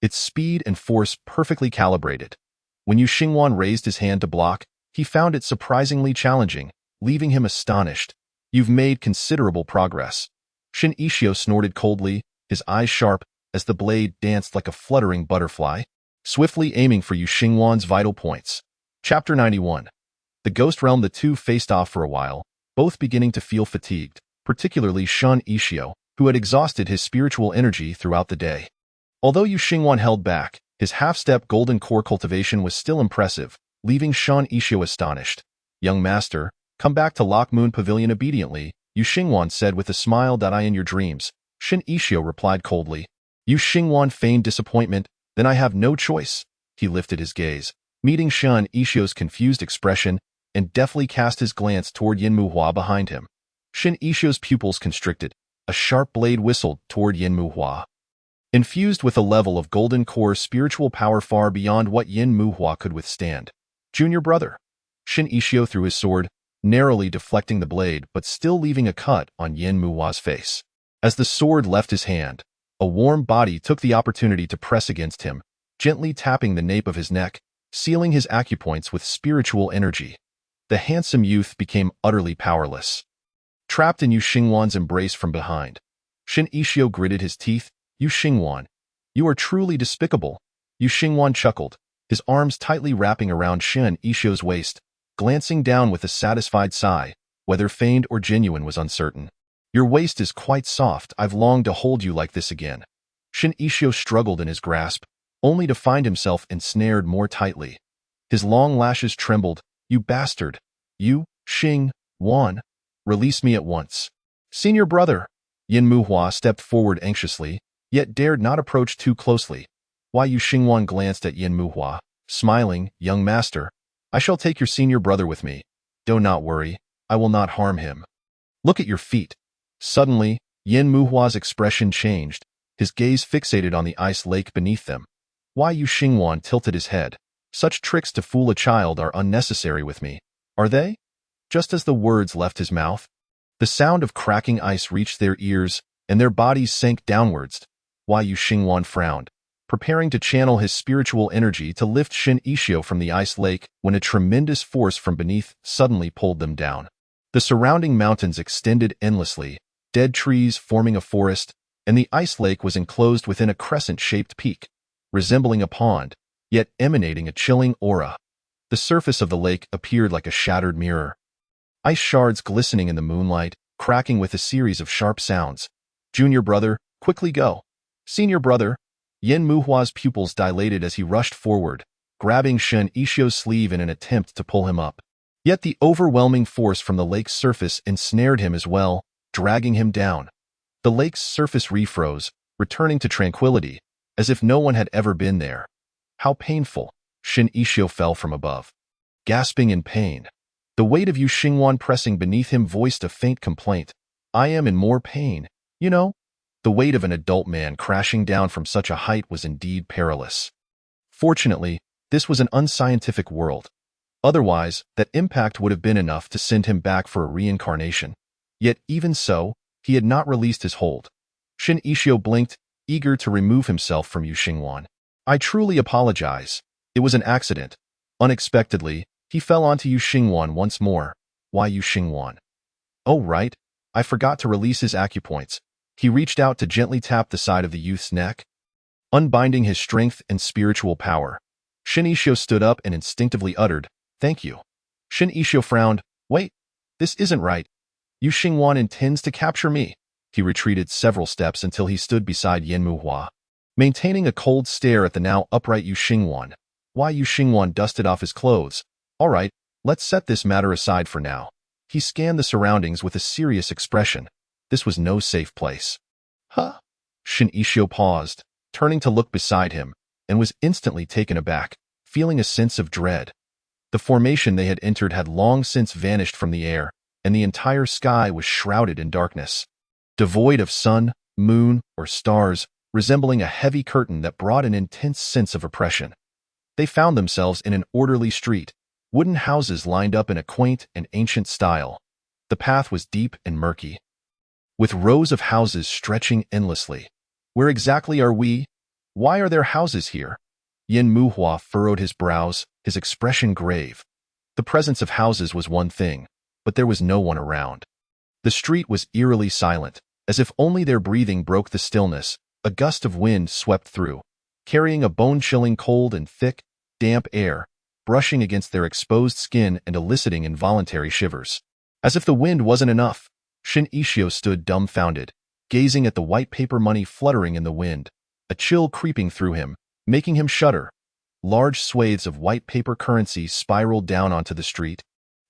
its speed and force perfectly calibrated. When Yu Xingwan raised his hand to block, he found it surprisingly challenging, leaving him astonished. "You've made considerable progress." Shen Yixio snorted coldly, his eyes sharp, as the blade danced like a fluttering butterfly, swiftly aiming for Yu Xingwan's vital points. Chapter 91. The Ghost Realm. The two faced off for a while, both beginning to feel fatigued, particularly Shen Yixio, who had exhausted his spiritual energy throughout the day. Although Yu Xingwan held back, his half-step golden core cultivation was still impressive, leaving Shen Yixio astonished. "Young master, come back to Lock Moon Pavilion obediently," Yu Xingwan said with a smile that I in your dreams. Shen Yixio replied coldly. Yu Xingwan feigned disappointment, "Then I have no choice." He lifted his gaze, meeting Shen Yixio's confused expression, and deftly cast his glance toward Yin Muhua behind him. Shen Yixio's pupils constricted. A sharp blade whistled toward Yin Muhua. Infused with a level of golden core spiritual power far beyond what Yin Muhua could withstand. "Junior brother." Shen Yixio threw his sword, narrowly deflecting the blade but still leaving a cut on Yin Muhua's face. As the sword left his hand, a warm body took the opportunity to press against him, gently tapping the nape of his neck, sealing his acupoints with spiritual energy. The handsome youth became utterly powerless, trapped in Yu Xingwan's embrace from behind. Shen Yixio gritted his teeth. "Yu Xingwan, you are truly despicable." Yu Xingwan chuckled, his arms tightly wrapping around Shen Yixio's waist, glancing down with a satisfied sigh, whether feigned or genuine was uncertain. "Your waist is quite soft. I've longed to hold you like this again." Shen Yixio struggled in his grasp, only to find himself ensnared more tightly. His long lashes trembled. "You bastard! Yu Xingwan, release me at once." "Senior brother." Yin Muhua stepped forward anxiously, yet dared not approach too closely. Why Yu Xingwan glanced at Yin Muhua, smiling. "Young master, I shall take your senior brother with me. Do not worry, I will not harm him. Look at your feet." Suddenly, Yin Muhua's expression changed, his gaze fixated on the ice lake beneath them. Why Yu Xingwan tilted his head. "Such tricks to fool a child are unnecessary with me, are they?" Just as the words left his mouth, the sound of cracking ice reached their ears, and their bodies sank downwards. Why Yu Xingwan frowned, preparing to channel his spiritual energy to lift Shen Yixio from the ice lake when a tremendous force from beneath suddenly pulled them down. The surrounding mountains extended endlessly, dead trees forming a forest, and the ice lake was enclosed within a crescent-shaped peak, resembling a pond, yet emanating a chilling aura. The surface of the lake appeared like a shattered mirror, ice shards glistening in the moonlight, cracking with a series of sharp sounds. "Junior brother, quickly go." "Senior brother." Yin Muhua's pupils dilated as he rushed forward, grabbing Shen Ishio's sleeve in an attempt to pull him up. Yet the overwhelming force from the lake's surface ensnared him as well, dragging him down. The lake's surface refroze, returning to tranquility, as if no one had ever been there. How painful! Shen Ishio fell from above, gasping in pain. The weight of Yu Xingwan pressing beneath him voiced a faint complaint. I am in more pain, you know? The weight of an adult man crashing down from such a height was indeed perilous. Fortunately, this was an unscientific world. Otherwise, that impact would have been enough to send him back for a reincarnation. Yet even so, he had not released his hold. Shen Ishio blinked, eager to remove himself from Yu Xingwan. I truly apologize. It was an accident. Unexpectedly, he fell onto Yu Xingwan once more. Why Yu Xingwan? Oh right, I forgot to release his acupoints. He reached out to gently tap the side of the youth's neck, unbinding his strength and spiritual power. Shen Ishio stood up and instinctively uttered, "Thank you." Shen Ishio frowned. Wait, this isn't right. Yu Xingwan intends to capture me. He retreated several steps until he stood beside Yen Muhua, maintaining a cold stare at the now upright Yu Xingwan. Why Yu Xingwan dusted off his clothes. All right, let's set this matter aside for now. He scanned the surroundings with a serious expression. This was no safe place. Huh? Shen Ishio paused, turning to look beside him, and was instantly taken aback, feeling a sense of dread. The formation they had entered had long since vanished from the air, and the entire sky was shrouded in darkness, devoid of sun, moon, or stars, resembling a heavy curtain that brought an intense sense of oppression. They found themselves in an orderly street, wooden houses lined up in a quaint and ancient style. The path was deep and murky, with rows of houses stretching endlessly. Where exactly are we? Why are there houses here? Yen Muhua furrowed his brows, his expression grave. The presence of houses was one thing, but there was no one around. The street was eerily silent, as if only their breathing broke the stillness. A gust of wind swept through, carrying a bone-chilling cold and thick, damp air, brushing against their exposed skin and eliciting involuntary shivers. As if the wind wasn't enough, Shen Ishio stood dumbfounded, gazing at the white paper money fluttering in the wind, a chill creeping through him, making him shudder. Large swathes of white paper currency spiraled down onto the street,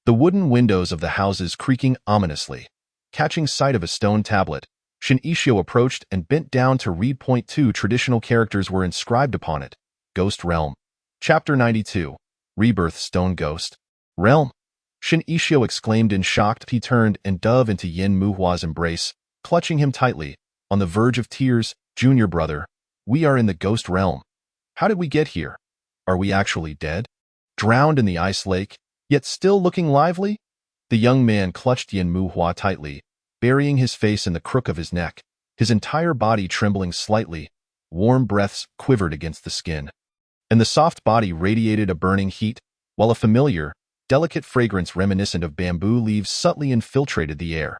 the wooden windows of the houses creaking ominously. Catching sight of a stone tablet, Shen Ishio approached and bent down to read. Two traditional characters were inscribed upon it. Ghost Realm. Chapter 92. Rebirth Stone Ghost. Realm. Shen Ishio exclaimed in shock. He turned and dove into Yen Muhua's embrace, clutching him tightly. On the verge of tears, junior brother, we are in the ghost realm. How did we get here? Are we actually dead? Drowned in the ice lake, yet still looking lively? The young man clutched Yen Muhua tightly, burying his face in the crook of his neck, his entire body trembling slightly. Warm breaths quivered against the skin, and the soft body radiated a burning heat, while a familiar, delicate fragrance reminiscent of bamboo leaves subtly infiltrated the air.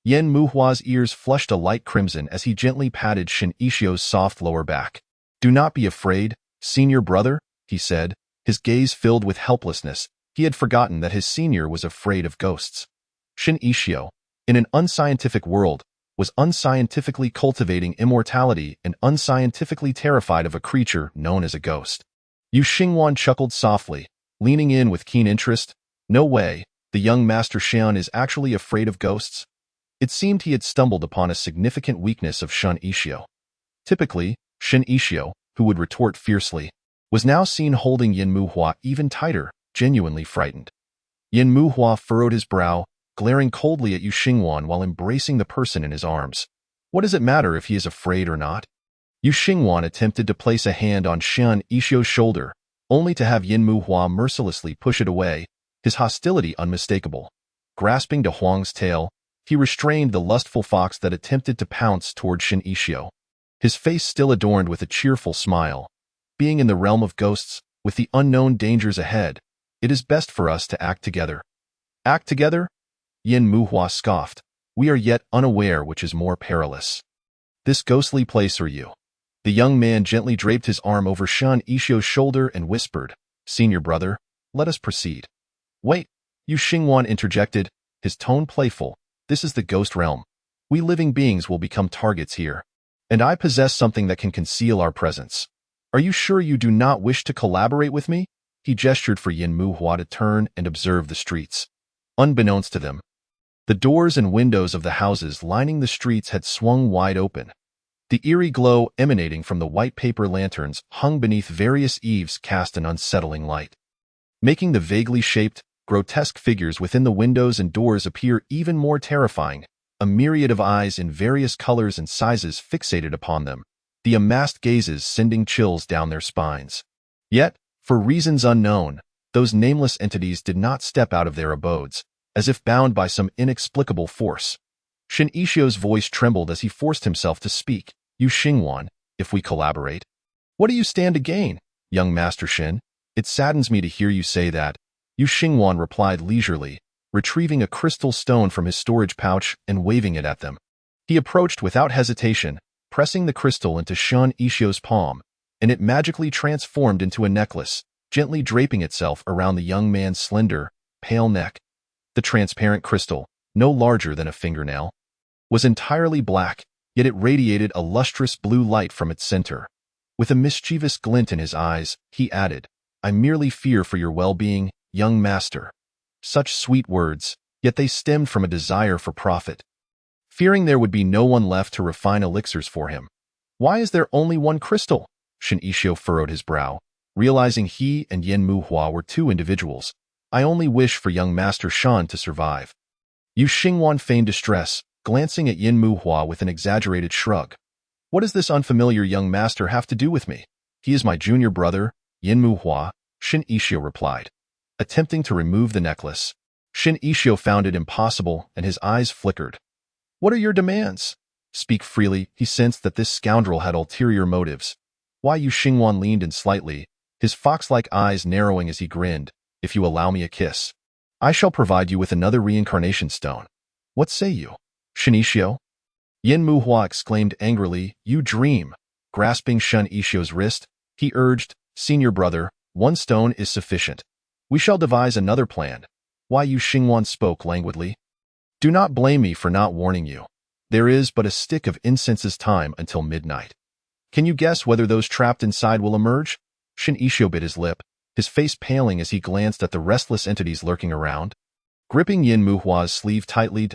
Yen Muhua's ears flushed a light crimson as he gently patted Shen Ishio's soft lower back. Do not be afraid, senior brother, he said, his gaze filled with helplessness. He had forgotten that his senior was afraid of ghosts. Shen Ishio, in an unscientific world, was unscientifically cultivating immortality and unscientifically terrified of a creature known as a ghost. Yu Xingwan chuckled softly, leaning in with keen interest. No way, the young Master Xian is actually afraid of ghosts. It seemed he had stumbled upon a significant weakness of Shen Ishio. Typically, Shen Ishio, who would retort fiercely, was now seen holding Yen Muhua even tighter, genuinely frightened. Yen Muhua furrowed his brow, glaring coldly at Yu Xingwan while embracing the person in his arms. What does it matter if he is afraid or not? Yu Xingwan attempted to place a hand on Shen Ishio's shoulder, only to have Yen Muhua mercilessly push it away, his hostility unmistakable. Grasping to Huang's tail, he restrained the lustful fox that attempted to pounce toward Shen Ishio, his face still adorned with a cheerful smile. Being in the realm of ghosts, with the unknown dangers ahead, it is best for us to act together. Act together? Yen Muhua scoffed. We are yet unaware which is more perilous, this ghostly place or you. The young man gently draped his arm over Shen Ishio's shoulder and whispered, Senior brother, let us proceed. Wait, Yu Xingwan interjected, his tone playful. This is the ghost realm. We living beings will become targets here, and I possess something that can conceal our presence. Are you sure you do not wish to collaborate with me? He gestured for Yin Muhua to turn and observe the streets. Unbeknownst to them, the doors and windows of the houses lining the streets had swung wide open. The eerie glow emanating from the white paper lanterns hung beneath various eaves cast an unsettling light, making the vaguely shaped, grotesque figures within the windows and doors appear even more terrifying. A myriad of eyes in various colors and sizes fixated upon them, the amassed gazes sending chills down their spines. Yet, for reasons unknown, those nameless entities did not step out of their abodes, as if bound by some inexplicable force. Shin Ishio's voice trembled as he forced himself to speak. You Xingwan, if we collaborate. What do you stand to gain, young Master Shin? It saddens me to hear you say that. Yu Xingwan replied leisurely, retrieving a crystal stone from his storage pouch and waving it at them. He approached without hesitation, pressing the crystal into Shin Ishio's palm, and it magically transformed into a necklace, gently draping itself around the young man's slender, pale neck. The transparent crystal, no larger than a fingernail, was entirely black, yet it radiated a lustrous blue light from its center. With a mischievous glint in his eyes, he added, I merely fear for your well-being, young master. Such sweet words, yet they stemmed from a desire for profit. Fearing there would be no one left to refine elixirs for him. Why is there only one crystal? Shin Ishio furrowed his brow, realizing he and Yin Muhua were two individuals. I only wish for young Master Shan to survive. Yu Xingwan feigned distress, glancing at Yin Muhua with an exaggerated shrug. What does this unfamiliar young master have to do with me? He is my junior brother, Yin Muhua, Shin Ishio replied, attempting to remove the necklace. Shin Ishio found it impossible and his eyes flickered. What are your demands? Speak freely. He sensed that this scoundrel had ulterior motives. Why Yu Xingwan leaned in slightly, his fox-like eyes narrowing as he grinned. If you allow me a kiss, I shall provide you with another reincarnation stone. What say you, Shin Ishio? Yin Muhua exclaimed angrily, you dream. Grasping Shin Ishio's wrist, he urged, Senior brother, one stone is sufficient. We shall devise another plan. Why Yu Xingwan spoke languidly. Do not blame me for not warning you. There is but a stick of incense's time until midnight. Can you guess whether those trapped inside will emerge? Shin Ishio bit his lip, his face paling as he glanced at the restless entities lurking around. Gripping Yin Muhua's sleeve tightly,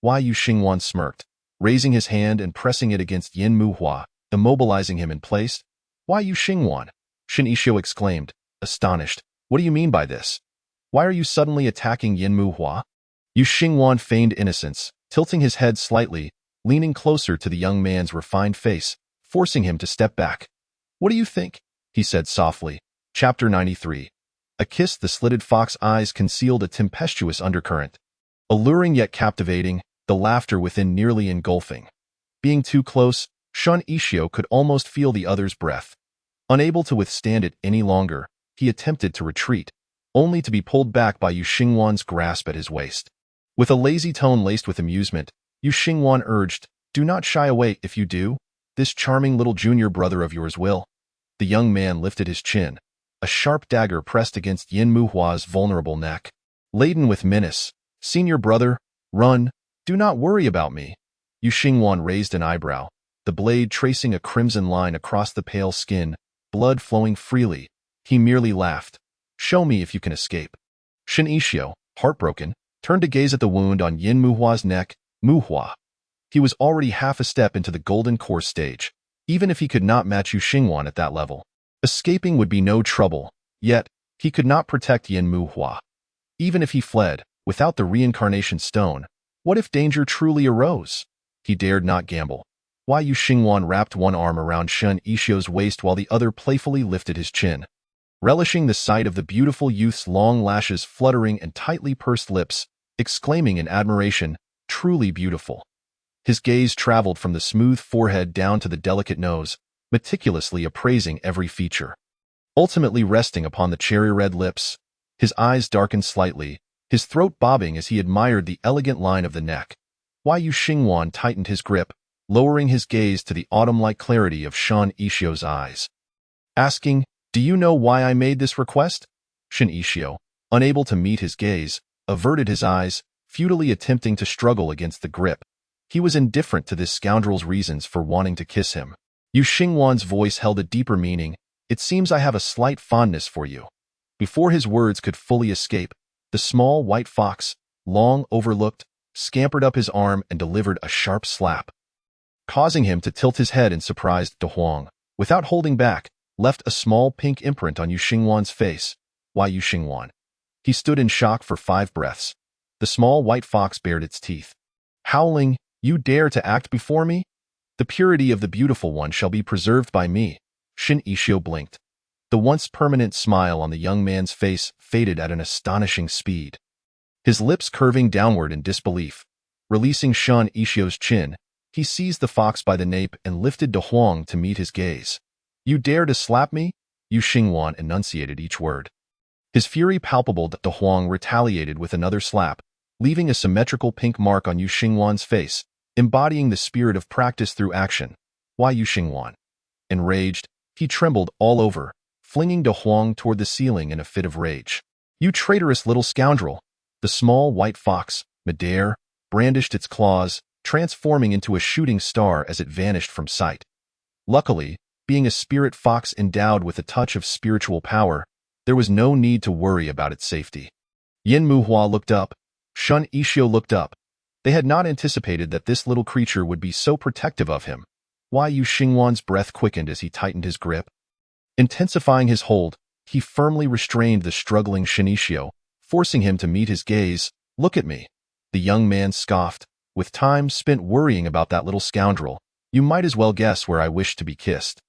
Why Yu Xingwan smirked, raising his hand and pressing it against Yin Muhua, immobilizing him in place. Why Yu Xingwan? Shin Ishio exclaimed, astonished. What do you mean by this? Why are you suddenly attacking Yin Muhua? Yu Xingwan feigned innocence, tilting his head slightly, leaning closer to the young man's refined face, forcing him to step back. What do you think? He said softly. Chapter 93. A kiss. The slitted fox eyes concealed a tempestuous undercurrent. Alluring yet captivating, the laughter within nearly engulfing. Being too close, Shin Ishio could almost feel the other's breath. Unable to withstand it any longer, he attempted to retreat, only to be pulled back by Yu Xingwan's grasp at his waist. With a lazy tone laced with amusement, Yu Xingwan urged, Do not shy away. If you do, this charming little junior brother of yours will. The young man lifted his chin, a sharp dagger pressed against Yin Muhua's vulnerable neck. Laden with menace, Senior brother, run, do not worry about me. Yu Xingwan raised an eyebrow, the blade tracing a crimson line across the pale skin, blood flowing freely. He merely laughed. Show me if you can escape. Shin Ishio, heartbroken, turned to gaze at the wound on Yin Muhua's neck. Muhua. He was already half a step into the golden course stage. Even if he could not match Yu Xingwan at that level, escaping would be no trouble. Yet, he could not protect Yin Muhua. Even if he fled, without the reincarnation stone, what if danger truly arose? He dared not gamble. Why Yu Xingwan wrapped one arm around Shin Ishio's waist while the other playfully lifted his chin. Relishing the sight of the beautiful youth's long lashes fluttering and tightly pursed lips, exclaiming in admiration, truly beautiful. His gaze traveled from the smooth forehead down to the delicate nose, meticulously appraising every feature. Ultimately resting upon the cherry-red lips, his eyes darkened slightly, his throat bobbing as he admired the elegant line of the neck. Why Yu Xingwan tightened his grip, lowering his gaze to the autumn-like clarity of Shin Ishio's eyes. Asking, Do you know why I made this request? Shin Ishio, unable to meet his gaze, averted his eyes, futilely attempting to struggle against the grip. He was indifferent to this scoundrel's reasons for wanting to kiss him. Yu Xingwan's voice held a deeper meaning. It seems I have a slight fondness for you." Before his words could fully escape, the small white fox, long overlooked, scampered up his arm and delivered a sharp slap, causing him to tilt his head in surprised. De Huang, without holding back, left a small pink imprint on Yu Xingwan's face. "Why, Yu Xingwan?" He stood in shock for 5 breaths. The small white fox bared its teeth. Howling, "You dare to act before me? The purity of the beautiful one shall be preserved by me." Shin Ishio blinked. The once permanent smile on the young man's face faded at an astonishing speed. His lips curving downward in disbelief. Releasing Shin Ishio's chin, he seized the fox by the nape and lifted De Huang to meet his gaze. "You dare to slap me?" Yu Xingwan enunciated each word. His fury palpable. De Huang retaliated with another slap, leaving a symmetrical pink mark on Yu Xingwan's face, embodying the spirit of practice through action. "Why, Yu Xingwan?" Enraged, he trembled all over, flinging De Huang toward the ceiling in a fit of rage. "You traitorous little scoundrel!" The small white fox, Madare, brandished its claws, transforming into a shooting star as it vanished from sight. Luckily, being a spirit fox endowed with a touch of spiritual power, there was no need to worry about its safety. Yin Muhua looked up. Shun Ishio looked up. They had not anticipated that this little creature would be so protective of him. Why, Yu Xingwan's breath quickened as he tightened his grip. Intensifying his hold, he firmly restrained the struggling Shin Ishio, forcing him to meet his gaze. "Look at me." The young man scoffed. "With time spent worrying about that little scoundrel, you might as well guess where I wish to be kissed."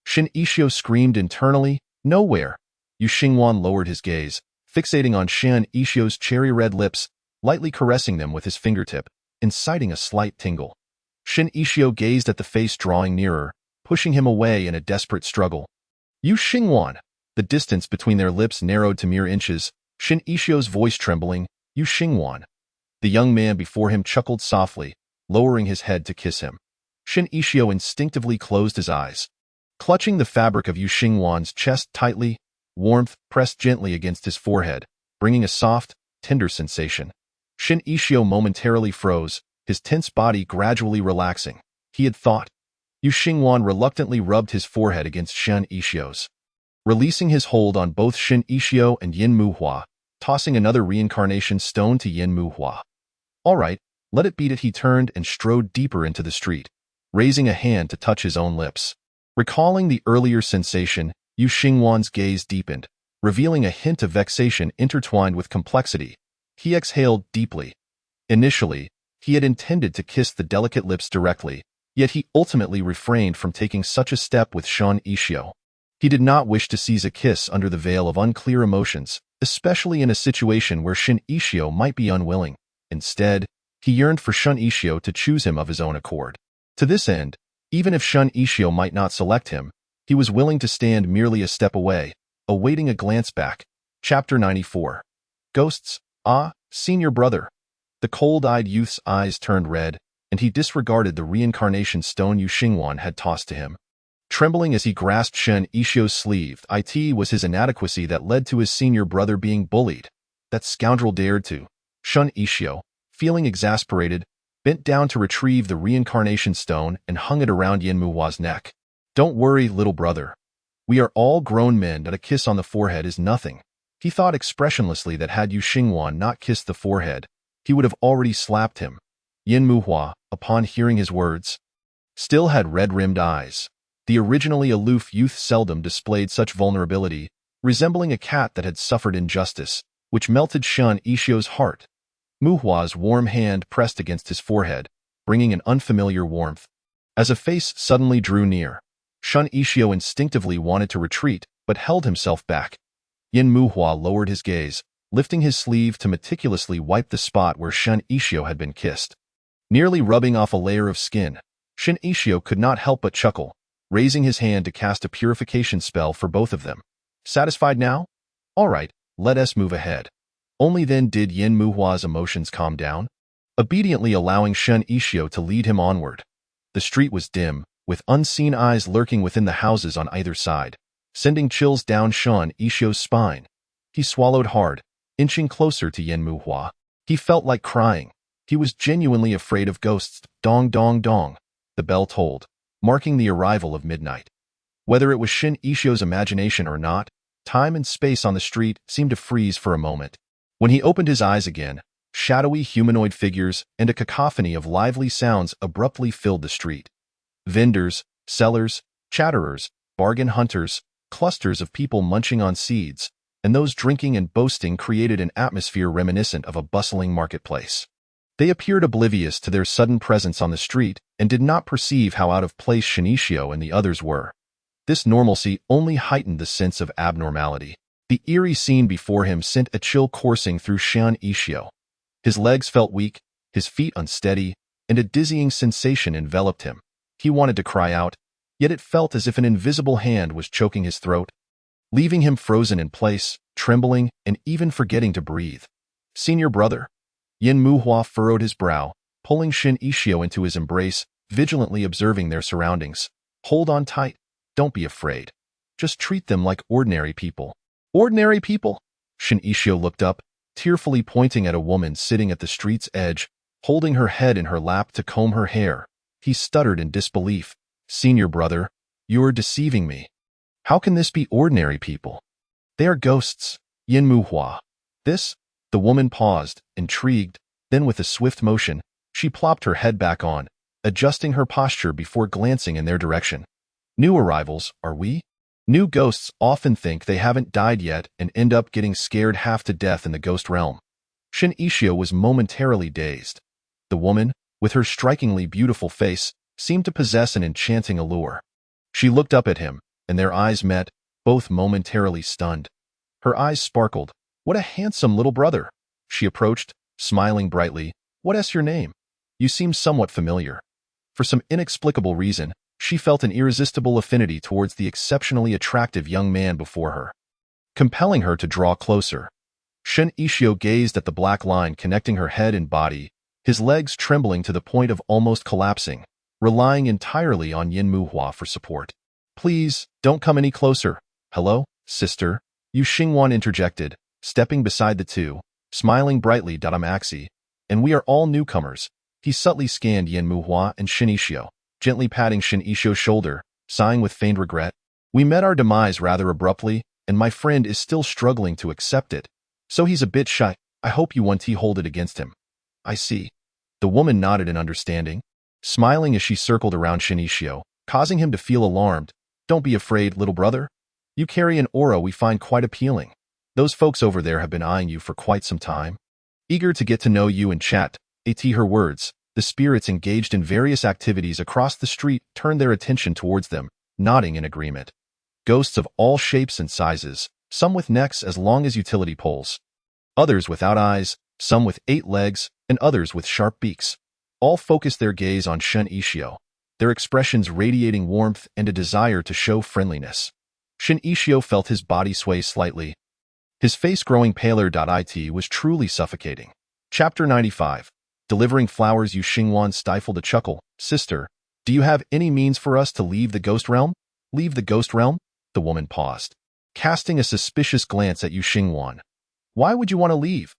Shin Ishio screamed internally, "Nowhere." Yu Xingwan lowered his gaze, fixating on Shin Ishio's cherry-red lips, lightly caressing them with his fingertip, inciting a slight tingle. Shin Ishio gazed at the face drawing nearer, pushing him away in a desperate struggle. "Yu Xingwan!" The distance between their lips narrowed to mere inches, Shin Ishio's voice trembling. "Yu Xingwan." The young man before him chuckled softly, lowering his head to kiss him. Shin Ishio instinctively closed his eyes. Clutching the fabric of Yu Xingwan's chest tightly, warmth pressed gently against his forehead, bringing a soft, tender sensation. Shin Ishio momentarily froze, his tense body gradually relaxing. He had thought. Yu Xingwan reluctantly rubbed his forehead against Shin Ishio's. Releasing his hold on both Shin Ishio and Yin Muhua, tossing another reincarnation stone to Yin Muhua. "All right, let it beat it." He turned and strode deeper into the street, raising a hand to touch his own lips. Recalling the earlier sensation, Yu Xingwan's gaze deepened, revealing a hint of vexation intertwined with complexity. He exhaled deeply. Initially, he had intended to kiss the delicate lips directly, yet he ultimately refrained from taking such a step with Shin Ishio. He did not wish to seize a kiss under the veil of unclear emotions, especially in a situation where Shin Ishio might be unwilling. Instead, he yearned for Shin Ishio to choose him of his own accord. To this end, even if Shin Ishio might not select him, he was willing to stand merely a step away, awaiting a glance back. Chapter 94. Ghosts. "Ah, senior brother." The cold-eyed youth's eyes turned red, and he disregarded the reincarnation stone Yu Xingwan had tossed to him. Trembling as he grasped Shin Ishio's sleeve, it was his inadequacy that led to his senior brother being bullied. That scoundrel dared to. Shin Ishio, feeling exasperated, bent down to retrieve the reincarnation stone and hung it around Yin Muhua's neck. "Don't worry, little brother. We are all grown men, and a kiss on the forehead is nothing." He thought expressionlessly that had Yu Xingwan not kissed the forehead, he would have already slapped him. Yin Muhua, upon hearing his words, still had red-rimmed eyes. The originally aloof youth seldom displayed such vulnerability, resembling a cat that had suffered injustice, which melted Shin Ishio's heart. Muhua's warm hand pressed against his forehead, bringing an unfamiliar warmth. As a face suddenly drew near, Shin Ishio instinctively wanted to retreat, but held himself back. Yin Muhua lowered his gaze, lifting his sleeve to meticulously wipe the spot where Shin Ishio had been kissed. Nearly rubbing off a layer of skin, Shin Ishio could not help but chuckle, raising his hand to cast a purification spell for both of them. "Satisfied now? All right, let us move ahead." Only then did Yin Muhua's emotions calm down, obediently allowing Shin Ishio to lead him onward. The street was dim, with unseen eyes lurking within the houses on either side, sending chills down Shin Ishio's spine. He swallowed hard, inching closer to Yin Muhua. He felt like crying. He was genuinely afraid of ghosts. Dong dong dong. The bell tolled, marking the arrival of midnight. Whether it was Shin Ishio's imagination or not, time and space on the street seemed to freeze for a moment. When he opened his eyes again, shadowy humanoid figures and a cacophony of lively sounds abruptly filled the street. Vendors, sellers, chatterers, bargain hunters, clusters of people munching on seeds, and those drinking and boasting created an atmosphere reminiscent of a bustling marketplace. They appeared oblivious to their sudden presence on the street and did not perceive how out of place Shinichio and the others were. This normalcy only heightened the sense of abnormality. The eerie scene before him sent a chill coursing through Shin Ishio. His legs felt weak, his feet unsteady, and a dizzying sensation enveloped him. He wanted to cry out, yet it felt as if an invisible hand was choking his throat, leaving him frozen in place, trembling, and even forgetting to breathe. Senior brother. Yin Muhua furrowed his brow, pulling Shin Ishio into his embrace, vigilantly observing their surroundings. Hold on tight. Don't be afraid. Just treat them like ordinary people. Ordinary people? Shin Ishio looked up, tearfully pointing at a woman sitting at the street's edge, holding her head in her lap to comb her hair. He stuttered in disbelief. Senior brother, you're deceiving me. How can this be ordinary people? They are ghosts. Yin Muhua. This? The woman paused, intrigued, then with a swift motion, she plopped her head back on, adjusting her posture before glancing in their direction. New arrivals, are we? New ghosts often think they haven't died yet and end up getting scared half to death in the ghost realm. Shin Ishio was momentarily dazed. The woman, with her strikingly beautiful face, seemed to possess an enchanting allure. She looked up at him, and their eyes met, both momentarily stunned. Her eyes sparkled. What a handsome little brother. She approached, smiling brightly. What's your name? You seem somewhat familiar. For some inexplicable reason, she felt an irresistible affinity towards the exceptionally attractive young man before her, compelling her to draw closer. Shin Ishio gazed at the black line connecting her head and body, his legs trembling to the point of almost collapsing, relying entirely on Yin Muhua for support. Please, don't come any closer. Hello, sister, Yu Xingwan interjected, stepping beside the two, smiling brightly. I'm Axie, and we are all newcomers. He subtly scanned Yin Muhua and Shin Ishio, gently patting Shin Ishio's shoulder, sighing with feigned regret. We met our demise rather abruptly, and my friend is still struggling to accept it. So he's a bit shy. I hope you won't hold it against him. I see. The woman nodded in understanding, smiling as she circled around Shin Ishio, causing him to feel alarmed. Don't be afraid, little brother. You carry an aura we find quite appealing. Those folks over there have been eyeing you for quite some time, eager to get to know you and chat. Her words. The spirits engaged in various activities across the street turned their attention towards them, nodding in agreement. Ghosts of all shapes and sizes, some with necks as long as utility poles, others without eyes, some with 8 legs, and others with sharp beaks. All focused their gaze on Shin Ishio, their expressions radiating warmth and a desire to show friendliness. Shin Ishio felt his body sway slightly, his face growing paler. It was truly suffocating. Chapter 95. Delivering flowers. Yu Xingwan stifled a chuckle. Sister, do you have any means for us to leave the ghost realm? Leave the ghost realm? The woman paused, casting a suspicious glance at Yu Xingwan. Why would you want to leave?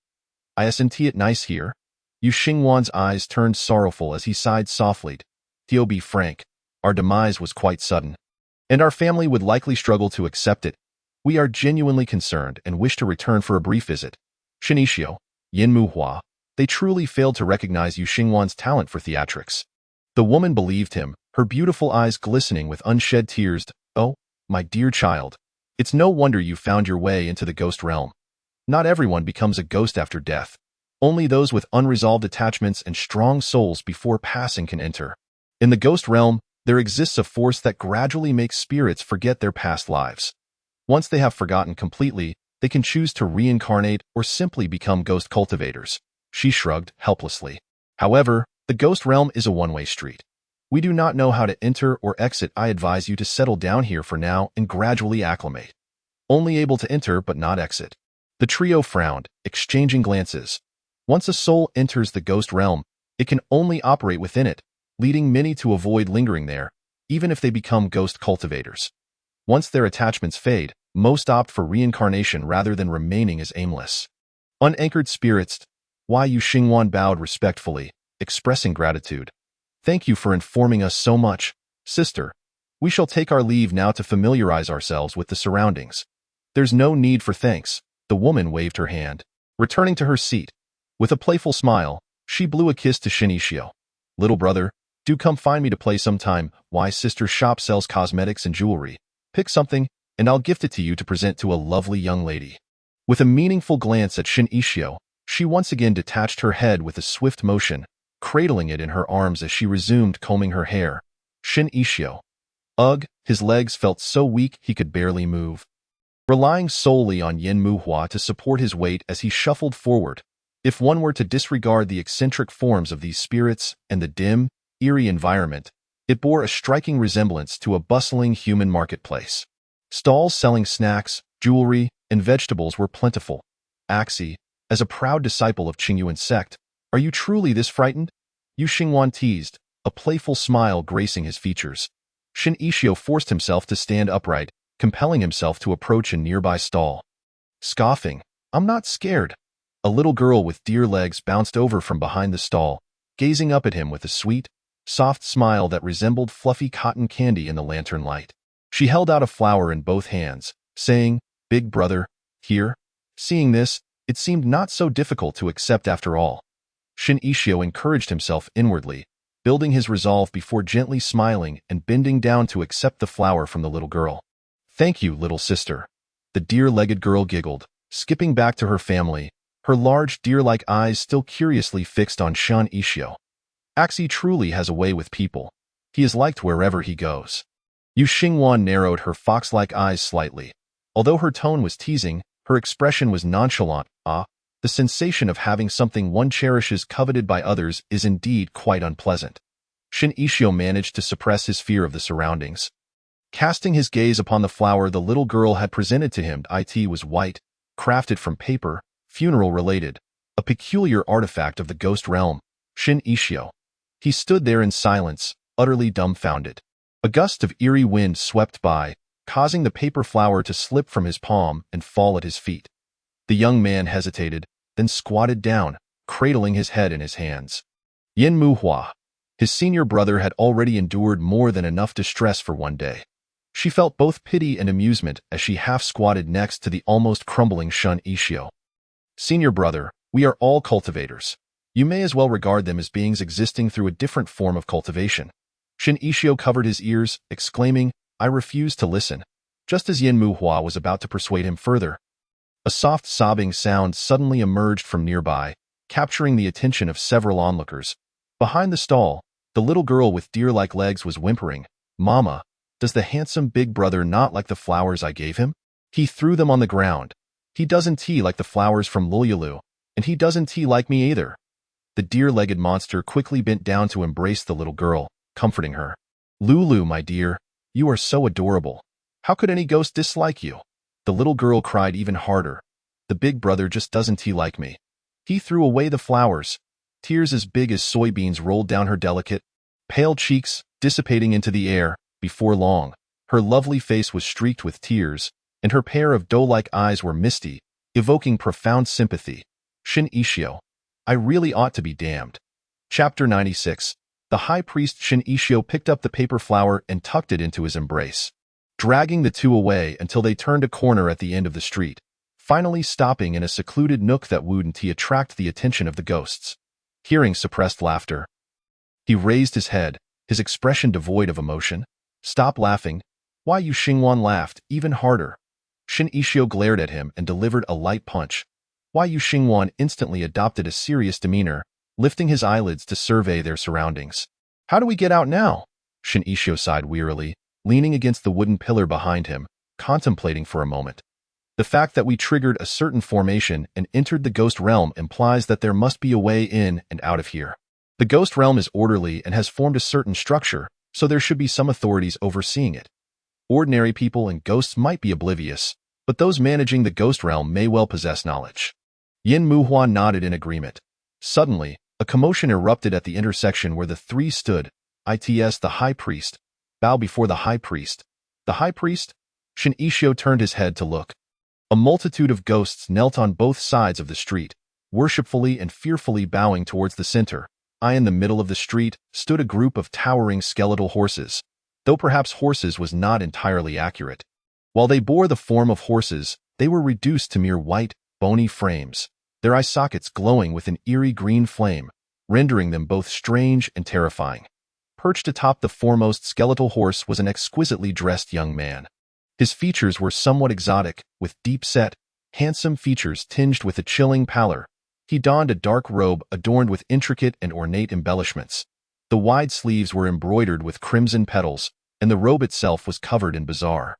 Isn't it nice here? Yu Xingwan's eyes turned sorrowful as he sighed softly. To be frank, our demise was quite sudden, and our family would likely struggle to accept it. We are genuinely concerned and wish to return for a brief visit. Shin Ishio, Yin Muhua, they truly failed to recognize Yu Xingwan's talent for theatrics. The woman believed him, her beautiful eyes glistening with unshed tears. Oh, my dear child, it's no wonder you found your way into the ghost realm. Not everyone becomes a ghost after death. Only those with unresolved attachments and strong souls before passing can enter. In the ghost realm, there exists a force that gradually makes spirits forget their past lives. Once they have forgotten completely, they can choose to reincarnate or simply become ghost cultivators. She shrugged helplessly. However, the ghost realm is a one-way street. We do not know how to enter or exit. I advise you to settle down here for now and gradually acclimate. Only able to enter but not exit. The trio frowned, exchanging glances. Once a soul enters the ghost realm, it can only operate within it, leading many to avoid lingering there, even if they become ghost cultivators. Once their attachments fade, most opt for reincarnation rather than remaining as aimless, unanchored spirits. Why? Yu Xingwan bowed respectfully, expressing gratitude. Thank you for informing us so much, sister. We shall take our leave now to familiarize ourselves with the surroundings. There's no need for thanks. The woman waved her hand. Returning to her seat, with a playful smile, she blew a kiss to Shinichio. Little brother, do come find me to play sometime. Why, sister's shop sells cosmetics and jewelry. Pick something, and I'll gift it to you to present to a lovely young lady. With a meaningful glance at Shinichio, she once again detached her head with a swift motion, cradling it in her arms as she resumed combing her hair. Shinichio. Ugh, his legs felt so weak he could barely move. Relying solely on Yin Muhua to support his weight as he shuffled forward, if one were to disregard the eccentric forms of these spirits and the dim, eerie environment, it bore a striking resemblance to a bustling human marketplace. Stalls selling snacks, jewelry, and vegetables were plentiful. Axie, as a proud disciple of Qingyuan sect, are you truly this frightened? Yu Xingwan teased, a playful smile gracing his features. Shinichio forced himself to stand upright, compelling himself to approach a nearby stall. Scoffing, I'm not scared. A little girl with deer legs bounced over from behind the stall, gazing up at him with a sweet, soft smile that resembled fluffy cotton candy in the lantern light. She held out a flower in both hands, saying, "Big brother, here." Seeing this, it seemed not so difficult to accept after all. Shinichio encouraged himself inwardly, building his resolve before gently smiling and bending down to accept the flower from the little girl. Thank you, little sister. The deer-legged girl giggled, skipping back to her family, her large deer-like eyes still curiously fixed on Shinichio. Axie truly has a way with people. He is liked wherever he goes. Yu Xingwan narrowed her fox-like eyes slightly. Although her tone was teasing, her expression was nonchalant. The sensation of having something one cherishes coveted by others is indeed quite unpleasant. Shinichio managed to suppress his fear of the surroundings. Casting his gaze upon the flower the little girl had presented to him, it was white, crafted from paper, funeral-related, a peculiar artifact of the ghost realm. Shinichio. He stood there in silence, utterly dumbfounded. A gust of eerie wind swept by, causing the paper flower to slip from his palm and fall at his feet. The young man hesitated, then squatted down, cradling his head in his hands. Yin Muhua. His senior brother had already endured more than enough distress for one day. She felt both pity and amusement as she half-squatted next to the almost crumbling Shinichio. Senior brother, we are all cultivators. You may as well regard them as beings existing through a different form of cultivation. Shinichio covered his ears, exclaiming, I refuse to listen, just as Yin Muhua was about to persuade him further. A soft sobbing sound suddenly emerged from nearby, capturing the attention of several onlookers. Behind the stall, the little girl with deer-like legs was whimpering, Mama, does the handsome big brother not like the flowers I gave him? He threw them on the ground. He doesn't tea like the flowers from Lululu, and he doesn't tea like me either. The deer-legged monster quickly bent down to embrace the little girl, comforting her. Lulu, my dear, you are so adorable. How could any ghost dislike you? The little girl cried even harder. The big brother just doesn't tea like me. He threw away the flowers. Tears as big as soybeans rolled down her delicate, pale cheeks, dissipating into the air. Before long, her lovely face was streaked with tears, and her pair of doe-like eyes were misty, evoking profound sympathy. Shinichio. I really ought to be damned. Chapter 96. The high priest Shinichio picked up the paper flower and tucked it into his embrace, dragging the two away until they turned a corner at the end of the street, finally stopping in a secluded nook that wouldn't attract the attention of the ghosts. Hearing suppressed laughter, he raised his head, his expression devoid of emotion. Stop laughing. Why? Yu Xingwan laughed, even harder. Shinichio glared at him and delivered a light punch. Why? Yu Xingwan instantly adopted a serious demeanor, lifting his eyelids to survey their surroundings. How do we get out now? Shinichio sighed wearily, leaning against the wooden pillar behind him, contemplating for a moment. The fact that we triggered a certain formation and entered the ghost realm implies that there must be a way in and out of here. The ghost realm is orderly and has formed a certain structure, so there should be some authorities overseeing it. Ordinary people and ghosts might be oblivious, but those managing the ghost realm may well possess knowledge. Yin Muhua nodded in agreement. Suddenly, a commotion erupted at the intersection where the three stood. It's the high priest. Bow before the high priest. The high priest? Shinichio turned his head to look. A multitude of ghosts knelt on both sides of the street, worshipfully and fearfully bowing towards the center. In the middle of the street stood a group of towering skeletal horses. though perhaps horses was not entirely accurate. While they bore the form of horses, they were reduced to mere white, bony frames, their eye sockets glowing with an eerie green flame, rendering them both strange and terrifying. Perched atop the foremost skeletal horse was an exquisitely dressed young man. His features were somewhat exotic, with deep-set, handsome features tinged with a chilling pallor. He donned a dark robe adorned with intricate and ornate embellishments. The wide sleeves were embroidered with crimson petals, and the robe itself was covered in bizarre,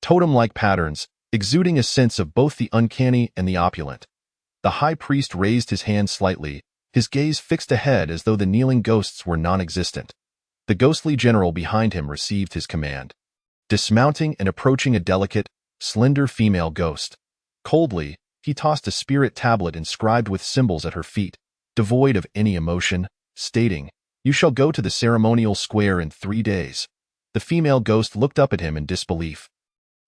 totem-like patterns, exuding a sense of both the uncanny and the opulent. The high priest raised his hand slightly, his gaze fixed ahead as though the kneeling ghosts were non-existent. The ghostly general behind him received his command, dismounting and approaching a delicate, slender female ghost. Coldly, he tossed a spirit tablet inscribed with symbols at her feet, devoid of any emotion, stating, "You shall go to the ceremonial square in 3 days." The female ghost looked up at him in disbelief.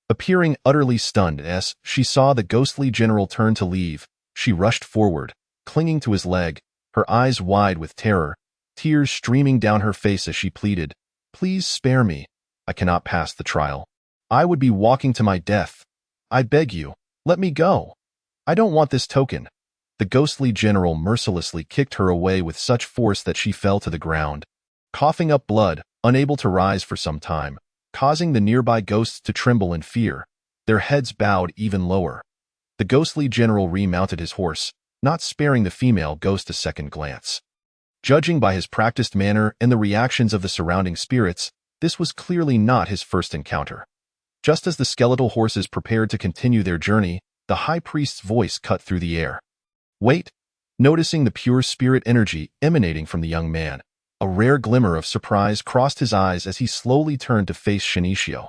Appearing utterly stunned as she saw the ghostly general turn to leave, she rushed forward, clinging to his leg, her eyes wide with terror, tears streaming down her face as she pleaded, "Please spare me. I cannot pass the trial. I would be walking to my death. I beg you, let me go. I don't want this token." The ghostly general mercilessly kicked her away with such force that she fell to the ground, coughing up blood, unable to rise for some time, causing the nearby ghosts to tremble in fear, their heads bowed even lower. The ghostly general remounted his horse, not sparing the female ghost a second glance. Judging by his practiced manner and the reactions of the surrounding spirits, this was clearly not his first encounter. Just as the skeletal horses prepared to continue their journey, the high priest's voice cut through the air. "Wait!" Noticing the pure spirit energy emanating from the young man, a rare glimmer of surprise crossed his eyes as he slowly turned to face Shinichio.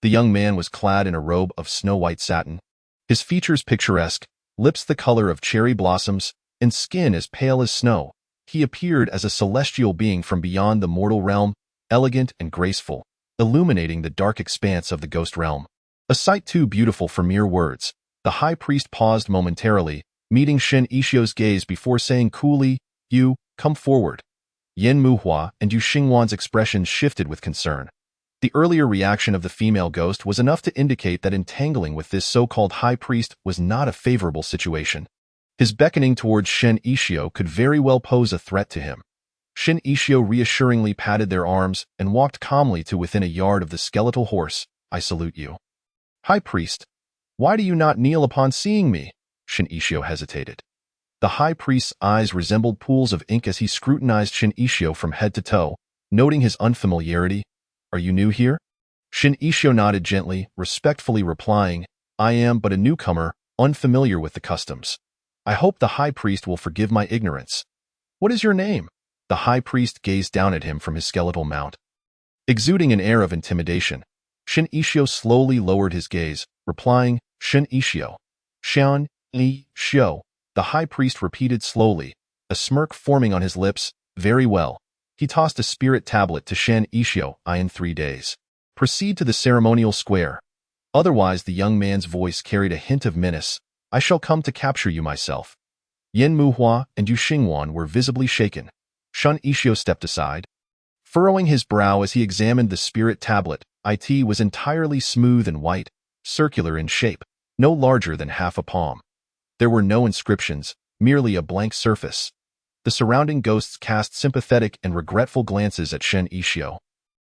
The young man was clad in a robe of snow-white satin, his features picturesque, lips the color of cherry blossoms, and skin as pale as snow. He appeared as a celestial being from beyond the mortal realm, elegant and graceful, illuminating the dark expanse of the ghost realm. A sight too beautiful for mere words. The high priest paused momentarily, meeting Shen Ishio's gaze before saying coolly, "You, come forward." Yen Muhua and Yu Xingwan's expressions shifted with concern. The earlier reaction of the female ghost was enough to indicate that entangling with this so-called high priest was not a favorable situation. His beckoning towards Shen Ishio could very well pose a threat to him. Shen Ishio reassuringly patted their arms and walked calmly to within a yard of the skeletal horse. "I salute you." "High priest, why do you not kneel upon seeing me?" Shen Ishio hesitated. The high priest's eyes resembled pools of ink as he scrutinized Shen Ishio from head to toe, noting his unfamiliarity. "Are you new here?" Shen Ishio nodded gently, respectfully replying, "I am but a newcomer, unfamiliar with the customs. I hope the high priest will forgive my ignorance." "What is your name?" The high priest gazed down at him from his skeletal mount. Exuding an air of intimidation, Shen Ishio slowly lowered his gaze, replying, "Shen Ishio." "Shen Ishio," the high priest repeated slowly, a smirk forming on his lips. "Very well." He tossed a spirit tablet to Shen Ishio. "In 3 days. Proceed to the ceremonial square." Otherwise, the young man's voice carried a hint of menace. "I shall come to capture you myself." Yen Muhua and Yu Xingwan were visibly shaken. Shen Ishio stepped aside, furrowing his brow as he examined the spirit tablet. It was entirely smooth and white, circular in shape, no larger than half a palm. There were no inscriptions, merely a blank surface. The surrounding ghosts cast sympathetic and regretful glances at Shen Ishio.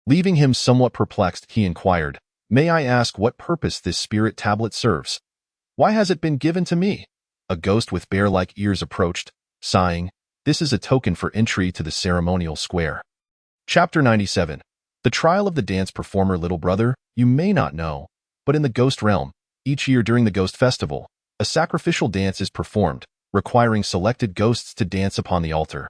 Leaving him somewhat perplexed, he inquired, "May I ask what purpose this spirit tablet serves? Why has it been given to me?" A ghost with bear-like ears approached, sighing, "This is a token for entry to the ceremonial square." Chapter 97. The trial of the dance performer. Little brother, you may not know, but in the ghost realm, each year during the ghost festival, a sacrificial dance is performed, requiring selected ghosts to dance upon the altar.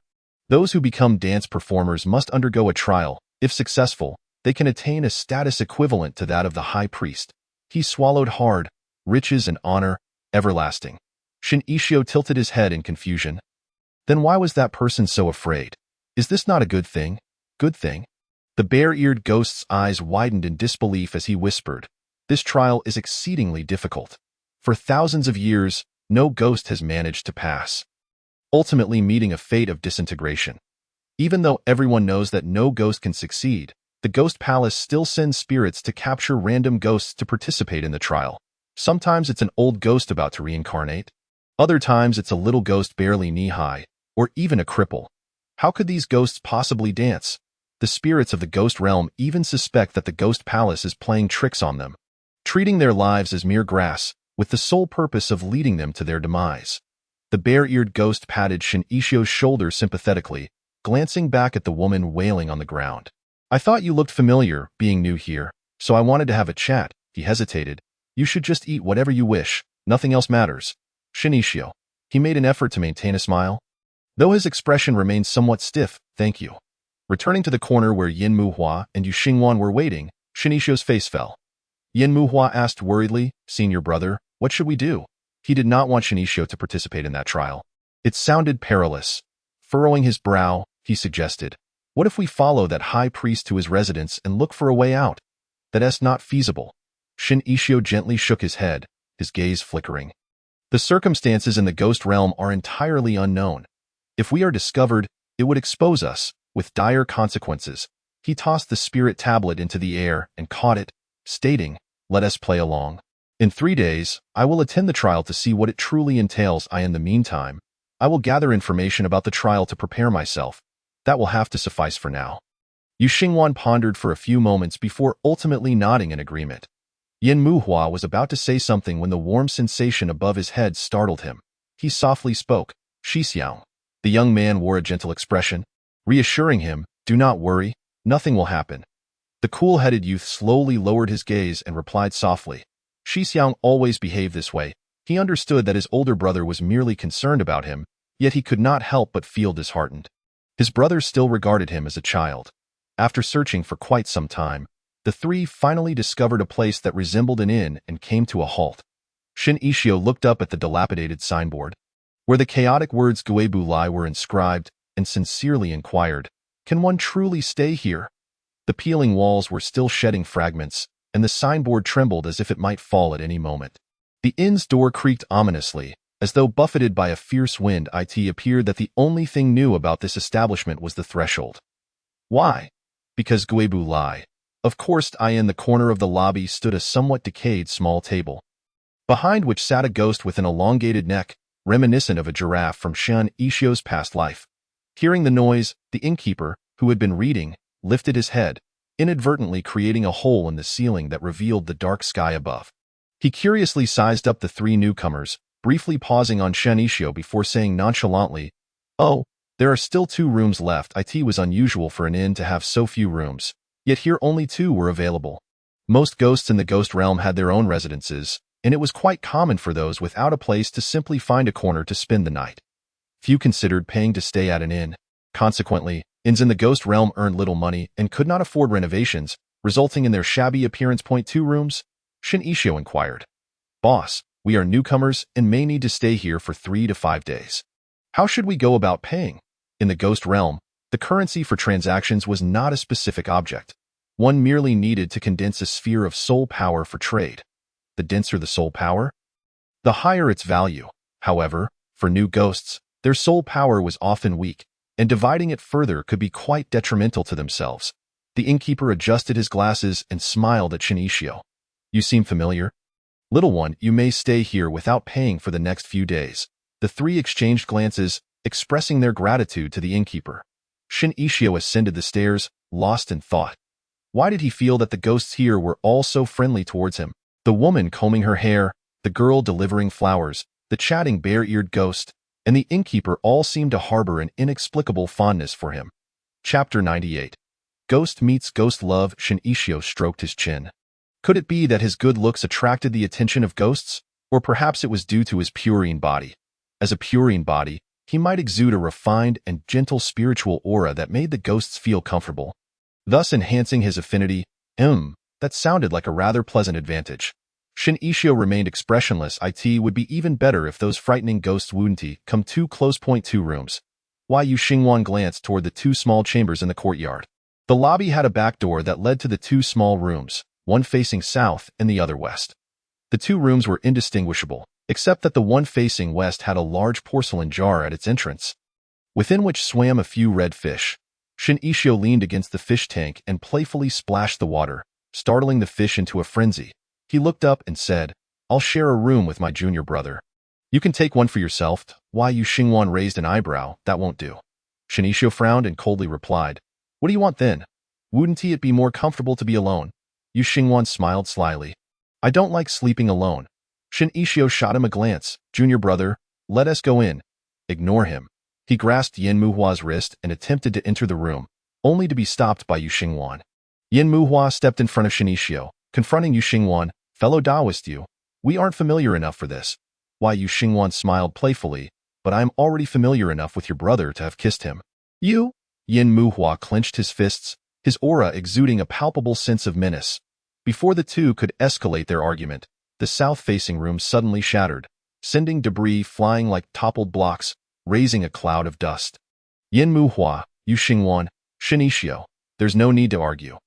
Those who become dance performers must undergo a trial. If successful, they can attain a status equivalent to that of the high priest. He swallowed hard. Riches and honor, everlasting. Shen Ishio tilted his head in confusion. Then why was that person so afraid? Is this not a good thing? Good thing? The bare-eared ghost's eyes widened in disbelief as he whispered, "This trial is exceedingly difficult. For thousands of years, no ghost has managed to pass, ultimately meeting a fate of disintegration. Even though everyone knows that no ghost can succeed, The Ghost Palace still sends spirits to capture random ghosts to participate in the trial. Sometimes it's an old ghost about to reincarnate. Other times it's a little ghost barely knee-high, or even a cripple. How could these ghosts possibly dance? The spirits of the ghost realm even suspect that the Ghost Palace is playing tricks on them, treating their lives as mere grass, with the sole purpose of leading them to their demise. The bare-eared ghost patted Shin Ishio's shoulder sympathetically, glancing back at the woman wailing on the ground. I thought you looked familiar, being new here, so I wanted to have a chat. He hesitated. You should just eat whatever you wish. Nothing else matters. Shin Ishio. He made an effort to maintain a smile, though his expression remained somewhat stiff. Thank you. Returning to the corner where Yin Muhua and Yu Xingwan were waiting, Shin Ishio's face fell. Yin Muhua asked worriedly, Senior brother, what should we do? He did not want Shin Ishio to participate in that trial. It sounded perilous. Furrowing his brow, he suggested, what if we follow that high priest to his residence and look for a way out? That's not feasible. Shin Ishio gently shook his head, his gaze flickering. The circumstances in the ghost realm are entirely unknown. If we are discovered, it would expose us, with dire consequences. He tossed the spirit tablet into the air and caught it, stating, let us play along. In 3 days, I will attend the trial to see what it truly entails. In the meantime, I will gather information about the trial to prepare myself. That will have to suffice for now. Yu Xingwan pondered for a few moments before ultimately nodding in agreement. Yin Muhua was about to say something when the warm sensation above his head startled him. He softly spoke, Shixiao. The young man wore a gentle expression, reassuring him, do not worry, nothing will happen. The cool-headed youth slowly lowered his gaze and replied softly. Shixiao always behaved this way. He understood that his older brother was merely concerned about him, yet he could not help but feel disheartened. His brother still regarded him as a child. After searching for quite some time, the three finally discovered a place that resembled an inn and came to a halt. Shin Ishio looked up at the dilapidated signboard, where the chaotic words Guebu Lai were inscribed, and sincerely inquired, can one truly stay here? The peeling walls were still shedding fragments, and the signboard trembled as if it might fall at any moment. The inn's door creaked ominously, as though buffeted by a fierce wind. It appeared that the only thing new about this establishment was the threshold. Why? Because Guebu Lai. Of course, in the corner of the lobby stood a somewhat decayed small table, behind which sat a ghost with an elongated neck, reminiscent of a giraffe from Shin Ishio's past life. Hearing the noise, the innkeeper, who had been reading, lifted his head, inadvertently creating a hole in the ceiling that revealed the dark sky above. He curiously sized up the three newcomers, briefly pausing on Shin Ishio before saying nonchalantly, oh, there are still 2 rooms left. It was unusual for an inn to have so few rooms, yet here only 2 were available. Most ghosts in the ghost realm had their own residences, and it was quite common for those without a place to simply find a corner to spend the night. Few considered paying to stay at an inn. Consequently, inns in the ghost realm earned little money and could not afford renovations, resulting in their shabby appearance. 2 rooms? Shin Ishio inquired. Boss, we are newcomers and may need to stay here for 3 to 5 days. How should we go about paying? In the ghost realm, the currency for transactions was not a specific object. One merely needed to condense a sphere of soul power for trade. The denser the soul power, the higher its value. However, for new ghosts, their soul power was often weak, and dividing it further could be quite detrimental to themselves. The innkeeper adjusted his glasses and smiled at Shin Ishio. You seem familiar. Little one, you may stay here without paying for the next few days. The three exchanged glances, expressing their gratitude to the innkeeper. Shin Ishio ascended the stairs, lost in thought. Why did he feel that the ghosts here were all so friendly towards him? The woman combing her hair, the girl delivering flowers, the chatting bare-eared ghost, and the innkeeper all seemed to harbor an inexplicable fondness for him. Chapter 98. Ghost meets ghost love. Shin Ishio stroked his chin. Could it be that his good looks attracted the attention of ghosts? Or perhaps it was due to his purine body. As a purine body, he might exude a refined and gentle spiritual aura that made the ghosts feel comfortable, thus enhancing his affinity. That sounded like a rather pleasant advantage. Shin Ishio remained expressionless. It would be even better if those frightening ghosts wouldn't come too close. 2 rooms. Why? Yu Xingwan glanced toward the 2 small chambers in the courtyard. The lobby had a back door that led to the 2 small rooms, one facing south and the other west. The 2 rooms were indistinguishable, except that the one facing west had a large porcelain jar at its entrance, within which swam a few red fish. Shin Ishio leaned against the fish tank and playfully splashed the water, startling the fish into a frenzy. He looked up and said, "I'll share a room with my junior brother." "You can take one for yourself." Why, Yu Xingwan raised an eyebrow. "That won't do." Shin Ishio frowned and coldly replied, "What do you want then? Wouldn't it be more comfortable to be alone?" Yu Xingwan smiled slyly. "I don't like sleeping alone." Shin Ishio shot him a glance. "Junior brother, let us go in." "Ignore him." He grasped Yin Muhua's wrist and attempted to enter the room, only to be stopped by Yu Xingwan. Yin Muhua stepped in front of Shin Ishio, confronting Yu Xingwan. "Fellow Taoist you, we aren't familiar enough for this." Why, Yu Xingwan smiled playfully, "But I am already familiar enough with your brother to have kissed him." "You?" Yin Muhua clenched his fists, his aura exuding a palpable sense of menace. Before the two could escalate their argument, the south-facing room suddenly shattered, sending debris flying like toppled blocks, raising a cloud of dust. Yin Muhua, Yu Xingwan, Shin Ishio, there's no need to argue.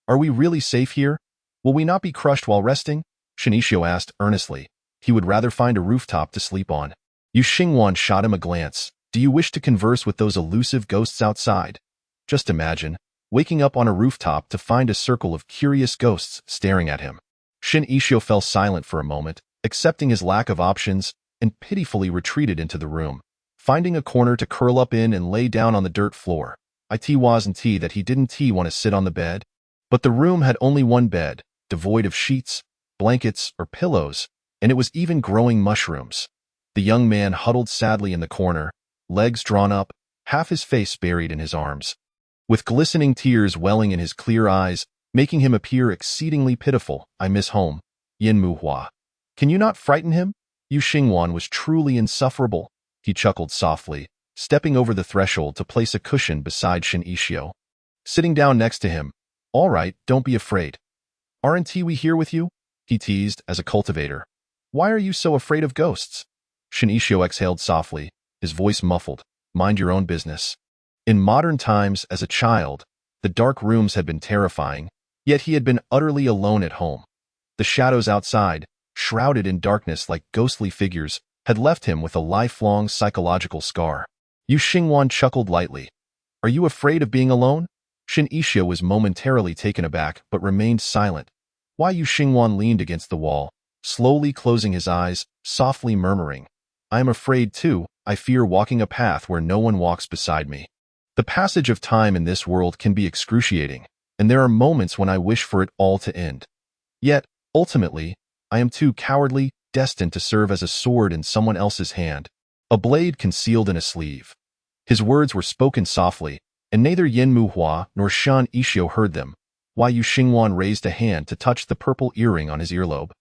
Are we really safe here? Will we not be crushed while resting? Shin Ishio asked earnestly. He would rather find a rooftop to sleep on. Yu Xingwan shot him a glance. "Do you wish to converse with those elusive ghosts outside?" Just imagine, waking up on a rooftop to find a circle of curious ghosts staring at him. Shin Ishio fell silent for a moment, accepting his lack of options, and pitifully retreated into the room, finding a corner to curl up in and lay down on the dirt floor. It wasn't that he didn't want to sit on the bed, but the room had only one bed, devoid of sheets, blankets, or pillows, and it was even growing mushrooms. The young man huddled sadly in the corner, legs drawn up, half his face buried in his arms, with glistening tears welling in his clear eyes, making him appear exceedingly pitiful. "I miss home." Yin Muhua. "Can you not frighten him?" Yu Xingwan was truly insufferable. He chuckled softly, stepping over the threshold to place a cushion beside Shin Ishio. Sitting down next to him, "All right, don't be afraid. Aren't we here with you?" he teased as a cultivator. "Why are you so afraid of ghosts?" Shin Ishio exhaled softly, his voice muffled. "Mind your own business." In modern times, as a child, the dark rooms had been terrifying, yet he had been utterly alone at home. The shadows outside, shrouded in darkness like ghostly figures, had left him with a lifelong psychological scar. Yu Xingwan chuckled lightly. "Are you afraid of being alone?" Shin Ishio was momentarily taken aback but remained silent. Why, Yu Xingwan leaned against the wall, slowly closing his eyes, softly murmuring, "I am afraid too. I fear walking a path where no one walks beside me." The passage of time in this world can be excruciating, and there are moments when I wish for it all to end. Yet, ultimately, I am too cowardly, destined to serve as a sword in someone else's hand, a blade concealed in a sleeve. His words were spoken softly, and neither Yin Muhua nor Shan Ishio heard them, while Yu Xingwan raised a hand to touch the purple earring on his earlobe.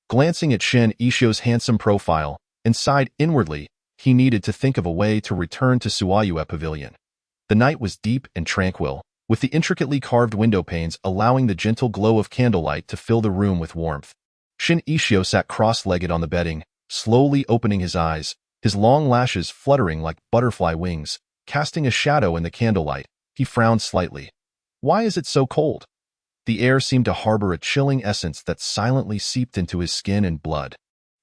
Glancing at Shin Ishio's handsome profile, and sighed inwardly, he needed to think of a way to return to Suayue Pavilion. The night was deep and tranquil, with the intricately carved window panes allowing the gentle glow of candlelight to fill the room with warmth. Shin Ishio sat cross-legged on the bedding, slowly opening his eyes, his long lashes fluttering like butterfly wings, casting a shadow in the candlelight. He frowned slightly. Why is it so cold? The air seemed to harbor a chilling essence that silently seeped into his skin and blood,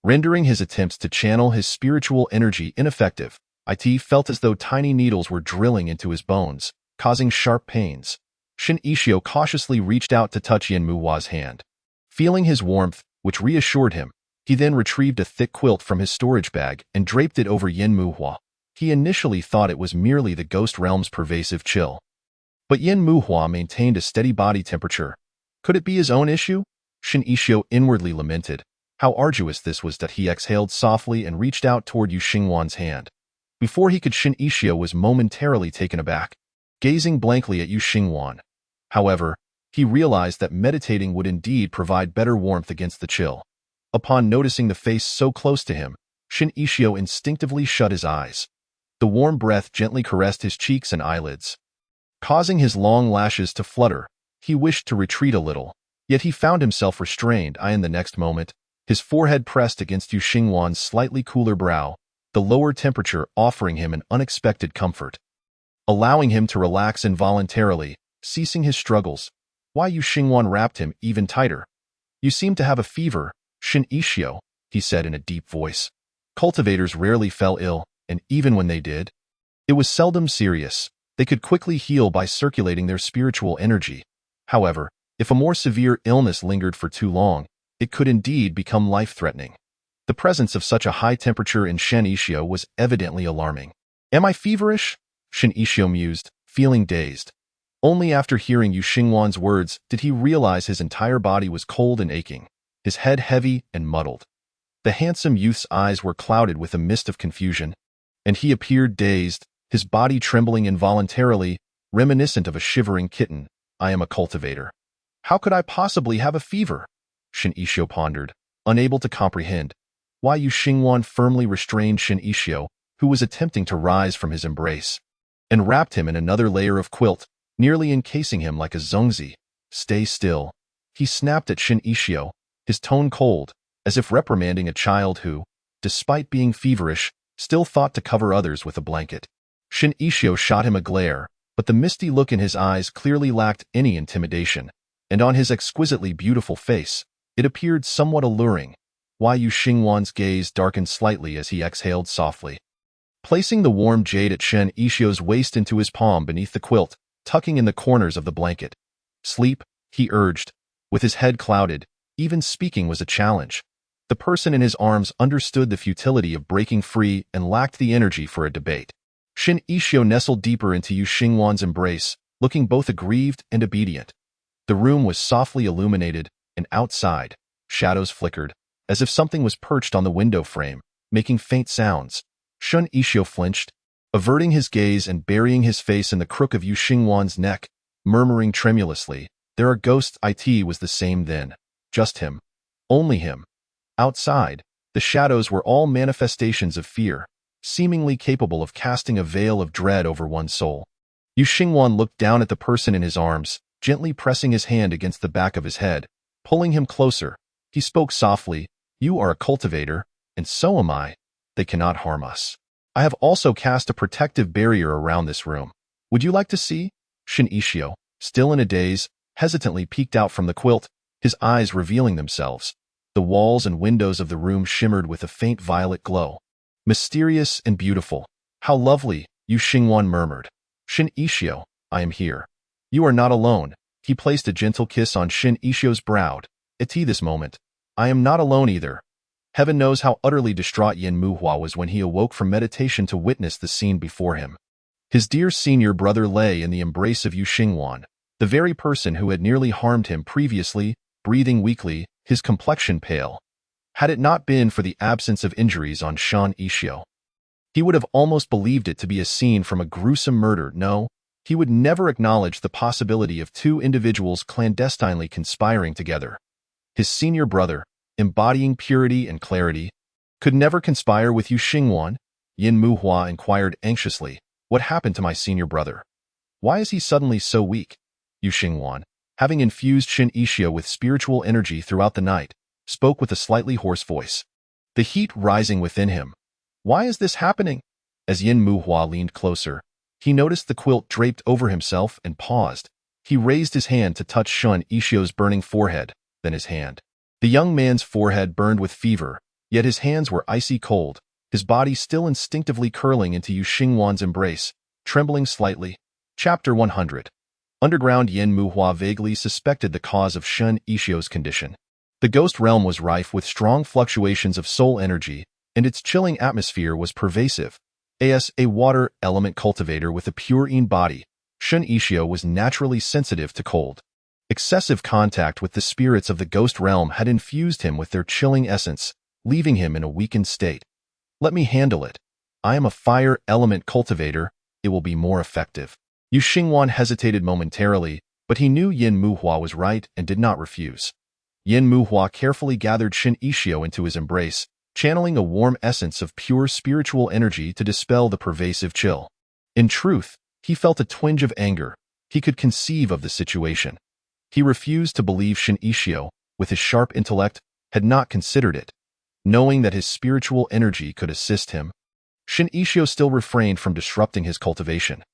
rendering his attempts to channel his spiritual energy ineffective. It felt as though tiny needles were drilling into his bones, causing sharp pains. Shin Ishio cautiously reached out to touch Yin Muhua's hand. Feeling his warmth, which reassured him, he then retrieved a thick quilt from his storage bag and draped it over Yin Muhua. He initially thought it was merely the ghost realm's pervasive chill, but Yin Muhua maintained a steady body temperature. Could it be his own issue? Shin Ishio inwardly lamented. How arduous this was that he exhaled softly and reached out toward Yu Xingwan's hand. Before he could, Shin Ishio was momentarily taken aback, gazing blankly at Yu Xingwan. However, he realized that meditating would indeed provide better warmth against the chill. Upon noticing the face so close to him, Shin Ishio instinctively shut his eyes. The warm breath gently caressed his cheeks and eyelids, causing his long lashes to flutter. He wished to retreat a little, yet he found himself restrained. In the next moment, his forehead pressed against Yu Xingwan's slightly cooler brow, the lower temperature offering him an unexpected comfort, allowing him to relax involuntarily, ceasing his struggles. Why, Yu Xingwan wrapped him even tighter. "You seem to have a fever, Shin Ishio," he said in a deep voice. Cultivators rarely fell ill, and even when they did, it was seldom serious. They could quickly heal by circulating their spiritual energy. However, if a more severe illness lingered for too long, it could indeed become life-threatening. The presence of such a high temperature in Shen Ishio was evidently alarming. Am I feverish? Shen Ishio mused, feeling dazed. Only after hearing Yu Xingwan's words did he realize his entire body was cold and aching, his head heavy and muddled. The handsome youth's eyes were clouded with a mist of confusion, and he appeared dazed, his body trembling involuntarily, reminiscent of a shivering kitten. I am a cultivator. How could I possibly have a fever? Shen Ishio pondered, unable to comprehend why Yu Xingwan firmly restrained Shen Ishio, who was attempting to rise from his embrace, and wrapped him in another layer of quilt, nearly encasing him like a zongzi. Stay still. He snapped at Shen Ishio, his tone cold, as if reprimanding a child who, despite being feverish, still thought to cover others with a blanket. Shen Ishio shot him a glare, but the misty look in his eyes clearly lacked any intimidation, and on his exquisitely beautiful face, it appeared somewhat alluring. Why Yu Xingwan's gaze darkened slightly as he exhaled softly. Placing the warm jade at Shen Ishio's waist into his palm beneath the quilt, tucking in the corners of the blanket. Sleep, he urged, with his head clouded. Even speaking was a challenge. The person in his arms understood the futility of breaking free and lacked the energy for a debate. Shen Ishio nestled deeper into Yu Xingwan's embrace, looking both aggrieved and obedient. The room was softly illuminated, and outside, shadows flickered, as if something was perched on the window frame, making faint sounds. Shen Ishio flinched, averting his gaze and burying his face in the crook of Yu Xingwan's neck, murmuring tremulously, "There are ghosts." It was the same then. Just him. Only him. Outside, the shadows were all manifestations of fear, seemingly capable of casting a veil of dread over one's soul. Yu Xingwan looked down at the person in his arms, gently pressing his hand against the back of his head, pulling him closer. He spoke softly, "You are a cultivator, and so am I. They cannot harm us. I have also cast a protective barrier around this room. Would you like to see?" Shen Ishio, still in a daze, hesitantly peeked out from the quilt, his eyes revealing themselves. The walls and windows of the room shimmered with a faint violet glow. Mysterious and beautiful. How lovely, Yu Xingwan murmured. "Shen Ishio, I am here. You are not alone." He placed a gentle kiss on Shen Ishio's brow. "At this moment, I am not alone either." Heaven knows how utterly distraught Yin Muhua was when he awoke from meditation to witness the scene before him. His dear senior brother lay in the embrace of Yu Xingwan, the very person who had nearly harmed him previously, breathing weakly, his complexion pale. Had it not been for the absence of injuries on Shen Ishio, he would have almost believed it to be a scene from a gruesome murder. No, he would never acknowledge the possibility of two individuals clandestinely conspiring together. His senior brother, embodying purity and clarity, could never conspire with Yu Xingwan. Yin Muhua inquired anxiously, "What happened to my senior brother? Why is he suddenly so weak?" Yu Xingwan, having infused Shen Ishio with spiritual energy throughout the night, spoke with a slightly hoarse voice, the heat rising within him. "Why is this happening?" As Yin Muhua leaned closer, he noticed the quilt draped over himself and paused. He raised his hand to touch Shen Ishio's burning forehead, then his hand. The young man's forehead burned with fever, yet his hands were icy cold, his body still instinctively curling into Yu Xingwan's embrace, trembling slightly. Chapter 100. Underground. Yin Muhua vaguely suspected the cause of Shen Ishio's condition. The ghost realm was rife with strong fluctuations of soul energy, and its chilling atmosphere was pervasive. As a water element cultivator with a pure-in body, Shen Ishio was naturally sensitive to cold. Excessive contact with the spirits of the ghost realm had infused him with their chilling essence, leaving him in a weakened state. "Let me handle it. I am a fire element cultivator. It will be more effective." Yu Xingwan hesitated momentarily, but he knew Yin Muhua was right and did not refuse. Yin Muhua carefully gathered Shen Ishio into his embrace, channeling a warm essence of pure spiritual energy to dispel the pervasive chill. In truth, he felt a twinge of anger. He could conceive of the situation. He refused to believe Shen Ishio, with his sharp intellect, had not considered it. Knowing that his spiritual energy could assist him, Shen Ishio still refrained from disrupting his cultivation.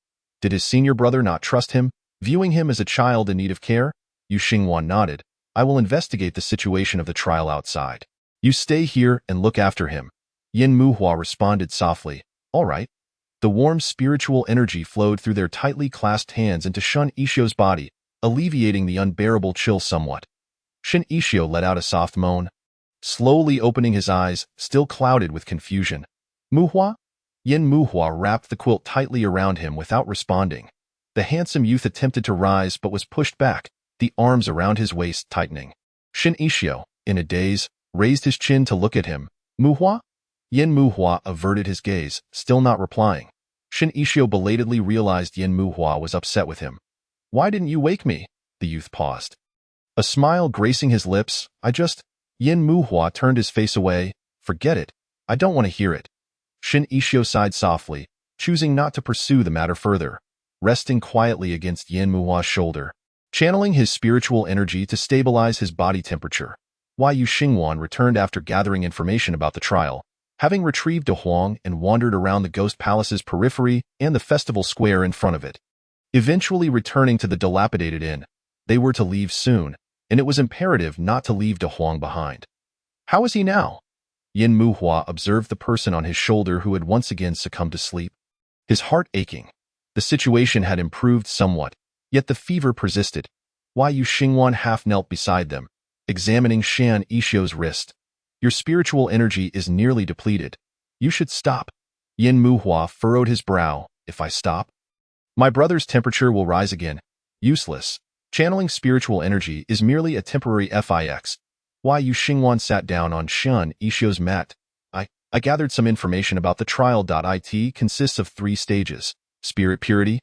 Did his senior brother not trust him, viewing him as a child in need of care? Yu Xingwan nodded. "I will investigate the situation of the trial outside. You stay here and look after him." Yin Muhua responded softly, "All right." The warm spiritual energy flowed through their tightly clasped hands into Shun Ishio's body, alleviating the unbearable chill somewhat. Shin Ishio let out a soft moan, slowly opening his eyes, still clouded with confusion. Muhua? Yin Muhua wrapped the quilt tightly around him without responding. The handsome youth attempted to rise but was pushed back, the arms around his waist tightening. Shin Ishio, in a daze, raised his chin to look at him. Muhua? Yin Muhua averted his gaze, still not replying. Shin Ishio belatedly realized Yin Muhua was upset with him. Why didn't you wake me? The youth paused. A smile gracing his lips. Yin Muhua turned his face away. Forget it. I don't want to hear it. Shin Ishio sighed softly, choosing not to pursue the matter further, resting quietly against Yin Muhua's shoulder, channeling his spiritual energy to stabilize his body temperature. Yu Xingwan returned after gathering information about the trial, having retrieved a Huang and wandered around the Ghost Palace's periphery and the festival square in front of it. Eventually returning to the dilapidated inn, they were to leave soon, and it was imperative not to leave De Huang behind. How is he now? Yin Muhua observed the person on his shoulder who had once again succumbed to sleep, his heart aching. The situation had improved somewhat, yet the fever persisted. Yu Xingwan half knelt beside them, examining Shan Ishio's wrist. Your spiritual energy is nearly depleted. You should stop. Yin Muhua furrowed his brow. If I stop, my brother's temperature will rise again. Useless. Channeling spiritual energy is merely a temporary fix. Yu Xingwan sat down on Shan Ishio's mat. I gathered some information about the trial. It consists of 3 stages: spirit purity,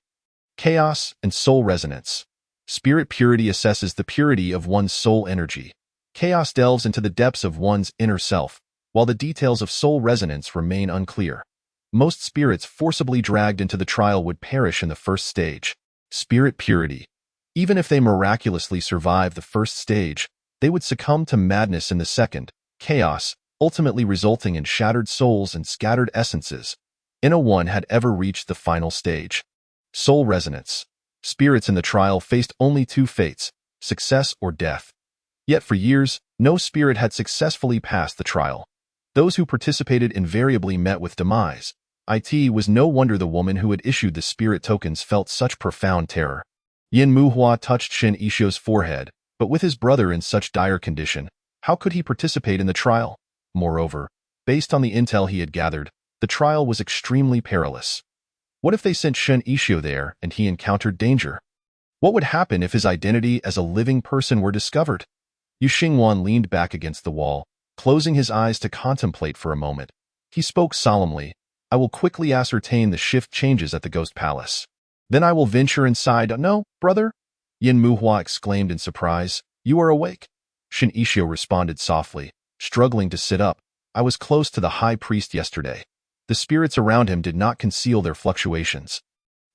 chaos, and soul resonance. Spirit purity assesses the purity of one's soul energy. Chaos delves into the depths of one's inner self, while the details of soul resonance remain unclear. Most spirits forcibly dragged into the trial would perish in the first stage, spirit purity. Even if they miraculously survive the first stage, they would succumb to madness in the second, chaos, ultimately resulting in shattered souls and scattered essences. No one had ever reached the final stage. Soul resonance. Spirits in the trial faced only 2 fates, success or death. Yet for years, no spirit had successfully passed the trial. Those who participated invariably met with demise. It was no wonder the woman who had issued the spirit tokens felt such profound terror. Yin Muhua touched Shin Ishio's forehead, but with his brother in such dire condition, how could he participate in the trial? Moreover, based on the intel he had gathered, the trial was extremely perilous. What if they sent Shin Ishio there and he encountered danger? What would happen if his identity as a living person were discovered? Yu Xingwan leaned back against the wall, closing his eyes to contemplate for a moment. He spoke solemnly. I will quickly ascertain the shift changes at the Ghost Palace. Then I will venture inside. No, brother? Yin Muhua exclaimed in surprise. You are awake? Shin Ishio responded softly, struggling to sit up. I was close to the high priest yesterday. The spirits around him did not conceal their fluctuations.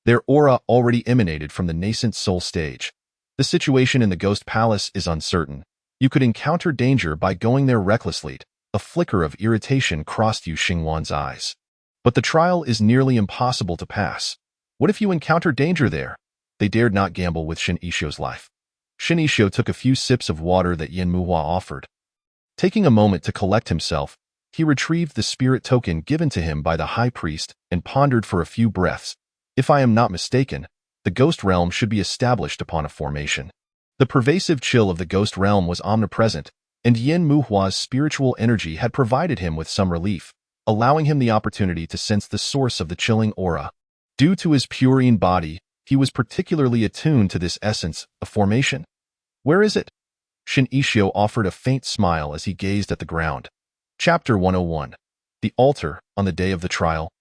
Their aura already emanated from the nascent soul stage. The situation in the Ghost Palace is uncertain. You could encounter danger by going there recklessly. A flicker of irritation crossed Yu Xingwan's eyes. But the trial is nearly impossible to pass. What if you encounter danger there? They dared not gamble with Shin Ishio's life. Shin Ishio took a few sips of water that Yin Muhua offered. Taking a moment to collect himself, he retrieved the spirit token given to him by the high priest and pondered for a few breaths. If I am not mistaken, the ghost realm should be established upon a formation. The pervasive chill of the ghost realm was omnipresent, and Yin Muhua's spiritual energy had provided him with some relief, allowing him the opportunity to sense the source of the chilling aura. Due to his purine body, he was particularly attuned to this essence, a formation. Where is it? Shin Ishio offered a faint smile as he gazed at the ground. Chapter 101. The Altar on the Day of the Trial.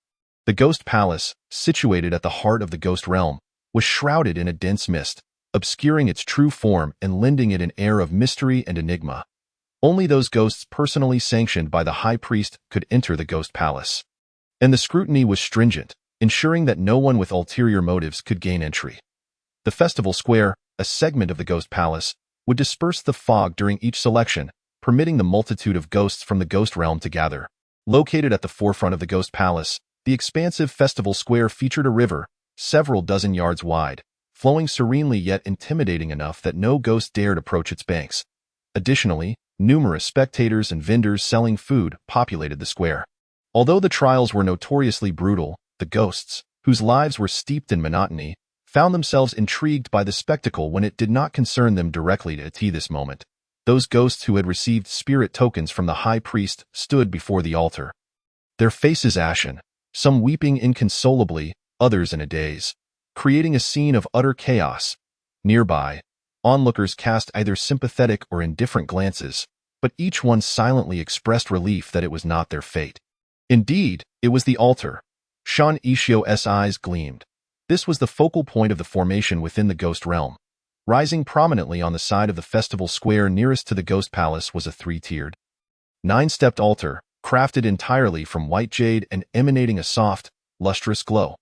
The Ghost Palace, situated at the heart of the Ghost Realm, was shrouded in a dense mist, obscuring its true form and lending it an air of mystery and enigma. Only those ghosts personally sanctioned by the High Priest could enter the Ghost Palace. And the scrutiny was stringent, ensuring that no one with ulterior motives could gain entry. The Festival Square, a segment of the Ghost Palace, would disperse the fog during each selection, permitting the multitude of ghosts from the Ghost Realm to gather. Located at the forefront of the Ghost Palace, the expansive Festival Square featured a river, several dozen yards wide, flowing serenely yet intimidating enough that no ghost dared approach its banks. Additionally, numerous spectators and vendors selling food populated the square. Although the trials were notoriously brutal, The ghosts, whose lives were steeped in monotony, found themselves intrigued by the spectacle when it did not concern them directly at this moment. Those ghosts who had received spirit tokens from the high priest stood before the altar. Their faces ashen, some weeping inconsolably, others in a daze, creating a scene of utter chaos. Nearby, onlookers cast either sympathetic or indifferent glances, but each one silently expressed relief that it was not their fate. Indeed, it was the altar. Shan Ishio's eyes gleamed. This was the focal point of the formation within the ghost realm. Rising prominently on the side of the festival square nearest to the ghost palace was a three-tiered, nine-stepped altar, crafted entirely from white jade and emanating a soft, lustrous glow.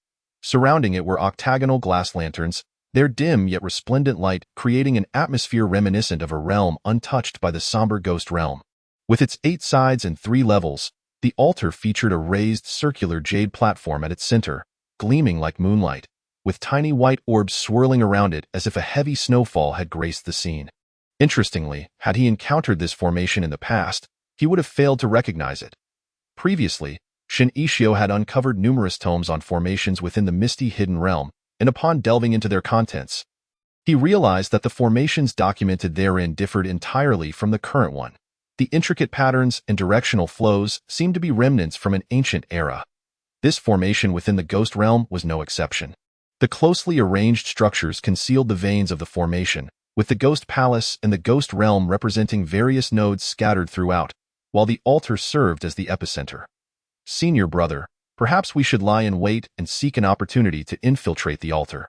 Surrounding it were octagonal glass lanterns, their dim yet resplendent light creating an atmosphere reminiscent of a realm untouched by the somber ghost realm. With its 8 sides and 3 levels, the altar featured a raised circular jade platform at its center, gleaming like moonlight, with tiny white orbs swirling around it as if a heavy snowfall had graced the scene. Interestingly, had he encountered this formation in the past, he would have failed to recognize it. Previously, Shin Ishio had uncovered numerous tomes on formations within the misty hidden realm, and upon delving into their contents, he realized that the formations documented therein differed entirely from the current one. The intricate patterns and directional flows seemed to be remnants from an ancient era. This formation within the ghost realm was no exception. The closely arranged structures concealed the veins of the formation, with the ghost palace and the ghost realm representing various nodes scattered throughout, while the altar served as the epicenter. Senior brother, perhaps we should lie in wait and seek an opportunity to infiltrate the altar.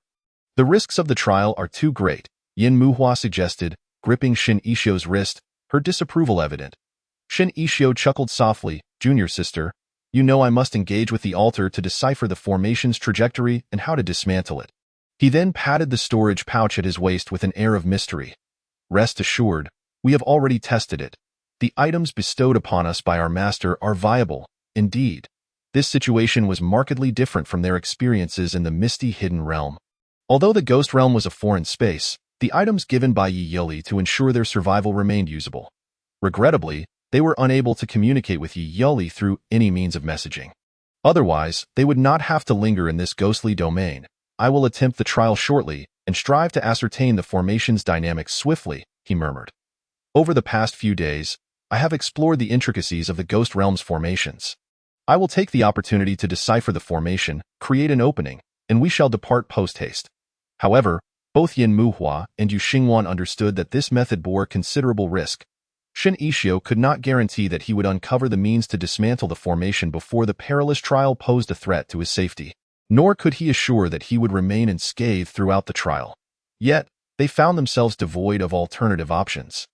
The risks of the trial are too great, Yin Muhua suggested, gripping Shin Ishio's wrist, her disapproval evident. Shin Ishio chuckled softly, "Junior sister, you know I must engage with the altar to decipher the formation's trajectory and how to dismantle it." He then patted the storage pouch at his waist with an air of mystery. "Rest assured, we have already tested it. The items bestowed upon us by our master are viable, indeed." This situation was markedly different from their experiences in the misty hidden realm. Although the ghost realm was a foreign space, the items given by Yi Yoli to ensure their survival remained usable. Regrettably, they were unable to communicate with Yi Yoli through any means of messaging. Otherwise, they would not have to linger in this ghostly domain. "I will attempt the trial shortly and strive to ascertain the formation's dynamics swiftly," he murmured. "Over the past few days, I have explored the intricacies of the ghost realm's formations. I will take the opportunity to decipher the formation, create an opening, and we shall depart post-haste." However, both Yin Muhua and Yu Xingwan understood that this method bore considerable risk. Shin Ishio could not guarantee that he would uncover the means to dismantle the formation before the perilous trial posed a threat to his safety, nor could he assure that he would remain unscathed throughout the trial. Yet, they found themselves devoid of alternative options.